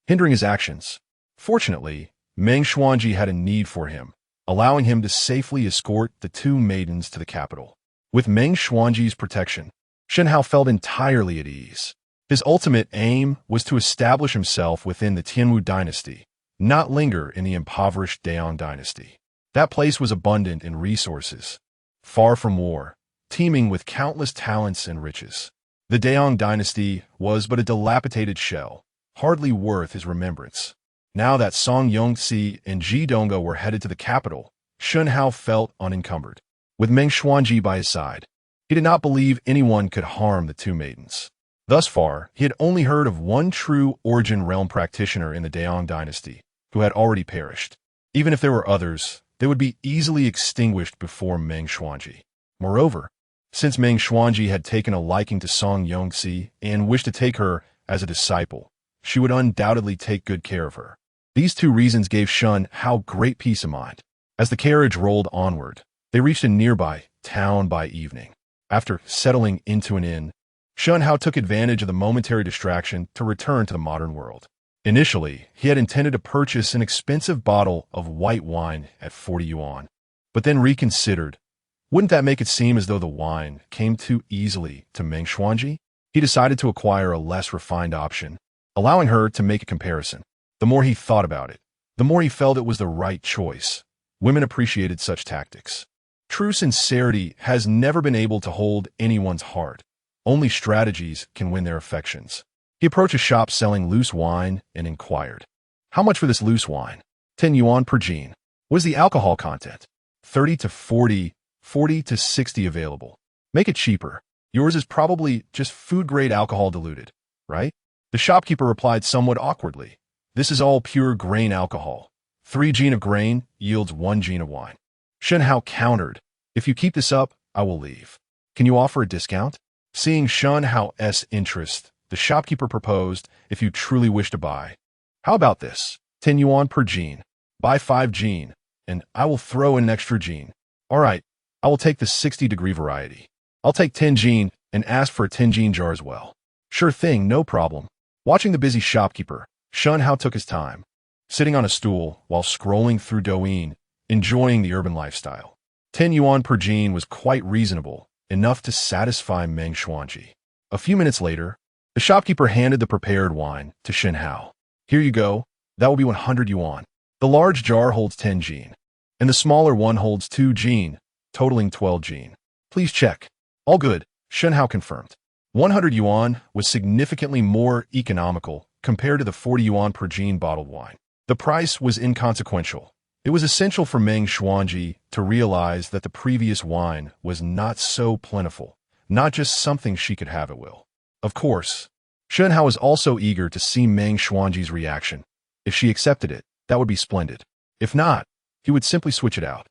hindering his actions. Fortunately, Meng Xuanji had a need for him, allowing him to safely escort the 2 maidens to the capital. With Meng Xuanji's protection, Shen Hao felt entirely at ease. His ultimate aim was to establish himself within the Tianwu dynasty, not linger in the impoverished Daong dynasty. That place was abundant in resources, far from war, teeming with countless talents and riches. The Daong dynasty was but a dilapidated shell, hardly worth his remembrance. Now that Song Yongxi and Ji Donggo were headed to the capital, Shen Hao felt unencumbered. With Meng Xuanji by his side, he did not believe anyone could harm the two maidens. Thus far, he had only heard of one true Origin Realm practitioner in the Daong dynasty, who had already perished. Even if there were others, they would be easily extinguished before Meng Xuanji. Moreover, since Meng Xuanji had taken a liking to Song Yongxi and wished to take her as a disciple, she would undoubtedly take good care of her. These two reasons gave Shen Hao great peace of mind. As the carriage rolled onward, they reached a nearby town by evening. After settling into an inn, Shen Hao took advantage of the momentary distraction to return to the modern world. Initially, he had intended to purchase an expensive bottle of white wine at 40 yuan, but then reconsidered. Wouldn't that make it seem as though the wine came too easily to Meng Xuanji? He decided to acquire a less refined option, allowing her to make a comparison. The more he thought about it, the more he felt it was the right choice. Women appreciated such tactics. True sincerity has never been able to hold anyone's heart. Only strategies can win their affections. He approached a shop selling loose wine and inquired, "How much for this loose wine?" 10 yuan per jean. What is the alcohol content? 30 to 40, 40 to 60 available. Make it cheaper. Yours is probably just food-grade alcohol diluted, right? The shopkeeper replied somewhat awkwardly, "This is all pure grain alcohol. 3 jean of grain yields 1 jean of wine." Shen Hao countered, "If you keep this up, I will leave. Can you offer a discount?" Seeing Shen Hao's interest, the shopkeeper proposed, "If you truly wish to buy, how about this? 10 yuan per jean. Buy 5 jean, and I will throw in an extra jean." "All right, I will take the 60-degree variety. I'll take 10 jean and ask for a 10 jean jar as well." "Sure thing, no problem." Watching the busy shopkeeper, Shen Hao took his time, sitting on a stool while scrolling through Douyin, enjoying the urban lifestyle. 10 yuan per jean was quite reasonable, enough to satisfy Meng Xuanji. A few minutes later, the shopkeeper handed the prepared wine to Shen Hao. "Here you go. That will be 100 yuan. The large jar holds 10 jean, and the smaller one holds 2 jean, totaling 12 jean. Please check." "All good," Shen Hao confirmed. 100 yuan was significantly more economical compared to the 40 yuan per jean bottled wine. The price was inconsequential. It was essential for Meng Xuanji to realize that the previous wine was not so plentiful, not just something she could have at will. Of course, Shen Hao was also eager to see Meng Xuanji's reaction. If she accepted it, that would be splendid. If not, he would simply switch it out.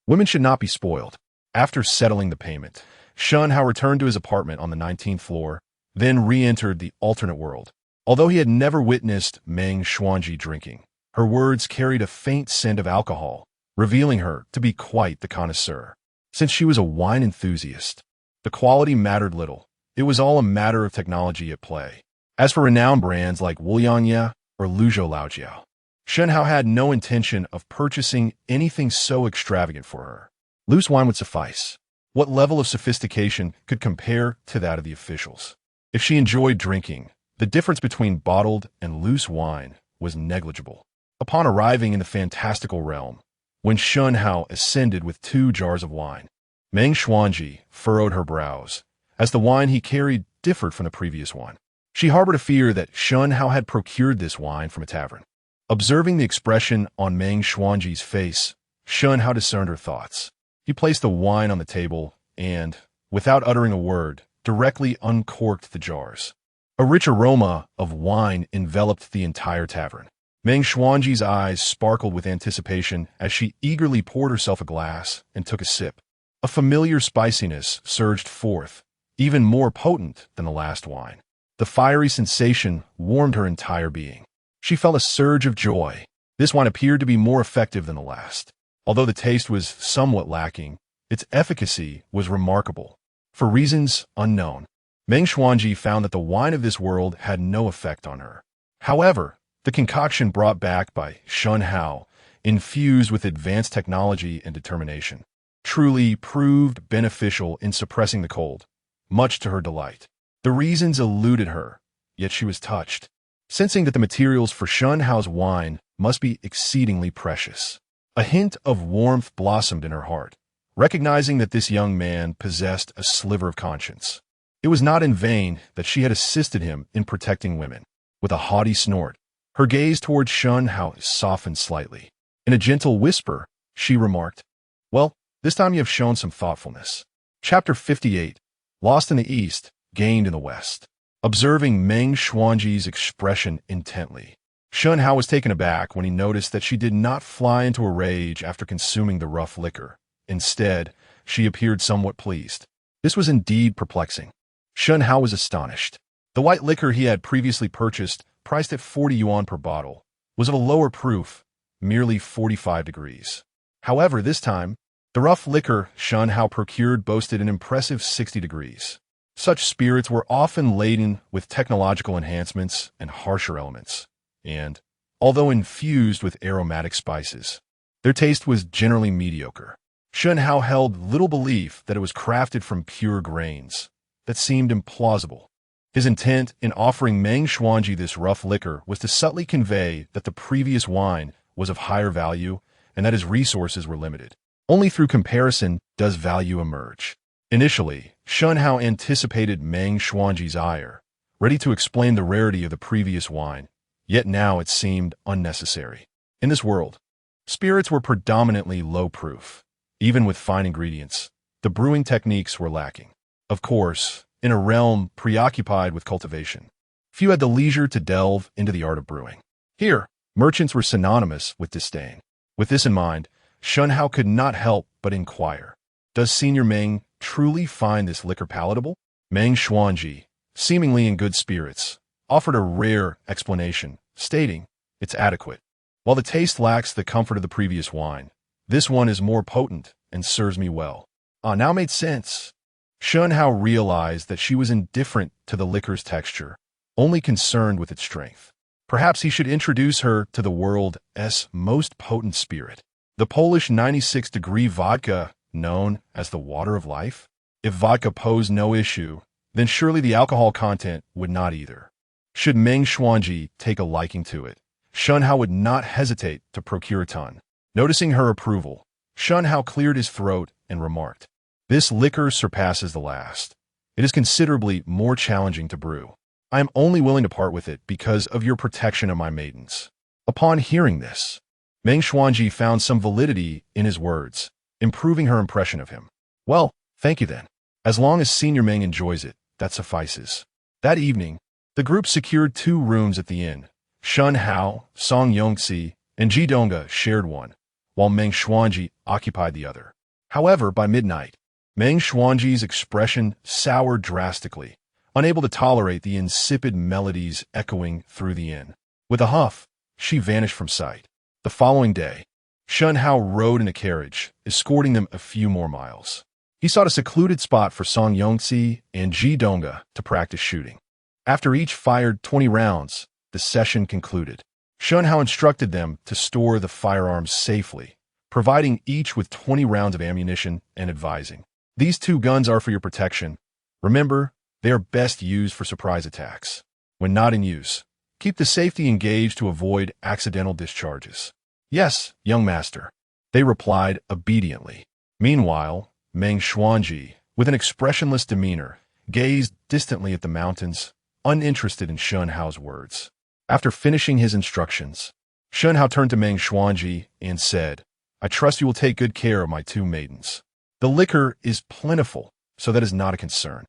Women should not be spoiled. After settling the payment, Shen Hao returned to his apartment on the 19th floor, then re-entered the alternate world. Although he had never witnessed Meng Xuanji drinking, her words carried a faint scent of alcohol, revealing her to be quite the connoisseur. Since she was a wine enthusiast, the quality mattered little. It was all a matter of technology at play. As for renowned brands like Wulianya or Luzhou Laojiao, Shen Hao had no intention of purchasing anything so extravagant for her. Loose wine would suffice. What level of sophistication could compare to that of the officials? If she enjoyed drinking, the difference between bottled and loose wine was negligible. Upon arriving in the fantastical realm, when Shen Hao ascended with 2 jars of wine, Meng Xuanji furrowed her brows, as the wine he carried differed from the previous one. She harbored a fear that Shen Hao had procured this wine from a tavern. Observing the expression on Meng Xuanji's face, Shen Hao discerned her thoughts. He placed the wine on the table and, without uttering a word, directly uncorked the jars. A rich aroma of wine enveloped the entire tavern. Meng Xuanji's eyes sparkled with anticipation as she eagerly poured herself a glass and took a sip. A familiar spiciness surged forth, even more potent than the last wine. The fiery sensation warmed her entire being. She felt a surge of joy. This wine appeared to be more effective than the last. Although the taste was somewhat lacking, its efficacy was remarkable. For reasons unknown, Meng Xuanji found that the wine of this world had no effect on her. However, the concoction brought back by Shen Hao, infused with advanced technology and determination, truly proved beneficial in suppressing the cold, much to her delight. The reasons eluded her, yet she was touched, sensing that the materials for Shen Hao's wine must be exceedingly precious. A hint of warmth blossomed in her heart, recognizing that this young man possessed a sliver of conscience. It was not in vain that she had assisted him in protecting women. With a haughty snort, her gaze toward Shen Hao softened slightly. In a gentle whisper, she remarked, "Well, this time you have shown some thoughtfulness." Chapter 58, Lost in the East, Gained in the West. Observing Meng Xuanji's expression intently, Shen Hao was taken aback when he noticed that she did not fly into a rage after consuming the rough liquor. Instead, she appeared somewhat pleased. This was indeed perplexing. Shen Hao was astonished. The white liquor he had previously purchased, priced at 40 yuan per bottle, was of a lower proof, merely 45 degrees. However, this time, the rough liquor Shen Hao procured boasted an impressive 60 degrees. Such spirits were often laden with technological enhancements and harsher elements, and, although infused with aromatic spices, their taste was generally mediocre. Shen Hao held little belief that it was crafted from pure grains. That seemed implausible. His intent in offering Meng Xuanji this rough liquor was to subtly convey that the previous wine was of higher value and that his resources were limited. Only through comparison does value emerge. Initially, Shen Hao anticipated Meng Xuanji's ire, ready to explain the rarity of the previous wine, yet now it seemed unnecessary. In this world, spirits were predominantly low proof. Even with fine ingredients, the brewing techniques were lacking. Of course, in a realm preoccupied with cultivation, few had the leisure to delve into the art of brewing. Here, merchants were synonymous with disdain. With this in mind, Shen Hao could not help but inquire, "Does Senior Meng truly find this liquor palatable?" Meng Xuanji, seemingly in good spirits, offered a rare explanation, stating, "It's adequate. While the taste lacks the comfort of the previous wine, this one is more potent and serves me well." Now made sense. Shen Hao realized that she was indifferent to the liquor's texture, only concerned with its strength. Perhaps he should introduce her to the world's most potent spirit, the Polish 96-degree vodka, known as the water of life. If vodka posed no issue, then surely the alcohol content would not either. Should Meng Xuanji take a liking to it, Shen Hao would not hesitate to procure a ton. Noticing her approval, Shen Hao cleared his throat and remarked, "This liquor surpasses the last. It is considerably more challenging to brew. I am only willing to part with it because of your protection of my maidens." Upon hearing this, Meng Xuanji found some validity in his words, improving her impression of him. "Well, thank you then. As long as Senior Meng enjoys it, that suffices." That evening, the group secured 2 rooms at the inn. Shen Hao, Song Yongxi, and Ji Donga shared one, while Meng Xuanji occupied the other. However, by midnight, Meng Xuanji's expression soured drastically, unable to tolerate the insipid melodies echoing through the inn. With a huff, she vanished from sight. The following day, Shen Hao rode in a carriage, escorting them a few more miles. He sought a secluded spot for Song Yongxi and Ji Donga to practice shooting. After each fired 20 rounds, the session concluded. Shen Hao instructed them to store the firearms safely, providing each with 20 rounds of ammunition and advising, "These 2 guns are for your protection. Remember, they are best used for surprise attacks. When not in use, keep the safety engaged to avoid accidental discharges." "Yes, young master," they replied obediently. Meanwhile, Meng Xuanji, with an expressionless demeanor, gazed distantly at the mountains, uninterested in Shen Hao's words. After finishing his instructions, Shen Hao turned to Meng Xuanji and said, "I trust you will take good care of my 2 maidens. The liquor is plentiful, so that is not a concern."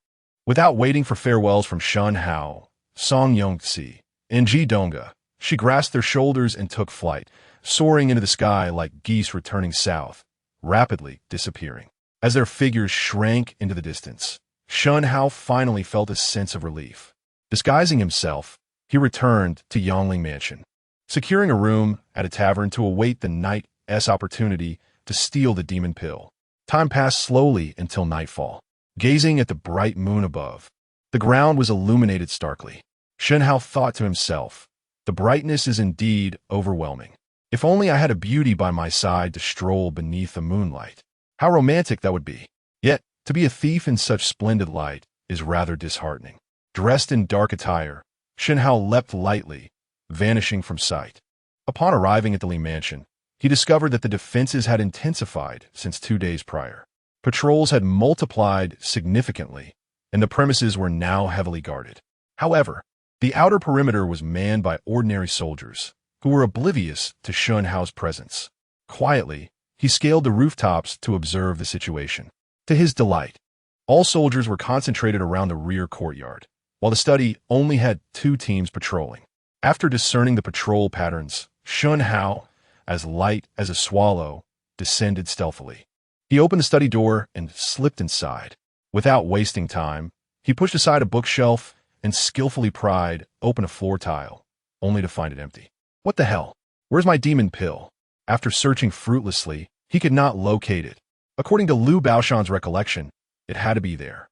Without waiting for farewells from Shen Hao, Song Yongxi, and Ji Donga, she grasped their shoulders and took flight, soaring into the sky like geese returning south, rapidly disappearing. As their figures shrank into the distance, Shen Hao finally felt a sense of relief. Disguising himself, he returned to Yongling Mansion, securing a room at a tavern to await the night's opportunity to steal the demon pill. Time passed slowly until nightfall. Gazing at the bright moon above, the ground was illuminated starkly. Shen Hao thought to himself, "The brightness is indeed overwhelming. If only I had a beauty by my side to stroll beneath the moonlight. How romantic that would be. Yet, to be a thief in such splendid light is rather disheartening." Dressed in dark attire, Shen Hao leapt lightly, vanishing from sight. Upon arriving at the Li Mansion, he discovered that the defenses had intensified since 2 days prior. Patrols had multiplied significantly, and the premises were now heavily guarded. However, the outer perimeter was manned by ordinary soldiers, who were oblivious to Shen Hao's presence. Quietly, he scaled the rooftops to observe the situation. To his delight, all soldiers were concentrated around the rear courtyard, while the study only had 2 teams patrolling. After discerning the patrol patterns, Shen Hao, as light as a swallow, descended stealthily. He opened the study door and slipped inside. Without wasting time, he pushed aside a bookshelf and skillfully pried open a floor tile, only to find it empty. What the hell? Where's my demon pill? After searching fruitlessly, he could not locate it. According to Liu Baoshan's recollection, it had to be there.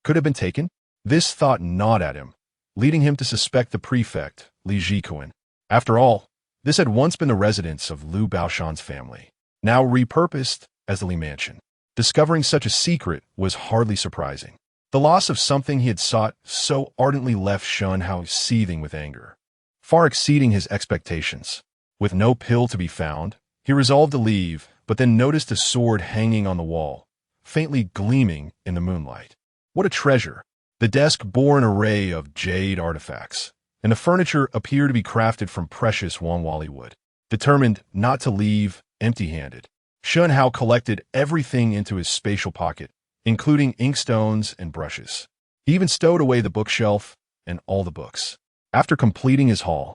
Could it have been taken? This thought gnawed at him, leading him to suspect the prefect, Li Jikuan. After all, this had once been the residence of Liu Baoshan's family, now repurposed as the Li Mansion. Discovering such a secret was hardly surprising. The loss of something he had sought so ardently left Shen Hao seething with anger, far exceeding his expectations. With no pill to be found, he resolved to leave, but then noticed a sword hanging on the wall, faintly gleaming in the moonlight. What a treasure! The desk bore an array of jade artifacts, and the furniture appeared to be crafted from precious Wanwali wood. Determined not to leave empty-handed, Shen Hao collected everything into his spatial pocket, including inkstones and brushes. He even stowed away the bookshelf and all the books. After completing his haul,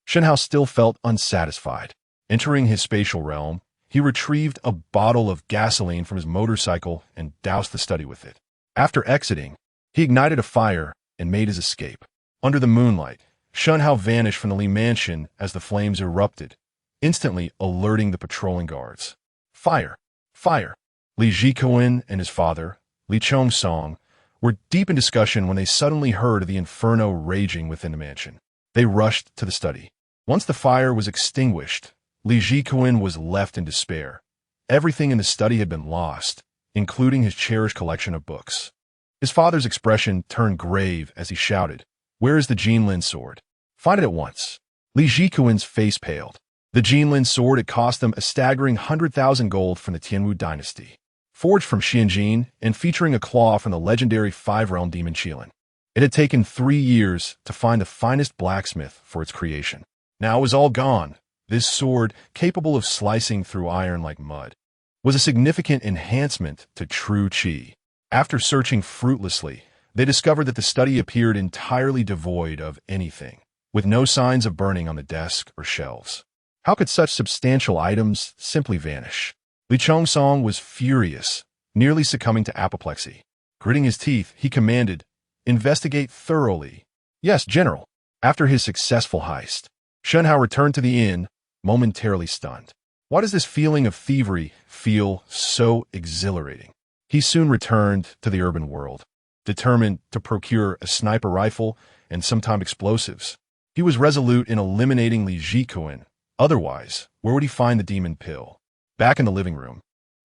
Shen Hao still felt unsatisfied. Entering his spatial realm, he retrieved a bottle of gasoline from his motorcycle and doused the study with it. After exiting, he ignited a fire and made his escape. Under the moonlight, Shen Hao vanished from the Li Mansion as the flames erupted, instantly alerting the patrolling guards. Fire! Fire! Li Jikuan and his father, Li Chongsong, were deep in discussion when they suddenly heard of the inferno raging within the mansion. They rushed to the study. Once the fire was extinguished, Li Jikuan was left in despair. Everything in the study had been lost, including his cherished collection of books. His father's expression turned grave as he shouted, "Where is the Jinlin sword? Find it at once." Li Jikuan's face paled. The Jinlin sword had cost them a staggering 100,000 gold from the Tianwu dynasty, forged from Xianjin and featuring a claw from the legendary 5-realm demon Qilin. It had taken 3 years to find the finest blacksmith for its creation. Now it was all gone. This sword, capable of slicing through iron like mud, was a significant enhancement to true qi. After searching fruitlessly, they discovered that the study appeared entirely devoid of anything, with no signs of burning on the desk or shelves. How could such substantial items simply vanish? Li Chongsong was furious, nearly succumbing to apoplexy. Gritting his teeth, he commanded, "Investigate thoroughly." "Yes, General." After his successful heist, Shen Hao returned to the inn, momentarily stunned. Why does this feeling of thievery feel so exhilarating? He soon returned to the urban world, determined to procure a sniper rifle and sometime explosives. He was resolute in eliminating Li Jikuan. Otherwise, where would he find the demon pill? Back in the living room,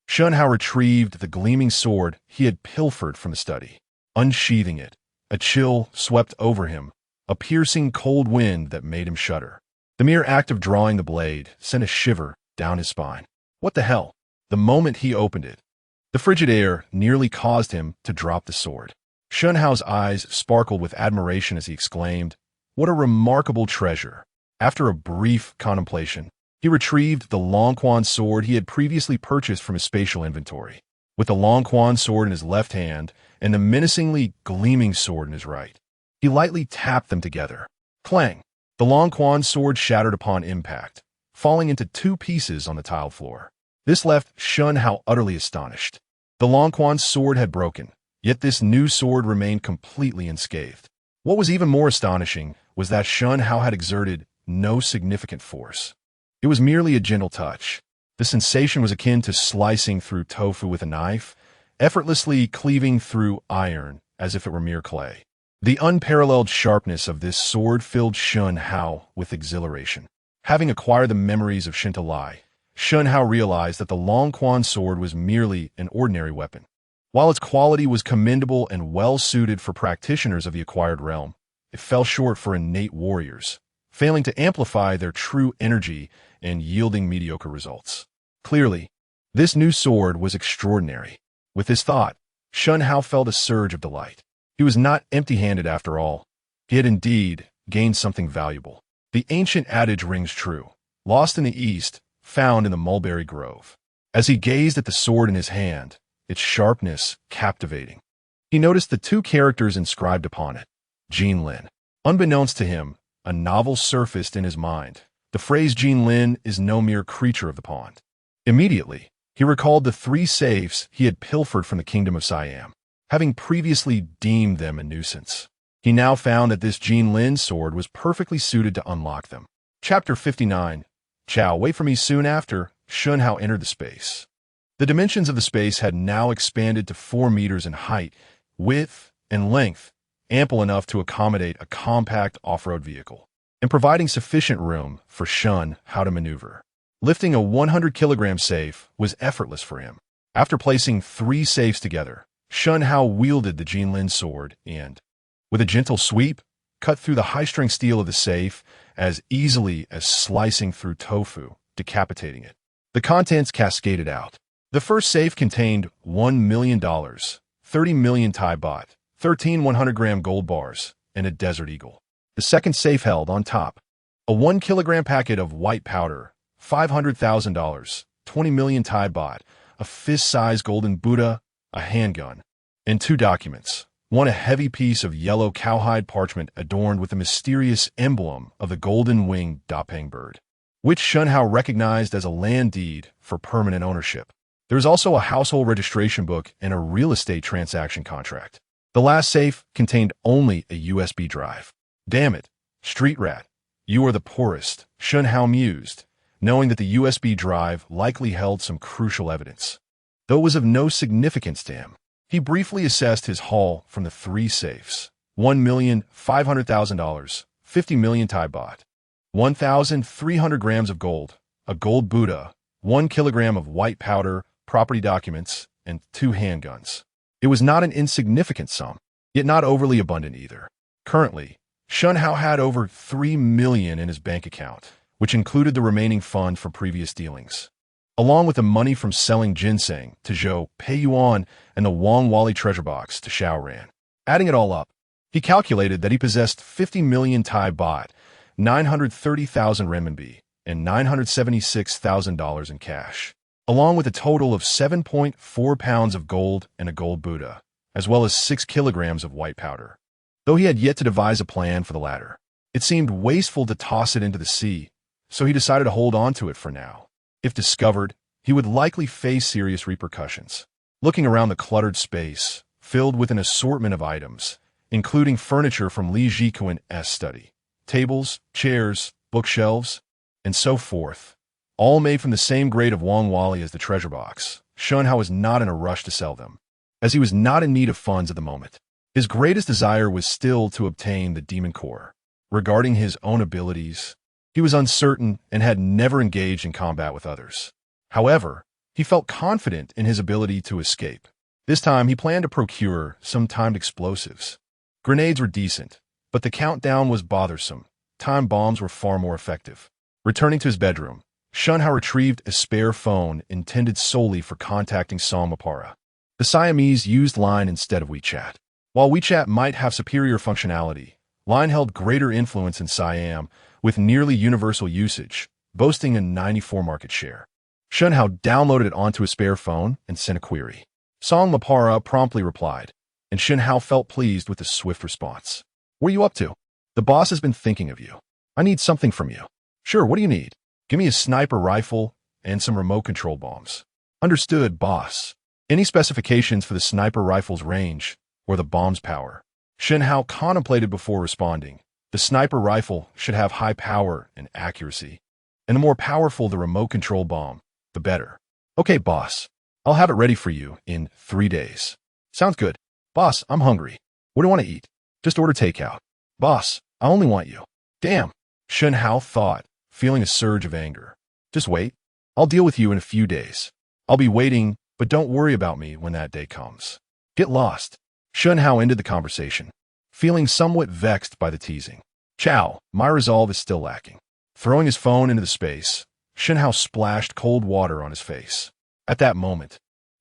Shen Hao retrieved the gleaming sword he had pilfered from the study. Unsheathing it, a chill swept over him, a piercing cold wind that made him shudder. The mere act of drawing the blade sent a shiver down his spine. What the hell? The moment he opened it, the frigid air nearly caused him to drop the sword. Shen Hao's eyes sparkled with admiration as he exclaimed, "What a remarkable treasure!" After a brief contemplation, he retrieved the Longquan sword he had previously purchased from his spatial inventory. With the Longquan sword in his left hand and the menacingly gleaming sword in his right, he lightly tapped them together. Clang! The Longquan sword shattered upon impact, falling into 2 pieces on the tiled floor. This left Shen Hao utterly astonished. The Longquan sword had broken, yet this new sword remained completely unscathed. What was even more astonishing was that Shen Hao had exerted no significant force. It was merely a gentle touch. The sensation was akin to slicing through tofu with a knife, effortlessly cleaving through iron as if it were mere clay. The unparalleled sharpness of this sword filled Shen Hao with exhilaration. Having acquired the memories of Shinta Lai, Shen Hao realized that the Longquan sword was merely an ordinary weapon. While its quality was commendable and well-suited for practitioners of the acquired realm, it fell short for innate warriors, failing to amplify their true energy and yielding mediocre results. Clearly, this new sword was extraordinary. With this thought, Shen Hao felt a surge of delight. He was not empty-handed after all. He had indeed gained something valuable. The ancient adage rings true: lost in the East, found in the mulberry grove. As he gazed at the sword in his hand, its sharpness captivating, he noticed the two characters inscribed upon it: Jinlin. Unbeknownst to him, a novel surfaced in his mind. The phrase Jinlin is no mere creature of the pond. Immediately, he recalled the 3 safes he had pilfered from the kingdom of Siam, having previously deemed them a nuisance. He now found that this Jinlin sword was perfectly suited to unlock them. Chapter 59. Chow, wait for me. Soon after, Shen Hao entered the space. The dimensions of the space had now expanded to 4 meters in height, width, and length, ample enough to accommodate a compact off-road vehicle, and providing sufficient room for Shen Hao to maneuver. Lifting a 100-kilogram safe was effortless for him. After placing 3 safes together, Shen Hao wielded the Jinlin sword and, with a gentle sweep, cut through the high-strength steel of the safe as easily as slicing through tofu, decapitating it. The contents cascaded out. The first safe contained $1 million, 30 million Thai baht, 13 100-gram gold bars, and a Desert Eagle. The second safe held on top a 1-kilogram packet of white powder, $500,000, 20 million Thai baht, a fist-sized golden Buddha, a handgun, and 2 documents. One, a heavy piece of yellow cowhide parchment adorned with the mysterious emblem of the golden-winged dapeng bird, which Shen Hao recognized as a land deed for permanent ownership. There was also a household registration book and a real estate transaction contract. The last safe contained only a USB drive. Damn it, street rat, you are the poorest, Shen Hao mused, knowing that the USB drive likely held some crucial evidence. Though it was of no significance to him, he briefly assessed his haul from the 3 safes: $1,500,000, 50 million Thai baht, 1,300 grams of gold, a gold Buddha, 1 kilogram of white powder, property documents, and 2 handguns. It was not an insignificant sum, yet not overly abundant either. Currently, Shen Hao had over 3 million in his bank account, which included the remaining fund from previous dealings, along with the money from selling ginseng to Zhou Peiyuan and the Wang Wali treasure box to Xiaoran. Adding it all up, he calculated that he possessed 50 million Thai baht, 930,000 renminbi, and $976,000 in cash, along with a total of 7.4 pounds of gold and a gold Buddha, as well as 6 kilograms of white powder. Though he had yet to devise a plan for the latter, it seemed wasteful to toss it into the sea, so he decided to hold on to it for now. If discovered, he would likely face serious repercussions. Looking around the cluttered space, filled with an assortment of items, including furniture from Li Jikuan's study, tables, chairs, bookshelves, and so forth, all made from the same grade of Wang Wali as the treasure box, Shen Hao was not in a rush to sell them, as he was not in need of funds at the moment. His greatest desire was still to obtain the demon core. Regarding his own abilities, he was uncertain and had never engaged in combat with others. However, he felt confident in his ability to escape. This time, he planned to procure some timed explosives. Grenades were decent, but the countdown was bothersome. Time bombs were far more effective. Returning to his bedroom, Shen Hao retrieved a spare phone intended solely for contacting Songmapara. The Siamese used Line instead of WeChat. While WeChat might have superior functionality, Line held greater influence in Siam, with nearly universal usage, boasting a 94% market share. Shen Hao downloaded it onto a spare phone and sent a query. Songmapara promptly replied, and Shen Hao felt pleased with the swift response. "What are you up to? The boss has been thinking of you. I need something from you." "Sure, what do you need?" "Give me a sniper rifle and some remote control bombs." "Understood, boss." "Any specifications for the sniper rifle's range or the bomb's power?" Shen Hao contemplated before responding. The sniper rifle should have high power and accuracy, and the more powerful the remote control bomb, the better. "Okay, boss. I'll have it ready for you in 3 days." "Sounds good." "Boss, I'm hungry. What do you want to eat?" "Just order takeout." "Boss, I only want you." "Damn," Shen Hao thought, feeling a surge of anger. "Just wait. I'll deal with you in a few days. I'll be waiting, but don't worry about me when that day comes. Get lost." Shen Hao ended the conversation, feeling somewhat vexed by the teasing. "Chow, my resolve is still lacking." Throwing his phone into the space, Shen Hao splashed cold water on his face. At that moment,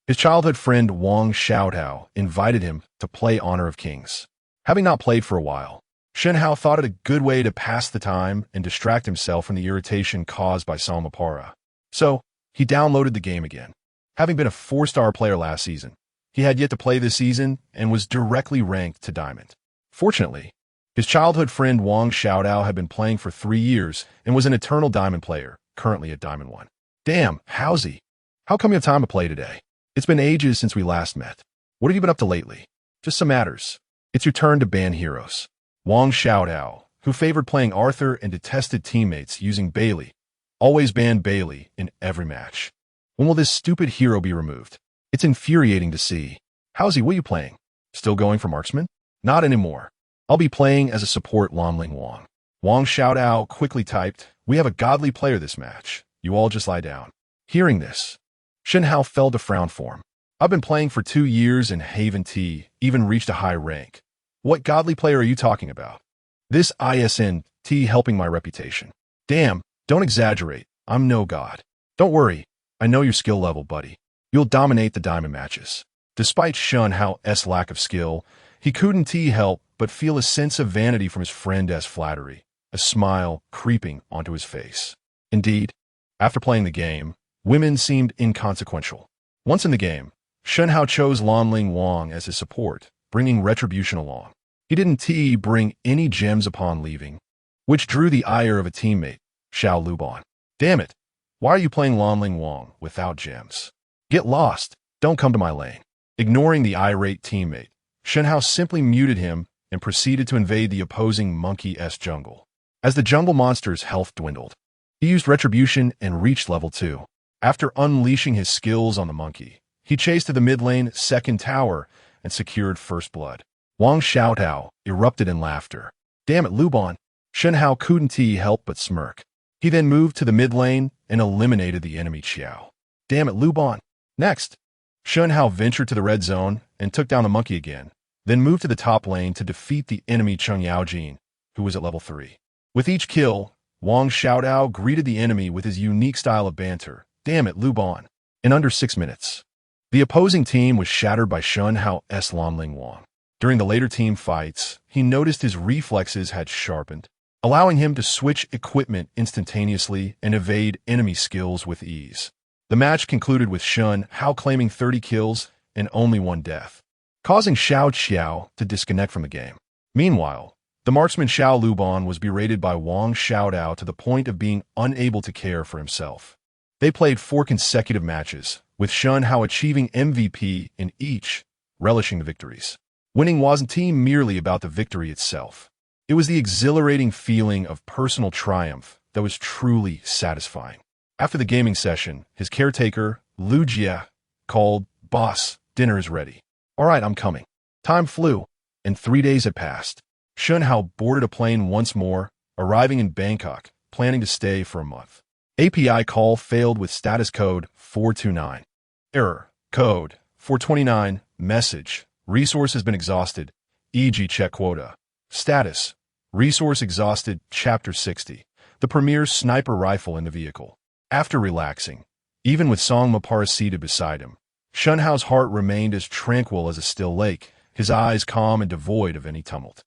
His childhood friend Wang Xiaotao invited him to play Honor of Kings. Having not played for a while, Shen Hao thought it a good way to pass the time and distract himself from the irritation caused by Salmapara. So, he downloaded the game again. Having been a 4-star player last season, he had yet to play this season and was directly ranked to Diamond. Fortunately, his childhood friend Wang Xiaotao had been playing for 3 years and was an eternal Diamond player, currently at Diamond 1. Damn, Howsy. How come you have time to play today? It's been ages since we last met. What have you been up to lately? Just some matters. It's your turn to ban heroes. Wang Xiaotao, who favored playing Arthur and detested teammates using Bailey, always banned Bailey in every match. When will this stupid hero be removed? It's infuriating to see. Howsy, what are you playing? Still going for marksman? Not anymore. I'll be playing as a support Lamling Wang. Wang Xiaotao quickly typed, "We have a godly player this match. You all just lie down." Hearing this, Shen Hao fell to frown form. I've been playing for 2 years and Haven T even reached a high rank. What godly player are you talking about? This ISNT helping my reputation. Damn, don't exaggerate. I'm no god. Don't worry. I know your skill level, buddy. You'll dominate the diamond matches. Despite Shen Hao's lack of skill, he couldn't help but feel a sense of vanity from his friend's flattery, a smile creeping onto his face. Indeed, after playing the game, women seemed inconsequential. Once in the game, Shen Hao chose Lamling Wang as his support, bringing retribution along. He didn't bring any gems upon leaving, which drew the ire of a teammate, Xiao Luban. Damn it, why are you playing Lamling Wang without gems? Get lost, don't come to my lane. Ignoring the irate teammate, Shen Hao simply muted him and proceeded to invade the opposing monkey-esque jungle. As the jungle monster's health dwindled, he used retribution and reached level 2. After unleashing his skills on the monkey, he chased to the mid lane second tower and secured first blood. Wang Xiaotao erupted in laughter. Damn it, Luban. Shen Hao couldn't help but smirk. He then moved to the mid lane and eliminated the enemy Xiao. Damn it, Luban. Next, Shen Hao ventured to the red zone and took down the monkey again, then moved to the top lane to defeat the enemy Cheng Yaojin, who was at level 3. With each kill, Wang Xiaotao greeted the enemy with his unique style of banter. Damn it, Luban. In under 6 minutes, the opposing team was shattered by Shen Hao's Lamling Wang. During the later team fights, he noticed his reflexes had sharpened, allowing him to switch equipment instantaneously and evade enemy skills with ease. The match concluded with Shen Hao claiming 30 kills and only 1 death, causing Xiao Qiao to disconnect from the game. Meanwhile, the marksman Xiao Luban was berated by Wang Xiaotao to the point of being unable to care for himself. They played 4 consecutive matches, with Shen Hao achieving MVP in each, relishing the victories. Winning wasn't merely about the victory itself. It was the exhilarating feeling of personal triumph that was truly satisfying. After the gaming session, his caretaker, Lu Jia, called, "Boss, dinner is ready." "All right, I'm coming." Time flew, and 3 days had passed. Shen Hao boarded a plane once more, arriving in Bangkok, planning to stay for a month. API call failed with status code 429. Error. Code 429. Message. Resource has been exhausted, e.g. check quota. Status. Resource exhausted, Chapter 60. The premier sniper rifle in the vehicle. After relaxing, even with Song Mapara seated beside him, Shen Hao's heart remained as tranquil as a still lake, his eyes calm and devoid of any tumult.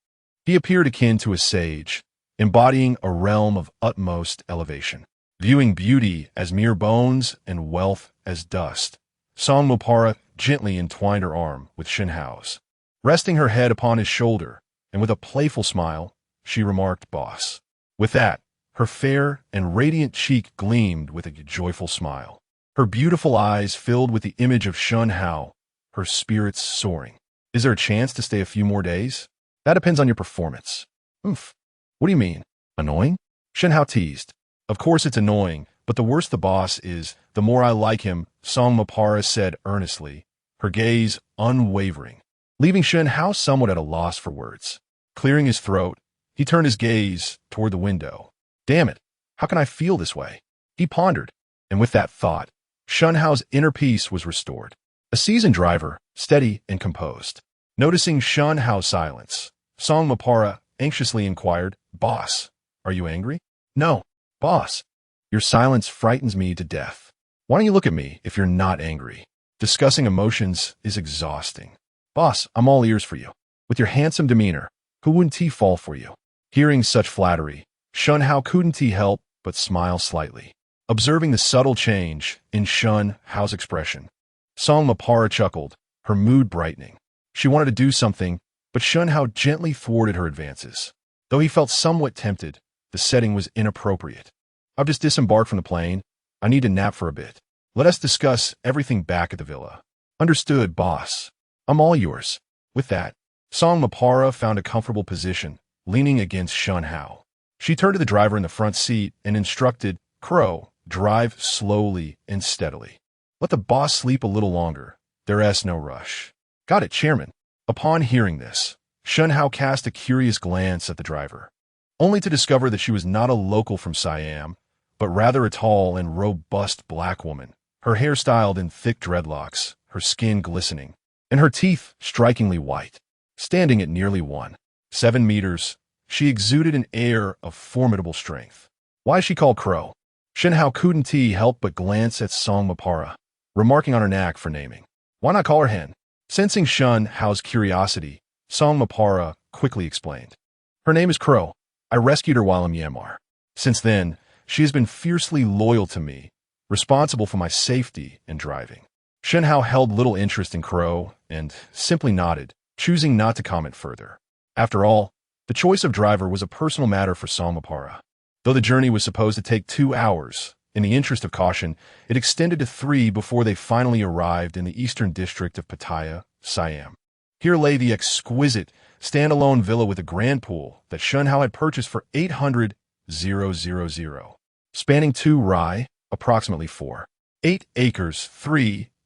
He appeared akin to a sage, embodying a realm of utmost elevation. Viewing beauty as mere bones and wealth as dust, Song Mapara gently entwined her arm with Shen Hao's. Resting her head upon his shoulder, and with a playful smile, she remarked, "Boss." With that, her fair and radiant cheek gleamed with a joyful smile. Her beautiful eyes filled with the image of Shen Hao, her spirits soaring. "Is there a chance to stay a few more days?" "That depends on your performance." "Oomph. What do you mean? Annoying?" Shen Hao teased. "Of course it's annoying, but the worse the boss is, the more I like him," Song Mapara said earnestly, her gaze unwavering, leaving Shen Hao somewhat at a loss for words. Clearing his throat, he turned his gaze toward the window. Damn it, how can I feel this way? He pondered, and with that thought, Shen Hao's inner peace was restored. A seasoned driver, steady and composed. Noticing Shen Hao's silence, Song Mapara anxiously inquired, "Boss, are you angry?" "No, boss. Your silence frightens me to death. Why don't you look at me if you're not angry?" Discussing emotions is exhausting. Boss, I'm all ears for you. With your handsome demeanor, who wouldn't he fall for you? Hearing such flattery, Shen Hao couldn't he help but smile slightly, observing the subtle change in Shen Hao's expression. Song Mapara chuckled, her mood brightening. She wanted to do something, but Shen Hao gently thwarted her advances. Though he felt somewhat tempted, the setting was inappropriate. I've just disembarked from the plane. I need to nap for a bit. Let us discuss everything back at the villa. Understood, boss. I'm all yours. With that, Song Mapara found a comfortable position, leaning against Shen Hao. She turned to the driver in the front seat and instructed, Crow, drive slowly and steadily. Let the boss sleep a little longer. There's no rush. Got it, Chairman. Upon hearing this, Shen Hao cast a curious glance at the driver, only to discover that she was not a local from Siam, but rather a tall and robust black woman, her hair styled in thick dreadlocks, her skin glistening, and her teeth strikingly white. Standing at nearly 1.7 meters, she exuded an air of formidable strength. Why is she called Crow? Shen Hao couldn't help but glance at Song Mapara, remarking on her knack for naming. Why not call her Hen? Sensing Shen Hao's curiosity, Song Mapara quickly explained. Her name is Crow. I rescued her while in Myanmar. Since then, she has been fiercely loyal to me, responsible for my safety and driving. Shen Hao held little interest in Crow and simply nodded, choosing not to comment further. After all, the choice of driver was a personal matter for Song Mapara. Though the journey was supposed to take 2 hours, in the interest of caution, it extended to 3 before they finally arrived in the eastern district of Pattaya, Siam. Here lay the exquisite, standalone villa with a grand pool that Shen Hao had purchased for 800,000, spanning 2 rai, approximately 4.8 acres,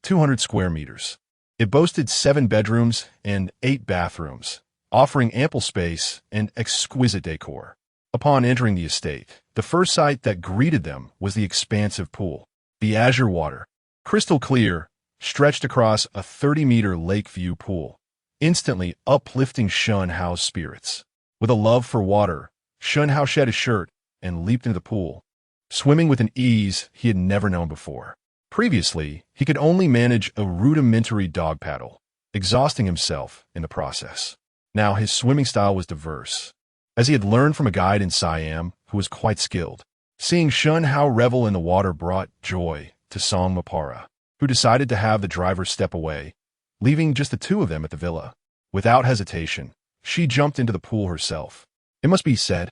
200 square meters. It boasted 7 bedrooms and 8 bathrooms, offering ample space and exquisite decor. Upon entering the estate, the first sight that greeted them was the expansive pool. The azure water, crystal clear, stretched across a 30-meter lake view pool, instantly uplifting Shen Hao's spirits. With a love for water, Shen Hao shed his shirt and leaped into the pool, swimming with an ease he had never known before. Previously, he could only manage a rudimentary dog paddle, exhausting himself in the process. Now his swimming style was diverse, as he had learned from a guide in Siam who was quite skilled. Seeing Shen Hao revel in the water brought joy to Song Mapara, who decided to have the driver step away, leaving just the 2 of them at the villa. Without hesitation, she jumped into the pool herself. It must be said,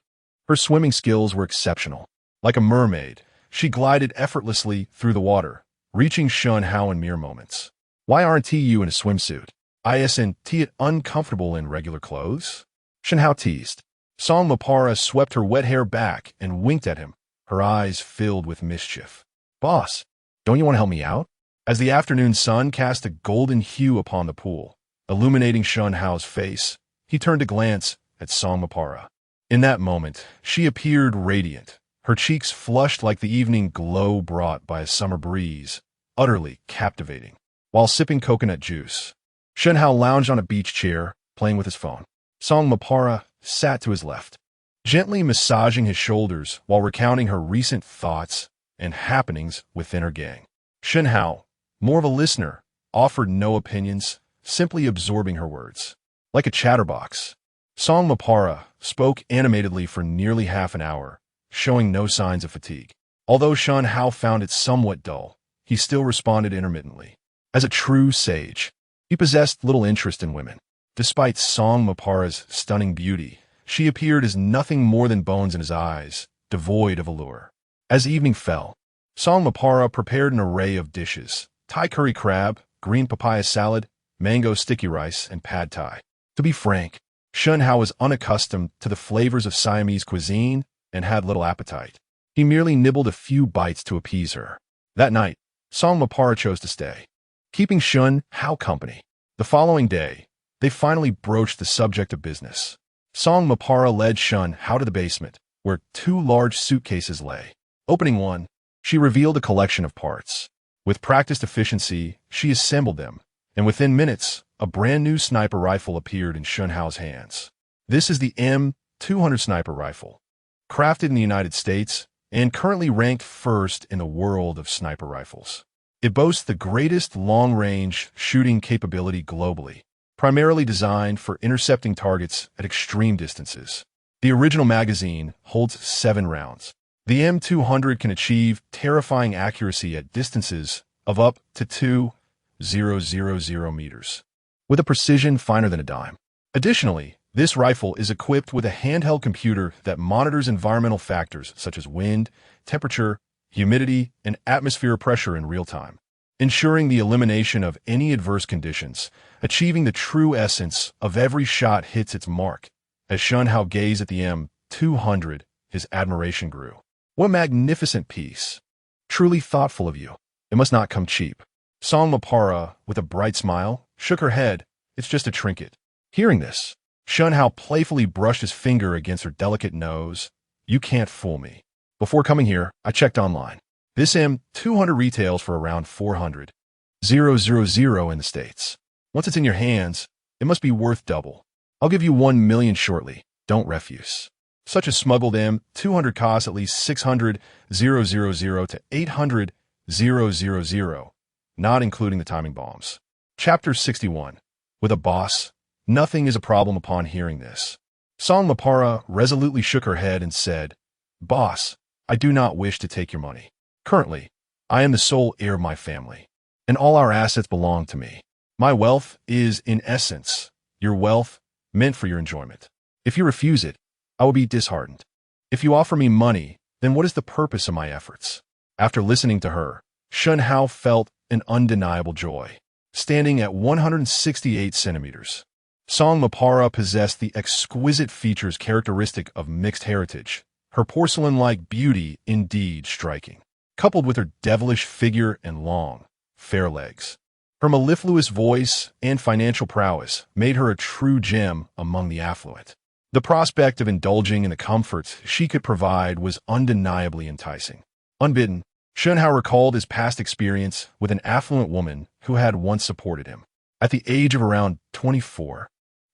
her swimming skills were exceptional. Like a mermaid, she glided effortlessly through the water, reaching Shen Hao in mere moments. Why aren't you in a swimsuit? Isn't it uncomfortable in regular clothes? Shen Hao teased. Song Mapara swept her wet hair back and winked at him, her eyes filled with mischief. Boss, don't you want to help me out? As the afternoon sun cast a golden hue upon the pool, illuminating Shen Hao's face, he turned to glance at Song Mapara. In that moment, she appeared radiant, her cheeks flushed like the evening glow brought by a summer breeze, utterly captivating. While sipping coconut juice, Shen Hao lounged on a beach chair, playing with his phone. Song Mapara sat to his left, gently massaging his shoulders while recounting her recent thoughts and happenings within her gang. Shen Hao, more of a listener, offered no opinions, simply absorbing her words. Like a chatterbox, Song Mapara spoke animatedly for nearly half an hour, showing no signs of fatigue. Although Shen Hao found it somewhat dull, he still responded intermittently. As a true sage, he possessed little interest in women. Despite Song Mapara's stunning beauty, she appeared as nothing more than bones in his eyes, devoid of allure. As evening fell, Song Mapara prepared an array of dishes: Thai curry crab, green papaya salad, mango sticky rice, and pad thai. To be frank, Shen Hao was unaccustomed to the flavors of Siamese cuisine and had little appetite. He merely nibbled a few bites to appease her. That night, Song Mapara chose to stay, keeping Shen Hao company. The following day, they finally broached the subject of business. Song Mapara led Shen Hao to the basement, where 2 large suitcases lay. Opening one, she revealed a collection of parts. With practiced efficiency, she assembled them, and within minutes, a brand new sniper rifle appeared in Shen Hao's hands. This is the M200 sniper rifle, crafted in the United States and currently ranked first in the world of sniper rifles. It boasts the greatest long-range shooting capability globally, primarily designed for intercepting targets at extreme distances. The original magazine holds 7 rounds. The M200 can achieve terrifying accuracy at distances of up to 2,000 meters, with a precision finer than a dime. Additionally, this rifle is equipped with a handheld computer that monitors environmental factors such as wind, temperature, humidity, and atmosphere pressure in real time, ensuring the elimination of any adverse conditions, achieving the true essence of every shot hits its mark. As Shen Hao gazed at the M200, his admiration grew. What a magnificent piece! Truly thoughtful of you. It must not come cheap. Song Mapara, with a bright smile, shook her head. It's just a trinket. Hearing this, Shen Hao playfully brushed his finger against her delicate nose. You can't fool me. Before coming here, I checked online. This M200 retails for around 400,000 in the States. Once it's in your hands, it must be worth double. I'll give you 1 million shortly. Don't refuse. Such a smuggled M200 costs at least 600,000 to 800,000, not including the timing bombs. Chapter 61. With a boss, nothing is a problem. Upon hearing this, Song Mapara resolutely shook her head and said, Boss, I do not wish to take your money. Currently, I am the sole heir of my family, and all our assets belong to me. My wealth is, in essence, your wealth, meant for your enjoyment. If you refuse it, I will be disheartened. If you offer me money, then what is the purpose of my efforts? After listening to her, Shen Hao felt an undeniable joy. Standing at 168 centimeters, Song Mapara possessed the exquisite features characteristic of mixed heritage, her porcelain-like beauty indeed striking, coupled with her devilish figure and long, fair legs. Her mellifluous voice and financial prowess made her a true gem among the affluent. The prospect of indulging in the comforts she could provide was undeniably enticing. Unbidden, Shen Hao recalled his past experience with an affluent woman who had once supported him. At the age of around 24,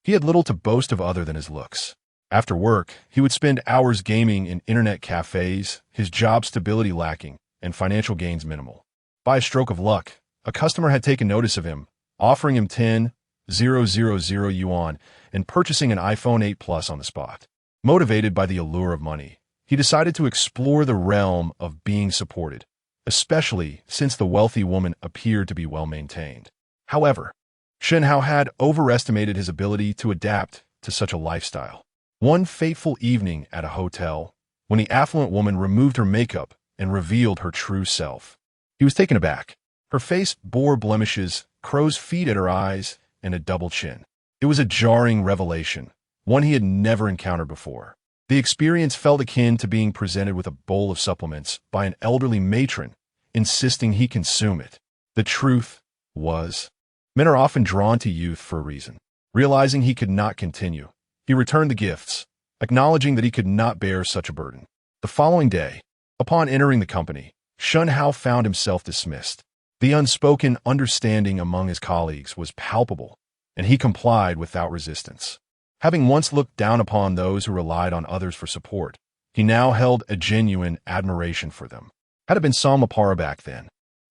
he had little to boast of other than his looks. After work, he would spend hours gaming in internet cafes, his job stability lacking and financial gains minimal. By a stroke of luck, a customer had taken notice of him, offering him 10,000 yuan and purchasing an iPhone 8 Plus on the spot. Motivated by the allure of money, he decided to explore the realm of being supported, especially since the wealthy woman appeared to be well-maintained. However, Shen Hao had overestimated his ability to adapt to such a lifestyle. One fateful evening at a hotel, when the affluent woman removed her makeup and revealed her true self, he was taken aback. Her face bore blemishes, crow's feet at her eyes, and a double chin. It was a jarring revelation, one he had never encountered before. The experience felt akin to being presented with a bowl of supplements by an elderly matron, insisting he consume it. The truth was, men are often drawn to youth for a reason. Realizing he could not continue, he returned the gifts, acknowledging that he could not bear such a burden. The following day, upon entering the company, Shen Hao found himself dismissed. The unspoken understanding among his colleagues was palpable, and he complied without resistance. Having once looked down upon those who relied on others for support, he now held a genuine admiration for them. Had it been Song Mapara back then,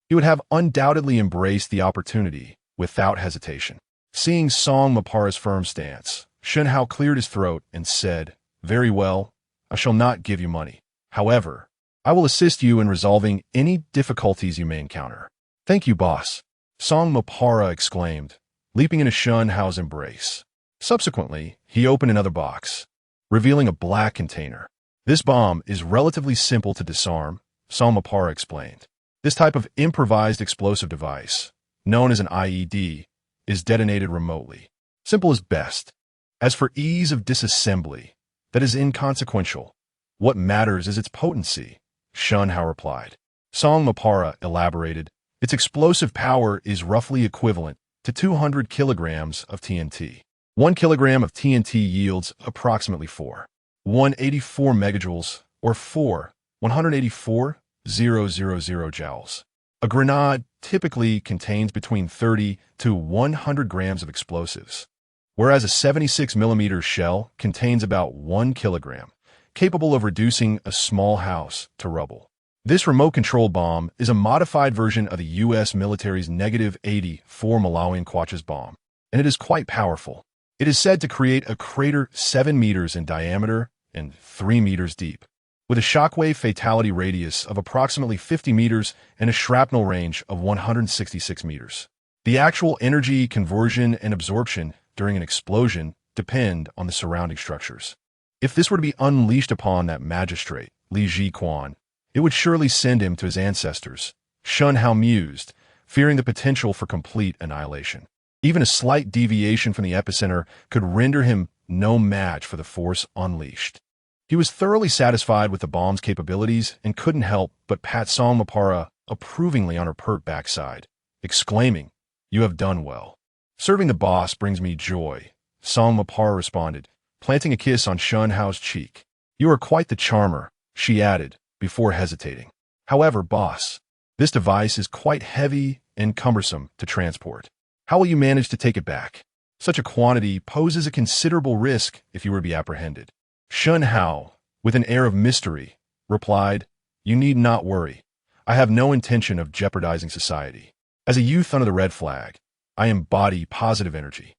he would have undoubtedly embraced the opportunity without hesitation. Seeing Song Mapara's firm stance, Shen Hao cleared his throat and said, Very well, I shall not give you money. However, I will assist you in resolving any difficulties you may encounter. Thank you, boss, Song Mapara exclaimed, leaping into Shen Hao's embrace. Subsequently, he opened another box, revealing a black container. This bomb is relatively simple to disarm, Song Mapara explained. This type of improvised explosive device, known as an IED, is detonated remotely. Simple is best. As for ease of disassembly, that is inconsequential. What matters is its potency, Shen Hao replied. Song Mapara elaborated. Its explosive power is roughly equivalent to 200 kilograms of TNT. 1 kilogram of TNT yields approximately 184 megajoules, or 184,000 joules. A grenade typically contains between 30 to 100 grams of explosives, whereas a 76mm shell contains about 1 kilogram, capable of reducing a small house to rubble. This remote-control bomb is a modified version of the U.S. military's -84 Malawian Quachas bomb, and it is quite powerful. It is said to create a crater 7 meters in diameter and 3 meters deep, with a shockwave fatality radius of approximately 50 meters and a shrapnel range of 166 meters. The actual energy conversion and absorption during an explosion depend on the surrounding structures. If this were to be unleashed upon that magistrate, Li Ji-quan, it would surely send him to his ancestors, Shen Hao mused, fearing the potential for complete annihilation. Even a slight deviation from the epicenter could render him no match for the force unleashed. He was thoroughly satisfied with the bomb's capabilities and couldn't help but pat Song Mapara approvingly on her pert backside, exclaiming, "You have done well. Serving the boss brings me joy," Song Mapara responded, planting a kiss on Shen Hao's cheek. "You are quite the charmer," she added, before hesitating. "However, boss, this device is quite heavy and cumbersome to transport. How will you manage to take it back? Such a quantity poses a considerable risk if you were to be apprehended." Shen Hao, with an air of mystery, replied, "You need not worry. I have no intention of jeopardizing society. As a youth under the red flag, I embody positive energy."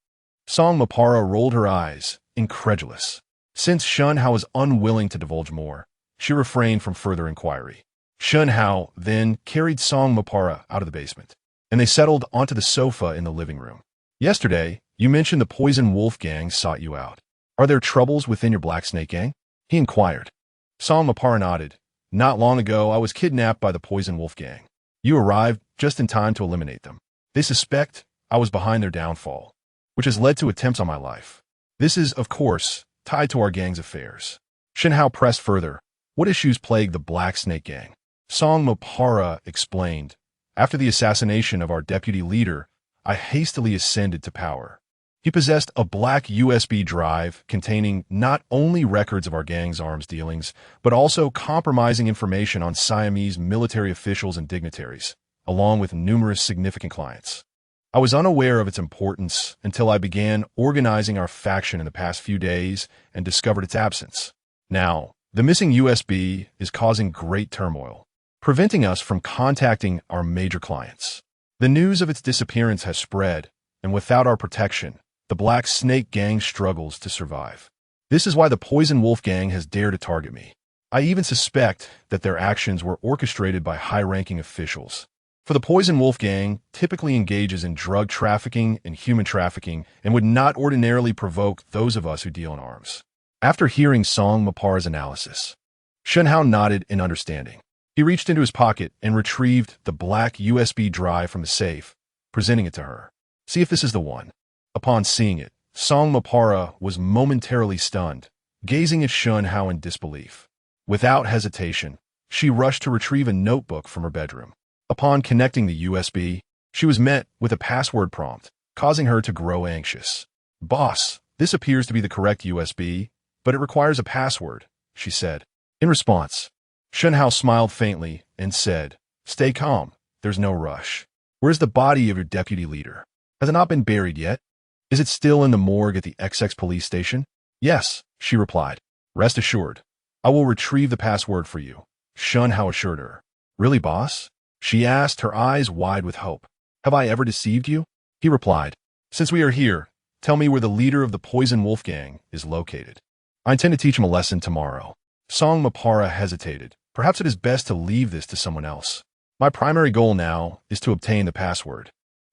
Song Mapara rolled her eyes, incredulous. Since Shen Hao was unwilling to divulge more, she refrained from further inquiry. Shen Hao then carried Song Mapara out of the basement, and they settled onto the sofa in the living room. "Yesterday, you mentioned the Poison Wolf Gang sought you out. Are there troubles within your Black Snake Gang?" he inquired. Song Mapara nodded. "Not long ago, I was kidnapped by the Poison Wolf Gang. You arrived just in time to eliminate them. They suspect I was behind their downfall, which has led to attempts on my life. This is, of course, tied to our gang's affairs." Shen Hao pressed further. "What issues plague the Black Snake Gang?" Song Mapara explained. "After the assassination of our deputy leader, I hastily ascended to power. He possessed a black USB drive containing not only records of our gang's arms dealings, but also compromising information on Siamese military officials and dignitaries, along with numerous significant clients. I was unaware of its importance until I began organizing our faction in the past few days and discovered its absence. Now, the missing USB is causing great turmoil, preventing us from contacting our major clients. The news of its disappearance has spread, and without our protection, the Black Snake Gang struggles to survive. This is why the Poison Wolf Gang has dared to target me. I even suspect that their actions were orchestrated by high-ranking officials. For the Poison Wolf Gang typically engages in drug trafficking and human trafficking and would not ordinarily provoke those of us who deal in arms." After hearing Song Mapara's analysis, Shen Hao nodded in understanding. He reached into his pocket and retrieved the black USB drive from the safe, presenting it to her. "See if this is the one." Upon seeing it, Song Mapara was momentarily stunned, gazing at Shen Hao in disbelief. Without hesitation, she rushed to retrieve a notebook from her bedroom. Upon connecting the USB, she was met with a password prompt, causing her to grow anxious. "Boss, this appears to be the correct USB, but it requires a password," she said. In response, Shen Hao smiled faintly and said, "Stay calm, there's no rush. Where's the body of your deputy leader? Has it not been buried yet? Is it still in the morgue at the XX police station?" "Yes," she replied. "Rest assured, I will retrieve the password for you," Shen Hao assured her. "Really, boss?" she asked, her eyes wide with hope. "Have I ever deceived you?" He replied, "Since we are here, tell me where the leader of the Poison Wolf Gang is located. I intend to teach him a lesson tomorrow." Song Mapara hesitated. "Perhaps it is best to leave this to someone else. My primary goal now is to obtain the password."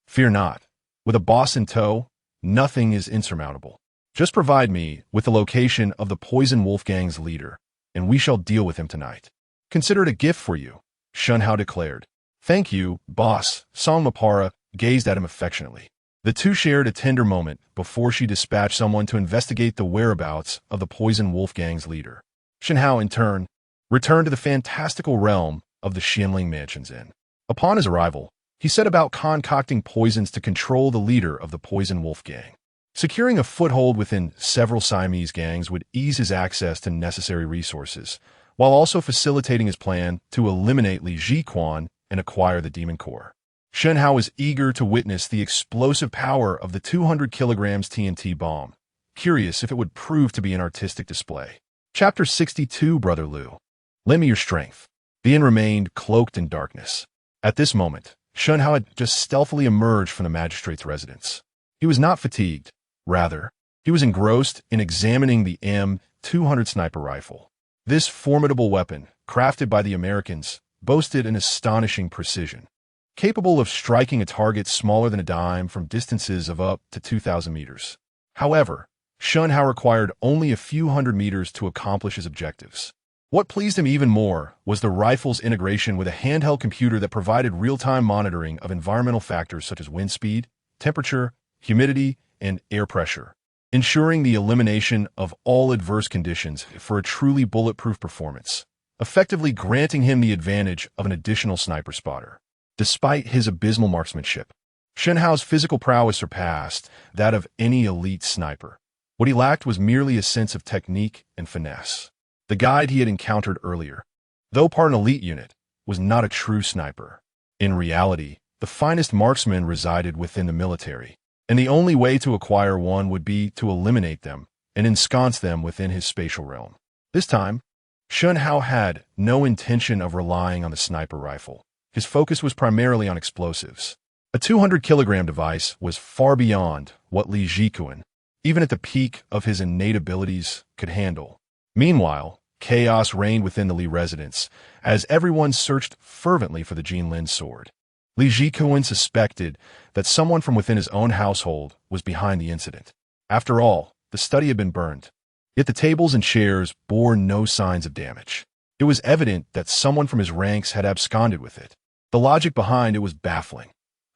"Fear not. With a boss in tow, nothing is insurmountable. Just provide me with the location of the Poison Wolf Gang's leader, and we shall deal with him tonight." "Consider it a gift for you," Shen Hao declared. "Thank you, boss." Song Mapara gazed at him affectionately. The two shared a tender moment before she dispatched someone to investigate the whereabouts of the Poison Wolf Gang's leader. Shen Hao, in turn, returned to the fantastical realm of the Xianling Mansion's Inn. Upon his arrival, he set about concocting poisons to control the leader of the Poison Wolf Gang. Securing a foothold within several Siamese gangs would ease his access to necessary resources, while also facilitating his plan to eliminate Li Ji-quan and acquire the Demon Core. Shen Hao was eager to witness the explosive power of the 200 kilograms TNT bomb, curious if it would prove to be an artistic display. Chapter 62, Brother Liu. Lend me your strength. The inn remained cloaked in darkness. At this moment, Shen Hao had just stealthily emerged from the magistrate's residence. He was not fatigued. Rather, he was engrossed in examining the M200 sniper rifle. This formidable weapon, crafted by the Americans, boasted an astonishing precision, capable of striking a target smaller than a dime from distances of up to 2,000 meters. However, Shen Hao required only a few hundred meters to accomplish his objectives. What pleased him even more was the rifle's integration with a handheld computer that provided real-time monitoring of environmental factors such as wind speed, temperature, humidity, and air pressure, ensuring the elimination of all adverse conditions for a truly bulletproof performance, effectively granting him the advantage of an additional sniper spotter. Despite his abysmal marksmanship, Shen Hao's physical prowess surpassed that of any elite sniper. What he lacked was merely a sense of technique and finesse. The guide he had encountered earlier, though part an elite unit, was not a true sniper. In reality, the finest marksmen resided within the military, and the only way to acquire one would be to eliminate them and ensconce them within his spatial realm. This time, Shen Hao had no intention of relying on the sniper rifle. His focus was primarily on explosives. A 200-kilogram device was far beyond what Li Jikuan, even at the peak of his innate abilities, could handle. Meanwhile, chaos reigned within the Li residence as everyone searched fervently for the Jinlin sword. Li Jikuan suspected that someone from within his own household was behind the incident. After all, the study had been burned. Yet the tables and chairs bore no signs of damage. It was evident that someone from his ranks had absconded with it. The logic behind it was baffling.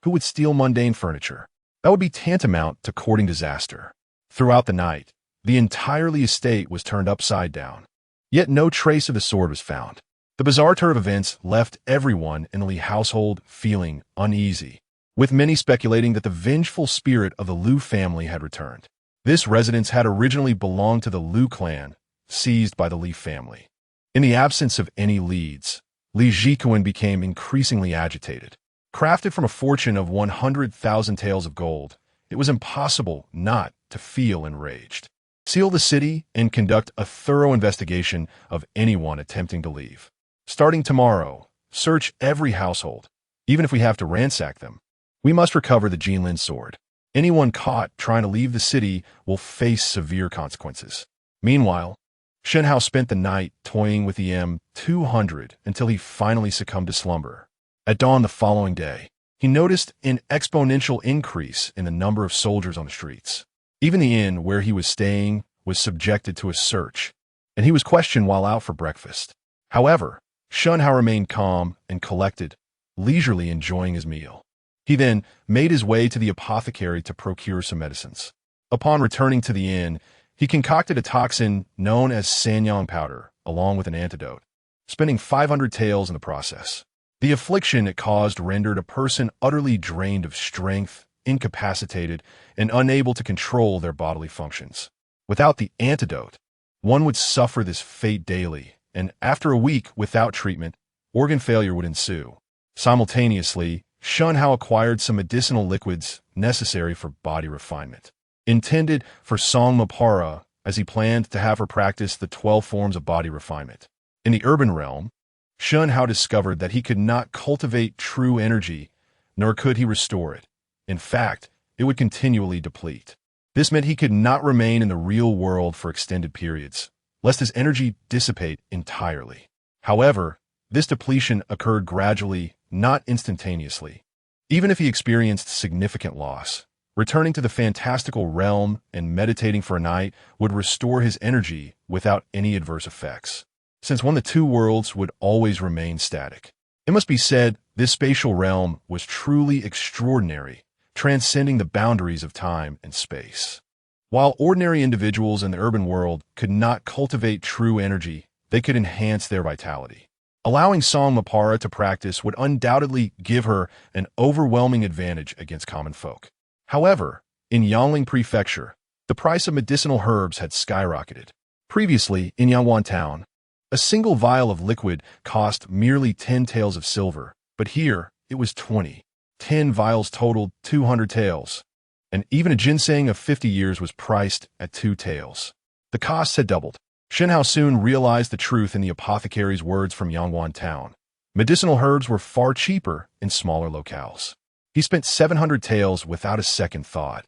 Who would steal mundane furniture? That would be tantamount to courting disaster. Throughout the night, the entire estate was turned upside down. Yet no trace of the sword was found. The bizarre turn of events left everyone in the Li household feeling uneasy, with many speculating that the vengeful spirit of the Liu family had returned. This residence had originally belonged to the Liu clan, seized by the Li family. In the absence of any leads, Li Jikuan became increasingly agitated. Crafted from a fortune of 100,000 taels of gold, it was impossible not to feel enraged. Seal the city and conduct a thorough investigation of anyone attempting to leave. Starting tomorrow, search every household, even if we have to ransack them. We must recover the Jinlin sword. Anyone caught trying to leave the city will face severe consequences. Meanwhile, Shen Hao spent the night toying with the M200 until he finally succumbed to slumber. At dawn the following day, he noticed an exponential increase in the number of soldiers on the streets. Even the inn where he was staying was subjected to a search, and he was questioned while out for breakfast. However, Shen Hao remained calm and collected, leisurely enjoying his meal. He then made his way to the apothecary to procure some medicines. Upon returning to the inn, he concocted a toxin known as sanyang powder, along with an antidote, spending 500 taels in the process. The affliction it caused rendered a person utterly drained of strength, incapacitated, and unable to control their bodily functions. Without the antidote, one would suffer this fate daily, and after a week without treatment, organ failure would ensue. Simultaneously, Shen Hao acquired some medicinal liquids necessary for body refinement, intended for Song Mapara, as he planned to have her practice the 12 forms of body refinement. In the urban realm, Shen Hao discovered that he could not cultivate true energy, nor could he restore it. In fact, it would continually deplete. This meant he could not remain in the real world for extended periods, lest his energy dissipate entirely. However, this depletion occurred gradually, not instantaneously. Even if he experienced significant loss, returning to the fantastical realm and meditating for a night would restore his energy without any adverse effects, since one of the two worlds would always remain static. It must be said, this spatial realm was truly extraordinary, transcending the boundaries of time and space. While ordinary individuals in the urban world could not cultivate true energy, they could enhance their vitality. Allowing Song Mapara to practice would undoubtedly give her an overwhelming advantage against common folk. However, in Yangling Prefecture, the price of medicinal herbs had skyrocketed. Previously, in Yangwan Town, a single vial of liquid cost merely 10 taels of silver, but here it was 20. 10 vials totaled 200 taels, and even a ginseng of 50 years was priced at 2 taels. The costs had doubled. Shen Hao soon realized the truth in the apothecary's words from Yangwan Town. Medicinal herbs were far cheaper in smaller locales. He spent 700 taels without a second thought,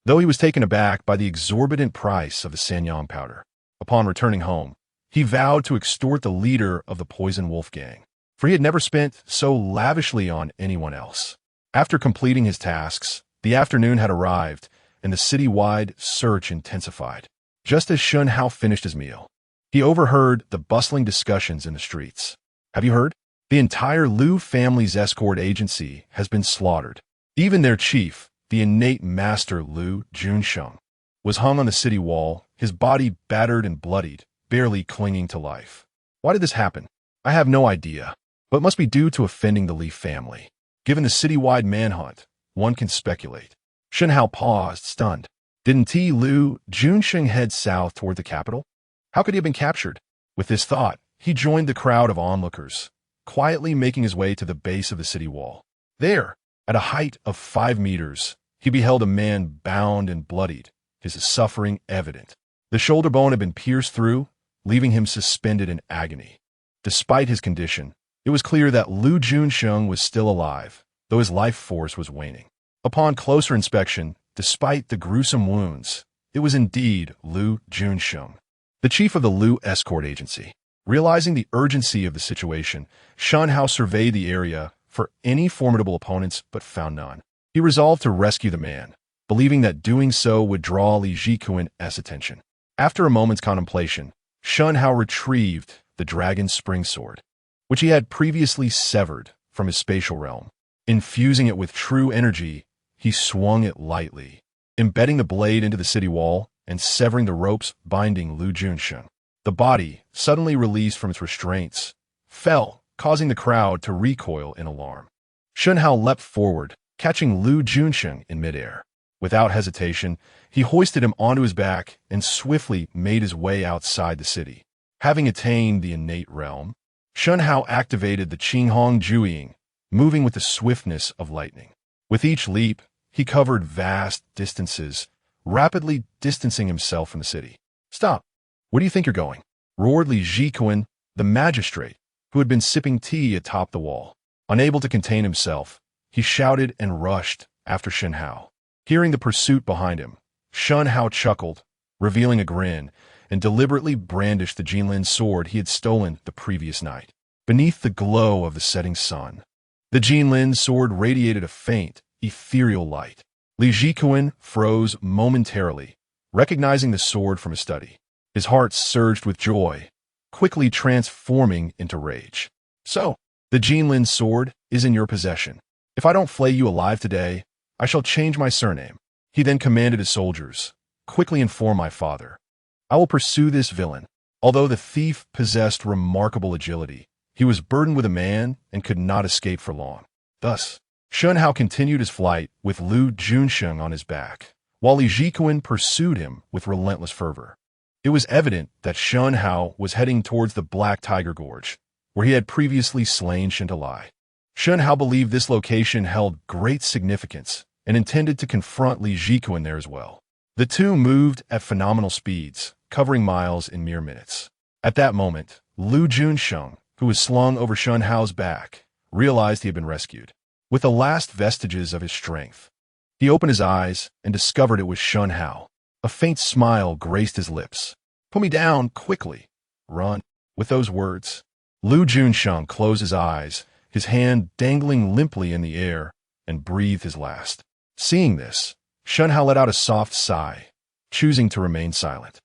though he was taken aback by the exorbitant price of the sanyang powder. Upon returning home, he vowed to extort the leader of the poison wolf gang, for he had never spent so lavishly on anyone else. After completing his tasks, the afternoon had arrived, and the city-wide search intensified. Just as Shen Hao finished his meal, he overheard the bustling discussions in the streets. Have you heard? The entire Liu family's escort agency has been slaughtered. Even their chief, the innate master Liu Junsheng, was hung on the city wall, his body battered and bloodied, barely clinging to life. Why did this happen? I have no idea, but it must be due to offending the Li family. Given the citywide manhunt, one can speculate. Shen Hao paused, stunned. Didn't Liu Junsheng head south toward the capital? How could he have been captured? With this thought, he joined the crowd of onlookers, quietly making his way to the base of the city wall. There, at a height of 5 meters, he beheld a man bound and bloodied, his suffering evident. The shoulder bone had been pierced through, leaving him suspended in agony. Despite his condition, it was clear that Liu Junsheng was still alive, though his life force was waning. Upon closer inspection, despite the gruesome wounds, it was indeed Liu Junsheng, the chief of the Liu escort agency. Realizing the urgency of the situation, Shen Hao surveyed the area for any formidable opponents but found none. He resolved to rescue the man, believing that doing so would draw Li Jikuan's attention. After a moment's contemplation, Shen Hao retrieved the dragon's spring sword, which he had previously severed from his spatial realm. Infusing it with true energy, he swung it lightly, embedding the blade into the city wall and severing the ropes binding Liu Junsheng. The body, suddenly released from its restraints, fell, causing the crowd to recoil in alarm. Shen Hao leapt forward, catching Liu Junsheng in midair. Without hesitation, he hoisted him onto his back and swiftly made his way outside the city. Having attained the innate realm, Shen Hao activated the Qinghong Jueying, moving with the swiftness of lightning. With each leap, he covered vast distances, rapidly distancing himself from the city. Stop! Where do you think you're going? Roared Li Jikuan, the magistrate, who had been sipping tea atop the wall. Unable to contain himself, he shouted and rushed after Shen Hao. Hearing the pursuit behind him, Shen Hao chuckled, revealing a grin, and deliberately brandished the Jinlin sword he had stolen the previous night. Beneath the glow of the setting sun, the Jinlin sword radiated a faint, ethereal light. Li Jikuan froze momentarily, recognizing the sword from his study. His heart surged with joy, quickly transforming into rage. So, the Jinlin sword is in your possession. If I don't flay you alive today, I shall change my surname. He then commanded his soldiers, quickly inform my father. I will pursue this villain. Although the thief possessed remarkable agility, he was burdened with a man and could not escape for long. Thus, Shen Hao continued his flight with Liu Junsheng on his back, while Li Jikuan pursued him with relentless fervor. It was evident that Shen Hao was heading towards the Black Tiger Gorge, where he had previously slain Shintalai. Shen Hao believed this location held great significance and intended to confront Li Jikuan there as well. The two moved at phenomenal speeds, covering miles in mere minutes. At that moment, Liu Junsheng, who was slung over Shen Hao's back, realized he had been rescued. With the last vestiges of his strength, he opened his eyes and discovered it was Shen Hao. A faint smile graced his lips. Put me down, quickly. Run. With those words, Liu Junsheng closed his eyes, his hand dangling limply in the air, and breathed his last. Seeing this, Shen Hao let out a soft sigh, choosing to remain silent.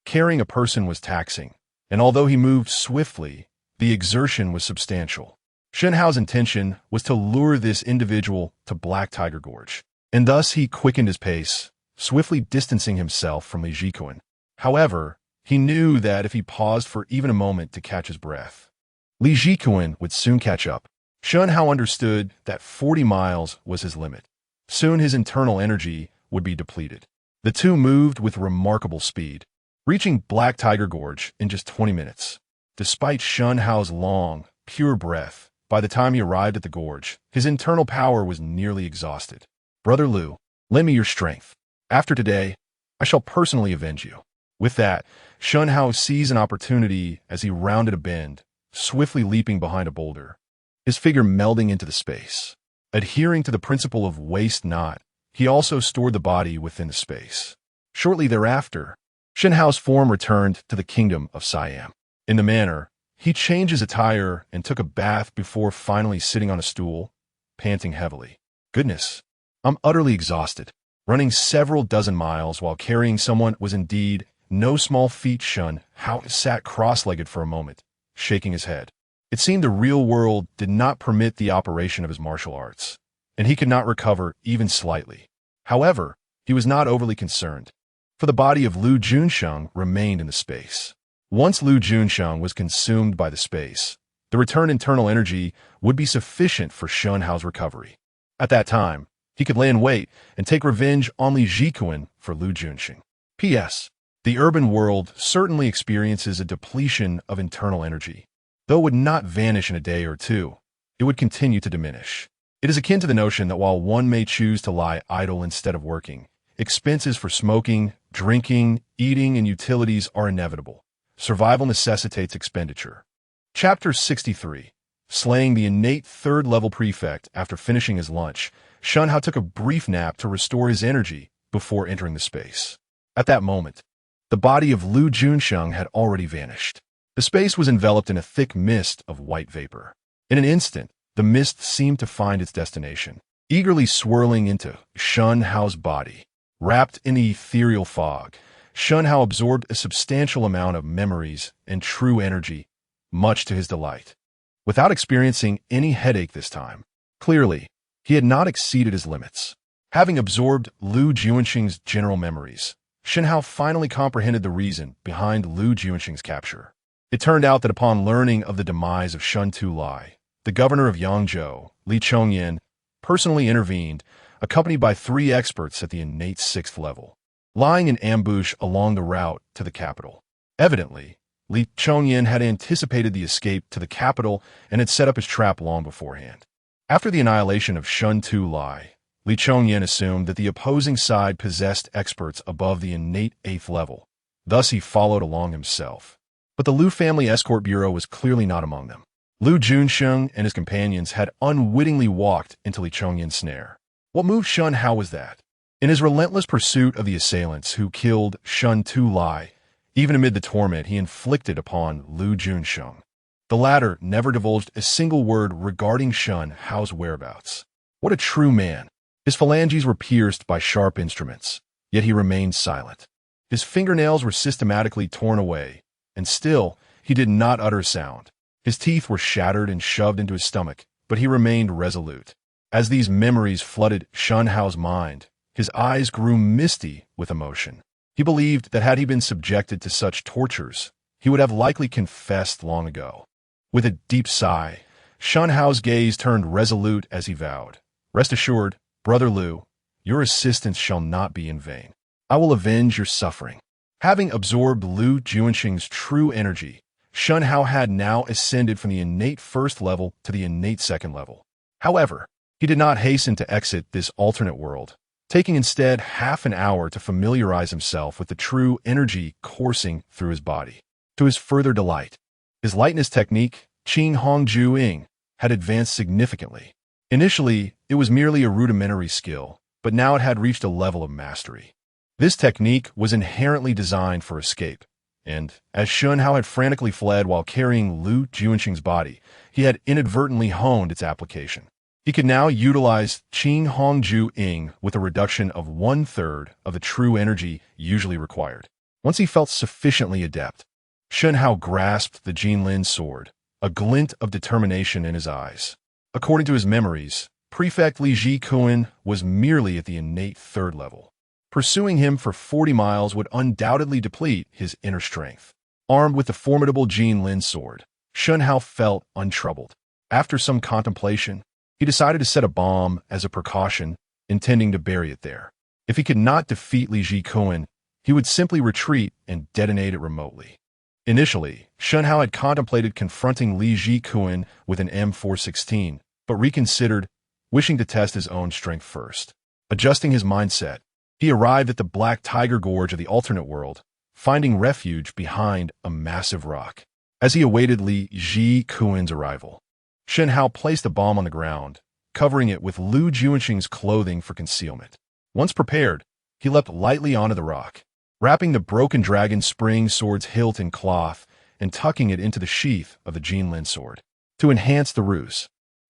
Carrying a person was taxing, and although he moved swiftly, the exertion was substantial. Shen Hao's intention was to lure this individual to Black Tiger Gorge, and thus he quickened his pace, swiftly distancing himself from Li Jikuan. However, he knew that if he paused for even a moment to catch his breath, Li Jikuan would soon catch up. Shen Hao understood that 40 miles was his limit. Soon his internal energy would be depleted. The two moved with remarkable speed, reaching Black Tiger Gorge in just 20 minutes. Despite Shen Hao's long, pure breath, by the time he arrived at the gorge, his internal power was nearly exhausted. Brother Liu, lend me your strength. After today, I shall personally avenge you. With that, Shen Hao seized an opportunity as he rounded a bend, swiftly leaping behind a boulder. his figure melding into the space. Adhering to the principle of waste not, he also stored the body within the space. Shortly thereafter, Shen Hao's form returned to the kingdom of Siam. In the manner, he changed his attire and took a bath before finally sitting on a stool, panting heavily. Goodness, I'm utterly exhausted. Running several dozen miles while carrying someone was indeed no small feat. Shen Hao sat cross-legged for a moment, shaking his head. It seemed the real world did not permit the operation of his martial arts, and he could not recover even slightly. However, he was not overly concerned, for the body of Lu Junsheng remained in the space. Once Lu Junsheng was consumed by the space, the returned internal energy would be sufficient for Shen Hao's recovery. At that time, he could lay in wait and take revenge on Li Jikuan for Lu Junsheng. P.S. The urban world certainly experiences a depletion of internal energy. Though it would not vanish in a day or two, it would continue to diminish. It is akin to the notion that while one may choose to lie idle instead of working, expenses for smoking, drinking, eating, and utilities are inevitable. Survival necessitates expenditure. Chapter 63. Slaying the innate third-level prefect. After finishing his lunch, Shen Hao took a brief nap to restore his energy before entering the space. At that moment, the body of Lu Junsheng had already vanished. The space was enveloped in a thick mist of white vapor. In an instant, the mist seemed to find its destination, eagerly swirling into Shen Hao's body. Wrapped in the ethereal fog, Shen Hao absorbed a substantial amount of memories and true energy, much to his delight. Without experiencing any headache this time, clearly, he had not exceeded his limits. Having absorbed Lu Junsheng's general memories, Shen Hao finally comprehended the reason behind Lu Junsheng's capture. It turned out that upon learning of the demise of Shun Tu Lai, the governor of Yangzhou, Li Chongyan, personally intervened, accompanied by 3 experts at the innate 6th level, lying in ambush along the route to the capital. Evidently, Li Chongyan had anticipated the escape to the capital and had set up his trap long beforehand. After the annihilation of Shun Tu Lai, Li Chongyan assumed that the opposing side possessed experts above the innate 8th level. Thus he followed along himself. But the Lu family escort bureau was clearly not among them. Lu Junsheng and his companions had unwittingly walked into Li Chongyan's snare. What moved Shen Hao was that, in his relentless pursuit of the assailants who killed Shun Tu Lai, even amid the torment he inflicted upon Lu Junsheng, the latter never divulged a single word regarding Shen Hao's whereabouts. What a true man! His phalanges were pierced by sharp instruments, yet he remained silent. His fingernails were systematically torn away, and still he did not utter a sound. His teeth were shattered and shoved into his stomach, but he remained resolute. As these memories flooded Shen Hao's mind, his eyes grew misty with emotion. He believed that had he been subjected to such tortures, he would have likely confessed long ago. With a deep sigh, Shen Hao's gaze turned resolute as he vowed, "Rest assured, Brother Lu, your assistance shall not be in vain. I will avenge your suffering." Having absorbed Lu Junsheng's true energy, Shen Hao had now ascended from the innate 1st level to the innate 2nd level. However, he did not hasten to exit this alternate world, taking instead half an hour to familiarize himself with the true energy coursing through his body. To his further delight, his lightness technique, Qing Hong Ju Ying, had advanced significantly. Initially, it was merely a rudimentary skill, but now it had reached a level of mastery. This technique was inherently designed for escape, and as Shen Hao had frantically fled while carrying Lu Junsheng's body, he had inadvertently honed its application. He could now utilize Qing Hong Ju Ying with a reduction of 1/3 of the true energy usually required. Once he felt sufficiently adept, Shen Hao grasped the Jinlin sword, a glint of determination in his eyes. According to his memories, Prefect Li Jikuan was merely at the innate 3rd level. Pursuing him for 40 miles would undoubtedly deplete his inner strength. Armed with the formidable Jinlin sword, Shen Hao felt untroubled. After some contemplation, he decided to set a bomb as a precaution, intending to bury it there. If he could not defeat Li Jikuan, he would simply retreat and detonate it remotely. Initially, Shen Hao had contemplated confronting Li Jikuan with an M416, but reconsidered, wishing to test his own strength first. Adjusting his mindset, he arrived at the Black Tiger Gorge of the alternate world, finding refuge behind a massive rock. As he awaited Li Jikuan's arrival, Shen Hao placed a bomb on the ground, covering it with Lu Juanxing's clothing for concealment. Once prepared, he leapt lightly onto the rock, wrapping the broken dragon spring sword's hilt in cloth and tucking it into the sheath of the Jinlin sword. To enhance the ruse,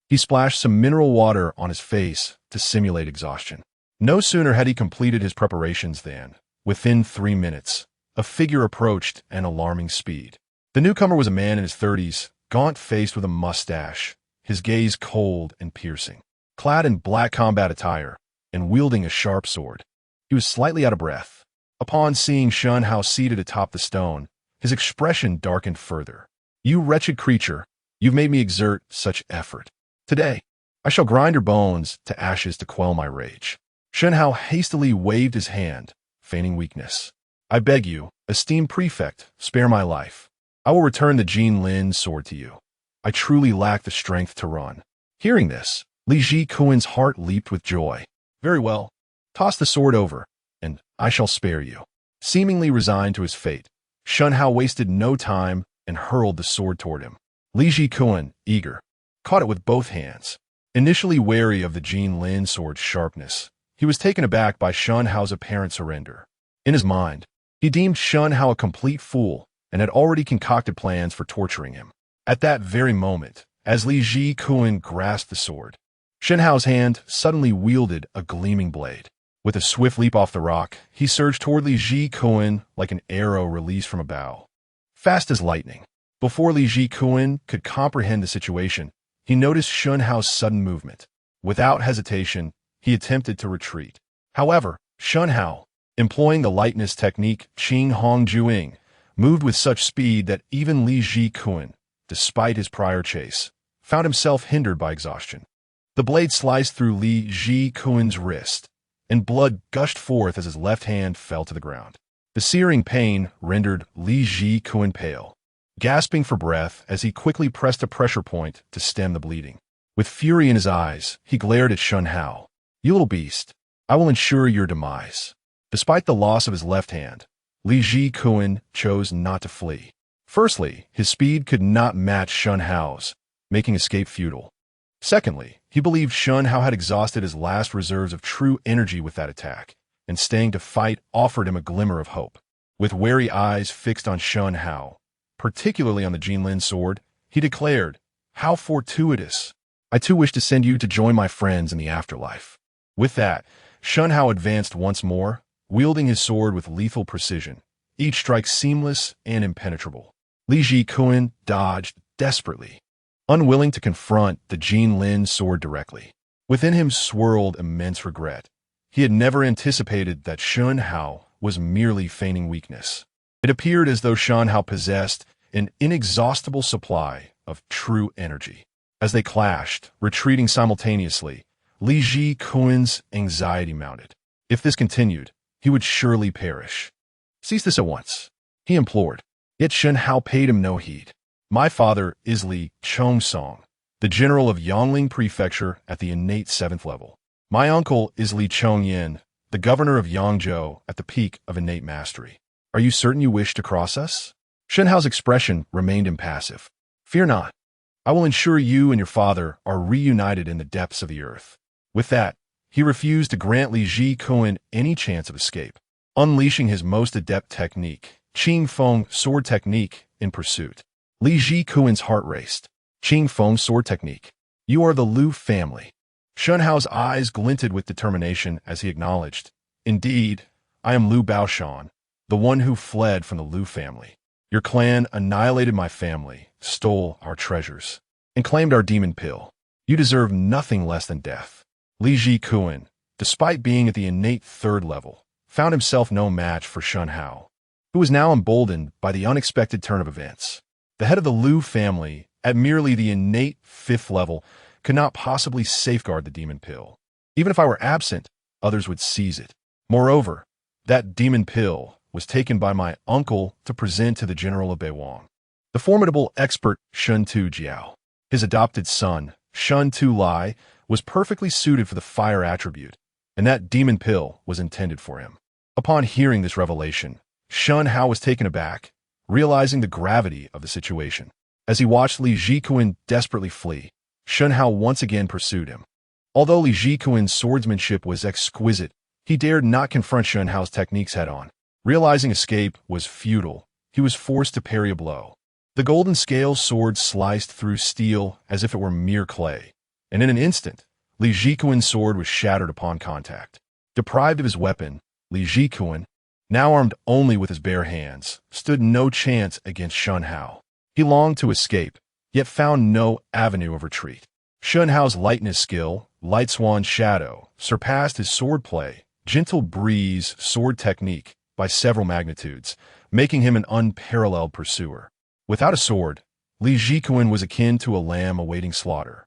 he splashed some mineral water on his face to simulate exhaustion. No sooner had he completed his preparations than, within 3 minutes, a figure approached at an alarming speed. The newcomer was a man in his 30s, gaunt-faced with a mustache, his gaze cold and piercing. Clad in black combat attire and wielding a sharp sword, he was slightly out of breath. Upon seeing Shen Hao seated atop the stone, his expression darkened further. "You wretched creature, you've made me exert such effort. Today, I shall grind your bones to ashes to quell my rage." Shen Hao hastily waved his hand, feigning weakness. "I beg you, esteemed prefect, spare my life. I will return the Jinlin sword to you. I truly lack the strength to run." Hearing this, Li Jikuan's heart leaped with joy. "Very well. Toss the sword over, and I shall spare you." Seemingly resigned to his fate, Shen Hao wasted no time and hurled the sword toward him. Li Jikuan, eager, caught it with both hands. Initially wary of the Jinlin sword's sharpness, he was taken aback by Shen Hao's apparent surrender. In his mind, he deemed Shen Hao a complete fool and had already concocted plans for torturing him. At that very moment, as Li Jikuan grasped the sword, Shen Hao's hand suddenly wielded a gleaming blade. With a swift leap off the rock, he surged toward Li Jikuan like an arrow released from a bow. Fast as lightning. Before Li Jikuan could comprehend the situation, he noticed Shen Hao's sudden movement. Without hesitation, he attempted to retreat. However, Shen Hao, employing the lightness technique Qing Hong Juing, moved with such speed that even Li Jikuan, despite his prior chase, found himself hindered by exhaustion. The blade sliced through Li Jikuan's wrist, and blood gushed forth as his left hand fell to the ground. The searing pain rendered Li Jikuan pale, gasping for breath as he quickly pressed a pressure point to stem the bleeding. With fury in his eyes, he glared at Shen Hao. "You little beast, I will ensure your demise." Despite the loss of his left hand, Li Jikuan chose not to flee. Firstly, his speed could not match Shen Hao's, making escape futile. Secondly, he believed Shen Hao had exhausted his last reserves of true energy with that attack, and staying to fight offered him a glimmer of hope. With wary eyes fixed on Shen Hao, particularly on the Jinlin sword, he declared, "How fortuitous! I too wish to send you to join my friends in the afterlife." With that, Shen Hao advanced once more, wielding his sword with lethal precision, each strike seamless and impenetrable. Li Jikuan dodged desperately, unwilling to confront the Jinlin sword directly. Within him swirled immense regret. He had never anticipated that Shen Hao was merely feigning weakness. It appeared as though Shen Hao possessed an inexhaustible supply of true energy. As they clashed, retreating simultaneously, Li Jikuan's anxiety mounted. If this continued, he would surely perish. "Cease this at once," he implored. Yet Shen Hao paid him no heed. "My father is Li Chongsong, the general of Yongling Prefecture at the innate 7th level. My uncle is Li Chongyin, the governor of Yangzhou at the peak of innate mastery. Are you certain you wish to cross us?" Shen Hao's expression remained impassive. "Fear not. I will ensure you and your father are reunited in the depths of the earth." With that, he refused to grant Li Jikuan any chance of escape, unleashing his most adept technique, Qing Feng sword technique, in pursuit. Li Jikuan's heart raced. "Qing Feng sword technique. You are the Lu family." Shen Hao's eyes glinted with determination as he acknowledged, "Indeed, I am Lu Baoshan, the one who fled from the Lu family. Your clan annihilated my family, stole our treasures, and claimed our demon pill. You deserve nothing less than death." Li Jikuan, despite being at the innate 3rd level, found himself no match for Shen Hao, who was now emboldened by the unexpected turn of events. The head of the Lu family, at merely the innate 5th level, could not possibly safeguard the demon pill. Even if I were absent, others would seize it. Moreover, that demon pill was taken by my uncle to present to the general of Beiwang, the formidable expert Shen Tu Jiao. His adopted son, Shen Tu Lai, was perfectly suited for the fire attribute, and that demon pill was intended for him. Upon hearing this revelation, Shen Hao was taken aback, realizing the gravity of the situation. As he watched Li Jikuan desperately flee, Shen Hao once again pursued him. Although Li Jikuan's swordsmanship was exquisite, he dared not confront Shen Hao's techniques head-on. Realizing escape was futile, he was forced to parry a blow. The golden scale sword sliced through steel as if it were mere clay, and in an instant, Li Jikuan's sword was shattered upon contact. Deprived of his weapon, Li Jikuan, now armed only with his bare hands, stood no chance against Shen Hao. He longed to escape, yet found no avenue of retreat. Shen Hao's lightness skill, light swan shadow, surpassed his swordplay, gentle breeze sword technique by several magnitudes, making him an unparalleled pursuer. Without a sword, Li Jikuan was akin to a lamb awaiting slaughter.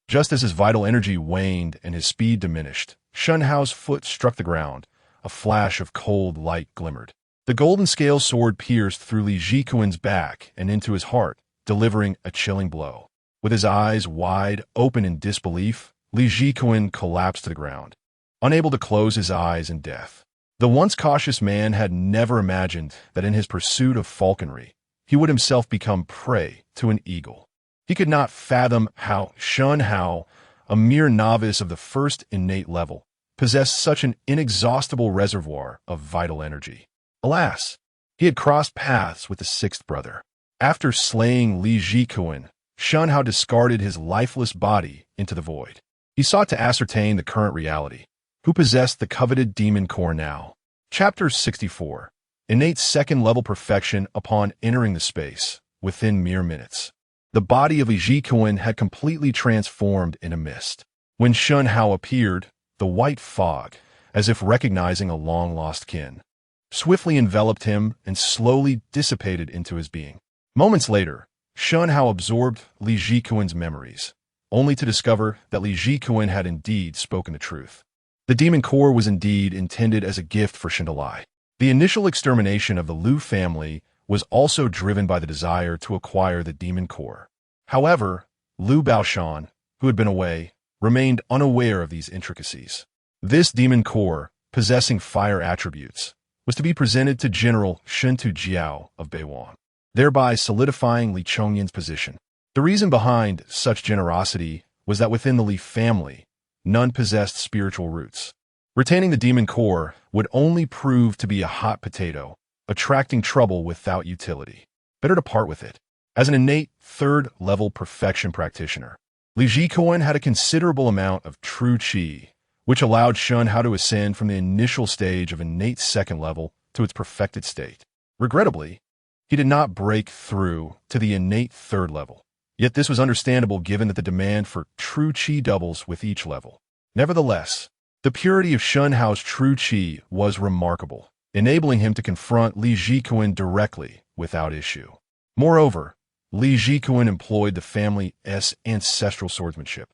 Just as his vital energy waned and his speed diminished, Shen Hao's foot struck the ground. A flash of cold light glimmered. The golden scale sword pierced through Li Jikuan's back and into his heart, delivering a chilling blow. With his eyes wide open in disbelief, Li Jikuan collapsed to the ground, unable to close his eyes in death. The once cautious man had never imagined that in his pursuit of falconry, he would himself become prey to an eagle. He could not fathom how Shen Hao, a mere novice of the first innate level, possessed such an inexhaustible reservoir of vital energy. Alas, he had crossed paths with the sixth brother. After slaying Li Jikuan, Shen Hao discarded his lifeless body into the void. He sought to ascertain the current reality. Who possessed the coveted demon core now? Chapter 64. Innate second-level perfection upon entering the space, within mere minutes. The body of Li Jikuan had completely transformed in a mist. When Shen Hao appeared, the white fog, as if recognizing a long-lost kin, swiftly enveloped him and slowly dissipated into his being. Moments later, Shen Hao absorbed Li Jikuan's memories, only to discover that Li Jikuan had indeed spoken the truth. The demon core was indeed intended as a gift for Shen Hao. The initial extermination of the Liu family was also driven by the desire to acquire the demon core. However, Liu Baoshan, who had been away, remained unaware of these intricacies. This demon core, possessing fire attributes, was to be presented to General Shen Jiao of Beiwang, thereby solidifying Li Chongyan's position. The reason behind such generosity was that within the Li family, none possessed spiritual roots. Retaining the demon core would only prove to be a hot potato, attracting trouble without utility. Better to part with it. As an innate third-level perfection practitioner, Li Jikuan had a considerable amount of true qi, which allowed Shen Hao to ascend from the initial stage of innate second level to its perfected state. Regrettably, he did not break through to the innate third level. Yet this was understandable given that the demand for true qi doubles with each level. Nevertheless, the purity of Shen Hao's true qi was remarkable, enabling him to confront Li Jikuan directly without issue. Moreover, Li Jikuan employed the family's ancestral swordsmanship.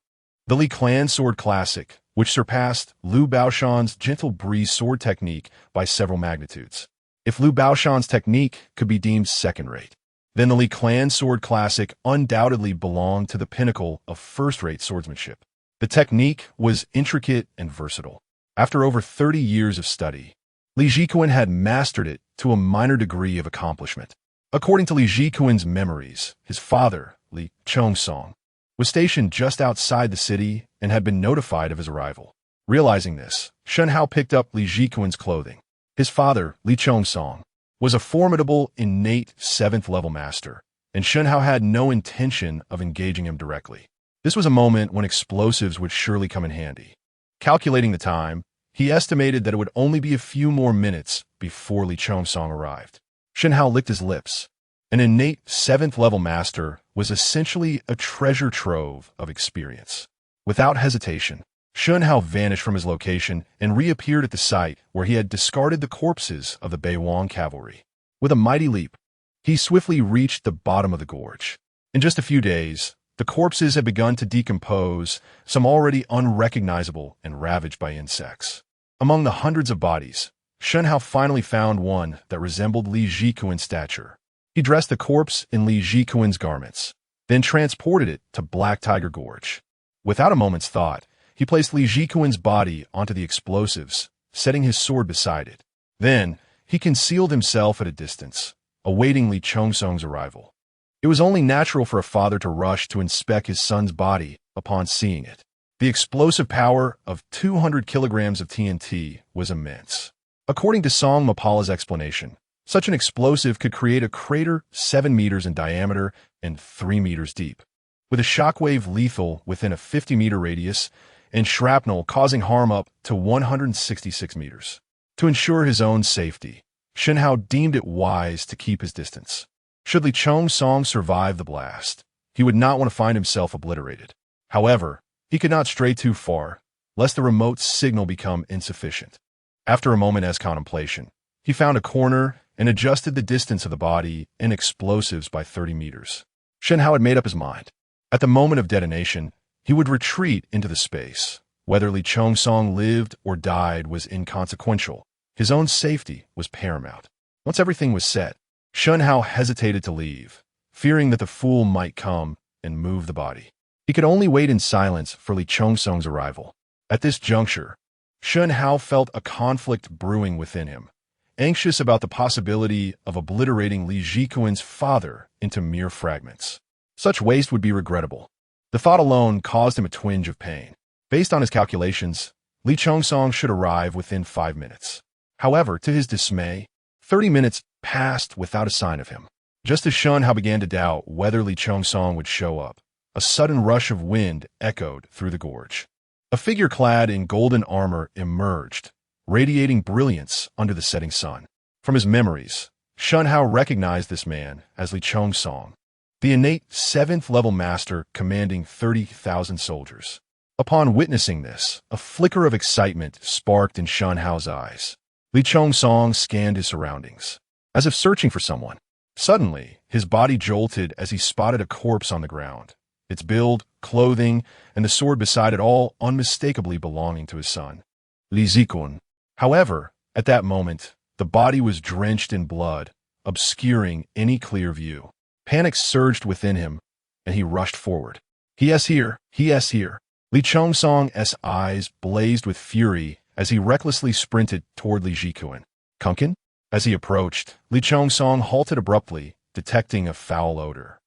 The Li clan sword classic, which surpassed Liu Baoshan's gentle breeze sword technique by several magnitudes. If Liu Baoshan's technique could be deemed second-rate, then the Li clan sword classic undoubtedly belonged to the pinnacle of first-rate swordsmanship. The technique was intricate and versatile. After over 30 years of study, Li Jikuan had mastered it to a minor degree of accomplishment. According to Li Jikuan's memories, his father, Li Chongsong, was stationed just outside the city and had been notified of his arrival. Realizing this, Shen Hao picked up Li Jikuan's clothing. His father, Li Chongsong, was a formidable innate 7th-level master, and Shen Hao had no intention of engaging him directly. This was a moment when explosives would surely come in handy. Calculating the time, he estimated that it would only be a few more minutes before Li Chongsong arrived. Shen Hao licked his lips. An innate 7th-level master was essentially a treasure trove of experience. Without hesitation, Shen Hao vanished from his location and reappeared at the site where he had discarded the corpses of the Beiwang cavalry. With a mighty leap, he swiftly reached the bottom of the gorge. In just a few days, the corpses had begun to decompose, some already unrecognizable and ravaged by insects. Among the hundreds of bodies, Shen Hao finally found one that resembled Li Jikuan's stature. He dressed the corpse in Li Jikuan's garments, then transported it to Black Tiger Gorge. Without a moment's thought, he placed Li Jikuan's body onto the explosives, setting his sword beside it. Then, he concealed himself at a distance, awaiting Li Chongsong's arrival. It was only natural for a father to rush to inspect his son's body upon seeing it. The explosive power of 200 kilograms of TNT was immense. According to Song Mapala's explanation, such an explosive could create a crater 7 meters in diameter and 3 meters deep, with a shockwave lethal within a 50-meter radius and shrapnel causing harm up to 166 meters. To ensure his own safety, Shen Hao deemed it wise to keep his distance. Should Li Chongsong survive the blast, he would not want to find himself obliterated. However, he could not stray too far, lest the remote signal become insufficient. After a moment's contemplation, he found a corner and adjusted the distance of the body and explosives by 30 meters. Shen Hao had made up his mind. At the moment of detonation, he would retreat into the space. Whether Li Chongsong lived or died was inconsequential. His own safety was paramount. Once everything was set, Shen Hao hesitated to leave, fearing that the fool might come and move the body. He could only wait in silence for Li Chongsong's arrival. At this juncture, Shen Hao felt a conflict brewing within him, anxious about the possibility of obliterating Li Jikuan's father into mere fragments. Such waste would be regrettable. The thought alone caused him a twinge of pain. Based on his calculations, Li Chongsong should arrive within 5 minutes. However, to his dismay, 30 minutes passed without a sign of him. Just as Shen Hao began to doubt whether Li Chongsong would show up, a sudden rush of wind echoed through the gorge. A figure clad in golden armor emerged, radiating brilliance under the setting sun. From his memories, Shen Hao recognized this man as Li Chongsong, the innate 7th-level master commanding 30,000 soldiers. Upon witnessing this, a flicker of excitement sparked in Shen Hao's eyes. Li Chongsong scanned his surroundings, as if searching for someone. Suddenly, his body jolted as he spotted a corpse on the ground, its build, clothing, and the sword beside it all unmistakably belonging to his son, Li Jikuan. However, at that moment, the body was drenched in blood, obscuring any clear view. Panic surged within him, and he rushed forward. He is here! He is here! Li Chongsong's eyes blazed with fury as he recklessly sprinted toward Li Jikuan. Kunkin? As he approached, Li Chongsong halted abruptly, detecting a foul odor.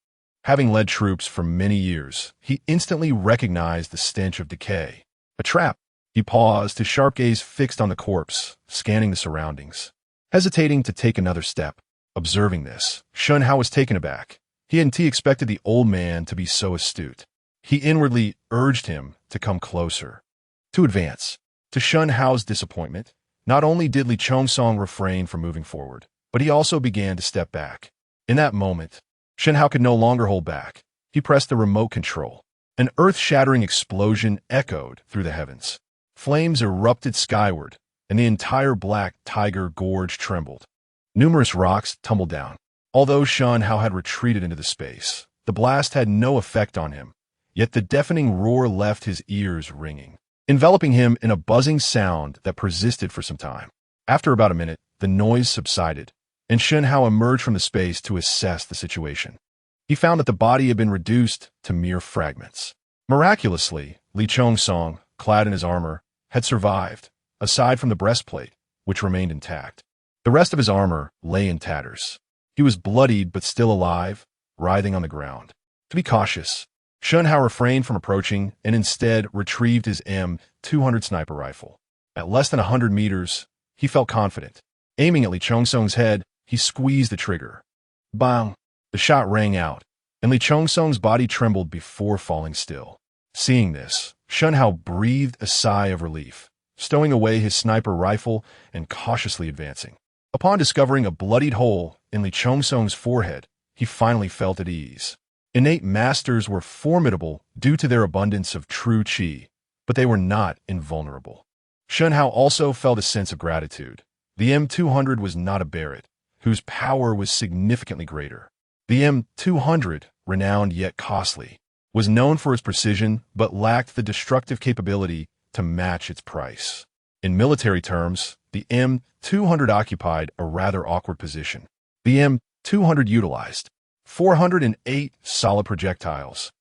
Having led troops for many years, he instantly recognized the stench of decay. A trap! He paused, his sharp gaze fixed on the corpse, scanning the surroundings. Hesitating to take another step. Observing this, Shen Hao was taken aback. He hadn't expected the old man to be so astute. He inwardly urged him to come closer, to advance. To Shen Hao's disappointment, not only did Li Chongsong refrain from moving forward, but he also began to step back. In that moment, Shen Hao could no longer hold back. He pressed the remote control. An earth-shattering explosion echoed through the heavens. Flames erupted skyward, and the entire Black Tiger Gorge trembled. Numerous rocks tumbled down. Although Shen Hao had retreated into the space, the blast had no effect on him, yet the deafening roar left his ears ringing, enveloping him in a buzzing sound that persisted for some time. After about a minute, the noise subsided, and Shen Hao emerged from the space to assess the situation. He found that the body had been reduced to mere fragments. Miraculously, Li Chongsong, clad in his armor, had survived, aside from the breastplate, which remained intact. The rest of his armor lay in tatters. He was bloodied but still alive, writhing on the ground. To be cautious, Shen Hao refrained from approaching and instead retrieved his M200 sniper rifle. At less than 100 meters, he felt confident. Aiming at Li Chongsong's head, he squeezed the trigger. Bang! The shot rang out, and Li Chongsong's body trembled before falling still. Seeing this, Shen Hao breathed a sigh of relief, stowing away his sniper rifle and cautiously advancing. Upon discovering a bloodied hole in Li Chongsong's forehead, he finally felt at ease. Innate masters were formidable due to their abundance of true qi, but they were not invulnerable. Shen Hao also felt a sense of gratitude. The M200 was not a Barrett, whose power was significantly greater. The M200, renowned yet costly, was known for its precision but lacked the destructive capability to match its price. In military terms, the M200 occupied a rather awkward position. The M200 utilized 408 solid projectiles,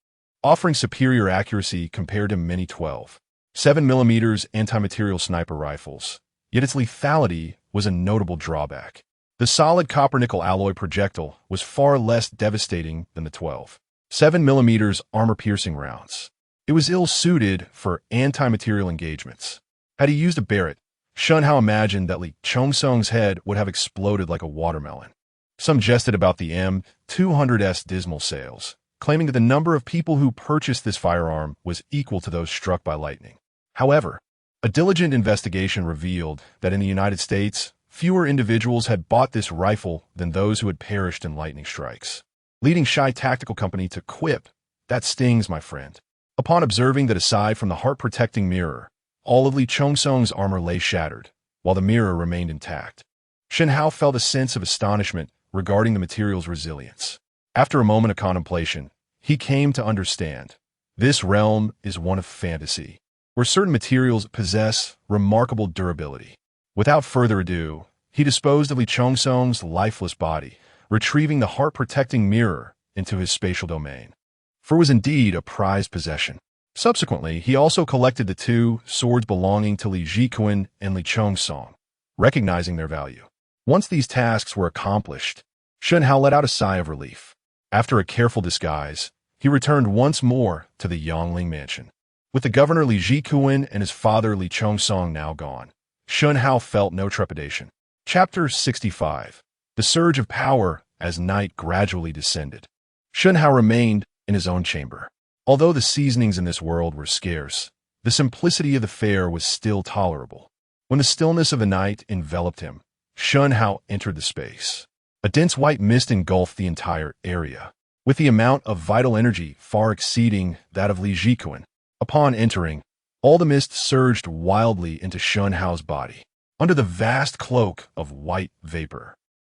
offering superior accuracy compared to many 12.7mm anti-material sniper rifles, yet its lethality was a notable drawback. The solid copper-nickel alloy projectile was far less devastating than the 12.7mm armor-piercing rounds. It was ill-suited for anti-material engagements. Had he used a barret, Shen Hao imagined that Li Chongsong's head would have exploded like a watermelon. Some jested about the M200's dismal sales, claiming that the number of people who purchased this firearm was equal to those struck by lightning. However, a diligent investigation revealed that in the United States, fewer individuals had bought this rifle than those who had perished in lightning strikes, leading Shai Tactical Company to quip, "That stings, my friend." Upon observing that aside from the heart-protecting mirror, all of Li Chongsong's armor lay shattered, while the mirror remained intact, Shen Hao felt a sense of astonishment regarding the material's resilience. After a moment of contemplation, he came to understand. This realm is one of fantasy, where certain materials possess remarkable durability. Without further ado, he disposed of Li Chongsong's lifeless body, retrieving the heart-protecting mirror into his spatial domain, for it was indeed a prized possession. Subsequently, he also collected the two swords belonging to Li Jikuan and Li Chongsong, recognizing their value. Once these tasks were accomplished, Shen Hao let out a sigh of relief. After a careful disguise, he returned once more to the Yongling mansion. With the governor Li Jikuan and his father Li Chongsong now gone, Shen Hao felt no trepidation. Chapter 65. The Surge of Power as Night Gradually Descended. Shen Hao remained in his own chamber. Although the seasonings in this world were scarce, the simplicity of the fare was still tolerable. When the stillness of the night enveloped him, Shen Hao entered the space. A dense white mist engulfed the entire area, with the amount of vital energy far exceeding that of Li Jikuan. Upon entering, all the mist surged wildly into Shen Hao's body, under the vast cloak of white vapor.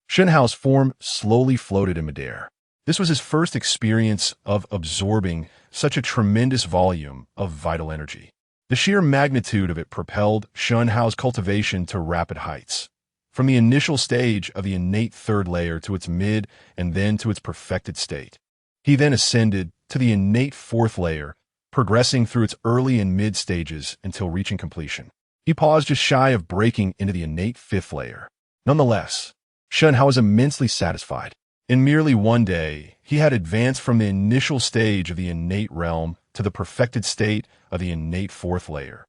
Shen Hao's form slowly floated in midair. This was his first experience of absorbing such a tremendous volume of vital energy. The sheer magnitude of it propelled Shen Hao's cultivation to rapid heights, from the initial stage of the innate third layer to its mid and then to its perfected state. He then ascended to the innate fourth layer, progressing through its early and mid stages until reaching completion. He paused just shy of breaking into the innate fifth layer. Nonetheless, Shen Hao was immensely satisfied. In merely one day, he had advanced from the initial stage of the innate realm to the perfected state of the innate fourth layer,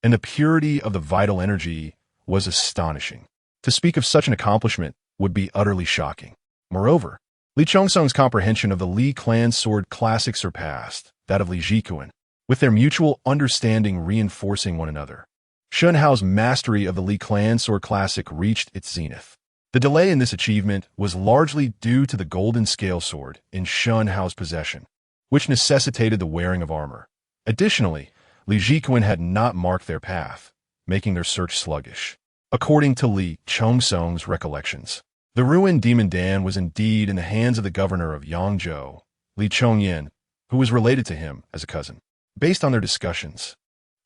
and the purity of the vital energy was astonishing. To speak of such an accomplishment would be utterly shocking. Moreover, Li Chongsong's comprehension of the Li clan sword classic surpassed that of Li Jikuan, with their mutual understanding reinforcing one another. Shen Hao's mastery of the Li clan sword classic reached its zenith. The delay in this achievement was largely due to the golden scale sword in Shen Hao's possession, which necessitated the wearing of armor. Additionally, Li Jikuan had not marked their path, making their search sluggish. According to Li Chongsong's recollections, the ruined Demon Dan was indeed in the hands of the governor of Yangzhou, Li Chongyan, who was related to him as a cousin. Based on their discussions,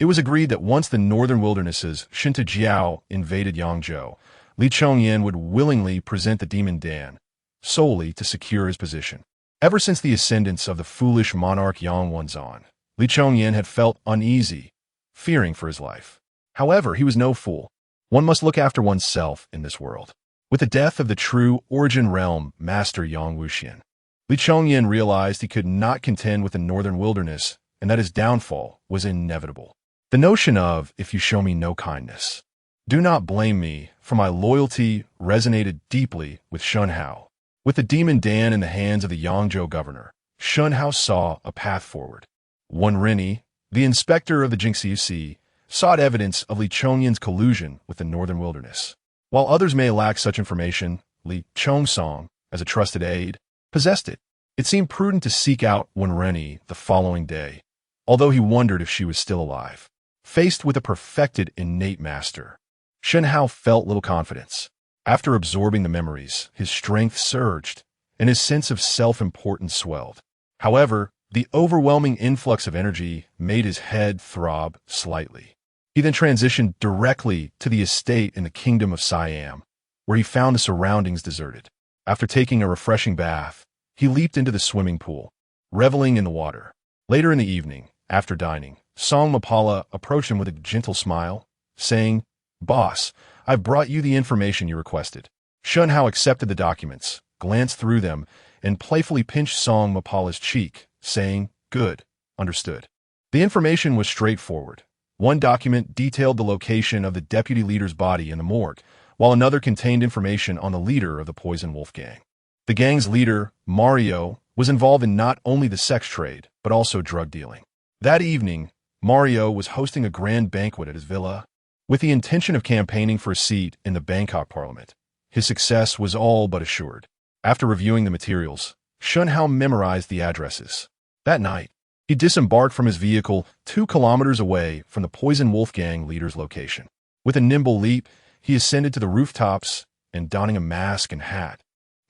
it was agreed that once the northern wildernesses Shintajiao invaded Yangzhou, Li Chongyan would willingly present the Demon Dan, solely to secure his position. Ever since the ascendance of the foolish monarch Yang Wanzan, Li Chongyan had felt uneasy, fearing for his life. However, he was no fool. One must look after oneself in this world. With the death of the true origin realm master Yang Wuxian, Li Chongyan realized he could not contend with the northern wilderness and that his downfall was inevitable. The notion of, if you show me no kindness, do not blame me for my loyalty resonated deeply with Shen Hao. With the Demon Dan in the hands of the Yangzhou governor, Shen Hao saw a path forward. Wen Rini, the inspector of the Jingxiusi, sought evidence of Li Chongyan's collusion with the northern wilderness. While others may lack such information, Li Chongsong, as a trusted aide, possessed it. It seemed prudent to seek out Wen Rini the following day, although he wondered if she was still alive. Faced with a perfected innate master, Shen Hao felt little confidence. After absorbing the memories, his strength surged, and his sense of self-importance swelled. However, the overwhelming influx of energy made his head throb slightly. He then transitioned directly to the estate in the kingdom of Siam, where he found the surroundings deserted. After taking a refreshing bath, he leaped into the swimming pool, reveling in the water. Later in the evening, after dining, Song Mapala approached him with a gentle smile, saying, "Boss, I've brought you the information you requested." Shen Hao accepted the documents, glanced through them, and playfully pinched Song Mapala's cheek, saying, "Good, understood." The information was straightforward. One document detailed the location of the deputy leader's body in the morgue, while another contained information on the leader of the Poison Wolf gang. The gang's leader, Mario, was involved in not only the sex trade, but also drug dealing. That evening, Mario was hosting a grand banquet at his villa, with the intention of campaigning for a seat in the Bangkok parliament. His success was all but assured. After reviewing the materials, Shen Hao memorized the addresses. That night, he disembarked from his vehicle 2 kilometers away from the Poison Wolf gang leader's location. With a nimble leap, he ascended to the rooftops and, donning a mask and hat,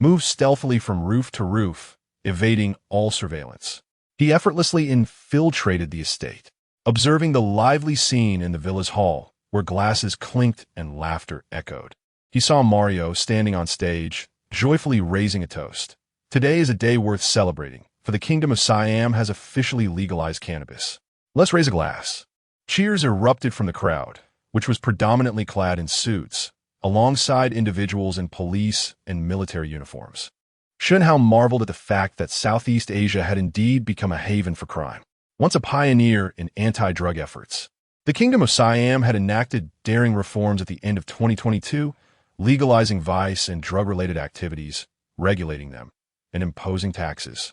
moved stealthily from roof to roof, evading all surveillance. He effortlessly infiltrated the estate, observing the lively scene in the villa's hall, where glasses clinked and laughter echoed. He saw Mario standing on stage, joyfully raising a toast. Today is a day worth celebrating, for the Kingdom of Siam has officially legalized cannabis. Let's raise a glass. Cheers erupted from the crowd, which was predominantly clad in suits, alongside individuals in police and military uniforms. Shen Hao marveled at the fact that Southeast Asia had indeed become a haven for crime. Once a pioneer in anti-drug efforts, the Kingdom of Siam had enacted daring reforms at the end of 2022, legalizing vice and drug-related activities, regulating them, and imposing taxes.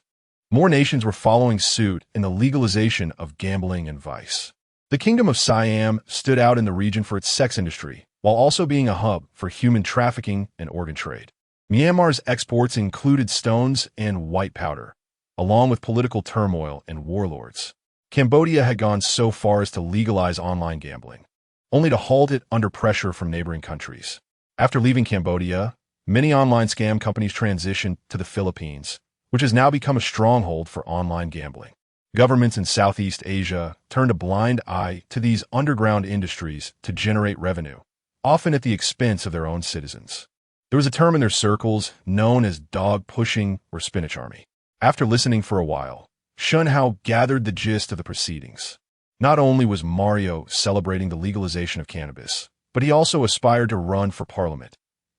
More nations were following suit in the legalization of gambling and vice. The Kingdom of Siam stood out in the region for its sex industry, while also being a hub for human trafficking and organ trade. Myanmar's exports included stones and white powder, along with political turmoil and warlords. Cambodia had gone so far as to legalize online gambling, only to halt it under pressure from neighboring countries. After leaving Cambodia, many online scam companies transitioned to the Philippines, which has now become a stronghold for online gambling. Governments in Southeast Asia turned a blind eye to these underground industries to generate revenue, often at the expense of their own citizens. There was a term in their circles known as dog pushing or spinach army. After listening for a while, Shen Hao gathered the gist of the proceedings. Not only was Mario celebrating the legalization of cannabis, but he also aspired to run for parliament,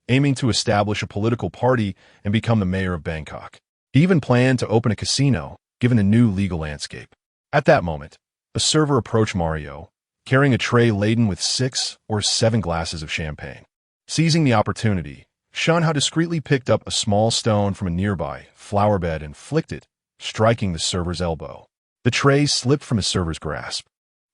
aiming to establish a political party and become the mayor of Bangkok. He even planned to open a casino, given a new legal landscape. At that moment, a server approached Mario, carrying a tray laden with 6 or 7 glasses of champagne. Seizing the opportunity, Shen Hao discreetly picked up a small stone from a nearby flower bed and flicked it, striking the server's elbow. The tray slipped from his server's grasp,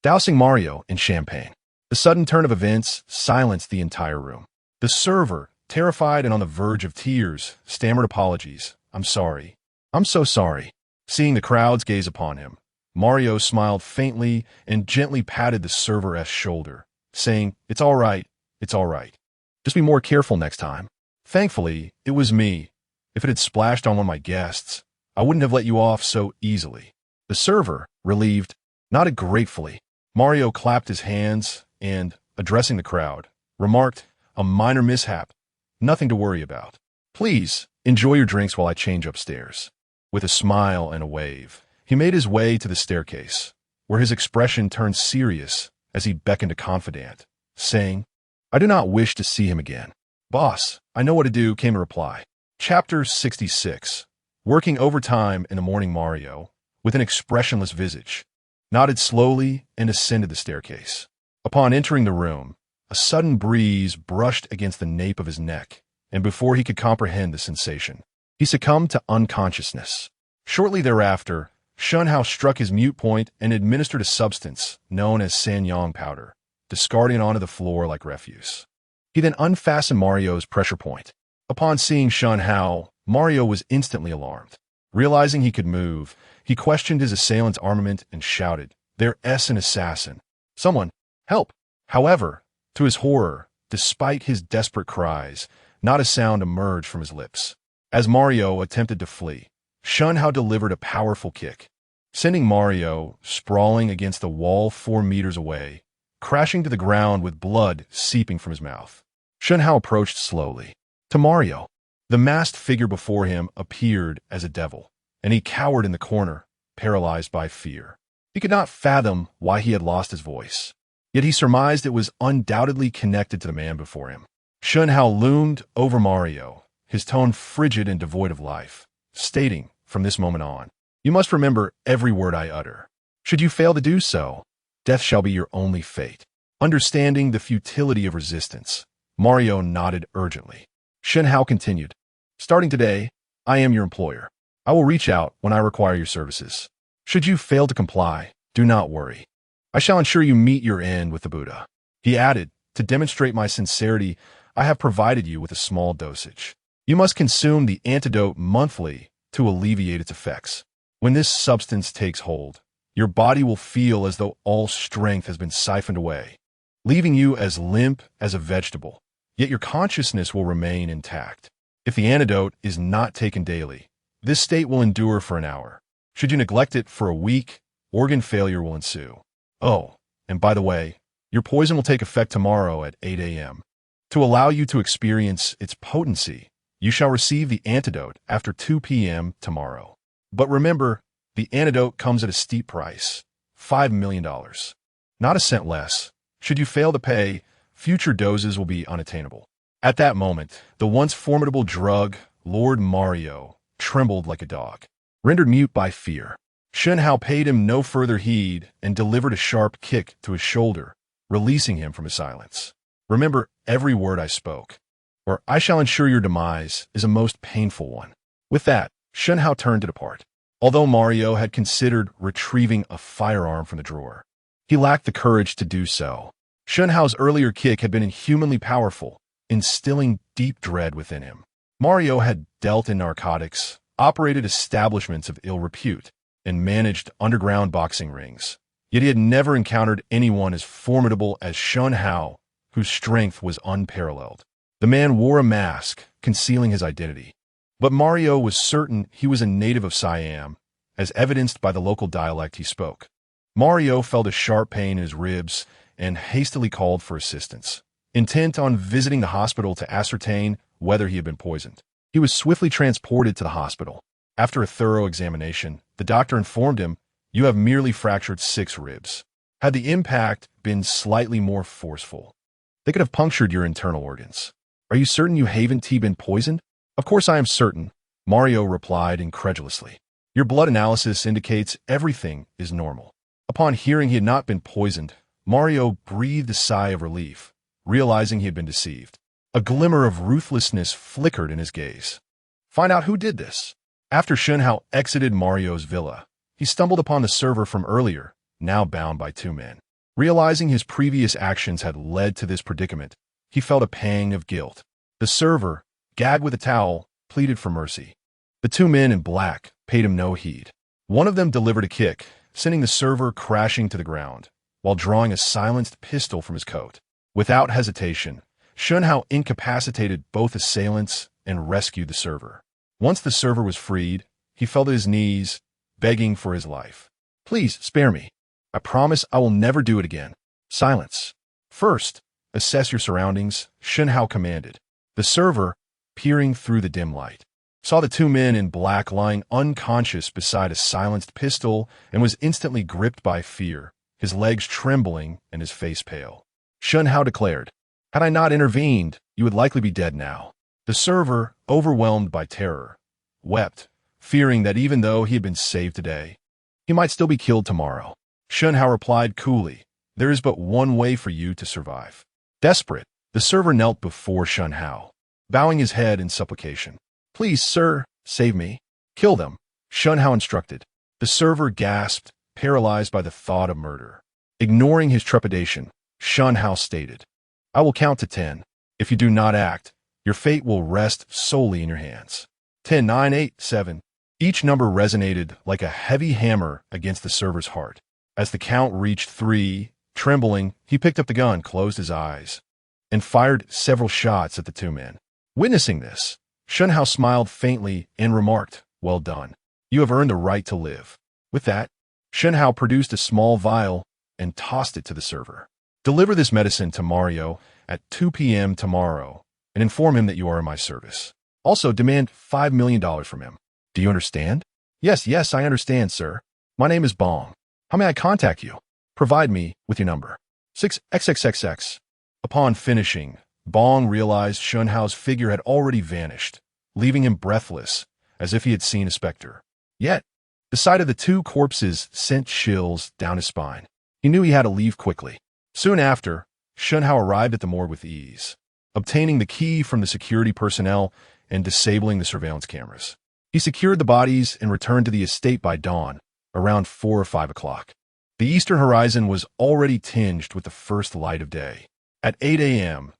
dousing Mario in champagne. The sudden turn of events silenced the entire room. The server, terrified and on the verge of tears, stammered apologies. "I'm sorry. I'm so sorry." Seeing the crowd's gaze upon him, Mario smiled faintly and gently patted the server's shoulder, saying, "It's all right. It's all right. Just be more careful next time." Thankfully, it was me. If it had splashed on one of my guests, I wouldn't have let you off so easily. The server, relieved, nodded gratefully. Mario clapped his hands and, addressing the crowd, remarked, "A minor mishap. Nothing to worry about. Please, enjoy your drinks while I change upstairs." With a smile and a wave, he made his way to the staircase, where his expression turned serious as he beckoned a confidant, saying, "I do not wish to see him again." "Boss, I know what to do," came a reply. Chapter 66. Working overtime in the morning, Mario, with an expressionless visage, nodded slowly and ascended the staircase. Upon entering the room, a sudden breeze brushed against the nape of his neck, and before he could comprehend the sensation, he succumbed to unconsciousness. Shortly thereafter, Shen Hao struck his mute point and administered a substance known as sanyang powder, discarding it onto the floor like refuse. He then unfastened Mario's pressure point. Upon seeing Shen Hao, Mario was instantly alarmed. Realizing he could move, he questioned his assailant's armament and shouted, "There's an assassin. Someone, help!" However, to his horror, despite his desperate cries, not a sound emerged from his lips. As Mario attempted to flee, Shen Hao delivered a powerful kick, sending Mario sprawling against the wall 4 meters away, crashing to the ground with blood seeping from his mouth. Shen Hao approached slowly to Mario. The masked figure before him appeared as a devil, and he cowered in the corner, paralyzed by fear. He could not fathom why he had lost his voice, yet he surmised it was undoubtedly connected to the man before him. Shen Hao loomed over Mario, his tone frigid and devoid of life, stating, "From this moment on, you must remember every word I utter. Should you fail to do so, death shall be your only fate. Understanding the futility of resistance, Mario nodded urgently. Shen Hao continued, starting today, I am your employer. I will reach out when I require your services. Should you fail to comply, do not worry. I shall ensure you meet your end with the Buddha. He added, to demonstrate my sincerity, I have provided you with a small dosage. You must consume the antidote monthly to alleviate its effects. When this substance takes hold, your body will feel as though all strength has been siphoned away, leaving you as limp as a vegetable, yet your consciousness will remain intact. If the antidote is not taken daily, this state will endure for an hour. Should you neglect it for a week, organ failure will ensue. Oh, and by the way, your poison will take effect tomorrow at 8 a.m. To allow you to experience its potency, you shall receive the antidote after 2 p.m. tomorrow. But remember, the antidote comes at a steep price, $5 million. Not a cent less. Should you fail to pay, future doses will be unattainable. At that moment, the once formidable drug, Lord Mario, trembled like a dog, rendered mute by fear. Shen Hao paid him no further heed and delivered a sharp kick to his shoulder, releasing him from his silence. Remember every word I spoke, or I shall ensure your demise is a most painful one. With that, Shen Hao turned to depart. Although Mario had considered retrieving a firearm from the drawer, he lacked the courage to do so. Shen Hao's earlier kick had been inhumanly powerful, instilling deep dread within him. Mario had dealt in narcotics, operated establishments of ill repute, and managed underground boxing rings. Yet he had never encountered anyone as formidable as Shen Hao, whose strength was unparalleled. The man wore a mask, concealing his identity. But Mario was certain he was a native of Siam, as evidenced by the local dialect he spoke. Mario felt a sharp pain in his ribs and hastily called for assistance, intent on visiting the hospital to ascertain whether he had been poisoned. He was swiftly transported to the hospital. After a thorough examination, the doctor informed him, "You have merely fractured 6 ribs. Had the impact been slightly more forceful, they could have punctured your internal organs. Are you certain you haven't been poisoned?" "Of course I am certain," Mario replied incredulously. "Your blood analysis indicates everything is normal." Upon hearing he had not been poisoned, Mario breathed a sigh of relief, realizing he had been deceived. A glimmer of ruthlessness flickered in his gaze. Find out who did this. After Shen Hao exited Mario's villa, he stumbled upon the server from earlier, now bound by 2 men. Realizing his previous actions had led to this predicament, he felt a pang of guilt. The server, gagged with a towel, pleaded for mercy. The 2 men in black paid him no heed. One of them delivered a kick, sending the server crashing to the ground, while drawing a silenced pistol from his coat. Without hesitation, Shen Hao incapacitated both assailants and rescued the server. Once the server was freed, he fell to his knees, begging for his life. "Please, spare me. I promise I will never do it again." Silence. "First, assess your surroundings," Shen Hao commanded. The server, peering through the dim light, saw the 2 men in black lying unconscious beside a silenced pistol and was instantly gripped by fear, his legs trembling and his face pale. Shen Hao declared, "Had I not intervened, you would likely be dead now." The server, overwhelmed by terror, wept, fearing that even though he had been saved today, he might still be killed tomorrow. Shen Hao replied coolly, "There is but one way for you to survive." Desperate, the server knelt before Shen Hao, bowing his head in supplication. "Please, sir, save me. Kill them," Shen Hao instructed. The server gasped, paralyzed by the thought of murder. Ignoring his trepidation, Shen Hao stated, "I will count to 10. If you do not act, your fate will rest solely in your hands. 10, 9, 8, 7. Each number resonated like a heavy hammer against the server's heart. As the count reached 3, trembling, he picked up the gun, closed his eyes, and fired several shots at the 2 men. Witnessing this, Shen Hao smiled faintly and remarked, "Well done. You have earned the right to live." With that, Shen Hao produced a small vial and tossed it to the server. "Deliver this medicine to Mario at 2 p.m. tomorrow and inform him that you are in my service. Also, demand $5 million from him. Do you understand?" Yes, I understand, sir. My name is Bong. How may I contact you?" "Provide me with your number." 6XXXX. Upon finishing, Bong realized Shen Hao's figure had already vanished, leaving him breathless, as if he had seen a specter. Yet, The sight of the two corpses sent chills down his spine. He knew he had to leave quickly. Soon after, Shen Hao arrived at the morgue with ease, obtaining the key from the security personnel and disabling the surveillance cameras. He secured the bodies and returned to the estate by dawn, around 4 or 5 o'clock. The eastern horizon was already tinged with the first light of day. At 8 a.m.,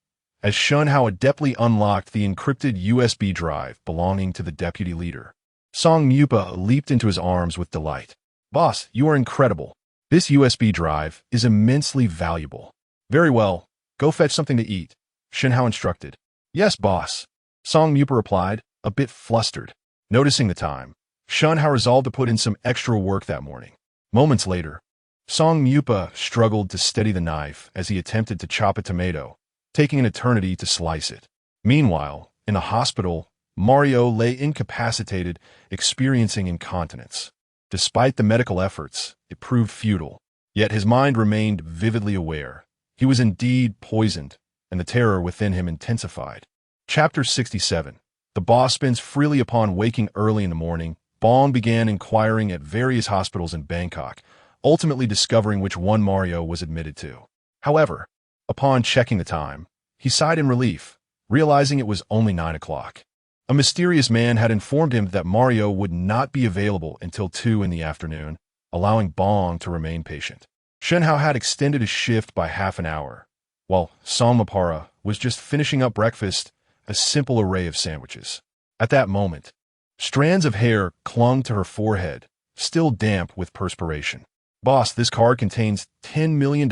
as Shen Hao adeptly unlocked the encrypted USB drive belonging to the deputy leader, Song Mupa leaped into his arms with delight. "Boss, you are incredible. This USB drive is immensely valuable." "Very well. Go fetch something to eat," Shen Hao instructed. "Yes, boss," Song Mupa replied, a bit flustered. Noticing the time, Shen Hao resolved to put in some extra work that morning. Moments later, Song Mupa struggled to steady the knife as he attempted to chop a tomato, taking an eternity to slice it. Meanwhile, in the hospital, Mario lay incapacitated, experiencing incontinence. Despite the medical efforts, it proved futile. Yet his mind remained vividly aware. He was indeed poisoned, and the terror within him intensified. Chapter 67. The boss spends freely upon waking early in the morning. Bong began inquiring at various hospitals in Bangkok, ultimately discovering which one Mario was admitted to. However, upon checking the time, he sighed in relief, realizing it was only 9 o'clock. A mysterious man had informed him that Mario would not be available until 2 in the afternoon, allowing Bong to remain patient. Shen Hao had extended his shift by half an hour, while Song Mapara was just finishing up breakfast, a simple array of sandwiches. At that moment, strands of hair clung to her forehead, still damp with perspiration. "Boss, this card contains $10 million,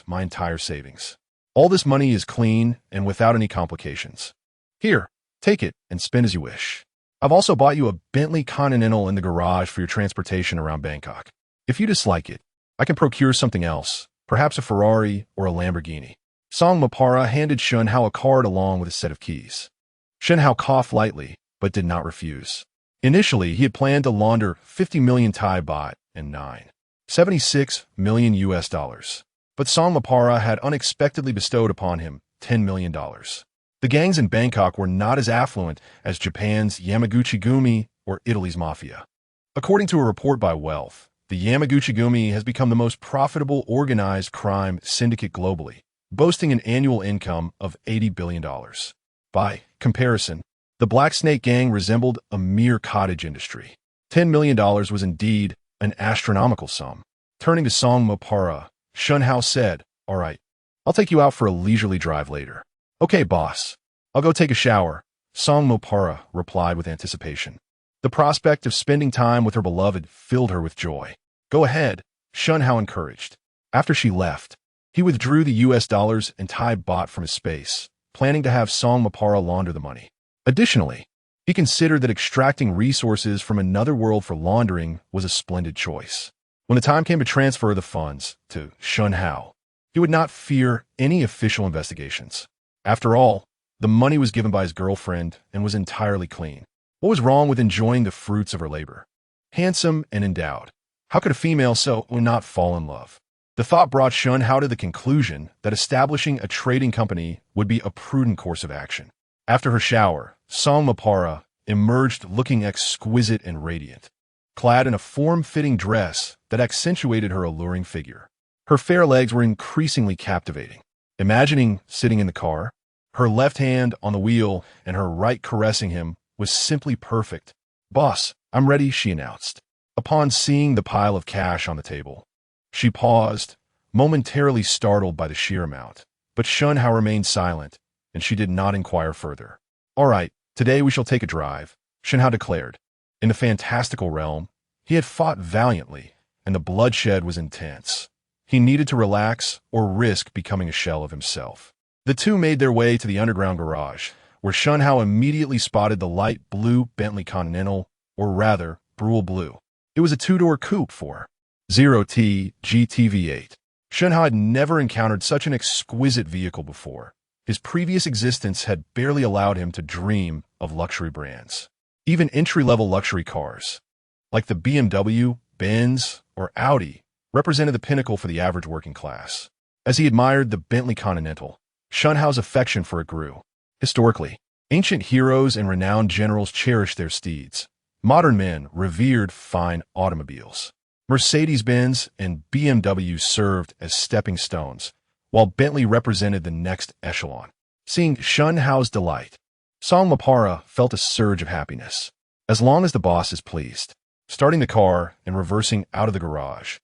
my entire savings. All this money is clean and without any complications. Here, take it and spend as you wish. I've also bought you a Bentley Continental in the garage for your transportation around Bangkok. If you dislike it, I can procure something else, perhaps a Ferrari or a Lamborghini." Song Mapara handed Shen Hao a card along with a set of keys. Shen Hao coughed lightly, but did not refuse. Initially, he had planned to launder 50 million Thai baht and $76 million US. But Song Mapara had unexpectedly bestowed upon him $10 million. The gangs in Bangkok were not as affluent as Japan's Yamaguchi-gumi or Italy's mafia. According to a report by Wealth, the Yamaguchi-gumi has become the most profitable organized crime syndicate globally, boasting an annual income of $80 billion. By comparison, the Black Snake Gang resembled a mere cottage industry. $10 million was indeed an astronomical sum. Turning to Song Mapara, Shen Hao said, "All right, I'll take you out for a leisurely drive later." "Okay, boss. I'll go take a shower," Song Mapara replied with anticipation. The prospect of spending time with her beloved filled her with joy. "Go ahead," Shen Hao encouraged. After she left, he withdrew the US dollars and Thai baht from his space, planning to have Song Mapara launder the money. Additionally, he considered that extracting resources from another world for laundering was a splendid choice. When the time came to transfer the funds to Shen Hao, he would not fear any official investigations. After all, the money was given by his girlfriend and was entirely clean. What was wrong with enjoying the fruits of her labor? Handsome and endowed, how could a female so not fall in love? The thought brought Shen Hao to the conclusion that establishing a trading company would be a prudent course of action. After her shower, Song Mapara emerged looking exquisite and radiant, clad in a form-fitting dress that accentuated her alluring figure. Her fair legs were increasingly captivating. Imagining sitting in the car, her left hand on the wheel and her right caressing him was simply perfect. "Boss, I'm ready," she announced. Upon seeing the pile of cash on the table, she paused, momentarily startled by the sheer amount. But Shen Hao remained silent, and she did not inquire further. "All right, today we shall take a drive," Shen Hao declared. In the fantastical realm, he had fought valiantly, and the bloodshed was intense. He needed to relax or risk becoming a shell of himself. The two made their way to the underground garage, where Shen Hao immediately spotted the light blue Bentley Continental, or rather, Brule Blue. It was a two-door coupe for 0T GTV8. Shen Hao had never encountered such an exquisite vehicle before. His previous existence had barely allowed him to dream of luxury brands. Even entry-level luxury cars, like the BMW, Benz, or Audi, represented the pinnacle for the average working class. As he admired the Bentley Continental, Shen Hao's affection for it grew. Historically, ancient heroes and renowned generals cherished their steeds, Modern men revered fine automobiles. Mercedes-Benz and BMW served as stepping stones, while Bentley represented the next echelon. Seeing Shen Hao's delight, Song Mapara felt a surge of happiness. As long as the boss is pleased. Starting the car and reversing out of the garage,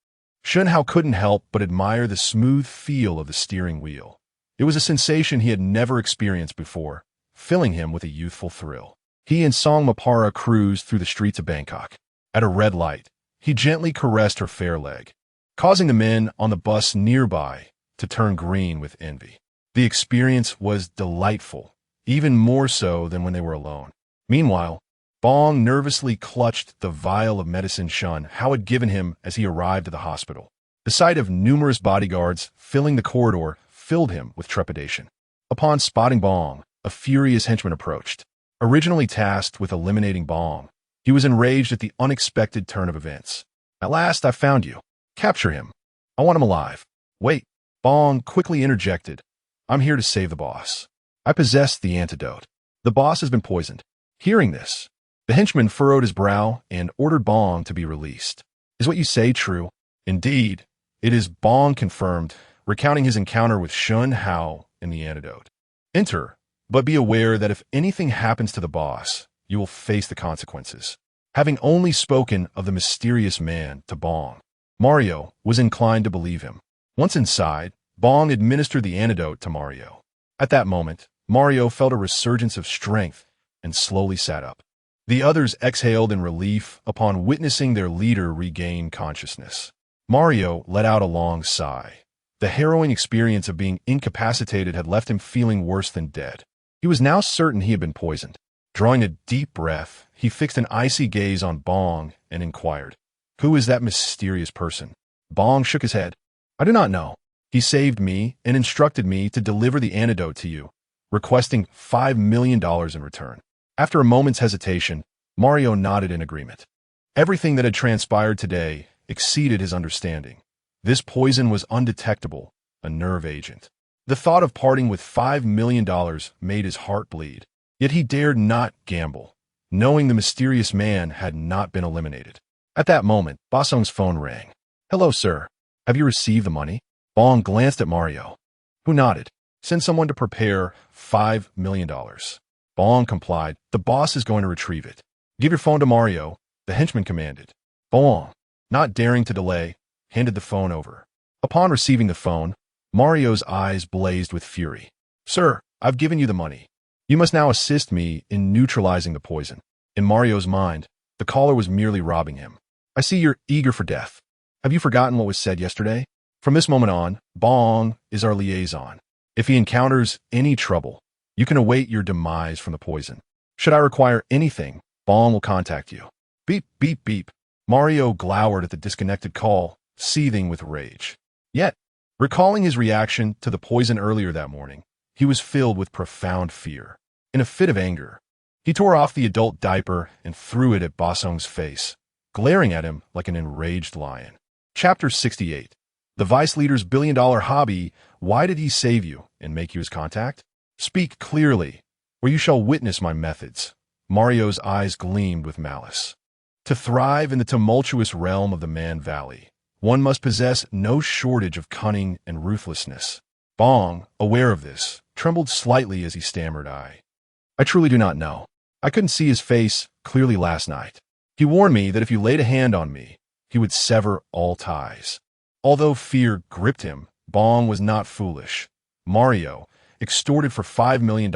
Shen Hao couldn't help but admire the smooth feel of the steering wheel. It was a sensation he had never experienced before, filling him with a youthful thrill. He and Song Mapara cruised through the streets of Bangkok. At a red light, he gently caressed her fair leg, causing the men on the bus nearby to turn green with envy. The experience was delightful, even more so than when they were alone. Meanwhile, Bong nervously clutched the vial of medicine Shen Hao had given him as he arrived at the hospital. The sight of numerous bodyguards filling the corridor filled him with trepidation. Upon spotting Bong, a furious henchman approached. Originally tasked with eliminating Bong, he was enraged at the unexpected turn of events. "At last, I found you. Capture him. I want him alive." "Wait," Bong quickly interjected. "I'm here to save the boss. I possess the antidote. The boss has been poisoned." Hearing this, the henchman furrowed his brow and ordered Bong to be released. "Is what you say true?" "Indeed, it is," Bong confirmed, recounting his encounter with Shen Hao and the antidote. "Enter, but be aware that if anything happens to the boss, you will face the consequences." Having only spoken of the mysterious man to Bong, Mario was inclined to believe him. Once inside, Bong administered the antidote to Mario. At that moment, Mario felt a resurgence of strength and slowly sat up. The others exhaled in relief upon witnessing their leader regain consciousness. Mario let out a long sigh. The harrowing experience of being incapacitated had left him feeling worse than dead. He was now certain he had been poisoned. Drawing a deep breath, he fixed an icy gaze on Bong and inquired, "Who is that mysterious person?" Bong shook his head. "I do not know. He saved me and instructed me to deliver the antidote to you, requesting $5 million in return." After a moment's hesitation, Mario nodded in agreement. Everything that had transpired today exceeded his understanding. This poison was undetectable, a nerve agent. The thought of parting with $5 million made his heart bleed. Yet he dared not gamble, knowing the mysterious man had not been eliminated. At that moment, Basong's phone rang. "Hello, sir. Have you received the money?" Bong glanced at Mario, who nodded. "Send someone to prepare $5 million. Bong complied. "The boss is going to retrieve it." "Give your phone to Mario," the henchman commanded. Bong, not daring to delay, handed the phone over. Upon receiving the phone, Mario's eyes blazed with fury. "Sir, I've given you the money. You must now assist me in neutralizing the poison." In Mario's mind, the caller was merely robbing him. "I see you're eager for death. Have you forgotten what was said yesterday? From this moment on, Bong is our liaison. If he encounters any trouble, you can await your demise from the poison. Should I require anything, Bong will contact you." Beep, beep, beep. Mario glowered at the disconnected call, seething with rage. Yet, recalling his reaction to the poison earlier that morning, he was filled with profound fear. In a fit of anger, he tore off the adult diaper and threw it at Basong's face, glaring at him like an enraged lion. Chapter 68. The Vice Leader's billion-dollar hobby. Why did he save you and make you his contact? "Speak clearly, or you shall witness my methods." Mario's eyes gleamed with malice. To thrive in the tumultuous realm of the Man Valley, one must possess no shortage of cunning and ruthlessness. Bong, aware of this, trembled slightly as he stammered, I truly do not know. I couldn't see his face clearly last night. He warned me that if you laid a hand on me, he would sever all ties." Although fear gripped him, Bong was not foolish. Mario, extorted for $5 million,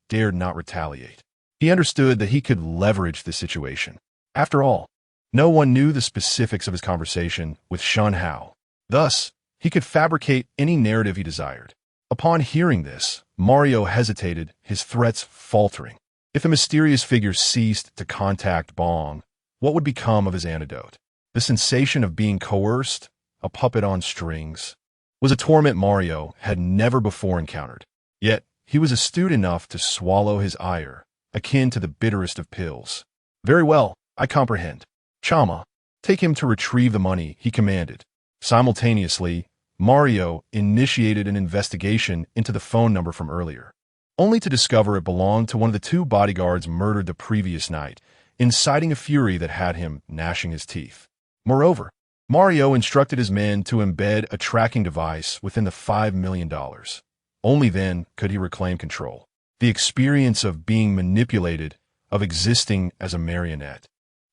dared not retaliate. He understood that he could leverage the situation. After all, no one knew the specifics of his conversation with Shen Hao. Thus, he could fabricate any narrative he desired. Upon hearing this, Mario hesitated, his threats faltering. If the mysterious figure ceased to contact Bong, what would become of his antidote? The sensation of being coerced, a puppet on strings, was a torment Mario had never before encountered. Yet, he was astute enough to swallow his ire, akin to the bitterest of pills. "Very well, I comprehend. Chama, take him to retrieve the money," he commanded. Simultaneously, Mario initiated an investigation into the phone number from earlier, only to discover it belonged to one of the two bodyguards murdered the previous night inciting a fury that had him gnashing his teeth. Moreover, Mario instructed his men to embed a tracking device within the $5 million. Only then could he reclaim control. The experience of being manipulated, of existing as a marionette,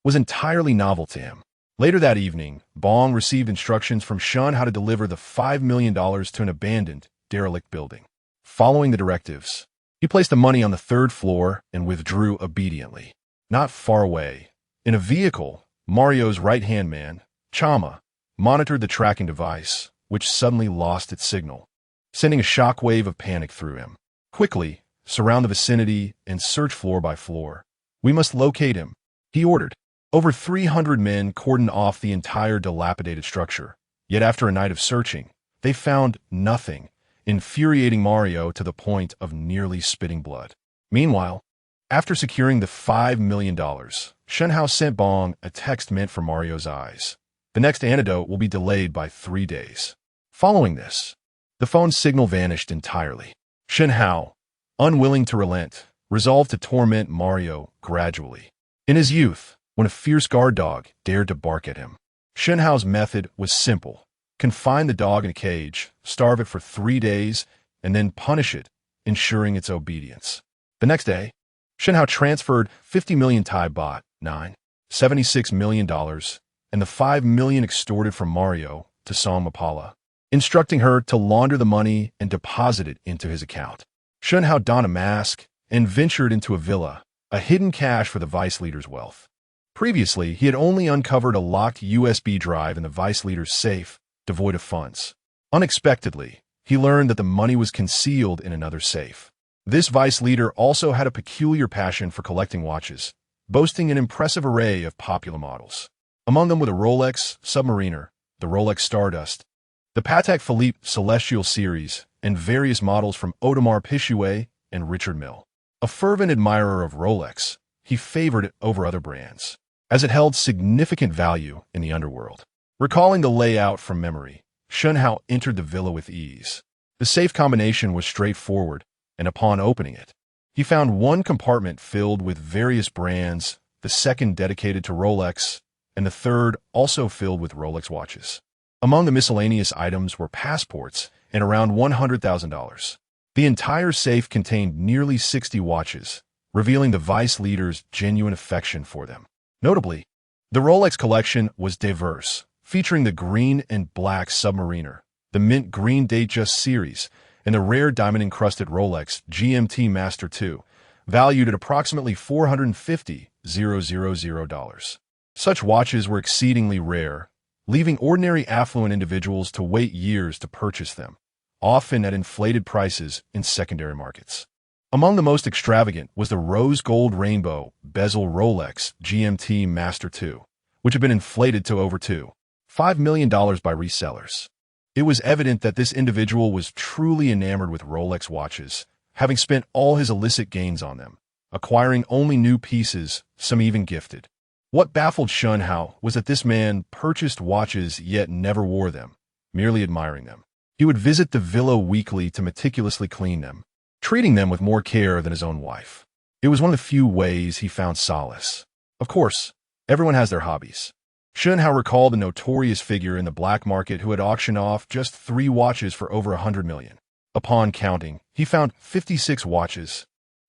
was entirely novel to him. Later that evening, Bong received instructions from Shen how to deliver the $5 million to an abandoned, derelict building. Following the directives, he placed the money on the third floor and withdrew obediently. Not far away, in a vehicle, Mario's right-hand man, Chama, monitored the tracking device, which suddenly lost its signal, sending a shockwave of panic through him. Quickly, surround the vicinity and search floor by floor. We must locate him, he ordered. Over 300 men cordoned off the entire dilapidated structure. Yet after a night of searching, they found nothing, infuriating Mario to the point of nearly spitting blood. Meanwhile, after securing the $5 million, Shen Hao sent Bong a text meant for Mario's eyes. The next antidote will be delayed by 3 days. Following this, the phone's signal vanished entirely. Shen Hao, unwilling to relent, resolved to torment Mario gradually. In his youth, when a fierce guard dog dared to bark at him, Shen Hao's method was simple. Confine the dog in a cage, starve it for 3 days, and then punish it, ensuring its obedience. The next day, Shen Hao transferred 50 million Thai baht, $76 million, and the $5 million extorted from Mario to Song Mapala, instructing her to launder the money and deposit it into his account. Shen Hao donned a mask and ventured into a villa, a hidden cache for the vice leader's wealth. Previously, he had only uncovered a locked USB drive in the vice leader's safe, devoid of funds. Unexpectedly, he learned that the money was concealed in another safe. This vice leader also had a peculiar passion for collecting watches, boasting an impressive array of popular models. Among them were the Rolex Submariner, the Rolex Stardust, the Patek Philippe Celestial Series, and various models from Audemars Piguet and Richard Mille. A fervent admirer of Rolex, he favored it over other brands, as it held significant value in the underworld. Recalling the layout from memory, Shen Hao entered the villa with ease. The safe combination was straightforward, and upon opening it, he found one compartment filled with various brands, the second dedicated to Rolex, and the third also filled with Rolex watches. Among the miscellaneous items were passports and around $100,000. The entire safe contained nearly 60 watches, revealing the vice leader's genuine affection for them. Notably, the Rolex collection was diverse, featuring the green and black Submariner, the mint green Datejust series, and the rare diamond-encrusted Rolex GMT Master II, valued at approximately $450,000. Such watches were exceedingly rare, leaving ordinary affluent individuals to wait years to purchase them, often at inflated prices in secondary markets. Among the most extravagant was the rose gold rainbow bezel Rolex GMT Master II, which had been inflated to over $5 million by resellers. It was evident that this individual was truly enamored with Rolex watches, having spent all his illicit gains on them, acquiring only new pieces, some even gifted. What baffled Shen Hao was that this man purchased watches yet never wore them, merely admiring them. He would visit the villa weekly to meticulously clean them, treating them with more care than his own wife. It was one of the few ways he found solace. Of course, everyone has their hobbies. Shen Hao recalled a notorious figure in the black market who had auctioned off just 3 watches for over $100 million. Upon counting, he found 56 watches,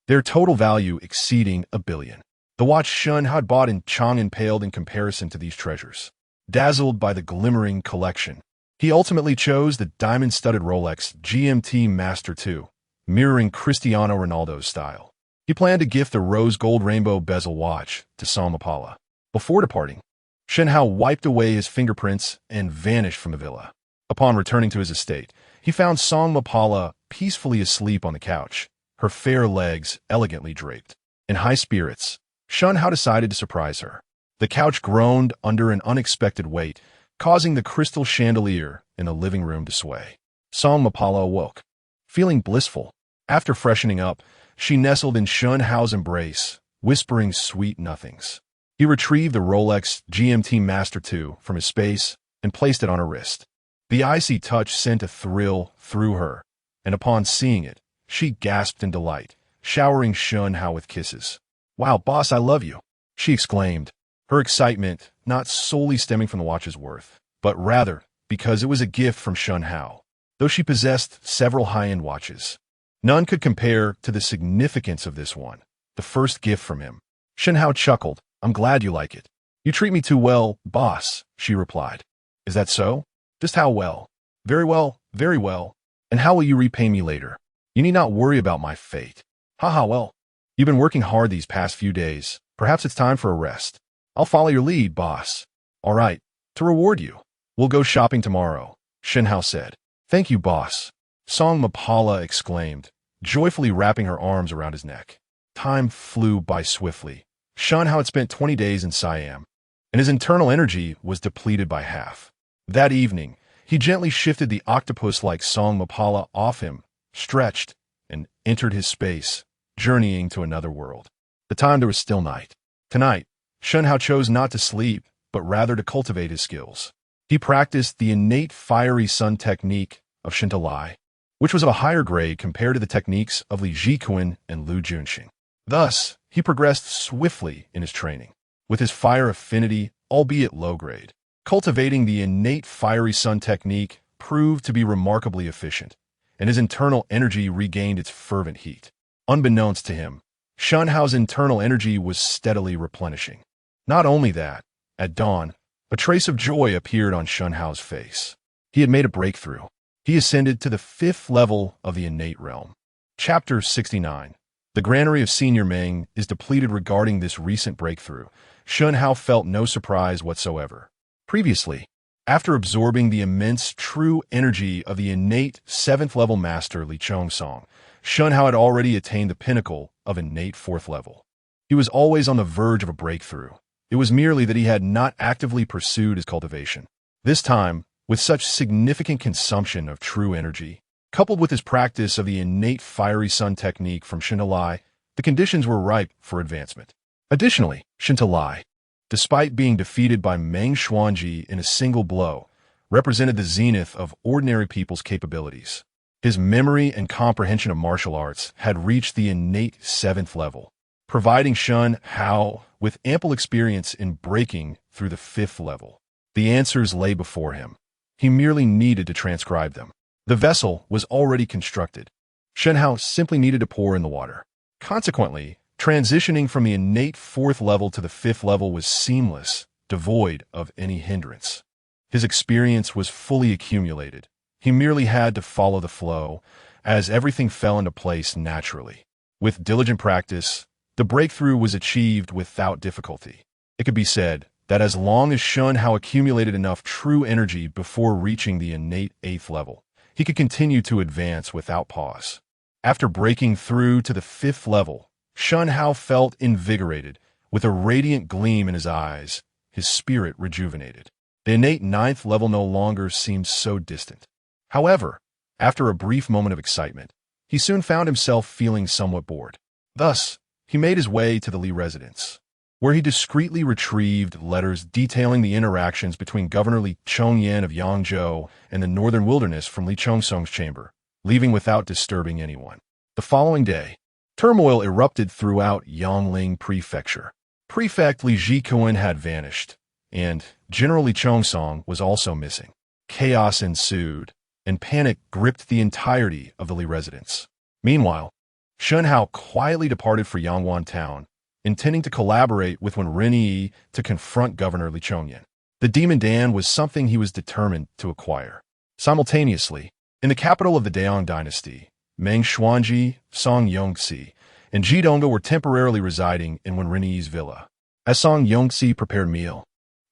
their total value exceeding $1 billion. The watch Shen had bought in Chang'an paled in comparison to these treasures. Dazzled by the glimmering collection, he ultimately chose the diamond-studded Rolex GMT Master II, mirroring Cristiano Ronaldo's style. He planned to gift the rose gold rainbow bezel watch to Song Mapala. Before departing, Shen Hao wiped away his fingerprints and vanished from the villa. Upon returning to his estate, he found Song Mapala peacefully asleep on the couch, her fair legs elegantly draped. In high spirits, Shen Hao decided to surprise her. The couch groaned under an unexpected weight, causing the crystal chandelier in the living room to sway. Song Mapala awoke, feeling blissful. After freshening up, she nestled in Shen Hao's embrace, whispering sweet nothings. He retrieved the Rolex GMT Master II from his space and placed it on her wrist. The icy touch sent a thrill through her, and upon seeing it, she gasped in delight, showering Shen Hao with kisses. "Wow, boss, I love you." she exclaimed, her excitement not solely stemming from the watch's worth, but rather because it was a gift from Shen Hao. Though she possessed several high-end watches, none could compare to the significance of this one, the first gift from him. Shen Hao chuckled. I'm glad you like it. You treat me too well, boss, she replied. Is that so? Just how well? Very well, very well. And how will you repay me later? You need not worry about my fate. Haha, well, you've been working hard these past few days. Perhaps it's time for a rest. I'll follow your lead, boss. All right, to reward you, we'll go shopping tomorrow, Shen Hao said. Thank you, boss, Song Mapala exclaimed, joyfully wrapping her arms around his neck. Time flew by swiftly. Shen Hao had spent 20 days in Siam, and his internal energy was depleted by half. That evening, he gently shifted the octopus-like Song Mapala off him, stretched, and entered his space, journeying to another world. The time there was still night. Tonight, Shen Hao chose not to sleep, but rather to cultivate his skills. He practiced the innate fiery sun technique of Shintalai, which was of a higher grade compared to the techniques of Li Jikuan and Lu Junxing. Thus, he progressed swiftly in his training, with his fire affinity, albeit low grade. Cultivating the innate fiery sun technique proved to be remarkably efficient, and his internal energy regained its fervent heat. Unbeknownst to him, Shen Hao's internal energy was steadily replenishing. Not only that, at dawn, a trace of joy appeared on Shen Hao's face. He had made a breakthrough. He ascended to the 5th level of the innate realm. Chapter 69. The granary of Senior Meng is depleted regarding this recent breakthrough. Shen Hao felt no surprise whatsoever. Previously, after absorbing the immense true energy of the innate 7th level master Li Chongsong, Shen Hao had already attained the pinnacle of innate 4th level. He was always on the verge of a breakthrough. It was merely that he had not actively pursued his cultivation. This time, with such significant consumption of true energy, coupled with his practice of the innate fiery sun technique from Shintalai, the conditions were ripe for advancement. Additionally, Shintalai, despite being defeated by Meng Xuanji in a single blow, represented the zenith of ordinary people's capabilities. His memory and comprehension of martial arts had reached the innate 7th level, providing Shen Hao with ample experience in breaking through the 5th level. The answers lay before him. He merely needed to transcribe them. The vessel was already constructed. Shen Hao simply needed to pour in the water. Consequently, transitioning from the innate 4th level to the 5th level was seamless, devoid of any hindrance. His experience was fully accumulated. He merely had to follow the flow, as everything fell into place naturally. With diligent practice, the breakthrough was achieved without difficulty. It could be said that as long as Shen Hao accumulated enough true energy before reaching the innate 8th level, he could continue to advance without pause. After breaking through to the 5th level, Shen Hao felt invigorated, with a radiant gleam in his eyes, his spirit rejuvenated. The innate 9th level no longer seemed so distant. However, after a brief moment of excitement, he soon found himself feeling somewhat bored. Thus, he made his way to the Li residence, where he discreetly retrieved letters detailing the interactions between Governor Li Chongyan of Yangzhou and the Northern Wilderness from Li Chongsong's chamber, leaving without disturbing anyone. The following day, turmoil erupted throughout Yangling Prefecture. Prefect Li Jikuan had vanished, and General Li Chongsong was also missing. Chaos ensued, and panic gripped the entirety of the Li residence. Meanwhile, Shen Hao quietly departed for Yangwan town, intending to collaborate with Wen Renyi to confront Governor Li Chongyan. The Demon Dan was something he was determined to acquire. Simultaneously, in the capital of the Daong dynasty, Meng Xuanji, Song Yongxi, and Jidonga were temporarily residing in Wen Renyi's villa. As Song Yongxi prepared meal,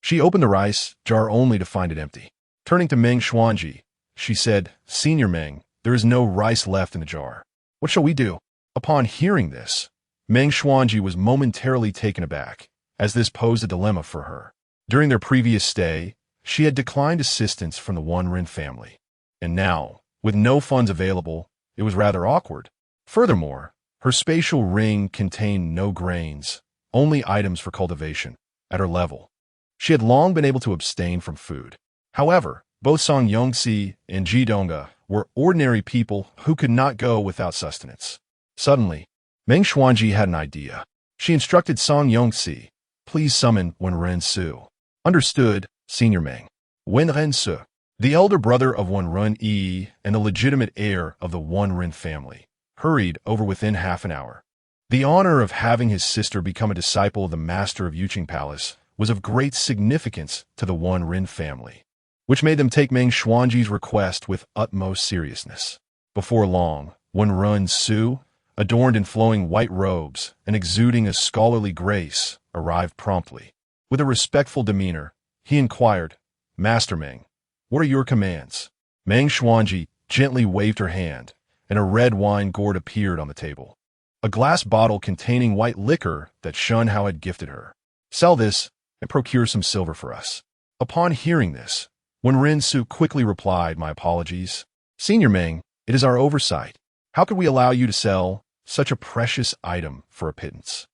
she opened the rice jar only to find it empty. Turning to Meng Xuanji, she said, "Senior Meng, there is no rice left in the jar. What shall we do?" Upon hearing this, Meng Xuanji was momentarily taken aback, as this posed a dilemma for her. During their previous stay, she had declined assistance from the Wan Ren family, and now, with no funds available, it was rather awkward. Furthermore, her spatial ring contained no grains, only items for cultivation, at her level. She had long been able to abstain from food. However, both Song Yongxi and Jidonga were ordinary people who could not go without sustenance. Suddenly, Meng Xuanji had an idea. She instructed Song Yongxi, Please summon Wen Ren Su. Understood, Senior Meng. Wen Ren Su, the elder brother of Wen Ren Yi and the legitimate heir of the Wen Ren family, hurried over within half an hour. The honor of having his sister become a disciple of the master of Yuqing Palace was of great significance to the Wen Ren family, which made them take Meng Xuanji's request with utmost seriousness. Before long, Wen Ren Su, adorned in flowing white robes and exuding a scholarly grace, arrived promptly. With a respectful demeanor, he inquired, "Master Meng, what are your commands?" Meng Xuanji gently waved her hand, and a red wine gourd appeared on the table. A glass bottle containing white liquor that Shen Hao had gifted her. "Sell this and procure some silver for us." Upon hearing this, Wen Ren Su quickly replied, "My apologies. Senior Meng, it is our oversight. How could we allow you to sell such a precious item for a pittance?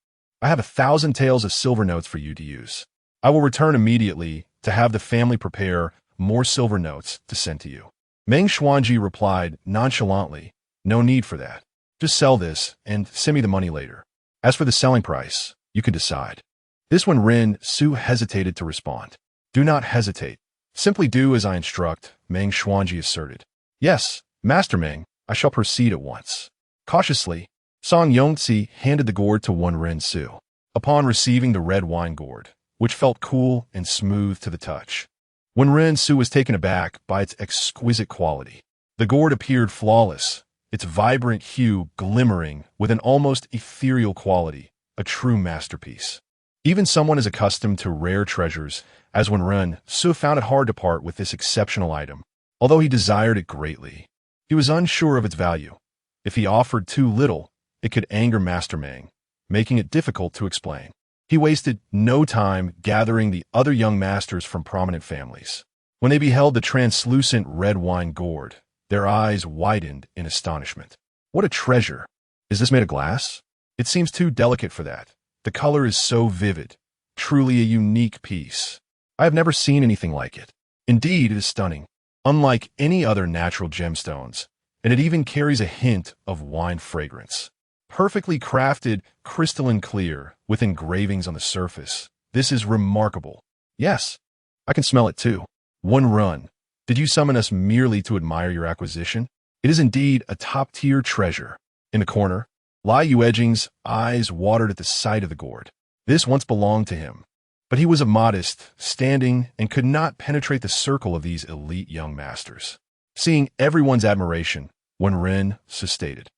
I have 1,000 taels of silver notes for you to use. I will return immediately to have the family prepare more silver notes to send to you." Meng Xuanji replied nonchalantly, "No need for that. Just sell this and send me the money later. As for the selling price, you can decide." This Wen Ren Su hesitated to respond. "Do not hesitate. Simply do as I instruct," Meng Xuanji asserted. "Yes, Master Meng, I shall proceed at once." Cautiously, Song Yongzi handed the gourd to Wen Ren Su. Upon receiving the red wine gourd, which felt cool and smooth to the touch, Wen Ren Su was taken aback by its exquisite quality. The gourd appeared flawless, its vibrant hue glimmering with an almost ethereal quality, a true masterpiece. Even someone as accustomed to rare treasures as Wen Ren Su found it hard to part with this exceptional item. Although he desired it greatly, he was unsure of its value. If he offered too little, it could anger Master Meng, making it difficult to explain. He wasted no time gathering the other young masters from prominent families. When they beheld the translucent red wine gourd, their eyes widened in astonishment. "What a treasure! Is this made of glass? It seems too delicate for that. The color is so vivid. Truly a unique piece. I have never seen anything like it. Indeed, it is stunning, unlike any other natural gemstones, and it even carries a hint of wine fragrance. Perfectly crafted, crystalline clear, with engravings on the surface. This is remarkable. Yes, I can smell it too. Wen Ren, did you summon us merely to admire your acquisition? It is indeed a top-tier treasure." In the corner, Lai Yuejing's eyes watered at the sight of the gourd. This once belonged to him, but he was a modest, standing, and could not penetrate the circle of these elite young masters. Seeing everyone's admiration, Wen Ren Su stated,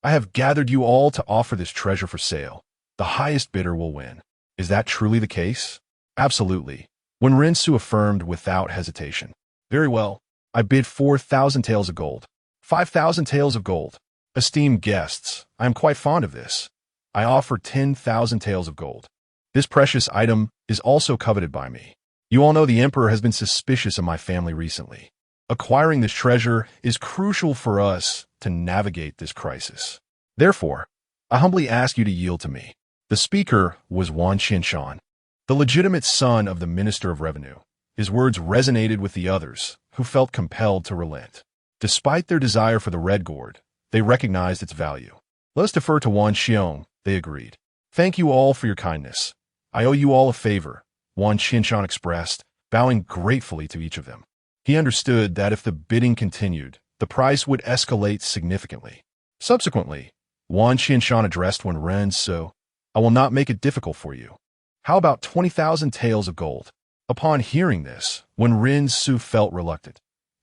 "I have gathered you all to offer this treasure for sale. The highest bidder will win." "Is that truly the case?" "Absolutely," Wen Ren Su affirmed without hesitation. "Very well. I bid 4,000 taels of gold. 5,000 taels of gold. Esteemed guests, I am quite fond of this. I offer 10,000 taels of gold. This precious item is also coveted by me. You all know the Emperor has been suspicious of my family recently. Acquiring this treasure is crucial for us to navigate this crisis. Therefore, I humbly ask you to yield to me." The speaker was Wan Qinshan, the legitimate son of the Minister of Revenue. His words resonated with the others, who felt compelled to relent. Despite their desire for the red gourd, they recognized its value. "Let us defer to Wan Xiong," they agreed. "Thank you all for your kindness. I owe you all a favor," Wan Qinshan expressed, bowing gratefully to each of them. He understood that if the bidding continued, the price would escalate significantly. Subsequently, Wan Qinshan addressed Wen Ren Su, "I will not make it difficult for you. How about 20,000 taels of gold?" Upon hearing this, Wen Ren Su felt reluctant.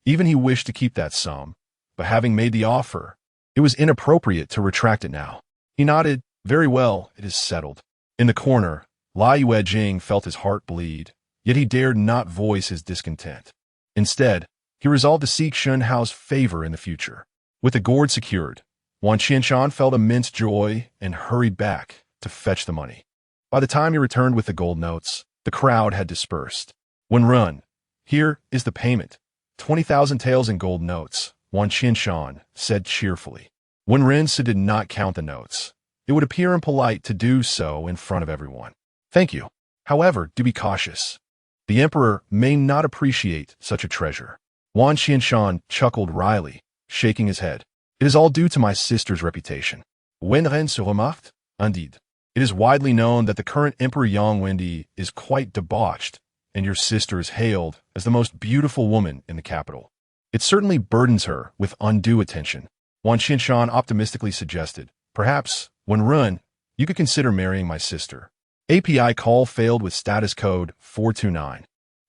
Even he wished to keep that sum, but having made the offer, it was inappropriate to retract it now. He nodded, "Very well, it is settled." In the corner, Lai Yuejing felt his heart bleed, yet he dared not voice his discontent. Instead, he resolved to seek Shen Hao's favor in the future. With the gourd secured, Wan Qinshan felt immense joy and hurried back to fetch the money. By the time he returned with the gold notes, the crowd had dispersed. "Wen Ren, here is the payment. 20,000 taels in gold notes," Wan Qinshan said cheerfully. Wen Ren Su did not count the notes. It would appear impolite to do so in front of everyone. "Thank you. However, do be cautious. The Emperor may not appreciate such a treasure." Wan Qinshan chuckled wryly, shaking his head. "It is all due to my sister's reputation." Wen Ren se remarqued, "Indeed. It is widely known that the current Emperor Yangwendi is quite debauched, and your sister is hailed as the most beautiful woman in the capital. It certainly burdens her with undue attention. Wan Qinshan optimistically suggested, perhaps, when Run, you could consider marrying my sister. API call failed with status code 429.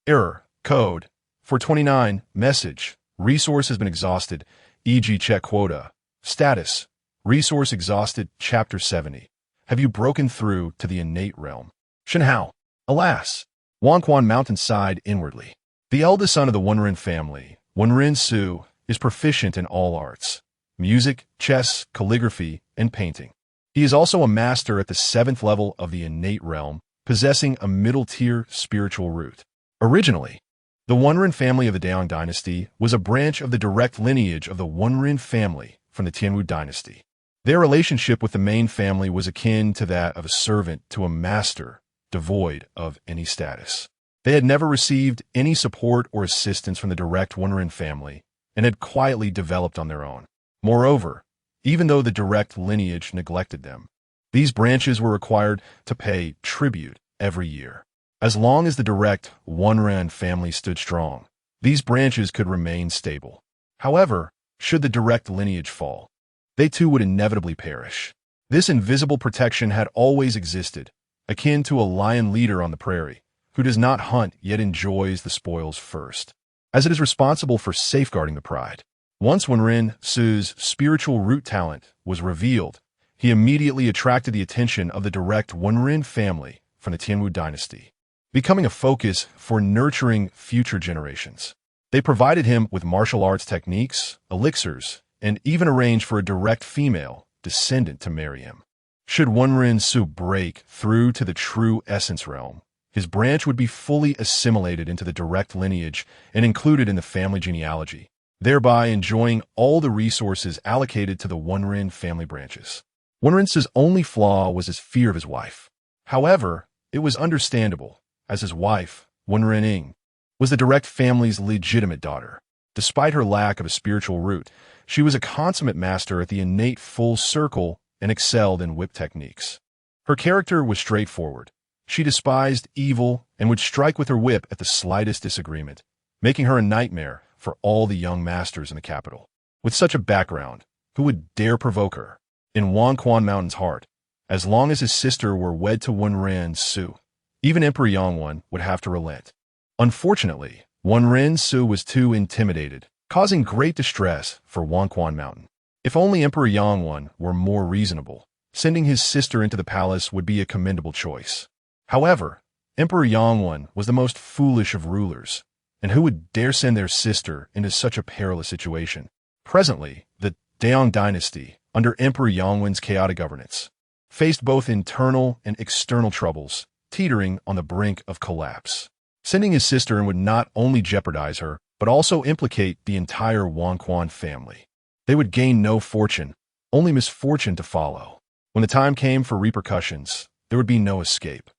Error, code 429, message, resource has been exhausted, e.g. check quota. Status, resource exhausted, chapter 70. Have you broken through to the innate realm? Shen Hao. Alas. Wanquan Mountain sighed inwardly. The eldest son of the Wenren family, Wenren Su, is proficient in all arts: music, chess, calligraphy, and painting. He is also a master at the 7th level of the innate realm, possessing a middle-tier spiritual root. Originally, the Wenren family of the Daong dynasty was a branch of the direct lineage of the Wenren family from the Tianwu dynasty. Their relationship with the main family was akin to that of a servant to a master, devoid of any status. They had never received any support or assistance from the direct Wenren family and had quietly developed on their own. Moreover, even though the direct lineage neglected them, these branches were required to pay tribute every year. As long as the direct Wenren family stood strong, these branches could remain stable. However, should the direct lineage fall, they too would inevitably perish. This invisible protection had always existed, akin to a lion leader on the prairie, who does not hunt yet enjoys the spoils first, as it is responsible for safeguarding the pride. Once Wenren Su's spiritual root talent was revealed, he immediately attracted the attention of the direct Wenren family from the Tianwu dynasty, becoming a focus for nurturing future generations. They provided him with martial arts techniques, elixirs, and even arranged for a direct female descendant to marry him. Should Wenren Su break through to the true essence realm, his branch would be fully assimilated into the direct lineage and included in the family genealogy, thereby enjoying all the resources allocated to the Wenren family branches. Wenren Su's only flaw was his fear of his wife. However, it was understandable, as his wife, Wenren Ying, was the direct family's legitimate daughter. Despite her lack of a spiritual root, she was a consummate master at the innate full circle and excelled in whip techniques. Her character was straightforward. She despised evil and would strike with her whip at the slightest disagreement, making her a nightmare for all the young masters in the capital. With such a background, who would dare provoke her? In Wanquan Mountain's heart, as long as his sister were wed to Wenren Su, even Emperor Yangwan would have to relent. Unfortunately, Wenren Su was too intimidated, causing great distress for Wanquan Mountain. If only Emperor Yangwan were more reasonable, sending his sister into the palace would be a commendable choice. However, Emperor Yangwan was the most foolish of rulers, and who would dare send their sister into such a perilous situation? Presently, the Daong dynasty, under Emperor Yangwan's chaotic governance, faced both internal and external troubles, teetering on the brink of collapse. Sending his sister in would not only jeopardize her, but also implicate the entire Wanquan family. They would gain no fortune, only misfortune to follow. When the time came for repercussions, there would be no escape.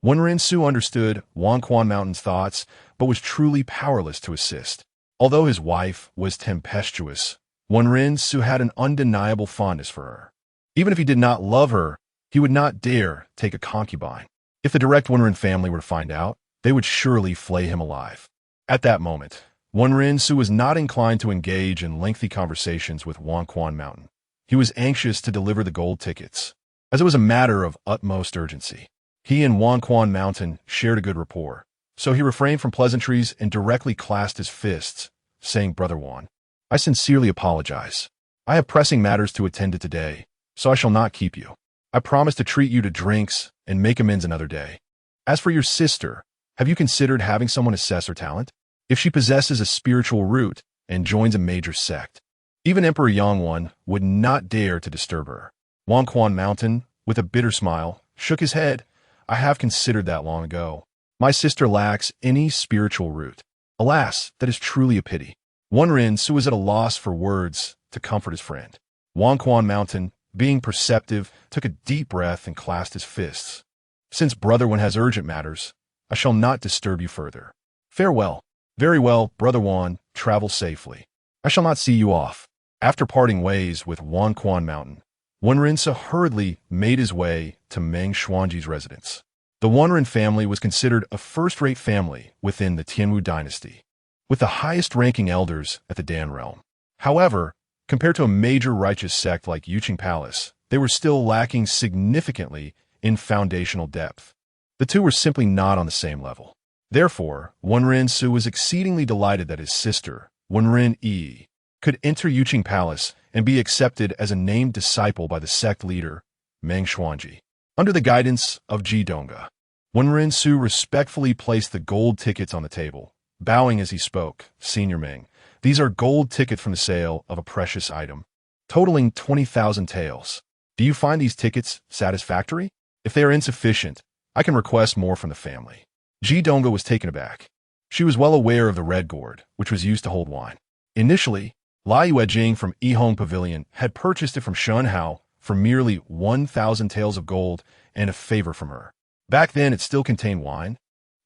Wenren Su understood Wanquan Mountain's thoughts, but was truly powerless to assist. Although his wife was tempestuous, Wenren Su had an undeniable fondness for her. Even if he did not love her, he would not dare take a concubine. If the direct Wenren family were to find out, they would surely flay him alive. At that moment, Wenren Su was not inclined to engage in lengthy conversations with Wanquan Mountain. He was anxious to deliver the gold tickets, as it was a matter of utmost urgency. He and Wanquan Mountain shared a good rapport, so he refrained from pleasantries and directly clasped his fists, saying, "Brother Wan, I sincerely apologize. I have pressing matters to attend to today, so I shall not keep you. I promise to treat you to drinks and make amends another day. As for your sister, have you considered having someone assess her talent? If she possesses a spiritual root and joins a major sect, even Emperor Yangwan would not dare to disturb her." Wanquan Mountain, with a bitter smile, shook his head. "I have considered that long ago. My sister lacks any spiritual root. Alas, that is truly a pity." Wenren Su was at a loss for words to comfort his friend. Wanquan Mountain, being perceptive, took a deep breath and clasped his fists. "Since Brother Wan has urgent matters, I shall not disturb you further. Farewell." "Very well, Brother Wan, travel safely. I shall not see you off." After parting ways with Wanquan Mountain, Wenrinsa hurriedly made his way to Meng Xuanji's residence. The Wenrin family was considered a first-rate family within the Tianwu dynasty, with the highest-ranking elders at the Dan realm. However, compared to a major righteous sect like Yuqing Palace, they were still lacking significantly in foundational depth. The two were simply not on the same level. Therefore, Wenrin Su was exceedingly delighted that his sister, Wenrin Yi, could enter Yuqing Palace and be accepted as a named disciple by the sect leader, Meng Xuanji. Under the guidance of Ji Donga, Wenrin Su respectfully placed the gold tickets on the table, bowing as he spoke. Senior Meng, these are gold tickets from the sale of a precious item, totaling 20,000 taels. Do you find these tickets satisfactory? If they are insufficient, I can request more from the family. Ji Donga was taken aback. She was well aware of the red gourd, which was used to hold wine. Initially, Lai Yuejing from Yihong Pavilion had purchased it from Shen Hao for merely 1,000 taels of gold and a favor from her. Back then, it still contained wine,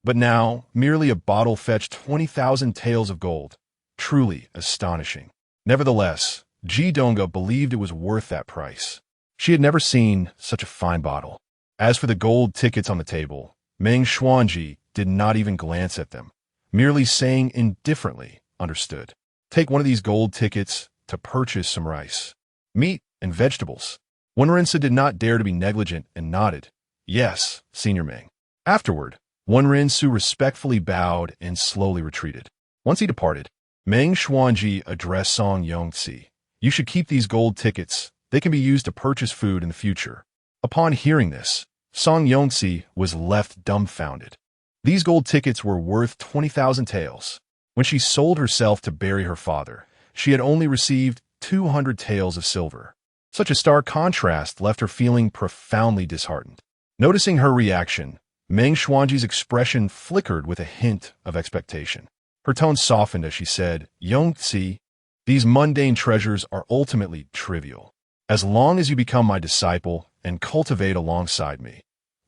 but now merely a bottle fetched 20,000 taels of gold. Truly astonishing. Nevertheless, Ji Donga believed it was worth that price. She had never seen such a fine bottle. As for the gold tickets on the table, Meng Xuanji did not even glance at them, merely saying indifferently, understood. Take one of these gold tickets to purchase some rice, meat, and vegetables. Wenrinsa did not dare to be negligent and nodded. Yes, Senior Meng. Afterward, Wenrin Su respectfully bowed and slowly retreated. Once he departed, Meng Xuanji addressed Song Yongzi. You should keep these gold tickets. They can be used to purchase food in the future. Upon hearing this, Song Yongzi was left dumbfounded. These gold tickets were worth 20,000 taels. When she sold herself to bury her father, she had only received 200 taels of silver. Such a stark contrast left her feeling profoundly disheartened. Noticing her reaction, Meng Xuanji's expression flickered with a hint of expectation. Her tone softened as she said, Yongzi, these mundane treasures are ultimately trivial. As long as you become my disciple and cultivate alongside me,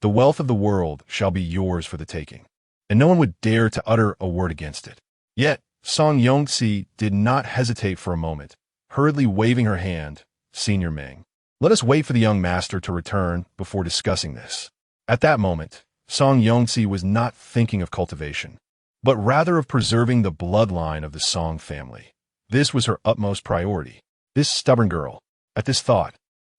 the wealth of the world shall be yours for the taking, and no one would dare to utter a word against it. Yet, Song Yongzi did not hesitate for a moment, hurriedly waving her hand. Senior Meng, let us wait for the young master to return before discussing this. At that moment, Song Yongzi was not thinking of cultivation, but rather of preserving the bloodline of the Song family. This was her utmost priority. This stubborn girl. At this thought,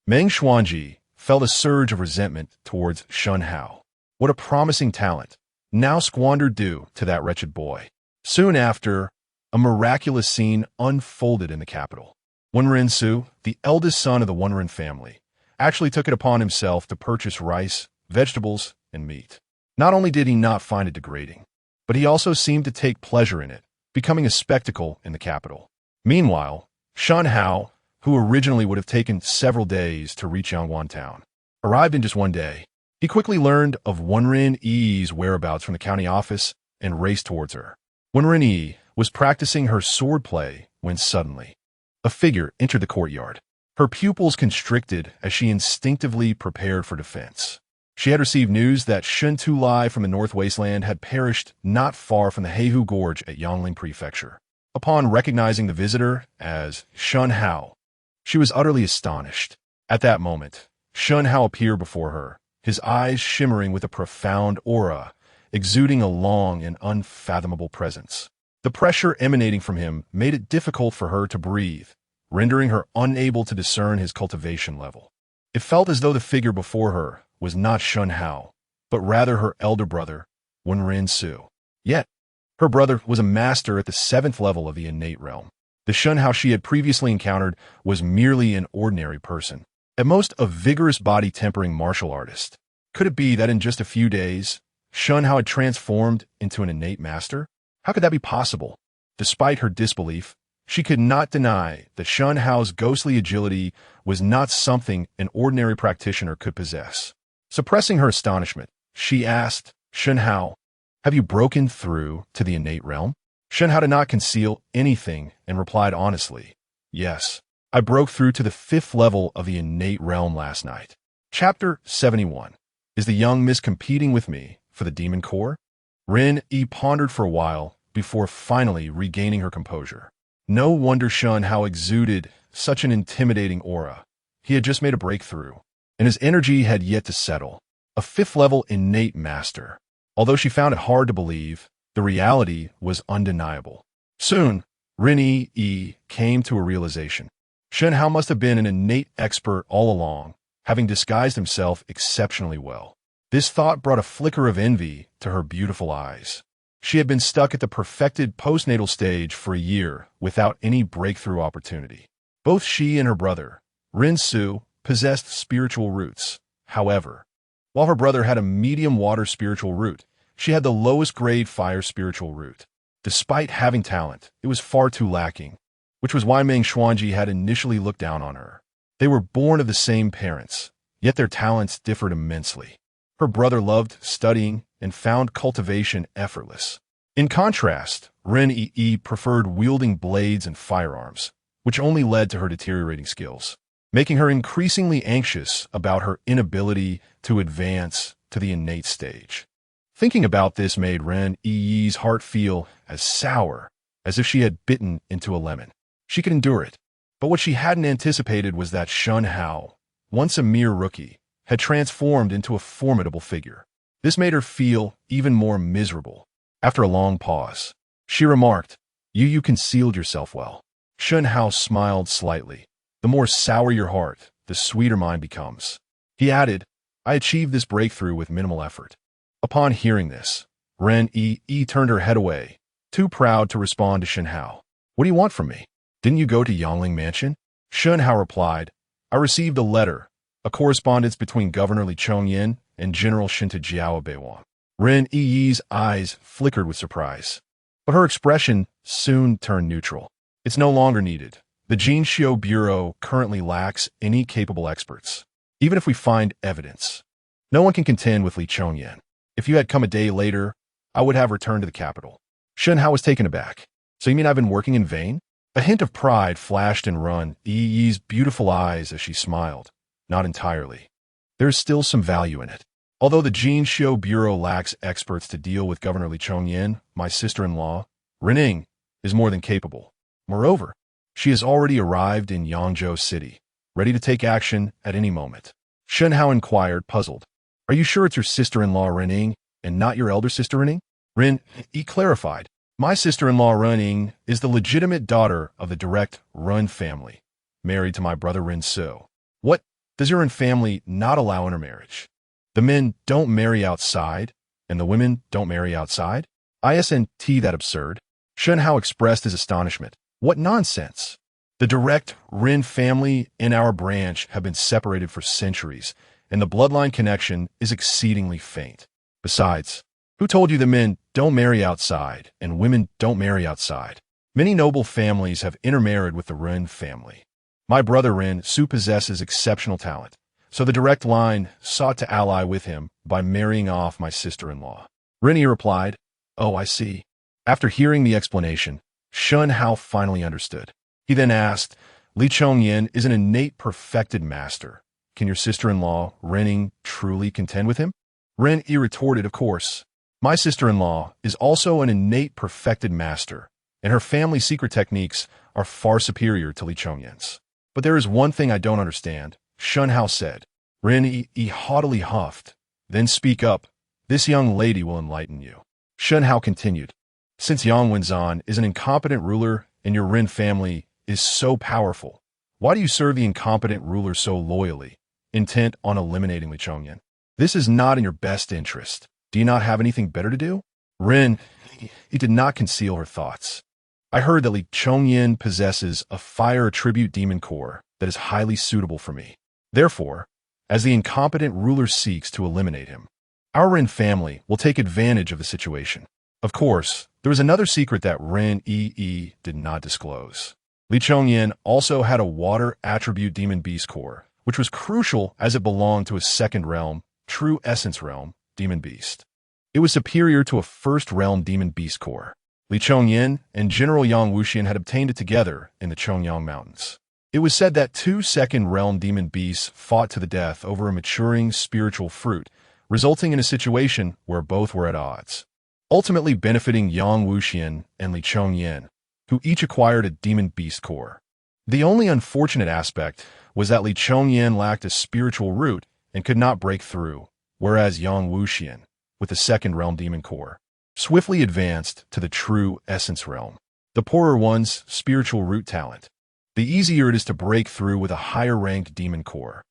Meng Xuanji felt a surge of resentment towards Shen Hao. What a promising talent, now squandered due to that wretched boy. Soon after, a miraculous scene unfolded in the capital. Wenrin Su, the eldest son of the Wenrin family, actually took it upon himself to purchase rice, vegetables, and meat. Not only did he not find it degrading, but he also seemed to take pleasure in it, becoming a spectacle in the capital. Meanwhile, Shen Hao, who originally would have taken several days to reach Yangguan town, arrived in just one day. He quickly learned of Wenrin Yi's whereabouts from the county office and raced towards her. Wenrin Yi was practicing her swordplay when suddenly, a figure entered the courtyard. Her pupils constricted as she instinctively prepared for defense. She had received news that Shen Tulai from the North Wasteland had perished not far from the Heihu Gorge at Yangling Prefecture. Upon recognizing the visitor as Shen Hao, she was utterly astonished. At that moment, Shen Hao appeared before her, his eyes shimmering with a profound aura, exuding a long and unfathomable presence. The pressure emanating from him made it difficult for her to breathe, rendering her unable to discern his cultivation level. It felt as though the figure before her was not Shen Hao, but rather her elder brother, Wenrin Su. Yet, her brother was a master at the 7th level of the innate realm. The Shen Hao she had previously encountered was merely an ordinary person, at most a vigorous body-tempering martial artist. Could it be that in just a few days, Shen Hao had transformed into an innate master? How could that be possible? Despite her disbelief, she could not deny that Shen Hao's ghostly agility was not something an ordinary practitioner could possess. Suppressing her astonishment, she asked, Shen Hao, have you broken through to the innate realm? Shen Hao did not conceal anything and replied honestly, yes, I broke through to the 5th level of the innate realm last night. Chapter 71. Is the young miss competing with me for the demon core? Ren Yi pondered for a while before finally regaining her composure. No wonder Shen Hao exuded such an intimidating aura. He had just made a breakthrough, and his energy had yet to settle. A 5th-level innate master. Although she found it hard to believe, the reality was undeniable. Soon, Ren Yi came to a realization. Shen Hao must have been an innate expert all along, having disguised himself exceptionally well. This thought brought a flicker of envy to her beautiful eyes. She had been stuck at the perfected postnatal stage for a year without any breakthrough opportunity. Both she and her brother, Ren Su, possessed spiritual roots. However, while her brother had a medium water spiritual root, she had the lowest grade fire spiritual root. Despite having talent, it was far too lacking, which was why Meng Xuanji had initially looked down on her. They were born of the same parents, yet their talents differed immensely. Her brother loved studying and found cultivation effortless. In contrast, Ren Yi preferred wielding blades and firearms, which only led to her deteriorating skills, making her increasingly anxious about her inability to advance to the innate stage. Thinking about this made Ren Yi's heart feel as sour as if she had bitten into a lemon. She could endure it, but what she hadn't anticipated was that Shen Hao, once a mere rookie, had transformed into a formidable figure. This made her feel even more miserable. After a long pause, she remarked, You concealed yourself well." Shen Hao smiled slightly. "The more sour your heart, the sweeter mine becomes." He added, "I achieved this breakthrough with minimal effort." Upon hearing this, Ren Yi turned her head away, too proud to respond to Shen Hao. "What do you want from me? Didn't you go to Yangling Mansion?" Shen Hao replied, "I received a letter, a correspondence between Governor Li Chongyan and General Shinta Jiao Beiwan." Ren Yi's eyes flickered with surprise, but her expression soon turned neutral. "It's no longer needed. The Jinxiu Bureau currently lacks any capable experts. Even if we find evidence, no one can contend with Li Chongyan. If you had come a day later, I would have returned to the capital." Shen Hao was taken aback. "So you mean I've been working in vain?" A hint of pride flashed in Ren Yi's beautiful eyes as she smiled. "Not entirely. There is still some value in it. Although the Jinxiu Bureau lacks experts to deal with Governor Li Chongyan, my sister-in-law, Rening, is more than capable. Moreover, she has already arrived in Yangzhou City, ready to take action at any moment." Shen Hao inquired, puzzled. "Are you sure it's your sister-in-law Rening and not your elder sister Rening?" Ren Yi clarified, "My sister-in-law Rening is the legitimate daughter of the direct Ren family, married to my brother Ren Su." "What? Does your Ren family not allow intermarriage? The men don't marry outside, and the women don't marry outside? Isn't that absurd?" Shen Hao expressed his astonishment. "What nonsense! The direct Ren family and our branch have been separated for centuries, and the bloodline connection is exceedingly faint. Besides, who told you that men don't marry outside and women don't marry outside? Many noble families have intermarried with the Ren family. My brother Ren Su possesses exceptional talent, so the direct line sought to ally with him by marrying off my sister-in-law." Rennie replied, "Oh, I see." After hearing the explanation, Shen Hao finally understood. He then asked, "Li Chongyan is an innate perfected master. Can your sister-in-law, Rening, truly contend with him?" Ren Yi retorted, "Of course. My sister-in-law is also an innate perfected master, and her family's secret techniques are far superior to Li Chongyan's. But there is one thing I don't understand," Shen Hao said. Ren Yi haughtily huffed. "Then speak up. This young lady will enlighten you." Shen Hao continued, "Since Yang Wenzan is an incompetent ruler and your Ren family is so powerful, why do you serve the incompetent ruler so loyally, intent on eliminating Li Chongyan? This is not in your best interest. Do you not have anything better to do?" Ren Yi did not conceal her thoughts. "I heard that Li Chongyan possesses a fire attribute demon core that is highly suitable for me. Therefore, as the incompetent ruler seeks to eliminate him, our Ren family will take advantage of the situation." Of course, there was another secret that Ren Yi did not disclose. Li Chongyan also had a water attribute demon beast core, which was crucial as it belonged to a second realm, true essence realm, demon beast. It was superior to a first realm demon beast core. Li Chongyan and General Yang Wuxian had obtained it together in the Chongyang Mountains. It was said that two second realm demon beasts fought to the death over a maturing spiritual fruit, resulting in a situation where both were at odds, ultimately benefiting Yang Wuxian and Li Chongyan, who each acquired a demon beast core. The only unfortunate aspect was that Li Chongyan lacked a spiritual root and could not break through, whereas Yang Wuxian, with the second realm demon core, swiftly advanced to the true essence realm. The poorer one's spiritual root talent. The easier it is to break through with a higher-ranked demon core.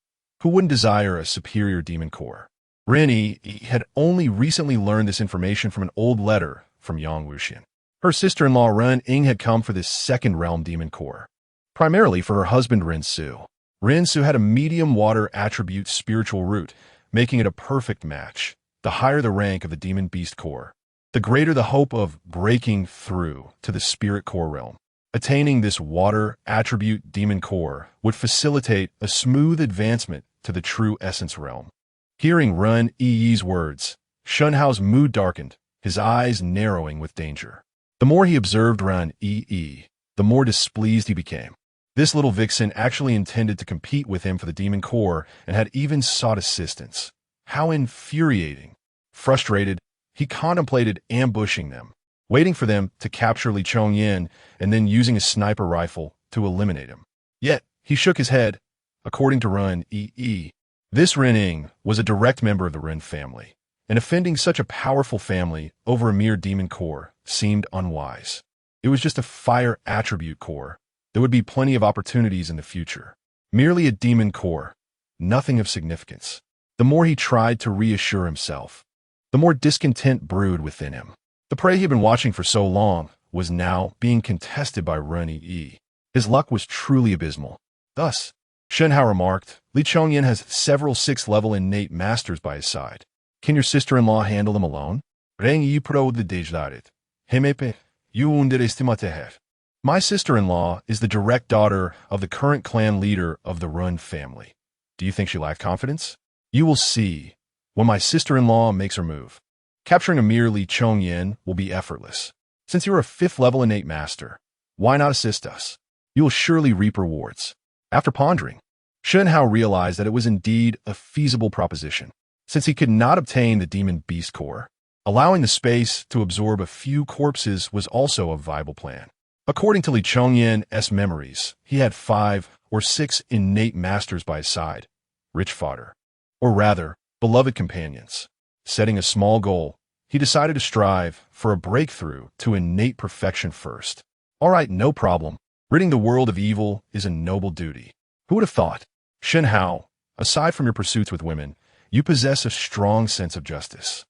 Who wouldn't desire a superior demon core? Ren Yi had only recently learned this information from an old letter from Yang Wuxian. Her sister-in-law Ren Ying had come for this second realm demon core, primarily for her husband Ren Su. Ren Su had a medium water attribute spiritual root, making it a perfect match. The higher the rank of the demon beast core, the greater the hope of breaking through to the spirit core realm. Attaining this water attribute demon core would facilitate a smooth advancement to the true essence realm. Hearing Ren Yi's words, Shen Hao's mood darkened, his eyes narrowing with danger. The more he observed Ren Yi, the more displeased he became. This little vixen actually intended to compete with him for the demon core and had even sought assistance. How infuriating. Frustrated, he contemplated ambushing them, waiting for them to capture Li Chongyan and then using a sniper rifle to eliminate him. Yet, he shook his head. According to Ren Yi, this Ren Ying was a direct member of the Ren family, and offending such a powerful family over a mere demon core seemed unwise. It was just a fire attribute core. There would be plenty of opportunities in the future. Merely a demon core, nothing of significance. The more he tried to reassure himself, the more discontent brewed within him. The prey he had been watching for so long was now being contested by Ren Yi. His luck was truly abysmal. Thus, Shen Hao remarked, Li Chongyan has several 6th-level innate masters by his side. Can your sister-in-law handle them alone? Ren Yi protagonist. Hemepe, you underestimate. My sister-in-law is the direct daughter of the current clan leader of the Run family. Do you think she lacked confidence? You will see when my sister-in-law makes her move. Capturing a mere Li Chongyan will be effortless. Since you are a 5th-level innate master, why not assist us? You will surely reap rewards. After pondering, Shen Hao realized that it was indeed a feasible proposition. Since he could not obtain the demon beast core, allowing the space to absorb a few corpses was also a viable plan. According to Li Chongyan's memories, he had 5 or 6 innate masters by his side, rich fodder, or rather, beloved companions. Setting a small goal, he decided to strive for a breakthrough to innate perfection first. All right, no problem. Ridding the world of evil is a noble duty. Who would have thought? Shen Hao, aside from your pursuits with women, you possess a strong sense of justice.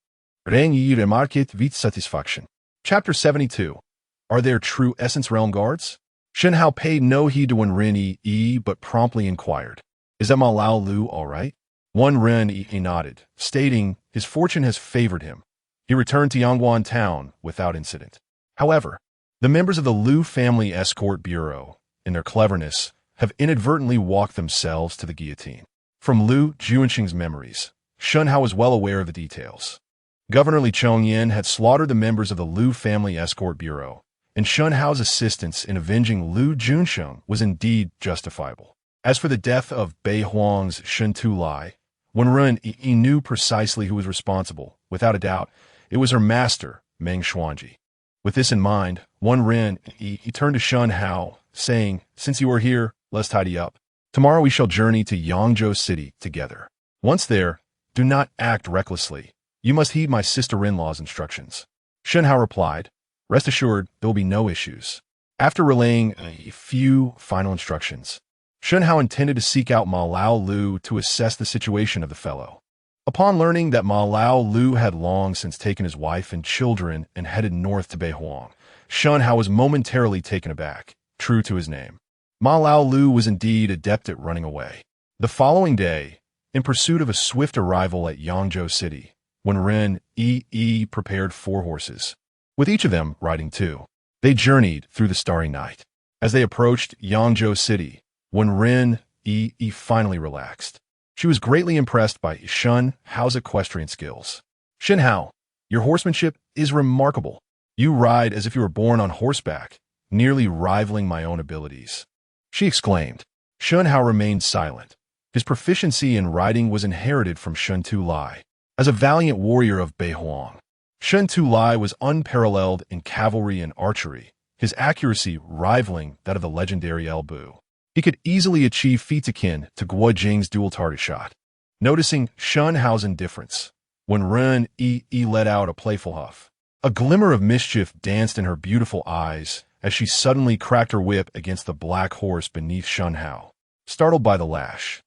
Ren Yi remarqued with satisfaction. Chapter 72. Are there true Essence Realm guards? Shen Hao paid no heed to when Ren Yi but promptly inquired, is that Ma Lao Lu all right? One Ren Yi nodded, stating his fortune has favored him. He returned to Yangguan town without incident. However, the members of the Lu Family Escort Bureau, in their cleverness, have inadvertently walked themselves to the guillotine. From Lu Juanxing's memories, Shen Hao was well aware of the details. Governor Li Chongyan had slaughtered the members of the Lu Family Escort Bureau, and Shen Hao's assistance in avenging Lu Junsheng was indeed justifiable. As for the death of Bei Huang's Shen Tulai, when Ren Yi knew precisely who was responsible, without a doubt, it was her master, Meng Xuanji. With this in mind, one Ren Yi turned to Shen Hao, saying, since you are here, let's tidy up. Tomorrow we shall journey to Yangzhou City together. Once there, do not act recklessly. You must heed my sister-in-law's instructions. Shen Hao replied, rest assured, there will be no issues. After relaying a few final instructions, Shen Hao intended to seek out Ma Lao Lu to assess the situation of the fellow. Upon learning that Ma Lao Lu had long since taken his wife and children and headed north to Beihuang, Shen Hao was momentarily taken aback, true to his name. Ma Lao Lu was indeed adept at running away. The following day, in pursuit of a swift arrival at Yangzhou City, when Ren Yi prepared 4 horses, with each of them riding 2, they journeyed through the starry night. As they approached Yangzhou City, when Ren Yi finally relaxed, she was greatly impressed by Shen Hao's equestrian skills. Shen Hao, your horsemanship is remarkable. You ride as if you were born on horseback, nearly rivaling my own abilities, she exclaimed. Shen Hao remained silent. His proficiency in riding was inherited from Shen Tulai. As a valiant warrior of Beihuang, Shen Tulai was unparalleled in cavalry and archery, his accuracy rivaling that of the legendary El Bu. He could easily achieve feats akin to Guo Jing's dual target shot. Noticing Shen Hao's indifference, when Ren Yi let out a playful huff, a glimmer of mischief danced in her beautiful eyes as she suddenly cracked her whip against the black horse beneath Shen Hao. Startled by the lash,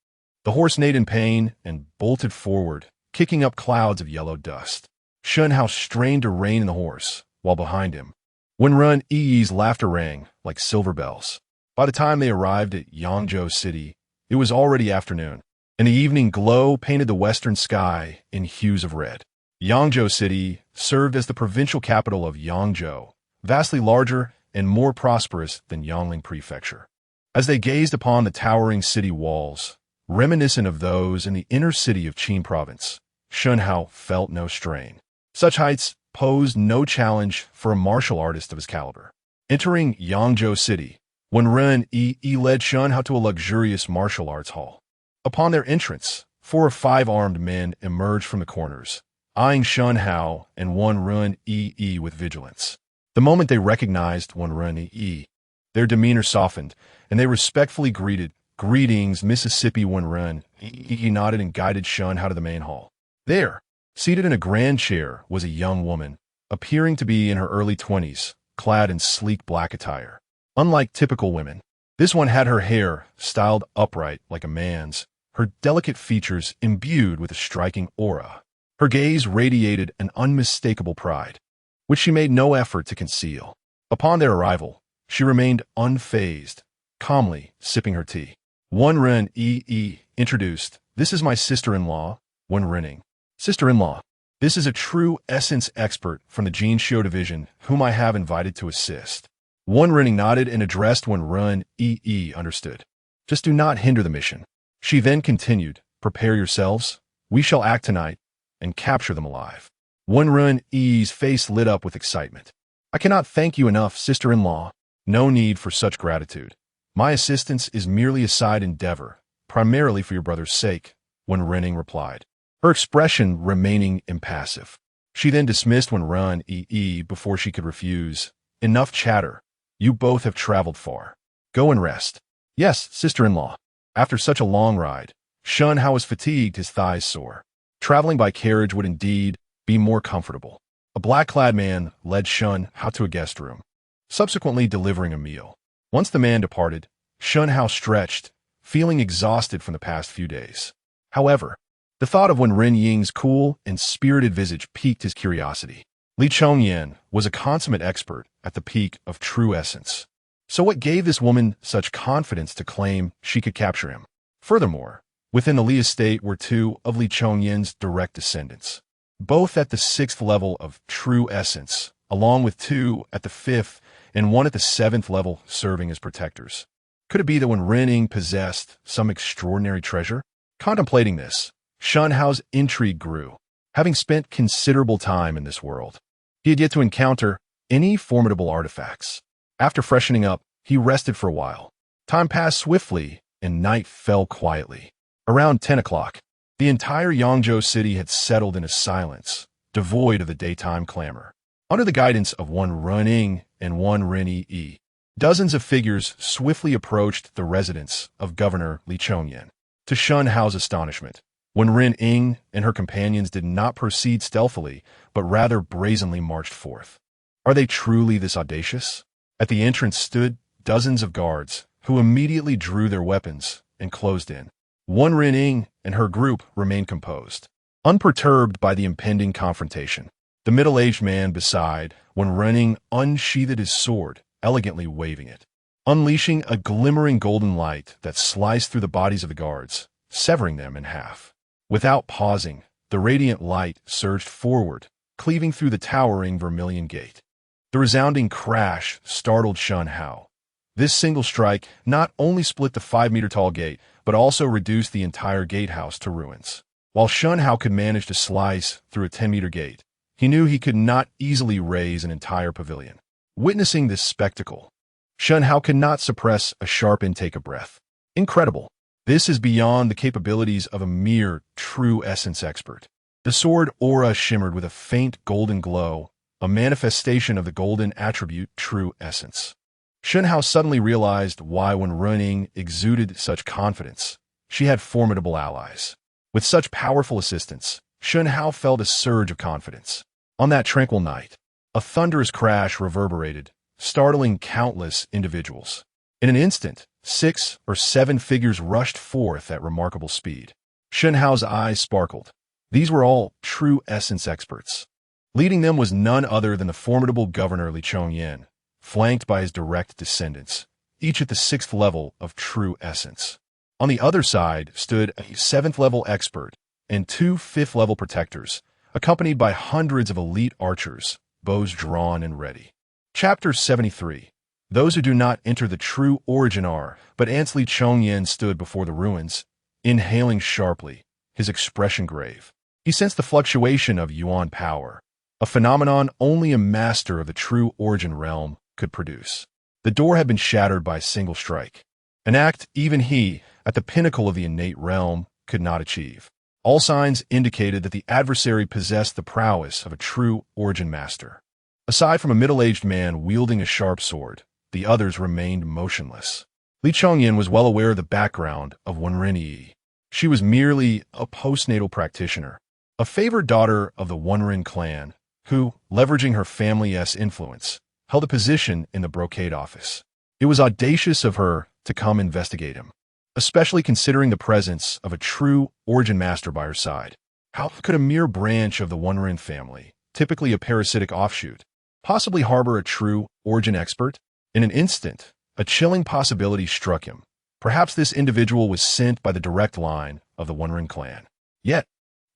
the horse neighed in pain and bolted forward, kicking up clouds of yellow dust. Shen Hao strained to rein in the horse, while behind him, when Ren Yi's laughter rang like silver bells. By the time they arrived at Yangzhou City, it was already afternoon, and the evening glow painted the western sky in hues of red. Yangzhou City served as the provincial capital of Yangzhou, vastly larger and more prosperous than Yangling Prefecture. As they gazed upon the towering city walls, reminiscent of those in the inner city of Qin Province, Shen Hao felt no strain. Such heights posed no challenge for a martial artist of his caliber. Entering Yangzhou City, when Ren Yi led Shen Hao to a luxurious martial arts hall. Upon their entrance, 4 or 5 armed men emerged from the corners, eyeing Shen Hao and one Ren Yi with vigilance. The moment they recognized one Ren Yi, their demeanor softened, and they respectfully greeted, "Greetings, Mississippi." When Ren Yi nodded and guided Shen Hao to the main hall. There, seated in a grand chair, was a young woman, appearing to be in her early 20s, clad in sleek black attire. Unlike typical women, this one had her hair styled upright like a man's, her delicate features imbued with a striking aura. Her gaze radiated an unmistakable pride, which she made no effort to conceal. Upon their arrival, she remained unfazed, calmly sipping her tea. One Ren Yi introduced, "This is my sister-in-law," when Renning. "Sister-in-law, this is a true essence expert from the Jinsho division whom I have invited to assist." One Renning nodded and addressed when Ren Yi understood. "Just do not hinder the mission." She then continued, "Prepare yourselves. We shall act tonight and capture them alive." One Ren Yi's face lit up with excitement. "I cannot thank you enough, sister-in-law." "No need for such gratitude. My assistance is merely a side endeavor, primarily for your brother's sake," when Renning replied, her expression remaining impassive. She then dismissed when Ren Yi before she could refuse. "Enough chatter. You both have traveled far. Go and rest." "Yes, sister-in-law." After such a long ride, Shen Hao was fatigued, his thighs sore. Traveling by carriage would indeed be more comfortable. A black-clad man led Shen Hao to a guest room, subsequently delivering a meal. Once the man departed, Shen Hao stretched, feeling exhausted from the past few days. However, the thought of Wen Ren Ying's cool and spirited visage piqued his curiosity. Li Chongyan was a consummate expert at the peak of true essence. So what gave this woman such confidence to claim she could capture him? Furthermore, within the Li estate were 2 of Li Chongyan's direct descendants, both at the 6th level of true essence, along with 2 at the 5th and 1 at the 7th level serving as protectors. Could it be that Wen Renning possessed some extraordinary treasure? Contemplating this, Shen Hao's intrigue grew. Having spent considerable time in this world, he had yet to encounter any formidable artifacts. After freshening up, he rested for a while. Time passed swiftly, and night fell quietly. Around 10 o'clock, the entire Yangzhou city had settled in a silence, devoid of the daytime clamor. Under the guidance of one Renning and one Ren Yi, dozens of figures swiftly approached the residence of Governor Li Chongyan. To Shen Hao's astonishment, when Ren Ying and her companions did not proceed stealthily, but rather brazenly marched forth. Are they truly this audacious? At the entrance stood dozens of guards, who immediately drew their weapons and closed in. One Ren Ying and her group remained composed, unperturbed by the impending confrontation. The middle-aged man beside, when Ren Ying unsheathed his sword, elegantly waving it, unleashing a glimmering golden light that sliced through the bodies of the guards, severing them in half. Without pausing, the radiant light surged forward, cleaving through the towering vermilion gate. The resounding crash startled Shen Hao. This single strike not only split the 5-meter-tall gate, but also reduced the entire gatehouse to ruins. While Shen Hao could manage to slice through a 10-meter gate, he knew he could not easily raise an entire pavilion. Witnessing this spectacle, Shen Hao could not suppress a sharp intake of breath. Incredible. This is beyond the capabilities of a mere true essence expert. The sword aura shimmered with a faint golden glow, a manifestation of the golden attribute true essence. Shen Hao suddenly realized why when Running exuded such confidence, she had formidable allies. With such powerful assistance, Shen Hao felt a surge of confidence. On that tranquil night, a thunderous crash reverberated, startling countless individuals. In an instant, 6 or 7 figures rushed forth at remarkable speed. Shen Hao's eyes sparkled. These were all true essence experts. Leading them was none other than the formidable governor Li Chongyan, flanked by his direct descendants, each at the 6th level of true essence. On the other side stood a 7th-level expert and 2 5th-level protectors, accompanied by hundreds of elite archers, bows drawn and ready. Chapter 73. Those who do not enter the true origin are, but as Li Chongyan stood before the ruins, inhaling sharply, his expression grave. He sensed the fluctuation of yuan power, a phenomenon only a master of the true origin realm could produce. The door had been shattered by a single strike, an act even he, at the pinnacle of the innate realm, could not achieve. All signs indicated that the adversary possessed the prowess of a true origin master. Aside from a middle-aged man wielding a sharp sword, the others remained motionless. Li Chongyan was well aware of the background of Wenren Yi. She was merely a postnatal practitioner, a favored daughter of the Wenren clan, who, leveraging her family's influence, held a position in the brocade office. It was audacious of her to come investigate him, especially considering the presence of a true origin master by her side. How could a mere branch of the Wenren family, typically a parasitic offshoot, possibly harbor a true origin expert? In an instant, a chilling possibility struck him. Perhaps this individual was sent by the direct line of the Wenren clan. Yet,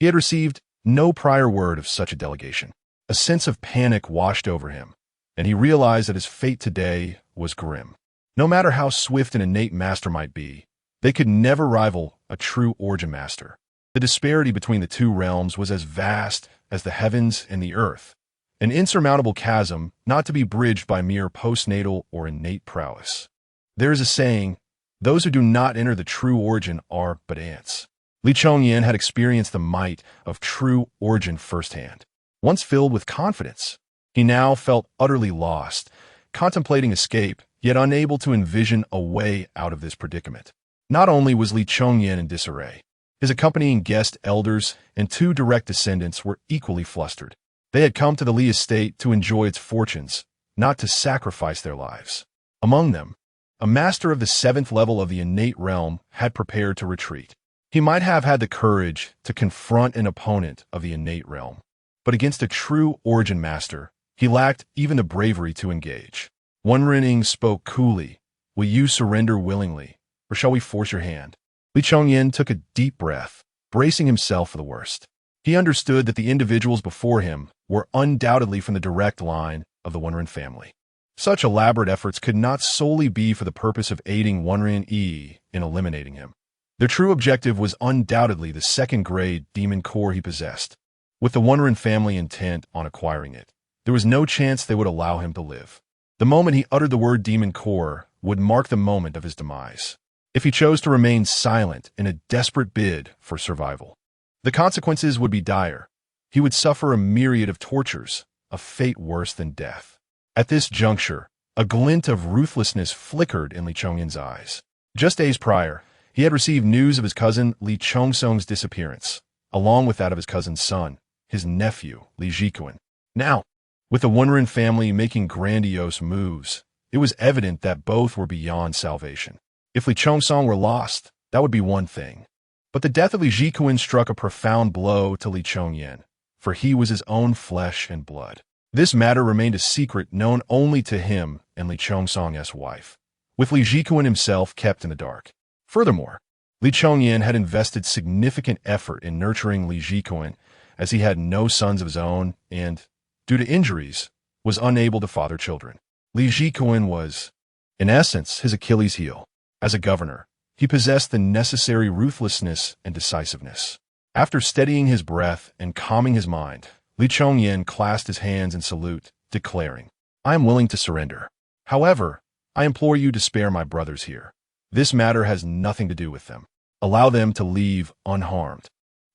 he had received no prior word of such a delegation. A sense of panic washed over him, and he realized that his fate today was grim. No matter how swift an innate master might be, they could never rival a true origin master. The disparity between the two realms was as vast as the heavens and the earth, an insurmountable chasm not to be bridged by mere postnatal or innate prowess. There is a saying, those who do not enter the true origin are but ants. Li Chongyan had experienced the might of true origin firsthand. Once filled with confidence, he now felt utterly lost, contemplating escape, yet unable to envision a way out of this predicament. Not only was Li Chongyan in disarray, his accompanying guest elders and 2 direct descendants were equally flustered. They had come to the Li estate to enjoy its fortunes, not to sacrifice their lives. Among them, a master of the 7th level of the innate realm had prepared to retreat. He might have had the courage to confront an opponent of the innate realm, but against a true origin master, he lacked even the bravery to engage. Wenren spoke coolly, "Will you surrender willingly, or shall we force your hand?" Li Chongyan took a deep breath, bracing himself for the worst. He understood that the individuals before him were undoubtedly from the direct line of the Wenren family. Such elaborate efforts could not solely be for the purpose of aiding Wenren Yi in eliminating him. Their true objective was undoubtedly the 2nd-grade demon core he possessed. With the Wenren family intent on acquiring it, there was no chance they would allow him to live. The moment he uttered the word demon core would mark the moment of his demise. If he chose to remain silent in a desperate bid for survival, the consequences would be dire. He would suffer a myriad of tortures, a fate worse than death. At this juncture, a glint of ruthlessness flickered in Li Chongyan's eyes. Just days prior, he had received news of his cousin Li Chongsong's disappearance, along with that of his cousin's son, his nephew, Li Jikuan. Now, with the Wenren family making grandiose moves, it was evident that both were beyond salvation. If Li Chongsong were lost, that would be one thing. But the death of Li Jikuan struck a profound blow to Li Chongyan, for he was his own flesh and blood. This matter remained a secret known only to him and Li Chongsong's wife, with Li Jikuan himself kept in the dark. Furthermore, Li Chongyan had invested significant effort in nurturing Li Jikuan, as he had no sons of his own and, due to injuries, was unable to father children. Li Jikuan was, in essence, his Achilles heel. As a governor, he possessed the necessary ruthlessness and decisiveness. After steadying his breath and calming his mind, Li Chongyan clasped his hands in salute, declaring, "I am willing to surrender. However, I implore you to spare my brothers here. This matter has nothing to do with them. Allow them to leave unharmed,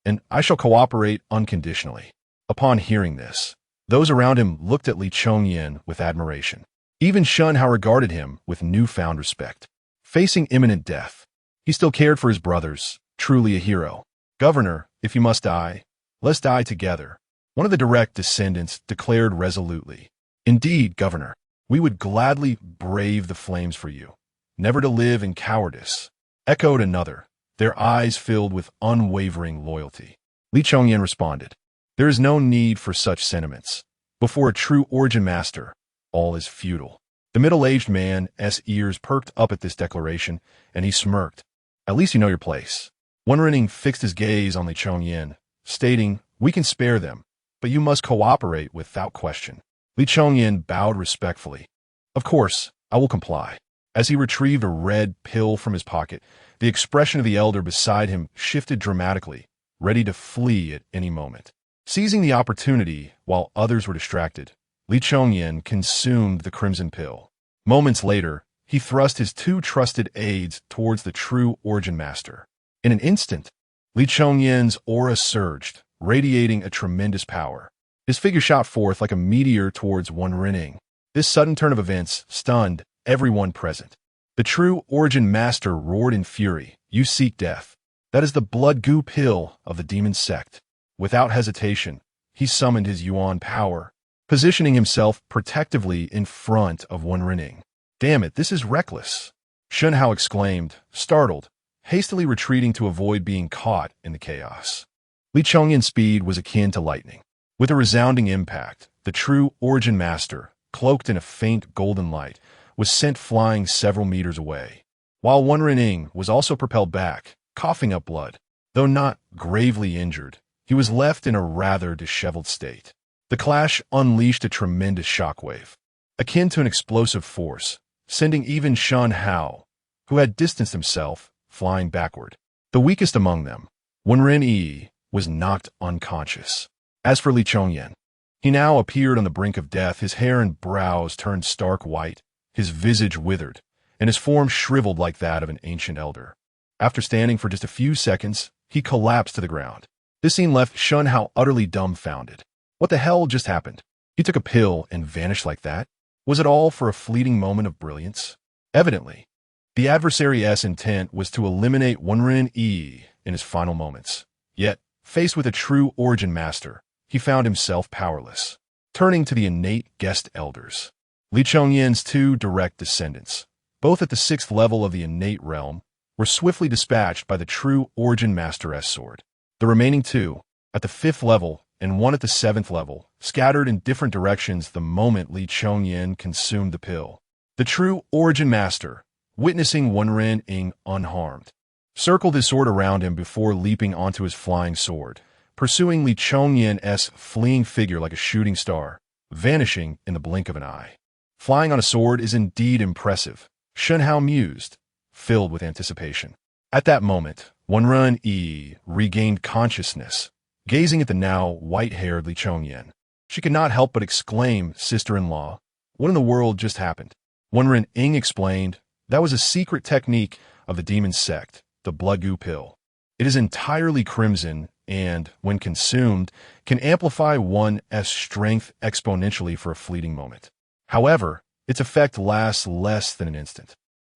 and I shall cooperate unconditionally." Upon hearing this, those around him looked at Li Chongyan with admiration. Even Shen Hao regarded him with newfound respect. Facing imminent death, he still cared for his brothers, truly a hero. "Governor, if you must die, let's die together," one of the direct descendants declared resolutely. "Indeed, Governor, we would gladly brave the flames for you, never to live in cowardice," echoed another, their eyes filled with unwavering loyalty. Li Chongyan responded, "There is no need for such sentiments. Before a true origin master, all is futile." The middle-aged man's ears perked up at this declaration, and he smirked. "At least you know your place." Wan Renning fixed his gaze on Li Chongyan, stating, "We can spare them, but you must cooperate without question." Li Chongyan bowed respectfully. "Of course, I will comply." As he retrieved a red pill from his pocket, the expression of the elder beside him shifted dramatically, ready to flee at any moment. Seizing the opportunity while others were distracted, Li Chongyan consumed the crimson pill. Moments later, he thrust his two trusted aides towards the true origin master. In an instant, Li Chongyan's aura surged, radiating a tremendous power. His figure shot forth like a meteor towards Wan Renning. This sudden turn of events stunned everyone present. The true origin master roared in fury, "You seek death. That is the blood goo pill of the demon sect." Without hesitation, he summoned his Yuan power, positioning himself protectively in front of Wan Renning. "Damn it, this is reckless," Shen Hao exclaimed, startled, hastily retreating to avoid being caught in the chaos. Li Chongyan's speed was akin to lightning. With a resounding impact, the true origin master, cloaked in a faint golden light, was sent flying several meters away, while Wan Renning was also propelled back, coughing up blood. Though not gravely injured, he was left in a rather disheveled state. The clash unleashed a tremendous shockwave, akin to an explosive force, sending even Shen Hao, who had distanced himself, flying backward. The weakest among them, Wan Renning, was knocked unconscious. As for Li Chongyan, he now appeared on the brink of death, his hair and brows turned stark white, his visage withered, and his form shriveled like that of an ancient elder. After standing for just a few seconds, he collapsed to the ground. This scene left Shen Hao utterly dumbfounded. What the hell just happened? He took a pill and vanished like that? Was it all for a fleeting moment of brilliance? Evidently, the adversary's intent was to eliminate Wan Renning in his final moments. Yet, faced with a true origin master, he found himself powerless. Turning to the innate guest elders, Li Chongyan's two direct descendants, both at the 6th level of the innate realm, were swiftly dispatched by the true origin master's sword. The remaining two, at the 5th level and one at the 7th level, scattered in different directions the moment Li Chongyan consumed the pill. The true origin master, witnessing Wan Renning unharmed, circled his sword around him before leaping onto his flying sword, pursuing Li Chongyan's fleeing figure like a shooting star, vanishing in the blink of an eye. Flying on a sword is indeed impressive, Shen Hao mused, filled with anticipation. At that moment, Wan Renning regained consciousness, gazing at the now white-haired Li Chongyan. She could not help but exclaim, "Sister-in-law, what in the world just happened?" Wan Renning explained, "That was a secret technique of the demon sect, the blood goo pill. It is entirely crimson and, when consumed, can amplify one's strength exponentially for a fleeting moment. However, its effect lasts less than an instant.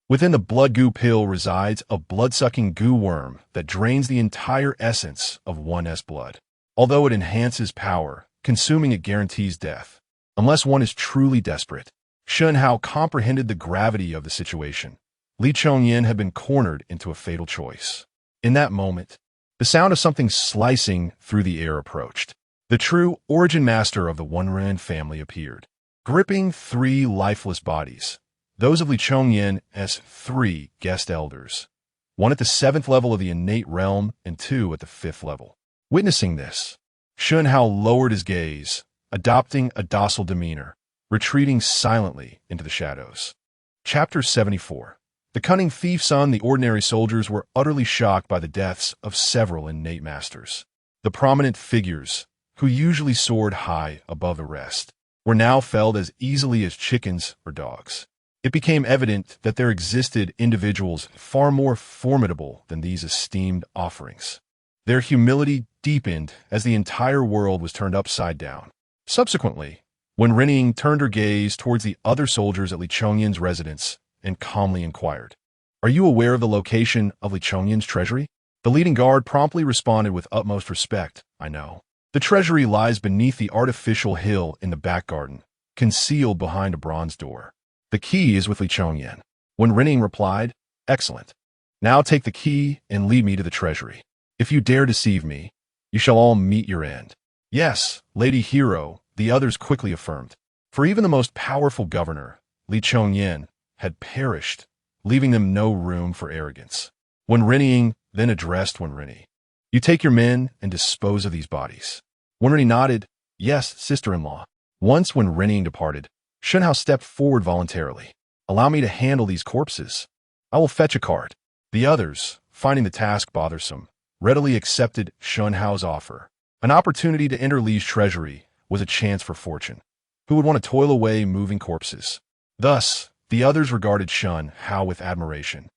Within the blood goo pill resides a blood-sucking goo worm that drains the entire essence of one's blood. Although it enhances power, consuming it guarantees death, unless one is truly desperate." Shen Hao comprehended the gravity of the situation. Li Chongyan had been cornered into a fatal choice. In that moment, the sound of something slicing through the air approached. The true origin master of the Wan Renning family appeared, gripping 3 lifeless bodies, those of Li Chongyan's 3 guest elders, 1 at the 7th level of the innate realm and 2 at the 5th level. Witnessing this, Shen Hao lowered his gaze, adopting a docile demeanor, retreating silently into the shadows. Chapter 74. The cunning thief's son. The ordinary soldiers were utterly shocked by the deaths of several innate masters. The prominent figures, who usually soared high above the rest, were now felled as easily as chickens or dogs. It became evident that there existed individuals far more formidable than these esteemed offerings. Their humility deepened as the entire world was turned upside down. Subsequently, Wen Renning turned her gaze towards the other soldiers at Li Chongyan's residence and calmly inquired, "Are you aware of the location of Li Chongyan's treasury?" The leading guard promptly responded with utmost respect, "I know. The treasury lies beneath the artificial hill in the back garden, concealed behind a bronze door. The key is with Li Chongyan." Wen Renning replied, "Excellent. Now take the key and lead me to the treasury. If you dare deceive me, you shall all meet your end." "Yes, Lady Hero," the others quickly affirmed. For even the most powerful governor, Li Chongyan, had perished, leaving them no room for arrogance. Wen Renning then addressed Wen Rennie. "You take your men and dispose of these bodies." Wen Rennie nodded, "Yes, sister-in-law." Once Wen Renning departed, Shen Hao stepped forward voluntarily. "Allow me to handle these corpses. I will fetch a cart." The others, finding the task bothersome, readily accepted Shen Hao's offer. An opportunity to enter Li's treasury was a chance for fortune. Who would want to toil away moving corpses? Thus, the others regarded Shen Hao with admiration.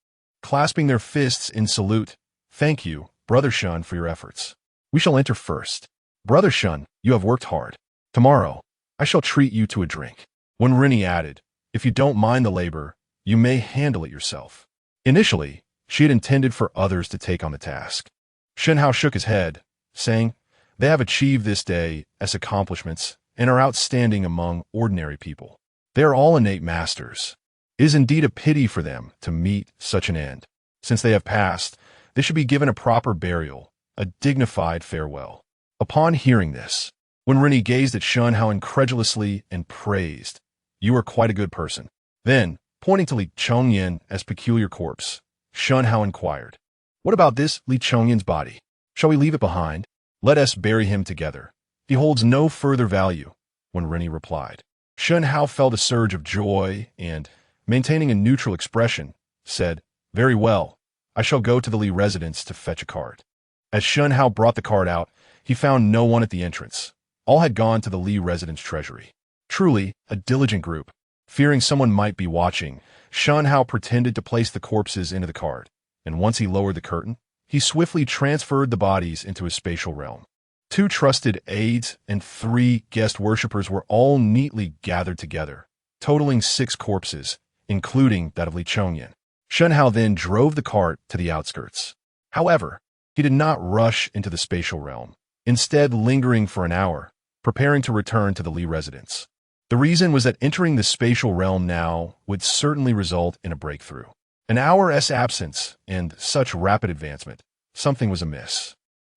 Clasping their fists in salute, "Thank you, Brother Shen, for your efforts. We shall enter first. Brother Shen, you have worked hard. Tomorrow, I shall treat you to a drink." Wen Rennie added, "If you don't mind the labor, you may handle it yourself." Initially, she had intended for others to take on the task. Shen Hao shook his head, saying, "They have achieved this day as accomplishments and are outstanding among ordinary people. They are all innate masters. It is indeed a pity for them to meet such an end. Since they have passed, they should be given a proper burial, a dignified farewell." Upon hearing this, Wen Rennie gazed at Shen Hao incredulously and praised, "You are quite a good person." Then, pointing to Li Chongyan as peculiar corpse, Shen Hao inquired, "What about this Li Chongyan's body? Shall we leave it behind? Let us bury him together. He holds no further value," Wen Rennie replied. Shen Hao felt a surge of joy and, maintaining a neutral expression, said, "Very well. I shall go to the Li residence to fetch a cart." As Shen Hao brought the cart out, he found no one at the entrance. All had gone to the Li residence treasury. Truly, a diligent group. Fearing someone might be watching, Shen Hao pretended to place the corpses into the cart, and once he lowered the curtain, he swiftly transferred the bodies into his spatial realm. 2 trusted aides and 3 guest worshippers were all neatly gathered together, totaling 6 corpses, including that of Li Chongyan. Shen Hao then drove the cart to the outskirts. However, he did not rush into the spatial realm, instead lingering for an hour, preparing to return to the Li residence. The reason was that entering the spatial realm now would certainly result in a breakthrough. An hour's absence and such rapid advancement, something was amiss.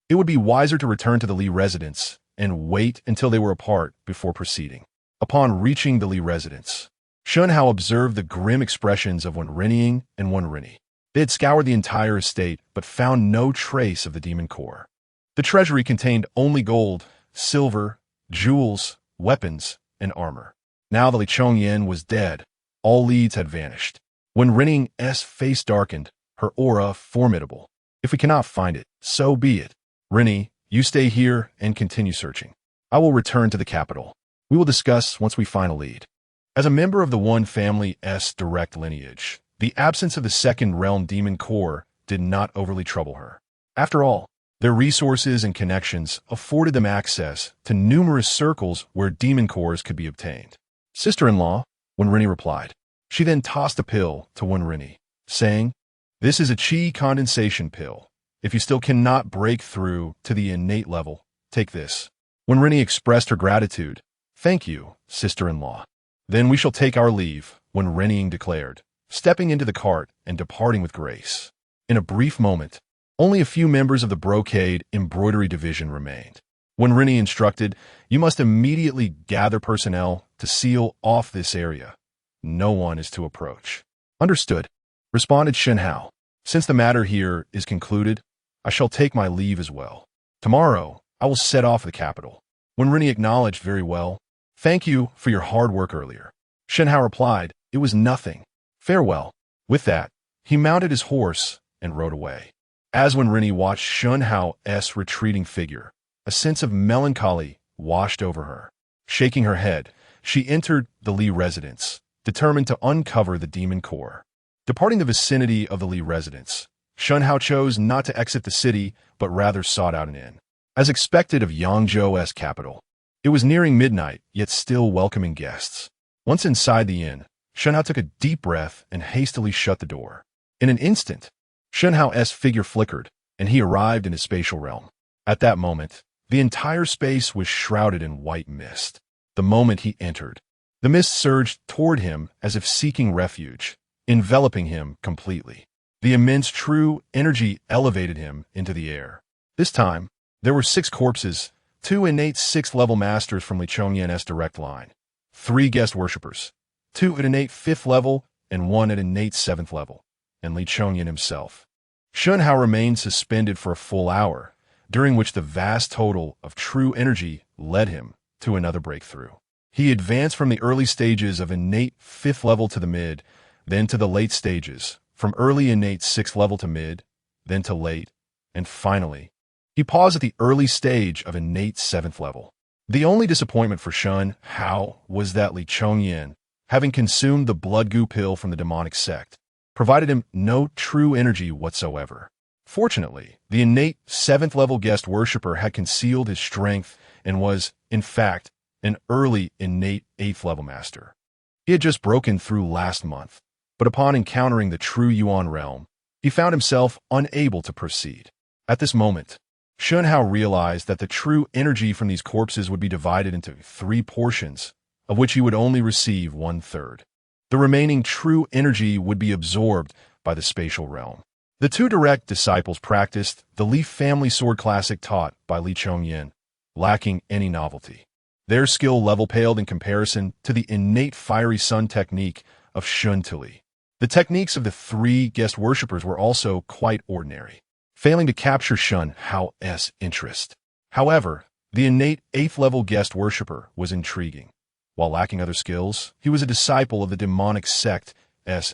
It would be wiser to return to the Li residence and wait until they were apart before proceeding. Upon reaching the Li residence, Shen Hao observed the grim expressions of Wen Renning and Wen Rennie. They had scoured the entire estate but found no trace of the demon core. The treasury contained only gold, silver, jewels, weapons, and armor. Now that Li Chongyan was dead, all leads had vanished. Wen Renning's face darkened, her aura formidable. "If we cannot find it, so be it. Rennie, you stay here and continue searching. I will return to the capital. We will discuss once we find a lead." As a member of the One family's direct lineage, the absence of the second realm demon core did not overly trouble her. After all, their resources and connections afforded them access to numerous circles where demon cores could be obtained. "Sister-in-law," Wen Rennie replied. She then tossed a pill to Wen Rennie, saying, "This is a chi condensation pill. If you still cannot break through to the innate level, take this." Wen Rennie expressed her gratitude. "Thank you, sister-in-law." "Then we shall take our leave," Wen Rennie declared, stepping into the cart and departing with grace. In a brief moment, only a few members of the brocade embroidery division remained. Wen Rennie instructed, "You must immediately gather personnel to seal off this area. No one is to approach." "Understood," responded Shen Hao. "Since the matter here is concluded, I shall take my leave as well. Tomorrow, I will set off for the capital." Wen Rennie acknowledged, "Very well. Thank you for your hard work earlier." Shen Hao replied, "It was nothing. Farewell." With that, he mounted his horse and rode away. As Wen Rennie watched Shen Hao's retreating figure, a sense of melancholy washed over her. Shaking her head, she entered the Li residence, determined to uncover the demon core. Departing the vicinity of the Li residence, Shen Hao chose not to exit the city, but rather sought out an inn. As expected of Yangzhou's capital, It was nearing midnight, yet still welcoming guests. Once inside the inn, Shen Hao took a deep breath and hastily shut the door. In an instant, Shen Hao's figure flickered, and he arrived in his spatial realm. At that moment, the entire space was shrouded in white mist. The moment he entered, the mist surged toward him as if seeking refuge, enveloping him completely. The immense true energy elevated him into the air. This time, there were 6 corpses, 2 innate 6th-level masters from Li Chongyan's direct line, 3 guest worshippers, 2 at innate 5th level and 1 at innate 7th level, and Li Chongyan himself. Shen Hao remained suspended for a full hour, during which the vast total of true energy led him to another breakthrough. He advanced from the early stages of innate 5th level to the mid, then to the late stages, from early innate 6th level to mid, then to late, and finally, he paused at the early stage of innate 7th level. The only disappointment for Shen Hao was that Li Chongyan, having consumed the blood goo pill from the demonic sect, provided him no true energy whatsoever. Fortunately, the innate 7th level guest worshipper had concealed his strength and was, in fact, an early innate 8th level master. He had just broken through last month, but upon encountering the true Yuan realm, he found himself unable to proceed. At this moment, Shen Hao realized that the true energy from these corpses would be divided into 3 portions, of which he would only receive 1/3. The remaining true energy would be absorbed by the spatial realm. The 2 direct disciples practiced the Leaf family sword classic taught by Li Chongyan, lacking any novelty. Their skill level paled in comparison to the innate fiery sun technique of Shun Tuli. The techniques of the 3 guest worshippers were also quite ordinary, failing to capture Shen Hao's interest. However, the innate 8th level guest worshipper was intriguing. While lacking other skills, he was a disciple of the demonic sect's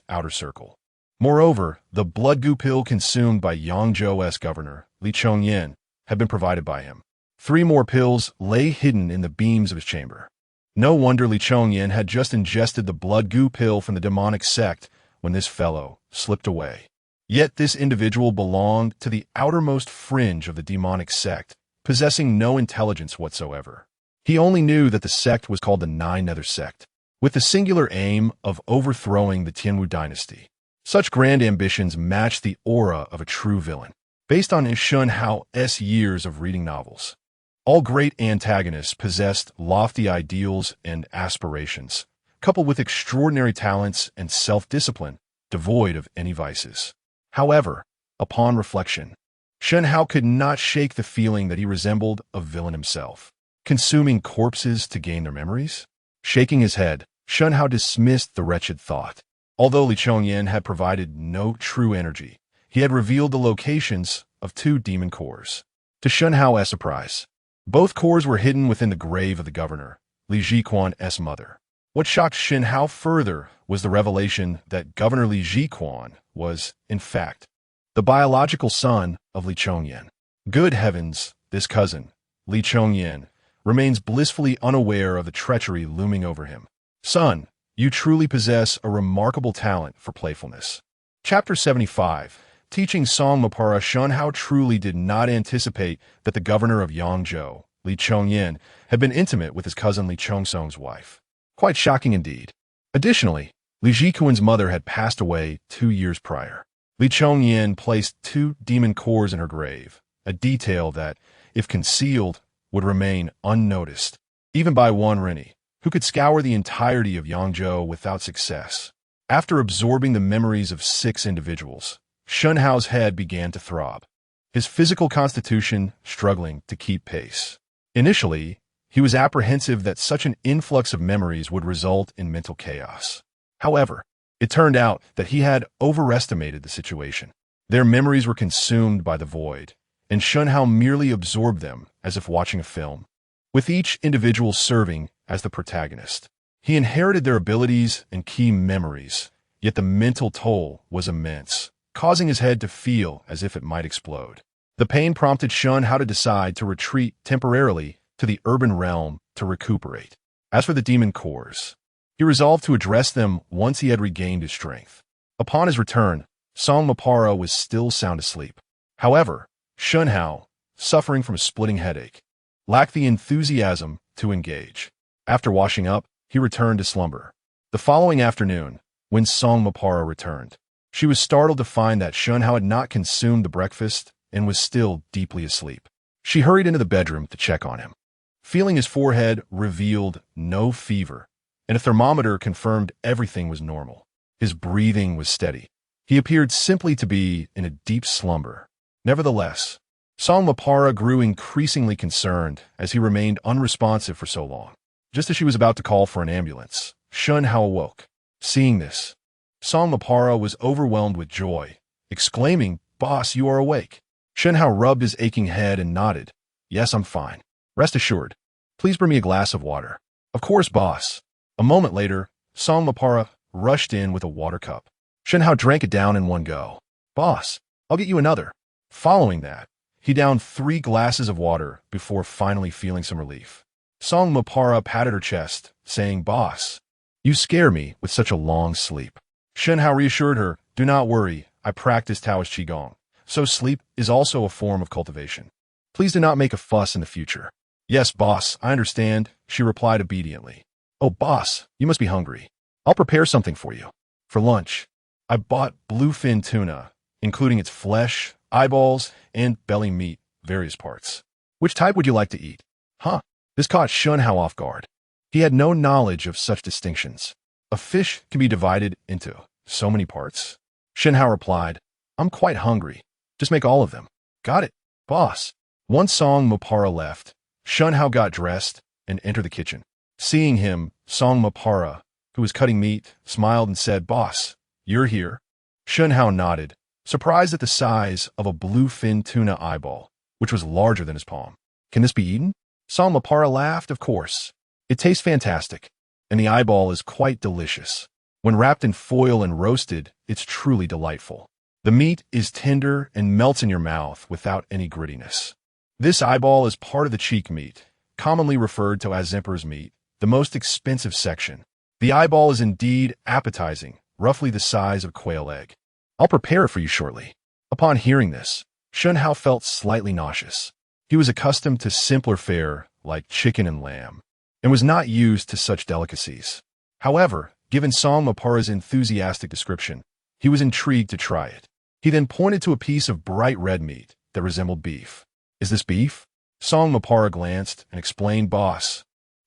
outer circle. Moreover, the blood goo pill consumed by Yangzhou's governor, Li Chongyan, had been provided by him. 3 more pills lay hidden in the beams of his chamber. No wonder Li Chongyan had just ingested the blood goo pill from the demonic sect when this fellow slipped away. Yet this individual belonged to the outermost fringe of the demonic sect, possessing no intelligence whatsoever. He only knew that the sect was called the Nine Nether Sect, with the singular aim of overthrowing the Tianwu dynasty. Such grand ambitions matched the aura of a true villain, based on Shen Hao's years of reading novels. All great antagonists possessed lofty ideals and aspirations, coupled with extraordinary talents and self-discipline, devoid of any vices. However, upon reflection, Shen Hao could not shake the feeling that he resembled a villain himself, consuming corpses to gain their memories. Shaking his head, Shen Hao dismissed the wretched thought. Although Li Chongyan had provided no true energy, he had revealed the locations of 2 demon cores. To Shen Hao's surprise, both cores were hidden within the grave of the governor, Li Jiquan's mother. What shocked Shen Hao further was the revelation that Governor Li Jiquan was, in fact, the biological son of Li Chongyan. Good heavens, this cousin, Li Chongyan, remains blissfully unaware of the treachery looming over him. Son, you truly possess a remarkable talent for playfulness. Chapter 75. Teaching Song Mapara. Shen Hao truly did not anticipate that the governor of Yangzhou, Li Chongyan, had been intimate with his cousin Li Chongsong's wife. Quite shocking indeed. Additionally, Li Jiquan's mother had passed away 2 years prior. Li Chongyan placed 2 demon cores in her grave, a detail that, if concealed, would remain unnoticed, even by one Rini, who could scour the entirety of Yangzhou without success. After absorbing the memories of 6 individuals, Shen Hao's head began to throb, his physical constitution struggling to keep pace. Initially, he was apprehensive that such an influx of memories would result in mental chaos. However, it turned out that he had overestimated the situation. Their memories were consumed by the void, and Shen Hao merely absorbed them as if watching a film, with each individual serving as the protagonist. He inherited their abilities and key memories, yet the mental toll was immense, causing his head to feel as if it might explode. The pain prompted Shen Hao to decide to retreat temporarily to the urban realm to recuperate. As for the demon cores, he resolved to address them once he had regained his strength. Upon his return, Song Mapara was still sound asleep. However, Shen Hao, suffering from a splitting headache, lacked the enthusiasm to engage. After washing up, he returned to slumber. The following afternoon, when Song Mapara returned, she was startled to find that Shen Hao had not consumed the breakfast and was still deeply asleep. She hurried into the bedroom to check on him. Feeling his forehead revealed no fever, and a thermometer confirmed everything was normal. His breathing was steady. He appeared simply to be in a deep slumber. Nevertheless, Song Mapara grew increasingly concerned as he remained unresponsive for so long. Just as she was about to call for an ambulance, Shen Hao awoke. Seeing this, Song Mapara was overwhelmed with joy, exclaiming, "Boss, you are awake." Shen Hao rubbed his aching head and nodded. "Yes, I'm fine. Rest assured. Please bring me a glass of water." "Of course, boss." A moment later, Song Mapara rushed in with a water cup. Shen Hao drank it down in one go. "Boss, I'll get you another." Following that, he downed 3 glasses of water before finally feeling some relief. Song Mapara patted her chest, saying, "Boss, you scare me with such a long sleep." Shen Hao reassured her, "Do not worry, I practice Taoist Qigong, so sleep is also a form of cultivation. Please do not make a fuss in the future." "Yes, boss, I understand," she replied obediently. "Oh, boss, you must be hungry. I'll prepare something for you." For lunch, I bought bluefin tuna, including its flesh, eyeballs, and belly meat, various parts. "Which type would you like to eat?" "Huh." This caught Shen Hao off guard. He had no knowledge of such distinctions. A fish can be divided into so many parts. Shen Hao replied, "I'm quite hungry. Just make all of them." "Got it, boss." Once Song Mapara left, Shen Hao got dressed and entered the kitchen. Seeing him, Song Mapara, who was cutting meat, smiled and said, "Boss, you're here?" Shen Hao nodded, surprised at the size of a bluefin tuna eyeball, which was larger than his palm. "Can this be eaten?" Song Mapara laughed, "Of course. It tastes fantastic, and the eyeball is quite delicious. When wrapped in foil and roasted, it's truly delightful. The meat is tender and melts in your mouth without any grittiness." This eyeball is part of the cheek meat, commonly referred to as emperor's meat, the most expensive section. The eyeball is indeed appetizing, roughly the size of a quail egg. "I'll prepare it for you shortly." Upon hearing this, Shen Hao felt slightly nauseous. He was accustomed to simpler fare like chicken and lamb, and was not used to such delicacies. However, given Song Mapara's enthusiastic description, he was intrigued to try it. He then pointed to a piece of bright red meat that resembled beef. "Is this beef?" Song Mapara glanced and explained, "Boss,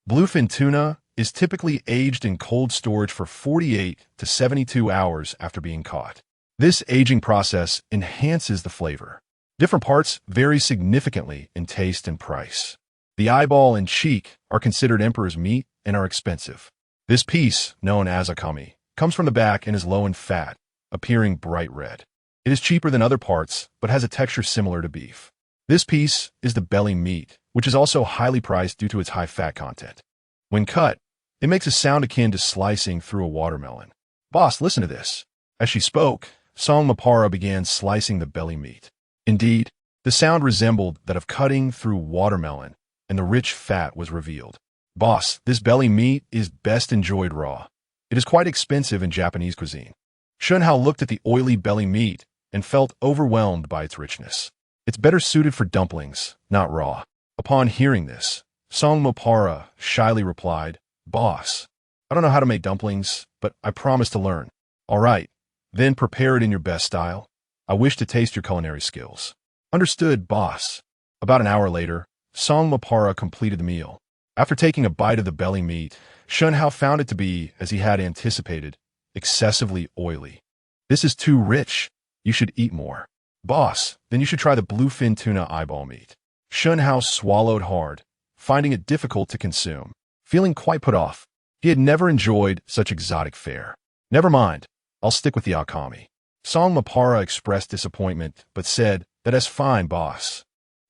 bluefin tuna is typically aged in cold storage for 48 to 72 hours after being caught. This aging process enhances the flavor. Different parts vary significantly in taste and price. The eyeball and cheek are considered emperor's meat and are expensive. This piece, known as akami, comes from the back and is low in fat, appearing bright red. It is cheaper than other parts, but has a texture similar to beef. This piece is the belly meat, which is also highly priced due to its high fat content. When cut, it makes a sound akin to slicing through a watermelon. Boss, listen to this." As she spoke, Song Mapara began slicing the belly meat. Indeed, the sound resembled that of cutting through watermelon, and the rich fat was revealed. "Boss, this belly meat is best enjoyed raw. It is quite expensive in Japanese cuisine." Shen Hao looked at the oily belly meat and felt overwhelmed by its richness. "It's better suited for dumplings, not raw." Upon hearing this, Song Mapara shyly replied, "Boss, I don't know how to make dumplings, but I promise to learn." "All right, then prepare it in your best style. I wish to taste your culinary skills." "Understood, boss." About an hour later, Song Mapara completed the meal. After taking a bite of the belly meat, Shen Hao found it to be, as he had anticipated, excessively oily. "This is too rich. You should eat more." "Boss, then you should try the bluefin tuna eyeball meat." Shen Hao swallowed hard, finding it difficult to consume. Feeling quite put off, he had never enjoyed such exotic fare. "Never mind, I'll stick with the akami." Song Mapara expressed disappointment, but said, "That's fine, boss.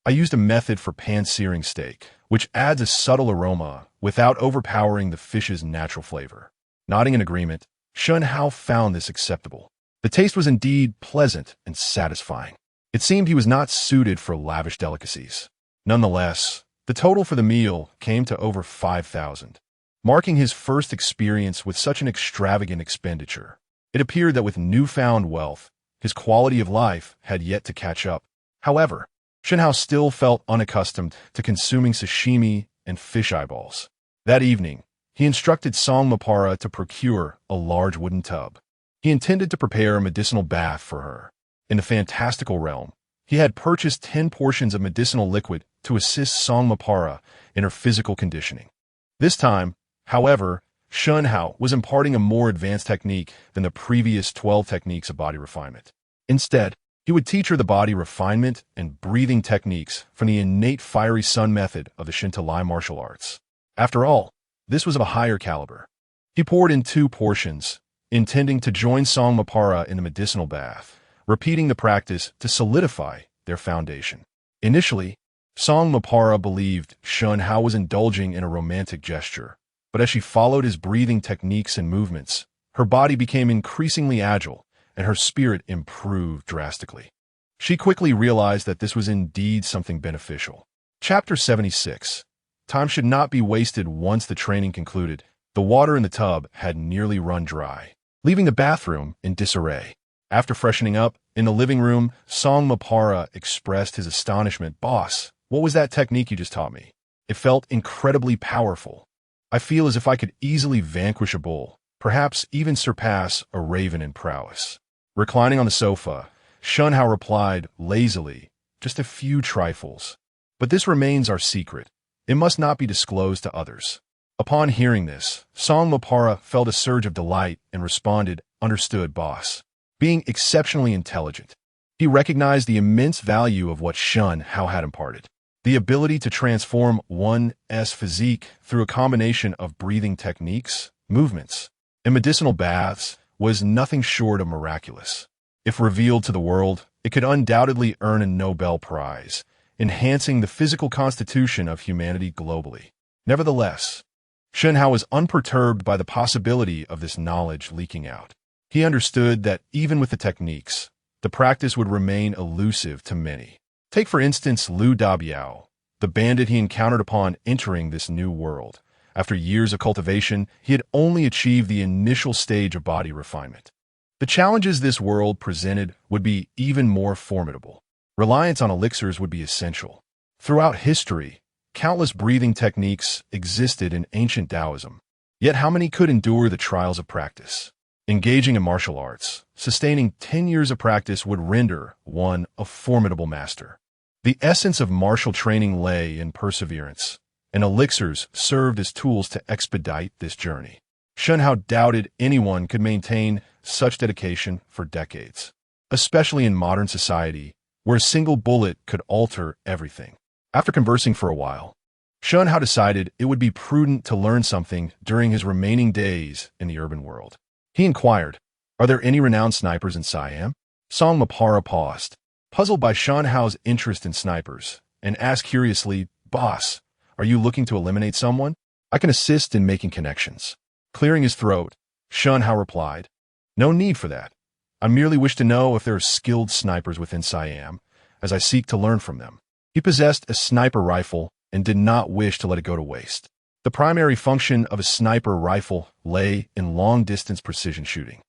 I used a method for pan-searing steak, which adds a subtle aroma without overpowering the fish's natural flavor." Nodding in agreement, Shen Hao found this acceptable. The taste was indeed pleasant and satisfying. It seemed he was not suited for lavish delicacies. Nonetheless, the total for the meal came to over 5,000, marking his first experience with such an extravagant expenditure. It appeared that with newfound wealth, his quality of life had yet to catch up. However, Shen Hao still felt unaccustomed to consuming sashimi and fish eyeballs. That evening, he instructed Song Mapara to procure a large wooden tub. He intended to prepare a medicinal bath for her. In the fantastical realm, he had purchased 10 portions of medicinal liquid to assist Song Mapara in her physical conditioning. This time, however, Shen Hao was imparting a more advanced technique than the previous 12 techniques of body refinement. Instead, he would teach her the body refinement and breathing techniques from the innate fiery sun method of the Shintalai martial arts. After all, this was of a higher caliber. He poured in 2 portions, intending to join Song Mapara in the medicinal bath, repeating the practice to solidify their foundation. Initially, Song Mapara believed Shen Hao was indulging in a romantic gesture, but as she followed his breathing techniques and movements, her body became increasingly agile and her spirit improved drastically. She quickly realized that this was indeed something beneficial. Chapter 76. Time should not be wasted. Once the training concluded, the water in the tub had nearly run dry, leaving the bathroom in disarray. After freshening up, in the living room, Song Mapara expressed his astonishment. "Boss, what was that technique you just taught me? It felt incredibly powerful. I feel as if I could easily vanquish a bull, perhaps even surpass a raven in prowess." Reclining on the sofa, Shen Hao replied lazily, "Just a few trifles. But this remains our secret. It must not be disclosed to others." Upon hearing this, Song Mapara felt a surge of delight and responded, "Understood, boss." Being exceptionally intelligent, he recognized the immense value of what Shen Hao had imparted. The ability to transform one's physique through a combination of breathing techniques, movements, and medicinal baths was nothing short of miraculous. If revealed to the world, it could undoubtedly earn a Nobel Prize, enhancing the physical constitution of humanity globally. Nevertheless, Shen Hao was unperturbed by the possibility of this knowledge leaking out. He understood that even with the techniques, the practice would remain elusive to many. Take for instance Liu Dabiao, the bandit he encountered upon entering this new world. After years of cultivation, he had only achieved the initial stage of body refinement. The challenges this world presented would be even more formidable. Reliance on elixirs would be essential. Throughout history, countless breathing techniques existed in ancient Taoism. Yet how many could endure the trials of practice? Engaging in martial arts, sustaining 10 years of practice would render one a formidable master. The essence of martial training lay in perseverance, and elixirs served as tools to expedite this journey. Shen Hao doubted anyone could maintain such dedication for decades, especially in modern society, where a single bullet could alter everything. After conversing for a while, Shen Hao decided it would be prudent to learn something during his remaining days in the urban world. He inquired, "Are there any renowned snipers in Siam?" Song Mapara paused, puzzled by Shen Hao's interest in snipers, and asked curiously, "Boss, are you looking to eliminate someone? I can assist in making connections." Clearing his throat, Shen Hao replied, "No need for that. I merely wish to know if there are skilled snipers within Siam, as I seek to learn from them." He possessed a sniper rifle and did not wish to let it go to waste. The primary function of a sniper rifle lay in long-distance precision shooting.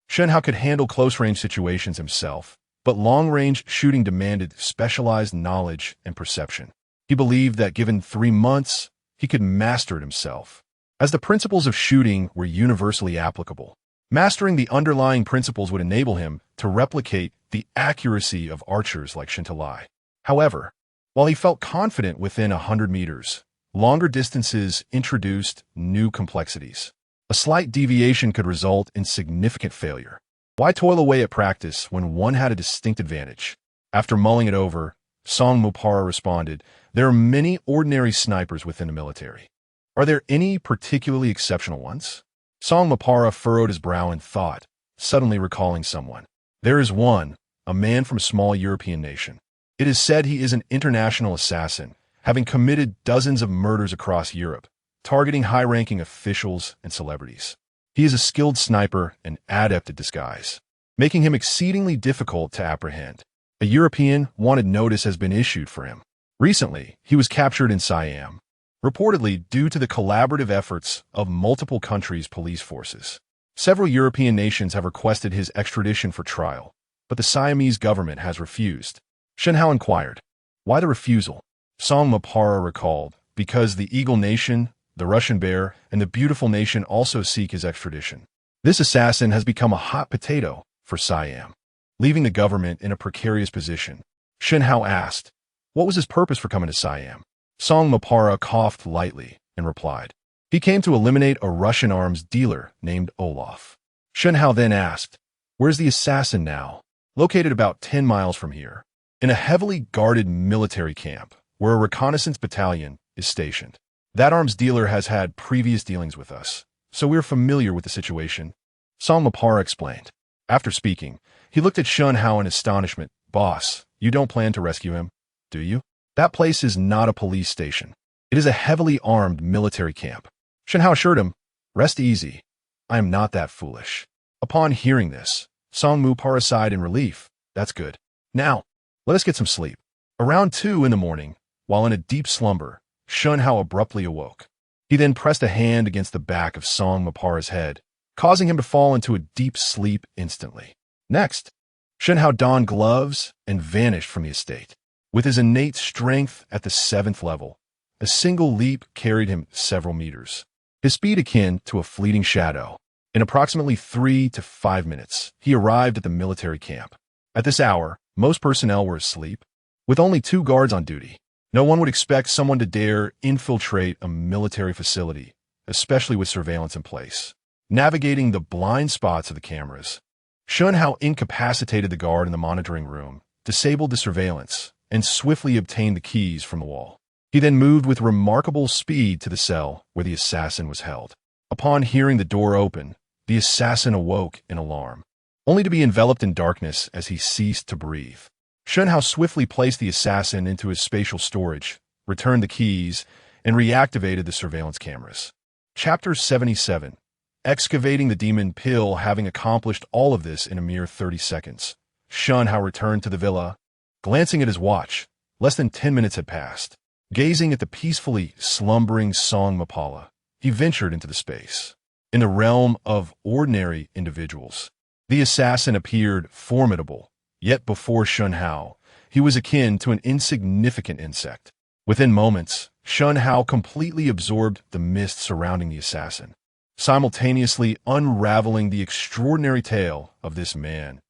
Shen Hao could handle close-range situations himself, but long-range shooting demanded specialized knowledge and perception. He believed that given 3 months, he could master it himself. As the principles of shooting were universally applicable, mastering the underlying principles would enable him to replicate the accuracy of archers like Shintalai. However, while he felt confident within 100 meters, longer distances introduced new complexities. A slight deviation could result in significant failure. Why toil away at practice when one had a distinct advantage? After mulling it over, Song Mapara responded, "There are many ordinary snipers within the military. Are there any particularly exceptional ones?" Song Mapara furrowed his brow in thought, suddenly recalling someone. "There is one, a man from a small European nation. It is said he is an international assassin, having committed dozens of murders across Europe, targeting high-ranking officials and celebrities. He is a skilled sniper and adept at disguise, making him exceedingly difficult to apprehend. A European wanted notice has been issued for him. Recently, he was captured in Siam, reportedly due to the collaborative efforts of multiple countries' police forces. Several European nations have requested his extradition for trial, but the Siamese government has refused." Shen Hao inquired, "Why the refusal?" Song Mapara recalled, because the Eagle Nation, the Russian Bear, and the Beautiful Nation also seek his extradition. This assassin has become a hot potato for Siam, leaving the government in a precarious position. Shen Hao asked, what was his purpose for coming to Siam? Song Mapara coughed lightly and replied, he came to eliminate a Russian arms dealer named Olaf. Shen Hao then asked, where's the assassin now? Located about 10 miles from here, in a heavily guarded military camp where a reconnaissance battalion is stationed. That arms dealer has had previous dealings with us, so we're familiar with the situation, Song Mapara explained. After speaking, he looked at Shen Hao in astonishment. Boss, you don't plan to rescue him, do you? That place is not a police station. It is a heavily armed military camp. Shen Hao assured him, rest easy. I am not that foolish. Upon hearing this, Song Mapara sighed in relief. That's good. Now, let us get some sleep. Around 2 in the morning, while in a deep slumber, Shen Hao abruptly awoke. He then pressed a hand against the back of Song Mapara's head, causing him to fall into a deep sleep instantly. Next, Shen Hao donned gloves and vanished from the estate. With his innate strength at the 7th level, a single leap carried him several meters. His speed akin to a fleeting shadow. In approximately 3 to 5 minutes, he arrived at the military camp. At this hour, most personnel were asleep, with only 2 guards on duty. No one would expect someone to dare infiltrate a military facility, especially with surveillance in place. Navigating the blind spots of the cameras, Shen Hao incapacitated the guard in the monitoring room, disabled the surveillance, and swiftly obtained the keys from the wall. He then moved with remarkable speed to the cell where the assassin was held. Upon hearing the door open, the assassin awoke in alarm, only to be enveloped in darkness as he ceased to breathe. Shen Hao swiftly placed the assassin into his spatial storage, returned the keys, and reactivated the surveillance cameras. Chapter 77. Excavating the demon pill. Having accomplished all of this in a mere 30 seconds, Shen Hao returned to the villa. Glancing at his watch, less than 10 minutes had passed. Gazing at the peacefully slumbering Song Mapara, he ventured into the space. In the realm of ordinary individuals, the assassin appeared formidable, yet before Shen Hao, he was akin to an insignificant insect. Within moments, Shen Hao completely absorbed the mist surrounding the assassin, simultaneously unraveling the extraordinary tale of this man's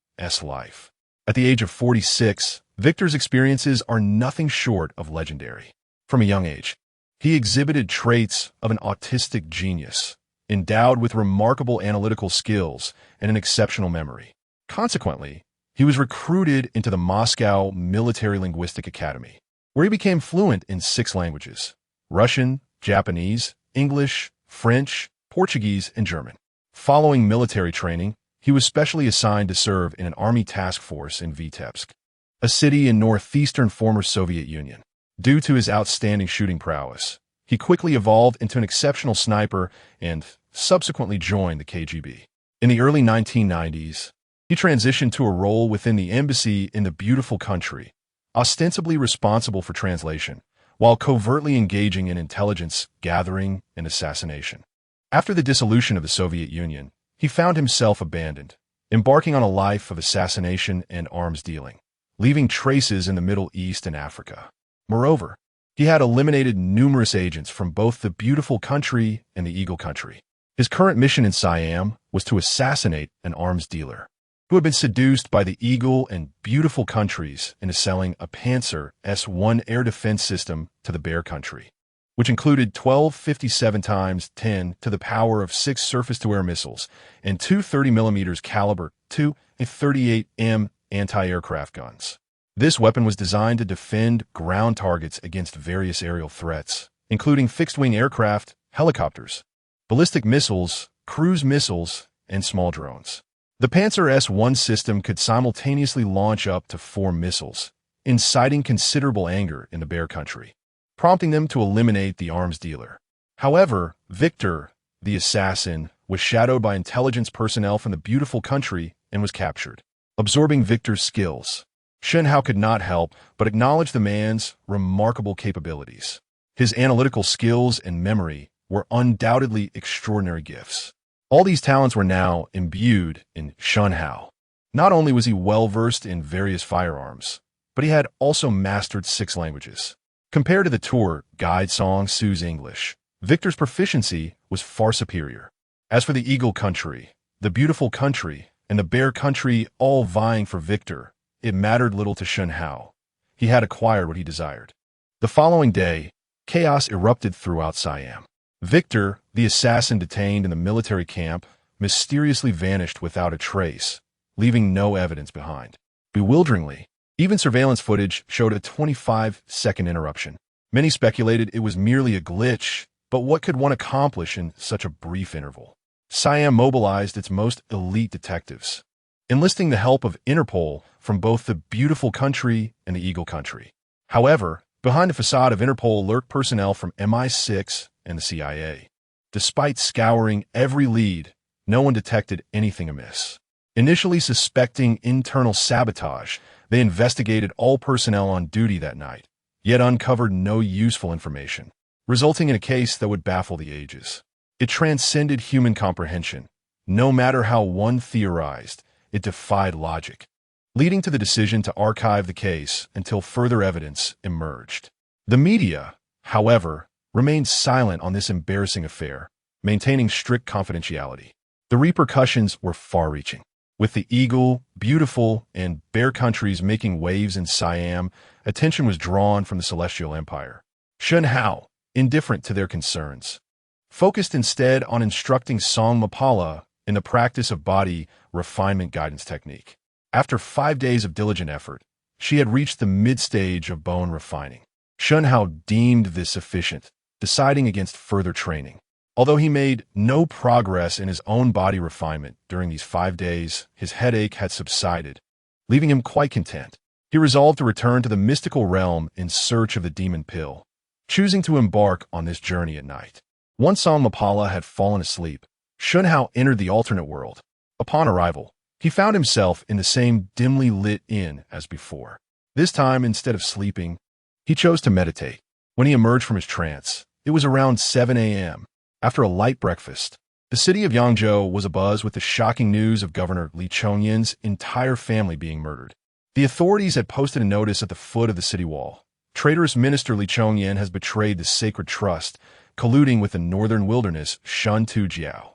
life. At the age of 46, Victor's experiences are nothing short of legendary. From a young age, he exhibited traits of an autistic genius, endowed with remarkable analytical skills and an exceptional memory. Consequently, he was recruited into the Moscow Military Linguistic Academy, where he became fluent in 6 languages: Russian, Japanese, English, French, Portuguese, and German. Following military training, he was specially assigned to serve in an army task force in Vitebsk, a city in northeastern former Soviet Union. Due to his outstanding shooting prowess, he quickly evolved into an exceptional sniper and subsequently joined the KGB. In the early 1990s, he transitioned to a role within the embassy in the Beautiful Country, ostensibly responsible for translation, while covertly engaging in intelligence gathering and assassination. After the dissolution of the Soviet Union, he found himself abandoned, embarking on a life of assassination and arms dealing, leaving traces in the Middle East and Africa. Moreover, he had eliminated numerous agents from both the Beautiful Country and the Eagle Country. His current mission in Siam was to assassinate an arms dealer who had been seduced by the Eagle and Beautiful Countries into selling a Panzer S-1 air defense system to the Bear Country, which included 12 57x10 to the power of 6 surface-to-air missiles and 2 30mm caliber .2 and 38M anti-aircraft guns. This weapon was designed to defend ground targets against various aerial threats, including fixed-wing aircraft, helicopters, ballistic missiles, cruise missiles, and small drones. The Panzer S-1 system could simultaneously launch up to 4 missiles, inciting considerable anger in the Bear Country, prompting them to eliminate the arms dealer. However, Victor, the assassin, was shadowed by intelligence personnel from the Beautiful Country and was captured. Absorbing Victor's skills, Shen Hao could not help but acknowledge the man's remarkable capabilities. His analytical skills and memory were undoubtedly extraordinary gifts. All these talents were now imbued in Shen Hao. Not only was he well-versed in various firearms, but he had also mastered 6 languages. Compared to the tour guide Song Su's English, Victor's proficiency was far superior. As for the Eagle Country, the Beautiful Country, and the Bear Country all vying for Victor, it mattered little to Shen Hao. He had acquired what he desired. The following day, chaos erupted throughout Siam. Victor, the assassin detained in the military camp, mysteriously vanished without a trace, leaving no evidence behind. Bewilderingly, even surveillance footage showed a 25-second interruption. Many speculated it was merely a glitch, but what could one accomplish in such a brief interval? Siam mobilized its most elite detectives, enlisting the help of Interpol from both the Beautiful Country and the Eagle Country. However, behind the facade of Interpol lurked personnel from MI6 and the CIA. Despite scouring every lead, no one detected anything amiss. Initially suspecting internal sabotage, they investigated all personnel on duty that night, yet uncovered no useful information, resulting in a case that would baffle the ages. It transcended human comprehension. No matter how one theorized, it defied logic, leading to the decision to archive the case until further evidence emerged. The media, however, remained silent on this embarrassing affair, maintaining strict confidentiality. The repercussions were far-reaching. With the Eagle, Beautiful, and Bear countries making waves in Siam, attention was drawn from the Celestial Empire. Shen Hao, indifferent to their concerns, focused instead on instructing Song Mapala in the practice of body refinement guidance technique. After 5 days of diligent effort, she had reached the mid-stage of bone refining. Shen Hao deemed this sufficient, deciding against further training. Although he made no progress in his own body refinement during these 5 days, his headache had subsided, leaving him quite content. He resolved to return to the mystical realm in search of the demon pill, choosing to embark on this journey at night. Once Song Mapala had fallen asleep, Shen Hao entered the alternate world. Upon arrival, he found himself in the same dimly lit inn as before. This time, instead of sleeping, he chose to meditate. When he emerged from his trance, it was around 7 a.m. After a light breakfast, the city of Yangzhou was abuzz with the shocking news of Governor Li Chongyin's entire family being murdered. The authorities had posted a notice at the foot of the city wall. Traitorous Minister Li Chongyin has betrayed the sacred trust, colluding with the northern wilderness Shen Jiao.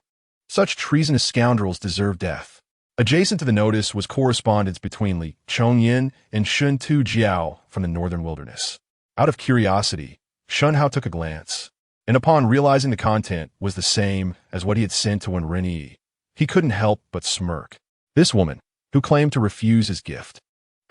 Such treasonous scoundrels deserve death. Adjacent to the notice was correspondence between Li Chongyin and Shen Jiao from the northern wilderness. Out of curiosity, Shen Hao took a glance, and upon realizing the content was the same as what he had sent to Wen Renyi, he couldn't help but smirk. This woman, who claimed to refuse his gift,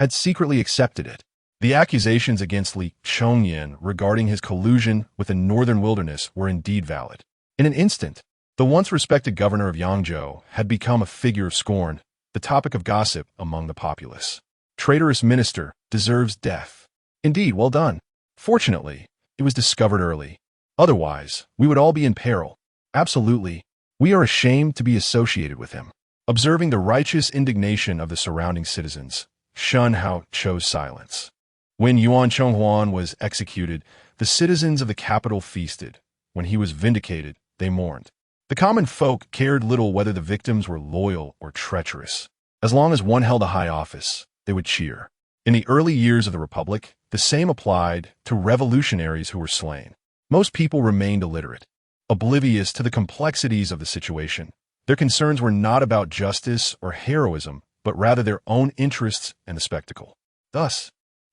had secretly accepted it. The accusations against Li Chongyin regarding his collusion with the northern wilderness were indeed valid. In an instant, the once respected governor of Yangzhou had become a figure of scorn, the topic of gossip among the populace. Traitorous minister deserves death. Indeed, well done. Fortunately, it was discovered early. Otherwise, we would all be in peril. Absolutely. We are ashamed to be associated with him. Observing the righteous indignation of the surrounding citizens, Shen Hao chose silence. When Yuan Chonghuan was executed, the citizens of the capital feasted. When he was vindicated, they mourned. The common folk cared little whether the victims were loyal or treacherous. As long as one held a high office, they would cheer. In the early years of the Republic, the same applied to revolutionaries who were slain. Most people remained illiterate, oblivious to the complexities of the situation. Their concerns were not about justice or heroism, but rather their own interests and the spectacle. Thus,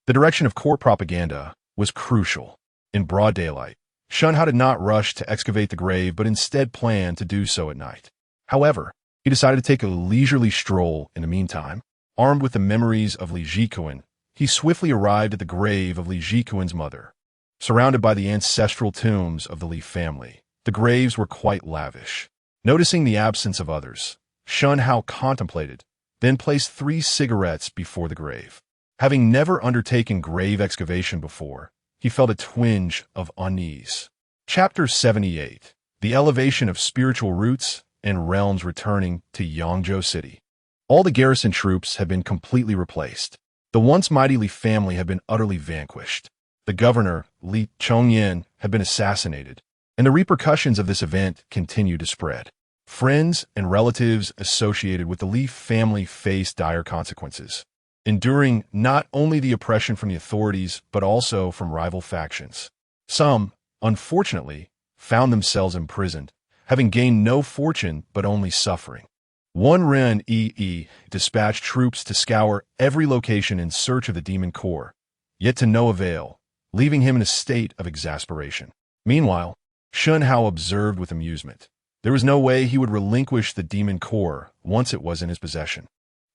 the direction of court propaganda was crucial. In broad daylight, Shen Hao did not rush to excavate the grave, but instead planned to do so at night. However, he decided to take a leisurely stroll in the meantime. Armed with the memories of Li Jikuan, he swiftly arrived at the grave of Li Jikuan's mother. Surrounded by the ancestral tombs of the Li family, the graves were quite lavish. Noticing the absence of others, Shen Hao contemplated, then placed 3 cigarettes before the grave. Having never undertaken grave excavation before, he felt a twinge of unease. Chapter 78. The Elevation of Spiritual Roots and Realms Returning to Yangzhou City. All the garrison troops had been completely replaced. The once mighty Li family had been utterly vanquished. The governor, Li Chongyin, had been assassinated, and the repercussions of this event continued to spread. Friends and relatives associated with the Li family faced dire consequences. enduring not only the oppression from the authorities, but also from rival factions. Some, unfortunately, found themselves imprisoned, having gained no fortune but only suffering. One Ren Yi dispatched troops to scour every location in search of the demon core, yet to no avail, leaving him in a state of exasperation. Meanwhile, Shen Hao observed with amusement. There was no way he would relinquish the demon core once it was in his possession.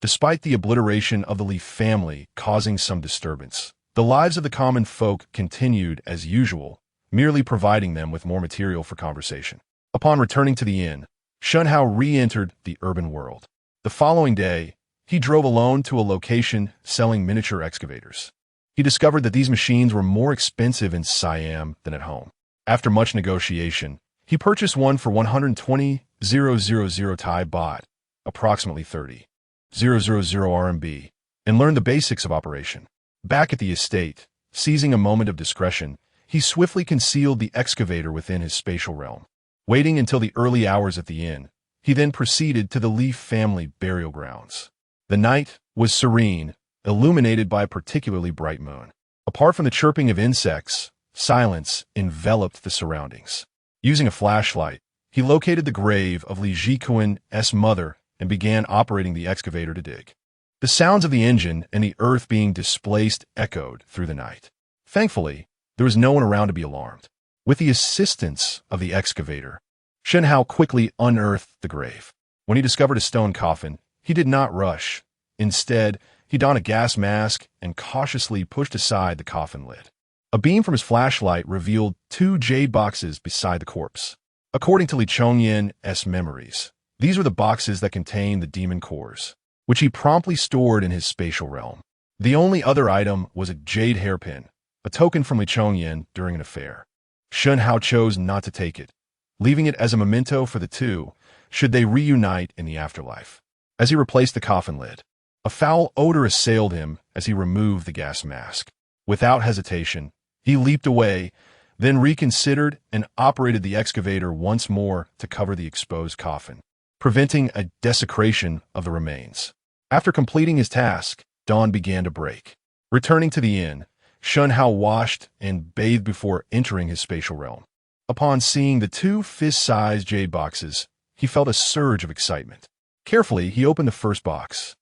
Despite the obliteration of the Li family causing some disturbance, the lives of the common folk continued as usual, merely providing them with more material for conversation. Upon returning to the inn, Shen Hao re-entered the urban world. The following day, he drove alone to a location selling miniature excavators. He discovered that these machines were more expensive in Siam than at home. After much negotiation, he purchased one for 120,000 Thai baht, approximately 30,000 RMB, and learned the basics of operation. Back at the estate, seizing a moment of discretion, he swiftly concealed the excavator within his spatial realm. Waiting until the early hours at the inn, he then proceeded to the Li family burial grounds. The night was serene, illuminated by a particularly bright moon. Apart from the chirping of insects, silence enveloped the surroundings. Using a flashlight, he located the grave of Li Jikuan's mother and began operating the excavator to dig. The sounds of the engine and the earth being displaced echoed through the night. Thankfully, there was no one around to be alarmed. With the assistance of the excavator, Shen Hao quickly unearthed the grave. When he discovered a stone coffin, he did not rush. Instead, he donned a gas mask and cautiously pushed aside the coffin lid. A beam from his flashlight revealed 2 jade boxes beside the corpse. According to Li Chongyan's memories, these were the boxes that contained the demon cores, which he promptly stored in his spatial realm. The only other item was a jade hairpin, a token from Li Chongyan during an affair. Shen Hao chose not to take it, leaving it as a memento for the two should they reunite in the afterlife. As he replaced the coffin lid, a foul odor assailed him as he removed the gas mask. Without hesitation, he leaped away, then reconsidered and operated the excavator once more to cover the exposed coffin, preventing a desecration of the remains. After completing his task, dawn began to break. Returning to the inn, Shen Hao washed and bathed before entering his spatial realm. Upon seeing the 2 fist-sized jade boxes, he felt a surge of excitement. Carefully, he opened the first box,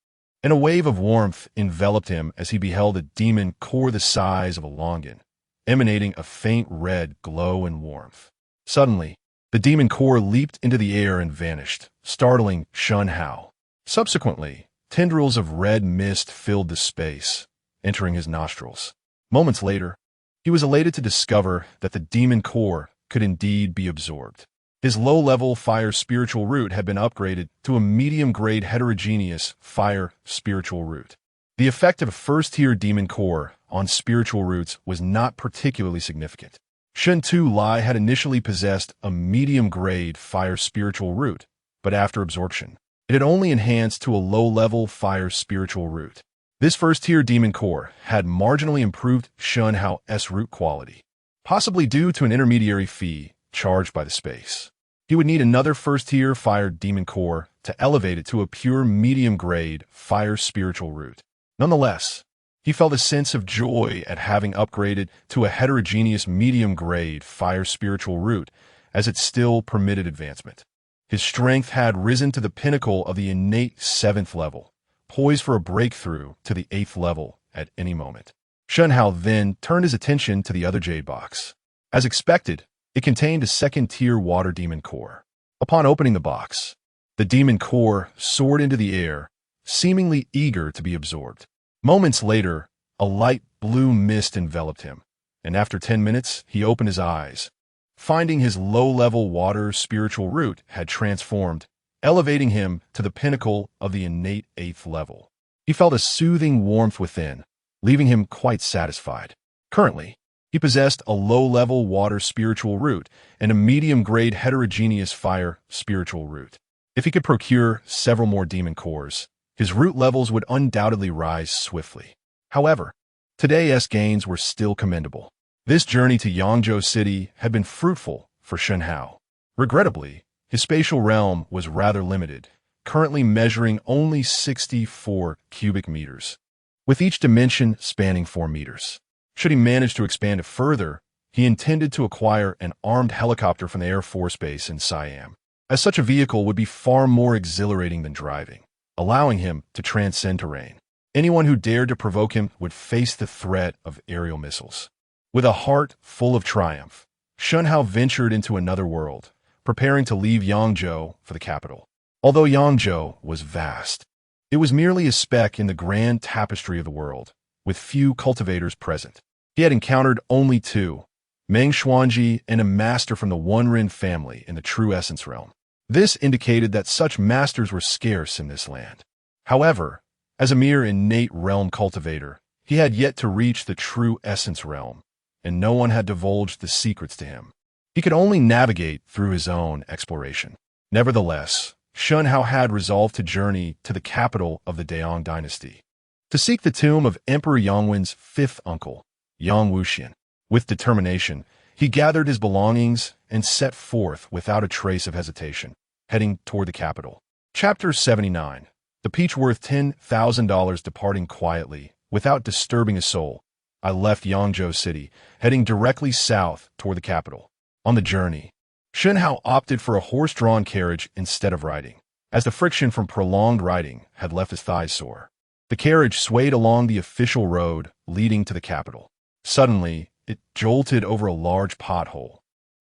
and a wave of warmth enveloped him as he beheld a demon core the size of a longan, emanating a faint red glow and warmth. Suddenly, the demon core leaped into the air and vanished, startling Shen Hao. Subsequently, tendrils of red mist filled the space, entering his nostrils. Moments later, he was elated to discover that the demon core could indeed be absorbed. His low-level fire spiritual root had been upgraded to a medium-grade heterogeneous fire spiritual root. The effect of a first-tier demon core on spiritual roots was not particularly significant. Shen Tu Lai had initially possessed a medium-grade fire spiritual root, but after absorption, it had only enhanced to a low-level fire spiritual root. This first-tier demon core had marginally improved Shen Hao's root quality, possibly due to an intermediary fee charged by the space. He would need another first-tier fire demon core to elevate it to a pure medium-grade fire spiritual root. Nonetheless, he felt a sense of joy at having upgraded to a heterogeneous medium-grade fire spiritual root, as it still permitted advancement. His strength had risen to the pinnacle of the innate 7th level, poised for a breakthrough to the 8th level at any moment. Shen Hao then turned his attention to the other jade box. As expected, it contained a 2nd-tier water demon core. Upon opening the box, the demon core soared into the air, seemingly eager to be absorbed. Moments later, a light blue mist enveloped him, and after 10 minutes, he opened his eyes, finding his low-level water spiritual root had transformed, elevating him to the pinnacle of the innate 8th level. He felt a soothing warmth within, leaving him quite satisfied. Currently, he possessed a low-level water spiritual root and a medium-grade heterogeneous fire spiritual root. If he could procure several more demon cores, his root levels would undoubtedly rise swiftly. However, today's gains were still commendable. This journey to Yangzhou City had been fruitful for Shen Hao. Regrettably, his spatial realm was rather limited, currently measuring only 64 cubic meters. with each dimension spanning 4 meters. Should he manage to expand it further, he intended to acquire an armed helicopter from the Air Force Base in Siam, as such a vehicle would be far more exhilarating than driving, allowing him to transcend terrain. Anyone who dared to provoke him would face the threat of aerial missiles. With a heart full of triumph, Shen Hao ventured into another world, preparing to leave Yangzhou for the capital. Although Yangzhou was vast, it was merely a speck in the grand tapestry of the world, with few cultivators present. He had encountered only 2, Meng Xuanji and a master from the One Ren family in the True Essence realm. This indicated that such masters were scarce in this land. However, as a mere innate realm cultivator, he had yet to reach the True Essence realm, and no one had divulged the secrets to him. He could only navigate through his own exploration. Nevertheless, Shen Hao had resolved to journey to the capital of the Daong dynasty, to seek the tomb of Emperor Yangwen's 5th uncle, Yang Wuxian. With determination, he gathered his belongings and set forth without a trace of hesitation, heading toward the capital. Chapter 79. The peach worth $10,000. Departing quietly, without disturbing a soul, I left Yangzhou City, heading directly south toward the capital. On the journey, Shen Hao opted for a horse-drawn carriage instead of riding, as the friction from prolonged riding had left his thighs sore. The carriage swayed along the official road leading to the capital. Suddenly, it jolted over a large pothole,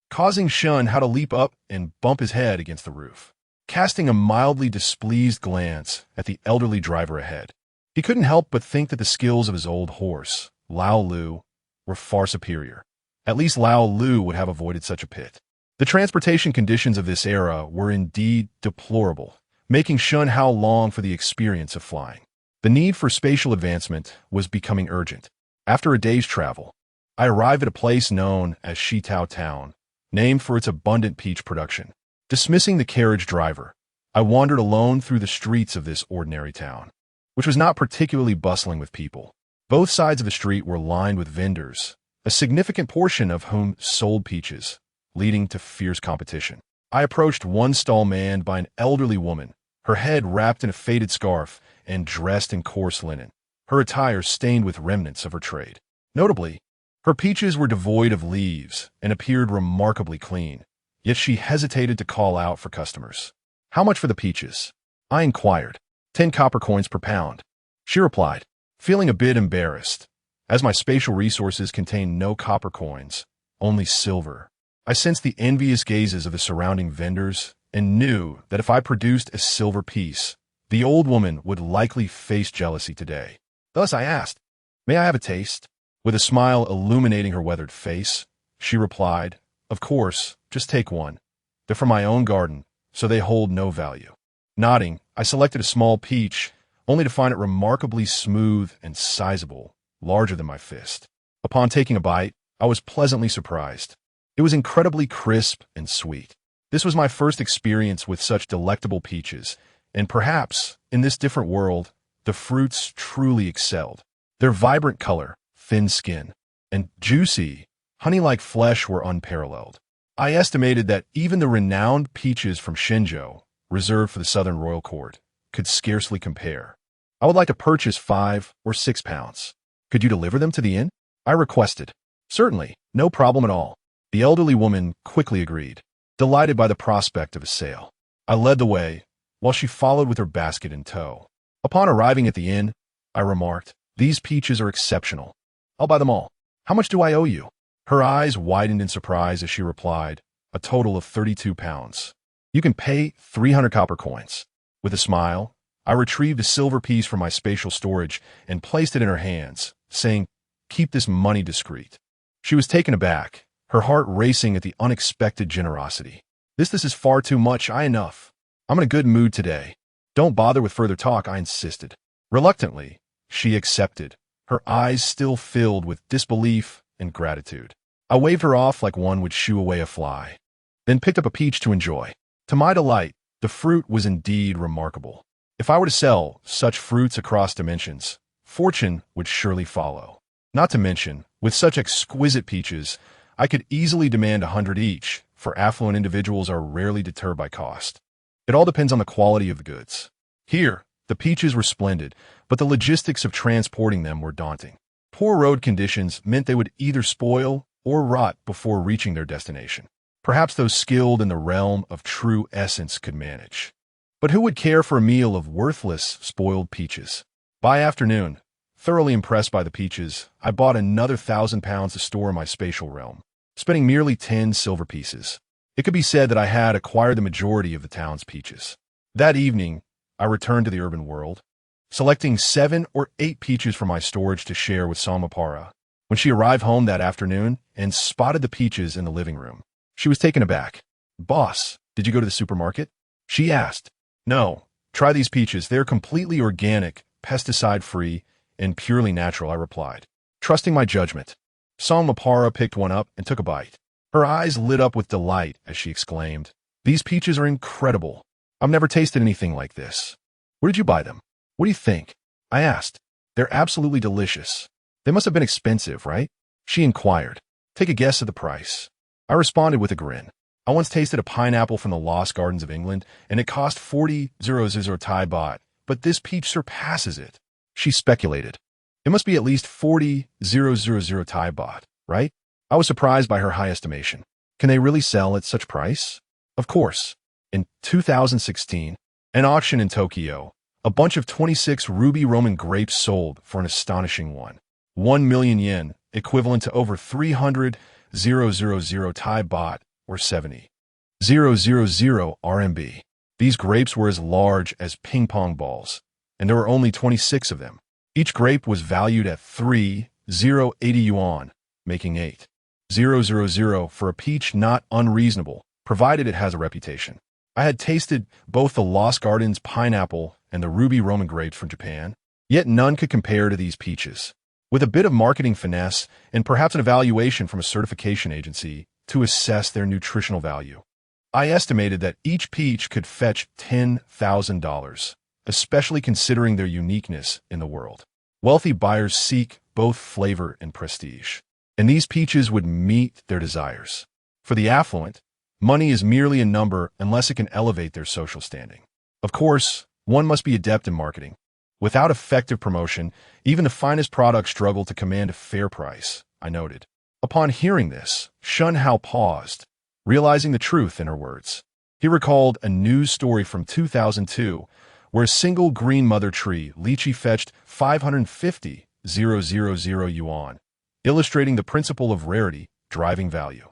causing Shen Hao to leap up and bump his head against the roof. Casting a mildly displeased glance at the elderly driver ahead, he couldn't help but think that the skills of his old horse, Lao Lu, were far superior. At least Lao Lu would have avoided such a pit. The transportation conditions of this era were indeed deplorable, making Shen Hao long for the experience of flying. The need for spatial advancement was becoming urgent. After a day's travel, I arrived at a place known as Shitao Town, named for its abundant peach production. Dismissing the carriage driver, I wandered alone through the streets of this ordinary town, which was not particularly bustling with people. Both sides of the street were lined with vendors, a significant portion of whom sold peaches, leading to fierce competition. I approached one stall manned by an elderly woman, her head wrapped in a faded scarf and dressed in coarse linen, her attire stained with remnants of her trade. Notably, her peaches were devoid of leaves and appeared remarkably clean, yet she hesitated to call out for customers. "How much for the peaches?" I inquired. 10 copper coins per pound," she replied, feeling a bit embarrassed, as my spatial resources contained no copper coins, only silver. I sensed the envious gazes of the surrounding vendors and knew that if I produced a silver piece, the old woman would likely face jealousy today. Thus I asked, "May I have a taste?" With a smile illuminating her weathered face, she replied, "Of course, just take one. They're from my own garden, so they hold no value." Nodding, I selected a small peach, only to find it remarkably smooth and sizable, larger than my fist. Upon taking a bite, I was pleasantly surprised. It was incredibly crisp and sweet. This was my first experience with such delectable peaches, and perhaps, in this different world, the fruits truly excelled. Their vibrant color, thin skin, and juicy, honey-like flesh were unparalleled. I estimated that even the renowned peaches from Shenzhou, reserved for the Southern Royal Court, could scarcely compare. "I would like to purchase 5 or 6 pounds. Could you deliver them to the inn?" I requested. "Certainly, no problem at all." The elderly woman quickly agreed, delighted by the prospect of a sale. I led the way, while she followed with her basket in tow. Upon arriving at the inn, I remarked, "These peaches are exceptional. I'll buy them all. How much do I owe you?" Her eyes widened in surprise as she replied, "A total of 32 pounds. You can pay 300 copper coins." With a smile, I retrieved a silver piece from my spatial storage and placed it in her hands, saying, "Keep this money discreet." She was taken aback, her heart racing at the unexpected generosity. This is far too much. Enough. I'm in a good mood today. Don't bother with further talk," I insisted. Reluctantly, she accepted, her eyes still filled with disbelief and gratitude. I waved her off like one would shoo away a fly, then picked up a peach to enjoy. To my delight, the fruit was indeed remarkable. If I were to sell such fruits across dimensions, fortune would surely follow. Not to mention, with such exquisite peaches, I could easily demand 100 each, for affluent individuals are rarely deterred by cost. It all depends on the quality of the goods. Here, The peaches were splendid, but the logistics of transporting them were daunting. Poor road conditions meant they would either spoil or rot before reaching their destination. Perhaps those skilled in the realm of true essence could manage. But who would care for a meal of worthless, spoiled peaches? By afternoon, thoroughly impressed by the peaches, I bought another 1,000 pounds to store in my spatial realm, spending merely 10 silver pieces. It could be said that I had acquired the majority of the town's peaches. That evening, I returned to the urban world, selecting 7 or 8 peaches from my storage to share with Samapara. When she arrived home that afternoon and spotted the peaches in the living room, she was taken aback. "Boss, did you go to the supermarket?" she asked. "No, try these peaches. They're completely organic, pesticide-free, and purely natural," I replied, trusting my judgment. Samapara picked one up and took a bite. Her eyes lit up with delight as she exclaimed, "These peaches are incredible. I've never tasted anything like this. Where did you buy them? What do you think?" I asked. "They're absolutely delicious. They must have been expensive, right?" she inquired. "Take a guess at the price." I responded with a grin. "I once tasted a pineapple from the Lost Gardens of England, and it cost 40,000 Thai baht, but this peach surpasses it," she speculated. "It must be at least 40,000 Thai baht, right?" I was surprised by her high estimation. Can they really sell at such price? Of course. In 2016, an auction in Tokyo, a bunch of 26 ruby Roman grapes sold for an astonishing 1 million yen, equivalent to over 300,000 Thai baht, or 70,000 RMB. These grapes were as large as ping-pong balls, and there were only 26 of them. Each grape was valued at 3,080 yuan, making 8,000 for a peach not unreasonable, provided it has a reputation. I had tasted both the Lost Gardens pineapple and the ruby Roman grapes from Japan, yet none could compare to these peaches. With a bit of marketing finesse and perhaps an evaluation from a certification agency to assess their nutritional value, I estimated that each peach could fetch $10,000, especially considering their uniqueness in the world. Wealthy buyers seek both flavor and prestige, and these peaches would meet their desires. For the affluent, money is merely a number unless it can elevate their social standing. Of course, one must be adept in marketing. Without effective promotion, even the finest products struggle to command a fair price, I noted. Upon hearing this, Shen Hao paused, realizing the truth in her words. He recalled a news story from 2002 where a single green mother tree lychee fetched 550,000 yuan, illustrating the principle of rarity driving value.